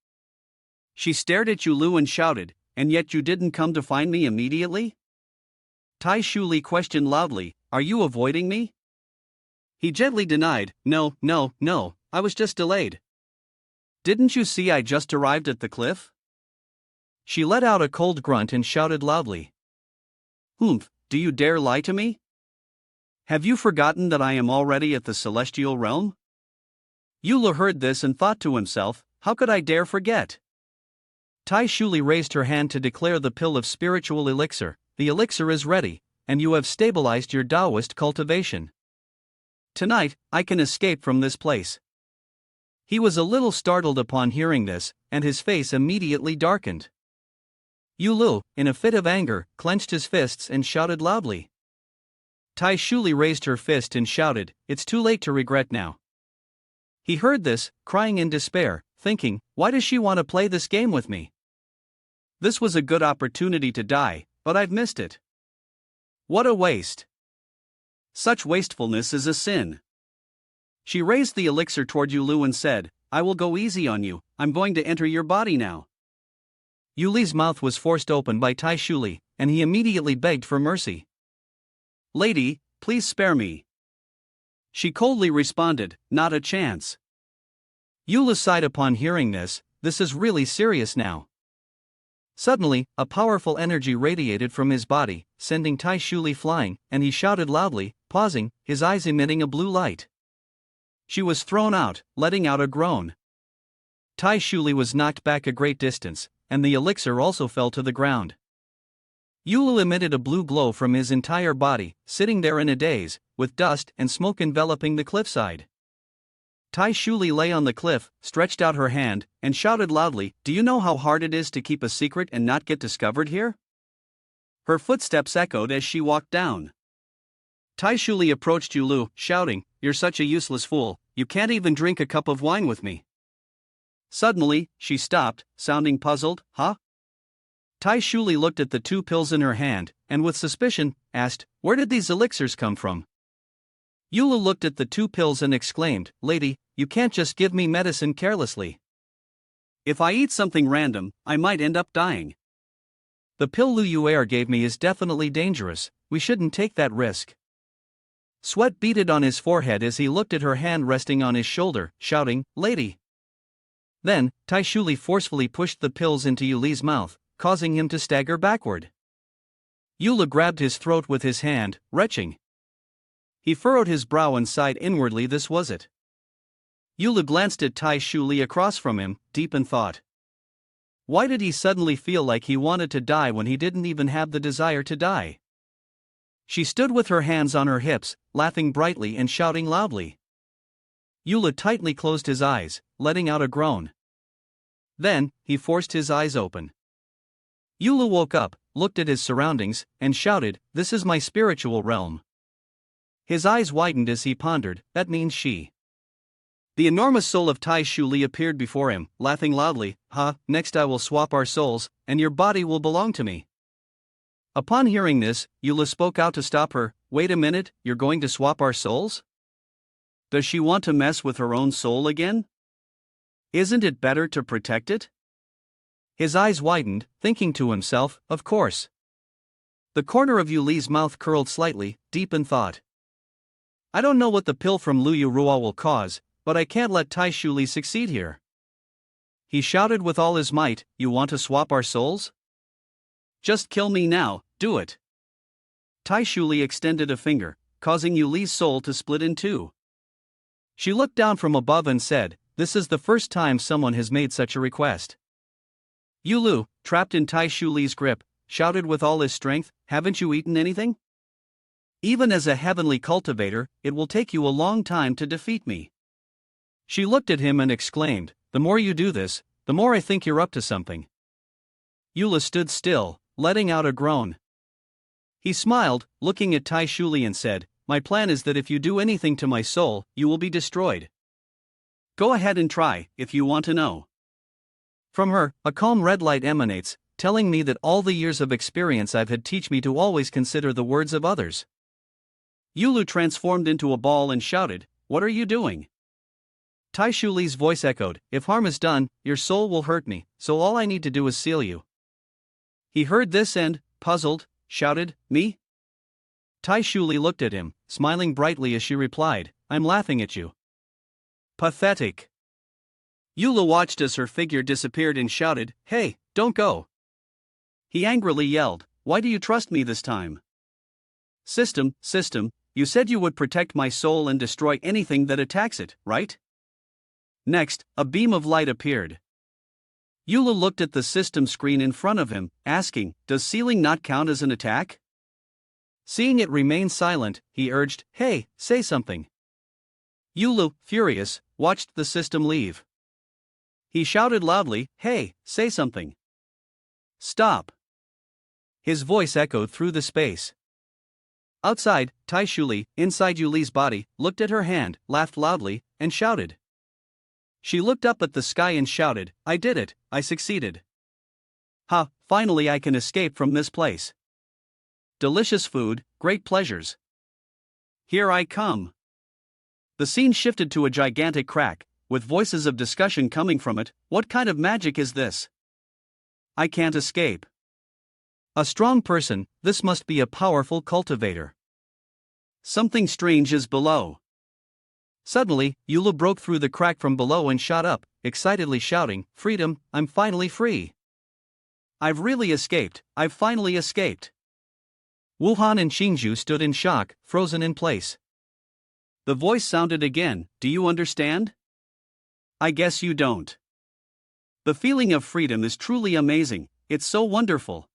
S1: She stared at Yu Lu and shouted, "And yet you didn't come to find me immediately?" Tai Shuli questioned loudly, "Are you avoiding me?" He gently denied, "No, I was just delayed. Didn't you see I just arrived at the cliff?" She let out a cold grunt and shouted loudly, "Humph, do you dare lie to me? Have you forgotten that I am already at the celestial realm?" Yu Lu heard this and thought to himself, "How could I dare forget?" Tai Shuli raised her hand to declare the pill of spiritual elixir. "The elixir is ready, and you have stabilized your Taoist cultivation. Tonight, I can escape from this place." He was a little startled upon hearing this, and his face immediately darkened. Yu Lu, in a fit of anger, clenched his fists and shouted loudly. Tai Shuli raised her fist and shouted, "It's too late to regret now." He heard this, crying in despair, thinking, "Why does she want to play this game with me? This was a good opportunity to die, but I've missed it. What a waste. Such wastefulness is a sin." She raised the elixir toward Yu Lu and said, "I will go easy on you, I'm going to enter your body now." Yu Li's mouth was forced open by Tai Shuli, and he immediately begged for mercy. "Lady, please spare me." She coldly responded, "Not a chance." Yu Lu sighed upon hearing this, "This is really serious now." Suddenly, a powerful energy radiated from his body, sending Tai Shuli flying, and he shouted loudly, pausing, his eyes emitting a blue light. She was thrown out, letting out a groan. Tai Shuli was knocked back a great distance, and the elixir also fell to the ground. Yu Lu emitted a blue glow from his entire body, sitting there in a daze, with dust and smoke enveloping the cliffside. Tai Shuli lay on the cliff, stretched out her hand, and shouted loudly, "Do you know how hard it is to keep a secret and not get discovered here?" Her footsteps echoed as she walked down. Tai Shuli approached Yu Lu, shouting, "You're such a useless fool, you can't even drink a cup of wine with me." Suddenly, she stopped, sounding puzzled, "Huh?" Tai Shuli looked at the two pills in her hand, and with suspicion, asked, "Where did these elixirs come from?" Yu Lu looked at the two pills and exclaimed, "Lady, you can't just give me medicine carelessly. If I eat something random, I might end up dying. The pill Lu Yuer gave me is definitely dangerous, we shouldn't take that risk." Sweat beaded on his forehead as he looked at her hand resting on his shoulder, shouting, "Lady." Then, Tai Shuli forcefully pushed the pills into Yu Li's mouth, causing him to stagger backward. Yu Lu grabbed his throat with his hand, retching. He furrowed his brow and sighed inwardly. This was it. Yu Lu glanced at Tai Shuli across from him, deep in thought. Why did he suddenly feel like he wanted to die when he didn't even have the desire to die? She stood with her hands on her hips, laughing brightly and shouting loudly. Yu Lu tightly closed his eyes, letting out a groan. Then, he forced his eyes open. Yu Lu woke up, looked at his surroundings, and shouted, "This is my spiritual realm." His eyes widened as he pondered, that means she. The enormous soul of Tai Shuli appeared before him, laughing loudly, Next I will swap our souls, and your body will belong to me." Upon hearing this, Yu Lu spoke out to stop her, "Wait a minute, you're going to swap our souls? Does she want to mess with her own soul again?" Isn't it better to protect it? His eyes widened, thinking to himself, of course. The corner of Yuli's mouth curled slightly, deep in thought. I don't know what the pill from Lu Yurua will cause, but I can't let Tai Shuli succeed here. He shouted with all his might, you want to swap our souls? Just kill me now, do it. Tai Shuli extended a finger, causing Yuli's soul to split in two. She looked down from above and said, this is the first time someone has made such a request. Yulu, trapped in Tai Shuli's grip, shouted with all his strength, haven't you eaten anything? Even as a heavenly cultivator, it will take you a long time to defeat me. She looked at him and exclaimed, the more you do this, the more I think you're up to something. Yula stood still, letting out a groan. He smiled, looking at Tai Shuli and said, my plan is that if you do anything to my soul, you will be destroyed. Go ahead and try, if you want to know. From her, a calm red light emanates, telling me that all the years of experience I've had teach me to always consider the words of others. Yulu transformed into a ball and shouted, what are you doing? Tai Shuli's voice echoed, if harm is done, your soul will hurt me, so all I need to do is seal you. He heard this and, puzzled, shouted, me? Tai Shuli looked at him, smiling brightly as she replied, I'm laughing at you. Pathetic. Yula watched as her figure disappeared and shouted, hey, don't go. He angrily yelled, why do you trust me this time? System, you said you would protect my soul and destroy anything that attacks it, right? Next, a beam of light appeared. Yula looked at the system screen in front of him, asking, does sealing not count as an attack? Seeing it remain silent, he urged, hey, say something. Yulu, furious, watched the system leave. He shouted loudly, hey, say something. Stop. His voice echoed through the space. Outside, Tai Shuli, inside Yuli's body, looked at her hand, laughed loudly, and shouted. She looked up at the sky and shouted, I did it, I succeeded. Ha, finally I can escape from this place. Delicious food, great pleasures. Here I come. The scene shifted to a gigantic crack, with voices of discussion coming from it. What kind of magic is this? I can't escape. A strong person, this must be a powerful cultivator. Something strange is below. Suddenly, Yula broke through the crack from below and shot up, excitedly shouting, freedom, I'm finally free. I've really escaped, I've finally escaped. Wuhan and Xingzhu stood in shock, frozen in place. The voice sounded again, do you understand? I guess you don't. The feeling of freedom is truly amazing, it's so wonderful.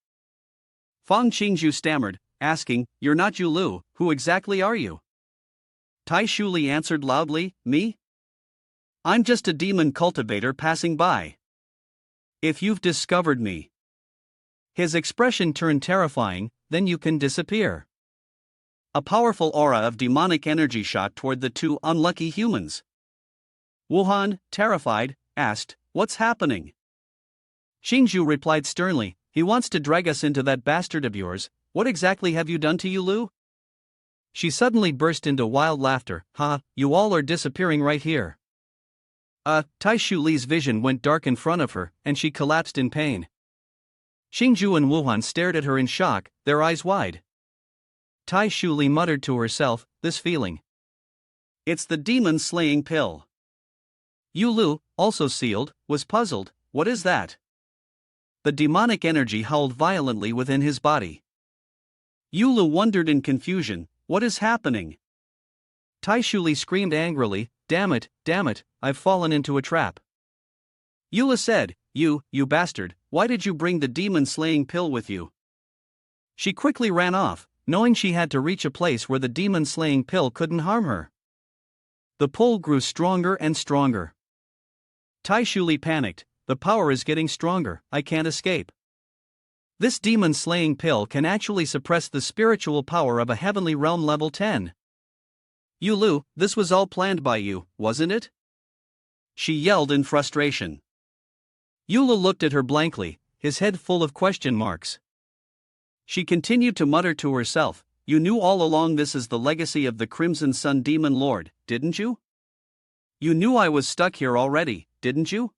S1: Fang Xingzhu stammered, asking, you're not Yulu, who exactly are you? Tai Shuli answered loudly, me? I'm just a demon cultivator passing by. If you've discovered me. His expression turned terrifying, then you can disappear. A powerful aura of demonic energy shot toward the two unlucky humans. Wuhan, terrified, asked, what's happening? Xingzhu replied sternly, he wants to drag us into that bastard of yours, what exactly have you done to Yulu? She suddenly burst into wild laughter, ha, you all are disappearing right here. Tai Shuli's vision went dark in front of her, and she collapsed in pain. Xingzhu and Wuhan stared at her in shock, their eyes wide. Tai Shuli muttered to herself, this feeling. It's the demon-slaying pill. Yulu, also sealed, was puzzled, what is that? The demonic energy howled violently within his body. Yulu wondered in confusion, what is happening? Tai Shuli screamed angrily, damn it, I've fallen into a trap. Yula said, you bastard, why did you bring the demon-slaying pill with you? She quickly ran off, knowing she had to reach a place where the demon-slaying pill couldn't harm her. The pull grew stronger and stronger. Tai Shuli panicked, the power is getting stronger, I can't escape. This demon-slaying pill can actually suppress the spiritual power of a heavenly realm level 10. Yulu, this was all planned by you, wasn't it? She yelled in frustration. Yula looked at her blankly, his head full of question marks. She continued to mutter to herself, you knew all along this is the legacy of the Crimson Sun Demon Lord, didn't you? You knew I was stuck here already, didn't you?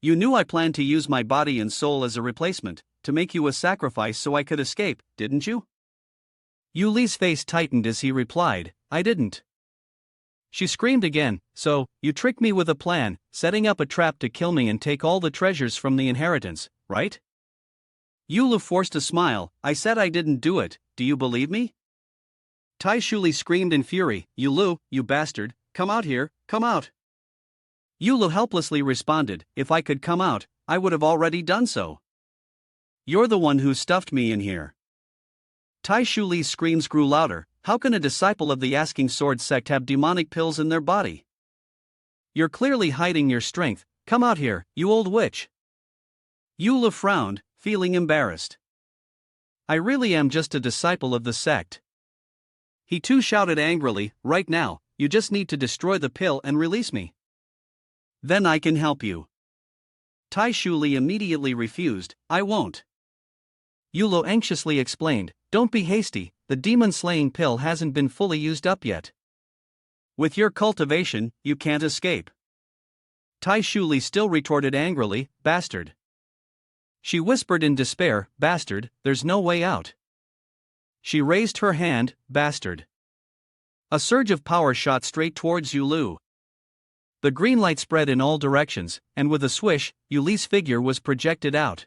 S1: You knew I planned to use my body and soul as a replacement, to make you a sacrifice so I could escape, didn't you? Yuli's face tightened as he replied, I didn't. She screamed again, so, you tricked me with a plan, setting up a trap to kill me and take all the treasures from the inheritance, right? Yulu forced a smile. I said I didn't do it, do you believe me? Tai Shuli screamed in fury, Yulu, you bastard, come out here, come out. Yulu helplessly responded, if I could come out, I would have already done so. You're the one who stuffed me in here. Tai Shuli's screams grew louder. How can a disciple of the Asking Sword sect have demonic pills in their body? You're clearly hiding your strength, come out here, you old witch. Yulu frowned, feeling embarrassed. I really am just a disciple of the sect. He too shouted angrily, right now, you just need to destroy the pill and release me. Then I can help you. Tai Shuli immediately refused, I won't. Yulu anxiously explained, don't be hasty, the demon-slaying pill hasn't been fully used up yet. With your cultivation, you can't escape. Tai Shuli still retorted angrily, bastard. She whispered in despair, bastard, there's no way out. She raised her hand, bastard. A surge of power shot straight towards Yulu. The green light spread in all directions, and with a swish, Yuli's figure was projected out.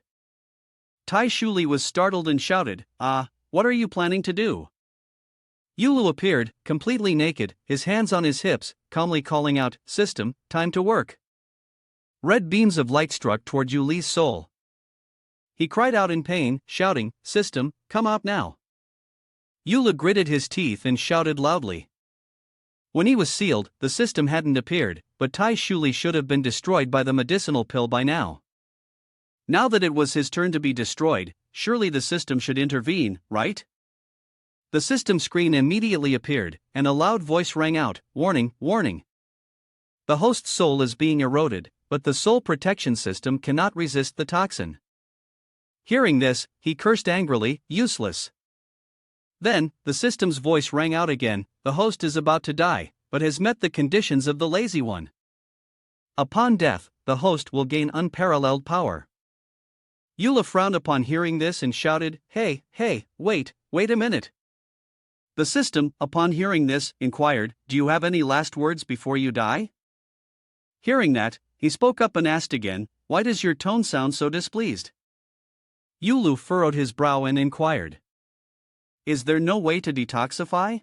S1: Tai Shuli was startled and shouted, what are you planning to do? Yulu appeared, completely naked, his hands on his hips, calmly calling out, System, time to work. Red beams of light struck toward Yuli's soul. He cried out in pain, shouting, System, come out now. Yulu gritted his teeth and shouted loudly. When he was sealed, the system hadn't appeared, but Tai Shuli should have been destroyed by the medicinal pill by now. Now that it was his turn to be destroyed, surely the system should intervene, right? The system screen immediately appeared, and a loud voice rang out, warning, warning. The host's soul is being eroded, but the soul protection system cannot resist the toxin. Hearing this, he cursed angrily, useless. Then, the system's voice rang out again, the host is about to die, but has met the conditions of the lazy one. Upon death, the host will gain unparalleled power. Yulu frowned upon hearing this and shouted, hey, wait a minute. The system, upon hearing this, inquired, do you have any last words before you die? Hearing that, he spoke up and asked again, why does your tone sound so displeased? Yulu furrowed his brow and inquired, is there no way to detoxify?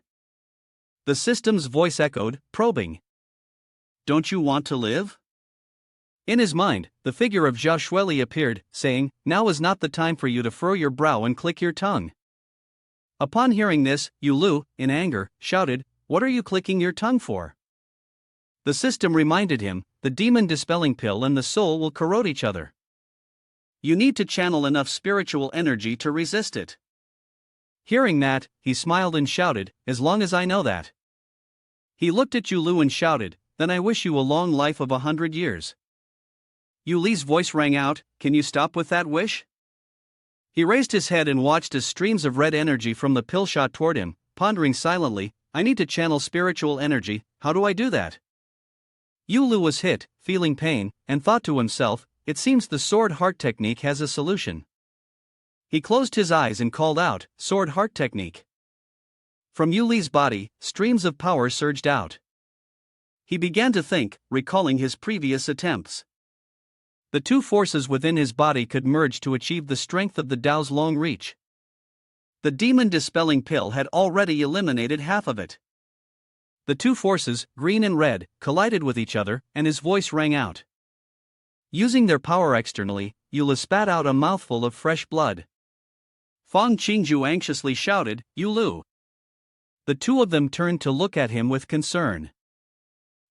S1: The system's voice echoed, probing. Don't you want to live? In his mind, the figure of Jia Shueli appeared, saying, now is not the time for you to furrow your brow and click your tongue. Upon hearing this, Yulu, in anger, shouted, what are you clicking your tongue for? The system reminded him, the demon-dispelling pill and the soul will corrode each other. You need to channel enough spiritual energy to resist it. Hearing that, he smiled and shouted, as long as I know that. He looked at Yulu and shouted, then I wish you a long life of 100 years. Yuli's voice rang out, can you stop with that wish? He raised his head and watched as streams of red energy from the pill shot toward him, pondering silently, I need to channel spiritual energy, how do I do that? Yulu was hit, feeling pain, and thought to himself, it seems the sword heart technique has a solution. He closed his eyes and called out, sword heart technique. From Yuli's body, streams of power surged out. He began to think, recalling his previous attempts. The two forces within his body could merge to achieve the strength of the Tao's long reach. The demon-dispelling pill had already eliminated half of it. The two forces, green and red, collided with each other, and his voice rang out. Using their power externally, Yulu spat out a mouthful of fresh blood. Fang Qingju anxiously shouted, Yulu. The two of them turned to look at him with concern.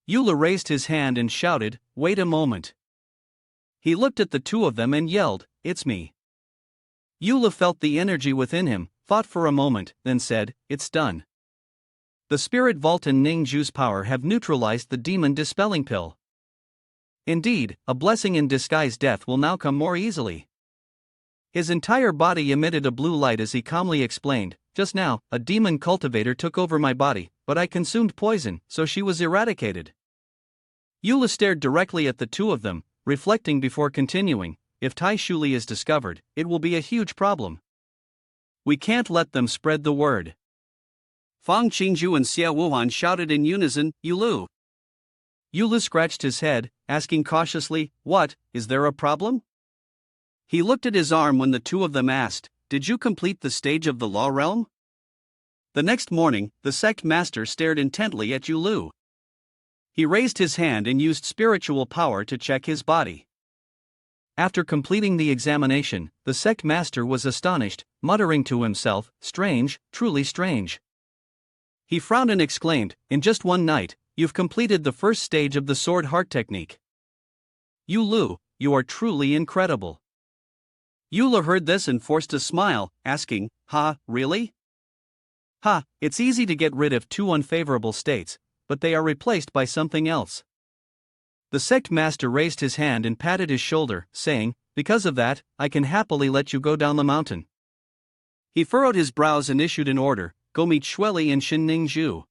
S1: Yulu raised his hand and shouted, wait a moment. He looked at the two of them and yelled, it's me. Yulu felt the energy within him, thought for a moment, then said, it's done. The spirit vault and Ningju's power have neutralized the demon-dispelling pill. Indeed, a blessing in disguise death will now come more easily. His entire body emitted a blue light as he calmly explained, just now, a demon cultivator took over my body, but I consumed poison, so she was eradicated. Eula stared directly at the two of them, reflecting before continuing. If Tai Shuli is discovered, it will be a huge problem. We can't let them spread the word. Fang Qingju and Xia Wuhan shouted in unison, Yulu. Yulu scratched his head, asking cautiously, what, is there a problem? He looked at his arm when the two of them asked, did you complete the stage of the law realm? The next morning, the sect master stared intently at Yulu. He raised his hand and used spiritual power to check his body. After completing the examination, the sect master was astonished, muttering to himself, strange, truly strange. He frowned and exclaimed, in just one night, you've completed the first stage of the sword heart technique. Yulu, you are truly incredible. Yula heard this and forced a smile, asking, ha, really? Ha, it's easy to get rid of two unfavorable states, but they are replaced by something else. The sect master raised his hand and patted his shoulder, saying, because of that, I can happily let you go down the mountain. He furrowed his brows and issued an order, go meet Shueli and Shinning Zhu.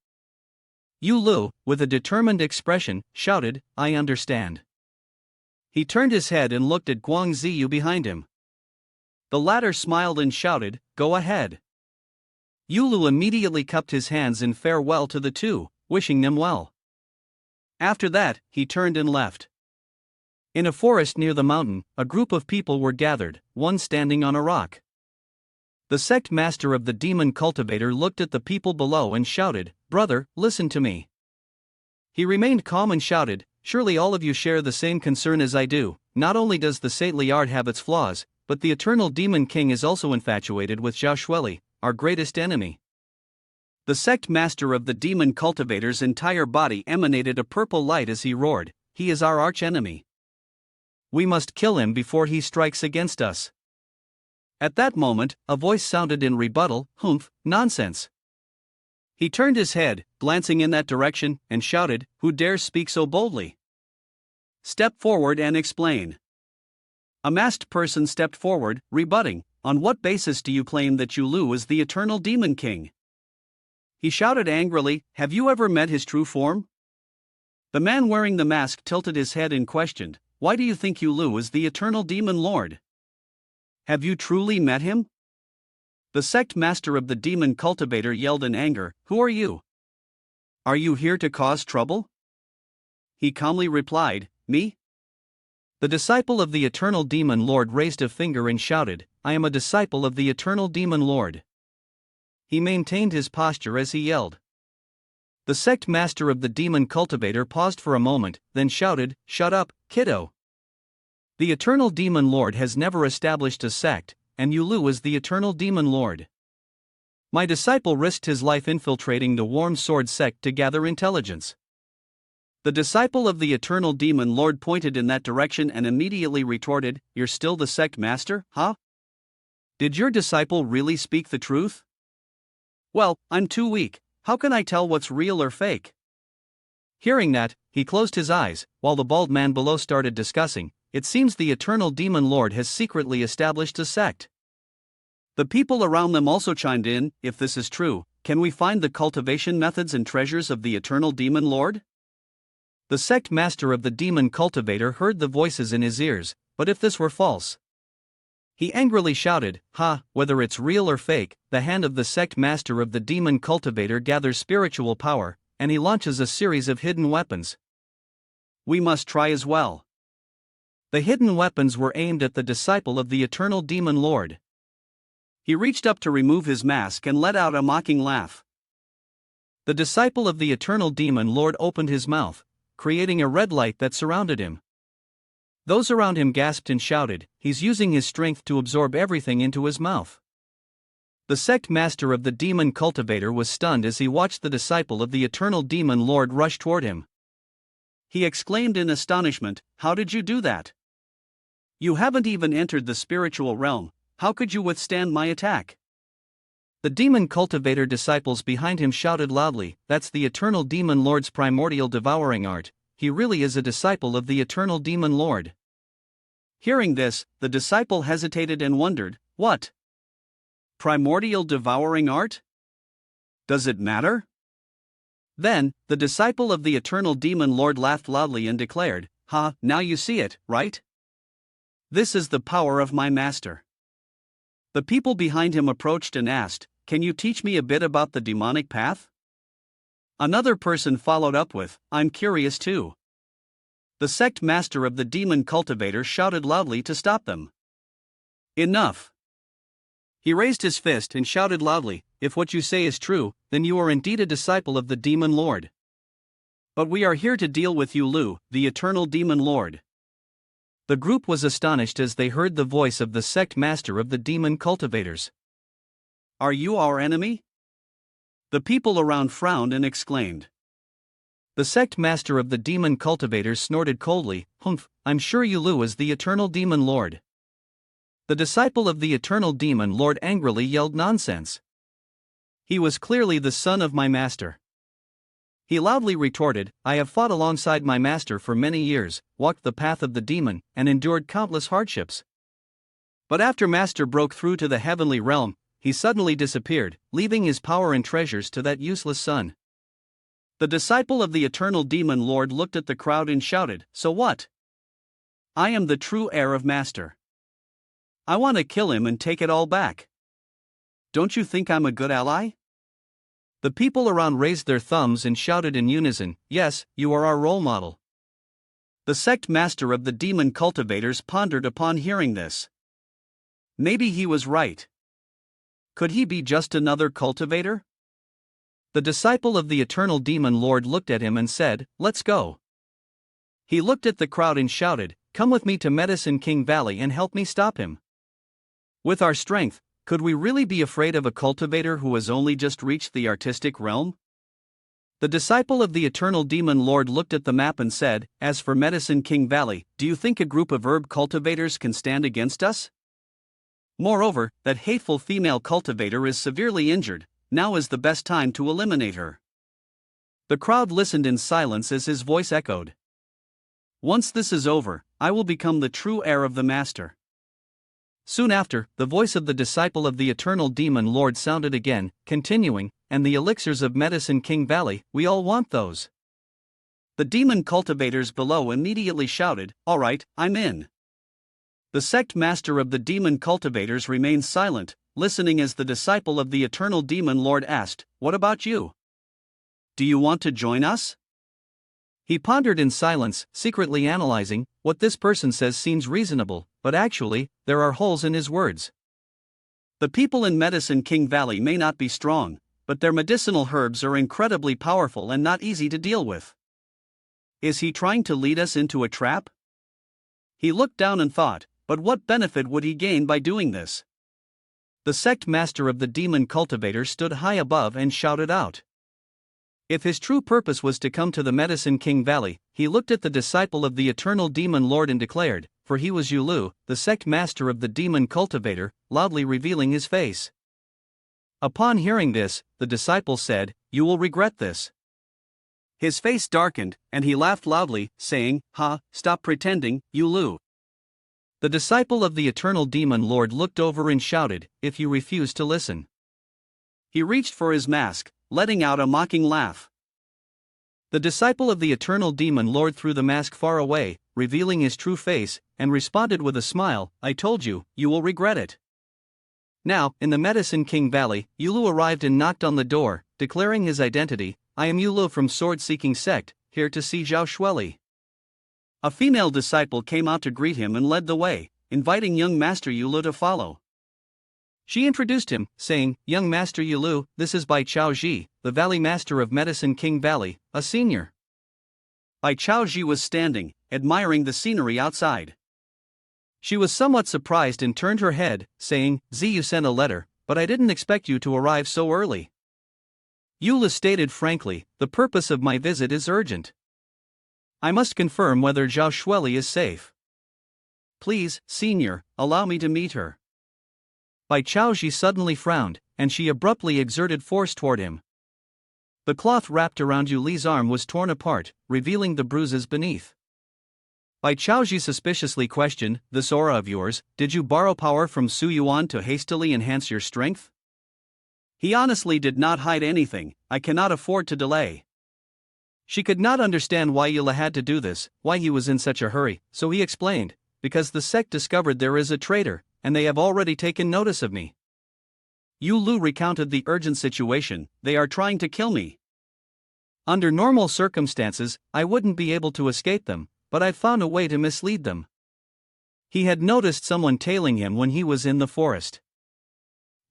S1: Yu Lu, with a determined expression, shouted, I understand. He turned his head and looked at Guang Ziyu behind him. The latter smiled and shouted, go ahead. Yu Lu immediately cupped his hands in farewell to the two, wishing them well. After that, he turned and left. In a forest near the mountain, a group of people were gathered, one standing on a rock. The sect master of the demon cultivator looked at the people below and shouted, brother, listen to me. He remained calm and shouted, surely all of you share the same concern as I do. Not only does the saintly art have its flaws, but the eternal demon king is also infatuated with Zhao Shueli, our greatest enemy. The sect master of the demon cultivator's entire body emanated a purple light as he roared, he is our arch-enemy. We must kill him before he strikes against us. At that moment, a voice sounded in rebuttal, humph, nonsense. He turned his head, glancing in that direction, and shouted, who dares speak so boldly? Step forward and explain. A masked person stepped forward, rebutting, on what basis do you claim that Yulu is the eternal demon king? He shouted angrily, have you ever met his true form? The man wearing the mask tilted his head and questioned, why do you think Yulu is the eternal demon lord? Have you truly met him? The sect master of the demon cultivator yelled in anger, who are you? Are you here to cause trouble? He calmly replied, me? The disciple of the eternal demon lord raised a finger and shouted, I am a disciple of the eternal demon lord. He maintained his posture as he yelled. The sect master of the demon cultivator paused for a moment, then shouted, shut up, kiddo. The eternal demon lord has never established a sect, and Yulu is the eternal demon lord. My disciple risked his life infiltrating the Warm Sword sect to gather intelligence. The disciple of the eternal demon lord pointed in that direction and immediately retorted, you're still the sect master, huh? Did your disciple really speak the truth? Well, I'm too weak, how can I tell what's real or fake? Hearing that, he closed his eyes, while the bald man below started discussing, it seems the eternal demon lord has secretly established a sect. The people around them also chimed in, if this is true, can we find the cultivation methods and treasures of the eternal demon lord? The sect master of the demon cultivator heard the voices in his ears, but if this were false? He angrily shouted, ha, whether it's real or fake, the hand of the sect master of the demon cultivator gathers spiritual power, and he launches a series of hidden weapons. We must try as well. The hidden weapons were aimed at the disciple of the eternal demon lord. He reached up to remove his mask and let out a mocking laugh. The disciple of the eternal demon lord opened his mouth, creating a red light that surrounded him. Those around him gasped and shouted, he's using his strength to absorb everything into his mouth. The sect master of the demon cultivator was stunned as he watched the disciple of the eternal demon lord rush toward him. He exclaimed in astonishment, how did you do that? You haven't even entered the spiritual realm, how could you withstand my attack? The demon cultivator disciples behind him shouted loudly, that's the eternal demon lord's primordial devouring art, he really is a disciple of the eternal demon lord. Hearing this, the disciple hesitated and wondered, what? Primordial devouring art? Does it matter? Then, the disciple of the eternal demon lord laughed loudly and declared, "Ha, now you see it, right? This is the power of my master." The people behind him approached and asked, "Can you teach me a bit about the demonic path?" Another person followed up with, "I'm curious too." The sect master of the demon cultivator shouted loudly to stop them. "Enough!" He raised his fist and shouted loudly, "If what you say is true, then you are indeed a disciple of the demon lord. But we are here to deal with you, Lu, the eternal demon lord." The group was astonished as they heard the voice of the sect master of the demon cultivators. "Are you our enemy?" The people around frowned and exclaimed. The sect master of the demon cultivators snorted coldly, "Humph, I'm sure Yulu is the eternal demon lord." The disciple of the eternal demon lord angrily yelled, "Nonsense! He was clearly the son of my master." He loudly retorted, "I have fought alongside my master for many years, walked the path of the demon, and endured countless hardships. But after master broke through to the heavenly realm, he suddenly disappeared, leaving his power and treasures to that useless son." The disciple of the eternal demon lord looked at the crowd and shouted, "So what? I am the true heir of master. I want to kill him and take it all back. Don't you think I'm a good ally?" The people around raised their thumbs and shouted in unison, "Yes, you are our role model." The sect master of the demon cultivators pondered upon hearing this. Maybe he was right. Could he be just another cultivator? The disciple of the eternal demon lord looked at him and said, "Let's go." He looked at the crowd and shouted, "Come with me to Medicine King Valley and help me stop him. With our strength, could we really be afraid of a cultivator who has only just reached the artistic realm?" The disciple of the eternal demon lord looked at the map and said, "As for Medicine King Valley, do you think a group of herb cultivators can stand against us? Moreover, that hateful female cultivator is severely injured. Now is the best time to eliminate her." The crowd listened in silence as his voice echoed, "Once this is over, I will become the true heir of the master." Soon after, the voice of the disciple of the eternal demon lord sounded again, continuing, "And the elixirs of Medicine King Valley, we all want those." The demon cultivators below immediately shouted, "All right, I'm in." The sect master of the demon cultivators remained silent, listening as the disciple of the eternal demon lord asked, "What about you? Do you want to join us?" He pondered in silence, secretly analyzing, "What this person says seems reasonable, but actually, there are holes in his words. The people in Medicine King Valley may not be strong, but their medicinal herbs are incredibly powerful and not easy to deal with. Is he trying to lead us into a trap?" He looked down and thought, "But what benefit would he gain by doing this?" The sect master of the demon cultivator stood high above and shouted out. If his true purpose was to come to the Medicine King Valley, he looked at the disciple of the eternal demon lord and declared, for he was Yulu, the sect master of the demon cultivator, loudly revealing his face. Upon hearing this, the disciple said, "You will regret this." His face darkened, and he laughed loudly, saying, "Ha, stop pretending, Yulu." The disciple of the eternal demon lord looked over and shouted, "If you refuse to listen." He reached for his mask, letting out a mocking laugh. The disciple of the eternal demon lord threw the mask far away, revealing his true face, and responded with a smile, "I told you, you will regret it." Now, in the Medicine King Valley, Yulu arrived and knocked on the door, declaring his identity, "I am Yulu from Sword Seeking Sect, here to see Zhao Shueli." A female disciple came out to greet him and led the way, inviting young Master Yulu to follow. She introduced him, saying, "Young Master Yulu, this is Bai Chaoji, the Valley Master of Medicine King Valley, a senior." Bai Chaoji was standing, admiring the scenery outside. She was somewhat surprised and turned her head, saying, "You sent a letter, but I didn't expect you to arrive so early." Yulu stated frankly, "The purpose of my visit is urgent. I must confirm whether Zhao Shueli is safe. Please, senior, allow me to meet her." Bai Chaoji suddenly frowned, and she abruptly exerted force toward him. The cloth wrapped around Yuli's arm was torn apart, revealing the bruises beneath. Bai Chaoji suspiciously questioned, "This aura of yours, did you borrow power from Su Yuan to hastily enhance your strength?" He honestly did not hide anything, "I cannot afford to delay. She could not understand why Yula had to do this, why he was in such a hurry, so he explained, because the sect discovered there is a traitor, and they have already taken notice of me. Yulu recounted the urgent situation, they are trying to kill me. Under normal circumstances, I wouldn't be able to escape them, but I've found a way to mislead them. He had noticed someone tailing him when he was in the forest.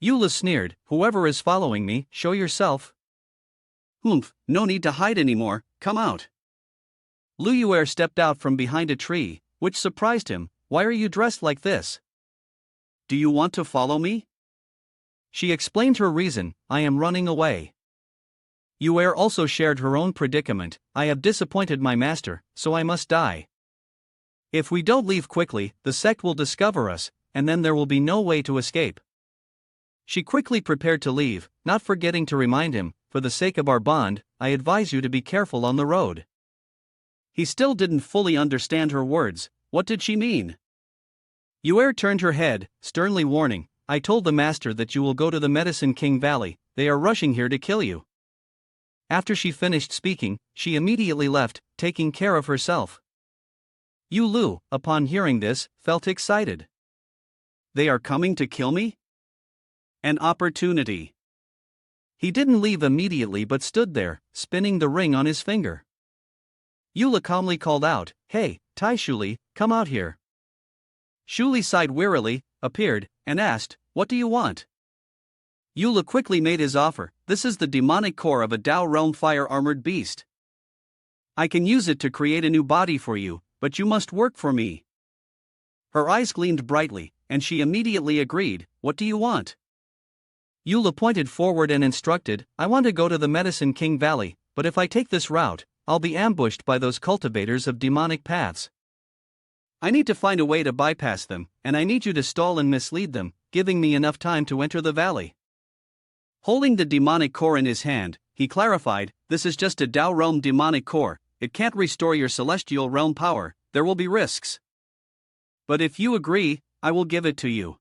S1: Yula sneered, whoever is following me, show yourself. Humph, no need to hide anymore, come out. Luyuer stepped out from behind a tree, which surprised him, why are you dressed like this? Do you want to follow me? She explained her reason, I am running away. Yuer also shared her own predicament, I have disappointed my master, so I must die. If we don't leave quickly, the sect will discover us, and then there will be no way to escape. She quickly prepared to leave, not forgetting to remind him, for the sake of our bond, I advise you to be careful on the road. He still didn't fully understand her words, what did she mean? Yuer turned her head, sternly warning, I told the master that you will go to the Medicine King Valley, they are rushing here to kill you. After she finished speaking, she immediately left, taking care of herself. Yulu, upon hearing this, felt excited. They are coming to kill me? An opportunity. He didn't leave immediately but stood there, spinning the ring on his finger. Yula calmly called out, hey, Tai Shuli, come out here. Shuli sighed wearily, appeared, and asked, what do you want? Yula quickly made his offer, this is the demonic core of a Tao realm fire-armored beast. I can use it to create a new body for you, but you must work for me. Her eyes gleamed brightly, and she immediately agreed, what do you want? Yula pointed forward and instructed, I want to go to the Medicine King Valley, but if I take this route, I'll be ambushed by those cultivators of demonic paths. I need to find a way to bypass them, and I need you to stall and mislead them, giving me enough time to enter the valley. Holding the demonic core in his hand, he clarified, this is just a Tao realm demonic core, it can't restore your celestial realm power, there will be risks. But if you agree, I will give it to you.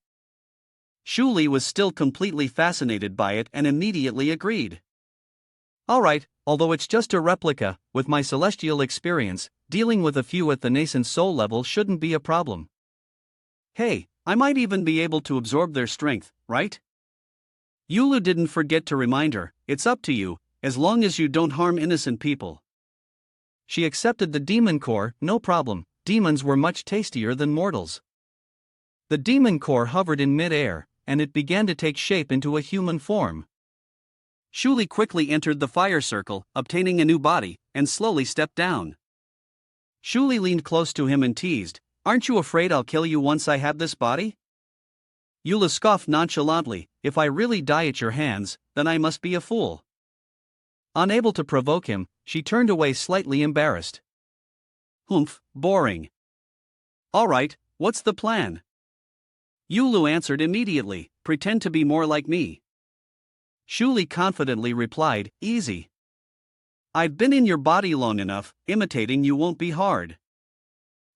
S1: Shuli was still completely fascinated by it and immediately agreed. Alright, although it's just a replica, with my celestial experience, dealing with a few at the nascent soul level shouldn't be a problem. Hey, I might even be able to absorb their strength, right? Yulu didn't forget to remind her, it's up to you, as long as you don't harm innocent people. She accepted the demon core, no problem, demons were much tastier than mortals. The demon core hovered in mid-air, and it began to take shape into a human form. Shuli quickly entered the fire circle, obtaining a new body, and slowly stepped down. Shuli leaned close to him and teased, aren't you afraid I'll kill you once I have this body? Yula scoffed nonchalantly, if I really die at your hands, then I must be a fool. Unable to provoke him, she turned away slightly embarrassed. Humph, boring. Alright, what's the plan? Yulu answered immediately, pretend to be more like me. Shuli confidently replied, easy. I've been in your body long enough, imitating you won't be hard.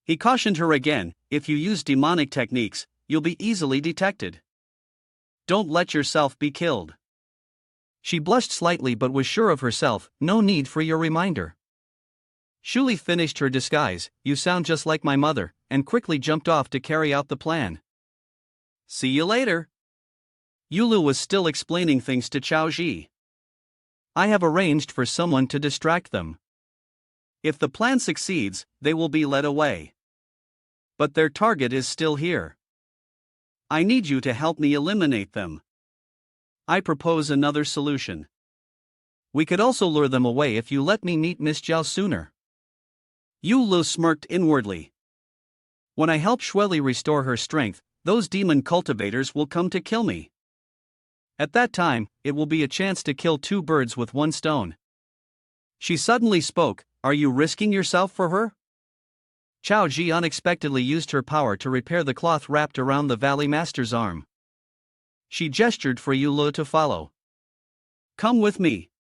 S1: He cautioned her again, if you use demonic techniques, you'll be easily detected. Don't let yourself be killed. She blushed slightly but was sure of herself, no need for your reminder. Shuli finished her disguise, you sound just like my mother, and quickly jumped off to carry out the plan. See you later. Yulu was still explaining things to Chaoji. I have arranged for someone to distract them. If the plan succeeds, they will be led away. But their target is still here. I need you to help me eliminate them. I propose another solution. We could also lure them away if you let me meet Miss Jiao sooner. Yulu smirked inwardly. When I help Shueli restore her strength, those demon cultivators will come to kill me. At that time, it will be a chance to kill two birds with one stone. She suddenly spoke, are you risking yourself for her? Chao Ji unexpectedly used her power to repair the cloth wrapped around the Valley Master's arm. She gestured for Yulu to follow. Come with me.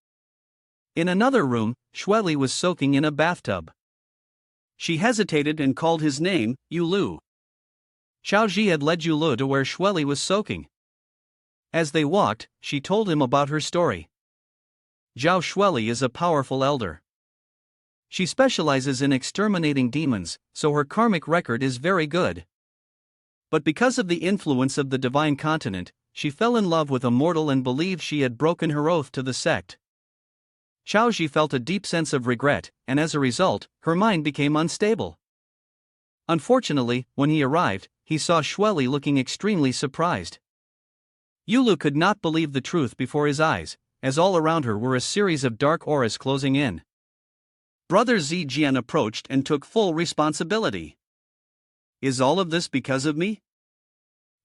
S1: In another room, Shueli was soaking in a bathtub. She hesitated and called his name, Yulu. Chao Ji had led Yulu to where Shueli was soaking. As they walked, she told him about her story. Zhao Shueli is a powerful elder. She specializes in exterminating demons, so her karmic record is very good. But because of the influence of the divine continent, she fell in love with a mortal and believed she had broken her oath to the sect. Xiaoji felt a deep sense of regret, and as a result, her mind became unstable. Unfortunately, when he arrived, he saw Shueli looking extremely surprised. Yulu could not believe the truth before his eyes, as all around her were a series of dark auras closing in. Brother Zijian approached and took full responsibility. Is all of this because of me?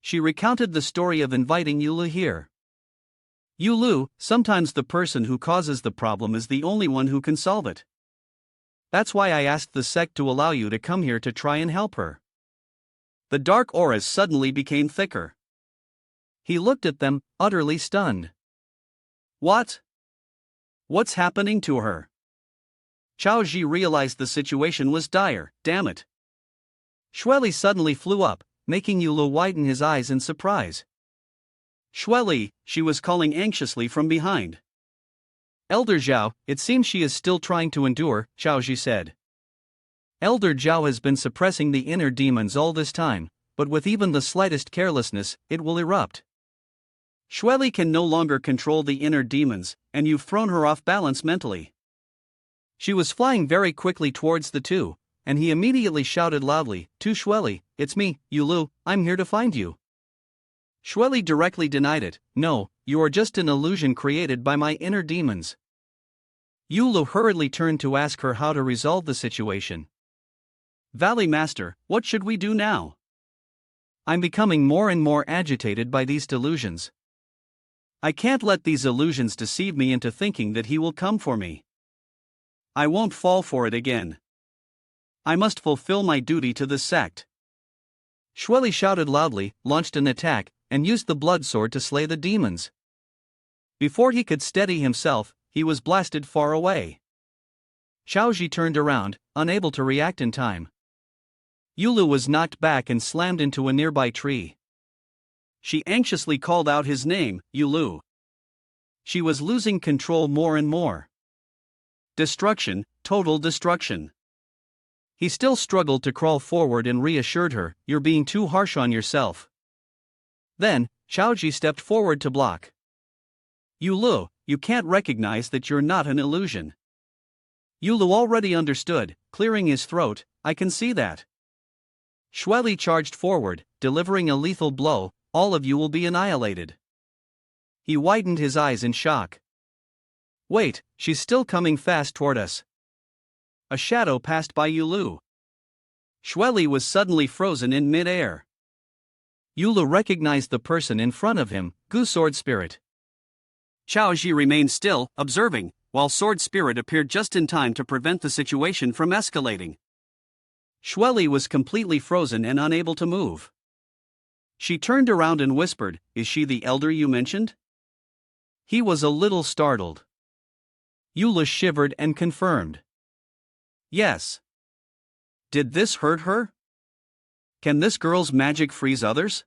S1: She recounted the story of inviting Yulu here. Yulu, sometimes the person who causes the problem is the only one who can solve it. That's why I asked the sect to allow you to come here to try and help her. The dark auras suddenly became thicker. He looked at them, utterly stunned. What? What's happening to her? Chao Ji realized the situation was dire. Damn it. Shueli suddenly flew up, making Yulu widen his eyes in surprise. Shueli, she was calling anxiously from behind. Elder Zhao, it seems she is still trying to endure, Chao Ji said. Elder Zhao has been suppressing the inner demons all this time, but with even the slightest carelessness, it will erupt. Shueli can no longer control the inner demons, and you've thrown her off balance mentally. She was flying very quickly towards the two, and he immediately shouted loudly, to Shueli, "It's me, Yulu, I'm here to find you." Shueli directly denied it. "No, you are just an illusion created by my inner demons." Yulu hurriedly turned to ask her how to resolve the situation. "Valley Master, what should we do now? I'm becoming more and more agitated by these delusions. I can't let these illusions deceive me into thinking that he will come for me. I won't fall for it again. I must fulfill my duty to the sect." Shueli shouted loudly, launched an attack, and used the blood sword to slay the demons. Before he could steady himself, he was blasted far away. Xiaoji turned around, unable to react in time. Yulu was knocked back and slammed into a nearby tree. She anxiously called out his name, Yulu. She was losing control more and more. Destruction, total destruction. He still struggled to crawl forward and reassured her, "You're being too harsh on yourself." Then, Xiaoji stepped forward to block. "Yulu, you can't recognize that you're not an illusion." Yulu already understood, clearing his throat, "I can see that." Shueli charged forward, delivering a lethal blow, "All of you will be annihilated." He widened his eyes in shock. "Wait, she's still coming fast toward us." A shadow passed by Yulu. Shueli was suddenly frozen in mid-air. Yulu recognized the person in front of him, Gu Sword Spirit. Xiaoji remained still, observing, while Sword Spirit appeared just in time to prevent the situation from escalating. Shueli was completely frozen and unable to move. She turned around and whispered, "Is she the elder you mentioned?" He was a little startled. Yulu shivered and confirmed. "Yes." "Did this hurt her? Can this girl's magic freeze others?"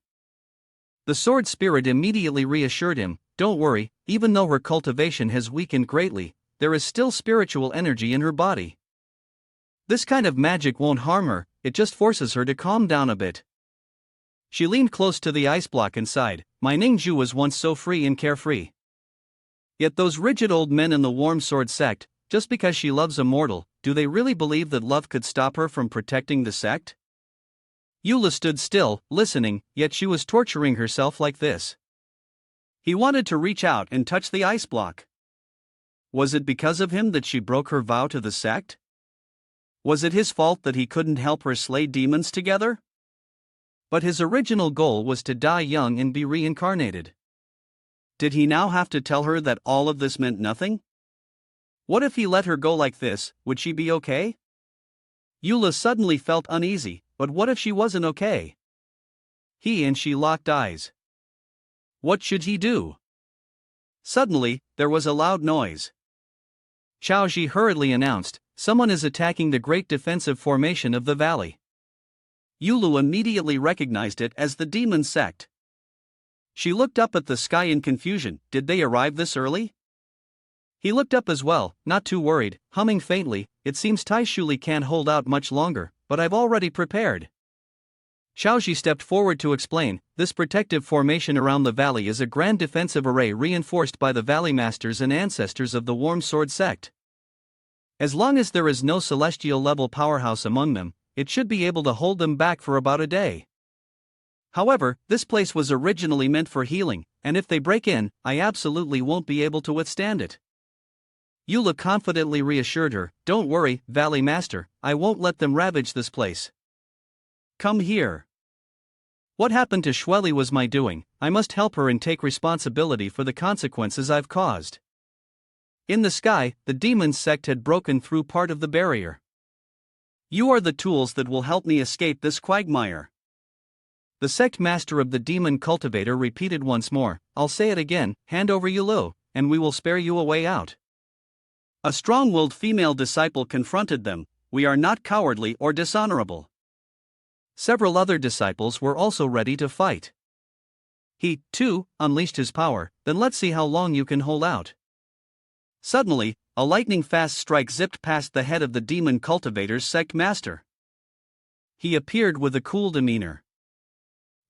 S1: The Sword Spirit immediately reassured him, "Don't worry, even though her cultivation has weakened greatly, there is still spiritual energy in her body. This kind of magic won't harm her, it just forces her to calm down a bit." She leaned close to the ice block and sighed, "My Ningju was once so free and carefree. Yet those rigid old men in the Warm Sword sect, just because she loves a mortal, do they really believe that love could stop her from protecting the sect?" Eula stood still, listening, yet she was torturing herself like this. He wanted to reach out and touch the ice block. Was it because of him that she broke her vow to the sect? Was it his fault that he couldn't help her slay demons together? But his original goal was to die young and be reincarnated. Did he now have to tell her that all of this meant nothing? What if he let her go like this, would she be okay? Eula suddenly felt uneasy, but what if she wasn't okay? He and she locked eyes. What should he do? Suddenly, there was a loud noise. Xiaoji hurriedly announced, "Someone is attacking the great defensive formation of the valley." Yulu immediately recognized it as the demon sect. She looked up at the sky in confusion. Did they arrive this early? He looked up as well, not too worried, humming faintly, "It seems Taishuli can't hold out much longer, but I've already prepared." Xiaoxi stepped forward to explain, "This protective formation around the valley is a grand defensive array reinforced by the valley masters and ancestors of the Warm Sword sect. As long as there is no celestial level powerhouse among them, it should be able to hold them back for about a day. However, this place was originally meant for healing, and if they break in, I absolutely won't be able to withstand it." Eula confidently reassured her, "Don't worry, Valley Master, I won't let them ravage this place. Come here. What happened to Shueli was my doing, I must help her and take responsibility for the consequences I've caused." In the sky, the demon sect had broken through part of the barrier. "You are the tools that will help me escape this quagmire." The sect master of the demon cultivator repeated once more, "I'll say it again, hand over Yulu, and we will spare you a way out." A strong-willed female disciple confronted them, "We are not cowardly or dishonorable." Several other disciples were also ready to fight. He, too, unleashed his power, "Then let's see how long you can hold out." Suddenly, a lightning-fast strike zipped past the head of the demon cultivator's sect master. He appeared with a cool demeanor.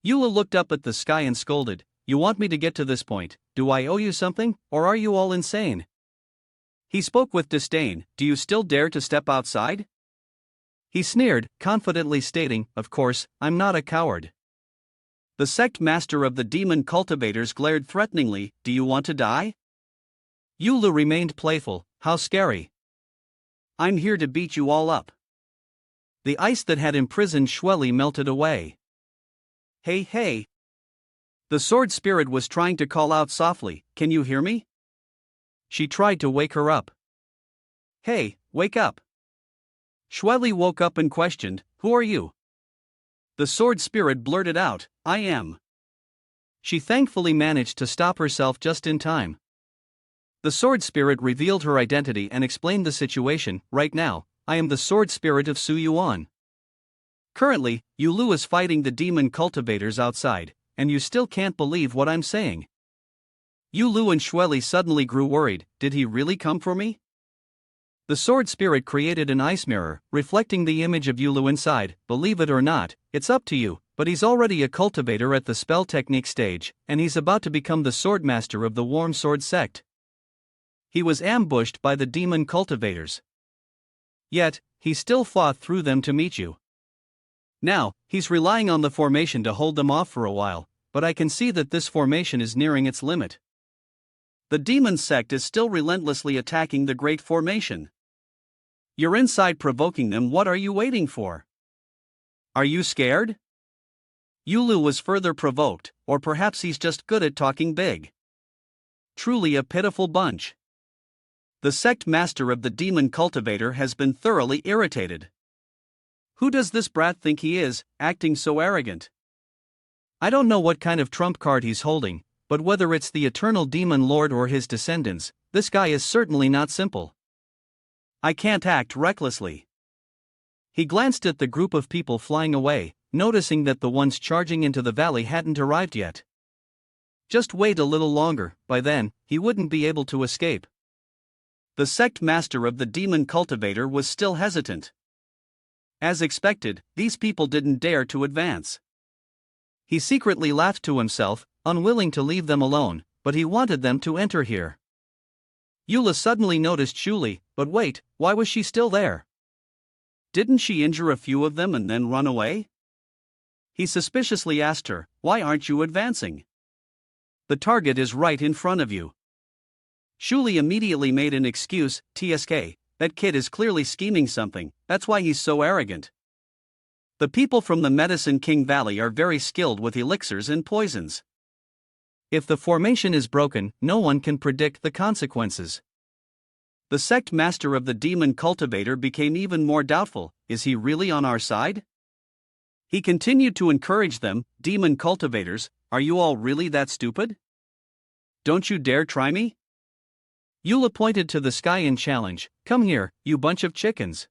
S1: Eula looked up at the sky and scolded, "You want me to get to this point? Do I owe you something, or are you all insane?" He spoke with disdain, "Do you still dare to step outside?" He sneered, confidently stating, "Of course, I'm not a coward." The sect master of the demon cultivators glared threateningly, "Do you want to die?" Eula remained playful, "How scary. I'm here to beat you all up." The ice that had imprisoned Shueli melted away. "Hey, hey." The sword spirit was trying to call out softly, "Can you hear me?" She tried to wake her up. "Hey, wake up." Shueli woke up and questioned, "Who are you?" The sword spirit blurted out, "I am." She thankfully managed to stop herself just in time. The sword spirit revealed her identity and explained the situation, "Right now, I am the sword spirit of Su Yuan. Currently, Yulu is fighting the demon cultivators outside, and you still can't believe what I'm saying." Yulu and Shueli suddenly grew worried, "Did he really come for me?" The sword spirit created an ice mirror, reflecting the image of Yulu inside. "Believe it or not, it's up to you, but he's already a cultivator at the spell technique stage, and he's about to become the swordmaster of the Warm Sword sect. He was ambushed by the demon cultivators. Yet, he still fought through them to meet you. Now, he's relying on the formation to hold them off for a while, but I can see that this formation is nearing its limit. The demon sect is still relentlessly attacking the great formation. You're inside provoking them, what are you waiting for? Are you scared?" Yulu was further provoked, or perhaps he's just good at talking big. Truly a pitiful bunch. The sect master of the demon cultivator has been thoroughly irritated. Who does this brat think he is, acting so arrogant? I don't know what kind of trump card he's holding, but whether it's the eternal demon lord or his descendants, this guy is certainly not simple. I can't act recklessly. He glanced at the group of people flying away, noticing that the ones charging into the valley hadn't arrived yet. Just wait a little longer, by then, he wouldn't be able to escape. The sect master of the demon cultivator was still hesitant. As expected, these people didn't dare to advance. He secretly laughed to himself, unwilling to leave them alone, but he wanted them to enter here. Eula suddenly noticed Shuli, but wait, why was she still there? Didn't she injure a few of them and then run away? He suspiciously asked her, "Why aren't you advancing? The target is right in front of you." Shuli immediately made an excuse, "TSK, that kid is clearly scheming something, that's why he's so arrogant. The people from the Medicine King Valley are very skilled with elixirs and poisons. If the formation is broken, no one can predict the consequences." The sect master of the demon cultivator became even more doubtful, is he really on our side? He continued to encourage them, "Demon cultivators, are you all really that stupid? Don't you dare try me?" Eula pointed to the sky in challenge, "Come here, you bunch of chickens."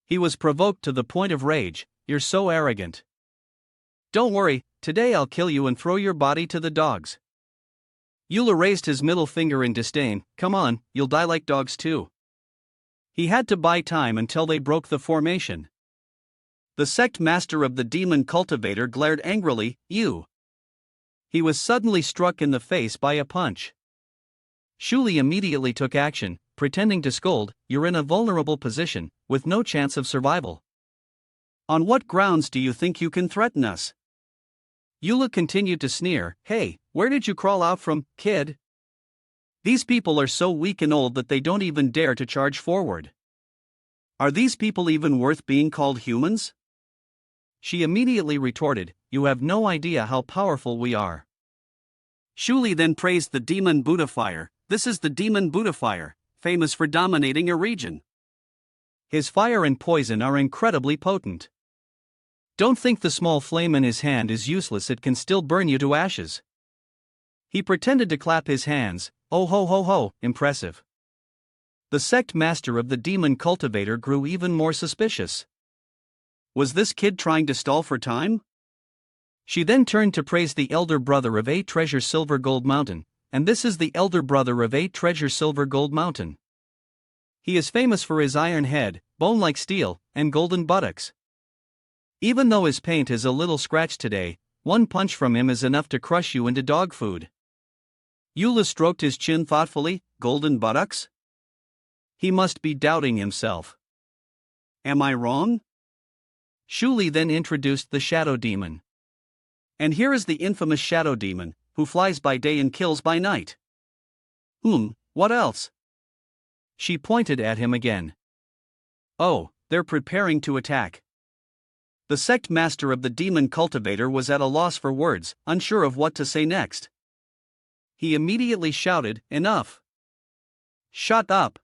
S1: He was provoked to the point of rage, "You're so arrogant. Don't worry, today I'll kill you and throw your body to the dogs." Eula raised his middle finger in disdain. Come on, you'll die like dogs too. He had to buy time until they broke the formation. The sect master of the demon cultivator glared angrily. You. He was suddenly struck in the face by a punch. Shuli immediately took action, pretending to scold. You're in a vulnerable position, with no chance of survival. On what grounds do you think you can threaten us? Eula continued to sneer. Hey, where did you crawl out from, kid? These people are so weak and old that they don't even dare to charge forward. Are these people even worth being called humans? She immediately retorted, you have no idea how powerful we are. Shuli then praised the demon Buddha fire. This is the demon Buddha fire, famous for dominating a region. His fire and poison are incredibly potent. Don't think the small flame in his hand is useless, it can still burn you to ashes. He pretended to clap his hands. Oh ho ho ho, impressive. The sect master of the demon cultivator grew even more suspicious. Was this kid trying to stall for time? She then turned to praise the elder brother of 8 Treasure Silver Gold Mountain, and this is the elder brother of 8 Treasure Silver Gold Mountain. He is famous for his iron head, bone like steel, and golden buttocks. Even though his paint is a little scratched today, one punch from him is enough to crush you into dog food. Eula stroked his chin thoughtfully. Golden buttocks? He must be doubting himself. Am I wrong? Shuli then introduced the shadow demon. And here is the infamous shadow demon, who flies by day and kills by night. What else? She pointed at him again. Oh, they're preparing to attack. The sect master of the demon cultivator was at a loss for words, unsure of what to say next. He immediately shouted, enough! Shut up!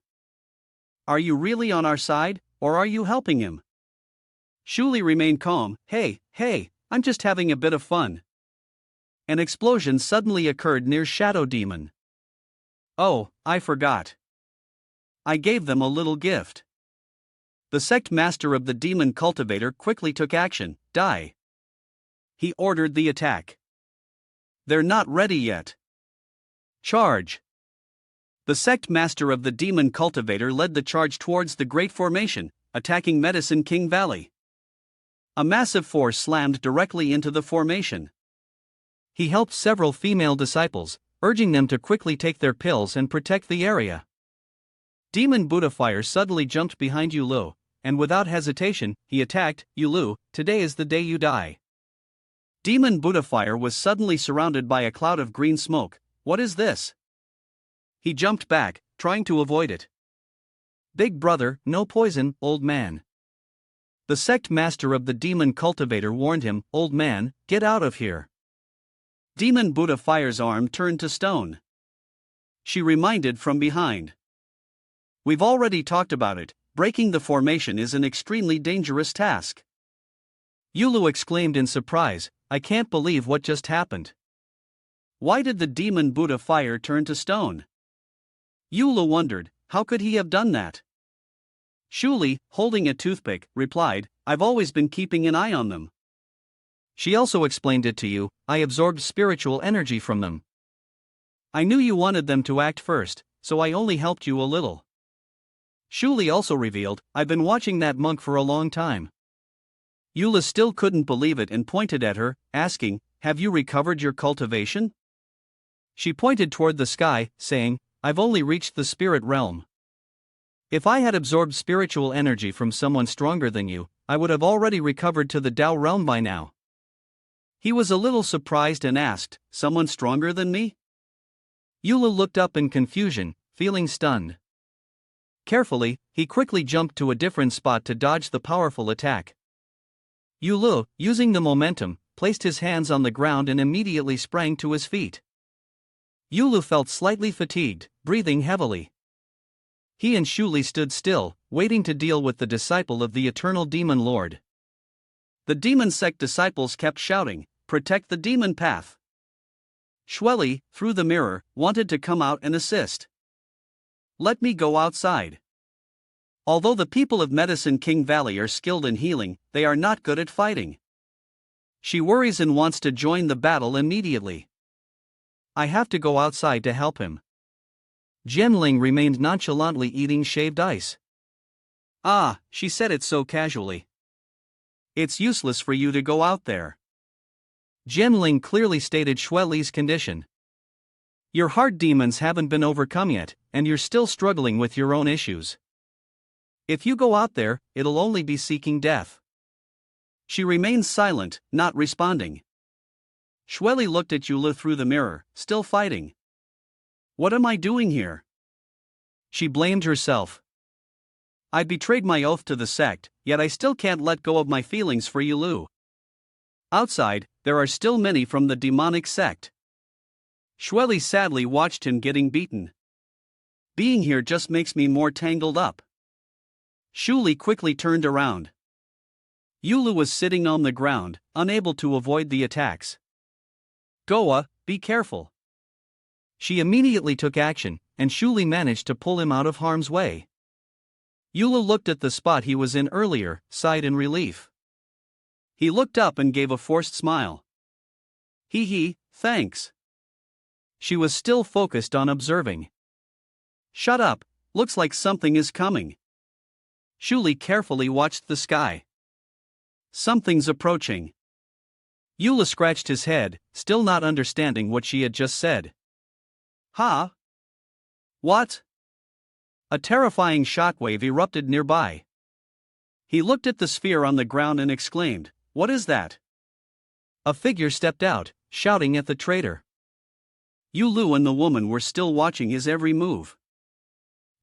S1: Are you really on our side, or are you helping him? Shuli remained calm. Hey, I'm just having a bit of fun. An explosion suddenly occurred near Shadow Demon. Oh, I forgot. I gave them a little gift. The sect master of the demon cultivator quickly took action. Die. He ordered the attack. They're not ready yet. Charge. The sect master of the demon cultivator led the charge towards the Great Formation, attacking Medicine King Valley. A massive force slammed directly into the formation. He helped several female disciples, urging them to quickly take their pills and protect the area. Demon Buddha Fire suddenly jumped behind Yulu, and without hesitation, he attacked. Yulu, today is the day you die. Demon Buddha Fire was suddenly surrounded by a cloud of green smoke. What is this? He jumped back, trying to avoid it. Big brother, no poison, old man. The sect master of the demon cultivator warned him, old man, get out of here. Demon Buddha Fire's arm turned to stone. She reminded from behind. We've already talked about it, breaking the formation is an extremely dangerous task. Yulu exclaimed in surprise, I can't believe what just happened. Why did the demon Buddha Fire turn to stone? Yulu wondered, how could he have done that? Shuli, holding a toothpick, replied, I've always been keeping an eye on them. She also explained it to you, I absorbed spiritual energy from them. I knew you wanted them to act first, so I only helped you a little. Shuli also revealed, I've been watching that monk for a long time. Eula still couldn't believe it and pointed at her, asking, have you recovered your cultivation? She pointed toward the sky, saying, I've only reached the spirit realm. If I had absorbed spiritual energy from someone stronger than you, I would have already recovered to the Tao realm by now. He was a little surprised and asked, someone stronger than me? Eula looked up in confusion, feeling stunned. Carefully, he quickly jumped to a different spot to dodge the powerful attack. Yulu, using the momentum, placed his hands on the ground and immediately sprang to his feet. Yulu felt slightly fatigued, breathing heavily. He and Shuli stood still, waiting to deal with the disciple of the Eternal Demon Lord. The demon sect disciples kept shouting, protect the demon path. Shweli, through the mirror, wanted to come out and assist. Let me go outside. Although the people of Medicine King Valley are skilled in healing, they are not good at fighting. She worries and wants to join the battle immediately. I have to go outside to help him. Jianling remained nonchalantly eating shaved ice. Ah, she said it so casually. It's useless for you to go out there. Jianling clearly stated Xueli's condition. Your heart demons haven't been overcome yet, and you're still struggling with your own issues. If you go out there, it'll only be seeking death. She remained silent, not responding. Xueli looked at Yulu through the mirror, still fighting. What am I doing here? She blamed herself. I betrayed my oath to the sect, yet I still can't let go of my feelings for Yulu. Outside, there are still many from the demonic sect. Xueli sadly watched him getting beaten. Being here just makes me more tangled up. Xueli quickly turned around. Yulu was sitting on the ground, unable to avoid the attacks. Goa, be careful. She immediately took action, and Xueli managed to pull him out of harm's way. Yulu looked at the spot he was in earlier, sighed in relief. He looked up and gave a forced smile. Hee, thanks. She was still focused on observing. Shut up, looks like something is coming. Xueli carefully watched the sky. Something's approaching. Yulu scratched his head, still not understanding what she had just said. Huh? What? A terrifying shockwave erupted nearby. He looked at the sphere on the ground and exclaimed, "What is that?" A figure stepped out, shouting at the traitor. Yulu and the woman were still watching his every move.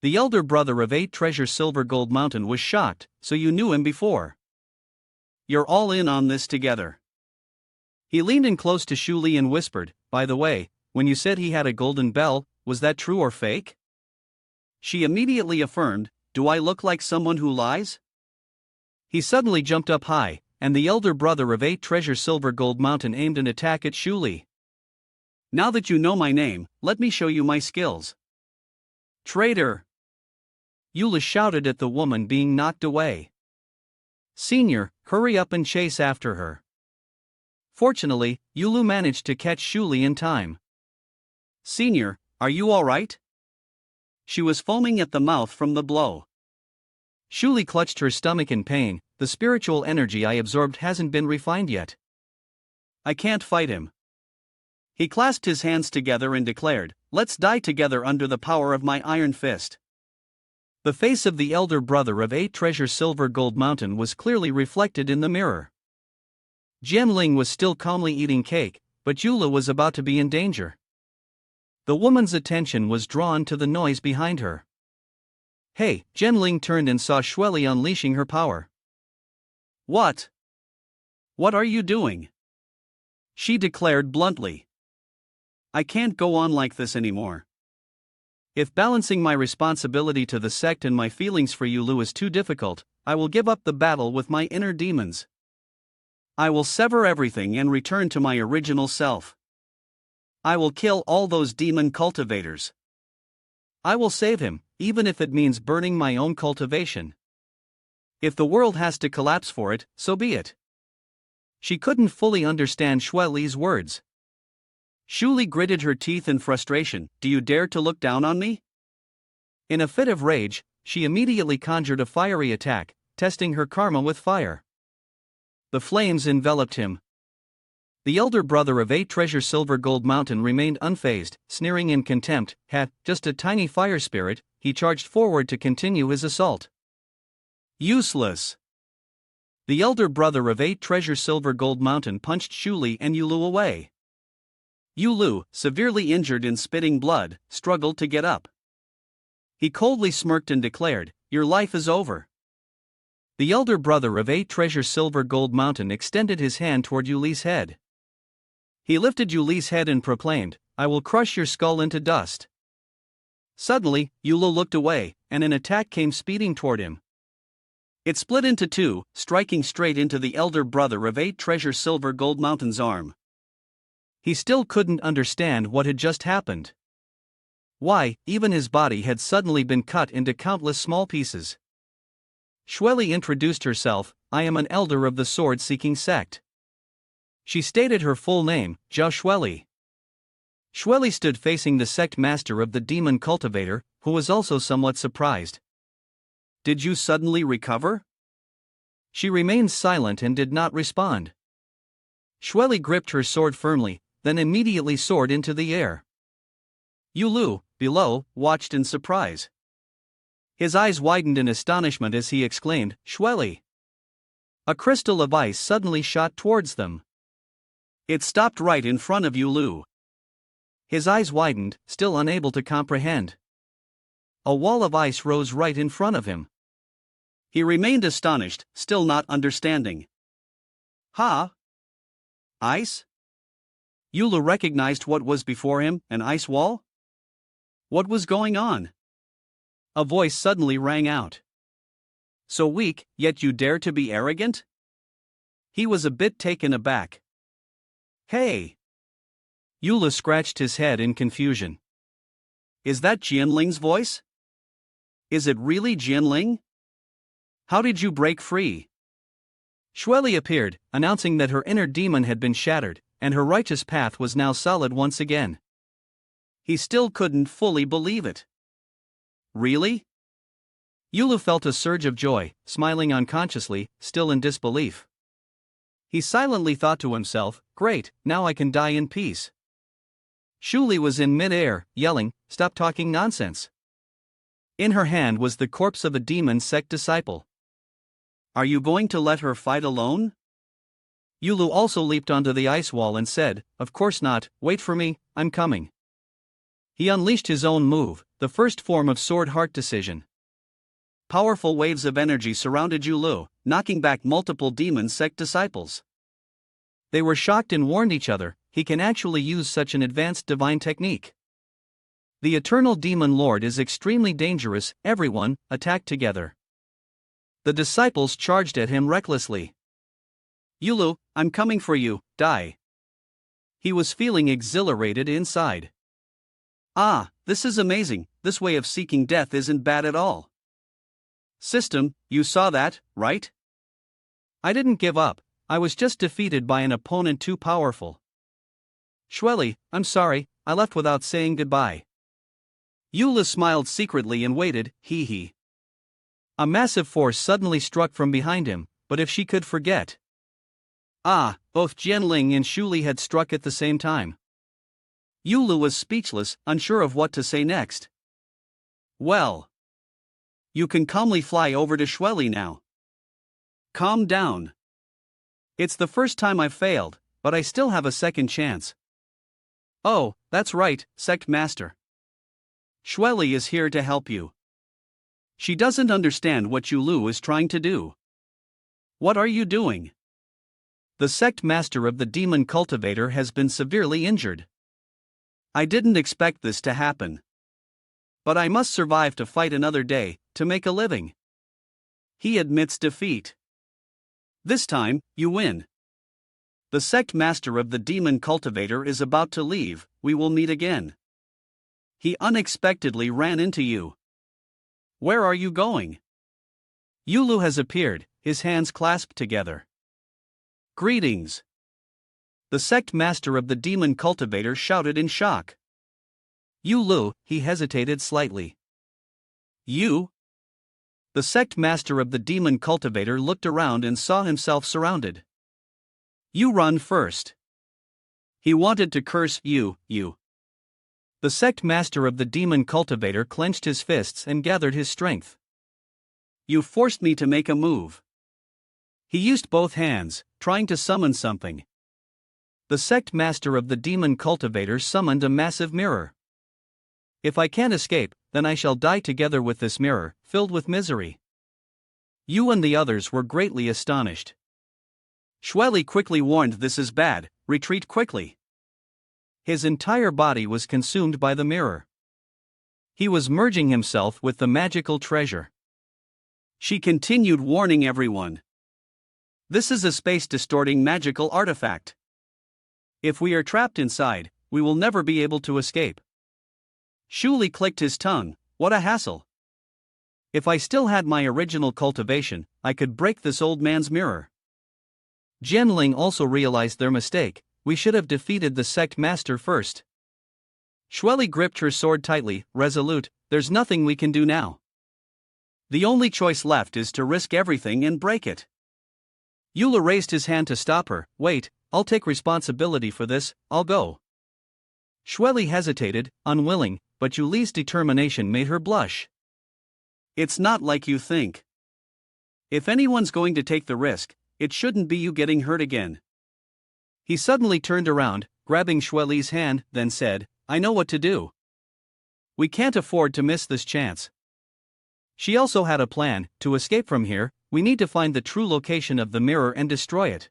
S1: The elder brother of 8 Treasure Silver Gold Mountain was shocked, so you knew him before. You're all in on this together. He leaned in close to Xueli and whispered, by the way, when you said he had a golden bell, was that true or fake? She immediately affirmed, do I look like someone who lies? He suddenly jumped up high, and the elder brother of 8 Treasure Silver Gold Mountain aimed an attack at Xueli. Now that you know my name, let me show you my skills. Traitor! Yulu shouted at the woman being knocked away. Senior, hurry up and chase after her. Fortunately, Yulu managed to catch Xueli in time. Senior, are you alright? She was foaming at the mouth from the blow. Xueli clutched her stomach in pain. The spiritual energy I absorbed hasn't been refined yet. I can't fight him. He clasped his hands together and declared, let's die together under the power of my iron fist. The face of the elder brother of 8 Treasure Silver Gold Mountain was clearly reflected in the mirror. Jianling was still calmly eating cake, but Yulu was about to be in danger. The woman's attention was drawn to the noise behind her. Hey, Jianling turned and saw Xueli unleashing her power. What? What are you doing? She declared bluntly. I can't go on like this anymore. If balancing my responsibility to the sect and my feelings for Yulu is too difficult, I will give up the battle with my inner demons. I will sever everything and return to my original self. I will kill all those demon cultivators. I will save him, even if it means burning my own cultivation. If the world has to collapse for it, so be it. She couldn't fully understand Xueli's words. Xueli gritted her teeth in frustration. Do you dare to look down on me? In a fit of rage, she immediately conjured a fiery attack, testing her karma with fire. The flames enveloped him. The elder brother of 8 Treasure Silver Gold Mountain remained unfazed, sneering in contempt. Just a tiny fire spirit, he charged forward to continue his assault. Useless. The elder brother of 8 Treasure Silver Gold Mountain punched Xueli and Yulu away. Yulu, severely injured and spitting blood, struggled to get up. He coldly smirked and declared, your life is over. The elder brother of 8 Treasure Silver Gold Mountain extended his hand toward Yuli's head. He lifted Yuli's head and proclaimed, I will crush your skull into dust. Suddenly, Yulu looked away, and an attack came speeding toward him. It split into two, striking straight into the elder brother of 8 Treasure Silver Gold Mountain's arm. He still couldn't understand what had just happened. Why, even his body had suddenly been cut into countless small pieces. Xueli introduced herself, I am an elder of the sword-seeking sect. She stated her full name, Zhao Xueli. Shweli stood facing the sect master of the demon cultivator, who was also somewhat surprised. Did you suddenly recover? She remained silent and did not respond. Shweli gripped her sword firmly, then immediately soared into the air. Yulu, below, watched in surprise. His eyes widened in astonishment as he exclaimed, Shweli! A crystal of ice suddenly shot towards them. It stopped right in front of Yulu. His eyes widened, still unable to comprehend. A wall of ice rose right in front of him. He remained astonished, still not understanding. Ha! Ice? Yulu recognized what was before him, an ice wall? What was going on? A voice suddenly rang out. So weak, yet you dare to be arrogant? He was a bit taken aback. Hey! Yulu scratched his head in confusion. Is that Jianling's voice? Is it really Jianling? How did you break free? Shweli appeared, announcing that her inner demon had been shattered, and her righteous path was now solid once again. He still couldn't fully believe it. Really? Yulu felt a surge of joy, smiling unconsciously, still in disbelief. He silently thought to himself, great, now I can die in peace. Shuli was in mid-air, yelling, stop talking nonsense. In her hand was the corpse of a demon sect disciple. Are you going to let her fight alone? Yulu also leaped onto the ice wall and said, of course not, wait for me, I'm coming. He unleashed his own move, the first form of sword heart decision. Powerful waves of energy surrounded Yulu, knocking back multiple demon sect disciples. They were shocked and warned each other, he can actually use such an advanced divine technique. The eternal demon lord is extremely dangerous, everyone, attacked together. The disciples charged at him recklessly. Yulu, I'm coming for you, die. He was feeling exhilarated inside. Ah, this is amazing, this way of seeking death isn't bad at all. System, you saw that, right? I didn't give up, I was just defeated by an opponent too powerful. Shweli, I'm sorry, I left without saying goodbye. Eula smiled secretly and waited, hee. A massive force suddenly struck from behind him, but if she could forget. Ah, both Jianling and Shuli had struck at the same time. Yulu was speechless, unsure of what to say next. Well. You can calmly fly over to Shweli now. Calm down. It's the first time I've failed, but I still have a second chance. Oh, that's right, Sect Master. Shweli is here to help you. She doesn't understand what Yulu is trying to do. What are you doing? The Sect Master of the Demon Cultivator has been severely injured. I didn't expect this to happen. But I must survive to fight another day, to make a living. He admits defeat. This time, you win. The Sect Master of the Demon Cultivator is about to leave, we will meet again. He unexpectedly ran into you. Where are you going? Yulu has appeared, his hands clasped together. Greetings. The Sect Master of the Demon Cultivator shouted in shock. Yulu, he hesitated slightly. You? The Sect Master of the Demon Cultivator looked around and saw himself surrounded. You run first. He wanted to curse you. The Sect Master of the Demon Cultivator clenched his fists and gathered his strength. You forced me to make a move. He used both hands, trying to summon something. The Sect Master of the Demon Cultivator summoned a massive mirror. If I can't escape, then I shall die together with this mirror, filled with misery. You and the others were greatly astonished. Shweli quickly warned, this is bad, retreat quickly. His entire body was consumed by the mirror. He was merging himself with the magical treasure. She continued warning everyone. This is a space-distorting magical artifact. If we are trapped inside, we will never be able to escape. Shuli clicked his tongue, what a hassle. If I still had my original cultivation, I could break this old man's mirror. Jianling also realized their mistake, we should have defeated the Sect Master first. Shueli gripped her sword tightly, resolute. There's nothing we can do now. The only choice left is to risk everything and break it. Eula raised his hand to stop her. Wait, I'll take responsibility for this, I'll go. Shueli hesitated, unwilling, but Yuli's determination made her blush. It's not like you think. If anyone's going to take the risk, it shouldn't be you getting hurt again. He suddenly turned around, grabbing Shueli's hand, then said, I know what to do. We can't afford to miss this chance. She also had a plan. To escape from here, we need to find the true location of the mirror and destroy it.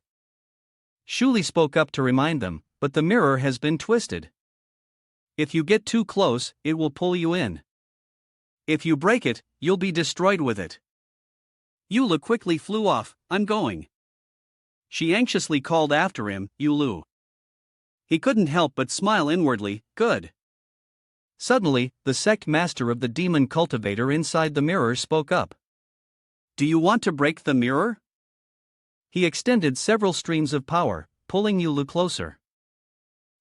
S1: Shuli spoke up to remind them, but the mirror has been twisted. If you get too close, it will pull you in. If you break it, you'll be destroyed with it. Eula quickly flew off. I'm going. She anxiously called after him, Yulu. He couldn't help but smile inwardly. Good. Suddenly, the sect master of the demon cultivator inside the mirror spoke up. Do you want to break the mirror? He extended several streams of power, pulling Yulu closer.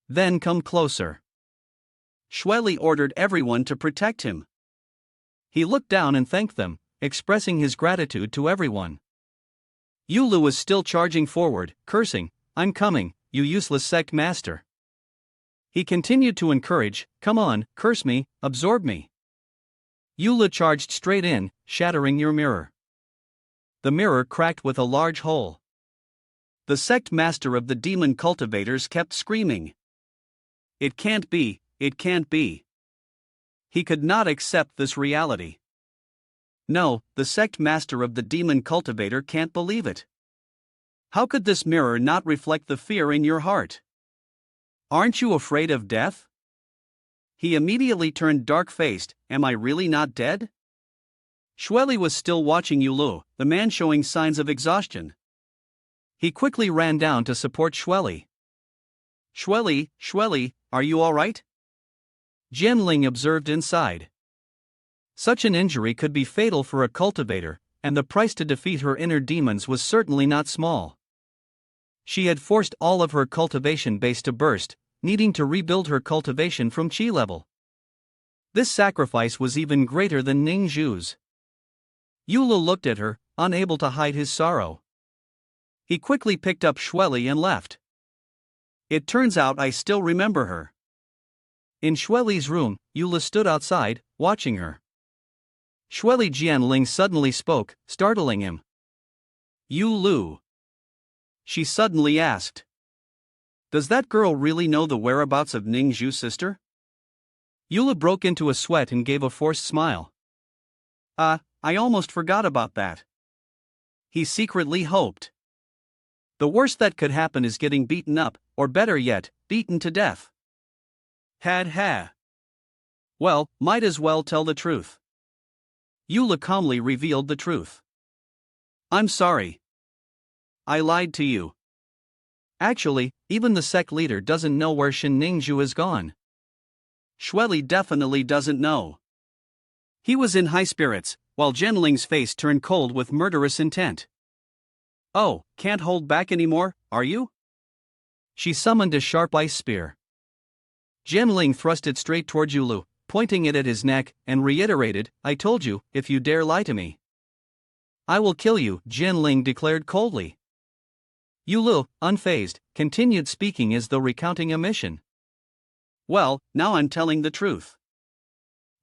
S1: Then come closer. Shueli ordered everyone to protect him. He looked down and thanked them, expressing his gratitude to everyone. Yulu was still charging forward, cursing, I'm coming, you useless sect master. He continued to encourage, come on, curse me, absorb me. Yula charged straight in, shattering your mirror. The mirror cracked with a large hole. The sect master of the demon cultivators kept screaming. It can't be, it can't be. He could not accept this reality. No, the sect master of the demon cultivator can't believe it. How could this mirror not reflect the fear in your heart? Aren't you afraid of death? He immediately turned dark-faced. Am I really not dead? Shueli was still watching Yulu, the man showing signs of exhaustion. He quickly ran down to support Shueli. Shueli, are you all right? Jianling observed inside. Such an injury could be fatal for a cultivator, and the price to defeat her inner demons was certainly not small. She had forced all of her cultivation base to burst, needing to rebuild her cultivation from chi level. This sacrifice was even greater than Ning Zhu's. Yulu looked at her, unable to hide his sorrow. He quickly picked up Shueli and left. It turns out I still remember her. In Shueli's room, Yula stood outside, watching her. Shueli Jianling suddenly spoke, startling him. Yulu. She suddenly asked. Does that girl really know the whereabouts of Ning Zhu's sister? Yula broke into a sweat and gave a forced smile. I almost forgot about that. He secretly hoped. The worst that could happen is getting beaten up, or better yet, beaten to death. Well, might as well tell the truth. Yula calmly revealed the truth. I'm sorry. I lied to you. Actually, even the sect leader doesn't know where Shin Ningzhu is gone. Shueli definitely doesn't know. He was in high spirits, while Jianling's face turned cold with murderous intent. Oh, can't hold back anymore, are you? She summoned a sharp ice spear. Jianling thrust it straight toward Yulu, pointing it at his neck, and reiterated, I told you, if you dare lie to me, I will kill you, Jianling declared coldly. Yulu, unfazed, continued speaking as though recounting a mission. Well, now I'm telling the truth.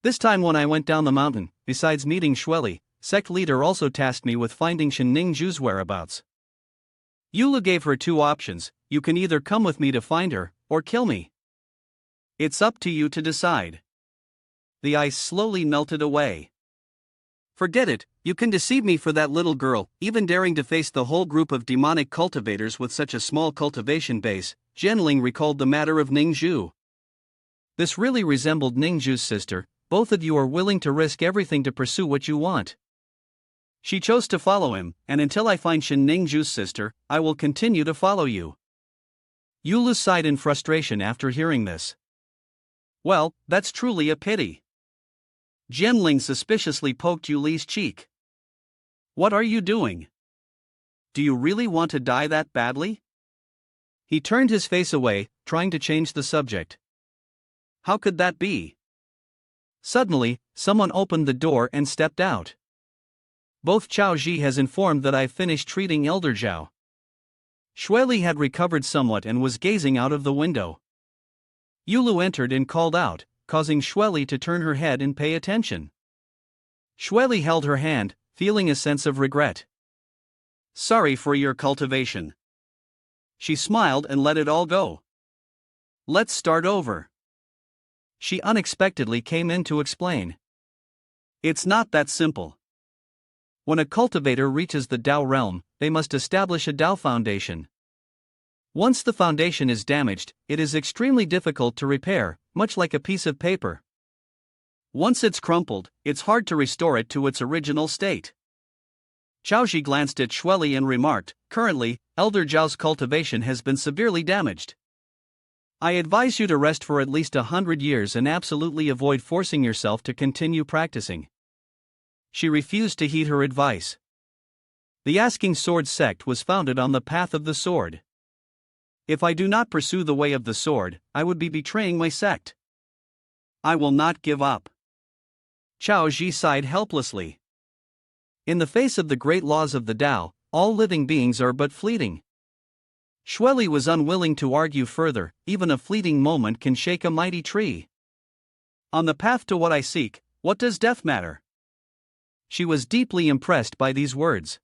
S1: This time when I went down the mountain, besides meeting Shueli, sect leader also tasked me with finding Shin Ningzhu's whereabouts. Yulu gave her two options, you can either come with me to find her, or kill me. It's up to you to decide. The ice slowly melted away. Forget it, you can deceive me for that little girl, even daring to face the whole group of demonic cultivators with such a small cultivation base. Jianling recalled the matter of Ningzhu. This really resembled Ningzhu's sister, both of you are willing to risk everything to pursue what you want. She chose to follow him, and until I find Shin Ningzhu's sister, I will continue to follow you. Yulu sighed in frustration after hearing this. Well, that's truly a pity. Jianling suspiciously poked Yuli's cheek. What are you doing? Do you really want to die that badly? He turned his face away, trying to change the subject. How could that be? Suddenly, someone opened the door and stepped out. Both Chao Ji has informed that I've finished treating Elder Zhao. Shueli had recovered somewhat and was gazing out of the window. Yulu entered and called out, causing Shueli to turn her head and pay attention. Shueli held her hand, feeling a sense of regret. Sorry for your cultivation. She smiled and let it all go. Let's start over. She unexpectedly came in to explain. It's not that simple. When a cultivator reaches the Dao realm, they must establish a Dao foundation. Once the foundation is damaged, it is extremely difficult to repair, much like a piece of paper. Once it's crumpled, it's hard to restore it to its original state. Chaoji glanced at Shueli and remarked, currently, Elder Zhao's cultivation has been severely damaged. I advise you to rest for at least 100 years and absolutely avoid forcing yourself to continue practicing. She refused to heed her advice. The Asking Sword sect was founded on the path of the sword. If I do not pursue the way of the sword, I would be betraying my sect. I will not give up. Chao Ji sighed helplessly. In the face of the great laws of the Tao, all living beings are but fleeting. Shueli was unwilling to argue further. Even a fleeting moment can shake a mighty tree. On the path to what I seek, what does death matter? She was deeply impressed by these words.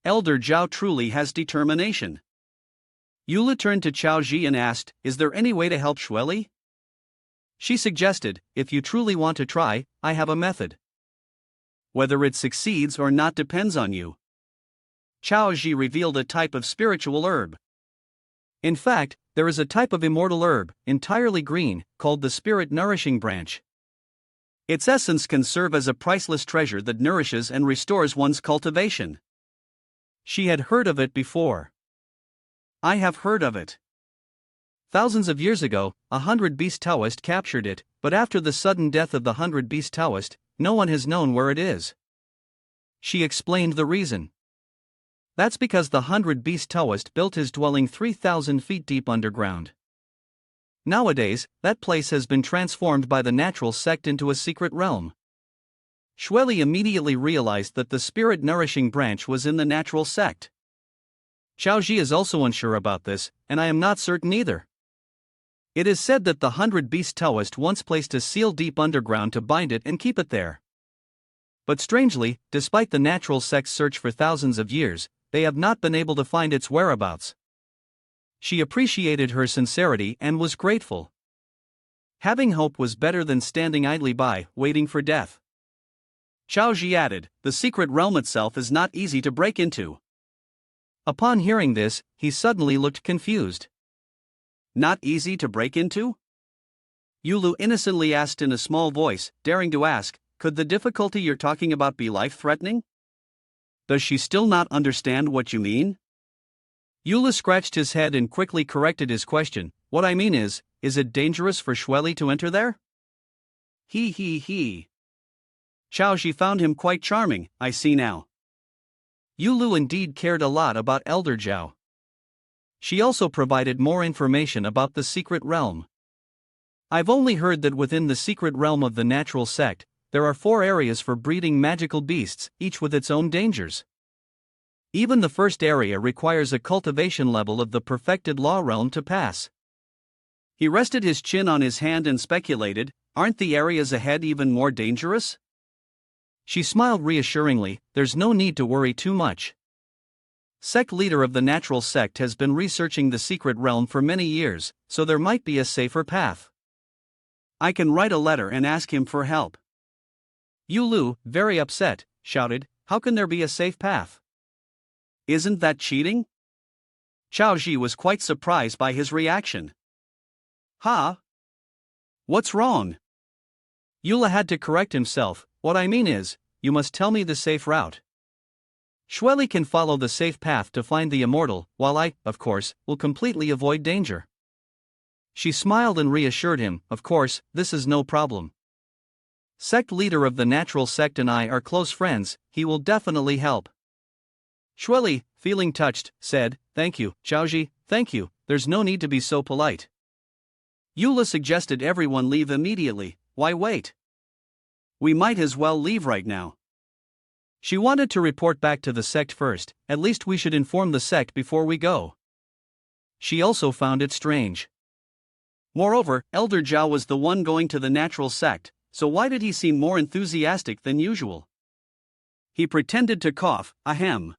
S1: Elder Zhao truly has determination. Yula turned to Chao Ji and asked, is there any way to help Shueli? She suggested, if you truly want to try, I have a method. Whether it succeeds or not depends on you. Chao Ji revealed a type of spiritual herb. In fact, there is a type of immortal herb, entirely green, called the spirit-nourishing branch. Its essence can serve as a priceless treasure that nourishes and restores one's cultivation. She had heard of it before. I have heard of it. Thousands of years ago, 100 Beast Taoist captured it, but after the sudden death of the 100 Beast Taoist, no one has known where it is. She explained the reason. That's because the 100 Beast Taoist built his dwelling 3,000 feet deep underground. Nowadays, that place has been transformed by the natural sect into a secret realm. Shueli immediately realized that the spirit-nourishing branch was in the natural sect. Chao Ji is also unsure about this, and I am not certain either. It is said that the 100 Beast Taoist once placed a seal deep underground to bind it and keep it there. But strangely, despite the natural sect's search for thousands of years, they have not been able to find its whereabouts. She appreciated her sincerity and was grateful. Having hope was better than standing idly by, waiting for death. Chao Ji added, the secret realm itself is not easy to break into. Upon hearing this, he suddenly looked confused. Not easy to break into? Yulu innocently asked in a small voice, daring to ask, could the difficulty you're talking about be life-threatening? Does she still not understand what you mean? Yula scratched his head and quickly corrected his question, what I mean is it dangerous for Shueli to enter there? He. Chao Ji found him quite charming, I see now. Yulu indeed cared a lot about Elder Zhao. She also provided more information about the secret realm. I've only heard that within the secret realm of the natural sect, there are 4 areas for breeding magical beasts, each with its own dangers. Even the first area requires a cultivation level of the perfected law realm to pass. He rested his chin on his hand and speculated, aren't the areas ahead even more dangerous? She smiled reassuringly, there's no need to worry too much. Sect leader of the natural sect has been researching the secret realm for many years, so there might be a safer path. I can write a letter and ask him for help. Yulu, very upset, shouted, how can there be a safe path? Isn't that cheating? Chao Ji was quite surprised by his reaction. Huh? What's wrong? Yula had to correct himself, what I mean is, you must tell me the safe route. Shueli can follow the safe path to find the immortal, while I, of course, will completely avoid danger. She smiled and reassured him, of course, this is no problem. Sect leader of the natural sect and I are close friends, he will definitely help. Shueli, feeling touched, said, thank you, Chao Ji, thank you, there's no need to be so polite. Eula suggested everyone leave immediately. Why wait? We might as well leave right now. She wanted to report back to the sect first, at least we should inform the sect before we go. She also found it strange. Moreover, Elder Zhao was the one going to the natural sect, so why did he seem more enthusiastic than usual? He pretended to cough. Ahem.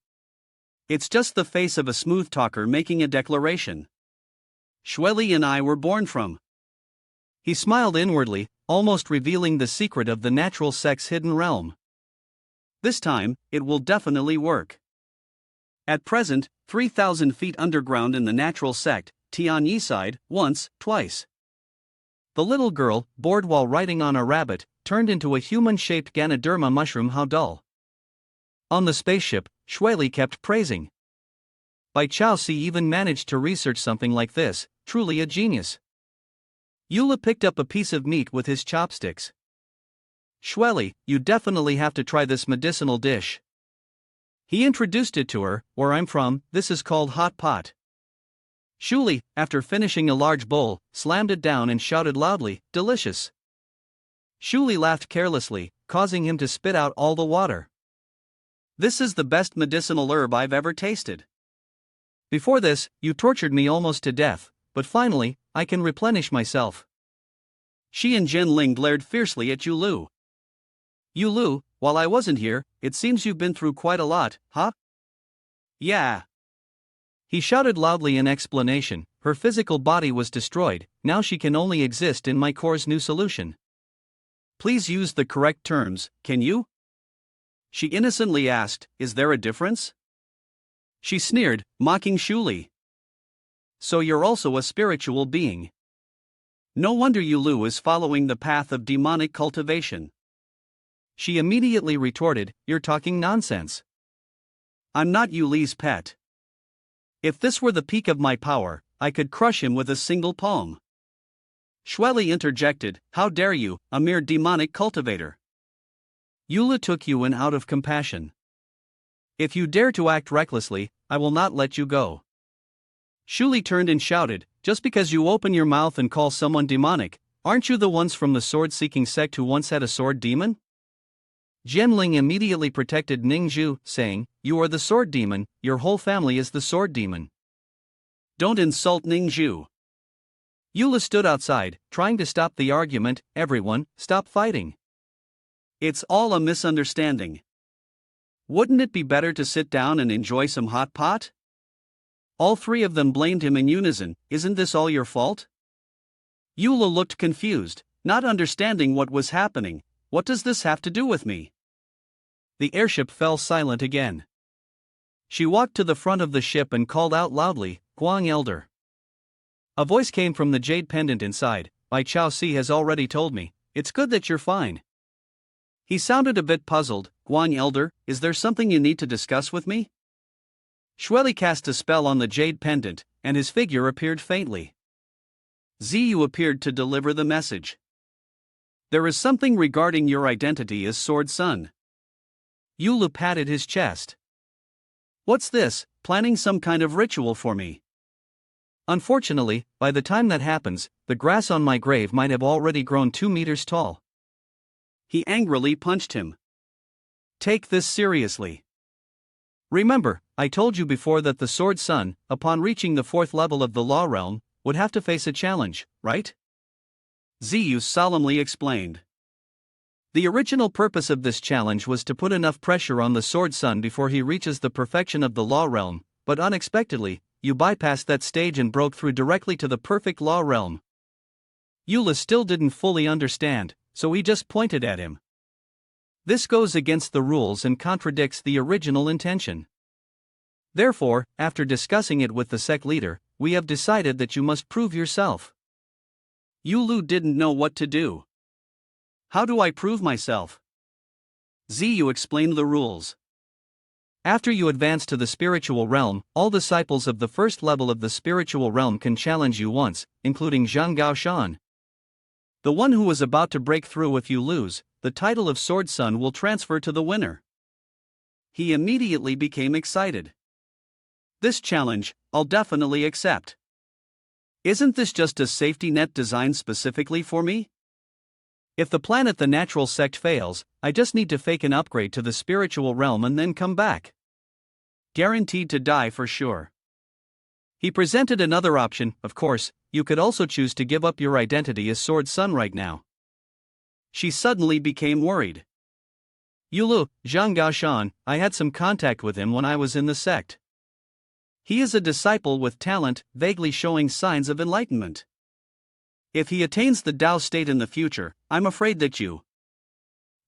S1: It's just the face of a smooth talker making a declaration. Xueli and I were born from. He smiled inwardly, almost revealing the secret of the natural sect's hidden realm. This time, it will definitely work. At present, 3,000 feet underground in the natural sect, Tiani sighed, once, twice. The little girl, bored while riding on a rabbit, turned into a human-shaped Ganoderma mushroom. How dull. On the spaceship, Xueli kept praising. Bai Chaosi even managed to research something like this, truly a genius. Eula picked up a piece of meat with his chopsticks. Xueli, you definitely have to try this medicinal dish. He introduced it to her. Where I'm from, this is called hot pot. Xueli, after finishing a large bowl, slammed it down and shouted loudly, delicious. Xueli laughed carelessly, causing him to spit out all the water. This is the best medicinal herb I've ever tasted. Before this, you tortured me almost to death, but finally, I can replenish myself. She and Jinling glared fiercely at Yulu. Yulu, while I wasn't here, it seems you've been through quite a lot, huh? Yeah. He shouted loudly in explanation. Her physical body was destroyed, now she can only exist in my core's new solution. Please use the correct terms, can you? She innocently asked, is there a difference? She sneered, mocking Xueli. So you're also a spiritual being. No wonder Yulu is following the path of demonic cultivation. She immediately retorted, you're talking nonsense. I'm not Yuli's pet. If this were the peak of my power, I could crush him with a single palm. Xueli interjected, how dare you, a mere demonic cultivator. Eula took you in out of compassion. If you dare to act recklessly, I will not let you go. Xueli turned and shouted, just because you open your mouth and call someone demonic, aren't you the ones from the sword-seeking sect who once had a sword demon? Jinling immediately protected Ningzhu, saying, you are the sword demon, your whole family is the sword demon. Don't insult Ningzhu. Eula stood outside, trying to stop the argument. Everyone, stop fighting. It's all a misunderstanding. Wouldn't it be better to sit down and enjoy some hot pot? All three of them blamed him in unison. Isn't this all your fault? Eula looked confused, not understanding what was happening. What does this have to do with me? The airship fell silent again. She walked to the front of the ship and called out loudly, Guang Elder. A voice came from the jade pendant inside. Bai Chaosi has already told me. It's good that you're fine. He sounded a bit puzzled. Guang Elder, is there something you need to discuss with me? Xueli cast a spell on the jade pendant, and his figure appeared faintly. Ziyu appeared to deliver the message. There is something regarding your identity as Sword Son. Yulu patted his chest. What's this, planning some kind of ritual for me? Unfortunately, by the time that happens, the grass on my grave might have already grown 2 meters tall. He angrily punched him. Take this seriously. Remember, I told you before that the Sword Son, upon reaching the 4th level of the Law Realm, would have to face a challenge, right? Ziyu solemnly explained. The original purpose of this challenge was to put enough pressure on the Sword Son before he reaches the perfection of the Law Realm, but unexpectedly, you bypassed that stage and broke through directly to the perfect Law Realm. Eula still didn't fully understand, so he just pointed at him. This goes against the rules and contradicts the original intention. Therefore, after discussing it with the sect leader, we have decided that you must prove yourself. Yulu didn't know what to do. How do I prove myself? Ziyu explained the rules. After you advance to the spiritual realm, all disciples of the 1st level of the spiritual realm can challenge you once, including Zhang Gaoshan. The one who is about to break through. If you lose, the title of Sword Son will transfer to the winner. He immediately became excited. This challenge, I'll definitely accept. Isn't this just a safety net designed specifically for me? If the planet the natural sect fails, I just need to fake an upgrade to the spiritual realm and then come back. Guaranteed to die for sure. He presented another option, of course. You could also choose to give up your identity as Sword Sun right now. She suddenly became worried. Yulu, Zhang Gaoshan, I had some contact with him when I was in the sect. He is a disciple with talent, vaguely showing signs of enlightenment. If he attains the Tao state in the future, I'm afraid that you.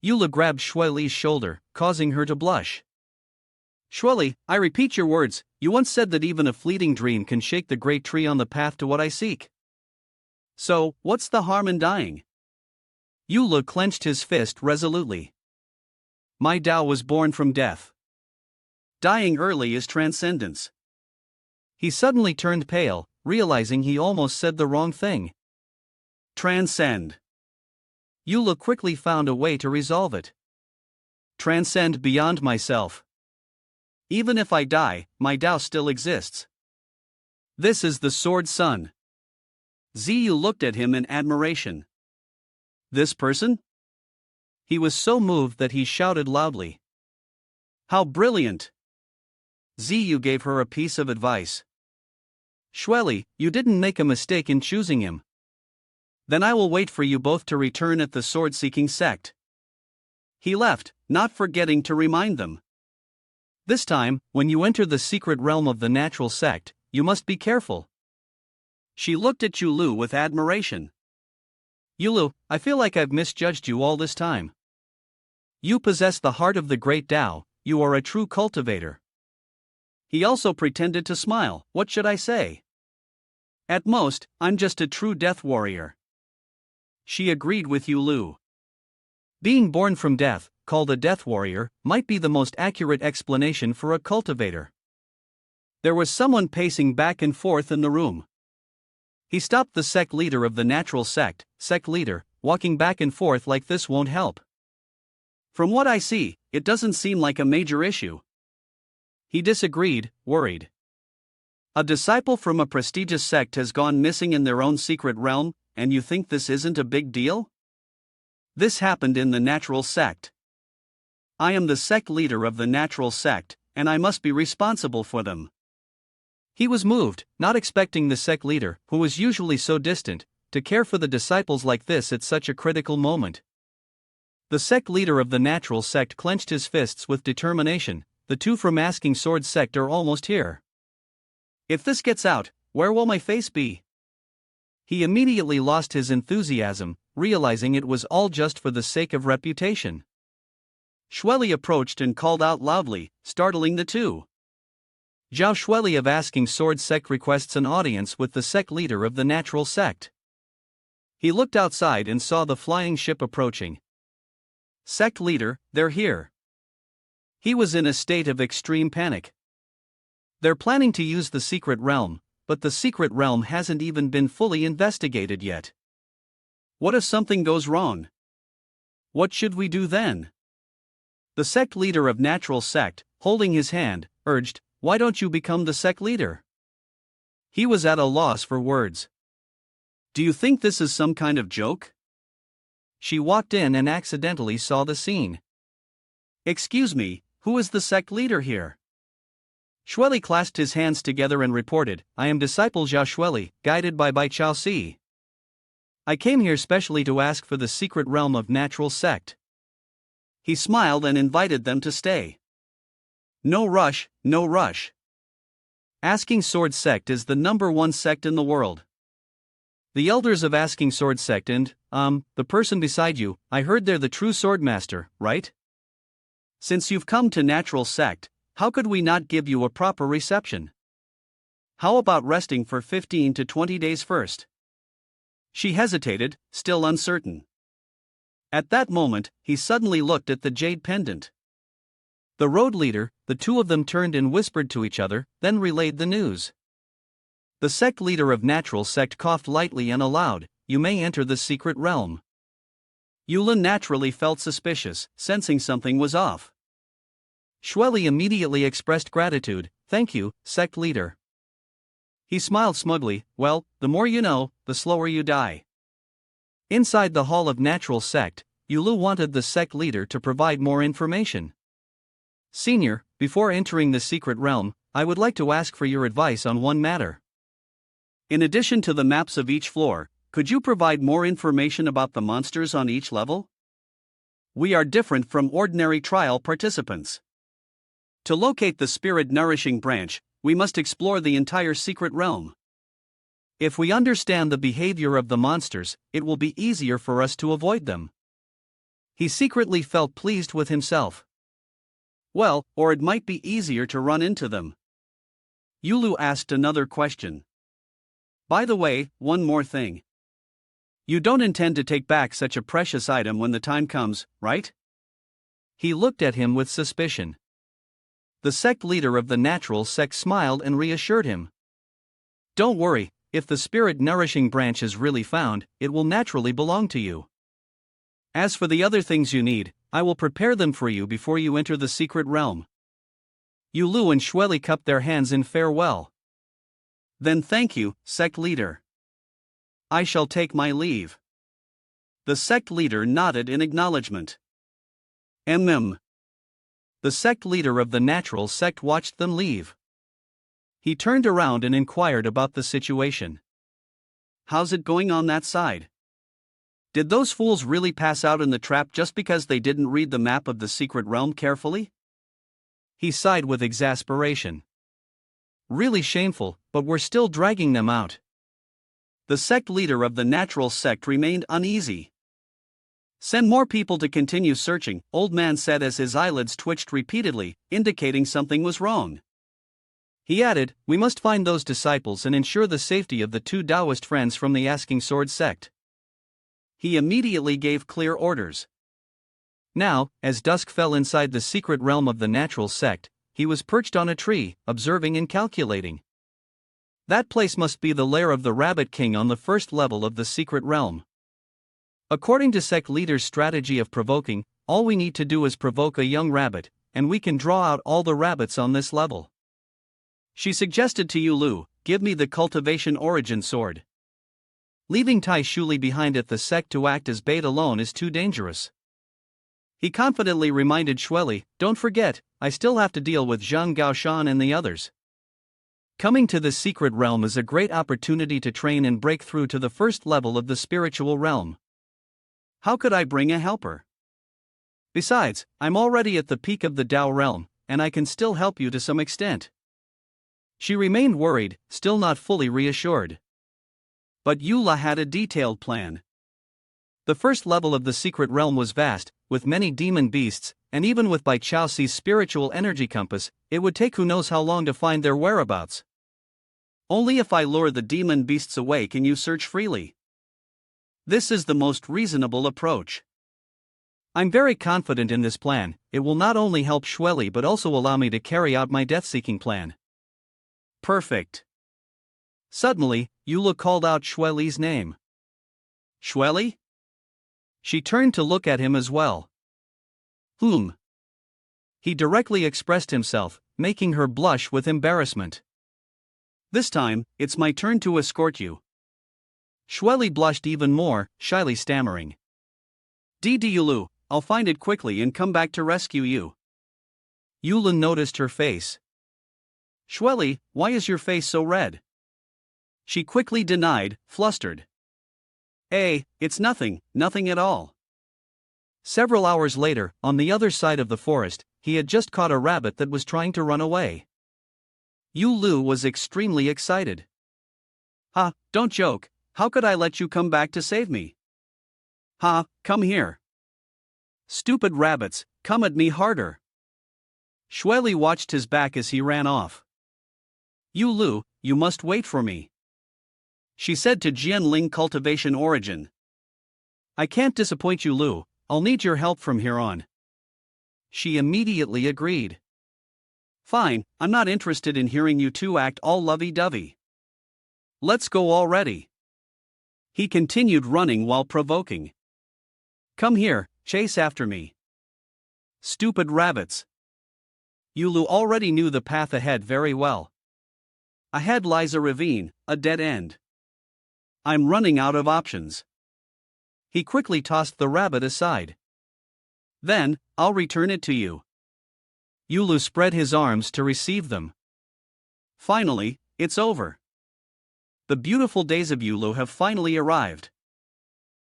S1: Yula grabbed Shui Li's shoulder, causing her to blush. Shui Li, I repeat your words, you once said that even a fleeting dream can shake the great tree on the path to what I seek. So, what's the harm in dying? Yula clenched his fist resolutely. My Tao was born from death. Dying early is transcendence. He suddenly turned pale, realizing he almost said the wrong thing. Transcend. Yula quickly found a way to resolve it. Transcend beyond myself. Even if I die, my Tao still exists. This is the Sword Sun. Ziyu looked at him in admiration. This person? He was so moved that he shouted loudly. How brilliant! Ziyu gave her a piece of advice. Shui Li, you didn't make a mistake in choosing him. Then I will wait for you both to return at the sword-seeking sect. He left, not forgetting to remind them. This time, when you enter the secret realm of the natural sect, you must be careful. She looked at Yulu with admiration. Yulu, I feel like I've misjudged you all this time. You possess the heart of the great Tao, you are a true cultivator. He also pretended to smile. What should I say? At most, I'm just a true death warrior. She agreed with Yulu. Being born from death, called a death warrior, might be the most accurate explanation for a cultivator. There was someone pacing back and forth in the room. He stopped the sect leader of the natural sect. Sect leader, walking back and forth like this won't help. From what I see, it doesn't seem like a major issue. He disagreed, worried. A disciple from a prestigious sect has gone missing in their own secret realm, and you think this isn't a big deal? This happened in the natural sect. I am the sect leader of the natural sect, and I must be responsible for them. He was moved, not expecting the sect leader, who was usually so distant, to care for the disciples like this at such a critical moment. The sect leader of the natural sect clenched his fists with determination. The two from Asking Sword sect are almost here. If this gets out, where will my face be? He immediately lost his enthusiasm, realizing it was all just for the sake of reputation. Shui Li approached and called out loudly, startling the two. Zhao Shui Li of Asking Sword sect requests an audience with the sect leader of the natural sect. He looked outside and saw the flying ship approaching. Sect leader, they're here. He was in a state of extreme panic. They're planning to use the secret realm, but the secret realm hasn't even been fully investigated yet. What if something goes wrong? What should we do then? The sect leader of natural sect, holding his hand, urged, why don't you become the sect leader? He was at a loss for words. Do you think this is some kind of joke? She walked in and accidentally saw the scene. Excuse me, who is the sect leader here? Shui Li clasped his hands together and reported, I am disciple Zhao Shui Li, guided by Bai Chao Si. I came here specially to ask for the secret realm of natural sect. He smiled and invited them to stay. No rush, no rush. Asking Sword sect is the #1 sect in the world. The elders of Asking Sword sect and, the person beside you, I heard they're the true Swordmaster, right? Since you've come to natural sect, how could we not give you a proper reception? How about resting for 15 to 20 days first? She hesitated, still uncertain. At that moment, he suddenly looked at the jade pendant. The road leader, the two of them turned and whispered to each other, then relayed the news. The sect leader of natural sect coughed lightly and aloud, you may enter the secret realm. Yulin naturally felt suspicious, sensing something was off. Shui Li immediately expressed gratitude, thank you, sect leader. He smiled smugly. Well, the more you know, the slower you die. Inside the Hall of Natural Sect, Yulu wanted the sect leader to provide more information. Senior, before entering the secret realm, I would like to ask for your advice on one matter. In addition to the maps of each floor, could you provide more information about the monsters on each level? We are different from ordinary trial participants. To locate the spirit-nourishing branch, we must explore the entire secret realm. If we understand the behavior of the monsters, it will be easier for us to avoid them. He secretly felt pleased with himself. Well, or it might be easier to run into them. Yulu asked another question. By the way, one more thing. You don't intend to take back such a precious item when the time comes, right? He looked at him with suspicion. The sect leader of the natural sect smiled and reassured him. Don't worry, if the spirit-nourishing branch is really found, it will naturally belong to you. As for the other things you need, I will prepare them for you before you enter the secret realm. Yulu and Shueli cupped their hands in farewell. Then thank you, sect leader. I shall take my leave. The sect leader nodded in acknowledgement. The sect leader of the natural sect watched them leave. He turned around and inquired about the situation. How's it going on that side? Did those fools really pass out in the trap just because they didn't read the map of the secret realm carefully? He sighed with exasperation. Really shameful, but we're still dragging them out. The sect leader of the natural sect remained uneasy. Send more people to continue searching, old man said as his eyelids twitched repeatedly, indicating something was wrong. He added, we must find those disciples and ensure the safety of the two Taoist friends from the Asking Sword sect. He immediately gave clear orders. Now, as dusk fell inside the secret realm of the natural sect, he was perched on a tree, observing and calculating. That place must be the lair of the Rabbit King on the first level of the secret realm. According to sect leader's strategy of provoking, all we need to do is provoke a young rabbit, and we can draw out all the rabbits on this level. She suggested to Yulu, give me the Cultivation origin sword. Leaving Tai Shuli behind at the sect to act as bait alone is too dangerous. He confidently reminded Shueli, don't forget, I still have to deal with Zhang Gaoshan and the others. Coming to the secret realm is a great opportunity to train and break through to the first level of the spiritual realm. How could I bring a helper? Besides, I'm already at the peak of the Tao realm, and I can still help you to some extent. She remained worried, still not fully reassured. But Yula had a detailed plan. The first level of the secret realm was vast, with many demon beasts, and even with Bai Chaoxi's spiritual energy compass, it would take who knows how long to find their whereabouts. Only if I lure the demon beasts away can you search freely. This is the most reasonable approach. I'm very confident in this plan. It will not only help Shueli but also allow me to carry out my death-seeking plan. Perfect. Suddenly, Yula called out Shueli's name. Shueli? She turned to look at him as well. He directly expressed himself, making her blush with embarrassment. This time, it's my turn to escort you. Shueli blushed even more, shyly stammering. Yulu, I'll find it quickly and come back to rescue you. Yula noticed her face. Shueli, why is your face so red? She quickly denied, flustered. It's nothing at all. Several hours later, on the other side of the forest, he had just caught a rabbit that was trying to run away. Yulu was extremely excited. Don't joke, how could I let you come back to save me? Come here. Stupid rabbits, come at me harder. Shueli watched his back as he ran off. Yulu, you must wait for me. She said to Jianling Cultivation origin. I can't disappoint you, Lu, I'll need your help from here on. She immediately agreed. Fine, I'm not interested in hearing you two act all lovey-dovey. Let's go already. He continued running while provoking. Come here, chase after me. Stupid rabbits. Yulu already knew the path ahead very well. Ahead lies a ravine, a dead end. I'm running out of options. He quickly tossed the rabbit aside. Then, I'll return it to you. Yulu spread his arms to receive them. Finally, it's over. The beautiful days of Yulu have finally arrived.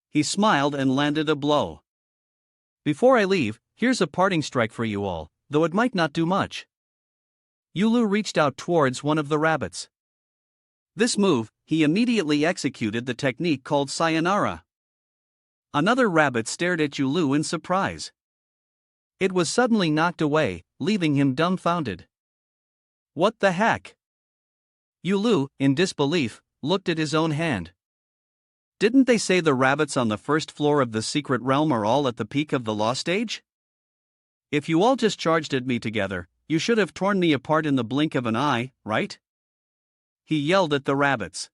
S1: He smiled and landed a blow. Before I leave, here's a parting strike for you all, though it might not do much. Yulu reached out towards one of the rabbits. This move, he immediately executed the technique called sayonara. Another rabbit stared at Yulu in surprise. It was suddenly knocked away, leaving him dumbfounded. What the heck? Yulu, in disbelief, looked at his own hand. Didn't they say the rabbits on the first floor of the secret realm are all at the peak of the law stage? If you all just charged at me together, you should have torn me apart in the blink of an eye, right? He yelled at the rabbits.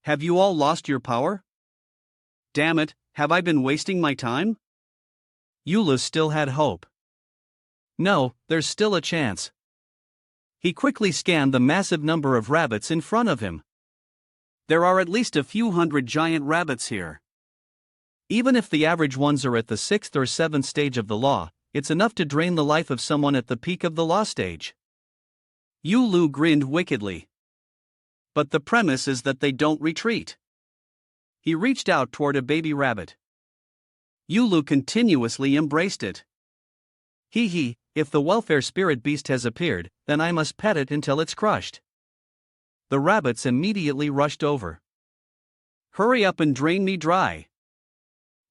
S1: Have you all lost your power? Damn it, have I been wasting my time? Yulu still had hope. No, there's still a chance. He quickly scanned the massive number of rabbits in front of him. There are at least a few hundred giant rabbits here. Even if the average ones are at the 6th or 7th stage of the law, it's enough to drain the life of someone at the peak of the law stage. Yulu grinned wickedly. But the premise is that they don't retreat. He reached out toward a baby rabbit. Yulu continuously embraced it. Hee, if the welfare spirit beast has appeared, then I must pet it until it's crushed. The rabbits immediately rushed over. Hurry up and drain me dry.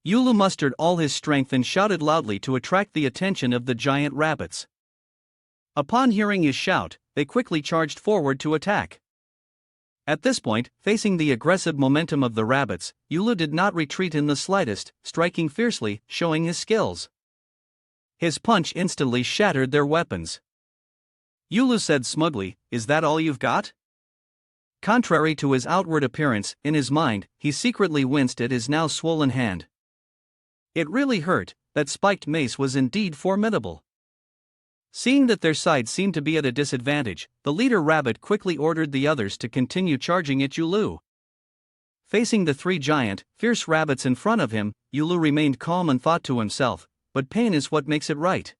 S1: Yulu mustered all his strength and shouted loudly to attract the attention of the giant rabbits. Upon hearing his shout, they quickly charged forward to attack. At this point, facing the aggressive momentum of the rabbits, Yulu did not retreat in the slightest, striking fiercely, showing his skills. His punch instantly shattered their weapons. Yulu said smugly, "Is that all you've got?" Contrary to his outward appearance, in his mind, he secretly winced at his now swollen hand. It really hurt. That spiked mace was indeed formidable. Seeing that their side seemed to be at a disadvantage, the leader rabbit quickly ordered the others to continue charging at Yulu. Facing the three giant, fierce rabbits in front of him, Yulu remained calm and thought to himself, but pain is what makes it right.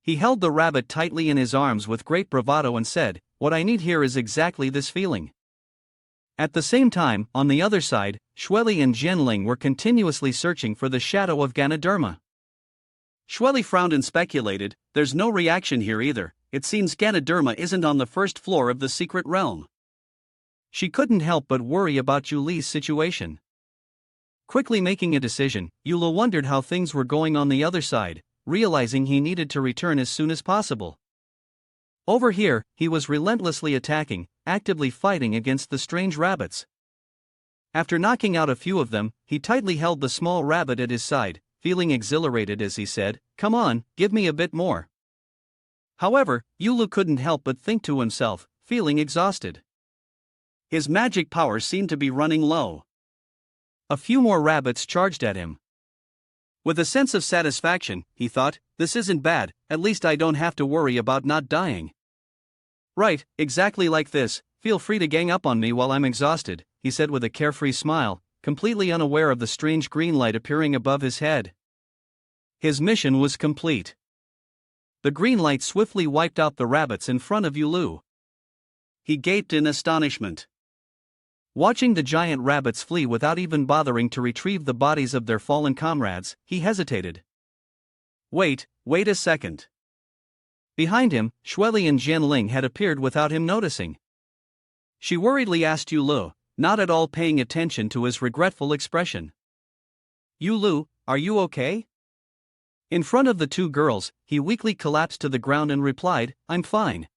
S1: He held the rabbit tightly in his arms with great bravado and said, "What I need here is exactly this feeling." At the same time, on the other side, Shueli and Jianling were continuously searching for the shadow of Ganoderma. Shueli frowned and speculated, "There's no reaction here either. It seems Ganoderma isn't on the first floor of the secret realm." She couldn't help but worry about Yuli's situation. Quickly making a decision, Yulu wondered how things were going on the other side, realizing he needed to return as soon as possible. Over here, he was relentlessly attacking, actively fighting against the strange rabbits. After knocking out a few of them, he tightly held the small rabbit at his side, feeling exhilarated as he said, "Come on, give me a bit more." However, Yulu couldn't help but think to himself, feeling exhausted. His magic power seemed to be running low. A few more rabbits charged at him. With a sense of satisfaction, he thought, "This isn't bad, at least I don't have to worry about not dying." "Right, exactly like this, feel free to gang up on me while I'm exhausted," he said with a carefree smile, completely unaware of the strange green light appearing above his head. His mission was complete. The green light swiftly wiped out the rabbits in front of Yulu. He gaped in astonishment. Watching the giant rabbits flee without even bothering to retrieve the bodies of their fallen comrades, he hesitated. Wait a second. Behind him, Shueli and Jianling had appeared without him noticing. She worriedly asked Yulu, not at all paying attention to his regretful expression. "Yulu, are you okay?" In front of the two girls, he weakly collapsed to the ground and replied, "I'm fine."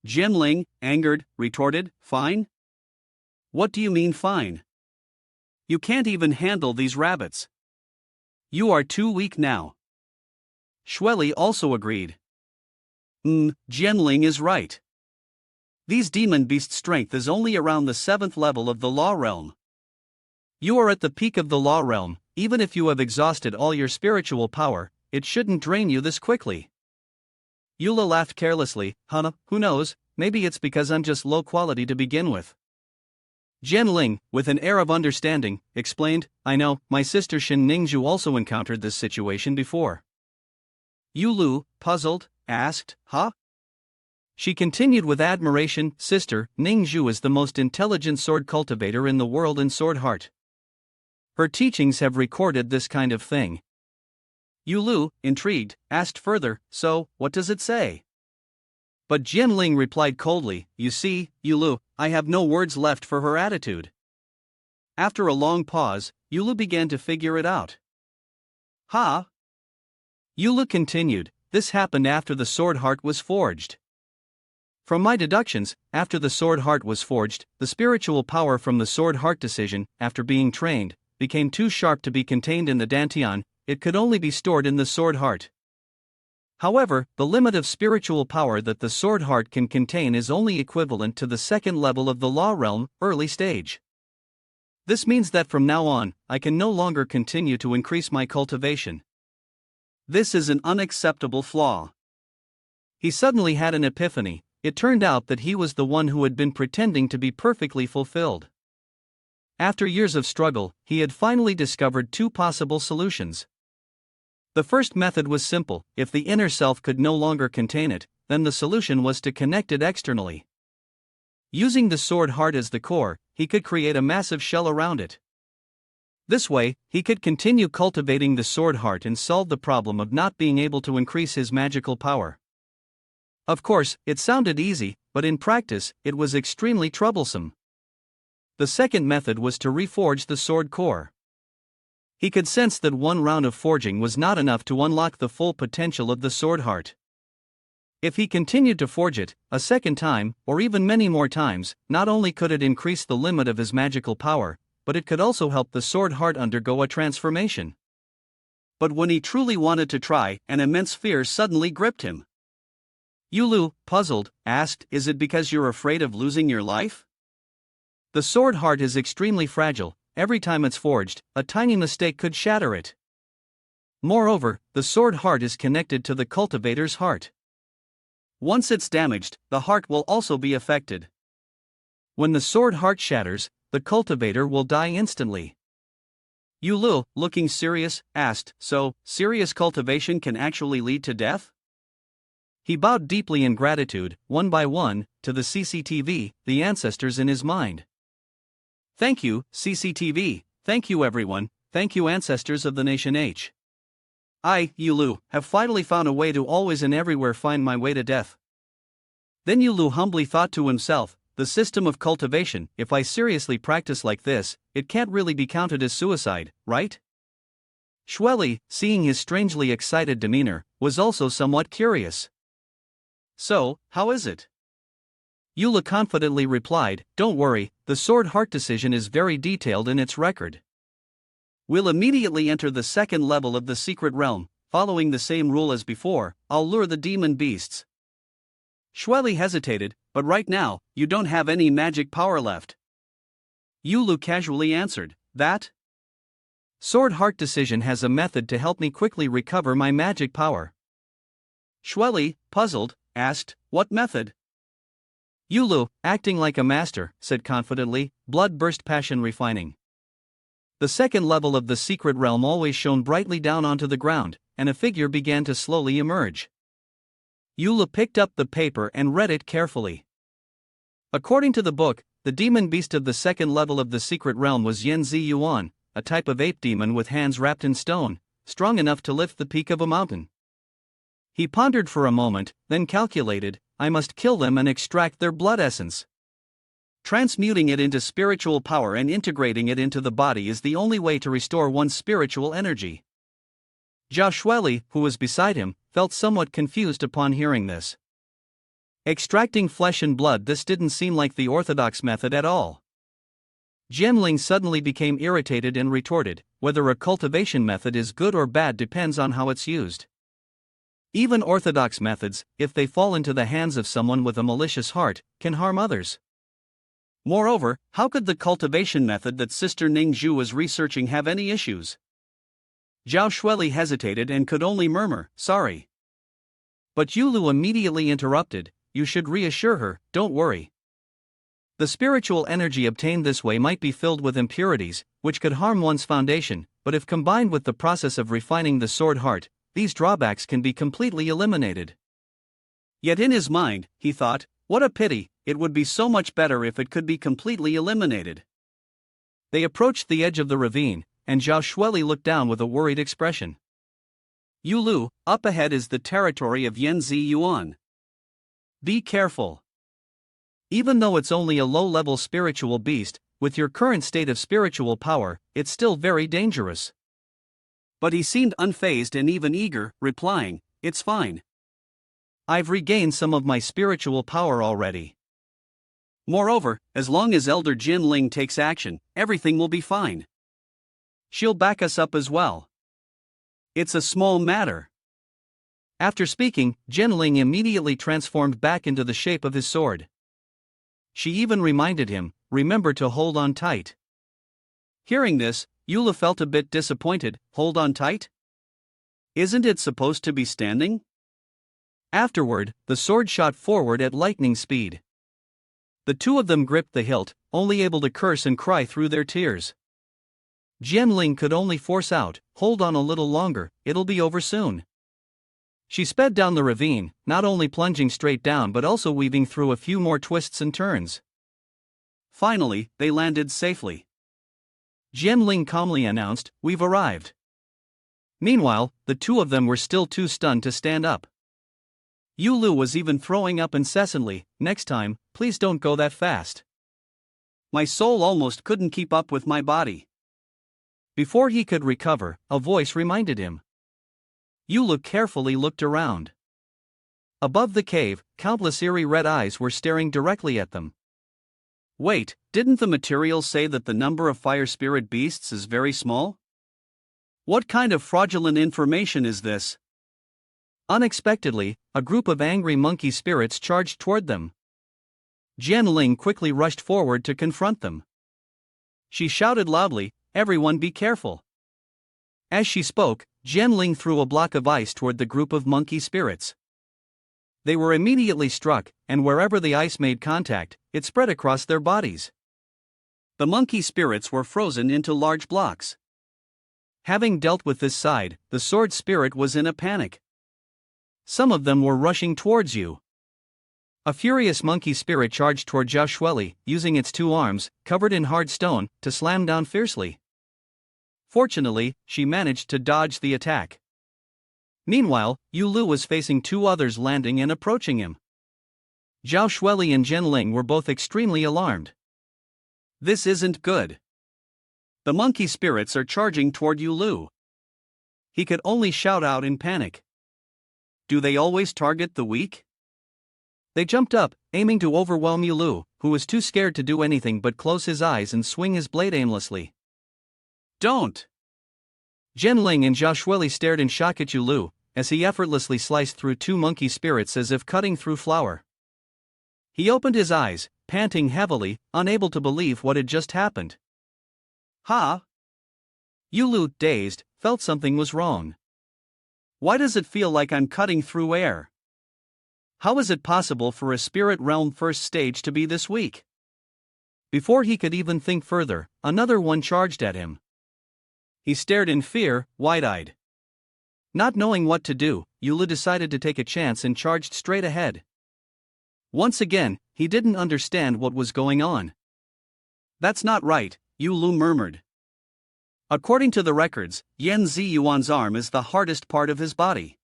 S1: Jianling, angered, retorted, "Fine? What do you mean fine? You can't even handle these rabbits. You are too weak now." Shueli also agreed. Jianling is right. These demon beast strength is only around the 7th level of the law realm. You are at the peak of the law realm. Even if you have exhausted all your spiritual power, it shouldn't drain you this quickly. Yula laughed carelessly, "Who knows, maybe it's because I'm just low quality to begin with. Jianling, with an air of understanding, explained, I know, my sister Shin Ningzhu also encountered this situation before. Yulu, puzzled, asked, huh? She continued with admiration, Sister Ningzhu is the most intelligent sword cultivator in the world in Sword Heart. Her teachings have recorded this kind of thing. Yulu, intrigued, asked further, so, what does it say? But Jianling replied coldly, you see, Yulu, I have no words left for her attitude. After a long pause, Yulu began to figure it out. Ha! Yulu continued, this happened after the Sword Heart was forged. From my deductions, after the Sword Heart was forged, the spiritual power from the Sword Heart decision, after being trained, became too sharp to be contained in the Dantian, it could only be stored in the Sword Heart. However, the limit of spiritual power that the Sword Heart can contain is only equivalent to the second level of the Law Realm, early stage. This means that from now on, I can no longer continue to increase my cultivation. This is an unacceptable flaw. He suddenly had an epiphany. It turned out that he was the one who had been pretending to be perfectly fulfilled. After years of struggle, he had finally discovered two possible solutions. The first method was simple. If the inner self could no longer contain it, then the solution was to connect it externally. Using the Sword Heart as the core, he could create a massive shell around it. This way, he could continue cultivating the Sword Heart and solve the problem of not being able to increase his magical power. Of course, it sounded easy, but in practice, it was extremely troublesome. The second method was to reforge the sword core. He could sense that one round of forging was not enough to unlock the full potential of the Sword Heart. If he continued to forge it, a second time, or even many more times, not only could it increase the limit of his magical power, but it could also help the Sword Heart undergo a transformation. But when he truly wanted to try, an immense fear suddenly gripped him. Yulu, puzzled, asked, is it because you're afraid of losing your life? The Sword Heart is extremely fragile. Every time it's forged, a tiny mistake could shatter it. Moreover, the Sword Heart is connected to the cultivator's heart. Once it's damaged, the heart will also be affected. When the Sword Heart shatters, the cultivator will die instantly. Yulu, looking serious, asked, so, serious cultivation can actually lead to death? He bowed deeply in gratitude, one by one, to the CCTV, the ancestors in his mind. Thank you, CCTV, thank you everyone, thank you ancestors of the nation H. I, Yulu, have finally found a way to always and everywhere find my way to death. Then Yulu humbly thought to himself, the system of cultivation, if I seriously practice like this, it can't really be counted as suicide, right? Shueli, seeing his strangely excited demeanor, was also somewhat curious. So, how is it? Yulu confidently replied, don't worry, the Sword Heart decision is very detailed in its record. We'll immediately enter the second level of the secret realm, following the same rule as before, I'll lure the demon beasts. Shueli hesitated, but right now, you don't have any magic power left. Yulu casually answered, that? Sword Heart decision has a method to help me quickly recover my magic power. Shueli, puzzled, asked, what method? Yulu, acting like a master, said confidently, blood burst passion refining. The second level of the secret realm always shone brightly down onto the ground, and a figure began to slowly emerge. Yulu picked up the paper and read it carefully. According to the book, the demon beast of the second level of the secret realm was Yanzi Yuan, a type of ape demon with hands wrapped in stone, strong enough to lift the peak of a mountain. He pondered for a moment, then calculated, I must kill them and extract their blood essence. Transmuting it into spiritual power and integrating it into the body is the only way to restore one's spiritual energy. Zhao Shueli, who was beside him, felt somewhat confused upon hearing this. Extracting flesh and blood, this didn't seem like the orthodox method at all. Jianling suddenly became irritated and retorted, whether a cultivation method is good or bad depends on how it's used. Even orthodox methods, if they fall into the hands of someone with a malicious heart, can harm others. Moreover, how could the cultivation method that Sister Ningzhu was researching have any issues? Zhao Shueli hesitated and could only murmur, sorry. But Yulu immediately interrupted, you should reassure her, don't worry. The spiritual energy obtained this way might be filled with impurities, which could harm one's foundation, but if combined with the process of refining the sword heart, these drawbacks can be completely eliminated. Yet in his mind, he thought, what a pity, it would be so much better if it could be completely eliminated. They approached the edge of the ravine, and Zhao Shueli looked down with a worried expression. Yulu, up ahead is the territory of Yanzi Yuan. Be careful. Even though it's only a low-level spiritual beast, with your current state of spiritual power, it's still very dangerous. But he seemed unfazed and even eager, replying, it's fine. I've regained some of my spiritual power already. Moreover, as long as Elder Jin Ling takes action, everything will be fine. She'll back us up as well. It's a small matter. After speaking, Jin Ling immediately transformed back into the shape of his sword. She even reminded him, remember to hold on tight. Hearing this, Eula felt a bit disappointed. Hold on tight? Isn't it supposed to be standing? Afterward, the sword shot forward at lightning speed. The two of them gripped the hilt, only able to curse and cry through their tears. Jianling could only force out, hold on a little longer, it'll be over soon. She sped down the ravine, not only plunging straight down but also weaving through a few more twists and turns. Finally, they landed safely. Jianling calmly announced, we've arrived. Meanwhile, the two of them were still too stunned to stand up. Yulu was even throwing up incessantly, next time, please don't go that fast. My soul almost couldn't keep up with my body. Before he could recover, a voice reminded him. Yulu carefully looked around. Above the cave, countless eerie red eyes were staring directly at them. Wait, didn't the material say that the number of fire spirit beasts is very small? What kind of fraudulent information is this? Unexpectedly, a group of angry monkey spirits charged toward them. Jianling quickly rushed forward to confront them. She shouted loudly, everyone be careful. As she spoke, Jianling threw a block of ice toward the group of monkey spirits. They were immediately struck, and wherever the ice made contact, it spread across their bodies. The monkey spirits were frozen into large blocks. Having dealt with this side, the sword spirit was in a panic. Some of them were rushing towards you. A furious monkey spirit charged toward Zhao Shueli, using its two arms, covered in hard stone, to slam down fiercely. Fortunately, she managed to dodge the attack. Meanwhile, Yulu was facing two others landing and approaching him. Zhao Shueli and Jianling were both extremely alarmed. This isn't good. The monkey spirits are charging toward Yulu. He could only shout out in panic. Do they always target the weak? They jumped up, aiming to overwhelm Yulu, who was too scared to do anything but close his eyes and swing his blade aimlessly. Don't! Jianling and Zhao Shueli stared in shock at Yulu, as he effortlessly sliced through two monkey spirits as if cutting through flour. He opened his eyes, panting heavily, unable to believe what had just happened. Ha! Yulu, dazed, felt something was wrong. Why does it feel like I'm cutting through air? How is it possible for a spirit realm first stage to be this weak? Before he could even think further, another one charged at him. He stared in fear, wide-eyed. Not knowing what to do, Yulu decided to take a chance and charged straight ahead. Once again, he didn't understand what was going on. That's not right, Yulu murmured. According to the records, Yan Ziyuan's arm is the hardest part of his body.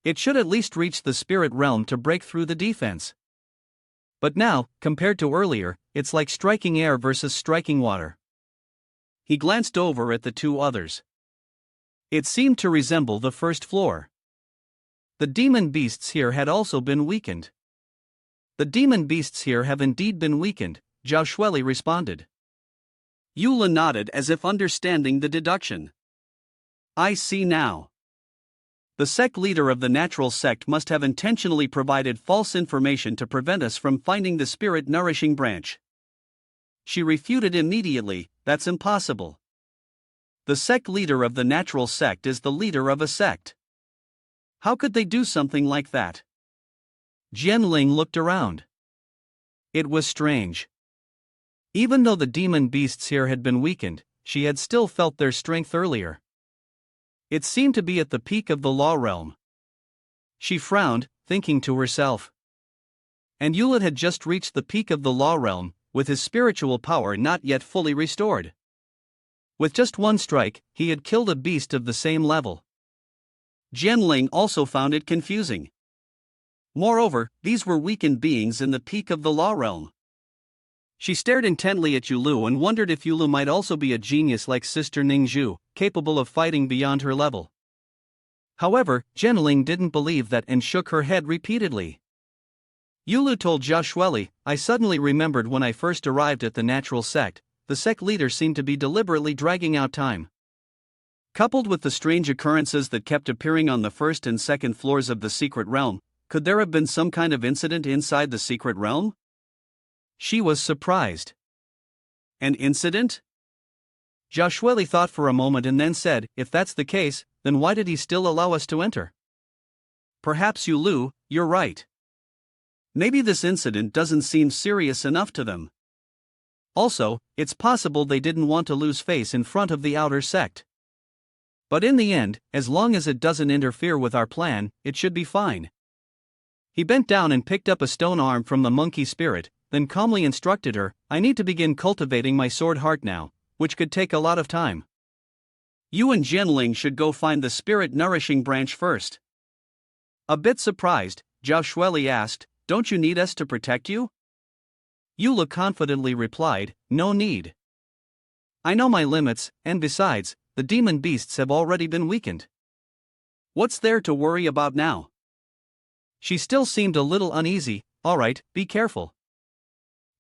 S1: It should at least reach the spirit realm to break through the defense. But now, compared to earlier, it's like striking air versus striking water. He glanced over at the two others. It seemed to resemble the first floor. The demon beasts here had also been weakened. The demon beasts here have indeed been weakened, Zhao Shueli responded. Yula nodded as if understanding the deduction. I see now. The sect leader of the natural sect must have intentionally provided false information to prevent us from finding the spirit-nourishing branch. She refuted immediately, that's impossible. The sect leader of the natural sect is the leader of a sect. How could they do something like that? Jianling looked around. It was strange. Even though the demon beasts here had been weakened, she had still felt their strength earlier. It seemed to be at the peak of the law realm. She frowned, thinking to herself. And Yulin had just reached the peak of the law realm, with his spiritual power not yet fully restored. With just one strike, he had killed a beast of the same level. Jianling also found it confusing. Moreover, these were weakened beings in the peak of the law realm. She stared intently at Yulu and wondered if Yulu might also be a genius like Sister Ningzhu, capable of fighting beyond her level. However, Jianling didn't believe that and shook her head repeatedly. Yulu told Zhao Shueli, I suddenly remembered when I first arrived at the natural sect, the sect leader seemed to be deliberately dragging out time. Coupled with the strange occurrences that kept appearing on the first and second floors of the secret realm, could there have been some kind of incident inside the secret realm? She was surprised. An incident? Zhao Shueli thought for a moment and then said, if that's the case, then why did he still allow us to enter? Perhaps Yulu, you're right. Maybe this incident doesn't seem serious enough to them. Also, it's possible they didn't want to lose face in front of the outer sect. But in the end, as long as it doesn't interfere with our plan, it should be fine. He bent down and picked up a stone arm from the monkey spirit, then calmly instructed her, I need to begin cultivating my sword heart now, which could take a lot of time. You and Jianling should go find the spirit-nourishing branch first. A bit surprised, Zhao Shueli asked, don't you need us to protect you? Yulu confidently replied, no need. I know my limits, and besides, the demon beasts have already been weakened. What's there to worry about now? She still seemed a little uneasy, alright, be careful.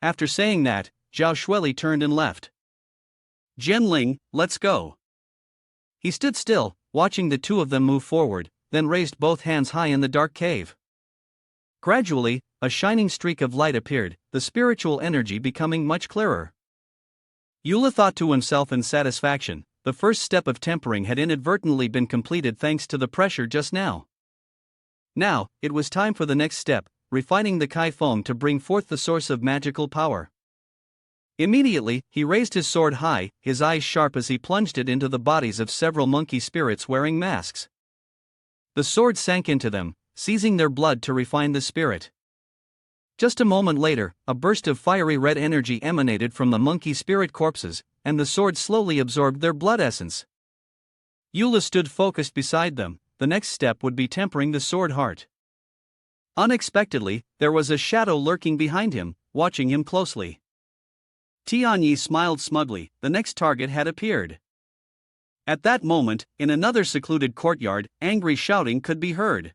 S1: After saying that, Zhao Shueli turned and left. Jianling, let's go. He stood still, watching the two of them move forward, then raised both hands high in the dark cave. Gradually, a shining streak of light appeared, the spiritual energy becoming much clearer. Yula thought to himself in satisfaction, the first step of tempering had inadvertently been completed thanks to the pressure just now. Now, it was time for the next step, refining the Kai foam to bring forth the source of magical power. Immediately, he raised his sword high, his eyes sharp as he plunged it into the bodies of several monkey spirits wearing masks. The sword sank into them, seizing their blood to refine the spirit. Just a moment later, a burst of fiery red energy emanated from the monkey spirit corpses, and the sword slowly absorbed their blood essence. Yula stood focused beside them. The next step would be tempering the sword heart. Unexpectedly, there was a shadow lurking behind him, watching him closely. Tiani smiled smugly, the next target had appeared. At that moment, in another secluded courtyard, angry shouting could be heard.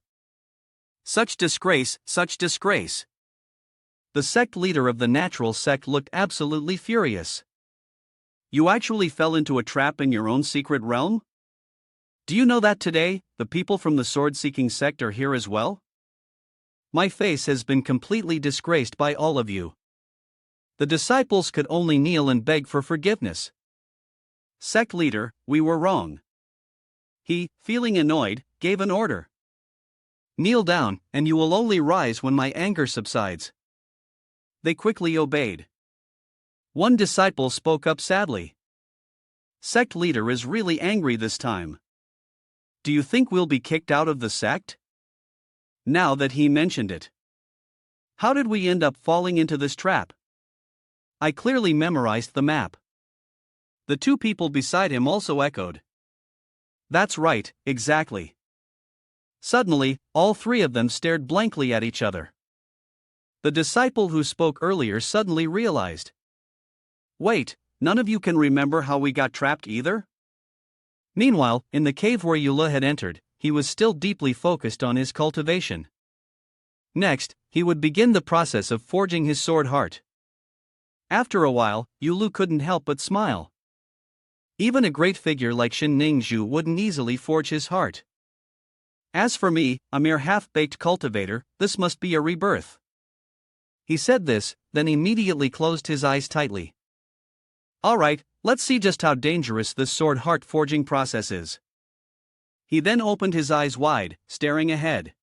S1: Such disgrace, such disgrace. The sect leader of the natural sect looked absolutely furious. You actually fell into a trap in your own secret realm? Do you know that today, the people from the sword-seeking sect are here as well? My face has been completely disgraced by all of you. The disciples could only kneel and beg for forgiveness. Sect leader, we were wrong. He, feeling annoyed, gave an order. Kneel down, and you will only rise when my anger subsides. They quickly obeyed. One disciple spoke up sadly. Sect leader is really angry this time. Do you think we'll be kicked out of the sect? Now that he mentioned it. How did we end up falling into this trap? I clearly memorized the map. The two people beside him also echoed. That's right, exactly. Suddenly, all three of them stared blankly at each other. The disciple who spoke earlier suddenly realized. Wait, none of you can remember how we got trapped either? Meanwhile, in the cave where Yula had entered, he was still deeply focused on his cultivation. Next, he would begin the process of forging his sword heart. After a while, Yulu couldn't help but smile. Even a great figure like Shin Ningzhu wouldn't easily forge his heart. As for me, a mere half-baked cultivator, this must be a rebirth. He said this, then immediately closed his eyes tightly. Alright, let's see just how dangerous this sword heart forging process is. He then opened his eyes wide, staring ahead.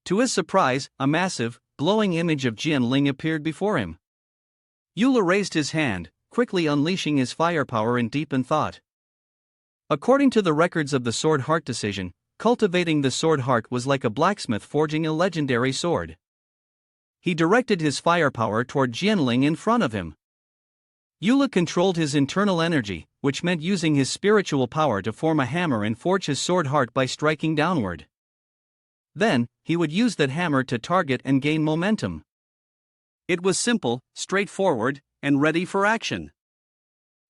S1: To his surprise, a massive, glowing image of Jianling appeared before him. Yulu raised his hand, quickly unleashing his firepower in deepened thought. According to the records of the Sword Heart decision, cultivating the Sword Heart was like a blacksmith forging a legendary sword. He directed his firepower toward Jianling in front of him. Yulu controlled his internal energy, which meant using his spiritual power to form a hammer and forge his sword heart by striking downward. Then, he would use that hammer to target and gain momentum. It was simple, straightforward, and ready for action.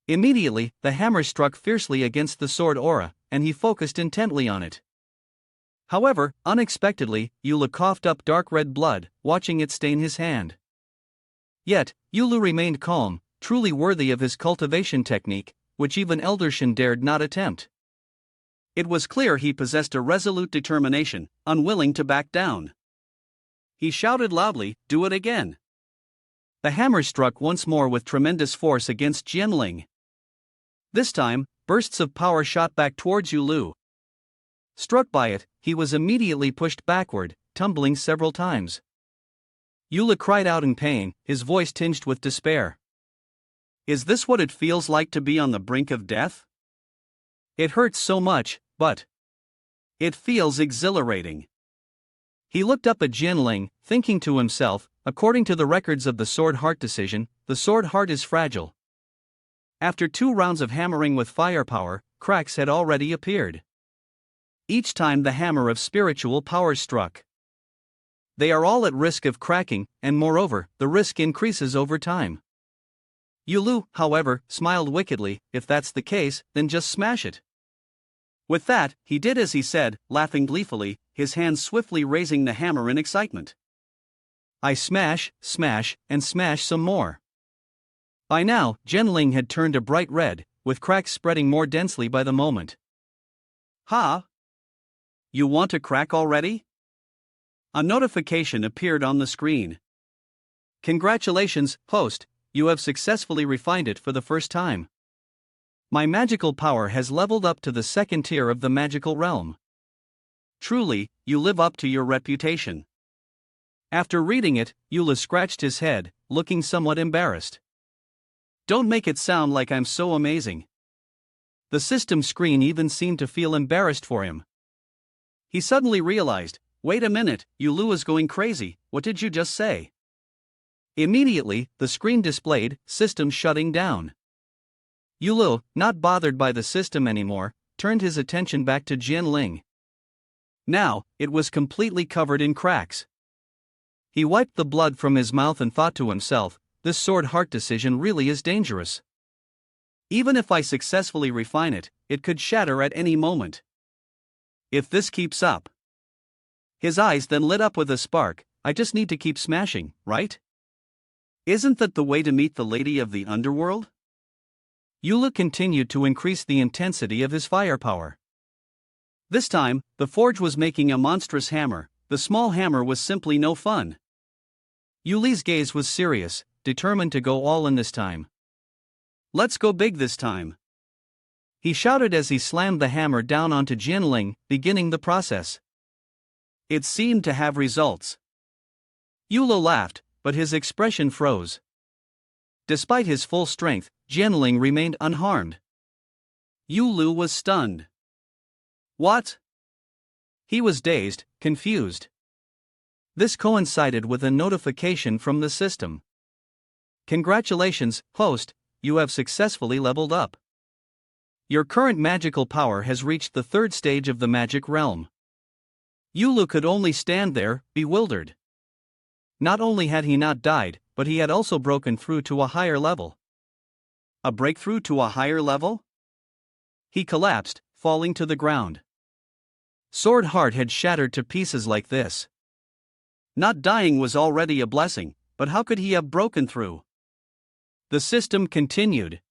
S1: Immediately, the hammer struck fiercely against the sword aura, and he focused intently on it. However, unexpectedly, Yulu coughed up dark red blood, watching it stain his hand. Yet, Yulu remained calm, truly worthy of his cultivation technique, which even Eldershin dared not attempt. It was clear he possessed a resolute determination, unwilling to back down. He shouted loudly, "Do it again!" The hammer struck once more with tremendous force against Jianling. This time, bursts of power shot back towards Yulu. Struck by it, he was immediately pushed backward, tumbling several times. Yulu cried out in pain, his voice tinged with despair. Is this what it feels like to be on the brink of death? It hurts so much, but it feels exhilarating. He looked up at Jianling, thinking to himself, according to the records of the Sword Heart decision, the Sword Heart is fragile. After 2 rounds of hammering with firepower, cracks had already appeared. Each time the hammer of spiritual power struck. They are all at risk of cracking, and moreover, the risk increases over time. Yulu, however, smiled wickedly. If that's the case, then just smash it. With that, he did as he said, laughing gleefully, his hands swiftly raising the hammer in excitement. I smash, smash, and smash some more. By now, Jianling had turned a bright red, with cracks spreading more densely by the moment. Ha! You want to crack already? A notification appeared on the screen. Congratulations, host, you have successfully refined it for the first time. My magical power has leveled up to the 2nd tier of the magical realm. Truly, you live up to your reputation. After reading it, Yulu scratched his head, looking somewhat embarrassed. Don't make it sound like I'm so amazing. The system screen even seemed to feel embarrassed for him. He suddenly realized, wait a minute, Yulu is going crazy, what did you just say? Immediately, the screen displayed, system shutting down. Yulu, not bothered by the system anymore, turned his attention back to Jianling. Now, it was completely covered in cracks. He wiped the blood from his mouth and thought to himself, this Sword Heart decision really is dangerous. Even if I successfully refine it, it could shatter at any moment. If this keeps up. His eyes then lit up with a spark, I just need to keep smashing, right? Isn't that the way to meet the lady of the underworld? Yulu continued to increase the intensity of his firepower. This time, the forge was making a monstrous hammer, the small hammer was simply no fun. Yuli's gaze was serious, determined to go all in this time. Let's go big this time. He shouted as he slammed the hammer down onto Jianling, beginning the process. It seemed to have results. Yulu laughed, but his expression froze. Despite his full strength, Jianling remained unharmed. Yulu was stunned. What? He was dazed, confused. This coincided with a notification from the system. Congratulations, host, you have successfully leveled up. Your current magical power has reached the 3rd stage of the magic realm. Yulu could only stand there, bewildered. Not only had he not died, but he had also broken through to a higher level. A breakthrough to a higher level? He collapsed, falling to the ground. Sword Heart had shattered to pieces like this. Not dying was already a blessing, but how could he have broken through? The system continued.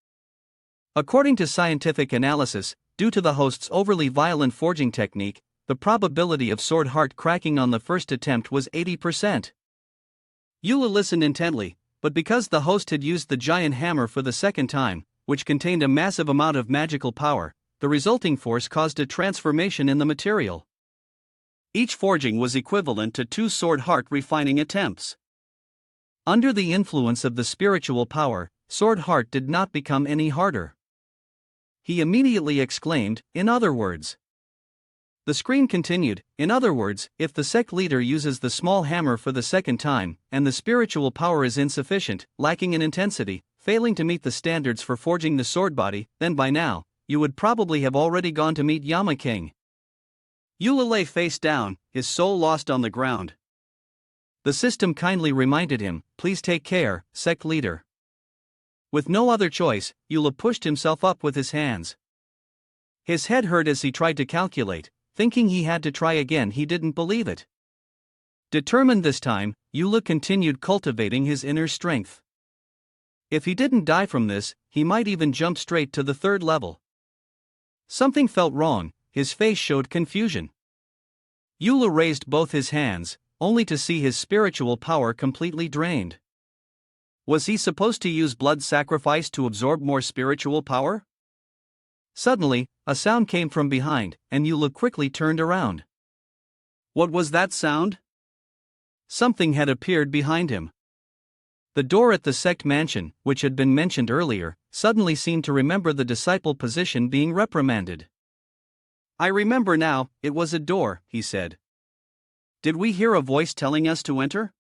S1: According to scientific analysis, due to the host's overly violent forging technique, the probability of Sword Heart cracking on the first attempt was 80%. Yulu listened intently, but because the host had used the giant hammer for the 2nd time, which contained a massive amount of magical power, the resulting force caused a transformation in the material. Each forging was equivalent to 2 sword heart refining attempts. Under the influence of the spiritual power, sword heart did not become any harder. He immediately exclaimed, "In other words." The screen continued, "In other words, if the sect leader uses the small hammer for the second time, and the spiritual power is insufficient, lacking in intensity, failing to meet the standards for forging the sword body, then by now, you would probably have already gone to meet Yama King." Yula lay face down, his soul lost on the ground. The system kindly reminded him, "Please take care, sect leader." With no other choice, Yula pushed himself up with his hands. His head hurt as he tried to calculate, thinking he had to try again. He didn't believe it. Determined this time, Yula continued cultivating his inner strength. If he didn't die from this, he might even jump straight to the 3rd level. Something felt wrong, his face showed confusion. Yula raised both his hands, only to see his spiritual power completely drained. Was he supposed to use blood sacrifice to absorb more spiritual power? Suddenly, a sound came from behind, and Yula quickly turned around. What was that sound? Something had appeared behind him. The door at the sect mansion, which had been mentioned earlier, suddenly seemed to remember the disciple position being reprimanded. "I remember now, it was a door," he said. "Did we hear a voice telling us to enter?"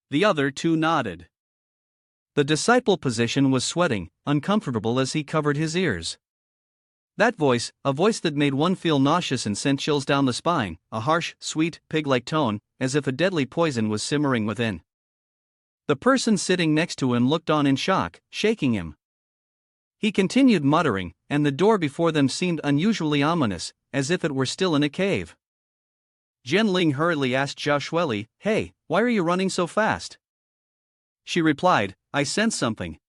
S1: The other two nodded. The disciple position was sweating, uncomfortable as he covered his ears. That voice, a voice that made one feel nauseous and sent chills down the spine, a harsh, sweet, pig-like tone, as if a deadly poison was simmering within. The person sitting next to him looked on in shock, shaking him. He continued muttering, and the door before them seemed unusually ominous, as if it were still in a cave. Jianling hurriedly asked Zhao Shueli, "Hey, why are you running so fast?" She replied, "I sense something."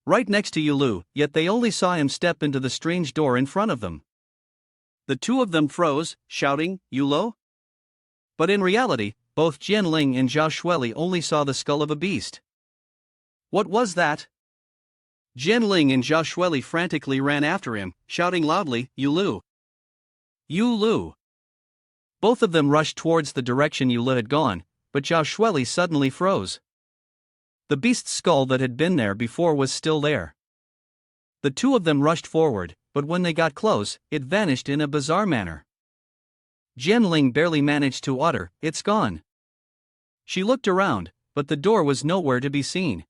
S1: Right next to Yulu, yet they only saw him step into the strange door in front of them. The two of them froze, shouting, "Yulo?" But in reality, both Jianling and Zhao Shueli only saw the skull of a beast. What was that? Jianling and Zhao Shueli frantically ran after him, shouting loudly, "Yulu! Yulu!" Both of them rushed towards the direction Yulu had gone, but Zhao Shueli suddenly froze. The beast's skull that had been there before was still there. The two of them rushed forward, but when they got close, it vanished in a bizarre manner. Jianling barely managed to utter, "It's gone." She looked around, but the door was nowhere to be seen.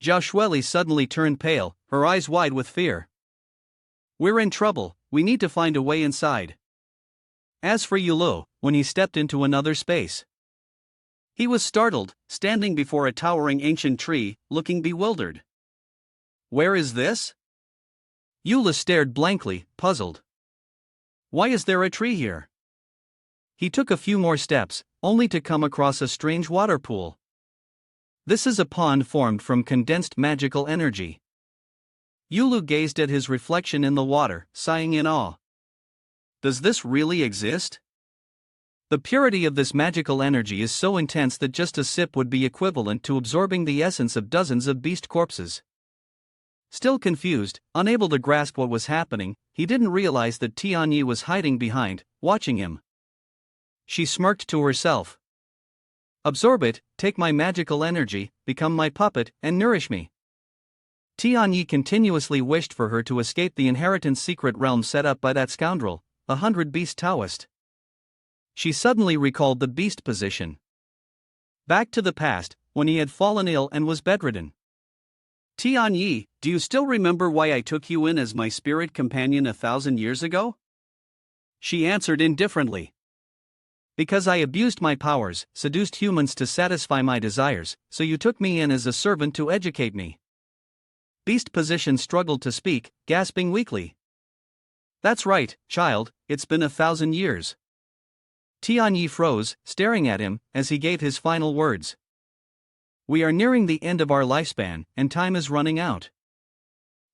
S1: Zhao Shueli suddenly turned pale, her eyes wide with fear. "We're in trouble, we need to find a way inside." As for Yulu, when he stepped into another space, he was startled, standing before a towering ancient tree, looking bewildered. "Where is this?" Yula stared blankly, puzzled. "Why is there a tree here?" He took a few more steps, only to come across a strange water pool. "This is a pond formed from condensed magical energy." Yulu gazed at his reflection in the water, sighing in awe. "Does this really exist?" The purity of this magical energy is so intense that just a sip would be equivalent to absorbing the essence of dozens of beast corpses. Still confused, unable to grasp what was happening, he didn't realize that Tiani was hiding behind, watching him. She smirked to herself. "Absorb it, take my magical energy, become my puppet, and nourish me." Tiani continuously wished for her to escape the inheritance secret realm set up by that scoundrel, 100 Beast Taoist. She suddenly recalled the beast position. Back to the past, when he had fallen ill and was bedridden. "Tianyi, do you still remember why I took you in as my spirit companion 1,000 years ago?" She answered indifferently. "Because I abused my powers, seduced humans to satisfy my desires, so you took me in as a servant to educate me." Beast position struggled to speak, gasping weakly. "That's right, child, it's been 1,000 years." Tianyi froze, staring at him, as he gave his final words. "We are nearing the end of our lifespan, and time is running out.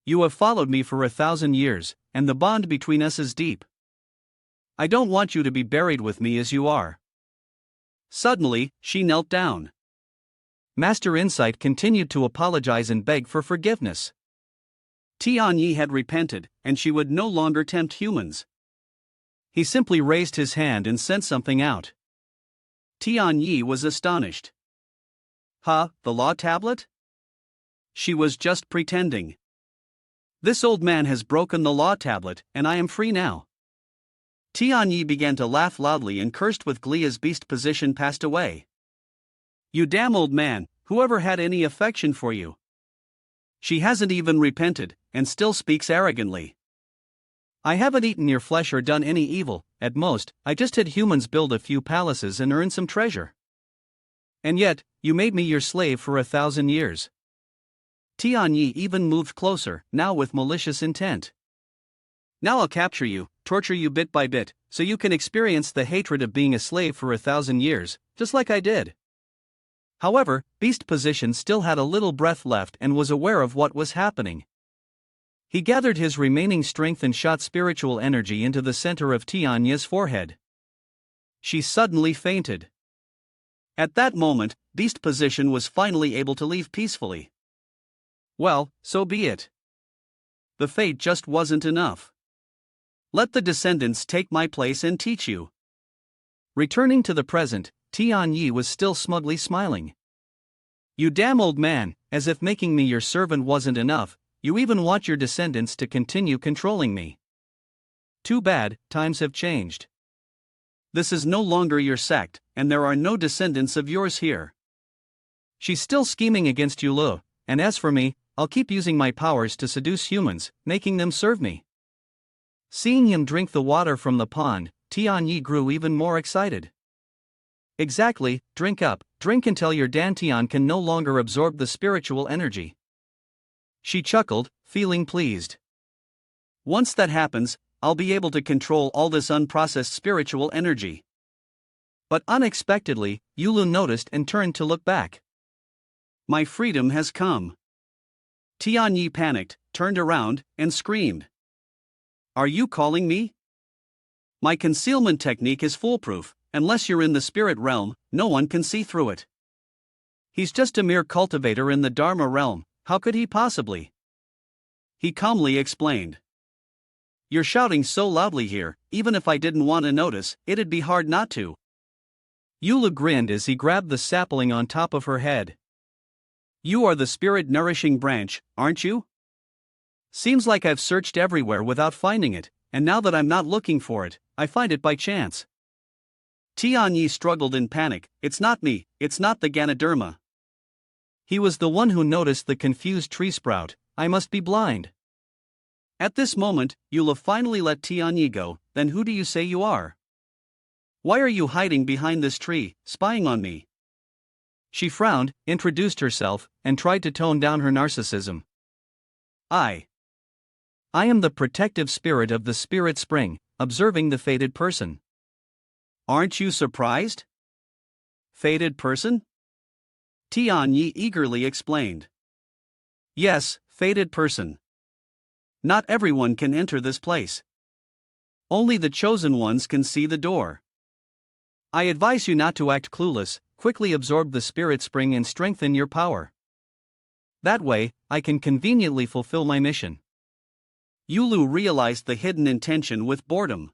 S1: You have followed me for 1,000 years, and the bond between us is deep. I don't want you to be buried with me as you are." Suddenly, she knelt down. Master Insight continued to apologize and beg for forgiveness. Tianyi had repented, and she would no longer tempt humans. He simply raised his hand and sent something out. Tiani was astonished. Huh, the law tablet? She was just pretending. This old man has broken the law tablet, and I am free now. Tiani began to laugh loudly and cursed with glee as beast position passed away. You damn old man, whoever had any affection for you? She hasn't even repented, and still speaks arrogantly. I haven't eaten your flesh or done any evil, at most, I just had humans build a few palaces and earn some treasure. And yet, you made me your slave for 1,000 years. Tiani even moved closer, now with malicious intent. Now I'll capture you, torture you bit by bit, so you can experience the hatred of being a slave for 1,000 years, just like I did. However, Beast Position still had a little breath left and was aware of what was happening. He gathered his remaining strength and shot spiritual energy into the center of Tiani's forehead. She suddenly fainted. At that moment, Beast Position was finally able to leave peacefully. Well, so be it. The fate just wasn't enough. Let the descendants take my place and teach you. Returning to the present, Tiani was still smugly smiling. You damn old man, as if making me your servant wasn't enough, you even want your descendants to continue controlling me. Too bad, times have changed. This is no longer your sect, and there are no descendants of yours here. She's still scheming against Yulu, and as for me, I'll keep using my powers to seduce humans, making them serve me. Seeing him drink the water from the pond, Tiani grew even more excited. Exactly, drink up, drink until your dantian can no longer absorb the spiritual energy. She chuckled, feeling pleased. Once that happens, I'll be able to control all this unprocessed spiritual energy. But unexpectedly, Yulu noticed and turned to look back. My freedom has come. Tiani panicked, turned around, and screamed. Are you calling me? My concealment technique is foolproof. Unless you're in the spirit realm, no one can see through it. He's just a mere cultivator in the Dharma realm, how could he possibly? He calmly explained. You're shouting so loudly here, even if I didn't want to notice, it'd be hard not to. Yulu grinned as he grabbed the sapling on top of her head. You are the spirit-nourishing branch, aren't you? Seems like I've searched everywhere without finding it, and now that I'm not looking for it, I find it by chance. Tiani struggled in panic, it's not me, it's not the Ganoderma. He was the one who noticed the confused tree sprout, I must be blind. At this moment, Yula finally let Tiani go, then who do you say you are? Why are you hiding behind this tree, spying on me? She frowned, introduced herself, and tried to tone down her narcissism. I am the protective spirit of the spirit spring, observing the fated person. Aren't you surprised? Fated person? Tiani eagerly explained. Yes, fated person. Not everyone can enter this place. Only the chosen ones can see the door. I advise you not to act clueless, quickly absorb the spirit spring and strengthen your power. That way, I can conveniently fulfill my mission. Yulu realized the hidden intention with boredom.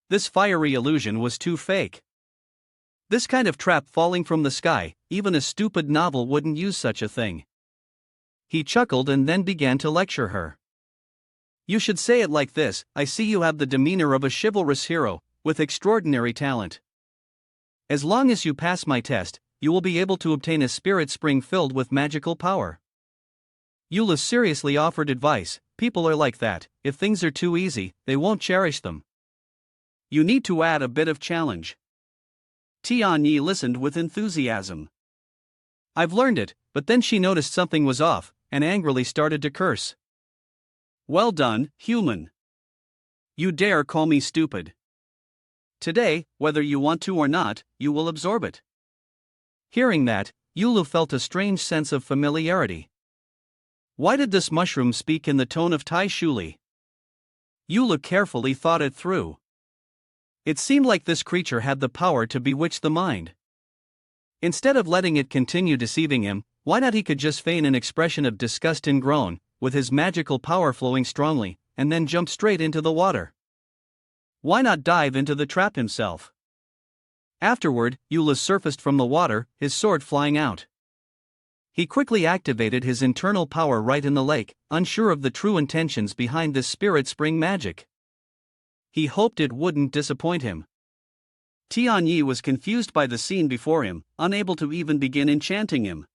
S1: This fiery illusion was too fake. This kind of trap falling from the sky, even a stupid novel wouldn't use such a thing. He chuckled and then began to lecture her. You should say it like this, I see you have the demeanor of a chivalrous hero, with extraordinary talent. As long as you pass my test, you will be able to obtain a spirit spring filled with magical power. Eula seriously offered advice, people are like that, if things are too easy, they won't cherish them. You need to add a bit of challenge. Tiani listened with enthusiasm. I've learned it, but then she noticed something was off, and angrily started to curse. Well done, human. You dare call me stupid. Today, whether you want to or not, you will absorb it. Hearing that, Yulu felt a strange sense of familiarity. Why did this mushroom speak in the tone of Tai Shuli? Yulu carefully thought it through. It seemed like this creature had the power to bewitch the mind. Instead of letting it continue deceiving him, why not he could just feign an expression of disgust and groan, with his magical power flowing strongly, and then jump straight into the water. Why not dive into the trap himself? Afterward, Eula surfaced from the water, his sword flying out. He quickly activated his internal power right in the lake, unsure of the true intentions behind this spirit spring magic. He hoped it wouldn't disappoint him. Tiani was confused by the scene before him, unable to even begin enchanting him.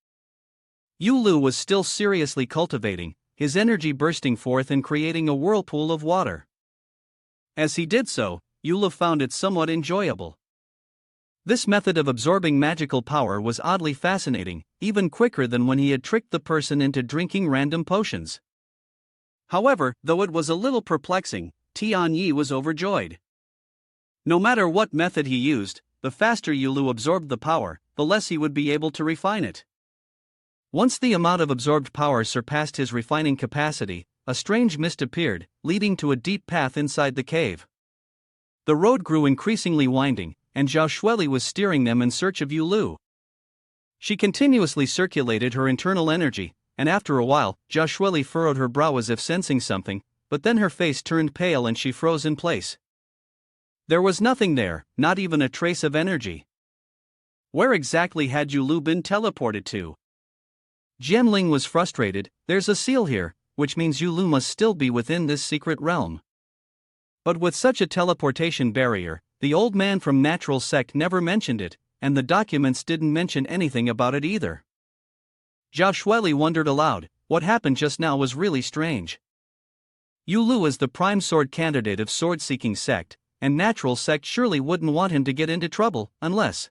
S1: Eula was still seriously cultivating, his energy bursting forth and creating a whirlpool of water. As he did so, Eula found it somewhat enjoyable. This method of absorbing magical power was oddly fascinating, even quicker than when he had tricked the person into drinking random potions. However, though it was a little perplexing, Tianyi was overjoyed. No matter what method he used, the faster Eula absorbed the power, the less he would be able to refine it. Once the amount of absorbed power surpassed his refining capacity, a strange mist appeared, leading to a deep path inside the cave. The road grew increasingly winding, and Zhao Shueli was steering them in search of Eula. She continuously circulated her internal energy, and after a while, Zhao Shueli furrowed her brow as if sensing something, but then her face turned pale and she froze in place. There was nothing there, not even a trace of energy. Where exactly had Eula been teleported to? Jianling was frustrated. There's a seal here, which means Eula must still be within this secret realm. But with such a teleportation barrier, the old man from Natural Sect never mentioned it, and the documents didn't mention anything about it either. Zhao Shueli wondered aloud, what happened just now was really strange. Eula is the prime sword candidate of sword-seeking sect, and Natural Sect surely wouldn't want him to get into trouble, unless...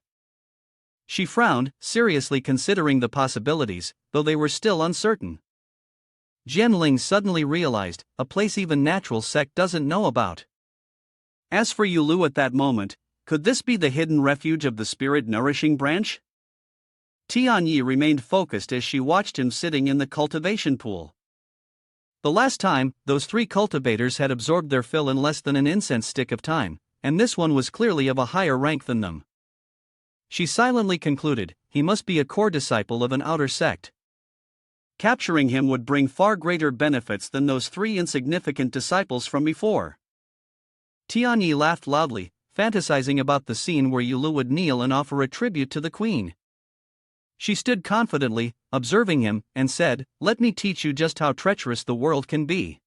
S1: She frowned, seriously considering the possibilities, though they were still uncertain. Jianling suddenly realized, a place even Natural Sect doesn't know about. As for Eula at that moment, could this be the hidden refuge of the spirit-nourishing branch? Tianyi remained focused as she watched him sitting in the cultivation pool. The last time, those 3 cultivators had absorbed their fill in less than an incense stick of time, and this one was clearly of a higher rank than them. She silently concluded, he must be a core disciple of an outer sect. Capturing him would bring far greater benefits than those 3 insignificant disciples from before. Tianyi laughed loudly, fantasizing about the scene where Eula would kneel and offer a tribute to the queen. She stood confidently, observing him, and said, "Let me teach you just how treacherous the world can be."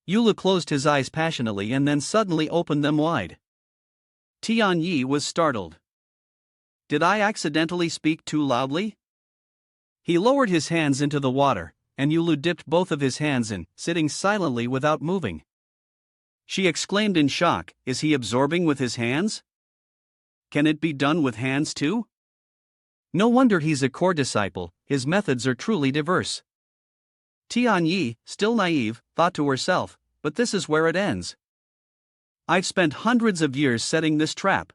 S1: Eula closed his eyes passionately and then suddenly opened them wide. Tianyi was startled. Did I accidentally speak too loudly? He lowered his hands into the water, and Eula dipped both of his hands in, sitting silently without moving. She exclaimed in shock, is he absorbing with his hands? Can it be done with hands too? No wonder he's a core disciple, his methods are truly diverse. Tianyi, still naive, thought to herself, but this is where it ends. I've spent hundreds of years setting this trap.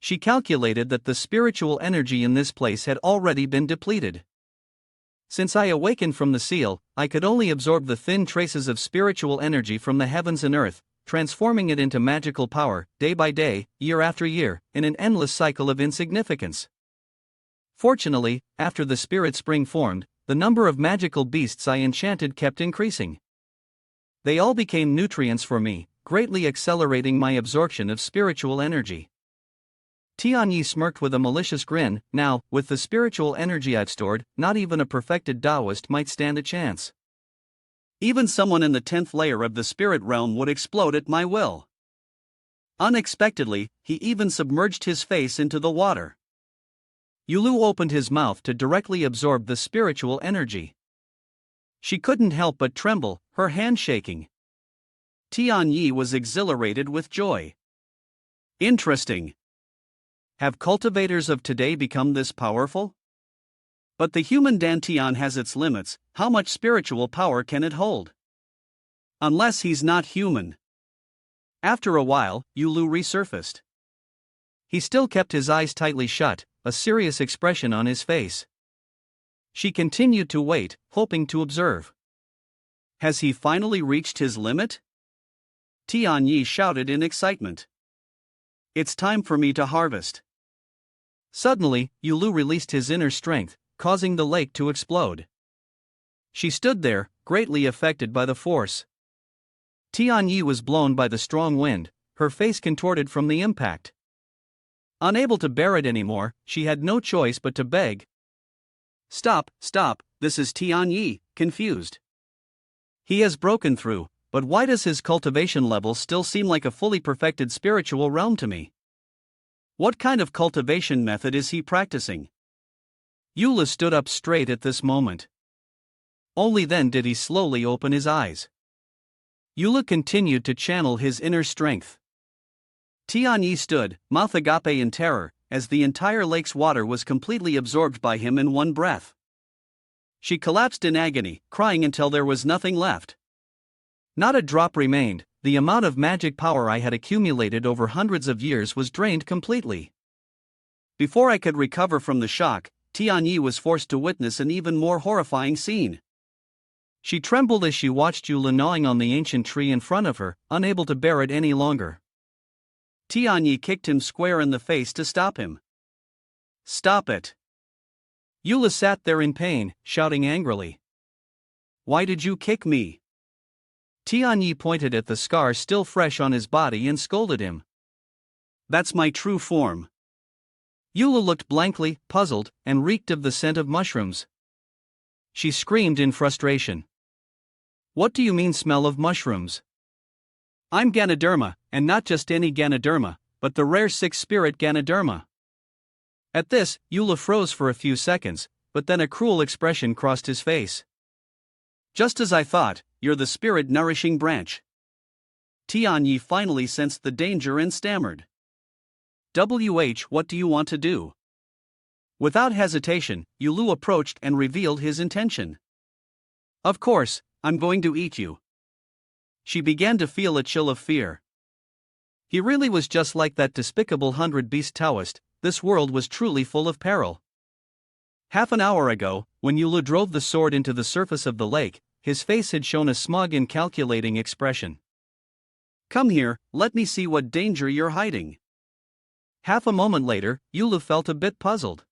S1: She calculated that the spiritual energy in this place had already been depleted. Since I awakened from the seal, I could only absorb the thin traces of spiritual energy from the heavens and earth, transforming it into magical power, day by day, year after year, in an endless cycle of insignificance. Fortunately, after the spirit spring formed, the number of magical beasts I enchanted kept increasing. They all became nutrients for me, greatly accelerating my absorption of spiritual energy. Tianyi smirked with a malicious grin. Now, with the spiritual energy I've stored, not even a perfected Taoist might stand a chance. Even someone in the 10th layer of the spirit realm would explode at my will. Unexpectedly, he even submerged his face into the water. Eula opened his mouth to directly absorb the spiritual energy. She couldn't help but tremble, her hand shaking. Tianyi was exhilarated with joy. Interesting. Have cultivators of today become this powerful? But the human dantian has its limits. How much spiritual power can it hold? Unless he's not human. After a while, Eula resurfaced. He still kept his eyes tightly shut, a serious expression on his face. She continued to wait, hoping to observe. Has he finally reached his limit? Tianyi shouted in excitement. It's time for me to harvest. Suddenly, Eula released his inner strength, causing the lake to explode. She stood there, greatly affected by the force. Tiani was blown by the strong wind, her face contorted from the impact. Unable to bear it anymore, she had no choice but to beg. Stop, stop, this is Tiani, confused. He has broken through, but why does his cultivation level still seem like a fully perfected spiritual realm to me? What kind of cultivation method is he practicing? Eula stood up straight at this moment. Only then did he slowly open his eyes. Eula continued to channel his inner strength. Tiani stood, mouth agape in terror, as the entire lake's water was completely absorbed by him in one breath. She collapsed in agony, crying until there was nothing left. Not a drop remained. The amount of magic power I had accumulated over hundreds of years was drained completely. Before I could recover from the shock, Tiani was forced to witness an even more horrifying scene. She trembled as she watched Eula gnawing on the ancient tree in front of her, unable to bear it any longer. Tiani kicked him square in the face to stop him. Stop it! Eula sat there in pain, shouting angrily. Why did you kick me? Tiani pointed at the scar still fresh on his body and scolded him. That's my true form. Eula looked blankly, puzzled, and reeked of the scent of mushrooms. She screamed in frustration. What do you mean smell of mushrooms? I'm Ganoderma, and not just any Ganoderma, but the rare six-spirit Ganoderma. At this, Eula froze for a few seconds, but then a cruel expression crossed his face. Just as I thought, you're the spirit-nourishing branch. Tiani finally sensed the danger and stammered. What do you want to do? Without hesitation, Eula approached and revealed his intention. Of course, I'm going to eat you. She began to feel a chill of fear. He really was just like that despicable 100-beast Taoist. This world was truly full of peril. Half an hour ago, when Eula drove the sword into the surface of the lake, his face had shown a smug and calculating expression. Come here, let me see what danger you're hiding. Half a moment later, Eula felt a bit puzzled.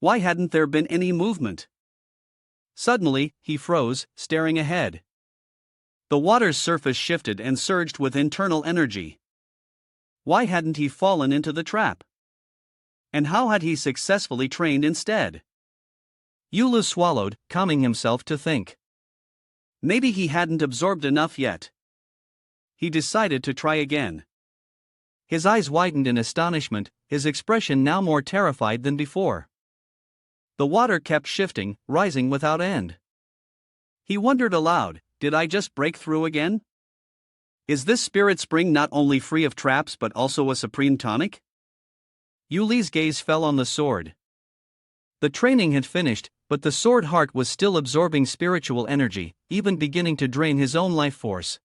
S1: Why hadn't there been any movement? Suddenly, he froze, staring ahead. The water's surface shifted and surged with internal energy. Why hadn't he fallen into the trap? And how had he successfully trained instead? Eula swallowed, calming himself to think. Maybe he hadn't absorbed enough yet. He decided to try again. His eyes widened in astonishment, his expression now more terrified than before. The water kept shifting, rising without end. He wondered aloud, did I just break through again? Is this spirit spring not only free of traps but also a supreme tonic? Eula's gaze fell on the sword. The training had finished, but the sword heart was still absorbing spiritual energy, even beginning to drain his own life force.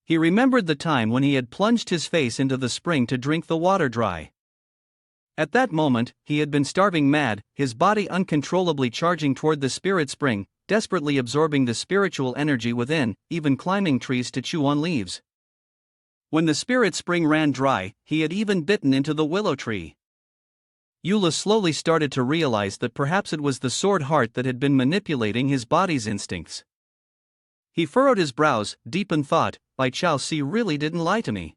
S1: He remembered the time when he had plunged his face into the spring to drink the water dry. At that moment, he had been starving mad, his body uncontrollably charging toward the spirit spring, desperately absorbing the spiritual energy within, even climbing trees to chew on leaves. When the spirit spring ran dry, he had even bitten into the willow tree. Eula slowly started to realize that perhaps it was the sword heart that had been manipulating his body's instincts. He furrowed his brows, deep in thought, Bai Chao Si really didn't lie to me.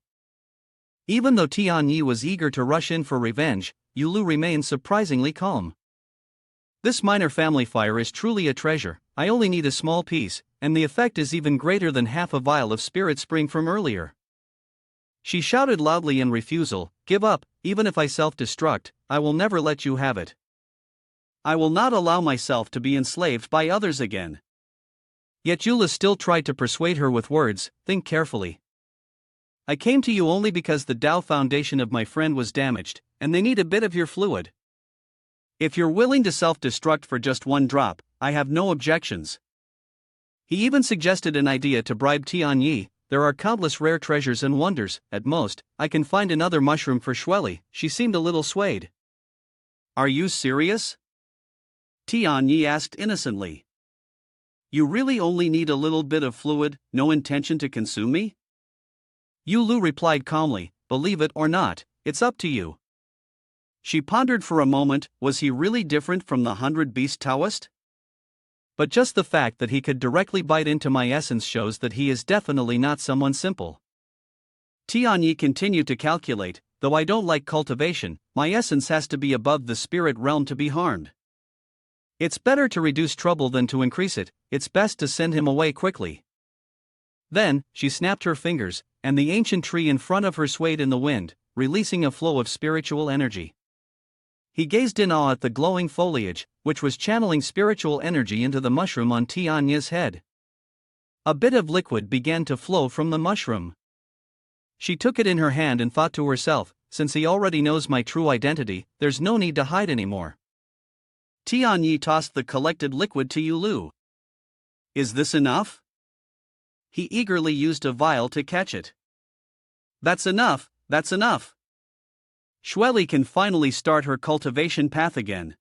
S1: Even though Tiani was eager to rush in for revenge, Eula remained surprisingly calm. This minor family fire is truly a treasure. I only need a small piece, and the effect is even greater than half a vial of spirit spring from earlier. She shouted loudly in refusal, give up, even if I self-destruct, I will never let you have it. I will not allow myself to be enslaved by others again. Yet Eula still tried to persuade her with words, think carefully. I came to you only because the Tao foundation of my friend was damaged, and they need a bit of your fluid. If you're willing to self-destruct for just one drop, I have no objections. He even suggested an idea to bribe Tiani. There are countless rare treasures and wonders, at most, I can find another mushroom for Shweli. She seemed a little swayed. Are you serious? Tiani asked innocently. You really only need a little bit of fluid, no intention to consume me? Eula replied calmly, believe it or not, it's up to you. She pondered for a moment, was he really different from the 100-beast Taoist? But just the fact that he could directly bite into my essence shows that he is definitely not someone simple. Tiani continued to calculate, though I don't like cultivation, my essence has to be above the spirit realm to be harmed. It's better to reduce trouble than to increase it, it's best to send him away quickly. Then, she snapped her fingers, and the ancient tree in front of her swayed in the wind, releasing a flow of spiritual energy. He gazed in awe at the glowing foliage, which was channeling spiritual energy into the mushroom on Tianya's head. A bit of liquid began to flow from the mushroom. She took it in her hand and thought to herself, since he already knows my true identity, there's no need to hide anymore. Tianyi tossed the collected liquid to Yulu. Is this enough? He eagerly used a vial to catch it. That's enough, that's enough. Shueli can finally start her cultivation path again.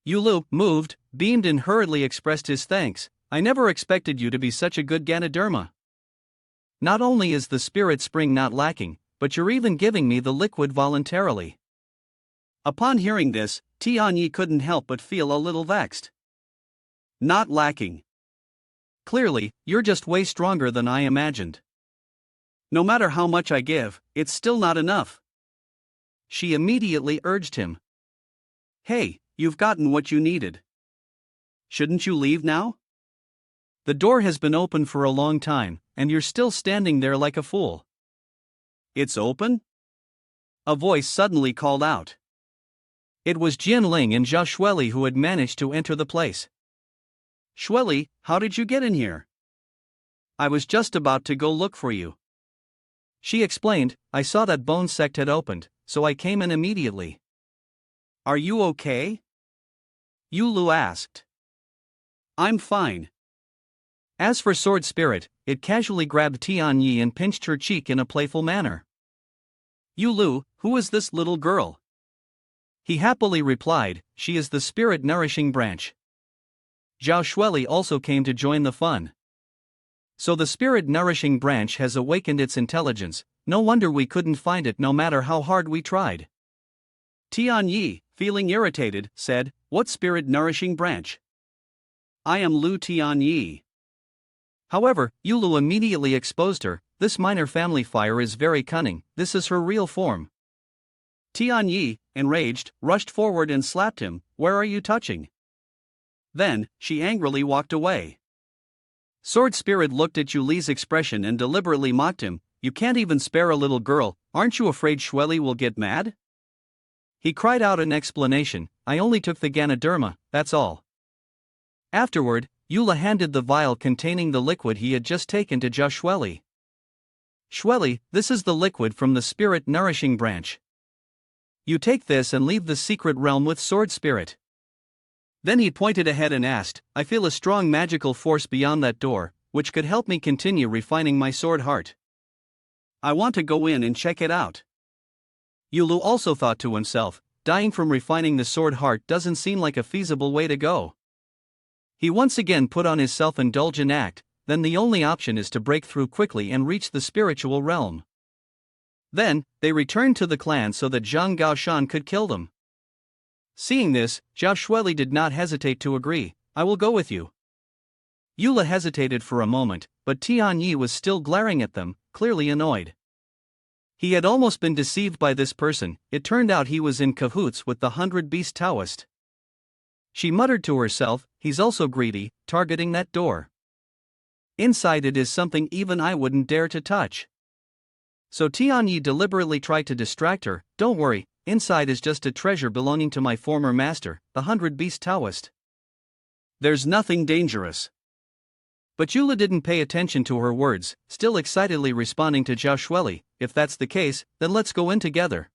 S1: Yulu, moved, beamed and hurriedly expressed his thanks. I never expected you to be such a good Ganoderma. Not only is the spirit spring not lacking, but you're even giving me the liquid voluntarily. Upon hearing this, Tianyi couldn't help but feel a little vexed. Not lacking. Clearly, you're just way stronger than I imagined. No matter how much I give, it's still not enough. She immediately urged him. Hey, you've gotten what you needed. Shouldn't you leave now? The door has been open for a long time, and you're still standing there like a fool. It's open? A voice suddenly called out. It was Jinling and Zhao Shueli who had managed to enter the place. Shueli, how did you get in here? I was just about to go look for you. She explained, I saw that Bone Sect had opened, so I came in immediately. Are you okay? Yulu asked. I'm fine. As for Sword Spirit, it casually grabbed Tianyi and pinched her cheek in a playful manner. Yulu, who is this little girl? He happily replied, she is the spirit nourishing branch. Zhao Shueli also came to join the fun. So the spirit nourishing branch has awakened its intelligence, no wonder we couldn't find it no matter how hard we tried. Tianyi, feeling irritated, said, what spirit nourishing branch? I am Lu Tianyi. However, Yulu immediately exposed her, this minor family fire is very cunning, this is her real form. Tianyi, enraged, rushed forward and slapped him, where are you touching? Then, she angrily walked away. Sword Spirit looked at Yuli's expression and deliberately mocked him, you can't even spare a little girl, aren't you afraid Shueli will get mad? He cried out in explanation, I only took the Ganoderma, that's all. Afterward, Yula handed the vial containing the liquid he had just taken to Zhao Shueli. Shueli, this is the liquid from the spirit nourishing branch. You take this and leave the secret realm with Sword Spirit. Then he pointed ahead and asked, I feel a strong magical force beyond that door, which could help me continue refining my sword heart. I want to go in and check it out. Yulu also thought to himself, dying from refining the sword heart doesn't seem like a feasible way to go. He once again put on his self-indulgent act, then the only option is to break through quickly and reach the spiritual realm. Then, they returned to the clan so that Zhang Gaoshan could kill them. Seeing this, Zhao Shueli did not hesitate to agree, I will go with you. Yula hesitated for a moment, but Tianyi was still glaring at them, clearly annoyed. He had almost been deceived by this person, it turned out he was in cahoots with the 100-beast Taoist. She muttered to herself, he's also greedy, targeting that door. Inside it is something even I wouldn't dare to touch. So Tianyi deliberately tried to distract her, don't worry, inside is just a treasure belonging to my former master, the 100-beast Taoist. There's nothing dangerous. But Yula didn't pay attention to her words, still excitedly responding to Zhao Shueli, if that's the case, then let's go in together.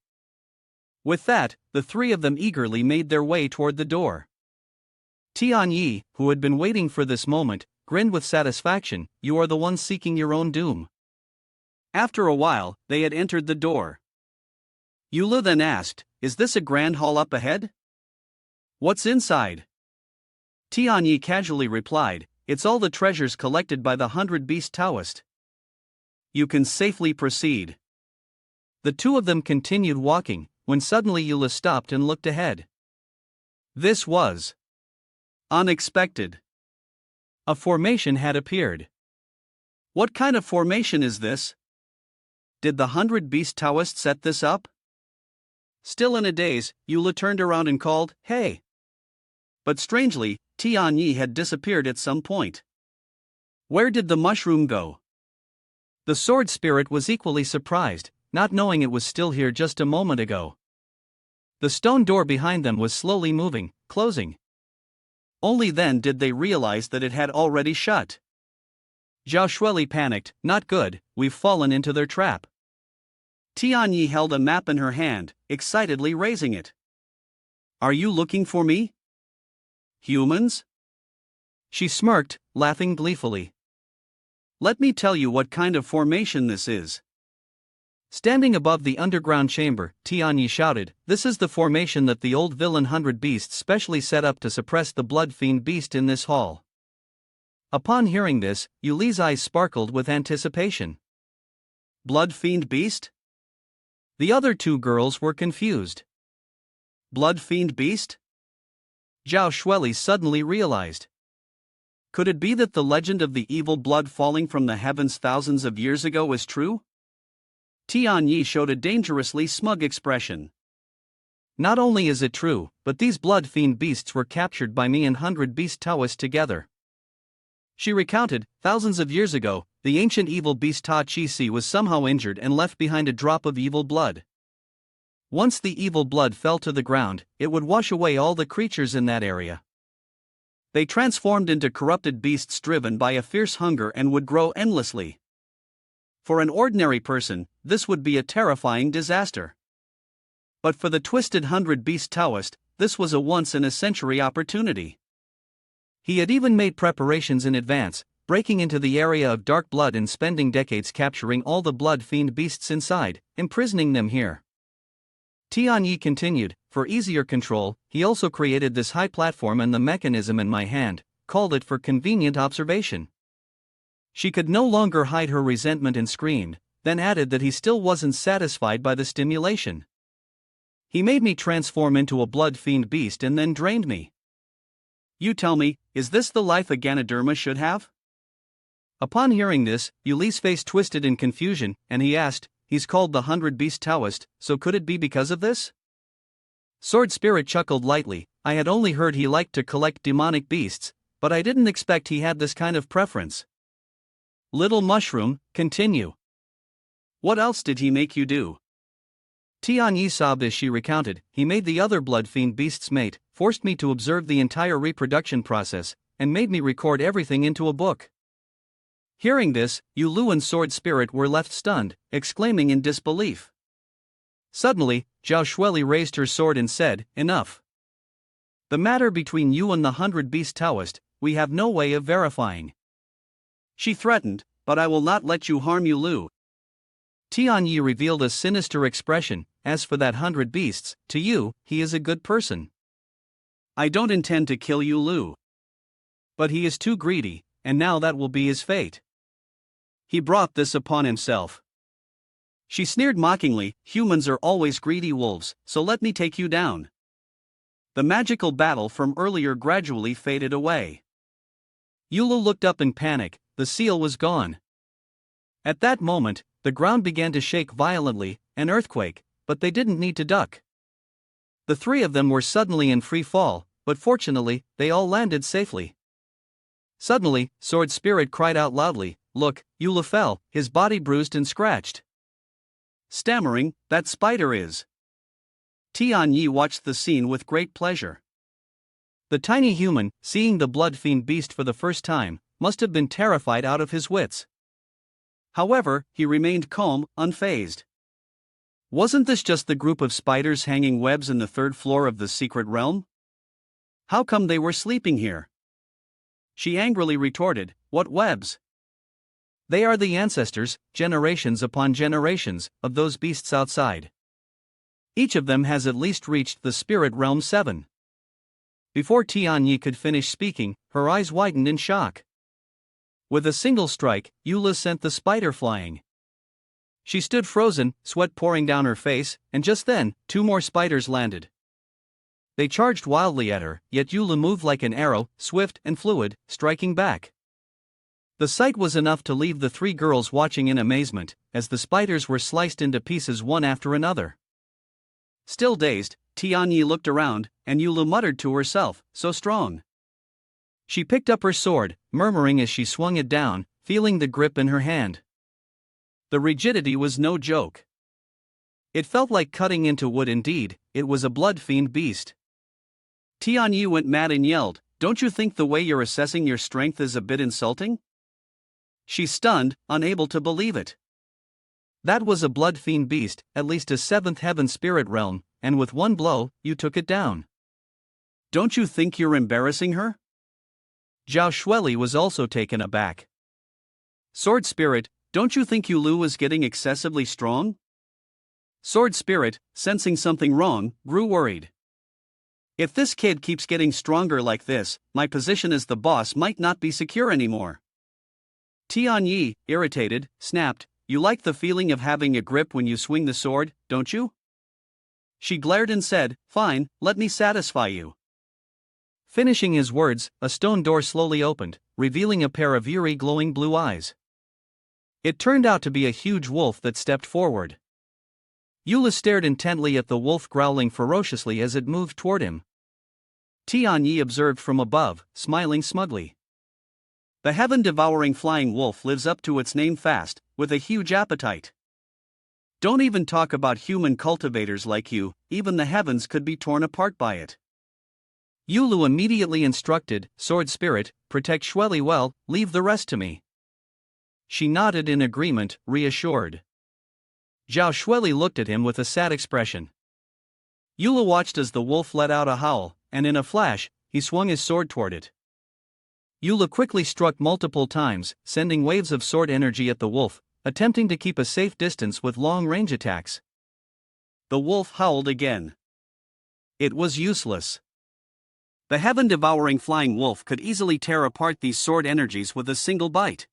S1: With that, the three of them eagerly made their way toward the door. Tianyi, who had been waiting for this moment, grinned with satisfaction, you are the one seeking your own doom. After a while, they had entered the door. Yula then asked, is this a grand hall up ahead? What's inside? Tianyi casually replied, it's all the treasures collected by the 100-beast Taoist. You can safely proceed. The two of them continued walking, when suddenly Yula stopped and looked ahead. This was unexpected. A formation had appeared. What kind of formation is this? Did the 100-beast Taoist set this up? Still in a daze, Eula turned around and called, "Hey!" But strangely, Tiani had disappeared at some point. Where did the mushroom go? The sword spirit was equally surprised, not knowing it was still here just a moment ago. The stone door behind them was slowly moving, closing. Only then did they realize that it had already shut. Zhao Shueli panicked, "Not good, we've fallen into their trap." Tianyi held a map in her hand, excitedly raising it. "Are you looking for me? Humans?" She smirked, laughing gleefully. "Let me tell you what kind of formation this is." Standing above the underground chamber, Tianyi shouted, "This is the formation that the old villain 100 Beasts specially set up to suppress the blood fiend beast in this hall." Upon hearing this, Yuli's eyes sparkled with anticipation. Blood fiend beast? The other two girls were confused. Blood fiend beast? Zhao Shueli suddenly realized. Could it be that the legend of the evil blood falling from the heavens thousands of years ago is true? Tianyi showed a dangerously smug expression. "Not only is it true, but these blood fiend beasts were captured by me and 100 Beast Taoists together." She recounted, "Thousands of years ago, the ancient evil beast Ta Chi Si was somehow injured and left behind a drop of evil blood. Once the evil blood fell to the ground, it would wash away all the creatures in that area. They transformed into corrupted beasts driven by a fierce hunger and would grow endlessly. For an ordinary person, this would be a terrifying disaster. But for the twisted 100 Beast Taoist, this was a once-in-a-century opportunity. He had even made preparations in advance, breaking into the area of dark blood and spending decades capturing all the blood fiend beasts inside, imprisoning them here." Tianyi continued, "For easier control, he also created this high platform and the mechanism in my hand, called it for convenient observation." She could no longer hide her resentment and screamed, then added that he still wasn't satisfied by the stimulation. "He made me transform into a blood fiend beast and then drained me. You tell me, is this the life a Ganoderma should have?" Upon hearing this, Yuli's face twisted in confusion, and he asked, "He's called the 100 Beast Taoist, so could it be because of this?" Sword Spirit chuckled lightly, "I had only heard he liked to collect demonic beasts, but I didn't expect he had this kind of preference." Little Mushroom, continue. "What else did he make you do?" Tianyi sobbed as she recounted, "He made the other blood fiend beasts mate, forced me to observe the entire reproduction process, and made me record everything into a book." Hearing this, Yulu and Sword Spirit were left stunned, exclaiming in disbelief. Suddenly, Zhao Shueli raised her sword and said, "Enough. The matter between you and the 100 Beast Taoist, we have no way of verifying." She threatened, "But I will not let you harm Yulu." Tianyi revealed a sinister expression, "As for that 100 beasts, to you, he is a good person. I don't intend to kill Yulu. But he is too greedy, and now that will be his fate. He brought this upon himself." She sneered mockingly, "Humans are always greedy wolves, so let me take you down." The magical battle from earlier gradually faded away. Yulu looked up in panic, the seal was gone. At that moment, the ground began to shake violently, an earthquake, but they didn't need to duck. The three of them were suddenly in free fall, but fortunately, they all landed safely. Suddenly, Sword Spirit cried out loudly, "Look, Yula fell, his body bruised and scratched." Stammering, "That spider is." Tianyi watched the scene with great pleasure. The tiny human, seeing the blood fiend beast for the first time, must have been terrified out of his wits. However, he remained calm, unfazed. Wasn't this just the group of spiders hanging webs in the third floor of the secret realm? How come they were sleeping here? She angrily retorted, "What webs?" "They are the ancestors, generations upon generations, of those beasts outside. Each of them has at least reached the spirit realm 7. Before Tianyi could finish speaking, her eyes widened in shock. With a single strike, Yula sent the spider flying. She stood frozen, sweat pouring down her face, and just then, 2 more spiders landed. They charged wildly at her, yet Yula moved like an arrow, swift and fluid, striking back. The sight was enough to leave the three girls watching in amazement, as the spiders were sliced into pieces one after another. Still dazed, Tiani looked around, and Yula muttered to herself, "So strong." She picked up her sword, murmuring as she swung it down, feeling the grip in her hand. The rigidity was no joke. It felt like cutting into wood indeed. It was a blood-fiend beast. Tiani went mad and yelled, "Don't you think the way you're assessing your strength is a bit insulting?" She's stunned, unable to believe it. That was a blood-fiend beast, at least a seventh heaven spirit realm, and with one blow, you took it down. Don't you think you're embarrassing her? Zhao Shueli was also taken aback. Sword Spirit, don't you think Yulu was getting excessively strong? Sword Spirit, sensing something wrong, grew worried. If this kid keeps getting stronger like this, my position as the boss might not be secure anymore. Tianyi, irritated, snapped, "You like the feeling of having a grip when you swing the sword, don't you?" She glared and said, "Fine, let me satisfy you." Finishing his words, a stone door slowly opened, revealing a pair of eerie glowing blue eyes. It turned out to be a huge wolf that stepped forward. Yula stared intently at the wolf, growling ferociously as it moved toward him. Tianyi observed from above, smiling smugly. The heaven-devouring flying wolf lives up to its name fast, with a huge appetite. Don't even talk about human cultivators like you, even the heavens could be torn apart by it. Yulu immediately instructed, "Sword Spirit, protect Shueli well, leave the rest to me." She nodded in agreement, reassured. Zhao Shueli looked at him with a sad expression. Yula watched as the wolf let out a howl, and in a flash, he swung his sword toward it. Yula quickly struck multiple times, sending waves of sword energy at the wolf, attempting to keep a safe distance with long-range attacks. The wolf howled again. It was useless. The heaven-devouring flying wolf could easily tear apart these sword energies with a single bite.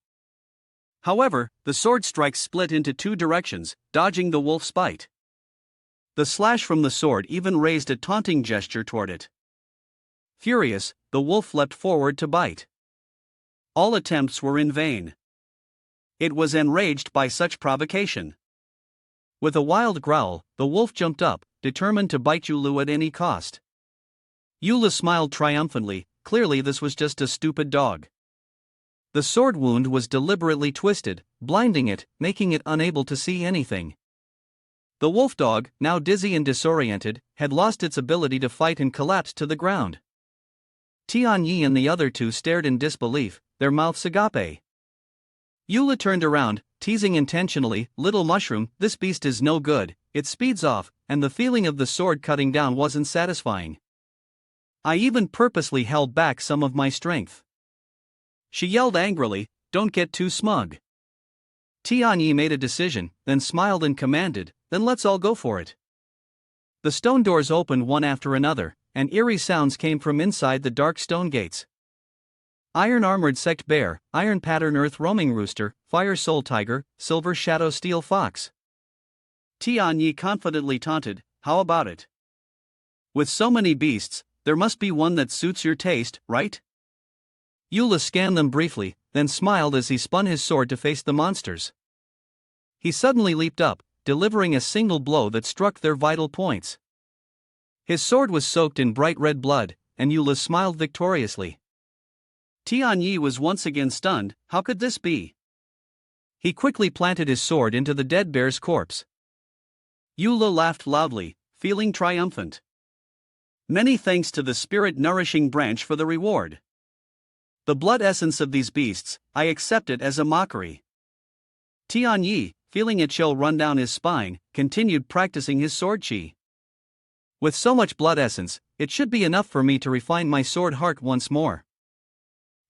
S1: However, the sword strike split into two directions, dodging the wolf's bite. The slash from the sword even raised a taunting gesture toward it. Furious, the wolf leapt forward to bite. All attempts were in vain. It was enraged by such provocation. With a wild growl, the wolf jumped up, determined to bite Yulu at any cost. Yula smiled triumphantly, clearly this was just a stupid dog. The sword wound was deliberately twisted, blinding it, making it unable to see anything. The wolf dog, now dizzy and disoriented, had lost its ability to fight and collapsed to the ground. Tianyi and the other two stared in disbelief, their mouths agape. Yula turned around, teasing intentionally, "Little mushroom, this beast is no good, it speeds off, and the feeling of the sword cutting down wasn't satisfying. I even purposely held back some of my strength." She yelled angrily, "Don't get too smug." Tianyi made a decision, then smiled and commanded, "Then let's all go for it." The stone doors opened one after another, and eerie sounds came from inside the dark stone gates. Iron-armored sect bear, iron-pattern earth roaming rooster, fire soul tiger, silver shadow steel fox. Tianyi confidently taunted, "How about it? With so many beasts, there must be one that suits your taste, right?" Yula scanned them briefly, then smiled as he spun his sword to face the monsters. He suddenly leaped up, delivering a single blow that struck their vital points. His sword was soaked in bright red blood, and Yula smiled victoriously. Tianyi was once again stunned. How could this be? He quickly planted his sword into the dead bear's corpse. Yula laughed loudly, feeling triumphant. Many thanks to the spirit-nourishing branch for the reward. The blood essence of these beasts, I accept it as a mockery. Tianyi, feeling a chill run down his spine, continued practicing his sword chi. With so much blood essence, it should be enough for me to refine my sword heart once more.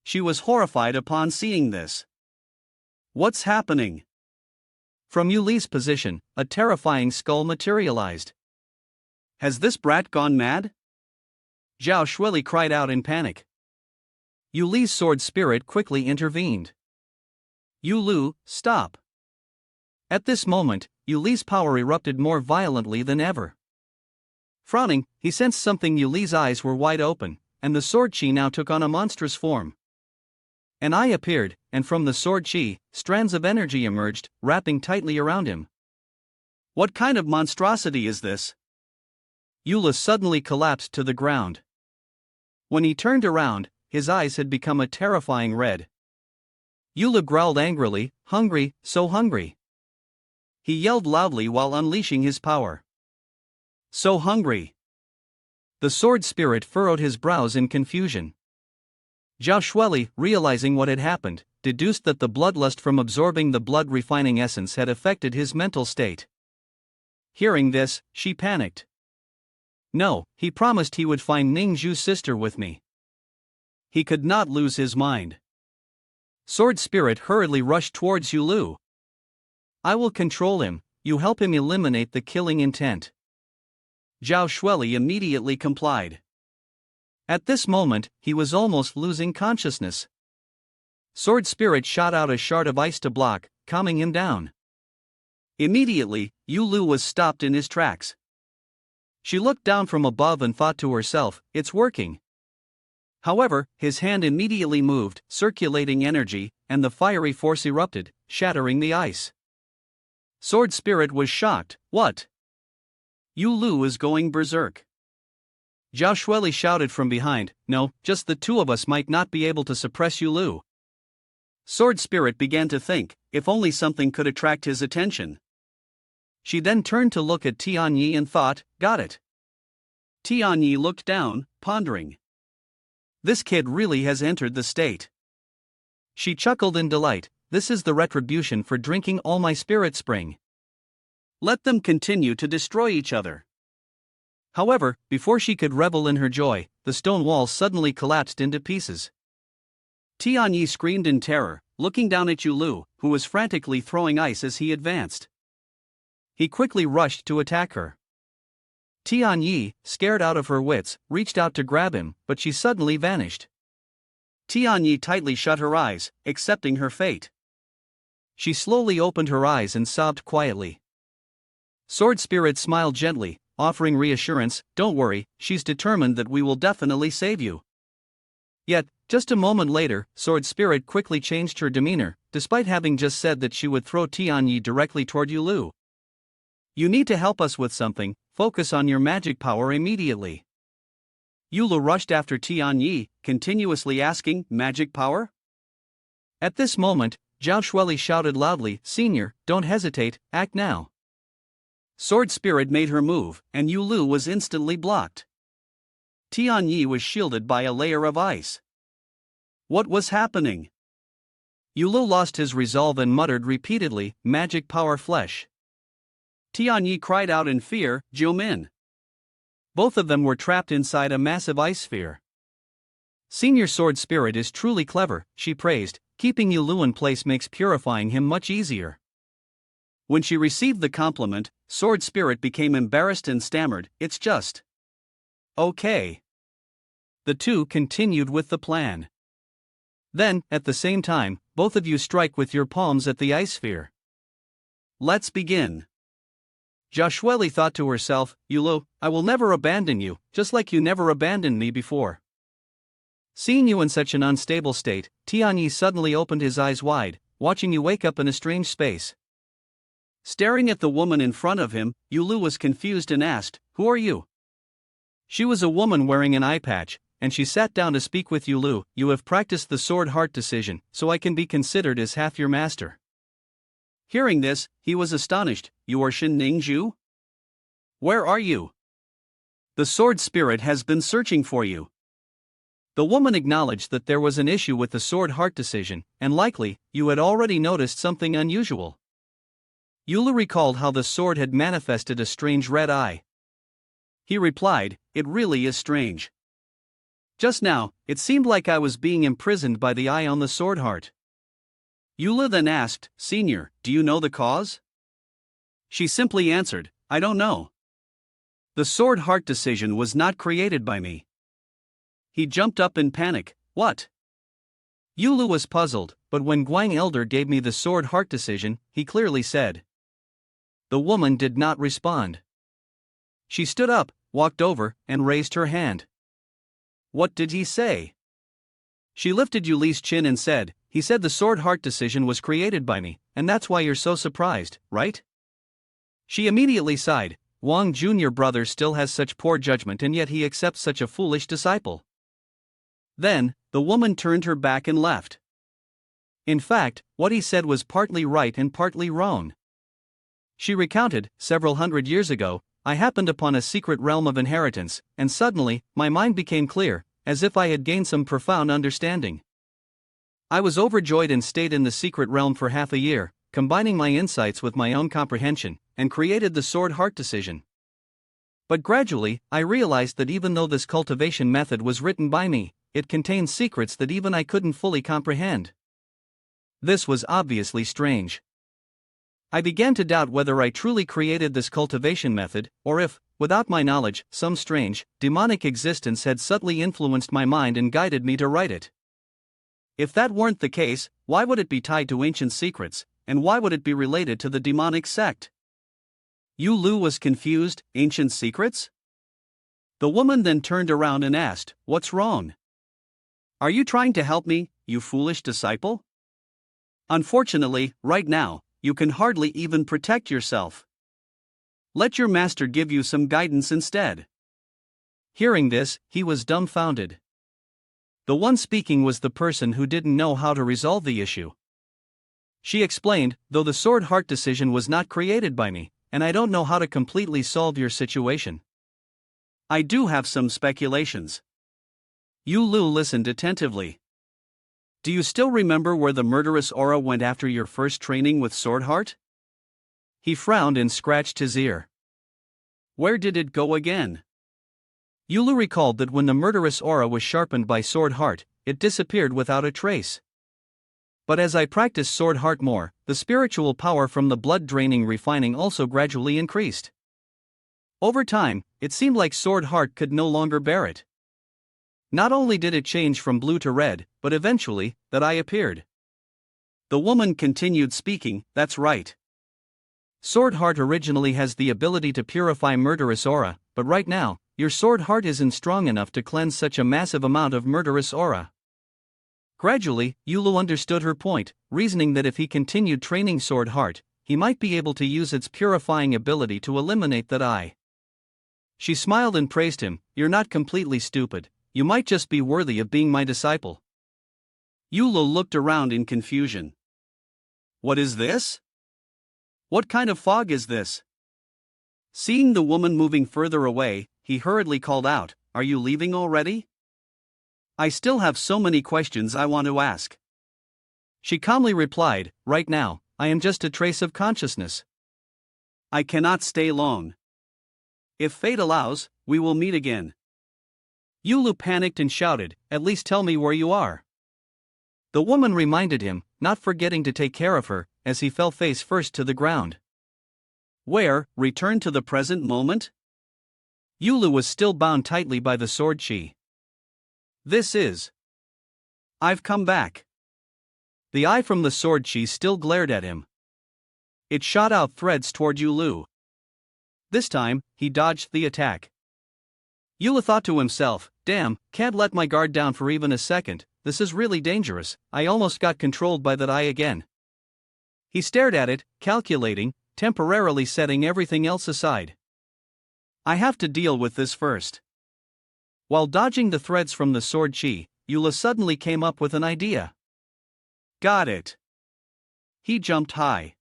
S1: She was horrified upon seeing this. What's happening? From Yuli's position, a terrifying skull materialized. Has this brat gone mad? Zhao Shueli cried out in panic. Yuli's sword spirit quickly intervened. Yulu, stop. At this moment, Yuli's power erupted more violently than ever. Frowning, he sensed something. Yuli's eyes were wide open, and the sword chi now took on a monstrous form. An eye appeared, and from the sword chi, strands of energy emerged, wrapping tightly around him. What kind of monstrosity is this? Yula suddenly collapsed to the ground. When he turned around, his eyes had become a terrifying red. Yula growled angrily, "Hungry, so hungry." He yelled loudly while unleashing his power. So hungry. The sword spirit furrowed his brows in confusion. Zhao Shueli, realizing what had happened, deduced that the bloodlust from absorbing the blood-refining essence had affected his mental state. Hearing this, she panicked. No, he promised he would find Ningzhu's sister with me. He could not lose his mind. Sword Spirit hurriedly rushed towards Yulu. I will control him, you help him eliminate the killing intent. Zhao Shueli immediately complied. At this moment, he was almost losing consciousness. Sword Spirit shot out a shard of ice to block, calming him down. Immediately, Yulu was stopped in his tracks. She looked down from above and thought to herself, it's working. However, his hand immediately moved, circulating energy, and the fiery force erupted, shattering the ice. Sword Spirit was shocked. What? Yulu is going berserk. Zhao Shueli shouted from behind, no, just the two of us might not be able to suppress Yulu. Sword Spirit began to think, if only something could attract his attention. She then turned to look at Tiani and thought, got it. Tiani looked down, pondering. This kid really has entered the state. She chuckled in delight, this is the retribution for drinking all my spirit spring. Let them continue to destroy each other. However, before she could revel in her joy, the stone wall suddenly collapsed into pieces. Tianyi screamed in terror, looking down at Yulu, who was frantically throwing ice as he advanced. He quickly rushed to attack her. Tianyi, scared out of her wits, reached out to grab him, but she suddenly vanished. Tianyi tightly shut her eyes, accepting her fate. She slowly opened her eyes and sobbed quietly. Sword Spirit smiled gently, offering reassurance, don't worry, she's determined that we will definitely save you. Yet, just a moment later, Sword Spirit quickly changed her demeanor, despite having just said that she would throw Tianyi directly toward Yulu. You need to help us with something, focus on your magic power immediately. Yulu rushed after Tianyi, continuously asking, magic power? At this moment, Zhao Shueli shouted loudly, Senior, don't hesitate, act now. Sword Spirit made her move, and Yulu was instantly blocked. Tianyi was shielded by a layer of ice. What was happening? Yulu lost his resolve and muttered repeatedly, magic power flesh. Tianyi cried out in fear, Jiumin. Both of them were trapped inside a massive ice sphere. Senior Sword Spirit is truly clever, she praised, keeping Yulu in place makes purifying him much easier. When she received the compliment, Sword Spirit became embarrassed and stammered, it's just. Okay. The two continued with the plan. Then, at the same time, both of you strike with your palms at the ice sphere. Let's begin. Zhao Shueli thought to herself, Yulu, I will never abandon you, just like you never abandoned me before. Seeing you in such an unstable state, Tianyi suddenly opened his eyes wide, watching you wake up in a strange space. Staring at the woman in front of him, Yulu was confused and asked, who are you? She was a woman wearing an eye patch, and she sat down to speak with Yulu. You have practiced the sword heart decision, so I can be considered as half your master. Hearing this, he was astonished, you are Shin Ningzhu? Where are you? The sword spirit has been searching for you. The woman acknowledged that there was an issue with the sword heart decision, and likely, you had already noticed something unusual. Yulu recalled how the sword had manifested a strange red eye. He replied, it really is strange. Just now, it seemed like I was being imprisoned by the eye on the sword heart. Yulu then asked, Senior, do you know the cause? She simply answered, I don't know. The sword heart decision was not created by me. He jumped up in panic, what? Yulu was puzzled, but when Guang Elder gave me the sword heart decision, he clearly said. The woman did not respond. She stood up, walked over, and raised her hand. What did he say? She lifted Yuli's chin and said, he said the sword heart decision was created by me, and that's why you're so surprised, right? She immediately sighed. Wang Jr. brother still has such poor judgment and yet he accepts such a foolish disciple. Then, the woman turned her back and left. In fact, what he said was partly right and partly wrong. She recounted, several hundred years ago, I happened upon a secret realm of inheritance, and suddenly, my mind became clear, as if I had gained some profound understanding. I was overjoyed and stayed in the secret realm for half a year, combining my insights with my own comprehension, and created the sword heart decision. But gradually, I realized that even though this cultivation method was written by me, it contained secrets that even I couldn't fully comprehend. This was obviously strange. I began to doubt whether I truly created this cultivation method, or if, without my knowledge, some strange, demonic existence had subtly influenced my mind and guided me to write it. If that weren't the case, why would it be tied to ancient secrets, and why would it be related to the demonic sect? Yu Lu was confused. Ancient secrets? The woman then turned around and asked, what's wrong? Are you trying to help me, you foolish disciple? Unfortunately, right now, you can hardly even protect yourself. Let your master give you some guidance instead. Hearing this, he was dumbfounded. The one speaking was the person who didn't know how to resolve the issue. She explained, though the sword heart decision was not created by me, and I don't know how to completely solve your situation. I do have some speculations. Yu Lu listened attentively. Do you still remember where the murderous aura went after your first training with sword heart? He frowned and scratched his ear. Where did it go again? Yu Lu recalled that when the murderous aura was sharpened by sword heart, it disappeared without a trace. But as I practiced sword heart more, the spiritual power from the blood draining refining also gradually increased. Over time, it seemed like sword heart could no longer bear it. Not only did it change from blue to red, but eventually, that eye appeared. The woman continued speaking, that's right. Sword heart originally has the ability to purify murderous aura, but right now, your sword heart isn't strong enough to cleanse such a massive amount of murderous aura. Gradually, Yu Lu understood her point, reasoning that if he continued training sword heart, he might be able to use its purifying ability to eliminate that eye. She smiled and praised him, you're not completely stupid, you might just be worthy of being my disciple. Yu Lu looked around in confusion. What is this? What kind of fog is this? Seeing the woman moving further away, he hurriedly called out, are you leaving already? I still have so many questions I want to ask. She calmly replied, right now, I am just a trace of consciousness. I cannot stay long. If fate allows, we will meet again. Yu Lu panicked and shouted, at least tell me where you are. The woman reminded him, not forgetting to take care of her, as he fell face first to the ground. Where, return to the present moment? Yu Lu was still bound tightly by the sword chi. This is. I've come back. The eye from the sword chi still glared at him. It shot out threads toward Yu Lu. This time, he dodged the attack. Yu Lu thought to himself, damn, can't let my guard down for even a second, this is really dangerous, I almost got controlled by that eye again. He stared at it, calculating, temporarily setting everything else aside. I have to deal with this first. While dodging the threads from the sword chi, Yu Lu suddenly came up with an idea. Got it. He jumped high.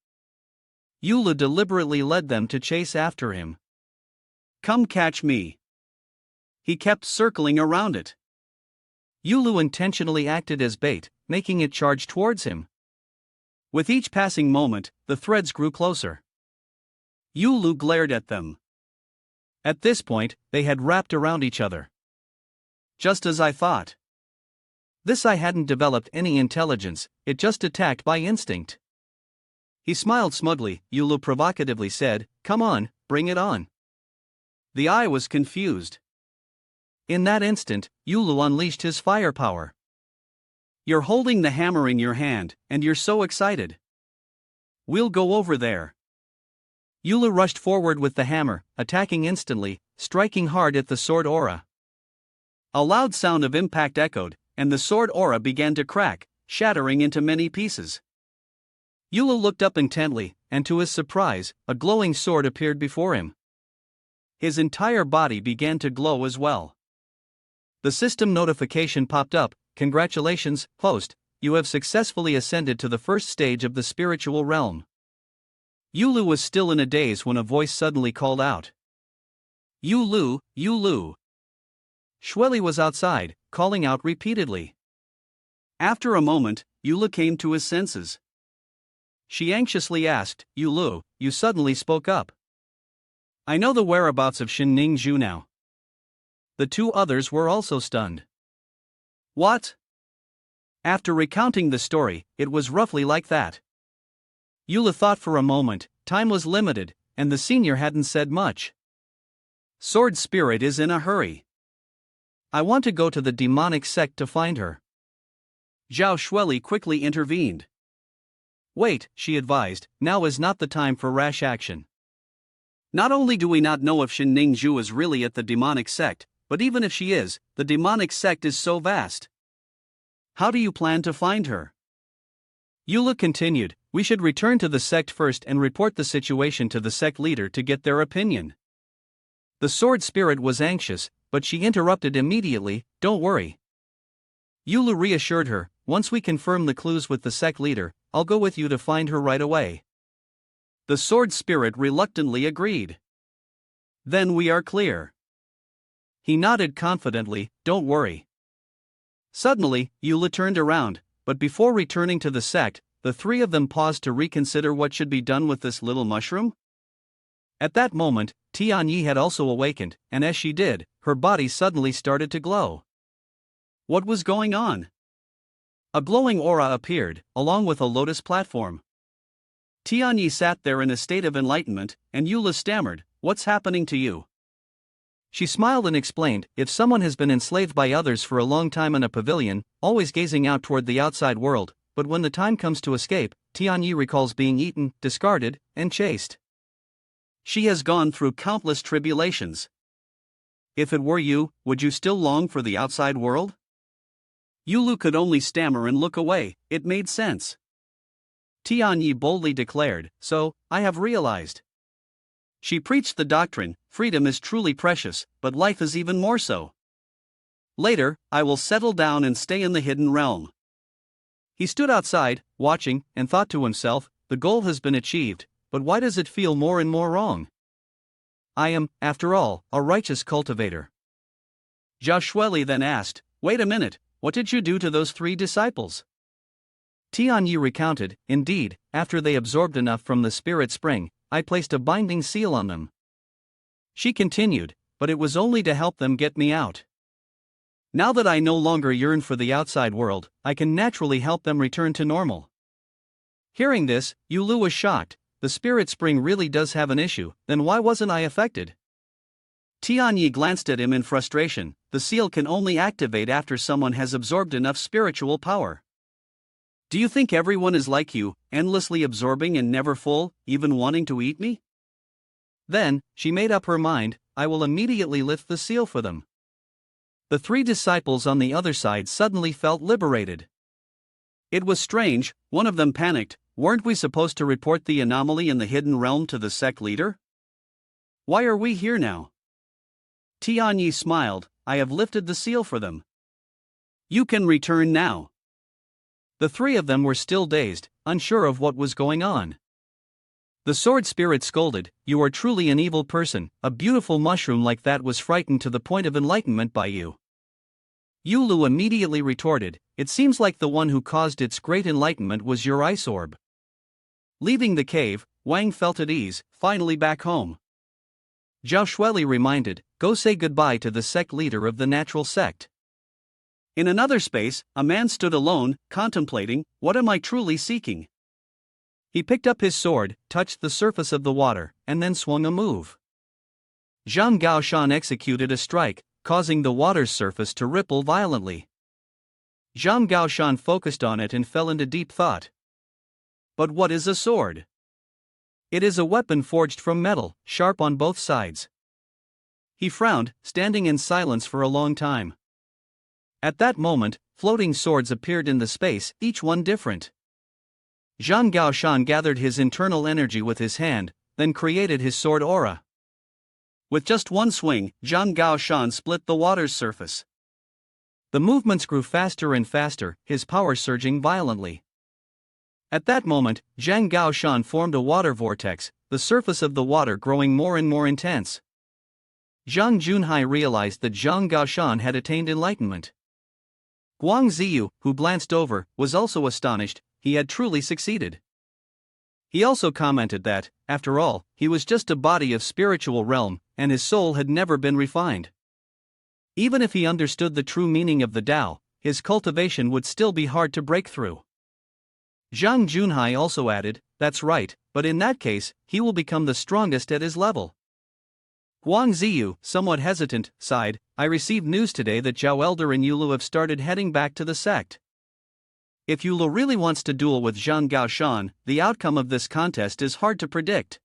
S1: Yu Lu deliberately led them to chase after him. Come catch me. He kept circling around it. Yu Lu intentionally acted as bait, making it charge towards him. With each passing moment, the threads grew closer. Yu Lu glared at them. At this point, they had wrapped around each other. Just as I thought. This eye hadn't developed any intelligence, it just attacked by instinct. He smiled smugly. Yu Lu provocatively said, come on, bring it on. The eye was confused. In that instant, Yu Lu unleashed his firepower. You're holding the hammer in your hand, and you're so excited. We'll go over there. Yu Lu rushed forward with the hammer, attacking instantly, striking hard at the sword aura. A loud sound of impact echoed, and the sword aura began to crack, shattering into many pieces. Yulu looked up intently, and to his surprise, a glowing sword appeared before him. His entire body began to glow as well. The system notification popped up, "Congratulations, host, you have successfully ascended to the first stage of the spiritual realm." Yulu was still in a daze when a voice suddenly called out, "Yulu, Yulu." Shweli was outside, calling out repeatedly. After a moment, Yulu came to his senses. She anxiously asked, "Yulu, you suddenly spoke up. I know the whereabouts of Shin Ningzhu now." The two others were also stunned. "What?" After recounting the story, it was roughly like that. Yulu thought for a moment. Time was limited, and the senior hadn't said much. "Sword Spirit is in a hurry. I want to go to the demonic sect to find her." Zhao Shueli quickly intervened. "Wait," she advised, "now is not the time for rash action. Not only do we not know if Shin Ningzhu is really at the demonic sect, but even if she is, the demonic sect is so vast. How do you plan to find her?" Yulu continued, "We should return to the sect first and report the situation to the sect leader to get their opinion." The sword spirit was anxious, but she interrupted immediately, "Don't worry." Yulu reassured her, "Once we confirm the clues with the sect leader, I'll go with you to find her right away." The sword spirit reluctantly agreed. "Then we are clear." He nodded confidently, "Don't worry." Suddenly, Yulu turned around, but before returning to the sect, the three of them paused to reconsider what should be done with this little mushroom. At that moment, Tiani had also awakened, and as she did, her body suddenly started to glow. What was going on? A glowing aura appeared, along with a lotus platform. Tiani sat there in a state of enlightenment, and Yulu stammered, "What's happening to you?" She smiled and explained, "If someone has been enslaved by others for a long time in a pavilion, always gazing out toward the outside world, but when the time comes to escape, Tianyi recalls being eaten, discarded, and chased. She has gone through countless tribulations. If it were you, would you still long for the outside world?" Yulu could only stammer and look away. It made sense. Tianyi boldly declared, "So, I have realized." She preached the doctrine, freedom is truly precious, but life is even more so. Later, I will settle down and stay in the hidden realm. He stood outside, watching, and thought to himself, the goal has been achieved, but why does it feel more and more wrong? I am, after all, a righteous cultivator. Zhao Shueli then asked, "Wait a minute, what did you do to those 3 disciples?" Tianyi recounted, "Indeed, after they absorbed enough from the spirit spring, I placed a binding seal on them." She continued, "But it was only to help them get me out. Now that I no longer yearn for the outside world, I can naturally help them return to normal." Hearing this, Yulu was shocked. The spirit spring really does have an issue, then why wasn't I affected? Tianyi glanced at him in frustration. The seal can only activate after someone has absorbed enough spiritual power. Do you think everyone is like you, endlessly absorbing and never full, even wanting to eat me? Then, she made up her mind, I will immediately lift the seal for them. The 3 disciples on the other side suddenly felt liberated. It was strange, one of them panicked, weren't we supposed to report the anomaly in the hidden realm to the sect leader? Why are we here now? Tianyi smiled, I have lifted the seal for them. You can return now. The 3 of them were still dazed, unsure of what was going on. The sword spirit scolded, you are truly an evil person, a beautiful mushroom like that was frightened to the point of enlightenment by you. Yulu immediately retorted, it seems like the one who caused its great enlightenment was your ice orb. Leaving the cave, Wang felt at ease, finally back home. Zhao Shueli reminded, go say goodbye to the sect leader of the natural sect. In another space, a man stood alone, contemplating, what am I truly seeking? He picked up his sword, touched the surface of the water, and then swung a move. Zhang Gaoshan executed a strike, causing the water's surface to ripple violently. Zhang Gaoshan focused on it and fell into deep thought. But what is a sword? It is a weapon forged from metal, sharp on both sides. He frowned, standing in silence for a long time. At that moment, floating swords appeared in the space, each one different. Zhang Gaoshan gathered his internal energy with his hand, then created his sword aura. With just one swing, Zhang Gaoshan split the water's surface. The movements grew faster and faster, his power surging violently. At that moment, Zhang Gaoshan formed a water vortex, the surface of the water growing more and more intense. Zhang Junhai realized that Zhang Gaoshan had attained enlightenment. Guang Ziyu, who glanced over, was also astonished, he had truly succeeded. He also commented that, after all, he was just a body of spiritual realm, and his soul had never been refined. Even if he understood the true meaning of the Tao, his cultivation would still be hard to break through. Zhang Junhai also added, "That's right, but in that case, he will become the strongest at his level." Guang Ziyu, somewhat hesitant, sighed, "I received news today that Zhao Elder and Yulu have started heading back to the sect. If Yulu really wants to duel with Zhang Gaoshan, the outcome of this contest is hard to predict."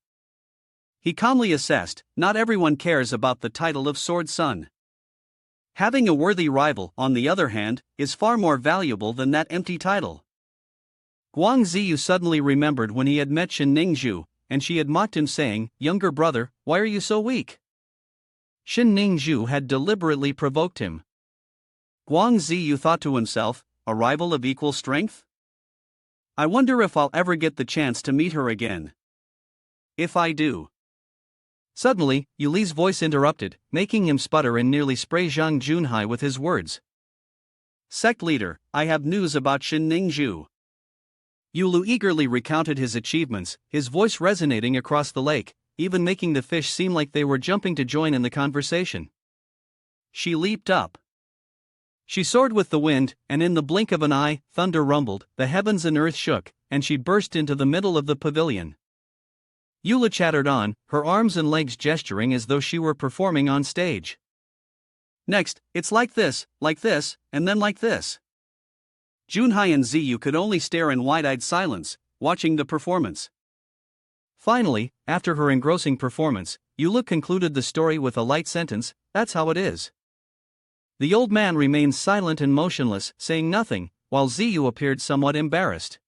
S1: He calmly assessed, not everyone cares about the title of Sword Son. Having a worthy rival, on the other hand, is far more valuable than that empty title. Guang Ziyu suddenly remembered when he had met Shen Ningzhu, and she had mocked him saying, "Younger brother, why are you so weak?" Shen Ningzhu had deliberately provoked him. Guang Ziyu thought to himself, a rival of equal strength? I wonder if I'll ever get the chance to meet her again. If I do. Suddenly, Yuli's voice interrupted, making him sputter and nearly spray Zhang Junhai with his words. "Sect leader, I have news about Shen Ningzhu." Yulu eagerly recounted his achievements, his voice resonating across the lake, even making the fish seem like they were jumping to join in the conversation. She leaped up. She soared with the wind, and in the blink of an eye, thunder rumbled, the heavens and earth shook, and she burst into the middle of the pavilion. Yula chattered on, her arms and legs gesturing as though she were performing on stage. "Next, it's like this, and then like this." Junhai and Ziyu could only stare in wide-eyed silence, watching the performance. Finally, after her engrossing performance, Yula concluded the story with a light sentence, "That's how it is." The old man remained silent and motionless, saying nothing, while Ziyu appeared somewhat embarrassed.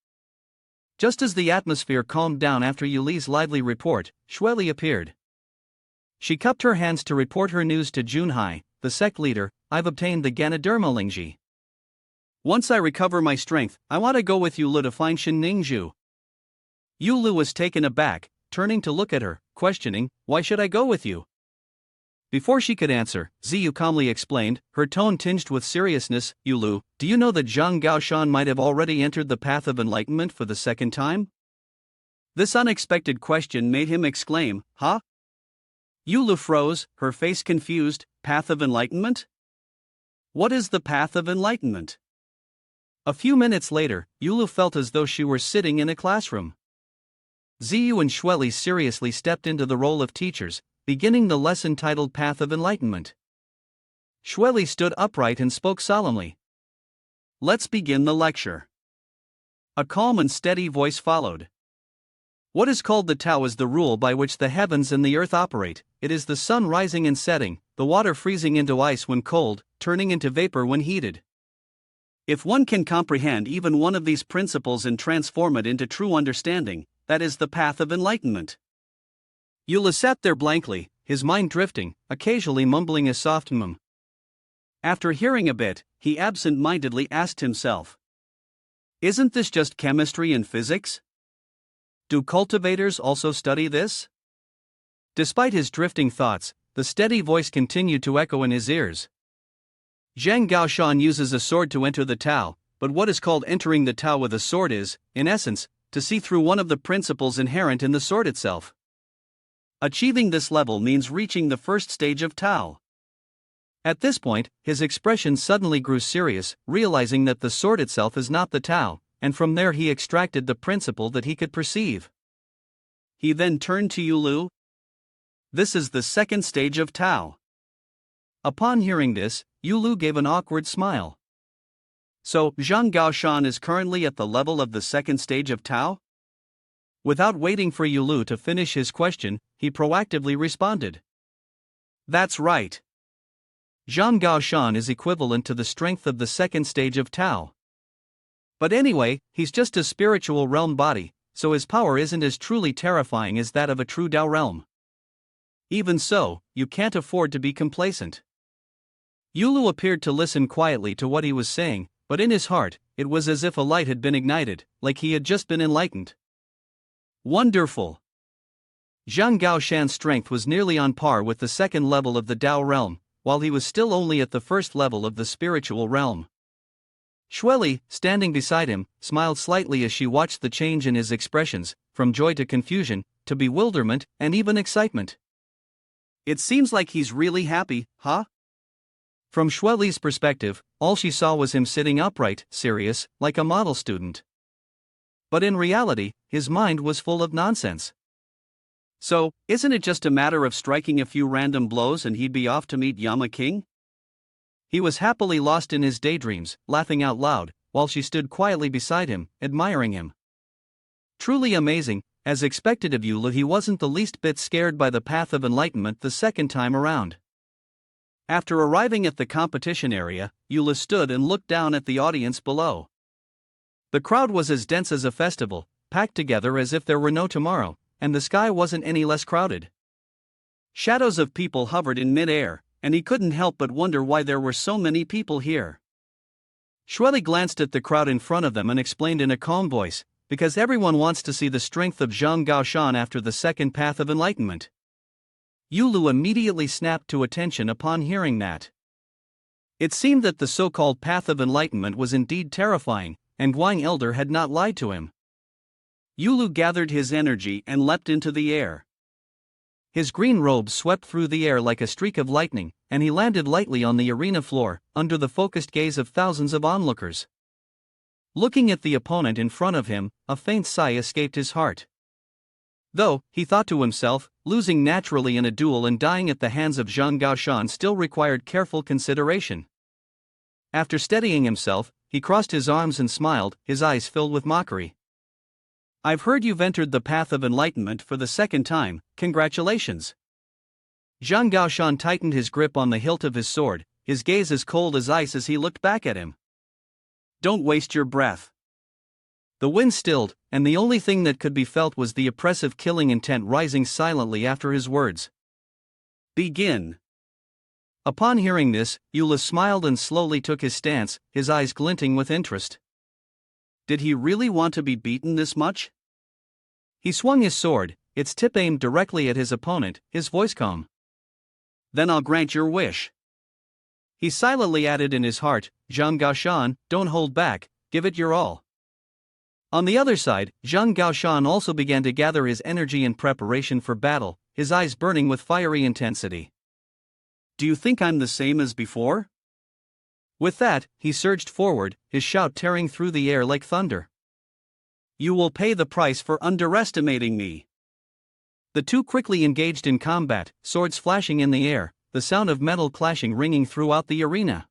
S1: Just as the atmosphere calmed down after Yuli's lively report, Shueli appeared. She cupped her hands to report her news to Junhai, the sect leader. "I've obtained the Ganoderma Lingji. Once I recover my strength, I want to go with Yulu to find Shen Ningzhu." Yulu was taken aback, turning to look at her, questioning, "Why should I go with you?" Before she could answer, Ziyu calmly explained, her tone tinged with seriousness, "Yulu, do you know that Zhang Gaoshan might have already entered the path of enlightenment for the second time?" This unexpected question made him exclaim, "Huh?" Yulu froze, her face confused. "Path of enlightenment? What is the path of enlightenment?" A few minutes later, Yulu felt as though she were sitting in a classroom. Ziyu and Shueli seriously stepped into the role of teachers, beginning the lesson titled Path of Enlightenment. Shueli stood upright and spoke solemnly. "Let's begin the lecture." A calm and steady voice followed. What is called the Tao is the rule by which the heavens and the earth operate. It is the sun rising and setting, the water freezing into ice when cold, turning into vapor when heated. If one can comprehend even one of these principles and transform it into true understanding, that is the path of enlightenment. Yula sat there blankly, his mind drifting, occasionally mumbling a soft mum. After hearing a bit, he absent-mindedly asked himself, "Isn't this just chemistry and physics? Do cultivators also study this?" Despite his drifting thoughts, the steady voice continued to echo in his ears. Zhang Gaoshan uses a sword to enter the Tao, but what is called entering the Tao with a sword is, in essence, to see through one of the principles inherent in the sword itself. Achieving this level means reaching the first stage of Tao. At this point, his expression suddenly grew serious, realizing that the sword itself is not the Tao, and from there he extracted the principle that he could perceive. He then turned to Yulu. "This is the second stage of Tao." Upon hearing this, Yulu gave an awkward smile. "So, Zhang Gaoshan is currently at the level of the second stage of Tao?" Without waiting for Yulu to finish his question, he proactively responded. That's right. Zhang Gaoshan is equivalent to the strength of the second stage of Tao. But anyway, he's just a spiritual realm body, so his power isn't as truly terrifying as that of a true Tao realm. Even so, you can't afford to be complacent. Yulu appeared to listen quietly to what he was saying, but in his heart, it was as if a light had been ignited, like he had just been enlightened. Wonderful! Zhang Gaoshan's strength was nearly on par with the second level of the Tao realm, while he was still only at the first level of the spiritual realm. Xueli, standing beside him, smiled slightly as she watched the change in his expressions, from joy to confusion, to bewilderment, and even excitement. It seems like he's really happy, huh? From Xueli's perspective, all she saw was him sitting upright, serious, like a model student. But in reality, his mind was full of nonsense. So, isn't it just a matter of striking a few random blows and he'd be off to meet Yama King? He was happily lost in his daydreams, laughing out loud, while she stood quietly beside him, admiring him. Truly amazing. As expected of Yulu, he wasn't the least bit scared by the path of enlightenment the second time around. After arriving at the competition area, Yula stood and looked down at the audience below. The crowd was as dense as a festival, packed together as if there were no tomorrow, and the sky wasn't any less crowded. Shadows of people hovered in mid-air, and he couldn't help but wonder why there were so many people here. Xueli glanced at the crowd in front of them and explained in a calm voice, because everyone wants to see the strength of Zhang Gaoshan after the second path of enlightenment. Yulu immediately snapped to attention upon hearing that. It seemed that the so-called path of enlightenment was indeed terrifying, and Guang Elder had not lied to him. Yulu gathered his energy and leapt into the air. His green robe swept through the air like a streak of lightning, and he landed lightly on the arena floor, under the focused gaze of thousands of onlookers. Looking at the opponent in front of him, a faint sigh escaped his heart. Though, he thought to himself, losing naturally in a duel and dying at the hands of Zhang Gaoshan still required careful consideration. After steadying himself, he crossed his arms and smiled, his eyes filled with mockery. I've heard you've entered the path of enlightenment for the second time, congratulations. Zhang Gaoshan tightened his grip on the hilt of his sword, his gaze as cold as ice as he looked back at him. Don't waste your breath. The wind stilled, and the only thing that could be felt was the oppressive killing intent rising silently after his words. Begin. Upon hearing this, Eula smiled and slowly took his stance, his eyes glinting with interest. Did he really want to be beaten this much? He swung his sword, its tip aimed directly at his opponent, his voice calm. Then I'll grant your wish. He silently added in his heart, Zhang Gaoshan, don't hold back, give it your all. On the other side, Zhang Gaoshan also began to gather his energy in preparation for battle, his eyes burning with fiery intensity. Do you think I'm the same as before? With that, he surged forward, his shout tearing through the air like thunder. You will pay the price for underestimating me. The two quickly engaged in combat, swords flashing in the air, the sound of metal clashing ringing throughout the arena.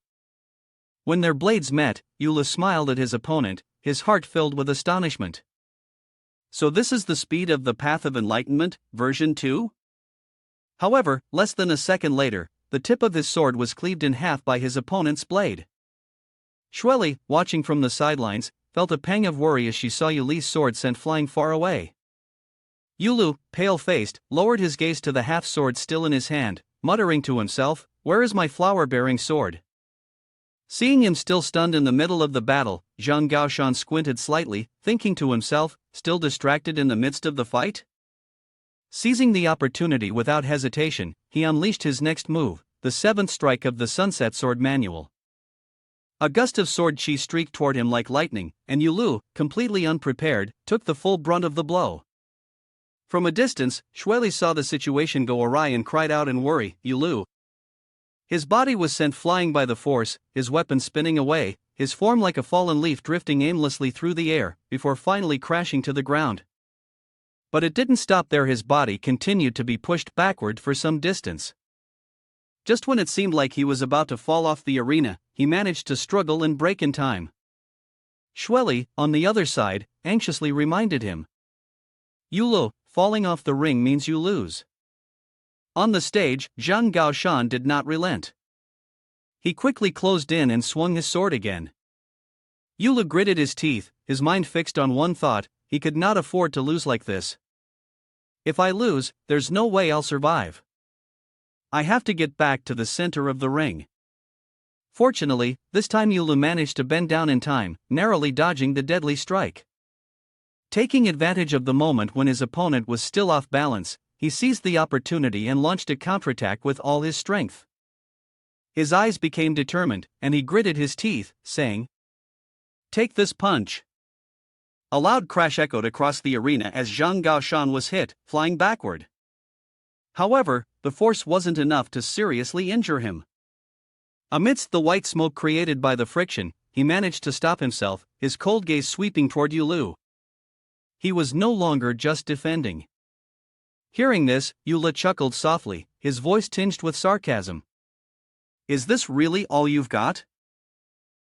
S1: When their blades met, Eula smiled at his opponent, his heart filled with astonishment. So this is the speed of the Path of Enlightenment, version 2? However, less than a second later, the tip of his sword was cleaved in half by his opponent's blade. Xueli, watching from the sidelines, felt a pang of worry as she saw Yuli's sword sent flying far away. Yulu, pale-faced, lowered his gaze to the half-sword still in his hand, muttering to himself, "Where is my flower-bearing sword?" Seeing him still stunned in the middle of the battle, Zhang Gaoshan squinted slightly, thinking to himself, still distracted in the midst of the fight? Seizing the opportunity without hesitation, he unleashed his next move, the seventh strike of the Sunset Sword Manual. A gust of sword chi streaked toward him like lightning, and Yulu, completely unprepared, took the full brunt of the blow. From a distance, Xueli saw the situation go awry and cried out in worry, "Yulu!" His body was sent flying by the force, his weapon spinning away, his form like a fallen leaf drifting aimlessly through the air, before finally crashing to the ground. But it didn't stop there, his body continued to be pushed backward for some distance. Just when it seemed like he was about to fall off the arena, he managed to struggle and break in time. Xueli, on the other side, anxiously reminded him. "Yulu, falling off the ring means you lose." On the stage, Zhang Gaoshan did not relent. He quickly closed in and swung his sword again. Yulu gritted his teeth, his mind fixed on one thought: he could not afford to lose like this. If I lose, there's no way I'll survive. I have to get back to the center of the ring. Fortunately, this time Yulu managed to bend down in time, narrowly dodging the deadly strike. Taking advantage of the moment when his opponent was still off balance, he seized the opportunity and launched a counterattack with all his strength. His eyes became determined, and he gritted his teeth, saying, "Take this punch." A loud crash echoed across the arena as Zhang Gaoshan was hit, flying backward. However, the force wasn't enough to seriously injure him. Amidst the white smoke created by the friction, he managed to stop himself, his cold gaze sweeping toward Yulu. He was no longer just defending. Hearing this, Yulu chuckled softly, his voice tinged with sarcasm. "Is this really all you've got?"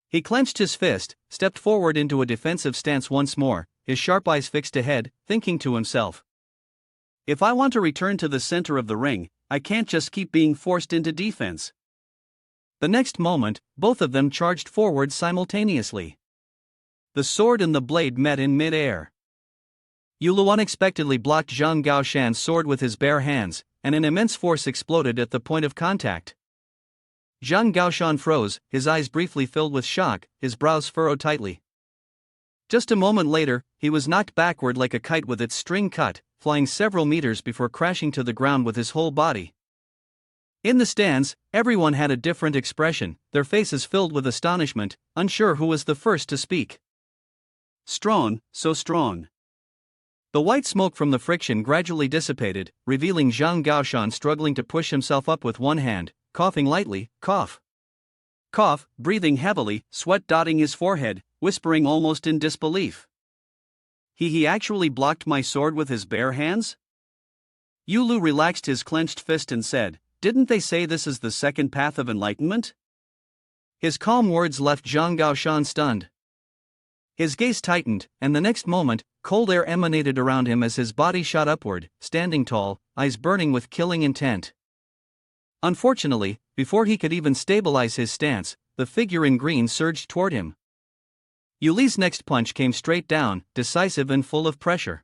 S1: He clenched his fist, stepped forward into a defensive stance once more, his sharp eyes fixed ahead, thinking to himself, "If I want to return to the center of the ring, I can't just keep being forced into defense." The next moment, both of them charged forward simultaneously. The sword and the blade met in mid-air. Yulu unexpectedly blocked Zhang Gaoshan's sword with his bare hands, and an immense force exploded at the point of contact. Zhang Gaoshan froze, his eyes briefly filled with shock, his brows furrowed tightly. Just a moment later, he was knocked backward like a kite with its string cut, flying several meters before crashing to the ground with his whole body. In the stands, everyone had a different expression, their faces filled with astonishment, unsure who was the first to speak. Strong, so strong. The white smoke from the friction gradually dissipated, revealing Zhang Gaoshan struggling to push himself up with one hand, coughing lightly, cough. Cough, breathing heavily, sweat dotting his forehead, whispering almost in disbelief. He actually blocked my sword with his bare hands?" Yulu relaxed his clenched fist and said, "Didn't they say this is the second path of enlightenment?" His calm words left Zhang Gaoshan stunned. His gaze tightened, and the next moment, cold air emanated around him as his body shot upward, standing tall, eyes burning with killing intent. Unfortunately, before he could even stabilize his stance, the figure in green surged toward him. Yuli's next punch came straight down, decisive and full of pressure.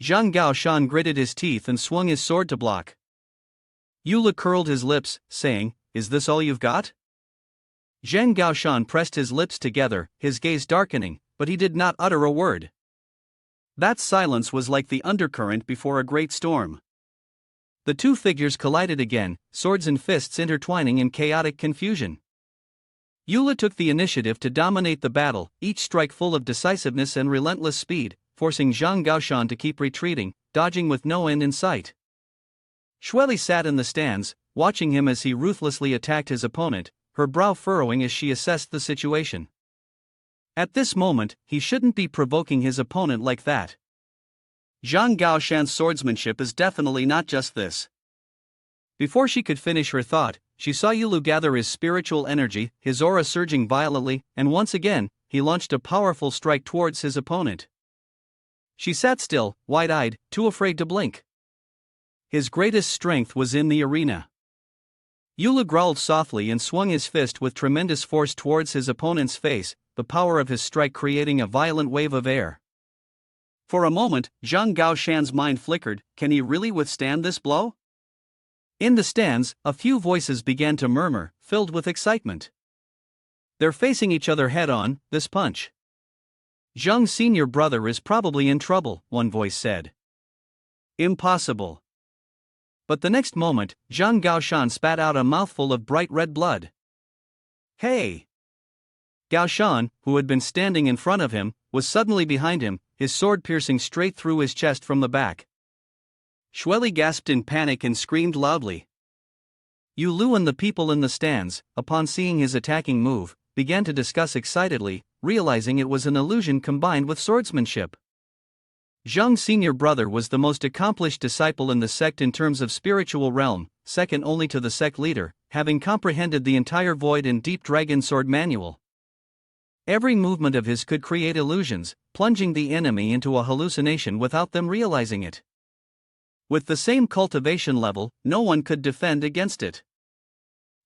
S1: Zhang Gaoshan gritted his teeth and swung his sword to block. Yulu curled his lips, saying, "Is this all you've got?" Zhang Gaoshan pressed his lips together, his gaze darkening, but he did not utter a word. That silence was like the undercurrent before a great storm. The two figures collided again, swords and fists intertwining in chaotic confusion. Yulu took the initiative to dominate the battle, each strike full of decisiveness and relentless speed, forcing Zhang Gaoshan to keep retreating, dodging with no end in sight. Shueli sat in the stands, watching him as he ruthlessly attacked his opponent, her brow furrowing as she assessed the situation. At this moment, he shouldn't be provoking his opponent like that. Zhang Gaoshan's swordsmanship is definitely not just this. Before she could finish her thought, she saw Yulu gather his spiritual energy, his aura surging violently, and once again, he launched a powerful strike towards his opponent. She sat still, wide-eyed, too afraid to blink. His greatest strength was in the arena. Yulu growled softly and swung his fist with tremendous force towards his opponent's face, the power of his strike creating a violent wave of air. For a moment, Zhang Gaoshan's mind flickered, can he really withstand this blow? In the stands, a few voices began to murmur, filled with excitement. They're facing each other head-on, this punch. Zhang's senior brother is probably in trouble, one voice said. Impossible. But the next moment, Zhang Gaoshan spat out a mouthful of bright red blood. Hey! Gaoshan, who had been standing in front of him, was suddenly behind him, his sword piercing straight through his chest from the back. Shueli gasped in panic and screamed loudly. Yulu and the people in the stands, upon seeing his attacking move, began to discuss excitedly, realizing it was an illusion combined with swordsmanship. Zhang's senior brother was the most accomplished disciple in the sect in terms of spiritual realm, second only to the sect leader, having comprehended the entire Void and Deep Dragon Sword manual. Every movement of his could create illusions, plunging the enemy into a hallucination without them realizing it. With the same cultivation level, no one could defend against it.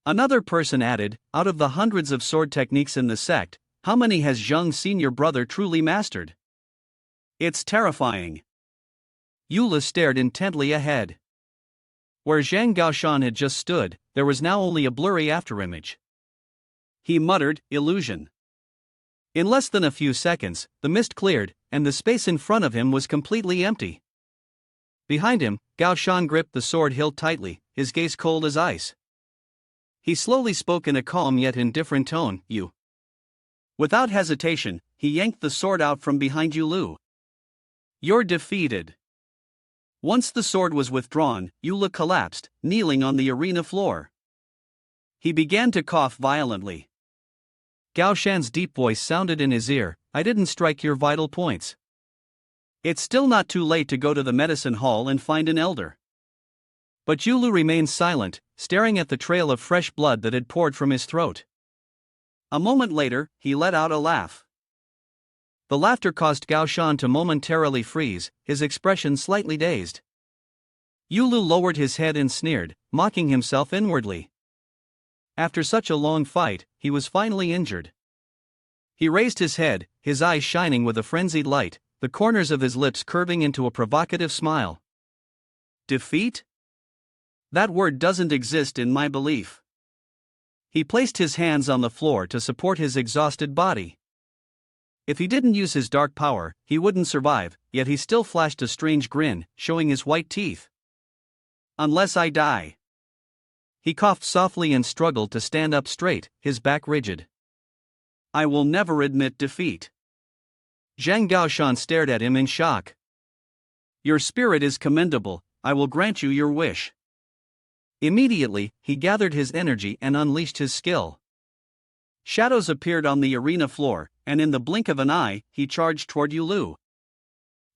S1: Another person added, out of the hundreds of sword techniques in the sect, how many has Zheng's senior brother truly mastered? It's terrifying. Yula stared intently ahead. Where Zhang Gaoshan had just stood, there was now only a blurry afterimage. He muttered, illusion. In less than a few seconds, the mist cleared, and the space in front of him was completely empty. Behind him, Gaoshan gripped the sword hilt tightly, his gaze cold as ice. He slowly spoke in a calm yet indifferent tone, you. Without hesitation, he yanked the sword out from behind Yulu. You're defeated. Once the sword was withdrawn, Yula collapsed, kneeling on the arena floor. He began to cough violently. Gaoshan's deep voice sounded in his ear, I didn't strike your vital points. It's still not too late to go to the medicine hall and find an elder. But Yulu remained silent, staring at the trail of fresh blood that had poured from his throat. A moment later, he let out a laugh. The laughter caused Gaoshan to momentarily freeze, his expression slightly dazed. Yulu lowered his head and sneered, mocking himself inwardly. After such a long fight, he was finally injured. He raised his head, his eyes shining with a frenzied light, the corners of his lips curving into a provocative smile. Defeat? That word doesn't exist in my belief. He placed his hands on the floor to support his exhausted body. If he didn't use his dark power, he wouldn't survive, yet he still flashed a strange grin, showing his white teeth. Unless I die. He coughed softly and struggled to stand up straight, his back rigid. I will never admit defeat. Zhang Gaoshan stared at him in shock. Your spirit is commendable, I will grant you your wish. Immediately, he gathered his energy and unleashed his skill. Shadows appeared on the arena floor, and in the blink of an eye, he charged toward Yulu.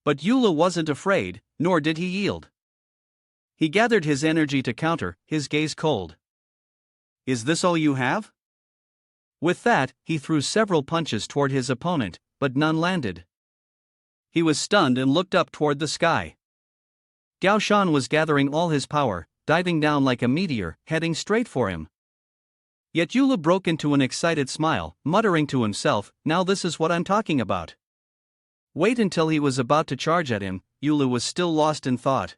S1: But Yulu wasn't afraid, nor did he yield. He gathered his energy to counter, his gaze cold. Is this all you have? With that, he threw several punches toward his opponent, but none landed. He was stunned and looked up toward the sky. Gaoshan was gathering all his power, diving down like a meteor, heading straight for him. Yet Yula broke into an excited smile, muttering to himself, now this is what I'm talking about. Wait until he was about to charge at him, Yula was still lost in thought.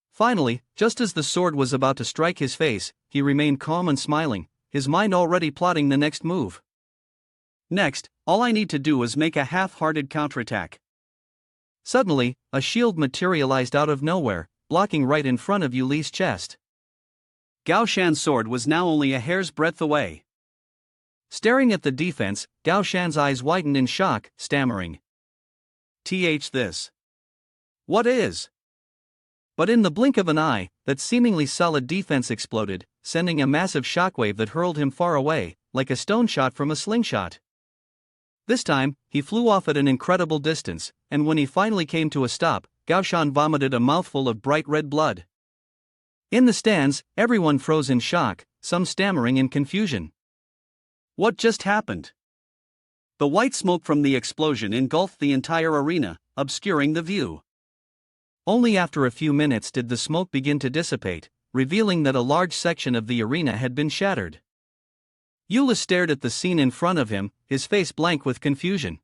S1: Finally, just as the sword was about to strike his face, he remained calm and smiling, his mind already plotting the next move. Next, all I need to do is make a half-hearted counterattack. Suddenly, a shield materialized out of nowhere, blocking right in front of Yuli's chest. Gaoshan's sword was now only a hair's breadth away. Staring at the defense, Gaoshan's eyes widened in shock, stammering. This. What is? But in the blink of an eye, that seemingly solid defense exploded, sending a massive shockwave that hurled him far away, like a stone shot from a slingshot. This time, he flew off at an incredible distance, and when he finally came to a stop, Gaoshan vomited a mouthful of bright red blood. In the stands, everyone froze in shock, some stammering in confusion. What just happened? The white smoke from the explosion engulfed the entire arena, obscuring the view. Only after a few minutes did the smoke begin to dissipate, revealing that a large section of the arena had been shattered. Yula stared at the scene in front of him, his face blank with confusion.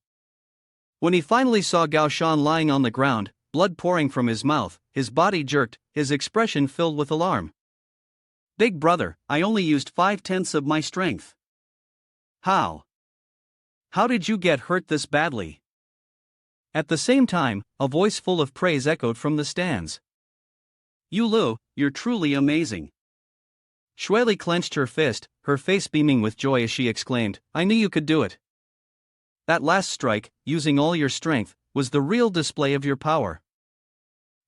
S1: When he finally saw Gaoshan lying on the ground, blood pouring from his mouth, his body jerked, his expression filled with alarm. Big brother, I only used 5/10 of my strength. How? How did you get hurt this badly? At the same time, a voice full of praise echoed from the stands. Yulu, you're truly amazing. Shueli clenched her fist, her face beaming with joy as she exclaimed, I knew you could do it. That last strike, using all your strength, was the real display of your power.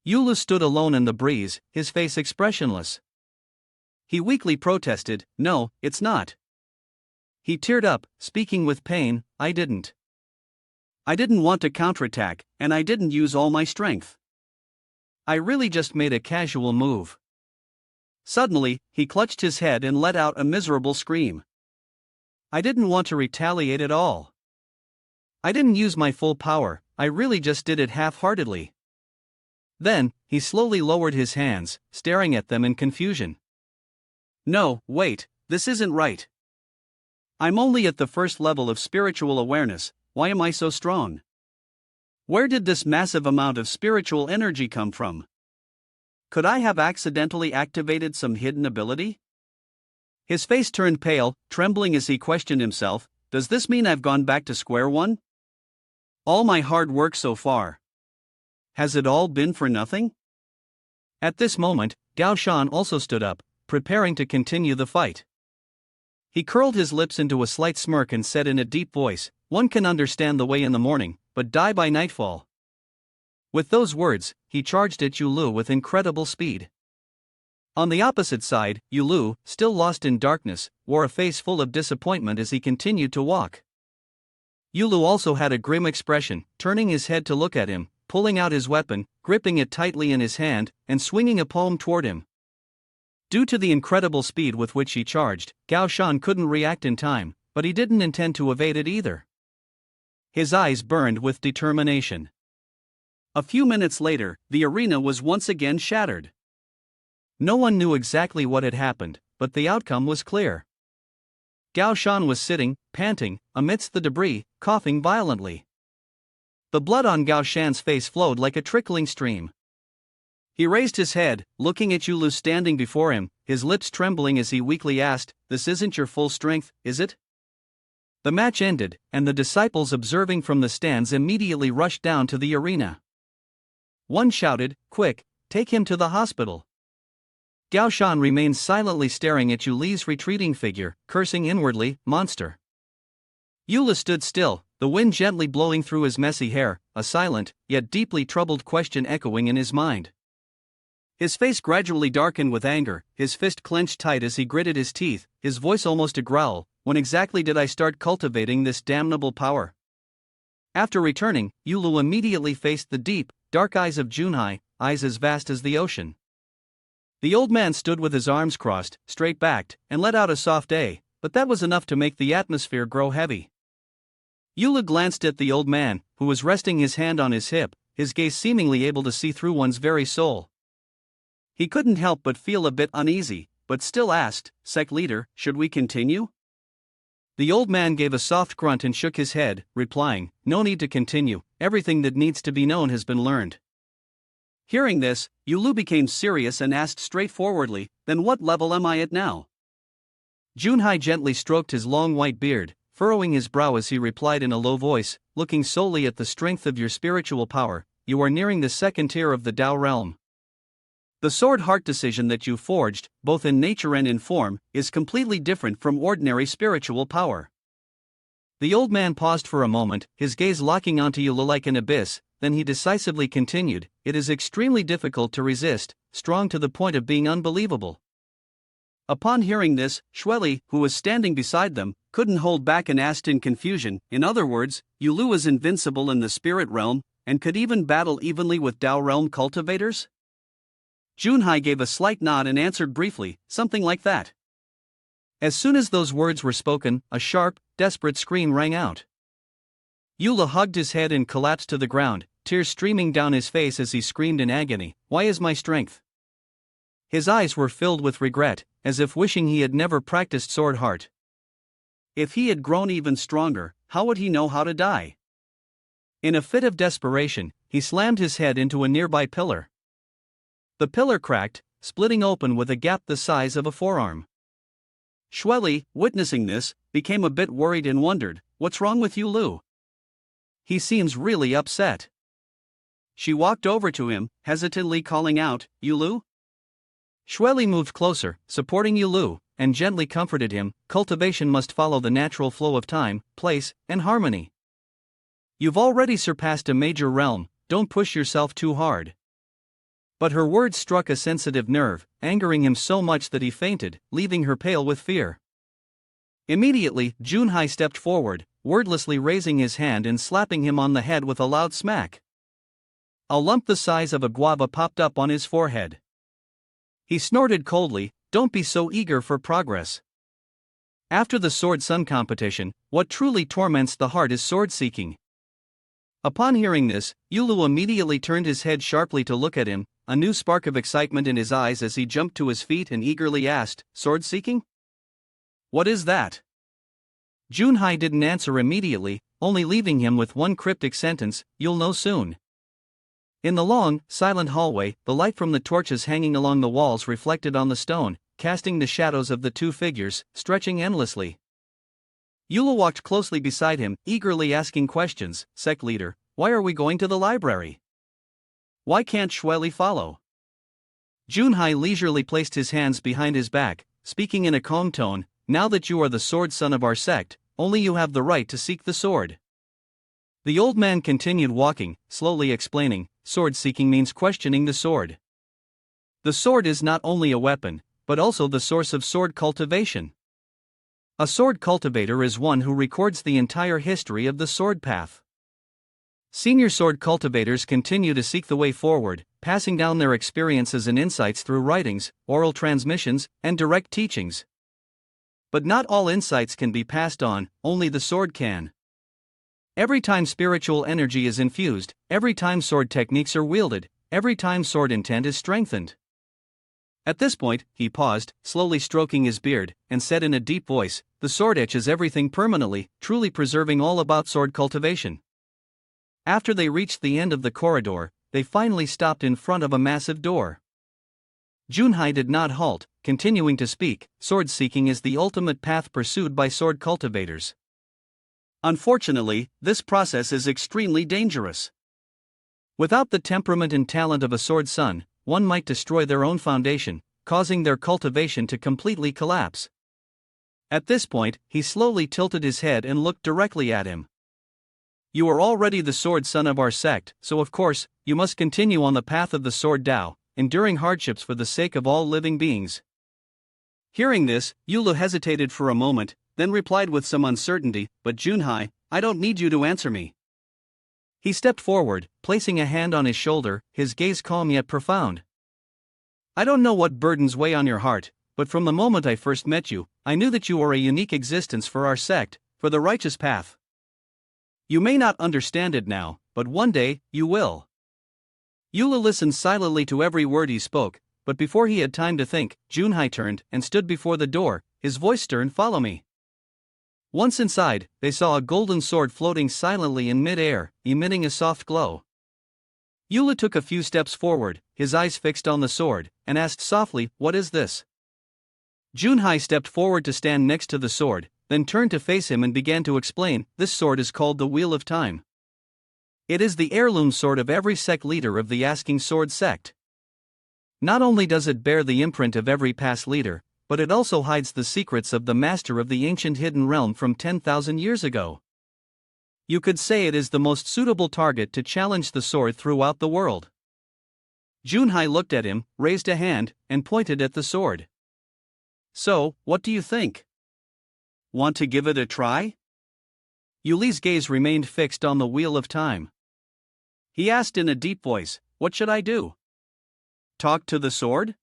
S1: Yulu stood alone in the breeze, his face expressionless. He weakly protested, no, it's not. He teared up, speaking with pain, I didn't want to counterattack, and I didn't use all my strength. I really just made a casual move. Suddenly, he clutched his head and let out a miserable scream. I didn't want to retaliate at all. I didn't use my full power, I really just did it half-heartedly. Then, he slowly lowered his hands, staring at them in confusion. No, wait, this isn't right. I'm only at the first level of spiritual awareness, why am I so strong? Where did this massive amount of spiritual energy come from? Could I have accidentally activated some hidden ability? His face turned pale, trembling as he questioned himself, does this mean I've gone back to square one? All my hard work so far. Has it all been for nothing? At this moment, Gao Shan also stood up, preparing to continue the fight. He curled his lips into a slight smirk and said in a deep voice, one can understand the way in the morning, but die by nightfall. With those words, he charged at Yulu with incredible speed. On the opposite side, Yulu, still lost in darkness, wore a face full of disappointment as he continued to walk. Yulu also had a grim expression, turning his head to look at him, pulling out his weapon, gripping it tightly in his hand, and swinging a palm toward him. Due to the incredible speed with which he charged, Gao Shan couldn't react in time, but he didn't intend to evade it either. His eyes burned with determination. A few minutes later, the arena was once again shattered. No one knew exactly what had happened, but the outcome was clear. Gao Shan was sitting, panting, amidst the debris, coughing violently. The blood on Gao Shan's face flowed like a trickling stream. He raised his head, looking at Yulu standing before him, his lips trembling as he weakly asked, "This isn't your full strength, is it?" The match ended, and the disciples observing from the stands immediately rushed down to the arena. One shouted, "Quick, take him to the hospital." Gao Shan remained silently staring at Yuli's retreating figure, cursing inwardly, "Monster." Yula stood still, the wind gently blowing through his messy hair, a silent, yet deeply troubled question echoing in his mind. His face gradually darkened with anger, his fist clenched tight as he gritted his teeth, his voice almost a growl. When exactly did I start cultivating this damnable power? After returning, Yulu immediately faced the deep, dark eyes of Junhai, eyes as vast as the ocean. The old man stood with his arms crossed, straight-backed, and let out a soft "eh," but that was enough to make the atmosphere grow heavy. Yulu glanced at the old man, who was resting his hand on his hip, his gaze seemingly able to see through one's very soul. He couldn't help but feel a bit uneasy, but still asked, "Sect leader, should we continue?" The old man gave a soft grunt and shook his head, replying, "No need to continue, everything that needs to be known has been learned." Hearing this, Yulu became serious and asked straightforwardly, "Then what level am I at now?" Junhai gently stroked his long white beard, furrowing his brow as he replied in a low voice, "Looking solely at the strength of your spiritual power, you are nearing the second tier of the Tao realm. The sword heart decision that you forged, both in nature and in form, is completely different from ordinary spiritual power." The old man paused for a moment, his gaze locking onto Yulu like an abyss, then he decisively continued, "It is extremely difficult to resist, strong to the point of being unbelievable." Upon hearing this, Shueli, who was standing beside them, couldn't hold back and asked in confusion, "In other words, Yulu is invincible in the spirit realm, and could even battle evenly with Tao realm cultivators?" Junhai gave a slight nod and answered briefly, "Something like that." As soon as those words were spoken, a sharp, desperate scream rang out. Yulu hugged his head and collapsed to the ground, tears streaming down his face as he screamed in agony, "Why is my strength?" His eyes were filled with regret, as if wishing he had never practiced sword heart. If he had grown even stronger, how would he know how to die? In a fit of desperation, he slammed his head into a nearby pillar. The pillar cracked, splitting open with a gap the size of a forearm. Shueli, witnessing this, became a bit worried and wondered, "What's wrong with Yulu? He seems really upset." She walked over to him, hesitantly calling out, "Yulu?" Shueli moved closer, supporting Yulu, and gently comforted him, "Cultivation must follow the natural flow of time, place, and harmony. You've already surpassed a major realm, don't push yourself too hard." But her words struck a sensitive nerve, angering him so much that he fainted, leaving her pale with fear. Immediately, Junhai stepped forward, wordlessly raising his hand and slapping him on the head with a loud smack. A lump the size of a guava popped up on his forehead. He snorted coldly, "Don't be so eager for progress. After the Sword Sun competition, what truly torments the heart is sword seeking. Upon hearing this, Yulu immediately turned his head sharply to look at him, a new spark of excitement in his eyes as he jumped to his feet and eagerly asked, "Sword seeking? What is that?" Junhai didn't answer immediately, only leaving him with one cryptic sentence, "You'll know soon." In the long, silent hallway, the light from the torches hanging along the walls reflected on the stone, casting the shadows of the two figures, stretching endlessly. Yula walked closely beside him, eagerly asking questions. "Sect leader, why are we going to the library? Why can't Shueli follow?" Junhai leisurely placed his hands behind his back, speaking in a calm tone, "Now that you are the sword son of our sect, only you have the right to seek the sword." The old man continued walking, slowly explaining, "Sword seeking means questioning the sword. The sword is not only a weapon, but also the source of sword cultivation. A sword cultivator is one who records the entire history of the sword path. Senior sword cultivators continue to seek the way forward, passing down their experiences and insights through writings, oral transmissions, and direct teachings. But not all insights can be passed on, only the sword can. Every time spiritual energy is infused, every time sword techniques are wielded, every time sword intent is strengthened." At this point, he paused, slowly stroking his beard, and said in a deep voice, "The sword etches everything permanently, truly preserving all about sword cultivation." After they reached the end of the corridor, they finally stopped in front of a massive door. Junhai did not halt, continuing to speak, "Sword seeking is the ultimate path pursued by sword cultivators. Unfortunately, this process is extremely dangerous. Without the temperament and talent of a sword son, one might destroy their own foundation, causing their cultivation to completely collapse." At this point, he slowly tilted his head and looked directly at him. "You are already the sword son of our sect, so of course, you must continue on the path of the sword Tao, enduring hardships for the sake of all living beings." Hearing this, Yulu hesitated for a moment, then replied with some uncertainty, "But Junhai, I don't need you to answer me." He stepped forward, placing a hand on his shoulder, his gaze calm yet profound. "I don't know what burdens weigh on your heart, but from the moment I first met you, I knew that you are a unique existence for our sect, for the righteous path. You may not understand it now, but one day, you will." Yula listened silently to every word he spoke, but before he had time to think, Junhai turned and stood before the door, his voice stern, "Follow me." Once inside, they saw a golden sword floating silently in mid-air, emitting a soft glow. Yula took a few steps forward, his eyes fixed on the sword, and asked softly, "What is this?" Junhai stepped forward to stand next to the sword, then turned to face him and began to explain, "This sword is called the Wheel of Time. It is the heirloom sword of every sect leader of the Asking Sword sect. Not only does it bear the imprint of every past leader, but it also hides the secrets of the master of the ancient hidden realm from 10,000 years ago. You could say it is the most suitable target to challenge the sword throughout the world." Junhai looked at him, raised a hand, and pointed at the sword. "So, what do you think? Want to give it a try?" Yuli's gaze remained fixed on the Wheel of Time. He asked in a deep voice, "What should I do? Talk to the sword?"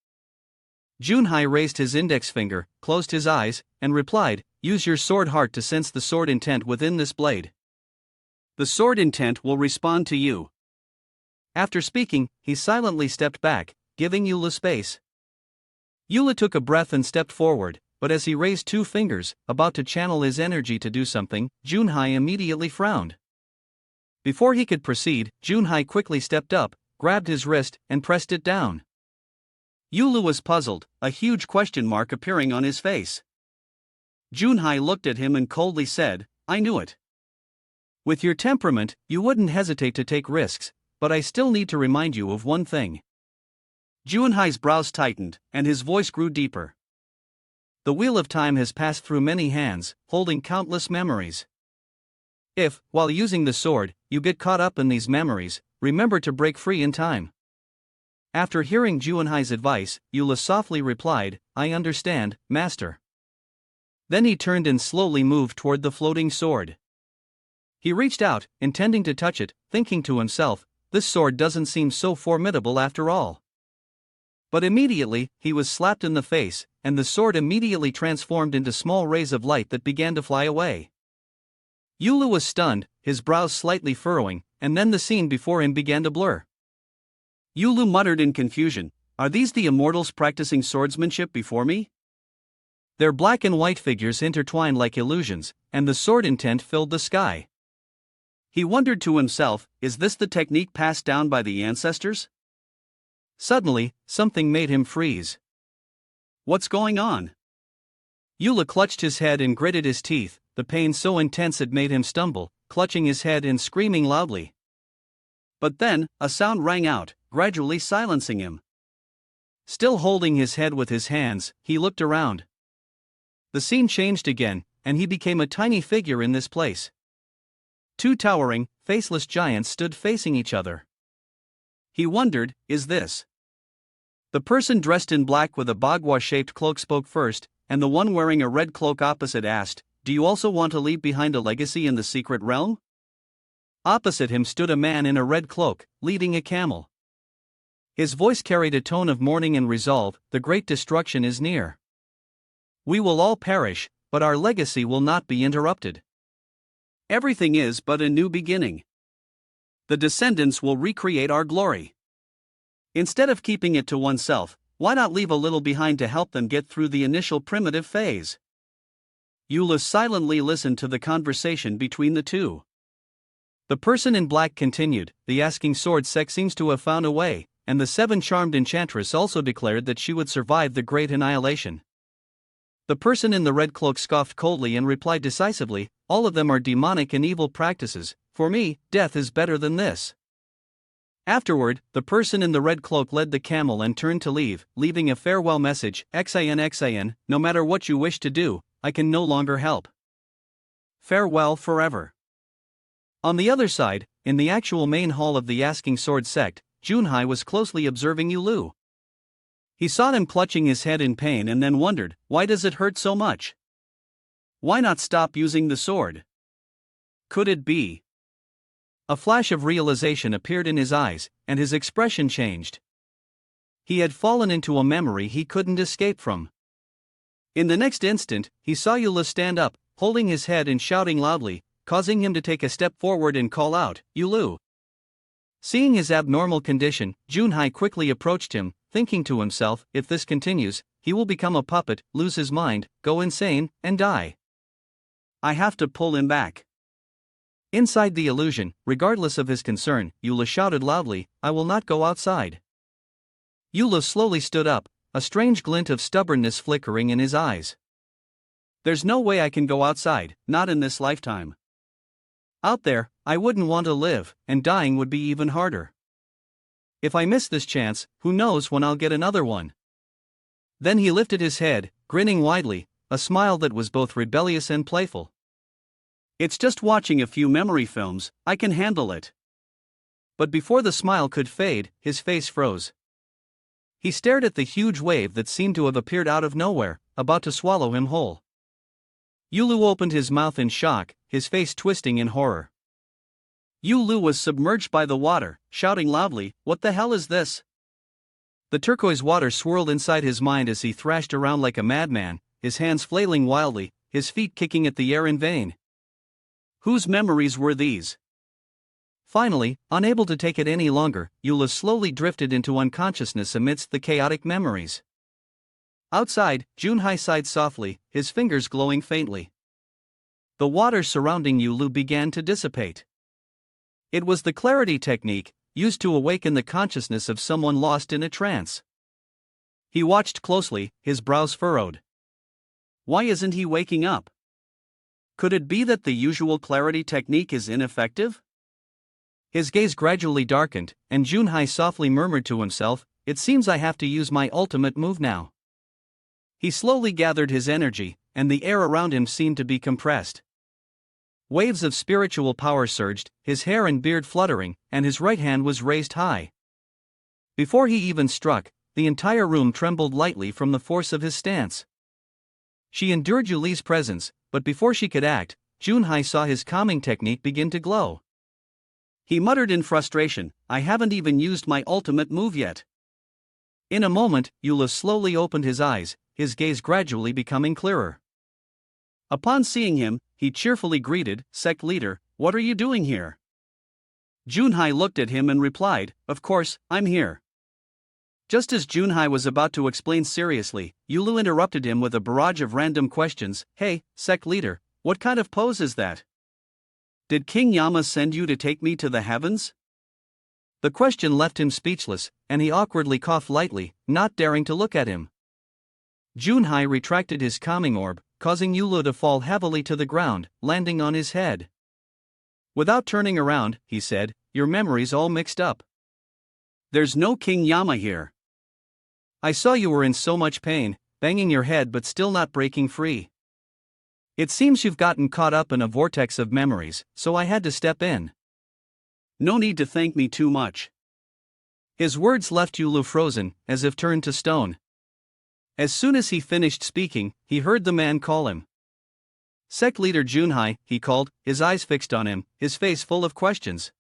S1: Junhai raised his index finger, closed his eyes, and replied, "Use your sword heart to sense the sword intent within this blade. The sword intent will respond to you." After speaking, he silently stepped back, giving Yula space. Yula took a breath and stepped forward, but as he raised two fingers, about to channel his energy to do something, Junhai immediately frowned. Before he could proceed, Junhai quickly stepped up, grabbed his wrist, and pressed it down. Yulu was puzzled, a huge question mark appearing on his face. Junhai looked at him and coldly said, "I knew it. With your temperament, you wouldn't hesitate to take risks, but I still need to remind you of one thing." Junhai's brows tightened, and his voice grew deeper. "The Wheel of Time has passed through many hands, holding countless memories. If, while using the sword, you get caught up in these memories, remember to break free in time." After hearing Junhai's advice, Yula softly replied, "I understand, master." Then he turned and slowly moved toward the floating sword. He reached out, intending to touch it, thinking to himself, "This sword doesn't seem so formidable after all." But immediately, he was slapped in the face, and the sword immediately transformed into small rays of light that began to fly away. Yulu was stunned, his brows slightly furrowing, and then the scene before him began to blur. Yulu muttered in confusion, "Are these the immortals practicing swordsmanship before me?" Their black and white figures intertwined like illusions, and the sword intent filled the sky. He wondered to himself, is this the technique passed down by the ancestors? Suddenly, something made him freeze. What's going on? Yula clutched his head and gritted his teeth, the pain so intense it made him stumble, clutching his head and screaming loudly. But then, a sound rang out, gradually silencing him. Still holding his head with his hands, he looked around. The scene changed again, and he became a tiny figure in this place. Two towering, faceless giants stood facing each other. He wondered, is this? The person dressed in black with a bagua-shaped cloak spoke first, and the one wearing a red cloak opposite asked, "Do you also want to leave behind a legacy in the secret realm?" Opposite him stood a man in a red cloak, leading a camel. His voice carried a tone of mourning and resolve, "The great destruction is near. We will all perish, but our legacy will not be interrupted. Everything is but a new beginning. The descendants will recreate our glory. Instead of keeping it to oneself, why not leave a little behind to help them get through the initial primitive phase?" Yula silently listened to the conversation between the two. The person in black continued, "The asking sword sect seems to have found a way, and the seven charmed enchantress also declared that she would survive the great annihilation." The person in the red cloak scoffed coldly and replied decisively, "All of them are demonic and evil practices. For me, death is better than this." Afterward, the person in the red cloak led the camel and turned to leave, leaving a farewell message, "Xin, no matter what you wish to do, I can no longer help. Farewell forever." On the other side, in the actual main hall of the Asking Sword sect, Junhai was closely observing Yulu. He saw him clutching his head in pain and then wondered, why does it hurt so much? Why not stop using the sword? Could it be? A flash of realization appeared in his eyes, and his expression changed. He had fallen into a memory he couldn't escape from. In the next instant, he saw Yula stand up, holding his head and shouting loudly, causing him to take a step forward and call out, "Yulu!" Seeing his abnormal condition, Junhai quickly approached him, thinking to himself, if this continues, he will become a puppet, lose his mind, go insane, and die. I have to pull him back. Inside the illusion, regardless of his concern, Yula shouted loudly, "I will not go outside." Yula slowly stood up, a strange glint of stubbornness flickering in his eyes. "There's no way I can go outside, not in this lifetime. Out there, I wouldn't want to live, and dying would be even harder. If I miss this chance, who knows when I'll get another one." Then he lifted his head, grinning widely, a smile that was both rebellious and playful. "It's just watching a few memory films, I can handle it." But before the smile could fade, his face froze. He stared at the huge wave that seemed to have appeared out of nowhere, about to swallow him whole. Yulu opened his mouth in shock, his face twisting in horror. Yulu was submerged by the water, shouting loudly, "What the hell is this?" The turquoise water swirled inside his mind as he thrashed around like a madman, his hands flailing wildly, his feet kicking at the air in vain. Whose memories were these? Finally, unable to take it any longer, Yula slowly drifted into unconsciousness amidst the chaotic memories. Outside, Junhai sighed softly, his fingers glowing faintly. The water surrounding Yulu began to dissipate. It was the clarity technique, used to awaken the consciousness of someone lost in a trance. He watched closely, his brows furrowed. Why isn't he waking up? Could it be that the usual clarity technique is ineffective? His gaze gradually darkened, and Junhai softly murmured to himself, "It seems I have to use my ultimate move now." He slowly gathered his energy, and the air around him seemed to be compressed. Waves of spiritual power surged, his hair and beard fluttering, and his right hand was raised high. Before he even struck, the entire room trembled lightly from the force of his stance. She endured Yuli's presence, but before she could act, Junhai saw his calming technique begin to glow. He muttered in frustration, "I haven't even used my ultimate move yet." In a moment, Yula slowly opened his eyes, his gaze gradually becoming clearer. Upon seeing him, he cheerfully greeted, "Sect leader, what are you doing here? Junhai looked at him and replied, of course, I'm here. Just as Junhai was about to explain seriously, Yulu interrupted him with a barrage of random questions. Hey, sect leader, what kind of pose is that? Did King Yama send you to take me to the heavens? The question left him speechless, and he awkwardly coughed lightly, not daring to look at him. Junhai retracted his calming orb, causing Yulu to fall heavily to the ground, landing on his head. Without turning around, he said, your memory's all mixed up. There's no King Yama here. I saw you were in so much pain, banging your head but still not breaking free. It seems you've gotten caught up in a vortex of memories, so I had to step in. No need to thank me too much. His words left Yulu frozen, as if turned to stone. As soon as he finished speaking, he heard the man call him. Sect leader Junhai, he called, his eyes fixed on him, his face full of questions.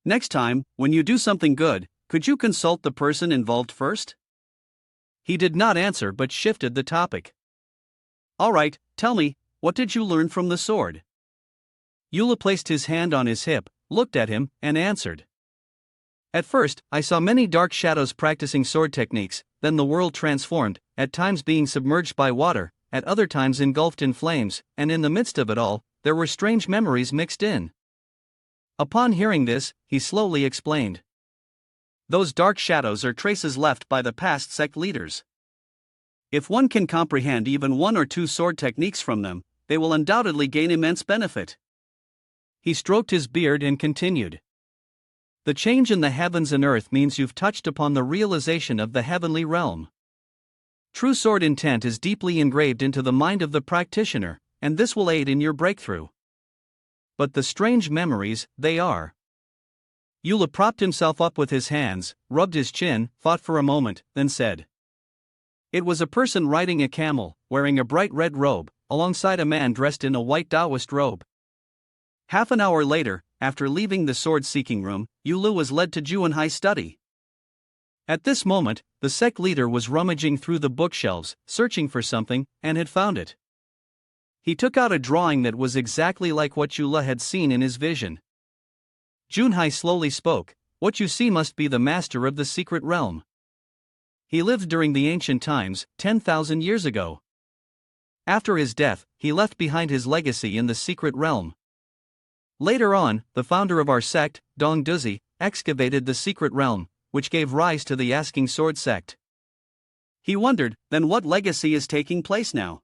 S1: Next time, when you do something good, could you consult the person involved first? He did not answer but shifted the topic. Alright, tell me, what did you learn from the sword? Yula placed his hand on his hip, looked at him, and answered. At first, I saw many dark shadows practicing sword techniques, then the world transformed, at times being submerged by water, at other times engulfed in flames, and in the midst of it all, there were strange memories mixed in. Upon hearing this, he slowly explained. Those dark shadows are traces left by the past sect leaders. If one can comprehend even one or two sword techniques from them, they will undoubtedly gain immense benefit. He stroked his beard and continued. The change in the heavens and earth means you've touched upon the realization of the heavenly realm. True sword intent is deeply engraved into the mind of the practitioner, and this will aid in your breakthrough. But the strange memories, they are. Yula propped himself up with his hands, rubbed his chin, thought for a moment, then said. It was a person riding a camel, wearing a bright red robe, alongside a man dressed in a white Taoist robe. Half an hour later, after leaving the sword-seeking room, Yulu was led to Junhai's study. At this moment, the sect leader was rummaging through the bookshelves, searching for something, and had found it. He took out a drawing that was exactly like what Yula had seen in his vision. Junhai slowly spoke, what you see must be the master of the secret realm. He lived during the ancient times, 10,000 years ago. After his death, he left behind his legacy in the secret realm. Later on, the founder of our sect, Dong Duzi, excavated the secret realm, which gave rise to the Asking Sword sect. He wondered, then what legacy is taking place now?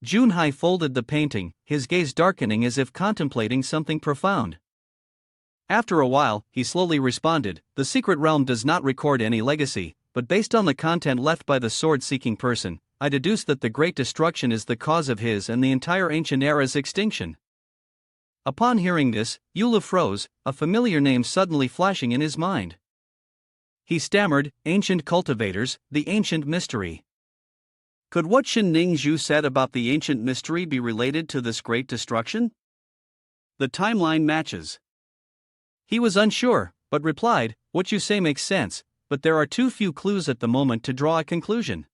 S1: Junhai folded the painting, his gaze darkening as if contemplating something profound. After a while, he slowly responded, the secret realm does not record any legacy, but based on the content left by the sword-seeking person, I deduce that the Great Destruction is the cause of his and the entire ancient era's extinction. Upon hearing this, Yula froze, a familiar name suddenly flashing in his mind. He stammered, Ancient Cultivators, the Ancient Mystery. Could what Shin Ningzhu said about the ancient mystery be related to this Great Destruction? The timeline matches. He was unsure, but replied, what you say makes sense, but there are too few clues at the moment to draw a conclusion.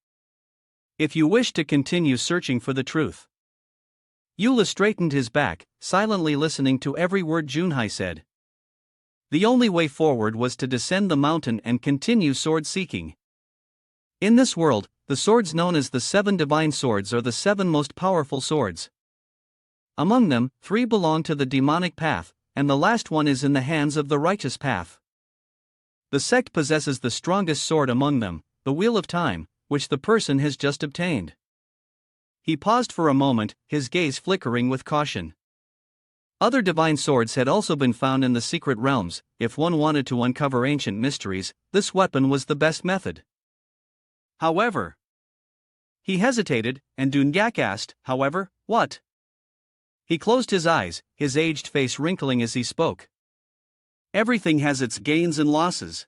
S1: If you wish to continue searching for the truth. Yula straightened his back, silently listening to every word Junhai said. The only way forward was to descend the mountain and continue sword-seeking. In this world, the swords known as the 7 divine swords are the 7 most powerful swords. Among them, 3 belong to the demonic path, and the last one is in the hands of the righteous path. The sect possesses the strongest sword among them, the Wheel of Time, which the person has just obtained. He paused for a moment, his gaze flickering with caution. Other divine swords had also been found in the secret realms. If one wanted to uncover ancient mysteries, this weapon was the best method. However, he hesitated, and Dunyak asked, however, what? He closed his eyes, his aged face wrinkling as he spoke. Everything has its gains and losses.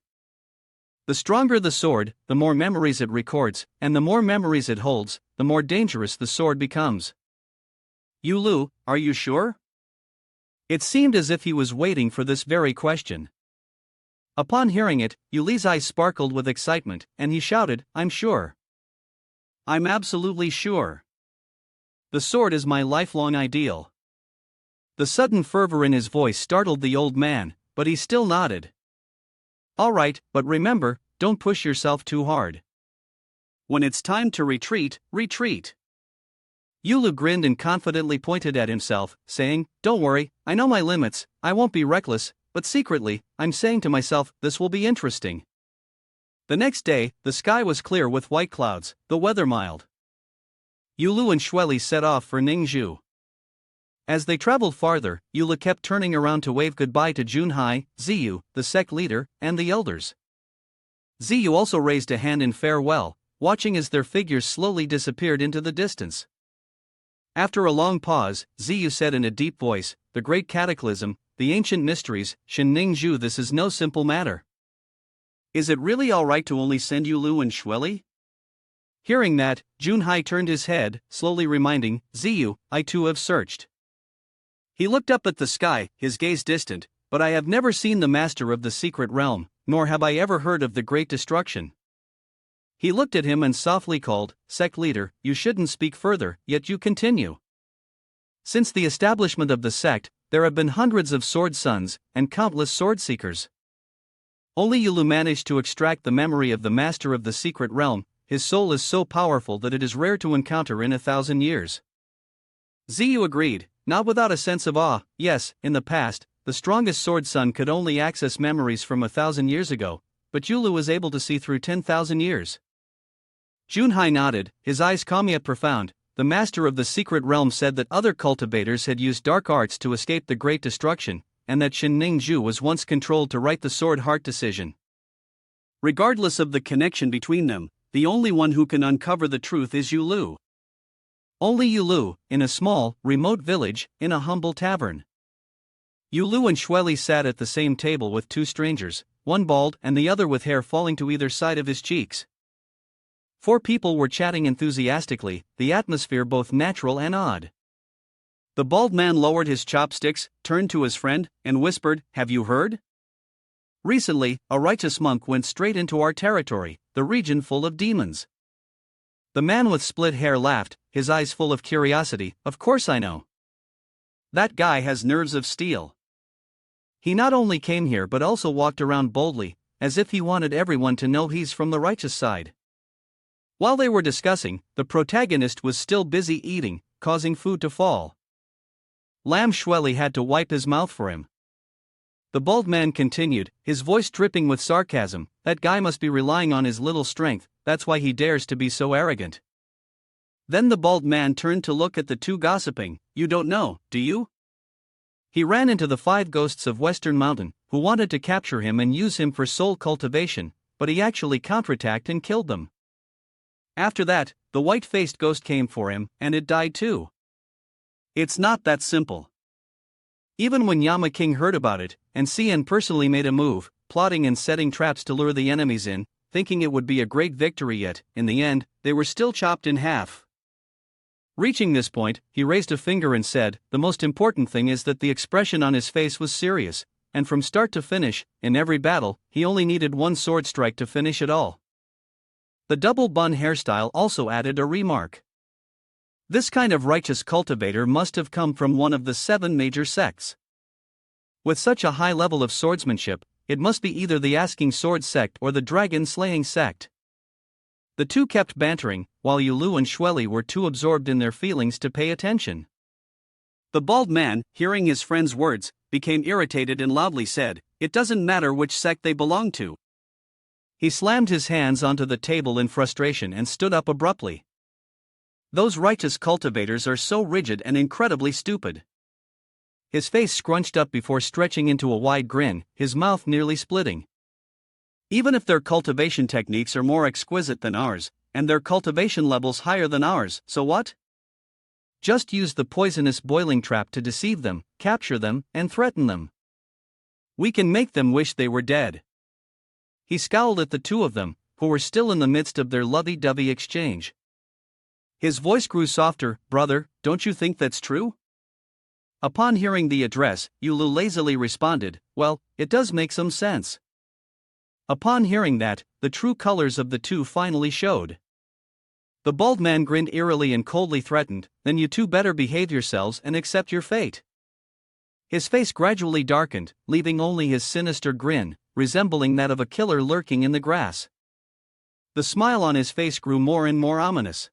S1: The stronger the sword, the more memories it records, and the more memories it holds, the more dangerous the sword becomes. Yulu, are you sure? It seemed as if he was waiting for this very question. Upon hearing it, Yuli's eyes sparkled with excitement, and he shouted, I'm sure. I'm absolutely sure. The sword is my lifelong ideal. The sudden fervor in his voice startled the old man, but he still nodded. All right, but remember, don't push yourself too hard. When it's time to retreat, retreat. Yulu grinned and confidently pointed at himself, saying, Don't worry, I know my limits, I won't be reckless, but secretly, I'm saying to myself, this will be interesting. The next day, the sky was clear with white clouds, the weather mild. Yulu and Shueli set off for Ningzhu. As they traveled farther, Yulu kept turning around to wave goodbye to Junhai, Ziyu, the sect leader, and the elders. Ziyu also raised a hand in farewell, watching as their figures slowly disappeared into the distance. After a long pause, Ziyu said in a deep voice, The great cataclysm, the ancient mysteries, Shin Ningzhu, this is no simple matter. Is it really alright to only send Yulu and Shueli? Hearing that, Junhai turned his head, slowly reminding, Ziyu, I too have searched. He looked up at the sky, his gaze distant, but I have never seen the master of the secret realm, nor have I ever heard of the great destruction. He looked at him and softly called, Sect leader, you shouldn't speak further, yet you continue. Since the establishment of the sect, there have been hundreds of sword sons, and countless sword seekers. Only Yulu managed to extract the memory of the master of the secret realm. His soul is so powerful that it is rare to encounter in 1,000 years. Ziyu agreed, not without a sense of awe. Yes, in the past, the strongest sword son could only access memories from 1,000 years ago, but Yulu was able to see through 10,000 years. Junhai nodded, his eyes calm yet profound. The master of the secret realm said that other cultivators had used dark arts to escape the great destruction, and that Shin Ningzhu was once controlled to write the sword heart decision. Regardless of the connection between them, the only one who can uncover the truth is Yulu. Only Yulu, in a small, remote village, in a humble tavern. Yulu and Shueli sat at the same table with two strangers, one bald and the other with hair falling to either side of his cheeks. 4 people were chatting enthusiastically, the atmosphere both natural and odd. The bald man lowered his chopsticks, turned to his friend, and whispered, Have you heard? Recently, a righteous monk went straight into our territory, the region full of demons. The man with split hair laughed, his eyes full of curiosity. Of course I know. That guy has nerves of steel. He not only came here but also walked around boldly, as if he wanted everyone to know he's from the righteous side. While they were discussing, the protagonist was still busy eating, causing food to fall. Lam Shueli had to wipe his mouth for him. The bald man continued, his voice dripping with sarcasm, That guy must be relying on his little strength, that's why he dares to be so arrogant. Then the bald man turned to look at the two gossiping, You don't know, do you? He ran into the 5 ghosts of Western Mountain, who wanted to capture him and use him for soul cultivation, but he actually counterattacked and killed them. After that, the white-faced ghost came for him, and it died too. It's not that simple. Even when Yama King heard about it, and Cien personally made a move, plotting and setting traps to lure the enemies in, thinking it would be a great victory, yet, in the end, they were still chopped in half. Reaching this point, he raised a finger and said, The most important thing is that the expression on his face was serious, and from start to finish, in every battle, he only needed 1 sword strike to finish it all. The double bun hairstyle also added a remark. This kind of righteous cultivator must have come from one of the 7 major sects. With such a high level of swordsmanship, it must be either the Asking Sword sect or the Dragon Slaying sect. The two kept bantering, while Yulu and Shueli were too absorbed in their feelings to pay attention. The bald man, hearing his friend's words, became irritated and loudly said, It doesn't matter which sect they belong to. He slammed his hands onto the table in frustration and stood up abruptly. Those righteous cultivators are so rigid and incredibly stupid. His face scrunched up before stretching into a wide grin, his mouth nearly splitting. Even if their cultivation techniques are more exquisite than ours, and their cultivation levels higher than ours, so what? Just use the poisonous boiling trap to deceive them, capture them, and threaten them. We can make them wish they were dead. He scowled at the two of them, who were still in the midst of their lovey-dovey exchange. His voice grew softer, Brother, don't you think that's true? Upon hearing the address, Yulu lazily responded, Well, it does make some sense. Upon hearing that, the true colors of the two finally showed. The bald man grinned eerily and coldly threatened, Then you two better behave yourselves and accept your fate. His face gradually darkened, leaving only his sinister grin, resembling that of a killer lurking in the grass. The smile on his face grew more and more ominous.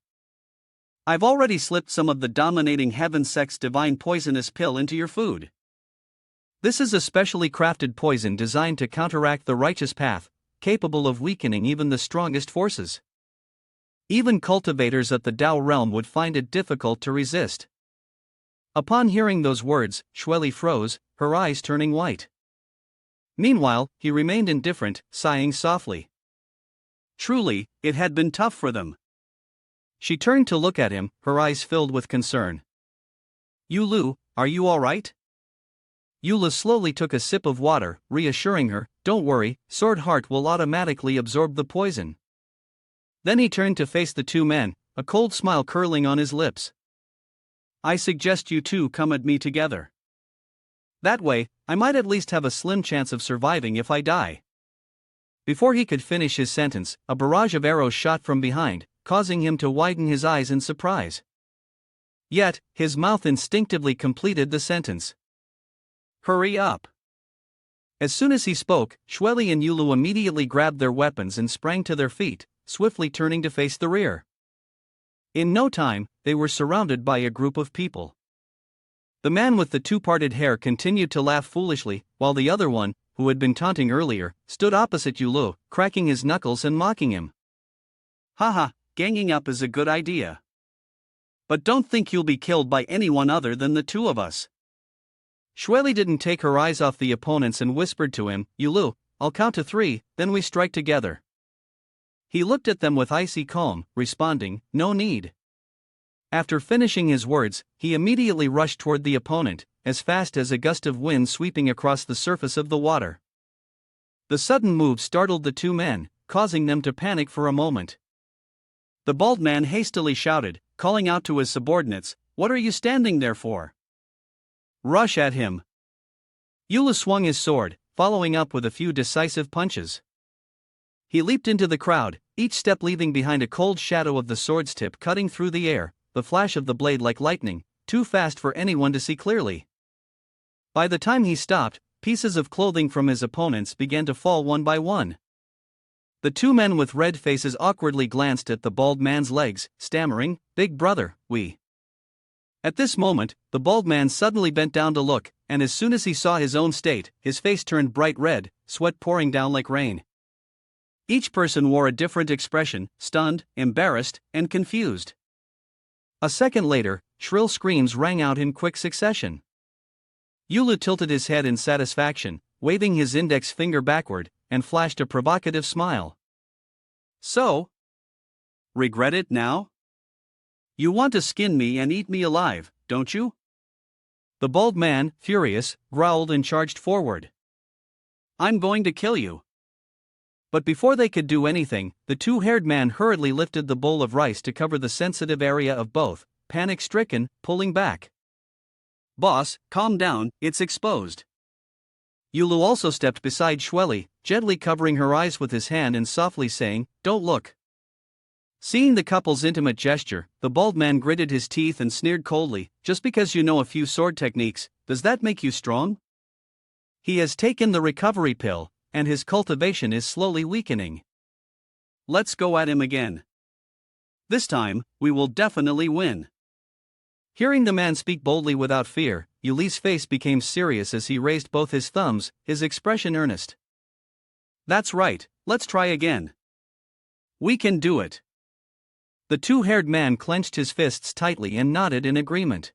S1: I've already slipped some of the dominating heaven sex divine poisonous pill into your food. This is a specially crafted poison designed to counteract the righteous path, capable of weakening even the strongest forces. Even cultivators at the Tao realm would find it difficult to resist. Upon hearing those words, Shweli froze, her eyes turning white. Meanwhile, he remained indifferent, sighing softly. Truly, it had been tough for them. She turned to look at him, her eyes filled with concern. Yulu, are you all right? Yula slowly took a sip of water, reassuring her, don't worry, Sword Heart will automatically absorb the poison. Then he turned to face the two men, a cold smile curling on his lips. I suggest you two come at me together. That way, I might at least have a slim chance of surviving if I die. Before he could finish his sentence, a barrage of arrows shot from behind, causing him to widen his eyes in surprise. Yet, his mouth instinctively completed the sentence. Hurry up. As soon as he spoke, Shweli and Yulu immediately grabbed their weapons and sprang to their feet, swiftly turning to face the rear. In no time, they were surrounded by a group of people. The man with the two-parted hair continued to laugh foolishly, while the other one, who had been taunting earlier, stood opposite Yulu, cracking his knuckles and mocking him. Haha, ganging up is a good idea. But don't think you'll be killed by anyone other than the two of us. Shweli didn't take her eyes off the opponents and whispered to him, Yulu, I'll count to 3, then we strike together. He looked at them with icy calm, responding, no need. After finishing his words, he immediately rushed toward the opponent, as fast as a gust of wind sweeping across the surface of the water. The sudden move startled the two men, causing them to panic for a moment. The bald man hastily shouted, calling out to his subordinates, what are you standing there for? Rush at him. Yula swung his sword, following up with a few decisive punches. He leaped into the crowd, each step leaving behind a cold shadow of the sword's tip cutting through the air, the flash of the blade like lightning, too fast for anyone to see clearly. By the time he stopped, pieces of clothing from his opponents began to fall one by one. The two men with red faces awkwardly glanced at the bald man's legs, stammering, Big brother, we. At this moment, the bald man suddenly bent down to look, and as soon as he saw his own state, his face turned bright red, sweat pouring down like rain. Each person wore a different expression, stunned, embarrassed, and confused. A second later, shrill screams rang out in quick succession. Yulu tilted his head in satisfaction, waving his index finger backward, and flashed a provocative smile. So? Regret it now? You want to skin me and eat me alive, don't you? The bald man, furious, growled and charged forward. I'm going to kill you. But before they could do anything, the two-haired man hurriedly lifted the bowl of rice to cover the sensitive area of both, panic-stricken, pulling back. Boss, calm down, it's exposed. Yulu also stepped beside Shweli, gently covering her eyes with his hand and softly saying, don't look. Seeing the couple's intimate gesture, the bald man gritted his teeth and sneered coldly, just because you know a few sword techniques, does that make you strong? He has taken the recovery pill, and his cultivation is slowly weakening. Let's go at him again. This time, we will definitely win. Hearing the man speak boldly without fear, Yuli's face became serious as he raised both his thumbs, his expression earnest. That's right, let's try again. We can do it. The two-haired man clenched his fists tightly and nodded in agreement.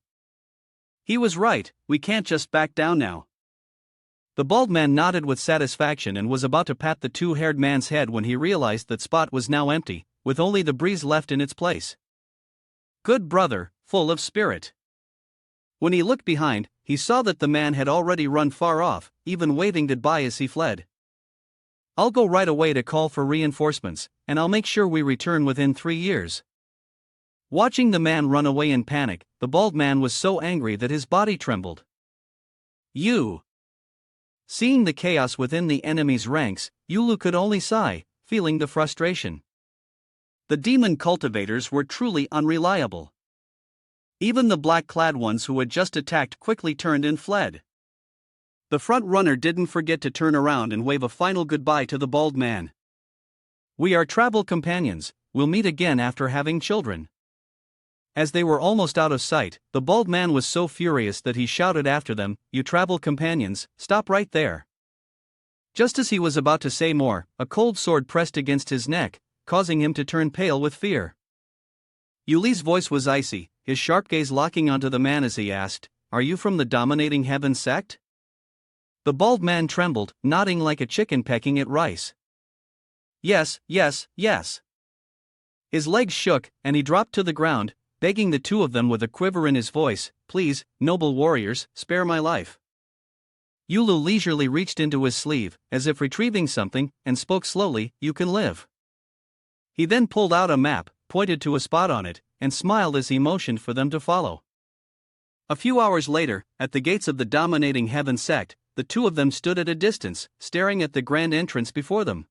S1: He was right, we can't just back down now. The bald man nodded with satisfaction and was about to pat the two-haired man's head when he realized that spot was now empty, with only the breeze left in its place. Good brother, full of spirit. When he looked behind, he saw that the man had already run far off, even waving goodbye as he fled. I'll go right away to call for reinforcements, and I'll make sure we return within 3 years. Watching the man run away in panic, the bald man was so angry that his body trembled. You! Seeing the chaos within the enemy's ranks, Yulu could only sigh, feeling the frustration. The demon cultivators were truly unreliable. Even the black-clad ones who had just attacked quickly turned and fled. The front runner didn't forget to turn around and wave a final goodbye to the bald man. "We are travel companions, we'll meet again after having children." As they were almost out of sight, the bald man was so furious that he shouted after them, "You travel companions, stop right there." Just as he was about to say more, a cold sword pressed against his neck, causing him to turn pale with fear. Yuli's voice was icy, his sharp gaze locking onto the man as he asked, "Are you from the dominating heaven sect?" The bald man trembled, nodding like a chicken pecking at rice. "Yes, yes, yes." His legs shook, and he dropped to the ground, begging the two of them with a quiver in his voice, "Please, noble warriors, spare my life." Yulu leisurely reached into his sleeve, as if retrieving something, and spoke slowly, "You can live." He then pulled out a map, pointed to a spot on it, and smiled as he motioned for them to follow. A few hours later, at the gates of the dominating heaven sect, the two of them stood at a distance, staring at the grand entrance before them.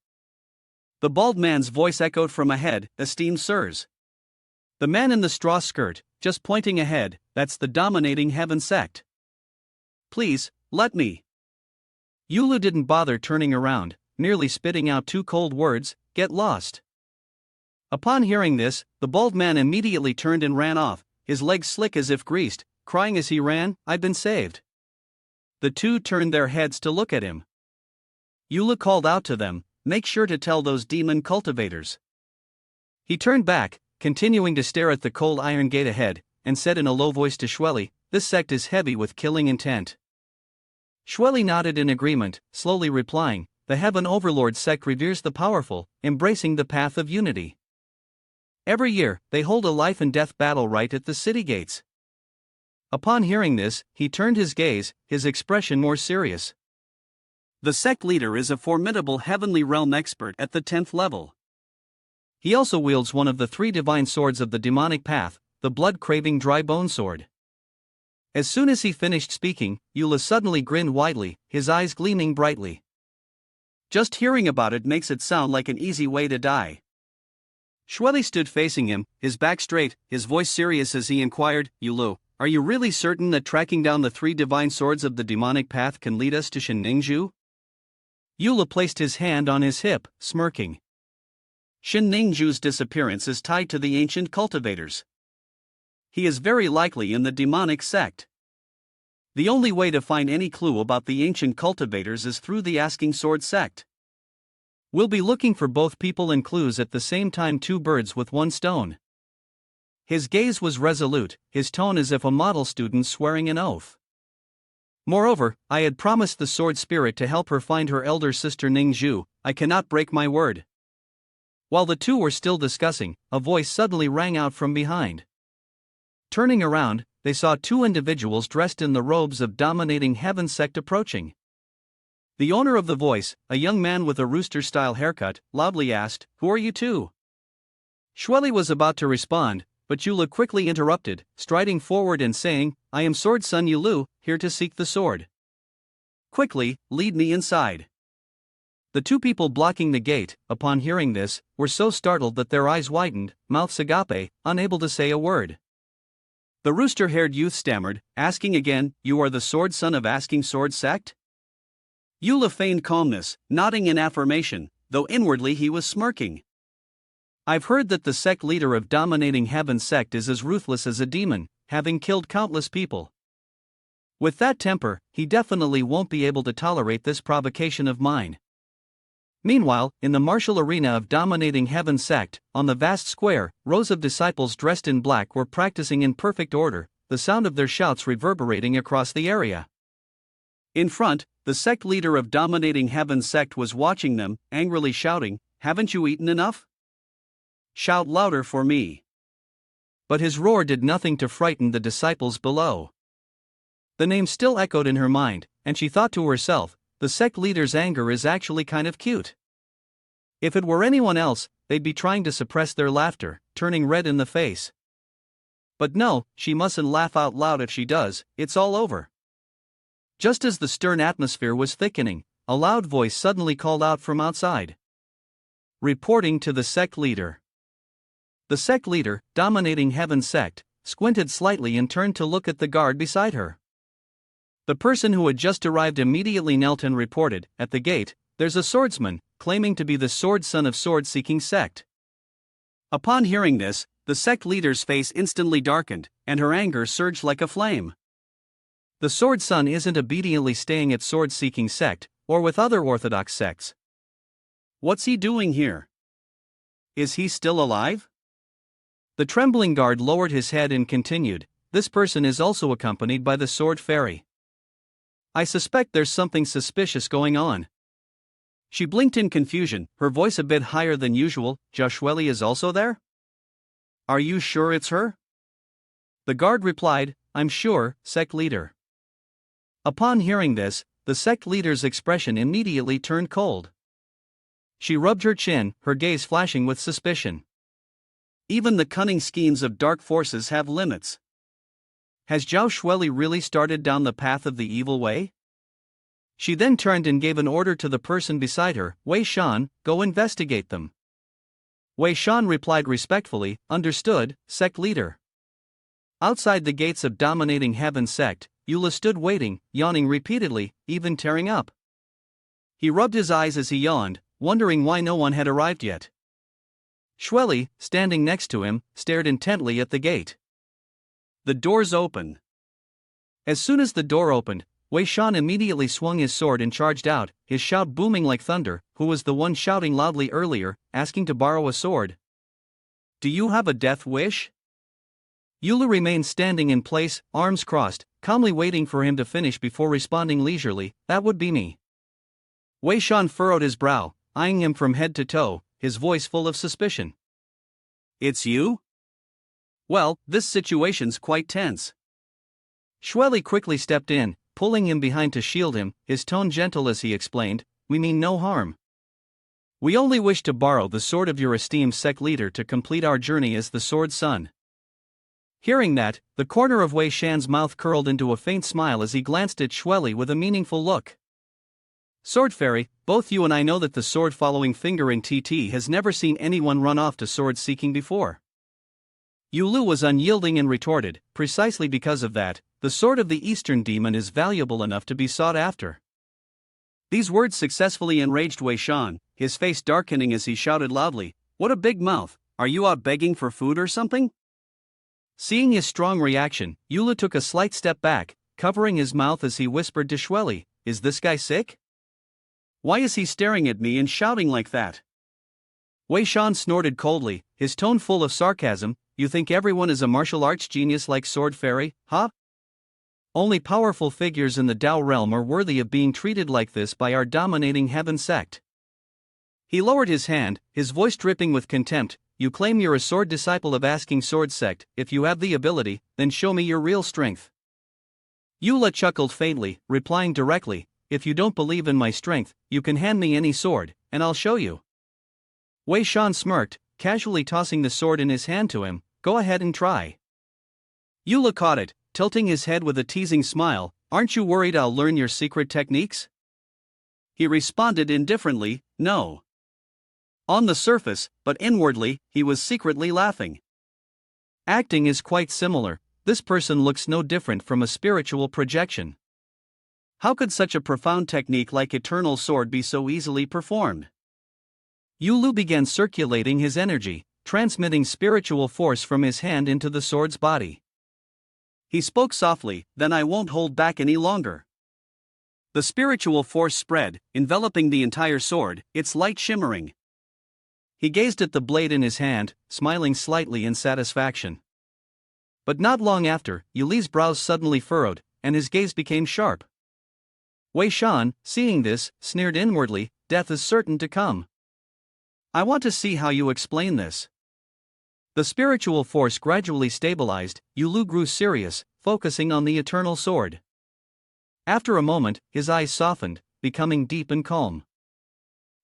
S1: The bald man's voice echoed from ahead, "Esteemed sirs. The man in the straw skirt, just pointing ahead, that's the dominating heaven sect. Please, let me." Yulu didn't bother turning around, nearly spitting out two cold words, "Get lost." Upon hearing this, the bald man immediately turned and ran off, his legs slick as if greased, crying as he ran, "I've been saved." The two turned their heads to look at him. Yulu called out to them, "Make sure to tell those demon cultivators." He turned back, continuing to stare at the cold iron gate ahead, and said in a low voice to Shweli, "This sect is heavy with killing intent." Shweli nodded in agreement, slowly replying, "The Heaven Overlord sect reveres the powerful, embracing the path of unity. Every year, they hold a life and death battle right at the city gates." Upon hearing this, he turned his gaze, his expression more serious. The sect leader is a formidable heavenly realm expert at the 10th level. He also wields one of the 3 divine swords of the demonic path, the blood-craving dry bone sword. As soon as he finished speaking, Yula suddenly grinned widely, his eyes gleaming brightly. "Just hearing about it makes it sound like an easy way to die." Shweli stood facing him, his back straight, his voice serious as he inquired, "Yulu, are you really certain that tracking down the 3 divine swords of the demonic path can lead us to Shinningshu?" Yula placed his hand on his hip, smirking. "Shinningshu's disappearance is tied to the ancient cultivators. He is very likely in the demonic sect. The only way to find any clue about the ancient cultivators is through the Asking Sword sect. We'll be looking for both people and clues at the same time, 2 birds with 1 stone." His gaze was resolute, his tone as if a model student swearing an oath. "Moreover, I had promised the sword spirit to help her find her elder sister Ningzhu. I cannot break my word." While the two were still discussing, a voice suddenly rang out from behind. Turning around, they saw 2 individuals dressed in the robes of dominating heaven sect approaching. The owner of the voice, a young man with a rooster-style haircut, loudly asked, "Who are you two?" Shweli was about to respond, but Yula quickly interrupted, striding forward and saying, "I am Sword Son Yulu, here to seek the sword. Quickly, lead me inside." The 2 people blocking the gate, upon hearing this, were so startled that their eyes widened, mouths agape, unable to say a word. The rooster-haired youth stammered, asking again, "You are the Sword Son of Asking Sword sect?" Yula feigned calmness, nodding in affirmation, though inwardly he was smirking. "I've heard that the sect leader of dominating heaven sect is as ruthless as a demon, having killed countless people. With that temper, he definitely won't be able to tolerate this provocation of mine." Meanwhile, in the martial arena of dominating heaven sect, on the vast square, rows of disciples dressed in black were practicing in perfect order, the sound of their shouts reverberating across the area. In front, the sect leader of dominating heaven sect was watching them, angrily shouting, "Haven't you eaten enough? Shout louder for me." But his roar did nothing to frighten the disciples below. The name still echoed in her mind, and she thought to herself, the sect leader's anger is actually kind of cute. If it were anyone else, they'd be trying to suppress their laughter, turning red in the face. But no, she mustn't laugh out loud. If she does, it's all over. Just as the stern atmosphere was thickening, a loud voice suddenly called out from outside. Reporting to the sect leader. The sect leader, dominating heaven sect, squinted slightly and turned to look at the guard beside her. The person who had just arrived immediately knelt and reported, at the gate, there's a swordsman, claiming to be the sword son of sword-seeking sect. Upon hearing this, the sect leader's face instantly darkened, and her anger surged like a flame. The sword son isn't obediently staying at sword-seeking sect, or with other orthodox sects. What's he doing here? Is he still alive? The trembling guard lowered his head and continued, this person is also accompanied by the sword fairy. I suspect there's something suspicious going on. She blinked in confusion, her voice a bit higher than usual. Joshua is also there? Are you sure it's her? The guard replied, I'm sure, sect leader. Upon hearing this, the sect leader's expression immediately turned cold. She rubbed her chin, her gaze flashing with suspicion. Even the cunning schemes of dark forces have limits. Has Zhao Shueli really started down the path of the evil way? She then turned and gave an order to the person beside her, Wei Shan, go investigate them. Wei Shan replied respectfully, understood, sect leader. Outside the gates of dominating heaven sect, Eula stood waiting, yawning repeatedly, even tearing up. He rubbed his eyes as he yawned, wondering why no one had arrived yet. Shueli, standing next to him, stared intently at the gate. The doors open. As soon as the door opened, Wei Shan immediately swung his sword and charged out, his shout booming like thunder. Who was the one shouting loudly earlier, asking to borrow a sword? Do you have a death wish? Eula remained standing in place, arms crossed, calmly waiting for him to finish before responding leisurely, that would be me. Wei Shan furrowed his brow, eyeing him from head to toe, his voice full of suspicion. It's you? Well, this situation's quite tense. Shueli quickly stepped in, pulling him behind to shield him, his tone gentle as he explained, we mean no harm. We only wish to borrow the sword of your esteemed sect leader to complete our journey as the sword son. Hearing that, the corner of Wei Shan's mouth curled into a faint smile as he glanced at Shueli with a meaningful look. Sword fairy, both you and I know that the sword-following finger in TT has never seen anyone run off to sword-seeking before. Yulu was unyielding and retorted, precisely because of that, the sword of the Eastern demon is valuable enough to be sought after. These words successfully enraged Wei Shan, his face darkening as he shouted loudly, what a big mouth, are you out begging for food or something? Seeing his strong reaction, Yula took a slight step back, covering his mouth as he whispered to Shueli, is this guy sick? Why is he staring at me and shouting like that? Wei Shan snorted coldly, his tone full of sarcasm, you think everyone is a martial arts genius like Sword Fairy, huh? Only powerful figures in the Dao realm are worthy of being treated like this by our dominating heaven sect. He lowered his hand, his voice dripping with contempt, you claim you're a sword disciple of Asking Sword Sect, if you have the ability, then show me your real strength. Eula chuckled faintly, replying directly, if you don't believe in my strength, you can hand me any sword, and I'll show you. Wei Shan smirked, casually tossing the sword in his hand to him, go ahead and try. Eula caught it, tilting his head with a teasing smile, aren't you worried I'll learn your secret techniques? He responded indifferently, no. On the surface, but inwardly, he was secretly laughing. Acting is quite similar, this person looks no different from a spiritual projection. How could such a profound technique like Eternal Sword be so easily performed? Yulu began circulating his energy, transmitting spiritual force from his hand into the sword's body. He spoke softly, then I won't hold back any longer. The spiritual force spread, enveloping the entire sword, its light shimmering. He gazed at the blade in his hand, smiling slightly in satisfaction. But not long after, Yuli's brows suddenly furrowed, and his gaze became sharp. Wei Shan, seeing this, sneered inwardly, death is certain to come. I want to see how you explain this. The spiritual force gradually stabilized, Yulu grew serious, focusing on the eternal sword. After a moment, his eyes softened, becoming deep and calm.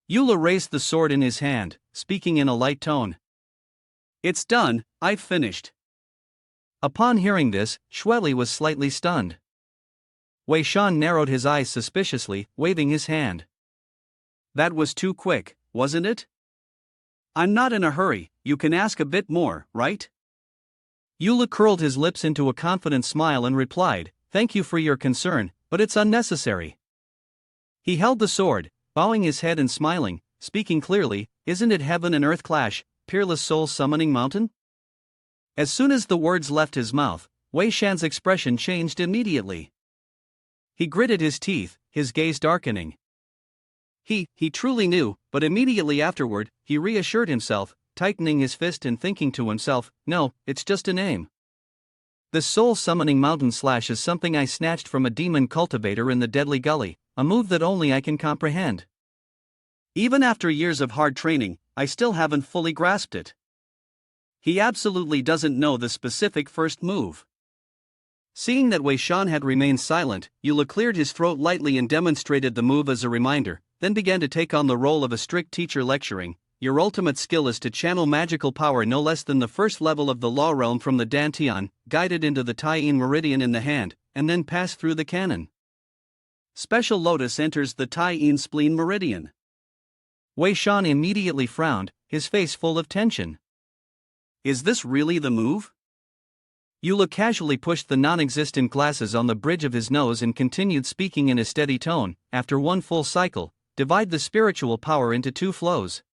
S1: Yula raised the sword in his hand, speaking in a light tone. It's done, I've finished. Upon hearing this, Shueli was slightly stunned. Wei Shan narrowed his eyes suspiciously, waving his hand. That was too quick, wasn't it? I'm not in a hurry, you can ask a bit more, right? Yula curled his lips into a confident smile and replied, thank you for your concern, but it's unnecessary. He held the sword, bowing his head and smiling, speaking clearly, isn't it heaven and earth clash, peerless soul summoning mountain? As soon as the words left his mouth, Wei Shan's expression changed immediately. He gritted his teeth, his gaze darkening. He truly knew, but immediately afterward, he reassured himself, tightening his fist and thinking to himself, no, it's just a name. This soul-summoning mountain slash is something I snatched from a demon cultivator in the Deadly Gully, a move that only I can comprehend. Even after years of hard training, I still haven't fully grasped it. He absolutely doesn't know the specific first move. Seeing that Wei Shan had remained silent, Yula cleared his throat lightly and demonstrated the move as a reminder, then began to take on the role of a strict teacher lecturing. Your ultimate skill is to channel magical power no less than the first level of the law realm from the Dantian, guided into the Tiani meridian in the hand, and then pass through the cannon. Special Lotus enters the Tiani spleen meridian. Wei Shan immediately frowned, his face full of tension. Is this really the move? Yula casually pushed the non-existent glasses on the bridge of his nose and continued speaking in a steady tone. After one full cycle, divide the spiritual power into 2 flows.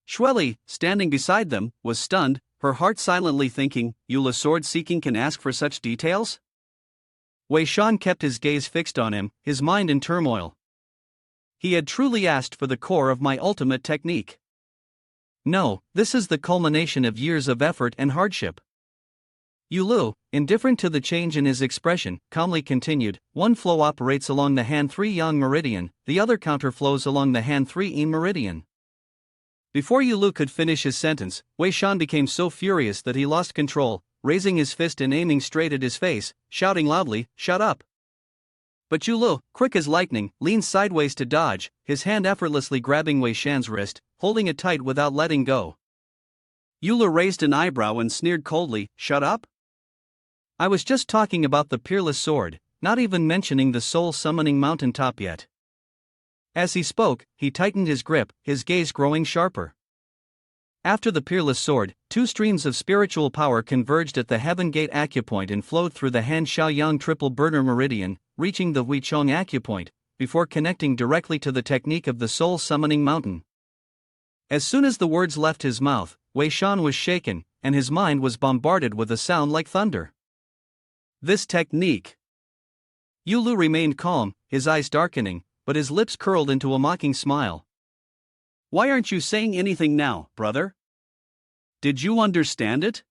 S1: Xueli, standing beside them, was stunned, her heart silently thinking, Yula sword-seeking can ask for such details? Wei Shan kept his gaze fixed on him, his mind in turmoil. He had truly asked for the core of my ultimate technique. No, this is the culmination of years of effort and hardship. Yulu, indifferent to the change in his expression, calmly continued, one flow operates along the hand 3 yang meridian, the other counterflows along the hand 3 yin meridian. Before Yulu could finish his sentence, Wei Shan became so furious that he lost control, raising his fist and aiming straight at his face, shouting loudly, shut up. But Yulu, quick as lightning, leaned sideways to dodge, his hand effortlessly grabbing Wei Shan's wrist, holding it tight without letting go. Yulu raised an eyebrow and sneered coldly, shut up? I was just talking about the peerless sword, not even mentioning the soul-summoning mountaintop yet. As he spoke, he tightened his grip, his gaze growing sharper. After the peerless sword, 2 streams of spiritual power converged at the Heaven Gate acupoint and flowed through the Han Xiaoyang triple burner meridian, reaching the Huichong acupoint, before connecting directly to the technique of the soul-summoning mountain. As soon as the words left his mouth, Wei Shan was shaken, and his mind was bombarded with a sound like thunder. This technique. Yulu remained calm, his eyes darkening, but his lips curled into a mocking smile. Why aren't you saying anything now, brother? Did you understand it?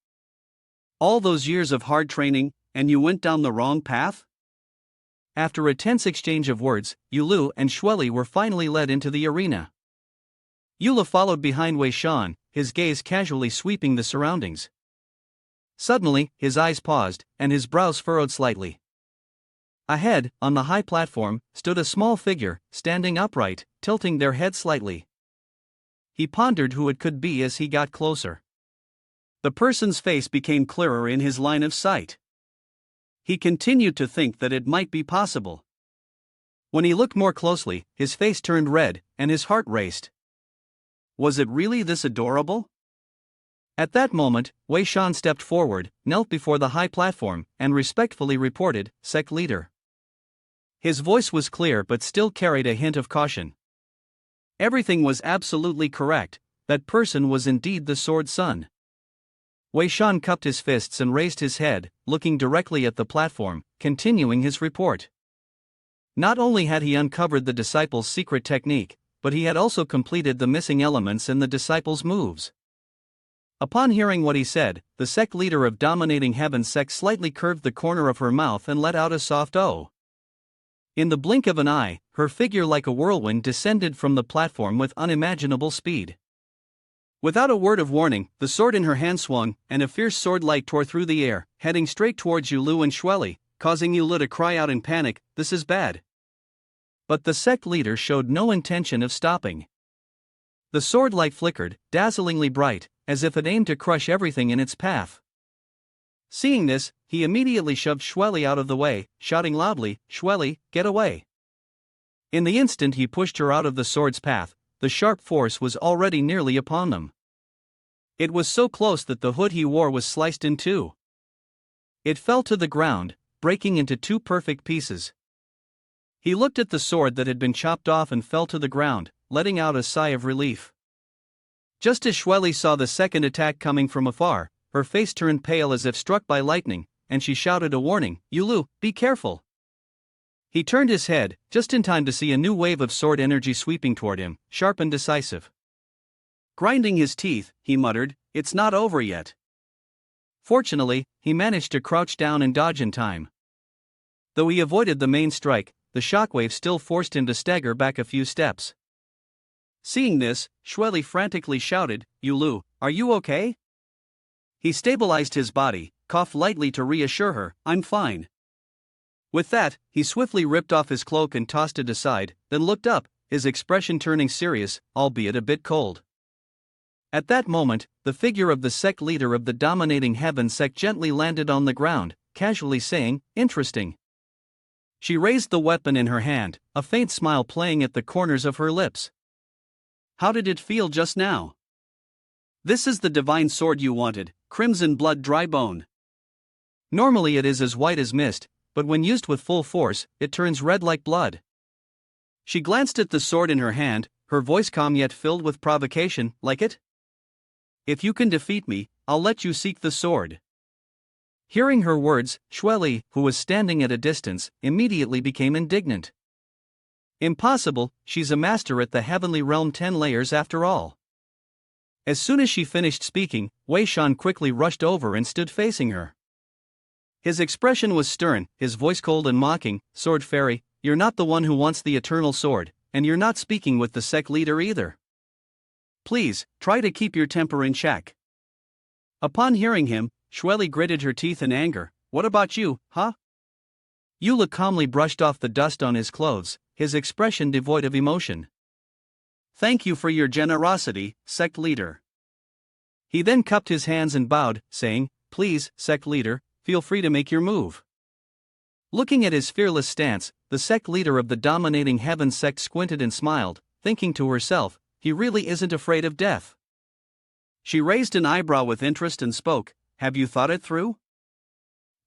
S1: All those years of hard training, and you went down the wrong path? After a tense exchange of words, Yulu and Xueli were finally led into the arena. Yula followed behind Wei Shan, his gaze casually sweeping the surroundings. Suddenly, his eyes paused, and his brows furrowed slightly. Ahead, on the high platform, stood a small figure, standing upright, tilting their head slightly. He pondered who it could be as he got closer. The person's face became clearer in his line of sight. He continued to think that it might be possible. When he looked more closely, his face turned red, and his heart raced. Was it really this adorable? At that moment, Wei Shan stepped forward, knelt before the high platform, and respectfully reported, Sect Leader. His voice was clear but still carried a hint of caution. Everything was absolutely correct, that person was indeed the Sword Son. Wei Shan cupped his fists and raised his head, looking directly at the platform, continuing his report. Not only had he uncovered the disciple's secret technique, but he had also completed the missing elements in the disciple's moves. Upon hearing what he said, the sect leader of Dominating Heaven sect slightly curved the corner of her mouth and let out a soft "oh." In the blink of an eye, her figure like a whirlwind descended from the platform with unimaginable speed. Without a word of warning, the sword in her hand swung, and a fierce sword light tore through the air, heading straight towards Yulu and Xueli, causing Yulu to cry out in panic, "This is bad." But the sect leader showed no intention of stopping. The sword light flickered, dazzlingly bright, as if it aimed to crush everything in its path. Seeing this, he immediately shoved Xueli out of the way, shouting loudly, "Xueli, get away." In the instant he pushed her out of the sword's path, the sharp force was already nearly upon them. It was so close that the hood he wore was sliced in two. It fell to the ground, breaking into 2 perfect pieces. He looked at the sword that had been chopped off and fell to the ground, letting out a sigh of relief. Just as Shweli saw the second attack coming from afar, her face turned pale as if struck by lightning, and she shouted a warning, "Yulu, be careful!" He turned his head, just in time to see a new wave of sword energy sweeping toward him, sharp and decisive. Grinding his teeth, he muttered, "It's not over yet." Fortunately, he managed to crouch down and dodge in time. Though he avoided the main strike, the shockwave still forced him to stagger back a few steps. Seeing this, Shweli frantically shouted, "Yulu, are you okay?" He stabilized his body, coughed lightly to reassure her, "I'm fine." With that, he swiftly ripped off his cloak and tossed it aside, then looked up, his expression turning serious, albeit a bit cold. At that moment, the figure of the sect leader of the dominating heaven sect gently landed on the ground, casually saying, "Interesting." She raised the weapon in her hand, a faint smile playing at the corners of her lips. "How did it feel just now?" "This is the divine sword you wanted, crimson blood dry bone. Normally it is as white as mist, but when used with full force, it turns red like blood." She glanced at the sword in her hand, her voice calm yet filled with provocation. "Like it? If you can defeat me, I'll let you seek the sword." Hearing her words, Shweli, who was standing at a distance, immediately became indignant. "Impossible, she's a master at the heavenly realm 10 layers after all." As soon as she finished speaking, Wei Shan quickly rushed over and stood facing her. His expression was stern, his voice cold and mocking. "Sword Fairy, you're not the one who wants the eternal sword, and you're not speaking with the sect leader either. Please, try to keep your temper in check." Upon hearing him, Shweli gritted her teeth in anger. "What about you, huh?" Yula calmly brushed off the dust on his clothes, his expression devoid of emotion. "Thank you for your generosity, sect leader." He then cupped his hands and bowed, saying, "Please, sect leader, feel free to make your move." Looking at his fearless stance, the sect leader of the dominating heaven sect squinted and smiled, thinking to herself, "He really isn't afraid of death." She raised an eyebrow with interest and spoke, "Have you thought it through?"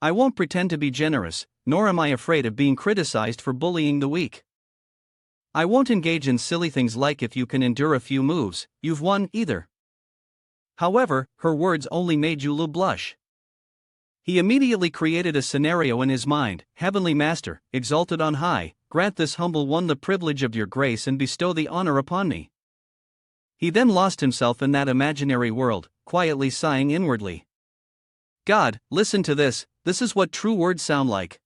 S1: "I won't pretend to be generous, nor am I afraid of being criticized for bullying the weak. I won't engage in silly things like 'if you can endure a few moves, you've won' either." However, her words only made Yulu blush. He immediately created a scenario in his mind. "Heavenly Master, exalted on high, grant this humble one the privilege of your grace and bestow the honor upon me." He then lost himself in that imaginary world, quietly sighing inwardly. "God, listen to this, this is what true words sound like."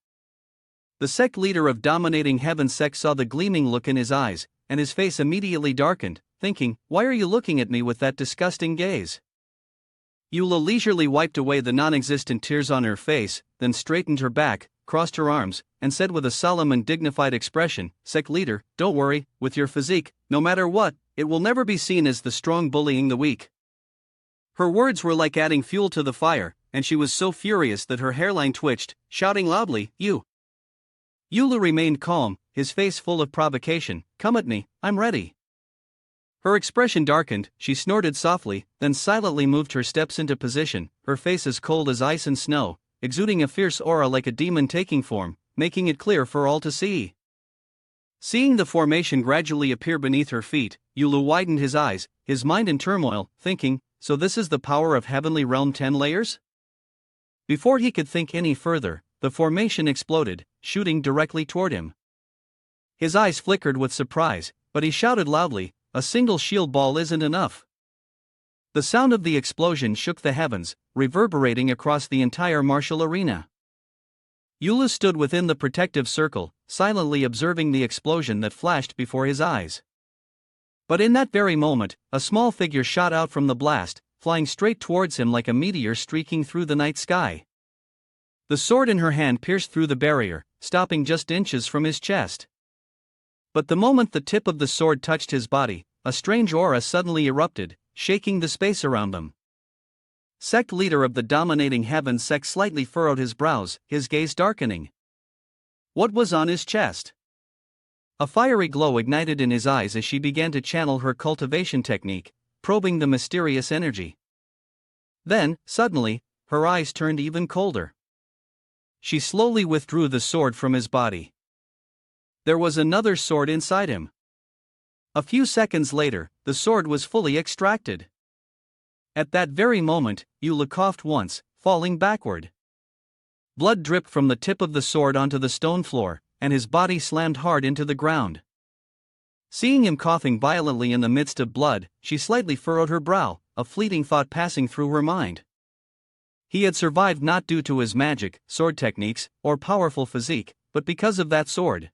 S1: The sect leader of dominating heaven sect saw the gleaming look in his eyes, and his face immediately darkened, thinking, "Why are you looking at me with that disgusting gaze?" Yula leisurely wiped away the non-existent tears on her face, then straightened her back, crossed her arms, and said with a solemn and dignified expression, "Sect leader, don't worry, with your physique, no matter what, it will never be seen as the strong bullying the weak." Her words were like adding fuel to the fire, and she was so furious that her hairline twitched, shouting loudly, "You!" Yula remained calm, his face full of provocation. "Come at me, I'm ready." Her expression darkened, she snorted softly, then silently moved her steps into position, her face as cold as ice and snow, exuding a fierce aura like a demon taking form, making it clear for all to see. Seeing the formation gradually appear beneath her feet, Yulu widened his eyes, his mind in turmoil, thinking, "So this is the power of heavenly realm 10 layers?" Before he could think any further, the formation exploded, shooting directly toward him. His eyes flickered with surprise, but he shouted loudly, "A single shield ball isn't enough." The sound of the explosion shook the heavens, reverberating across the entire martial arena. Yulu stood within the protective circle, silently observing the explosion that flashed before his eyes. But in that very moment, a small figure shot out from the blast, flying straight towards him like a meteor streaking through the night sky. The sword in her hand pierced through the barrier, stopping just inches from his chest. But the moment the tip of the sword touched his body, a strange aura suddenly erupted, shaking the space around them. Sect leader of the dominating heaven sect slightly furrowed his brows, his gaze darkening. What was on his chest? A fiery glow ignited in his eyes as she began to channel her cultivation technique, probing the mysterious energy. Then, suddenly, her eyes turned even colder. She slowly withdrew the sword from his body. There was another sword inside him. A few seconds later, the sword was fully extracted. At that very moment, Yula coughed once, falling backward. Blood dripped from the tip of the sword onto the stone floor, and his body slammed hard into the ground. Seeing him coughing violently in the midst of blood, she slightly furrowed her brow, a fleeting thought passing through her mind. He had survived not due to his magic, sword techniques, or powerful physique, but because of that sword.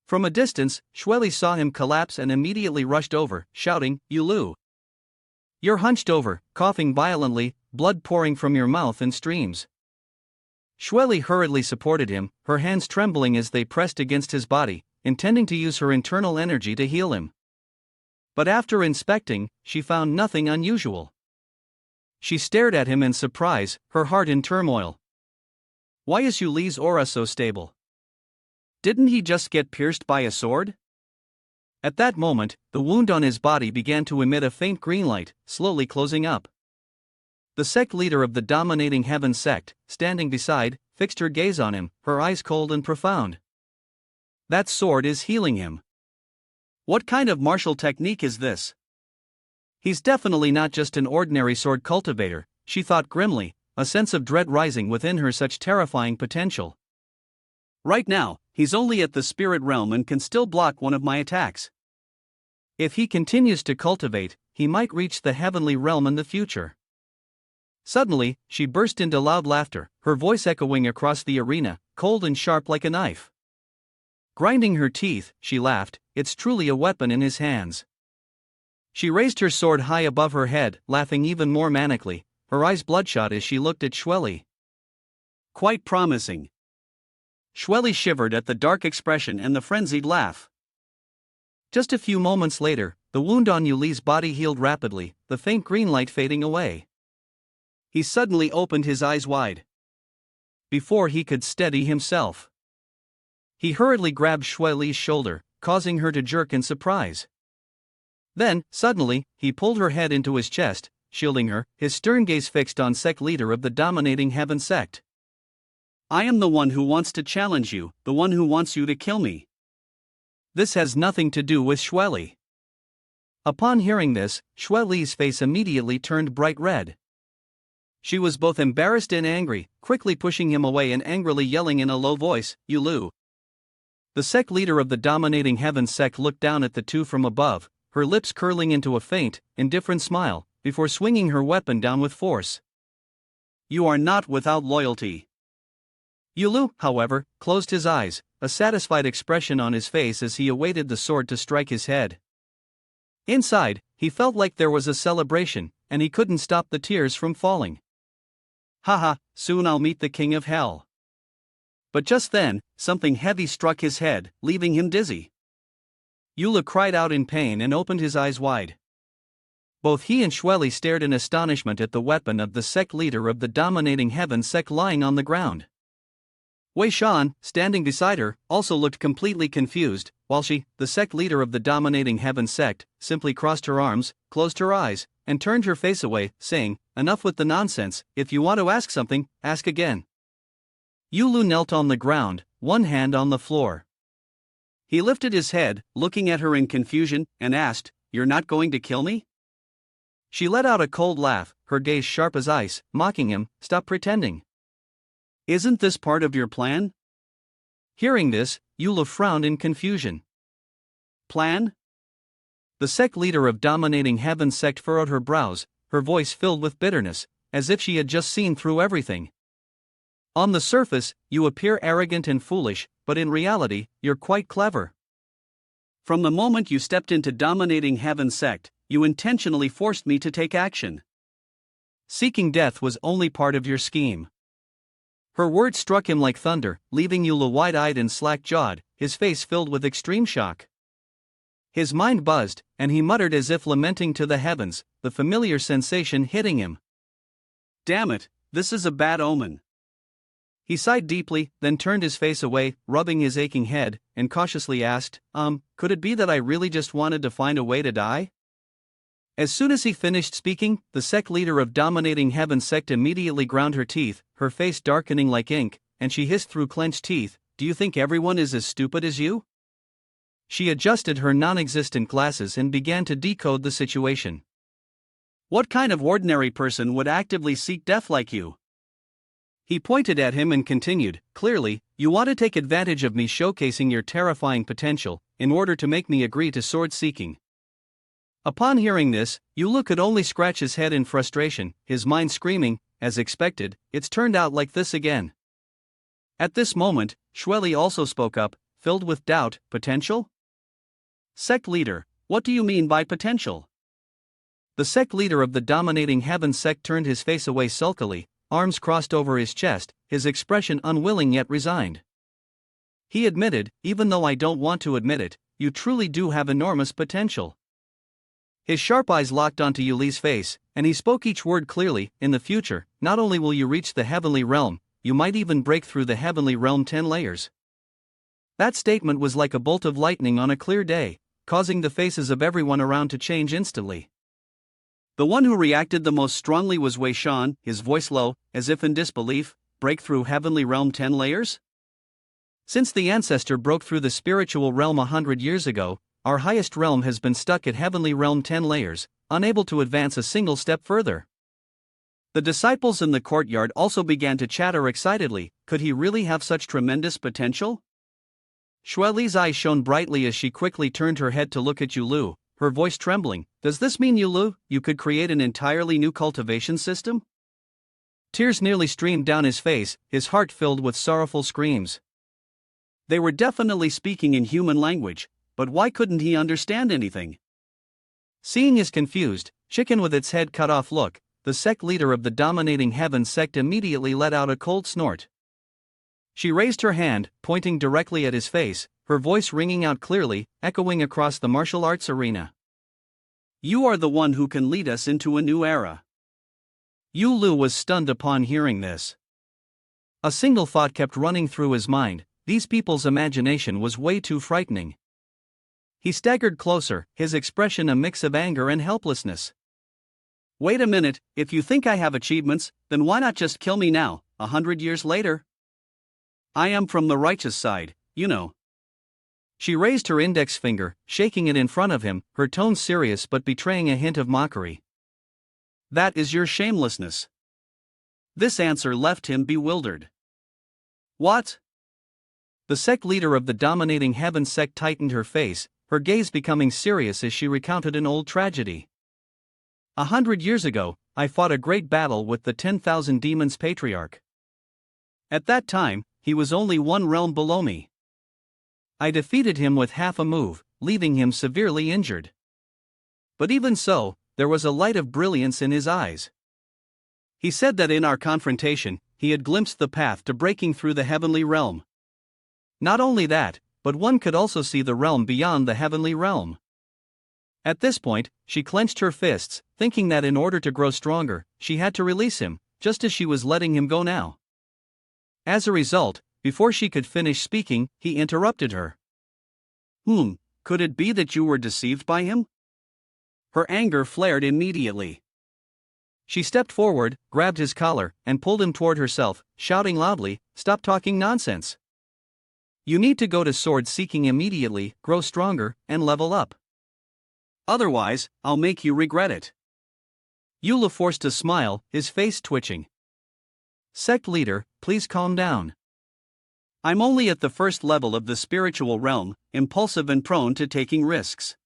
S1: From a distance, Shweli saw him collapse and immediately rushed over, shouting, "Yulu! You're hunched over, coughing violently, blood pouring from your mouth in streams." Shweli hurriedly supported him, her hands trembling as they pressed against his body, intending to use her internal energy to heal him. But after inspecting, she found nothing unusual. She stared at him in surprise, her heart in turmoil. Why is Yuli's aura so stable? Didn't he just get pierced by a sword? At that moment, the wound on his body began to emit a faint green light, slowly closing up. The sect leader of the dominating heaven sect, standing beside, fixed her gaze on him, her eyes cold and profound. That sword is healing him. What kind of martial technique is this? He's definitely not just an ordinary sword cultivator, she thought grimly, a sense of dread rising within her, such terrifying potential. Right now, he's only at the spirit realm and can still block one of my attacks. If he continues to cultivate, he might reach the heavenly realm in the future. Suddenly, she burst into loud laughter, her voice echoing across the arena, cold and sharp like a knife. Grinding her teeth, she laughed, it's truly a weapon in his hands. She raised her sword high above her head, laughing even more manically, her eyes bloodshot as she looked at Shweli. Quite promising. Shweli shivered at the dark expression and the frenzied laugh. Just a few moments later, the wound on Yuli's body healed rapidly, the faint green light fading away. He suddenly opened his eyes wide. Before he could steady himself, he hurriedly grabbed Shweli's shoulder, causing her to jerk in surprise. Then, suddenly, he pulled her head into his chest, shielding her, his stern gaze fixed on sect leader of the dominating heaven sect. I am the one who wants to challenge you, the one who wants you to kill me. This has nothing to do with Shweli. Upon hearing this, Shweli's face immediately turned bright red. She was both embarrassed and angry, quickly pushing him away and angrily yelling in a low voice, Yulu. The sect leader of the dominating heaven sect looked down at the two from above, her lips curling into a faint, indifferent smile, before swinging her weapon down with force. You are not without loyalty. Yulu, however, closed his eyes, a satisfied expression on his face as he awaited the sword to strike his head. Inside, he felt like there was a celebration, and he couldn't stop the tears from falling. Haha, soon I'll meet the king of hell. But just then, something heavy struck his head, leaving him dizzy. Yula cried out in pain and opened his eyes wide. Both he and Shweli stared in astonishment at the weapon of the sect leader of the dominating heaven sect lying on the ground. Wei Shan, standing beside her, also looked completely confused, while she, the sect leader of the dominating heaven sect, simply crossed her arms, closed her eyes, and turned her face away, saying, Enough with the nonsense, if you want to ask something, ask again. Yulu knelt on the ground, one hand on the floor. He lifted his head, looking at her in confusion, and asked, You're not going to kill me? She let out a cold laugh, her gaze sharp as ice, mocking him, Stop pretending. Isn't this part of your plan? Hearing this, Yula frowned in confusion. Plan? The sect leader of dominating heaven sect furrowed her brows, her voice filled with bitterness, as if she had just seen through everything. On the surface, you appear arrogant and foolish, but in reality, you're quite clever. From the moment you stepped into dominating heaven sect, you intentionally forced me to take action. Seeking death was only part of your scheme. Her words struck him like thunder, leaving Yula wide-eyed and slack-jawed, his face filled with extreme shock. His mind buzzed, and he muttered as if lamenting to the heavens, the familiar sensation hitting him. Damn it, this is a bad omen. He sighed deeply, then turned his face away, rubbing his aching head, and cautiously asked, could it be that I really just wanted to find a way to die? As soon as he finished speaking, the sect leader of dominating heaven sect immediately ground her teeth, her face darkening like ink, and she hissed through clenched teeth, do you think everyone is as stupid as you? She adjusted her non-existent glasses and began to decode the situation. What kind of ordinary person would actively seek death like you? He pointed at him and continued, clearly, you want to take advantage of me showcasing your terrifying potential, in order to make me agree to sword seeking. Upon hearing this, Yulu could only scratch his head in frustration, his mind screaming, as expected, it's turned out like this again. At this moment, Shueli also spoke up, filled with doubt. Potential? Sect leader, what do you mean by potential? The sect leader of the dominating heaven sect turned his face away sulkily, arms crossed over his chest, his expression unwilling yet resigned. He admitted, even though I don't want to admit it, you truly do have enormous potential. His sharp eyes locked onto Yuli's face, and he spoke each word clearly. In the future, not only will you reach the heavenly realm, you might even break through the heavenly realm 10 layers. That statement was like a bolt of lightning on a clear day, causing the faces of everyone around to change instantly. The one who reacted the most strongly was Wei Shan, his voice low, as if in disbelief. Break through heavenly realm 10 layers? Since the ancestor broke through the spiritual realm 100 years ago, our highest realm has been stuck at heavenly realm 10 layers, unable to advance a single step further. The disciples in the courtyard also began to chatter excitedly. Could he really have such tremendous potential? Shueli's eyes shone brightly as she quickly turned her head to look at Yulu, her voice trembling. Does this mean, Yulu, you could create an entirely new cultivation system? Tears nearly streamed down his face, his heart filled with sorrowful screams. They were definitely speaking in human language, but why couldn't he understand anything? Seeing his confused, chicken with its head cut off look, the sect leader of the dominating heaven sect immediately let out a cold snort. She raised her hand, pointing directly at his face, her voice ringing out clearly, echoing across the martial arts arena. You are the one who can lead us into a new era. Yulu was stunned upon hearing this. A single thought kept running through his mind: these people's imagination was way too frightening. He staggered closer, his expression a mix of anger and helplessness. Wait a minute, if you think I have achievements, then why not just kill me now, 100 years later? I am from the righteous side, you know. She raised her index finger, shaking it in front of him, her tone serious but betraying a hint of mockery. That is your shamelessness. This answer left him bewildered. What? The sect leader of the dominating heaven sect tightened her face, her gaze becoming serious as she recounted an old tragedy. 100 years ago, I fought a great battle with the 10,000 demons patriarch. At that time, he was only one realm below me. I defeated him with half a move, leaving him severely injured. But even so, there was a light of brilliance in his eyes. He said that in our confrontation, he had glimpsed the path to breaking through the heavenly realm. Not only that, but one could also see the realm beyond the heavenly realm. At this point, she clenched her fists, thinking that in order to grow stronger, she had to release him, just as she was letting him go now. As a result, before she could finish speaking, he interrupted her. Could it be that you were deceived by him? Her anger flared immediately. She stepped forward, grabbed his collar, and pulled him toward herself, shouting loudly, "Stop talking nonsense. You need to go to sword seeking immediately, grow stronger, and level up. Otherwise, I'll make you regret it." Yula forced a smile, his face twitching. Sect leader, please calm down. I'm only at the first level of the spiritual realm, impulsive and prone to taking risks.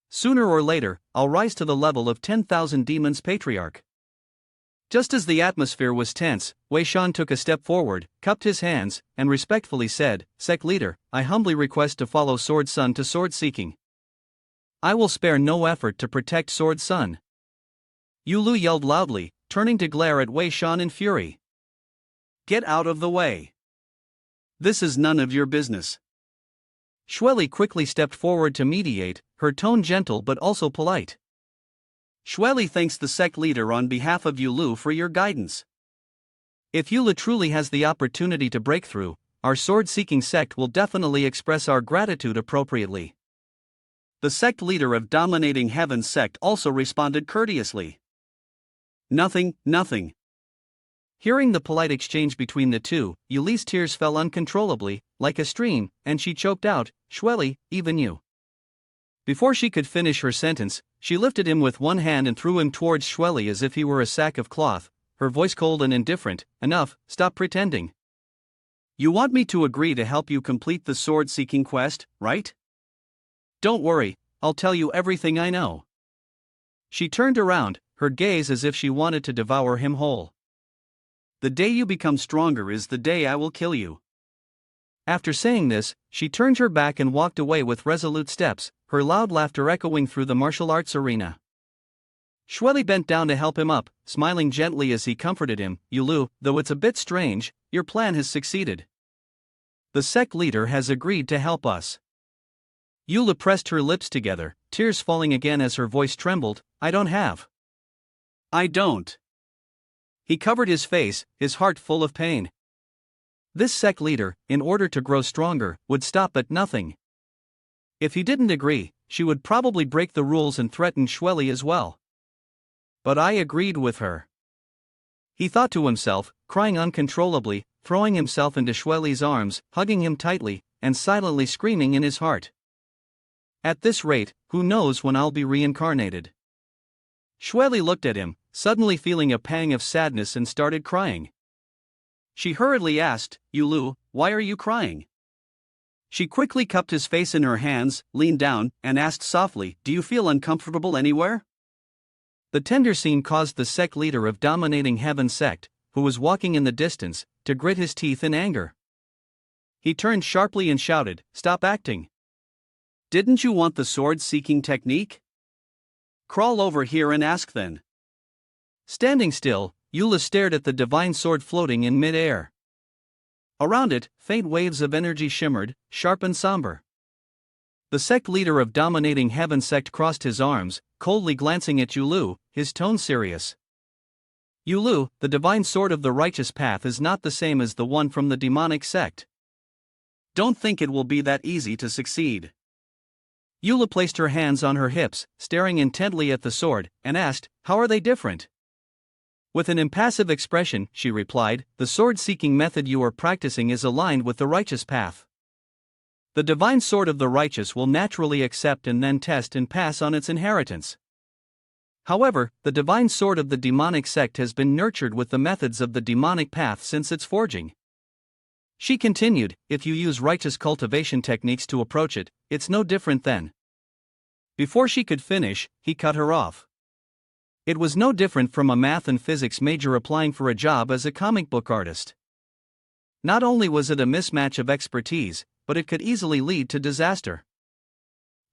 S1: Sooner or later, I'll rise to the level of 10,000 demons patriarch. Just as the atmosphere was tense, Wei Shan took a step forward, cupped his hands, and respectfully said, Sect leader, I humbly request to follow Sword Sun to sword seeking. I will spare no effort to protect Sword Sun. Yulu yelled loudly, turning to glare at Wei Shan in fury. Get out of the way. This is none of your business. Shueli quickly stepped forward to mediate, her tone gentle but also polite. Shueli thanks the sect leader on behalf of Yulu for your guidance. If Yulu truly has the opportunity to break through, our sword-seeking sect will definitely express our gratitude appropriately. The sect leader of Dominating Heaven's sect also responded courteously. Nothing. Hearing the polite exchange between the two, Yuli's tears fell uncontrollably, like a stream, and she choked out, "Shweli, even you." Before she could finish her sentence, she lifted him with one hand and threw him towards Shweli as if he were a sack of cloth, her voice cold and indifferent. "Enough, stop pretending. You want me to agree to help you complete the sword-seeking quest, right? Don't worry, I'll tell you everything I know." She turned around, her gaze as if she wanted to devour him whole. "The day you become stronger is the day I will kill you." After saying this, she turned her back and walked away with resolute steps, her loud laughter echoing through the martial arts arena. Shweli bent down to help him up, smiling gently as he comforted him. "Yulu, though it's a bit strange, your plan has succeeded. The sect leader has agreed to help us." Yula pressed her lips together, tears falling again as her voice trembled. I don't. He covered his face, his heart full of pain. This sect leader, in order to grow stronger, would stop at nothing. If he didn't agree, she would probably break the rules and threaten Shweli as well. But I agreed with her. He thought to himself, crying uncontrollably, throwing himself into Shweli's arms, hugging him tightly, and silently screaming in his heart. At this rate, who knows when I'll be reincarnated? Shweli looked at him, suddenly feeling a pang of sadness, and started crying. She hurriedly asked, "Yulu, why are you crying?" She quickly cupped his face in her hands, leaned down, and asked softly, "Do you feel uncomfortable anywhere?" The tender scene caused the sect leader of dominating Heaven sect, who was walking in the distance, to grit his teeth in anger. He turned sharply and shouted, "Stop acting! Didn't you want the sword-seeking technique? Crawl over here and ask then." Standing still, Yula stared at the divine sword floating in mid-air. Around it, faint waves of energy shimmered, sharp and somber. The sect leader of dominating Heaven sect crossed his arms, coldly glancing at Yulu, his tone serious. "Yulu, the divine sword of the righteous path is not the same as the one from the demonic sect. Don't think it will be that easy to succeed." Yula placed her hands on her hips, staring intently at the sword, and asked, "How are they different?" With an impassive expression, she replied, "The sword-seeking method you are practicing is aligned with the righteous path. The divine sword of the righteous will naturally accept and then test and pass on its inheritance. However, the divine sword of the demonic sect has been nurtured with the methods of the demonic path since its forging." She continued, "If you use righteous cultivation techniques to approach it, it's no different then." Before she could finish, he cut her off. It was no different from a math and physics major applying for a job as a comic book artist. Not only was it a mismatch of expertise, but it could easily lead to disaster.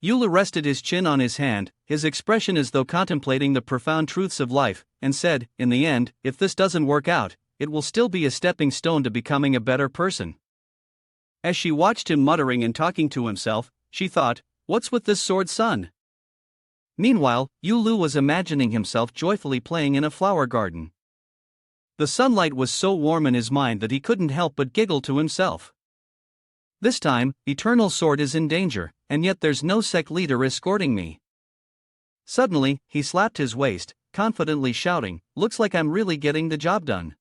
S1: Yula rested his chin on his hand, his expression as though contemplating the profound truths of life, and said, "In the end, if this doesn't work out, it will still be a stepping stone to becoming a better person." As she watched him muttering and talking to himself, she thought, "What's with this sword sun?" Meanwhile, Yulu was imagining himself joyfully playing in a flower garden. The sunlight was so warm in his mind that he couldn't help but giggle to himself. This time, Eternal Sword is in danger, and yet there's no sect leader escorting me. Suddenly, he slapped his waist, confidently shouting, "Looks like I'm really getting the job done."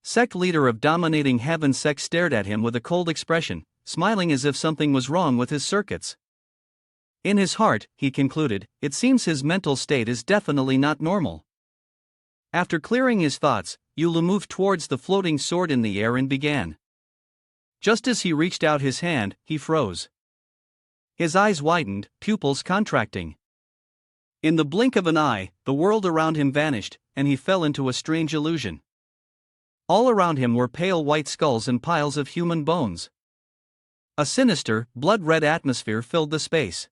S1: Sect leader of dominating Heaven sect stared at him with a cold expression, smiling as if something was wrong with his circuits. In his heart, he concluded, it seems his mental state is definitely not normal. After clearing his thoughts, Yula moved towards the floating sword in the air and began. Just as he reached out his hand, he froze. His eyes widened, pupils contracting. In the blink of an eye, the world around him vanished, and he fell into a strange illusion. All around him were pale white skulls and piles of human bones. A sinister, blood-red atmosphere filled the space.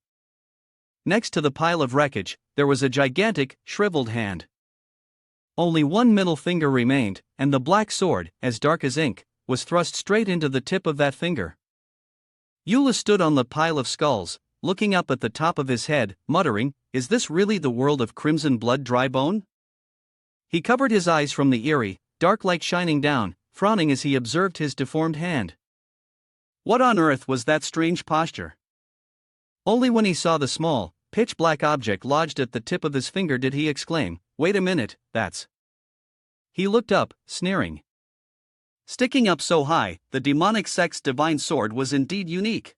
S1: Next to the pile of wreckage, there was a gigantic, shriveled hand. Only one middle finger remained, and the black sword, as dark as ink, was thrust straight into the tip of that finger. Yula stood on the pile of skulls, looking up at the top of his head, muttering, "Is this really the world of crimson blood dry bone?" He covered his eyes from the eerie, dark light shining down, frowning as he observed his deformed hand. What on earth was that strange posture? Only when he saw the small, pitch-black object lodged at the tip of his finger did he exclaim, "Wait a minute, that's..." He looked up, sneering. Sticking up so high, the demonic sect's divine sword was indeed unique.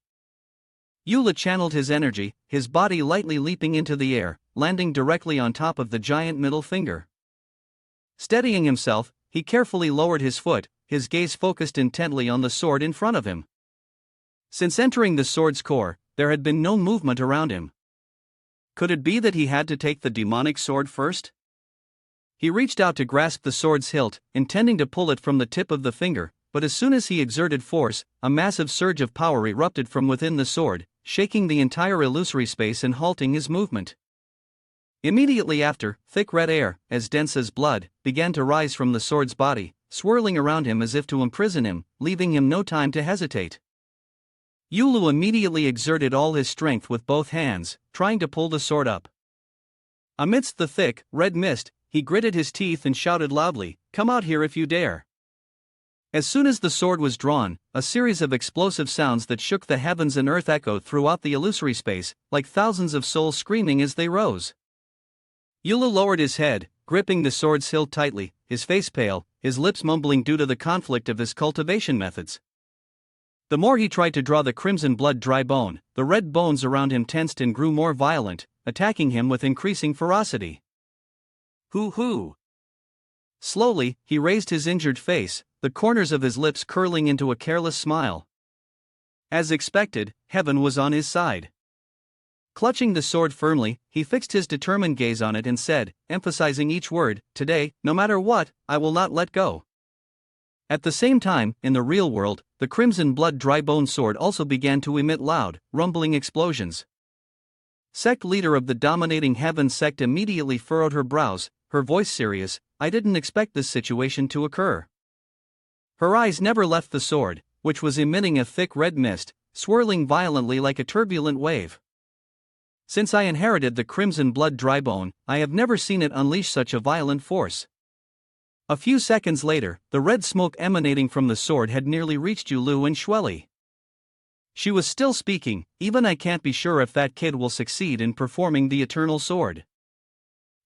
S1: Yula channeled his energy, his body lightly leaping into the air, landing directly on top of the giant middle finger. Steadying himself, he carefully lowered his foot, his gaze focused intently on the sword in front of him. Since entering the sword's core, there had been no movement around him. Could it be that he had to take the demonic sword first? He reached out to grasp the sword's hilt, intending to pull it from the tip of the finger, but as soon as he exerted force, a massive surge of power erupted from within the sword, shaking the entire illusory space and halting his movement. Immediately after, thick red air, as dense as blood, began to rise from the sword's body, swirling around him as if to imprison him, leaving him no time to hesitate. Yulu immediately exerted all his strength with both hands, trying to pull the sword up. Amidst the thick, red mist, he gritted his teeth and shouted loudly, "Come out here if you dare." As soon as the sword was drawn, a series of explosive sounds that shook the heavens and earth echoed throughout the illusory space, like thousands of souls screaming as they rose. Yulu lowered his head, gripping the sword's hilt tightly, his face pale, his lips mumbling due to the conflict of his cultivation methods. The more he tried to draw the crimson blood dry bone, the red bones around him tensed and grew more violent, attacking him with increasing ferocity. Hoo-hoo! Slowly, he raised his injured face, the corners of his lips curling into a careless smile. As expected, heaven was on his side. Clutching the sword firmly, he fixed his determined gaze on it and said, emphasizing each word, "Today, no matter what, I will not let go." At the same time, in the real world, the crimson blood dry bone sword also began to emit loud, rumbling explosions. Sect leader of the dominating heaven sect immediately furrowed her brows, her voice serious. "I didn't expect this situation to occur." Her eyes never left the sword, which was emitting a thick red mist, swirling violently like a turbulent wave. "Since I inherited the crimson blood dry bone, I have never seen it unleash such a violent force." A few seconds later, the red smoke emanating from the sword had nearly reached Yulu and Shweli. She was still speaking, "Even I can't be sure if that kid will succeed in performing the eternal sword."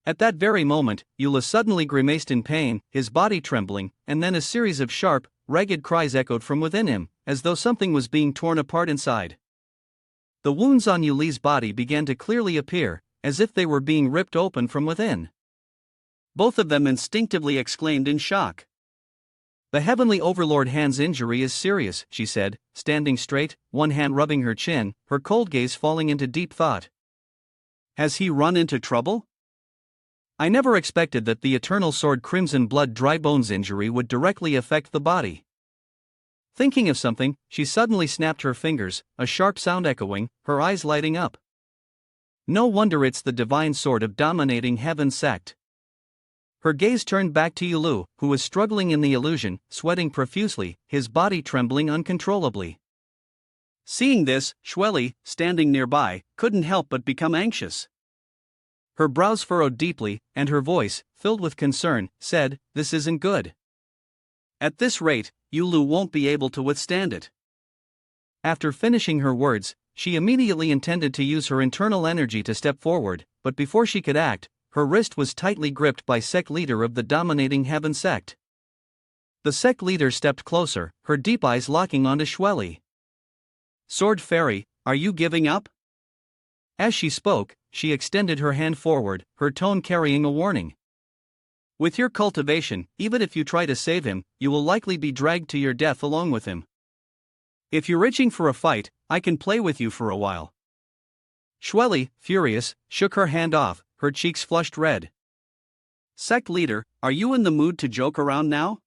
S1: At that very moment, Yula suddenly grimaced in pain, his body trembling, and then a series of sharp, ragged cries echoed from within him, as though something was being torn apart inside. The wounds on Yuli's body began to clearly appear, as if they were being ripped open from within. Both of them instinctively exclaimed in shock. "The Heavenly Overlord Han's injury is serious," she said, standing straight, one hand rubbing her chin, her cold gaze falling into deep thought. "Has he run into trouble? I never expected that the Eternal Sword Crimson Blood Dry Bones injury would directly affect the body." Thinking of something, she suddenly snapped her fingers, a sharp sound echoing, her eyes lighting up. "No wonder it's the divine sword of dominating heaven sect." Her gaze turned back to Yulu, who was struggling in the illusion, sweating profusely, his body trembling uncontrollably. Seeing this, Shweli, standing nearby, couldn't help but become anxious. Her brows furrowed deeply, and her voice, filled with concern, said, "This isn't good. At this rate, Yulu won't be able to withstand it." After finishing her words, she immediately intended to use her internal energy to step forward, but before she could act, her wrist was tightly gripped by sect leader of the dominating heaven sect. The sect leader stepped closer, her deep eyes locking onto Shweli. "Sword Fairy, are you giving up?" As she spoke, she extended her hand forward, her tone carrying a warning. "With your cultivation, even if you try to save him, you will likely be dragged to your death along with him. If you're itching for a fight, I can play with you for a while." Shweli, furious, shook her hand off, her cheeks flushed red. "Sect leader, are you in the mood to joke around now?"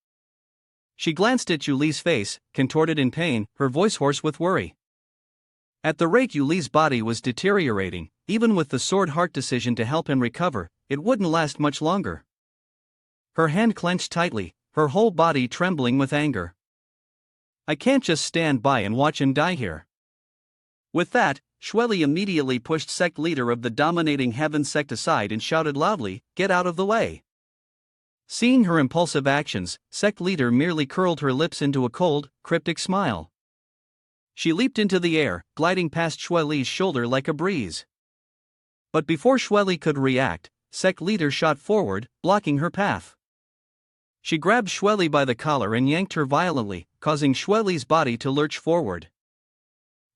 S1: She glanced at Yuli's face, contorted in pain, her voice hoarse with worry. At the rate Yuli's body was deteriorating, even with the sword heart decision to help him recover, it wouldn't last much longer. Her hand clenched tightly, her whole body trembling with anger. "I can't just stand by and watch him die here." With that, Shweli immediately pushed sect leader of the dominating heaven sect aside and shouted loudly, "Get out of the way." Seeing her impulsive actions, sect leader merely curled her lips into a cold, cryptic smile. She leaped into the air, gliding past Shweli's shoulder like a breeze. But before Shweli could react, sect leader shot forward, blocking her path. She grabbed Xueli by the collar and yanked her violently, causing Xueli's body to lurch forward.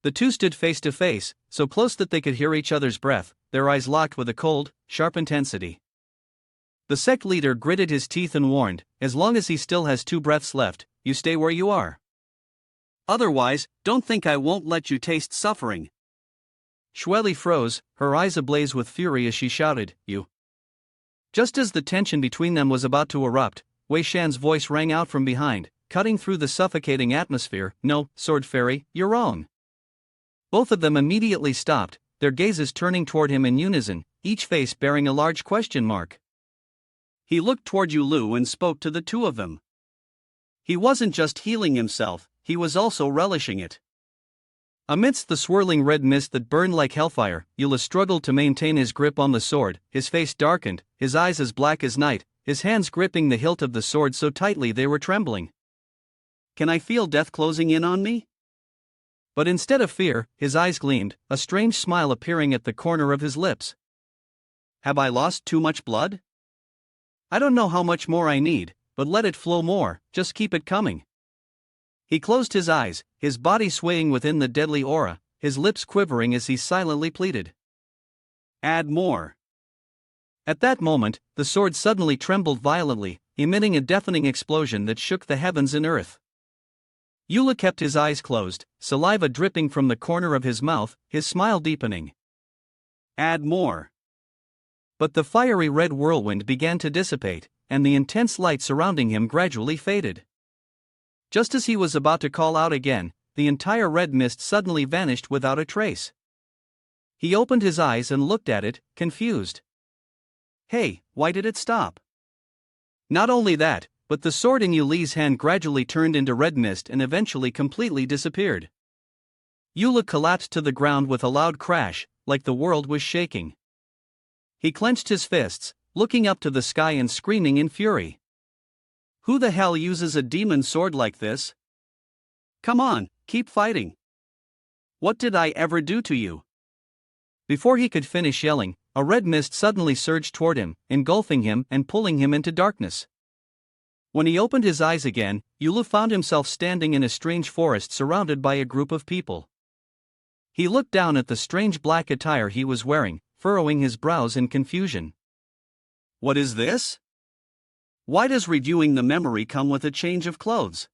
S1: The two stood face to face, so close that they could hear each other's breath, their eyes locked with a cold, sharp intensity. The sect leader gritted his teeth and warned, "As long as he still has 2 breaths left, you stay where you are. Otherwise, don't think I won't let you taste suffering." Xueli froze, her eyes ablaze with fury as she shouted, "You." Just as the tension between them was about to erupt, Wei Shan's voice rang out from behind, cutting through the suffocating atmosphere, "No, Sword Fairy, you're wrong." Both of them immediately stopped, their gazes turning toward him in unison, each face bearing a large question mark. He looked toward Yulu and spoke to the two of them. He wasn't just healing himself, he was also relishing it. Amidst the swirling red mist that burned like hellfire, Yulu struggled to maintain his grip on the sword, his face darkened, his eyes as black as night, his hands gripping the hilt of the sword so tightly they were trembling. "Can I feel death closing in on me?" But instead of fear, his eyes gleamed, a strange smile appearing at the corner of his lips. "Have I lost too much blood? I don't know how much more I need, but let it flow more, just keep it coming." He closed his eyes, his body swaying within the deadly aura, his lips quivering as he silently pleaded. "Add more." At that moment, the sword suddenly trembled violently, emitting a deafening explosion that shook the heavens and earth. Yulu kept his eyes closed, saliva dripping from the corner of his mouth, his smile deepening. "Add more." But the fiery red whirlwind began to dissipate, and the intense light surrounding him gradually faded. Just as he was about to call out again, the entire red mist suddenly vanished without a trace. He opened his eyes and looked at it, confused. Hey, why did it stop? Not only that, but the sword in Yuli's hand gradually turned into red mist and eventually completely disappeared. Yula collapsed to the ground with a loud crash, like the world was shaking. He clenched his fists, looking up to the sky and screaming in fury. "Who the hell uses a demon sword like this? Come on, keep fighting. What did I ever do to you?" Before he could finish yelling, a red mist suddenly surged toward him, engulfing him and pulling him into darkness. When he opened his eyes again, Yulu found himself standing in a strange forest surrounded by a group of people. He looked down at the strange black attire he was wearing, furrowing his brows in confusion. "What is this? Why does reviewing the memory come with a change of clothes?"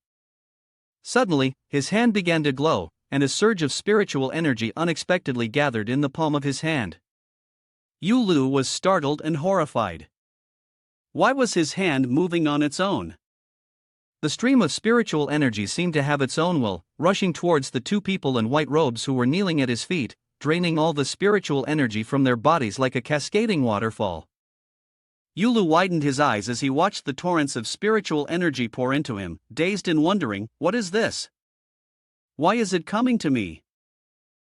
S1: Suddenly, his hand began to glow, and a surge of spiritual energy unexpectedly gathered in the palm of his hand. Yulu was startled and horrified. Why was his hand moving on its own? The stream of spiritual energy seemed to have its own will, rushing towards the two people in white robes who were kneeling at his feet, draining all the spiritual energy from their bodies like a cascading waterfall. Yulu widened his eyes as he watched the torrents of spiritual energy pour into him, dazed and wondering, "What is this? Why is it coming to me?"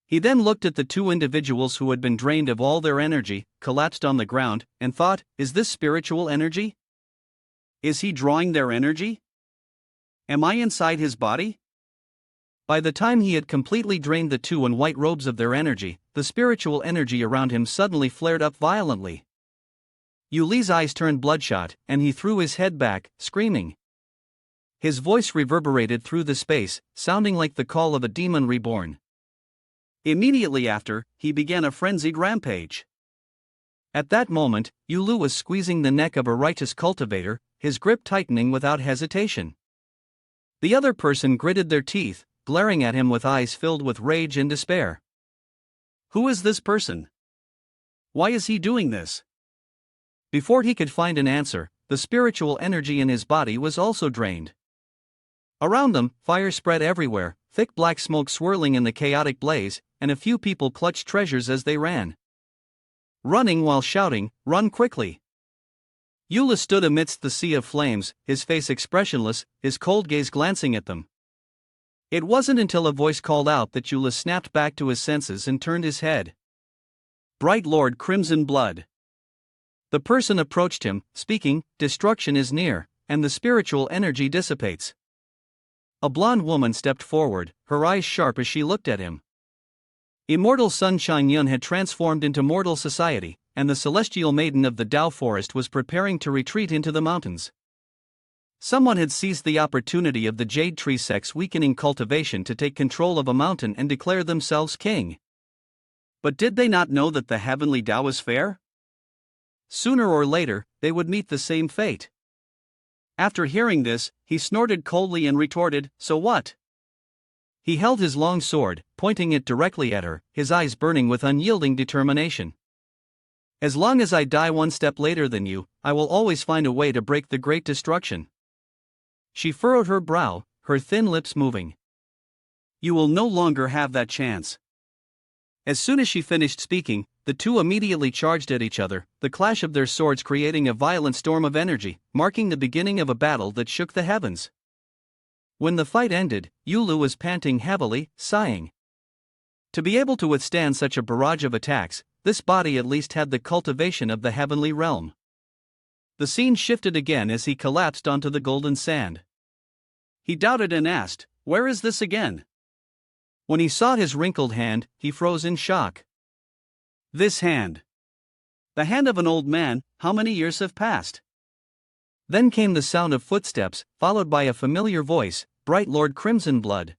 S1: He then looked at the two individuals who had been drained of all their energy, collapsed on the ground, and thought, "Is this spiritual energy? Is he drawing their energy? Am I inside his body?" By the time he had completely drained the two in white robes of their energy, the spiritual energy around him suddenly flared up violently. Yuli's eyes turned bloodshot, and he threw his head back, screaming. His voice reverberated through the space, sounding like the call of a demon reborn. Immediately after, he began a frenzied rampage. At that moment, Yulu was squeezing the neck of a righteous cultivator, his grip tightening without hesitation. The other person gritted their teeth, glaring at him with eyes filled with rage and despair. Who is this person? Why is he doing this? Before he could find an answer, the spiritual energy in his body was also drained. Around them, fire spread everywhere, thick black smoke swirling in the chaotic blaze, and a few people clutched treasures as they ran. Running while shouting, "Run quickly!" Yula stood amidst the sea of flames, his face expressionless, his cold gaze glancing at them. It wasn't until a voice called out that Yula snapped back to his senses and turned his head. "Bright Lord Crimson Blood." The person approached him, speaking, "Destruction is near, and the spiritual energy dissipates." A blonde woman stepped forward, her eyes sharp as she looked at him. Immortal Sunshine Yun had transformed into mortal society, and the celestial maiden of the Dao forest was preparing to retreat into the mountains. Someone had seized the opportunity of the jade tree sect's weakening cultivation to take control of a mountain and declare themselves king. But did they not know that the heavenly Tao is fair? Sooner or later, they would meet the same fate. After hearing this, he snorted coldly and retorted, "So what?" He held his long sword, pointing it directly at her, his eyes burning with unyielding determination. "As long as I die one step later than you, I will always find a way to break the great destruction." She furrowed her brow, her thin lips moving. "You will no longer have that chance." As soon as she finished speaking, the two immediately charged at each other, the clash of their swords creating a violent storm of energy, marking the beginning of a battle that shook the heavens. When the fight ended, Yulu was panting heavily, sighing. To be able to withstand such a barrage of attacks, this body at least had the cultivation of the heavenly realm. The scene shifted again as he collapsed onto the golden sand. He doubted and asked, "Where is this again?" When he saw his wrinkled hand, he froze in shock. This hand. The hand of an old man. How many years have passed? Then came the sound of footsteps, followed by a familiar voice, "Bright Lord Crimson Blood."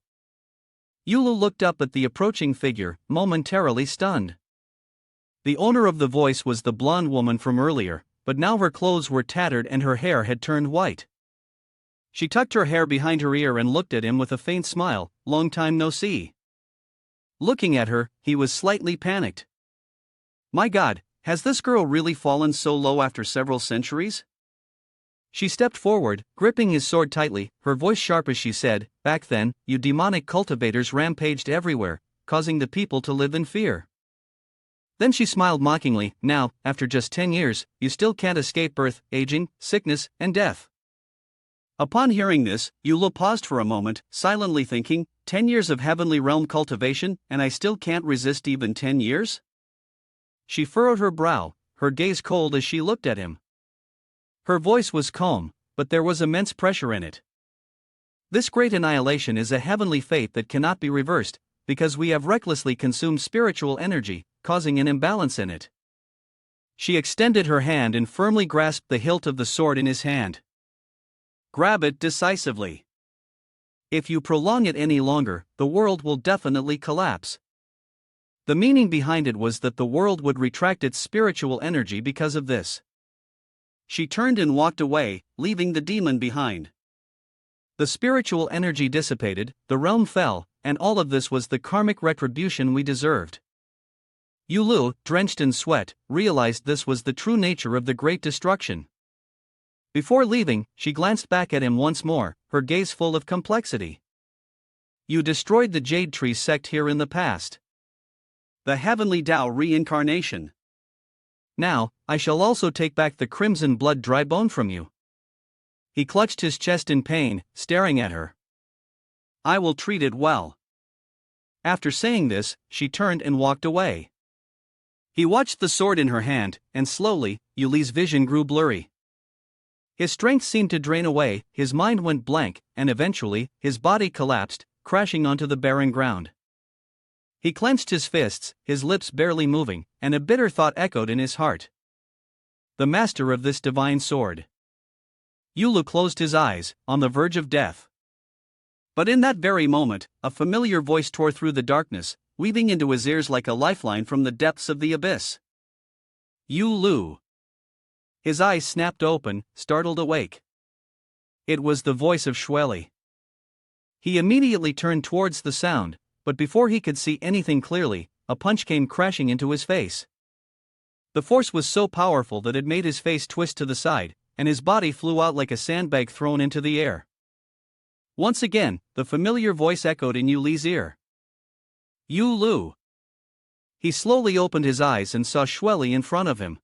S1: Yulu looked up at the approaching figure, momentarily stunned. The owner of the voice was the blonde woman from earlier, but now her clothes were tattered and her hair had turned white. She tucked her hair behind her ear and looked at him with a faint smile. "Long time no see." Looking at her, he was slightly panicked. My God, has this girl really fallen so low after several centuries? She stepped forward, gripping his sword tightly, her voice sharp as she said, "Back then, you demonic cultivators rampaged everywhere, causing the people to live in fear. Then she smiled mockingly. Now, after just 10 years, you still can't escape birth, aging, sickness, and death." Upon hearing this, Yulu paused for a moment, silently thinking, 10 years of heavenly realm cultivation, and I still can't resist even 10 years? She furrowed her brow, her gaze cold as she looked at him. Her voice was calm, but there was immense pressure in it. This great annihilation is a heavenly fate that cannot be reversed, because we have recklessly consumed spiritual energy, causing an imbalance in it. She extended her hand and firmly grasped the hilt of the sword in his hand. Grab it decisively. If you prolong it any longer, the world will definitely collapse. The meaning behind it was that the world would retract its spiritual energy because of this. She turned and walked away, leaving the demon behind. The spiritual energy dissipated, the realm fell, and all of this was the karmic retribution we deserved. Yulu, drenched in sweat, realized this was the true nature of the great destruction. Before leaving, she glanced back at him once more, her gaze full of complexity. You destroyed the Jade Tree sect here in the past. The Heavenly Tao reincarnation. Now, I shall also take back the Crimson Blood dry bone from you. He clutched his chest in pain, staring at her. I will treat it well. After saying this, she turned and walked away. He watched the sword in her hand, and slowly, Yuli's vision grew blurry. His strength seemed to drain away, his mind went blank, and eventually, his body collapsed, crashing onto the barren ground. He clenched his fists, his lips barely moving, and a bitter thought echoed in his heart. The master of this divine sword. Yulu closed his eyes, on the verge of death. But in that very moment, a familiar voice tore through the darkness, weaving into his ears like a lifeline from the depths of the abyss. Yulu. His eyes snapped open, startled awake. It was the voice of Shueli. He immediately turned towards the sound, but before he could see anything clearly, a punch came crashing into his face. The force was so powerful that it made his face twist to the side, and his body flew out like a sandbag thrown into the air. Once again, the familiar voice echoed in Yuli's ear. Yulu. He slowly opened his eyes and saw Shueli in front of him.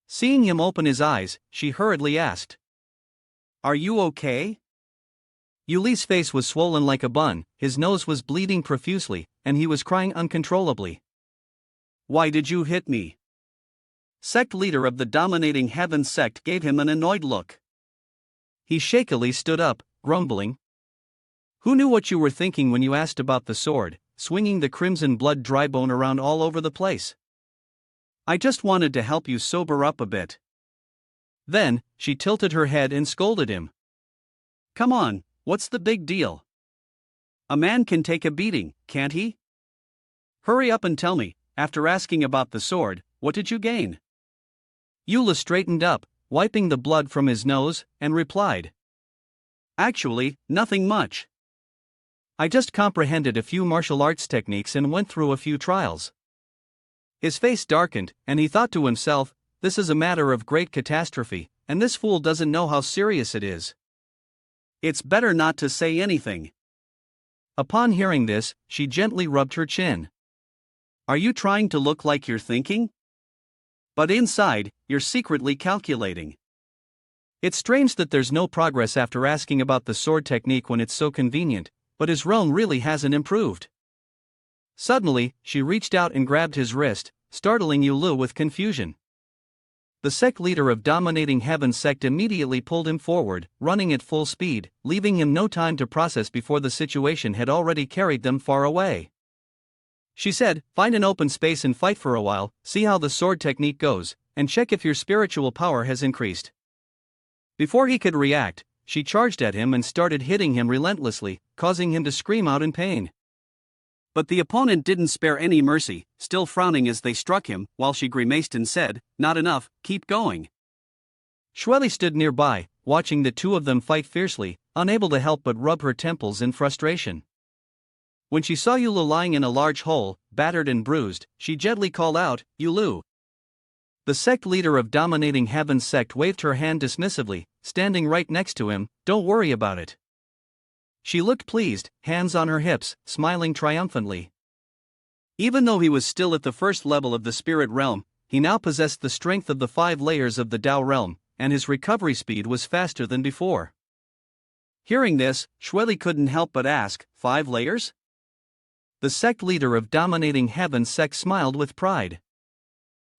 S1: Seeing him open his eyes, she hurriedly asked, Are you okay? Yuli's face was swollen like a bun, his nose was bleeding profusely, and he was crying uncontrollably. Why did you hit me? Sect leader of the dominating heaven sect gave him an annoyed look. He shakily stood up, grumbling. Who knew what you were thinking when you asked about the sword, swinging the crimson blood dry bone around all over the place? I just wanted to help you sober up a bit. Then, she tilted her head and scolded him. Come on, what's the big deal? A man can take a beating, can't he? Hurry up and tell me, after asking about the sword, what did you gain? Eula straightened up, wiping the blood from his nose, and replied. Actually, nothing much. I just comprehended a few martial arts techniques and went through a few trials. His face darkened, and he thought to himself, this is a matter of great catastrophe, and this fool doesn't know how serious it is. It's better not to say anything. Upon hearing this, she gently rubbed her chin. Are you trying to look like you're thinking? But inside, you're secretly calculating. It's strange that there's no progress after asking about the sword technique when it's so convenient, but his realm really hasn't improved. Suddenly, she reached out and grabbed his wrist, startling Yulu with confusion. The sect leader of Dominating Heaven's sect immediately pulled him forward, running at full speed, leaving him no time to process before the situation had already carried them far away. She said, find an open space and fight for a while, see how the sword technique goes, and check if your spiritual power has increased. Before he could react, she charged at him and started hitting him relentlessly, causing him to scream out in pain. But the opponent didn't spare any mercy, still frowning as they struck him, while she grimaced and said, not enough, keep going. Shweli stood nearby, watching the two of them fight fiercely, unable to help but rub her temples in frustration. When she saw Yulu lying in a large hole, battered and bruised, she gently called out, Yulu. The sect leader of Dominating Heaven's sect waved her hand dismissively, standing right next to him, don't worry about it. She looked pleased, hands on her hips, smiling triumphantly. Even though he was still at the first level of the spirit realm, he now possessed the strength of the 5 layers of the Tao realm, and his recovery speed was faster than before. Hearing this, Shweli couldn't help but ask, 5 layers? The sect leader of Dominating Heaven's sect smiled with pride.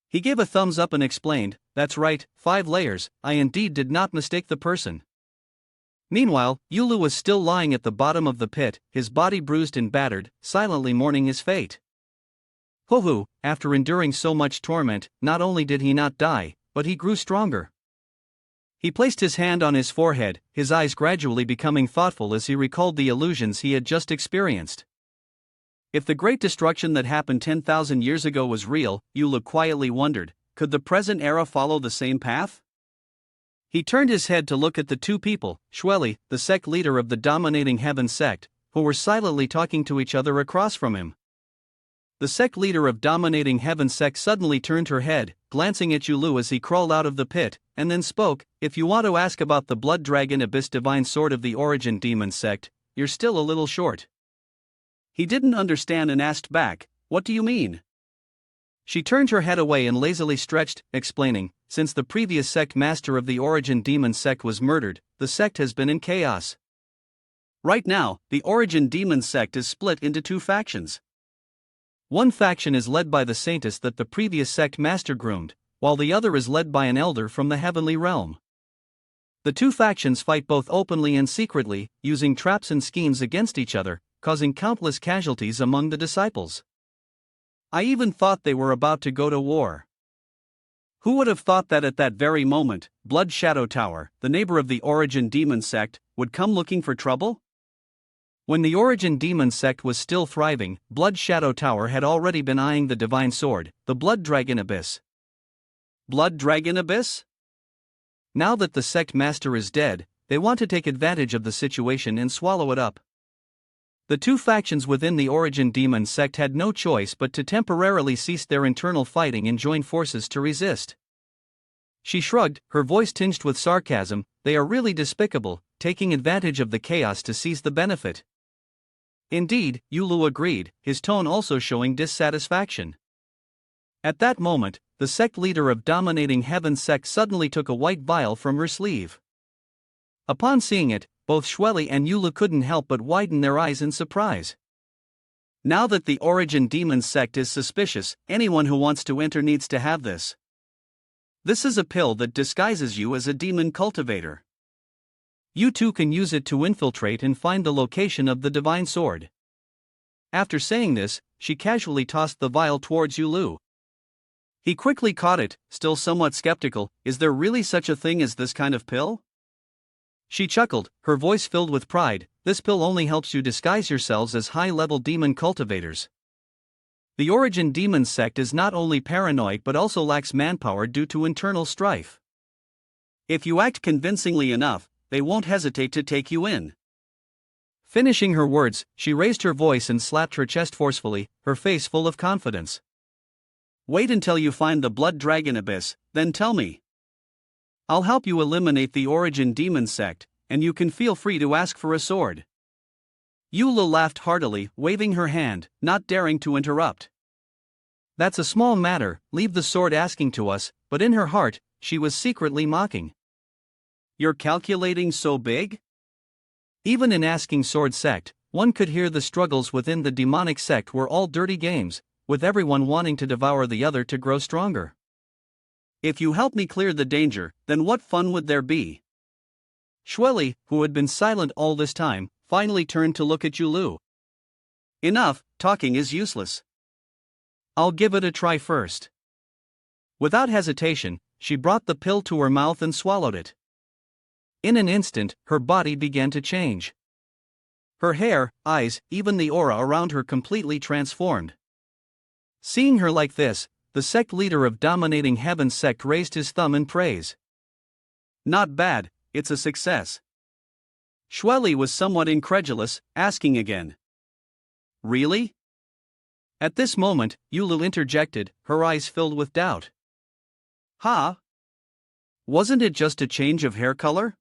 S1: He gave a thumbs up and explained, that's right, 5 layers, I indeed did not mistake the person. Meanwhile, Yulu was still lying at the bottom of the pit, his body bruised and battered, silently mourning his fate. Huhu, after enduring so much torment, not only did he not die, but he grew stronger. He placed his hand on his forehead, his eyes gradually becoming thoughtful as he recalled the illusions he had just experienced. If the great destruction that happened 10,000 years ago was real, Yulu quietly wondered, could the present era follow the same path? He turned his head to look at the two people, Shweli, the sect leader of the Dominating Heaven sect, who were silently talking to each other across from him. The sect leader of Dominating Heaven sect suddenly turned her head, glancing at Yulu as he crawled out of the pit, and then spoke, if you want to ask about the Blood Dragon Abyss Divine Sword of the Origin Demon sect, you're still a little short. He didn't understand and asked back, what do you mean? She turned her head away and lazily stretched, explaining, since the previous sect master of the Origin Demon sect was murdered, the sect has been in chaos. Right now, the Origin Demon sect is split into 2 factions. One faction is led by the saintess that the previous sect master groomed, while the other is led by an elder from the heavenly realm. The 2 factions fight both openly and secretly, using traps and schemes against each other, causing countless casualties among the disciples. I even thought they were about to go to war. Who would have thought that at that very moment, Blood Shadow Tower, the neighbor of the Origin Demon sect, would come looking for trouble? When the Origin Demon sect was still thriving, Blood Shadow Tower had already been eyeing the divine sword, the Blood Dragon Abyss. Blood Dragon Abyss? Now that the sect master is dead, they want to take advantage of the situation and swallow it up. The 2 factions within the Origin Demon sect had no choice but to temporarily cease their internal fighting and join forces to resist. She shrugged, her voice tinged with sarcasm, they are really despicable, taking advantage of the chaos to seize the benefit. Indeed, Yulu agreed, his tone also showing dissatisfaction. At that moment, the sect leader of Dominating Heaven's sect suddenly took a white vial from her sleeve. Upon seeing it, both Shweli and Yulu couldn't help but widen their eyes in surprise. Now that the Origin Demon sect is suspicious, anyone who wants to enter needs to have this. This is a pill that disguises you as a demon cultivator. You too can use it to infiltrate and find the location of the divine sword. After saying this, she casually tossed the vial towards Yulu. He quickly caught it, still somewhat skeptical, is there really such a thing as this kind of pill? She chuckled, her voice filled with pride. This pill only helps you disguise yourselves as high-level demon cultivators. The Origin Demon sect is not only paranoid but also lacks manpower due to internal strife. If you act convincingly enough, they won't hesitate to take you in. Finishing her words, she raised her voice and slapped her chest forcefully, her face full of confidence. Wait until you find the Blood Dragon Abyss, then tell me. I'll help you eliminate the Origin Demon sect, and you can feel free to ask for a sword. Eula laughed heartily, waving her hand, not daring to interrupt. That's a small matter, leave the sword asking to us, but in her heart, she was secretly mocking. You're calculating so big? Even in asking sword sect, one could hear the struggles within the demonic sect were all dirty games, with everyone wanting to devour the other to grow stronger. If you help me clear the danger, then what fun would there be? Shweli, who had been silent all this time, finally turned to look at Yulu. Enough, talking is useless. I'll give it a try first. Without hesitation, she brought the pill to her mouth and swallowed it. In an instant, her body began to change. Her hair, eyes, even the aura around her completely transformed. Seeing her like this, the sect leader of Dominating Heaven's sect raised his thumb in praise. Not bad, it's a success. Shweli was somewhat incredulous, asking again. Really? At this moment, Yulu interjected, her eyes filled with doubt. Ha? Wasn't it just a change of hair color?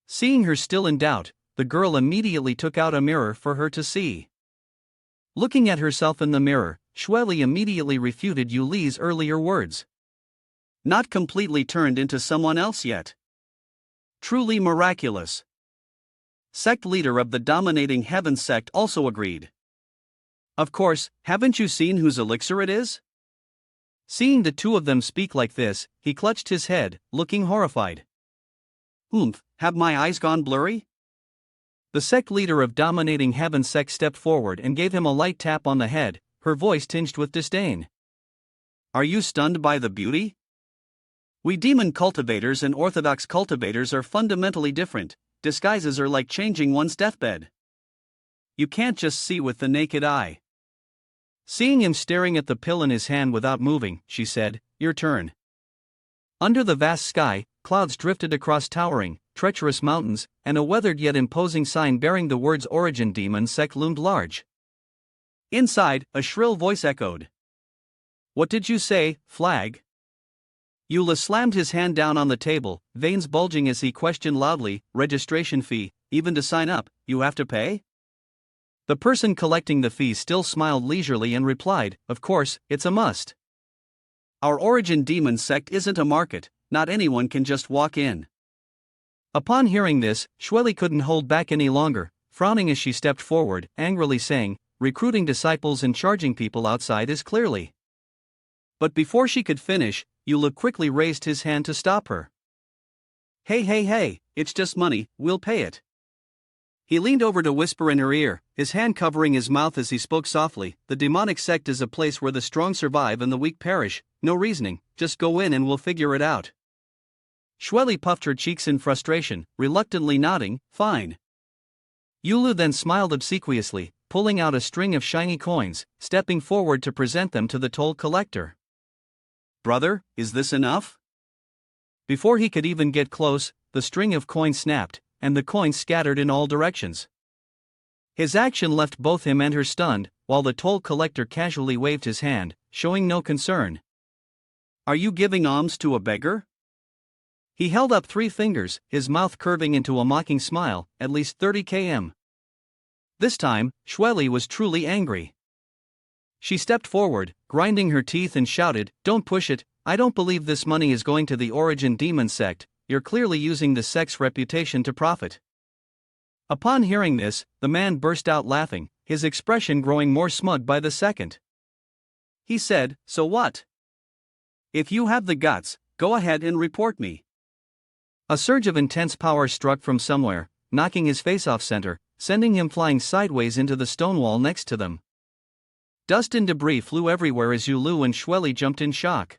S1: Seeing her still in doubt, the girl immediately took out a mirror for her to see. Looking at herself in the mirror, Shweli immediately refuted Yuli's earlier words. Not completely turned into someone else yet. Truly miraculous. Sect leader of the Dominating Heaven sect also agreed. Of course, haven't you seen whose elixir it is? Seeing the two of them speak like this, he clutched his head, looking horrified. Have my eyes gone blurry? The sect leader of Dominating Heaven sect stepped forward and gave him a light tap on the head, her voice tinged with disdain. Are you stunned by the beauty? We demon cultivators and orthodox cultivators are fundamentally different. Disguises are like changing one's deathbed. You can't just see with the naked eye. Seeing him staring at the pill in his hand without moving, she said, Your turn. Under the vast sky, clouds drifted across towering, treacherous mountains, and a weathered yet imposing sign bearing the words Origin Demon Sect loomed large. Inside, a shrill voice echoed. What did you say, flag? Eula slammed his hand down on the table, veins bulging as he questioned loudly, registration fee, even to sign up, you have to pay? The person collecting the fee still smiled leisurely and replied, Of course, it's a must. Our Origin Demon Sect isn't a market, not anyone can just walk in. Upon hearing this, Shweli couldn't hold back any longer, frowning as she stepped forward, angrily saying, Recruiting disciples and charging people outside is clearly. But before she could finish, Eula quickly raised his hand to stop her. Hey, it's just money, we'll pay it. He leaned over to whisper in her ear, his hand covering his mouth as he spoke softly, The demonic sect is a place where the strong survive and the weak perish, no reasoning, just go in and we'll figure it out. Shweli puffed her cheeks in frustration, reluctantly nodding, Fine. Eulu then smiled obsequiously, pulling out a string of shiny coins, stepping forward to present them to the toll collector. Brother, is this enough? Before he could even get close, the string of coins snapped, and the coins scattered in all directions. His action left both him and her stunned, while the toll collector casually waved his hand, showing no concern. Are you giving alms to a beggar? He held up 3 fingers, his mouth curving into a mocking smile, at least 30 km. This time, Shweli was truly angry. She stepped forward, grinding her teeth and shouted, Don't push it, I don't believe this money is going to the Origin Demon Sect, you're clearly using the sect's reputation to profit. Upon hearing this, the man burst out laughing, his expression growing more smug by the second. He said, So what? If you have the guts, go ahead and report me. A surge of intense power struck from somewhere, knocking his face off center, sending him flying sideways into the stone wall next to them. Dust and debris flew everywhere as Yulu and Shweli jumped in shock.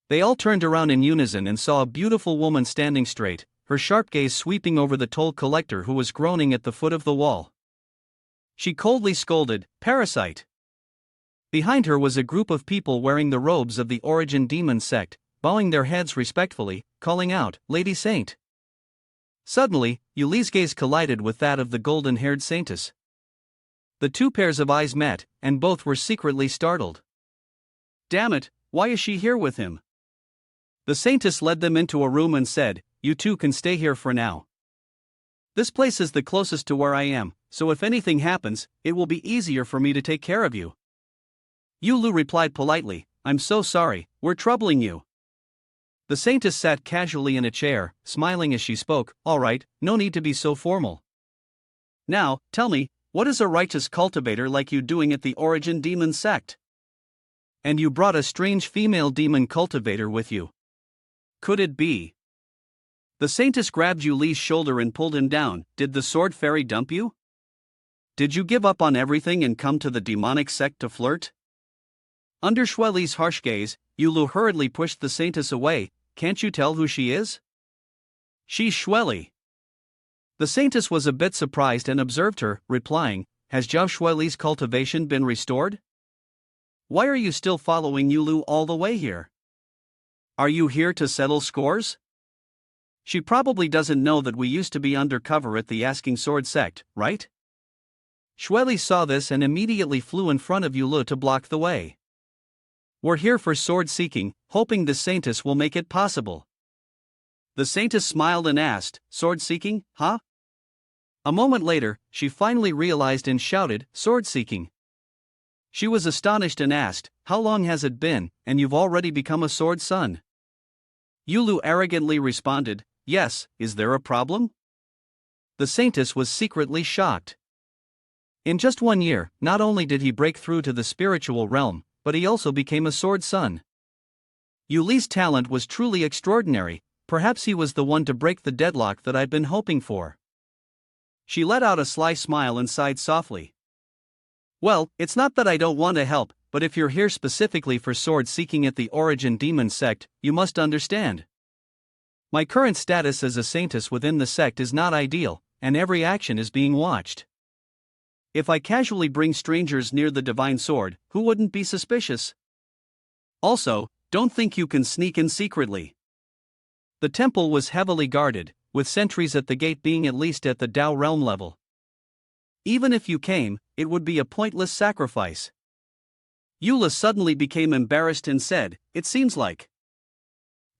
S1: They all turned around in unison and saw a beautiful woman standing straight, her sharp gaze sweeping over the toll collector who was groaning at the foot of the wall. She coldly scolded, "Parasite!" Behind her was a group of people wearing the robes of the Origin Demon sect, bowing their heads respectfully, calling out, "Lady Saint." Suddenly, Yuli's gaze collided with that of the golden-haired saintess. The two pairs of eyes met, and both were secretly startled. "Damn it, why is she here with him?" The saintess led them into a room and said, "You two can stay here for now. This place is the closest to where I am, so if anything happens, it will be easier for me to take care of you." Yulu replied politely, "I'm so sorry, we're troubling you." The saintess sat casually in a chair, smiling as she spoke, "All right, no need to be so formal. Now, tell me, what is a righteous cultivator like you doing at the Origin Demon sect? And you brought a strange female demon cultivator with you. Could it be?" The saintess grabbed Yuli's shoulder and pulled him down. "Did the sword fairy dump you? Did you give up on everything and come to the demonic sect to flirt?" Under Shueli's harsh gaze, Yulu hurriedly pushed the saintess away. "Can't you tell who she is? She's Shueli." The saintess was a bit surprised and observed her, replying, "Has Zhao Shueli's cultivation been restored? Why are you still following Yulu all the way here? Are you here to settle scores? She probably doesn't know that we used to be undercover at the Asking Sword sect, right?" Shueli saw this and immediately flew in front of Yulu to block the way. "We're here for sword seeking, hoping the saintess will make it possible." The saintess smiled and asked, "Sword seeking, huh?" A moment later, she finally realized and shouted, "Sword seeking." She was astonished and asked, "How long has it been, and you've already become a sword son?" Yulu arrogantly responded, "Yes, is there a problem?" The saintess was secretly shocked. In just 1 year, not only did he break through to the spiritual realm, but he also became a sword son. Yuli's talent was truly extraordinary. Perhaps he was the one to break the deadlock that I'd been hoping for. She let out a sly smile and sighed softly. "Well, it's not that I don't want to help, but if you're here specifically for sword seeking at the Origin Demon sect, you must understand. My current status as a saintess within the sect is not ideal, and every action is being watched. If I casually bring strangers near the divine sword, who wouldn't be suspicious? Also, don't think you can sneak in secretly." The temple was heavily guarded, with sentries at the gate being at least at the Dao realm level. Even if you came, it would be a pointless sacrifice. Eula suddenly became embarrassed and said, "It seems like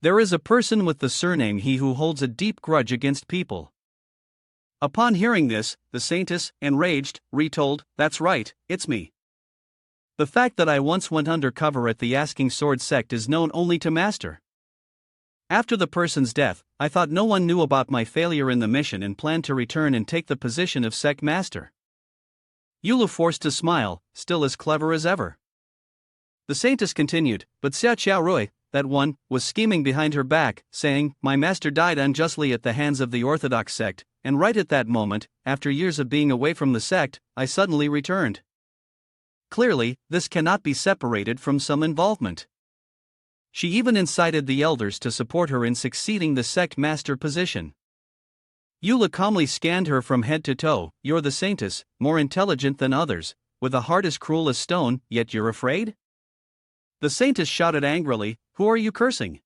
S1: there is a person with the surname He who holds a deep grudge against people." Upon hearing this, the saintess, enraged, retold, "That's right, it's me. The fact that I once went undercover at the Asking Sword sect is known only to Master. After the person's death, I thought no one knew about my failure in the mission and planned to return and take the position of sect master." Yulu forced to smile, still as clever as ever. The saintess continued, "But Xia Qiaorui, that one, was scheming behind her back, saying, 'My master died unjustly at the hands of the Orthodox sect,' and right at that moment, after years of being away from the sect, I suddenly returned. Clearly, this cannot be separated from some involvement. She even incited the elders to support her in succeeding the sect master position." Eula calmly scanned her from head to toe. "You're the saintess, more intelligent than others, with a heart as cruel as stone, yet you're afraid?" The saintess shouted angrily, "Who are you cursing?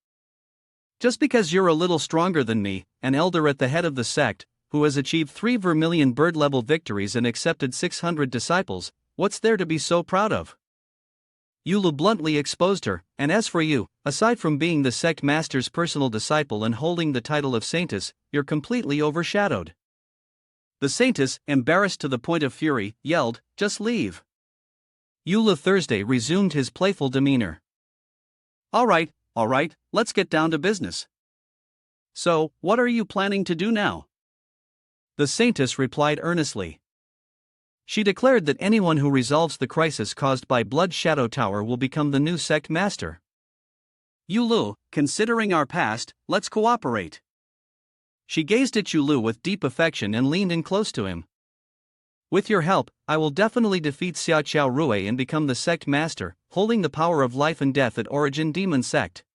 S1: Just because you're a little stronger than me, an elder at the head of the sect, who has achieved 3 vermilion bird-level victories and accepted 600 disciples, what's there to be so proud of?" Yulu bluntly exposed her, "And as for you, aside from being the sect master's personal disciple and holding the title of saintess, you're completely overshadowed." The saintess, embarrassed to the point of fury, yelled, "Just leave." Yulu Thursday resumed his playful demeanor. All right, let's get down to business. So, what are you planning to do now?" The saintess replied earnestly. She declared that anyone who resolves the crisis caused by Blood Shadow Tower will become the new sect master. "Yulu, considering our past, let's cooperate." She gazed at Yulu with deep affection and leaned in close to him. "With your help, I will definitely defeat Xia Qiaorui and become the sect master, holding the power of life and death at Origin Demon sect.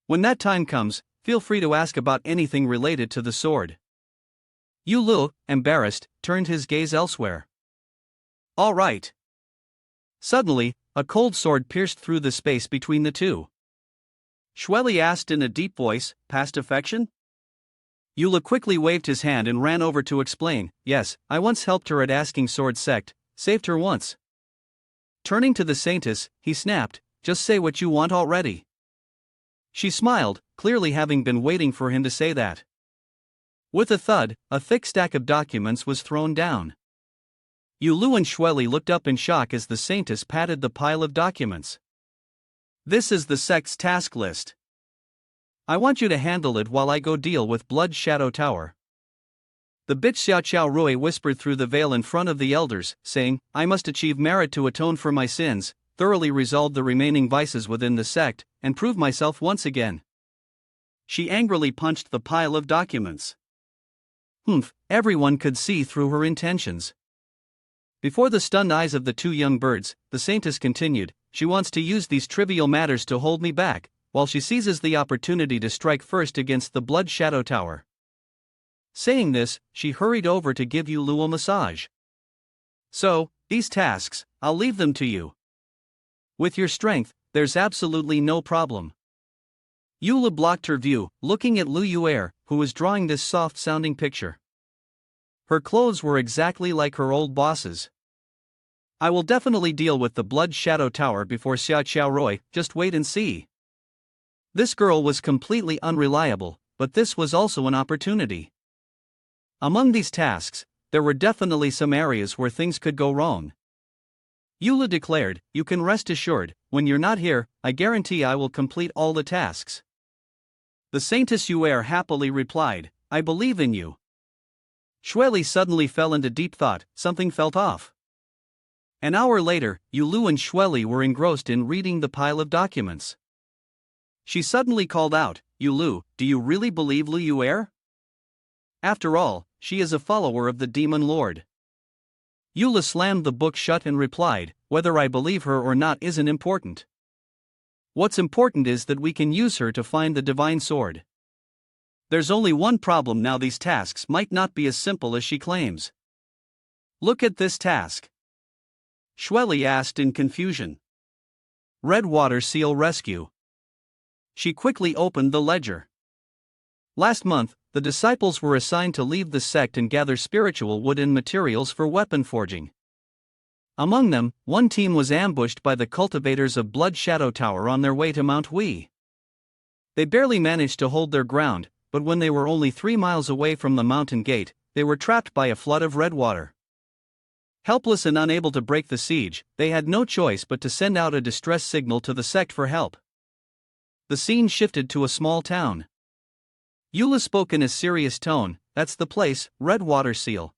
S1: When that time comes, Feel free to ask about anything related to the sword. Yu Lu, embarrassed, turned his gaze elsewhere. All right. Suddenly, a cold sword pierced through the space between the two. Shueli asked in a deep voice, past affection? Yula quickly waved his hand and ran over to explain, yes, I once helped her at Asking Sword Sect, saved her once. Turning to the saintess, he snapped, just say what you want already. She smiled, clearly having been waiting for him to say that. With a thud, a thick stack of documents was thrown down. Yulu and Shueli looked up in shock as the saintess patted the pile of documents. This is the sect's task list. I want you to handle it while I go deal with Blood Shadow Tower. The bitch Xiao Xiao Rui whispered through the veil in front of the elders, saying, I must achieve merit to atone for my sins, thoroughly resolve the remaining vices within the sect, and prove myself once again. She angrily punched the pile of documents. Everyone could see through her intentions. Before the stunned eyes of the two young birds, the saintess continued, she wants to use these trivial matters to hold me back, while she seizes the opportunity to strike first against the Blood Shadow Tower. Saying this, she hurried over to give Yulu a massage. So, these tasks, I'll leave them to you. With your strength, there's absolutely no problem. Yula blocked her view, looking at Lu Yuer, who was drawing this soft-sounding picture. Her clothes were exactly like her old boss's. I will definitely deal with the Blood Shadow Tower before Xiao Xiaorui, just wait and see. This girl was completely unreliable, but this was also an opportunity. Among these tasks, there were definitely some areas where things could go wrong. Yula declared, you can rest assured, when you're not here, I guarantee I will complete all the tasks. The Saintess Yuer happily replied, I believe in you. Shueli suddenly fell into deep thought, something felt off. An hour later, Yulu and Shueli were engrossed in reading the pile of documents. She suddenly called out, Yulu, do you really believe Lu Yuer? After all, she is a follower of the Demon Lord. Yula slammed the book shut and replied, whether I believe her or not isn't important. What's important is that we can use her to find the divine sword. There's only one problem now, these tasks might not be as simple as she claims. Look at this task. Shueli asked in confusion. Red Water Seal Rescue. She quickly opened the ledger. Last month, the disciples were assigned to leave the sect and gather spiritual wood and materials for weapon forging. Among them, one team was ambushed by the cultivators of Blood Shadow Tower on their way to Mount Wei. They barely managed to hold their ground, but when they were only 3 miles away from the mountain gate, they were trapped by a flood of red water. Helpless and unable to break the siege, they had no choice but to send out a distress signal to the sect for help. The scene shifted to a small town. Yula spoke in a serious tone, that's the place, Red Water Seal.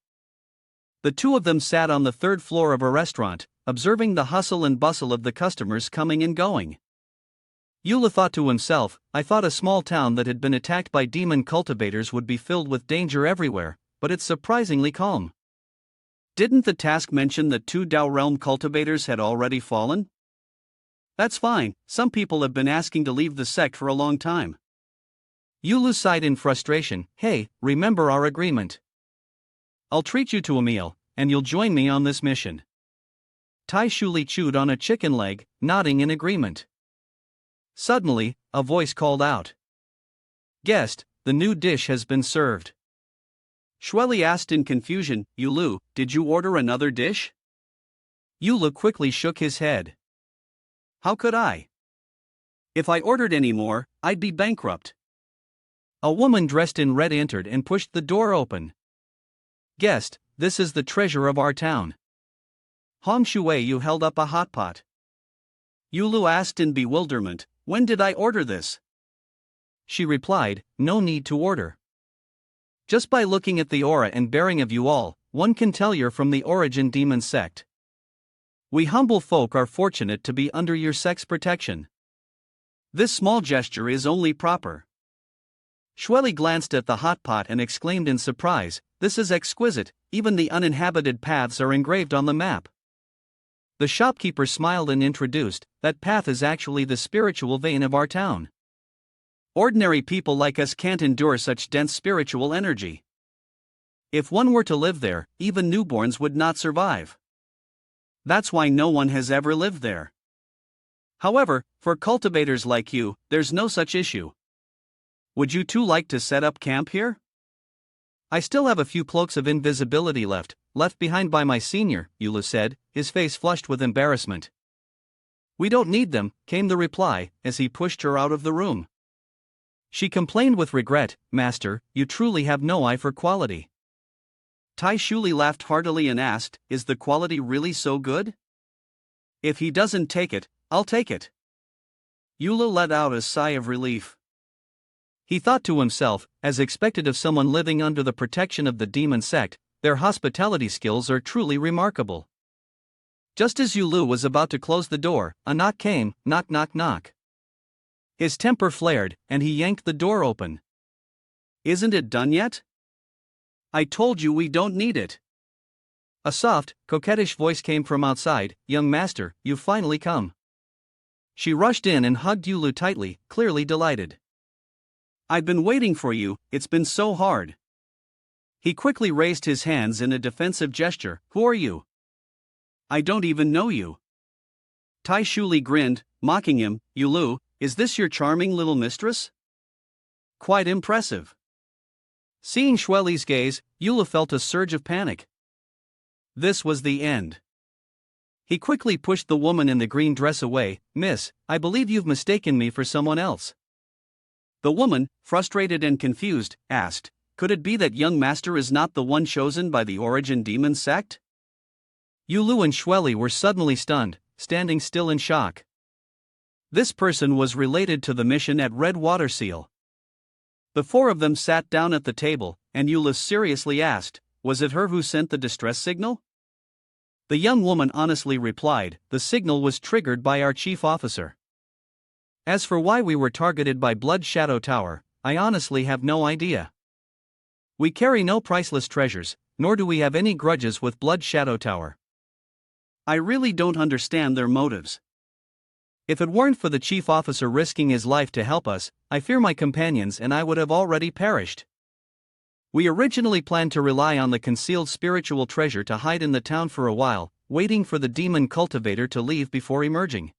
S1: The two of them sat on the 3rd floor of a restaurant, observing the hustle and bustle of the customers coming and going. Yula thought to himself, I thought a small town that had been attacked by demon cultivators would be filled with danger everywhere, but it's surprisingly calm. Didn't the task mention that 2 Dao Realm cultivators had already fallen? That's fine, some people have been asking to leave the sect for a long time. Yulu sighed in frustration, hey, remember our agreement. I'll treat you to a meal, and you'll join me on this mission. Tai Shuli chewed on a chicken leg, nodding in agreement. Suddenly, a voice called out. Guest, the new dish has been served. Shueli asked in confusion, Yulu, did you order another dish? Yulu quickly shook his head. How could I? If I ordered any more, I'd be bankrupt. A woman dressed in red entered and pushed the door open. Guest, this is the treasure of our town. Hong Shui, you held up a hot pot. Yulu asked in bewilderment, when did I order this? She replied, no need to order. Just by looking at the aura and bearing of you all, one can tell you're from the Origin Demon sect. We humble folk are fortunate to be under your sect's protection. This small gesture is only proper. Shueli glanced at the hot pot and exclaimed in surprise, this is exquisite, even the uninhabited paths are engraved on the map. The shopkeeper smiled and introduced, that path is actually the spiritual vein of our town. Ordinary people like us can't endure such dense spiritual energy. If one were to live there, even newborns would not survive. That's why no one has ever lived there. However, for cultivators like you, there's no such issue. Would you two like to set up camp here? I still have a few cloaks of invisibility left behind by my senior, Yulu said, his face flushed with embarrassment. We don't need them, came the reply, as he pushed her out of the room. She complained with regret, Master, you truly have no eye for quality. Tai Shuli laughed heartily and asked, is the quality really so good? If he doesn't take it, I'll take it. Yulu let out a sigh of relief. He thought to himself, as expected of someone living under the protection of the demon sect, their hospitality skills are truly remarkable. Just as Yulu was about to close the door, a knock came, knock knock knock. His temper flared, and he yanked the door open. Isn't it done yet? I told you we don't need it. A soft, coquettish voice came from outside, young master, you've finally come. She rushed in and hugged Yulu tightly, clearly delighted. I've been waiting for you, it's been so hard. He quickly raised his hands in a defensive gesture, who are you? I don't even know you. Tai Shuli grinned, mocking him, Yulu, is this your charming little mistress? Quite impressive. Seeing Shueli's gaze, Yulu felt a surge of panic. This was the end. He quickly pushed the woman in the green dress away. Miss, I believe you've mistaken me for someone else. The woman, frustrated and confused, asked, could it be that young master is not the one chosen by the origin demon sect? Yulu and Shueli were suddenly stunned, standing still in shock. This person was related to the mission at Red Water Seal. The four of them sat down at the table, and Yulu seriously asked, was it her who sent the distress signal? The young woman honestly replied, the signal was triggered by our chief officer. As for why we were targeted by Blood Shadow Tower, I honestly have no idea. We carry no priceless treasures, nor do we have any grudges with Blood Shadow Tower. I really don't understand their motives. If it weren't for the chief officer risking his life to help us, I fear my companions and I would have already perished. We originally planned to rely on the concealed spiritual treasure to hide in the town for a while, waiting for the demon cultivator to leave before emerging.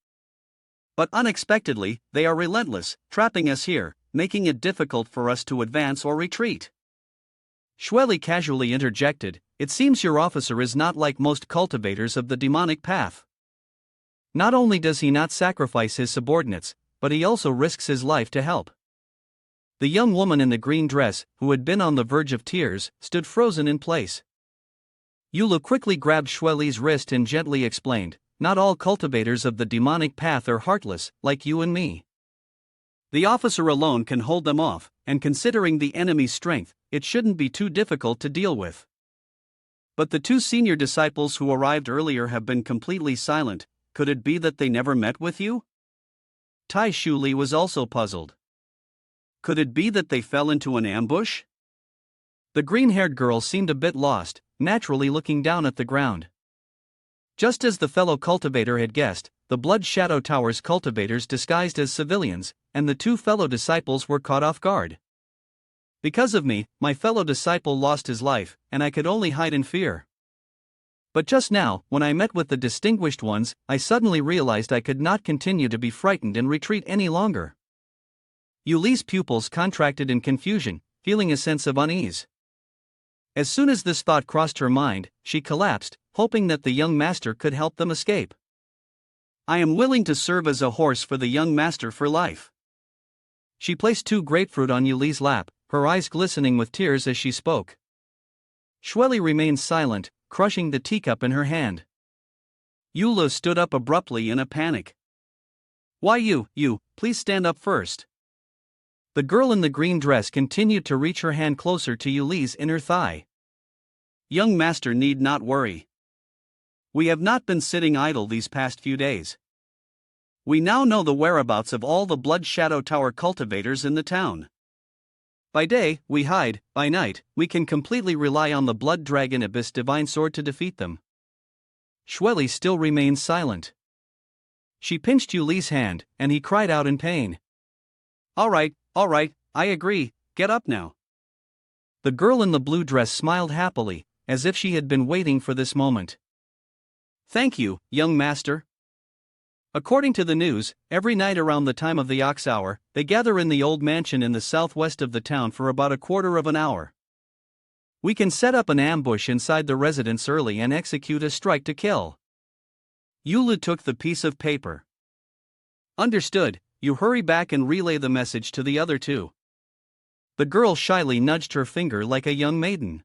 S1: But unexpectedly, they are relentless, trapping us here, making it difficult for us to advance or retreat. Shueli casually interjected, it seems your officer is not like most cultivators of the demonic path. Not only does he not sacrifice his subordinates, but he also risks his life to help. The young woman in the green dress, who had been on the verge of tears, stood frozen in place. Yulu quickly grabbed Shueli's wrist and gently explained, not all cultivators of the demonic path are heartless, like you and me. The officer alone can hold them off, and considering the enemy's strength, it shouldn't be too difficult to deal with. But the two senior disciples who arrived earlier have been completely silent. Could it be that they never met with you? Tai Shuli was also puzzled. Could it be that they fell into an ambush? The green-haired girl seemed a bit lost, naturally looking down at the ground. Just as the fellow cultivator had guessed, the Blood Shadow Tower's cultivators disguised as civilians, and the two fellow disciples were caught off guard. Because of me, my fellow disciple lost his life, and I could only hide in fear. But just now, when I met with the distinguished ones, I suddenly realized I could not continue to be frightened and retreat any longer. Yuli's pupils contracted in confusion, feeling a sense of unease. As soon as this thought crossed her mind, she collapsed, hoping that the young master could help them escape. I am willing to serve as a horse for the young master for life. She placed 2 grapefruit on Yuli's lap, her eyes glistening with tears as she spoke. Shueli remained silent, crushing the teacup in her hand. Yulu stood up abruptly in a panic. Why you, please stand up first. The girl in the green dress continued to reach her hand closer to Yuli's inner thigh. Young master need not worry. We have not been sitting idle these past few days. We now know the whereabouts of all the Blood Shadow Tower cultivators in the town. By day, we hide, by night, we can completely rely on the Blood Dragon Abyss Divine Sword to defeat them. Shueli still remained silent. She pinched Yuli's hand, and he cried out in pain. All right, Alright, I agree, get up now. The girl in the blue dress smiled happily, as if she had been waiting for this moment. Thank you, young master. According to the news, every night around the time of the ox hour, they gather in the old mansion in the southwest of the town for about a quarter of an hour. We can set up an ambush inside the residence early and execute a strike to kill. Yulu took the piece of paper. Understood, you hurry back and relay the message to the other two. The girl shyly nudged her finger like a young maiden.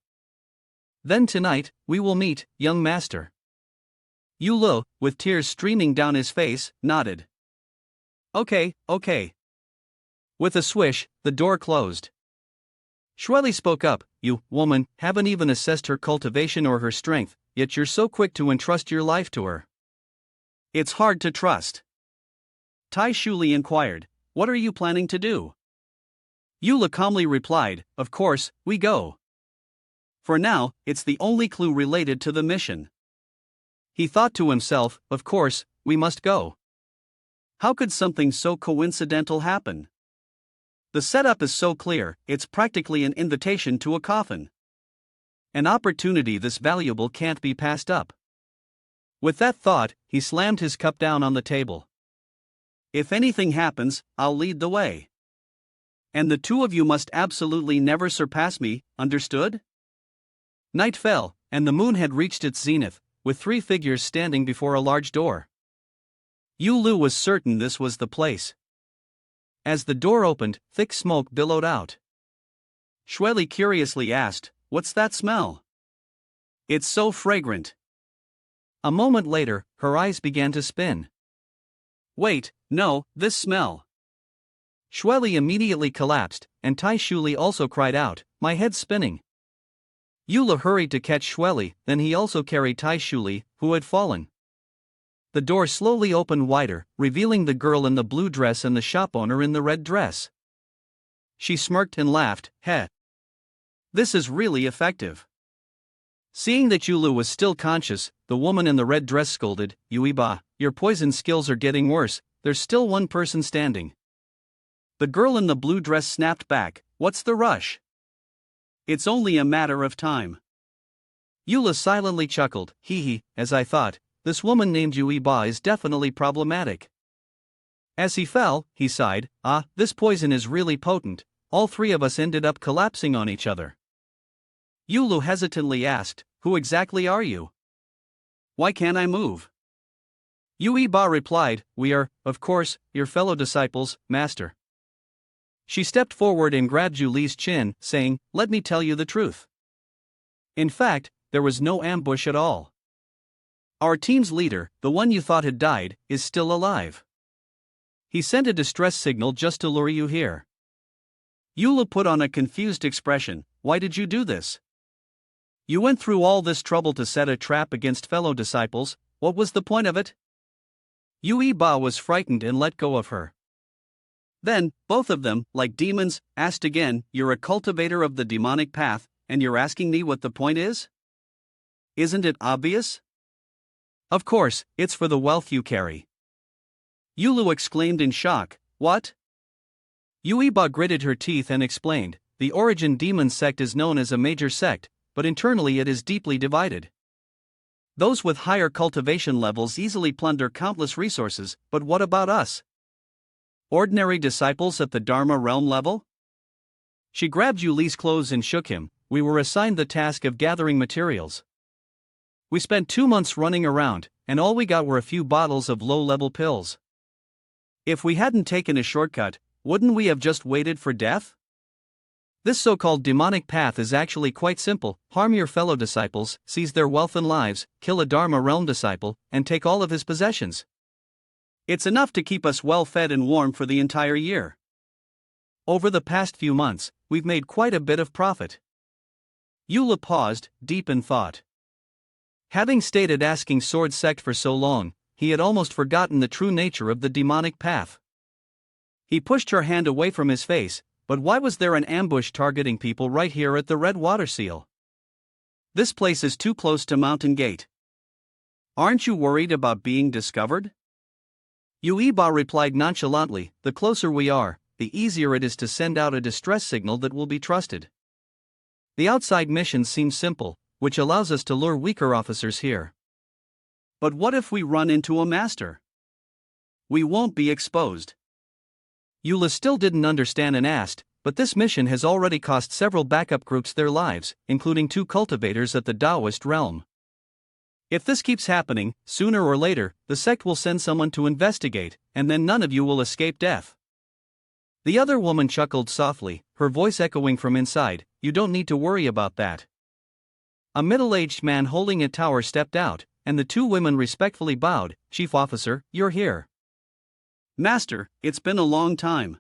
S1: Then tonight, we will meet, young master. Yulu, with tears streaming down his face, nodded. Okay. With a swish, the door closed. Shweli spoke up, you, woman, haven't even assessed her cultivation or her strength, yet you're so quick to entrust your life to her. It's hard to trust. Tai Shuli inquired, what are you planning to do? Yula calmly replied, of course, we go. For now, it's the only clue related to the mission. He thought to himself, of course, we must go. How could something so coincidental happen? The setup is so clear, it's practically an invitation to a coffin. An opportunity this valuable can't be passed up. With that thought, he slammed his cup down on the table. If anything happens, I'll lead the way. And the two of you must absolutely never surpass me, understood? Night fell, and the moon had reached its zenith, with three figures standing before a large door. Yulu was certain this was the place. As the door opened, thick smoke billowed out. Shweli curiously asked, what's that smell? It's so fragrant. A moment later, her eyes began to spin. Wait, no, this smell. Shweli immediately collapsed, and Tai Shuli also cried out, my head's spinning. Yula hurried to catch Shweli, then he also carried Tai Shuli, who had fallen. The door slowly opened wider, revealing the girl in the blue dress and the shop owner in the red dress. She smirked and laughed, heh. This is really effective. Seeing that Yulu was still conscious, the woman in the red dress scolded, Yuiba, your poison skills are getting worse, there's still one person standing. The girl in the blue dress snapped back, what's the rush? It's only a matter of time. Yula silently chuckled, hee, as I thought, this woman named Yuiba is definitely problematic. As he fell, he sighed, this poison is really potent, all three of us ended up collapsing on each other. Yulu hesitantly asked, who exactly are you? Why can't I move? Yuiba replied, we are, of course, your fellow disciples, master. She stepped forward and grabbed Yuli's chin, saying, let me tell you the truth. In fact, there was no ambush at all. Our team's leader, the one you thought had died, is still alive. He sent a distress signal just to lure you here. Yula put on a confused expression, why did you do this? You went through all this trouble to set a trap against fellow disciples, what was the point of it? Yuiba was frightened and let go of her. Then, both of them, like demons, asked again, you're a cultivator of the demonic path, and you're asking me what the point is? Isn't it obvious? Of course, it's for the wealth you carry. Yulu exclaimed in shock, what? Yuiba gritted her teeth and explained, the Origin Demon sect is known as a major sect, but internally it is deeply divided. Those with higher cultivation levels easily plunder countless resources, but what about us? Ordinary disciples at the Dharma realm level? She grabbed Yuli's clothes and shook him, we were assigned the task of gathering materials. We spent 2 months running around, and all we got were a few bottles of low-level pills. If we hadn't taken a shortcut, wouldn't we have just waited for death? This so-called demonic path is actually quite simple, harm your fellow disciples, seize their wealth and lives, kill a Dharma realm disciple, and take all of his possessions. It's enough to keep us well fed and warm for the entire year. Over the past few months, we've made quite a bit of profit. Yula paused, deep in thought. Having stayed at Asking Sword Sect for so long, he had almost forgotten the true nature of the demonic path. He pushed her hand away from his face, but why was there an ambush targeting people right here at the Red Water Seal? This place is too close to Mountain Gate. Aren't you worried about being discovered? Yuiba replied nonchalantly, the closer we are, the easier it is to send out a distress signal that will be trusted. The outside mission seems simple, which allows us to lure weaker officers here. But what if we run into a master? We won't be exposed. Eula still didn't understand and asked, but this mission has already cost several backup groups their lives, including 2 cultivators at the Taoist realm. If this keeps happening, sooner or later, the sect will send someone to investigate, and then none of you will escape death. The other woman chuckled softly, her voice echoing from inside, "You don't need to worry about that." A middle-aged man holding a tower stepped out, and the 2 women respectfully bowed. "Chief Officer, you're here." "Master, it's been a long time.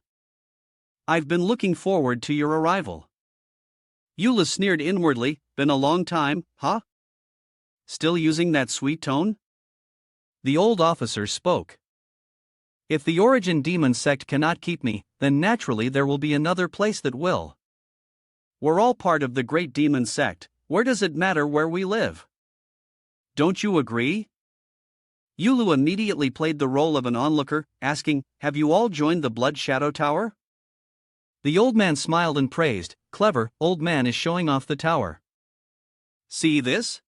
S1: I've been looking forward to your arrival." Eula sneered inwardly. "Been a long time, huh? Still using that sweet tone?" The old officer spoke. "If the Origin Demon sect cannot keep me, then naturally there will be another place that will. We're all part of the great demon sect, where does it matter where we live? Don't you agree?" Eula immediately played the role of an onlooker, asking, "Have you all joined the Blood Shadow Tower?" The old man smiled and praised, "Clever, old man is showing off the tower. See this?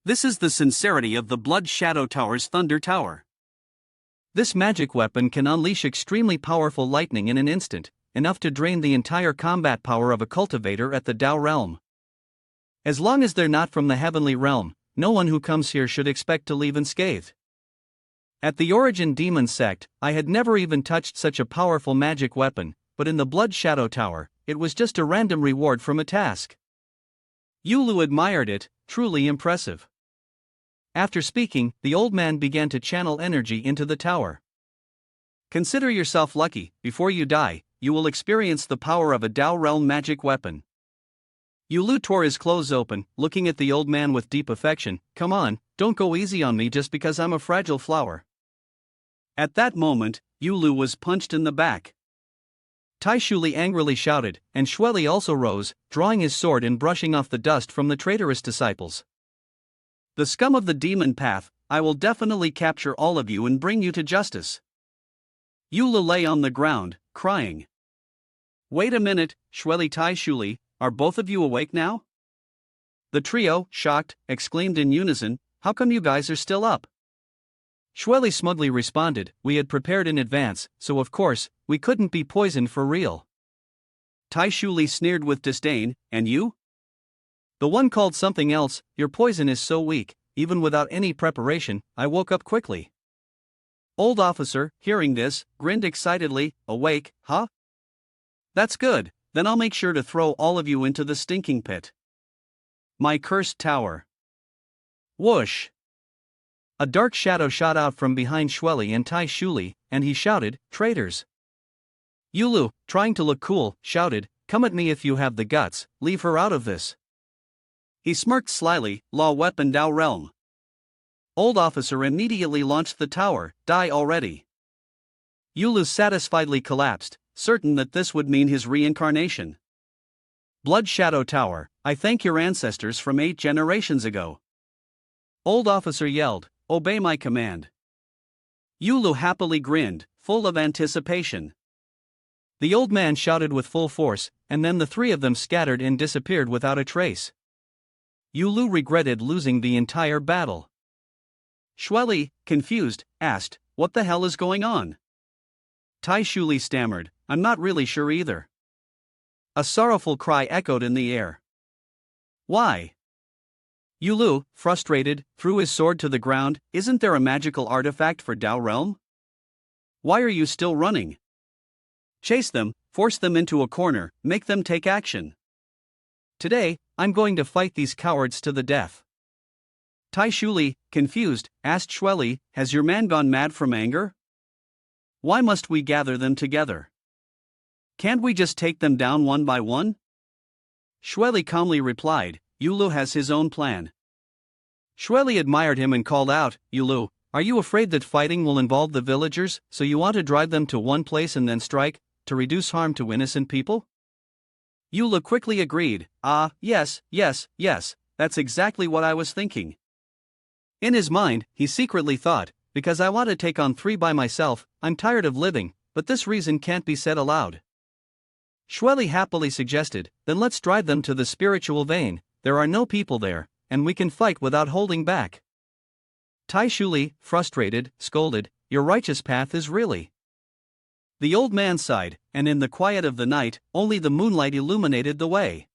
S1: This is the sincerity of the Blood Shadow Tower's Thunder Tower. This magic weapon can unleash extremely powerful lightning in an instant, enough to drain the entire combat power of a cultivator at the Tao realm. As long as they're not from the heavenly realm, no one who comes here should expect to leave unscathed. At the Origin Demon sect, I had never even touched such a powerful magic weapon, but in the Blood Shadow Tower, it was just a random reward from a task." Eula admired it, truly impressive. After speaking, the old man began to channel energy into the tower. "Consider yourself lucky, before you die, you will experience the power of a Tao realm magic weapon." Eula tore his clothes open, looking at the old man with deep affection. "Come on, don't go easy on me just because I'm a fragile flower." At that moment, Eula was punched in the back. Taishuli angrily shouted, and Shweli also rose, drawing his sword and brushing off the dust from the traitorous disciples. "The scum of the demon path, I will definitely capture all of you and bring you to justice." Eula lay on the ground, crying. "Wait a minute, Shweli Taishuli, are both of you awake now?" The trio, shocked, exclaimed in unison, "How come you guys are still up?" Shweli smugly responded, "We had prepared in advance, so of course, we couldn't be poisoned for real." Taishuli sneered with disdain, "And you?" The one called something else, "Your poison is so weak, even without any preparation, I woke up quickly." Old officer, hearing this, grinned excitedly, "Awake, huh? That's good, then I'll make sure to throw all of you into the stinking pit. My cursed tower." Whoosh! A dark shadow shot out from behind Shweli and Taishuli, and he shouted, "Traitors!" Eula, trying to look cool, shouted, "Come at me if you have the guts, leave her out of this." He smirked slyly, "Law weapon Tao realm." Old officer immediately launched the tower, "Die already." Eula satisfiedly collapsed, certain that this would mean his reincarnation. "Blood Shadow Tower, I thank your ancestors from 8 generations ago." Old officer yelled, "Obey my command." Eula happily grinned, full of anticipation. The old man shouted with full force, and then the 3 of them scattered and disappeared without a trace. Eula regretted losing the entire battle. Shweli, confused, asked, "What the hell is going on?" Taishuli stammered, "I'm not really sure either." A sorrowful cry echoed in the air. "Why?" Eula, frustrated, threw his sword to the ground. "Isn't there a magical artifact for Tao realm? Why are you still running? Chase them, force them into a corner, make them take action. Today, I'm going to fight these cowards to the death." Taishuli, confused, asked Shweli, "Has your man gone mad from anger? Why must we gather them together? Can't we just take them down one by one?" Shweli calmly replied, "Eula has his own plan." Shweli admired him and called out, "Eula, are you afraid that fighting will involve the villagers, so you want to drive them to one place and then strike, to reduce harm to innocent people?" Eula quickly agreed, Yes, that's exactly what I was thinking." In his mind, he secretly thought, "Because I want to take on 3 by myself, I'm tired of living, but this reason can't be said aloud. Shweli happily suggested, then let's drive them to the spiritual vein, there are no people there, and we can fight without holding back. Tai Shuli, frustrated, scolded, your righteous path is really. The old man sighed, and in the quiet of the night, only the moonlight illuminated the way.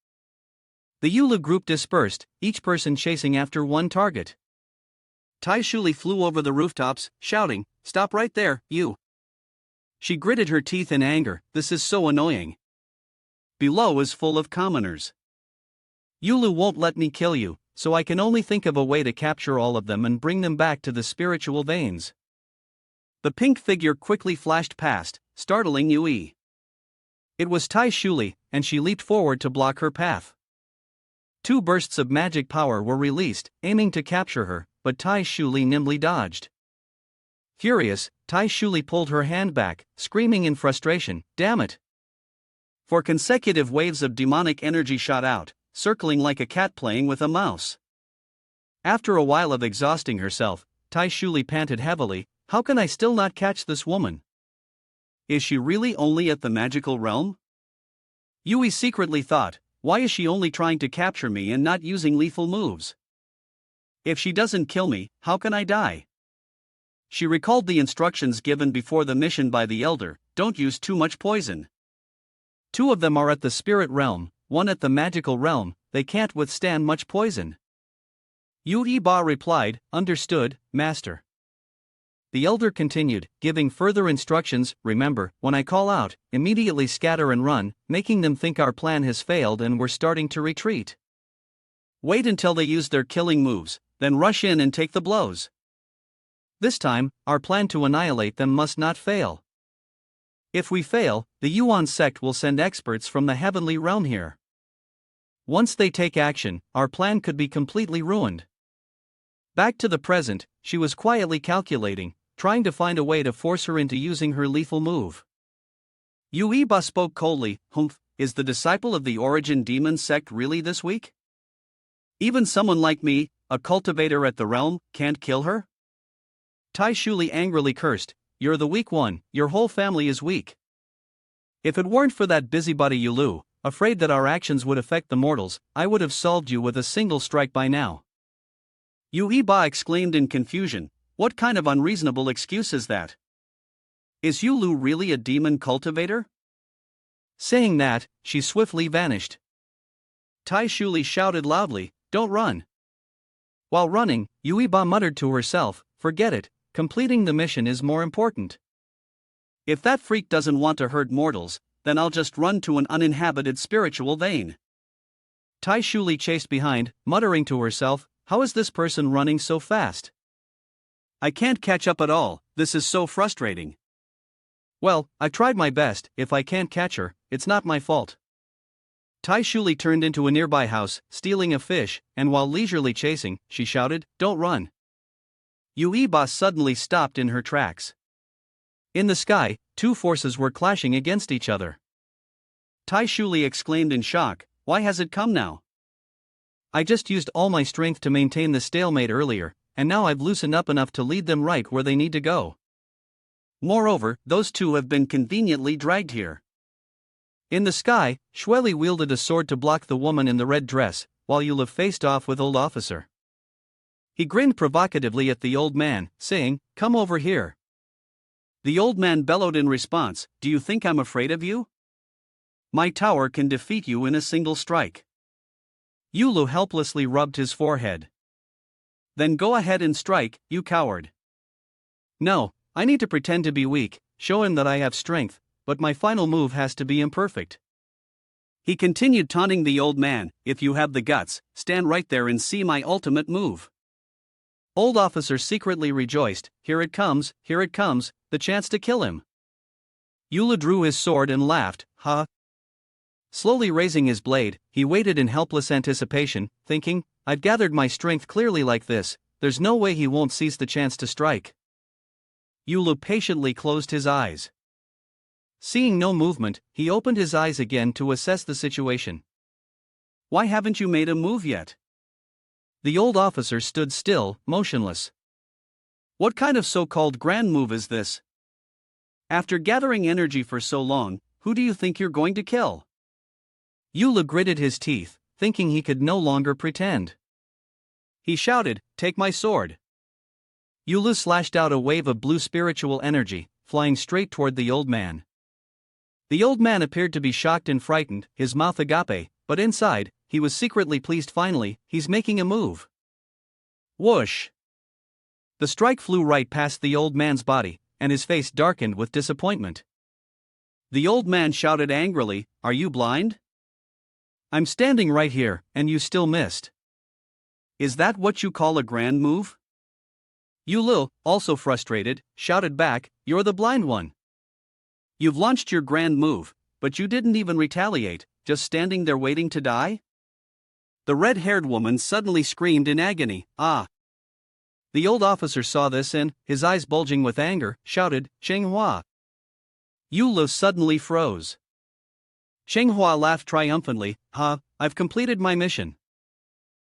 S1: The Yulu group dispersed, each person chasing after one target. Tai Shuli flew over the rooftops, shouting, stop right there, you. She gritted her teeth in anger, this is so annoying. Below is full of commoners. Yulu won't let me kill you, so I can only think of a way to capture all of them and bring them back to the spiritual veins. The pink figure quickly flashed past, startling Yui. It was Tai Shuli, and she leaped forward to block her path. 2 bursts of magic power were released, aiming to capture her, but Tai Shuli nimbly dodged. Furious, Tai Shuli pulled her hand back, screaming in frustration, damn it! 4 consecutive waves of demonic energy shot out, circling like a cat playing with a mouse. After a while of exhausting herself, Tai Shuli panted heavily, how can I still not catch this woman? Is she really only at the magical realm? Yui secretly thought, why is she only trying to capture me and not using lethal moves? If she doesn't kill me, how can I die? She recalled the instructions given before the mission by the elder, don't use too much poison. 2 of them are at the spirit realm, 1 at the magical realm, they can't withstand much poison. Yui Ba replied, understood, master. The elder continued, giving further instructions, remember, when I call out, immediately scatter and run, making them think our plan has failed and we're starting to retreat. Wait until they use their killing moves, then rush in and take the blows. This time, our plan to annihilate them must not fail. If we fail, the Yuan sect will send experts from the heavenly realm here. Once they take action, our plan could be completely ruined. Back to the present, she was quietly calculating, trying to find a way to force her into using her lethal move. Yuiba spoke coldly, humph, is the disciple of the origin demon sect really this weak? Even someone like me, a cultivator at the realm, can't kill her? Tai Shuli angrily cursed, you're the weak one, your whole family is weak. If it weren't for that busybody Yulu, afraid that our actions would affect the mortals, I would have solved you with a single strike by now. Yuiba exclaimed in confusion, what kind of unreasonable excuse is that? Is Yulu really a demon cultivator? Saying that, she swiftly vanished. Tai Shuli shouted loudly, don't run. While running, Yuiba muttered to herself, forget it, completing the mission is more important. If that freak doesn't want to hurt mortals, then I'll just run to an uninhabited spiritual vein. Tai Shuli chased behind, muttering to herself, how is this person running so fast? I can't catch up at all, this is so frustrating. Well, I tried my best, if I can't catch her, it's not my fault. Tai Shuli turned into a nearby house, stealing a fish, and while leisurely chasing, she shouted, don't run. Yuiba suddenly stopped in her tracks. In the sky, 2 forces were clashing against each other. Tai Shuli exclaimed in shock, why has it come now? I just used all my strength to maintain the stalemate earlier, and now I've loosened up enough to lead them right where they need to go. Moreover, those 2 have been conveniently dragged here. In the sky, Shweli wielded a sword to block the woman in the red dress, while Yula faced off with old officer. He grinned provocatively at the old man, saying, come over here. The old man bellowed in response, do you think I'm afraid of you? My tower can defeat you in a single strike. Yulu helplessly rubbed his forehead. Then go ahead and strike, you coward. No, I need to pretend to be weak, show him that I have strength, but my final move has to be imperfect. He continued taunting the old man, if you have the guts, stand right there and see my ultimate move. Old officer secretly rejoiced, here it comes, the chance to kill him. Yula drew his sword and laughed, ha. Slowly raising his blade, he waited in helpless anticipation, thinking, I've gathered my strength clearly like this, there's no way he won't seize the chance to strike. Yulu patiently closed his eyes. Seeing no movement, he opened his eyes again to assess the situation. Why haven't you made a move yet? The old officer stood still, motionless. What kind of so-called grand move is this? After gathering energy for so long, who do you think you're going to kill? Yu Lu gritted his teeth, thinking he could no longer pretend. He shouted, "Take my sword." Yu Lu slashed out a wave of blue spiritual energy, flying straight toward the old man. The old man appeared to be shocked and frightened, his mouth agape, but inside, he was secretly pleased. Finally, he's making a move. Whoosh! The strike flew right past the old man's body, and his face darkened with disappointment. The old man shouted angrily, "Are you blind? I'm standing right here, and you still missed. Is that what you call a grand move?" Yu Lu, also frustrated, shouted back, "You're the blind one. You've launched your grand move, but you didn't even retaliate, just standing there waiting to die?" The red-haired woman suddenly screamed in agony, "Ah!" The old officer saw this and, his eyes bulging with anger, shouted, "Shenghua!" Yu Lu suddenly froze. Shenghua laughed triumphantly, "Ha, I've completed my mission.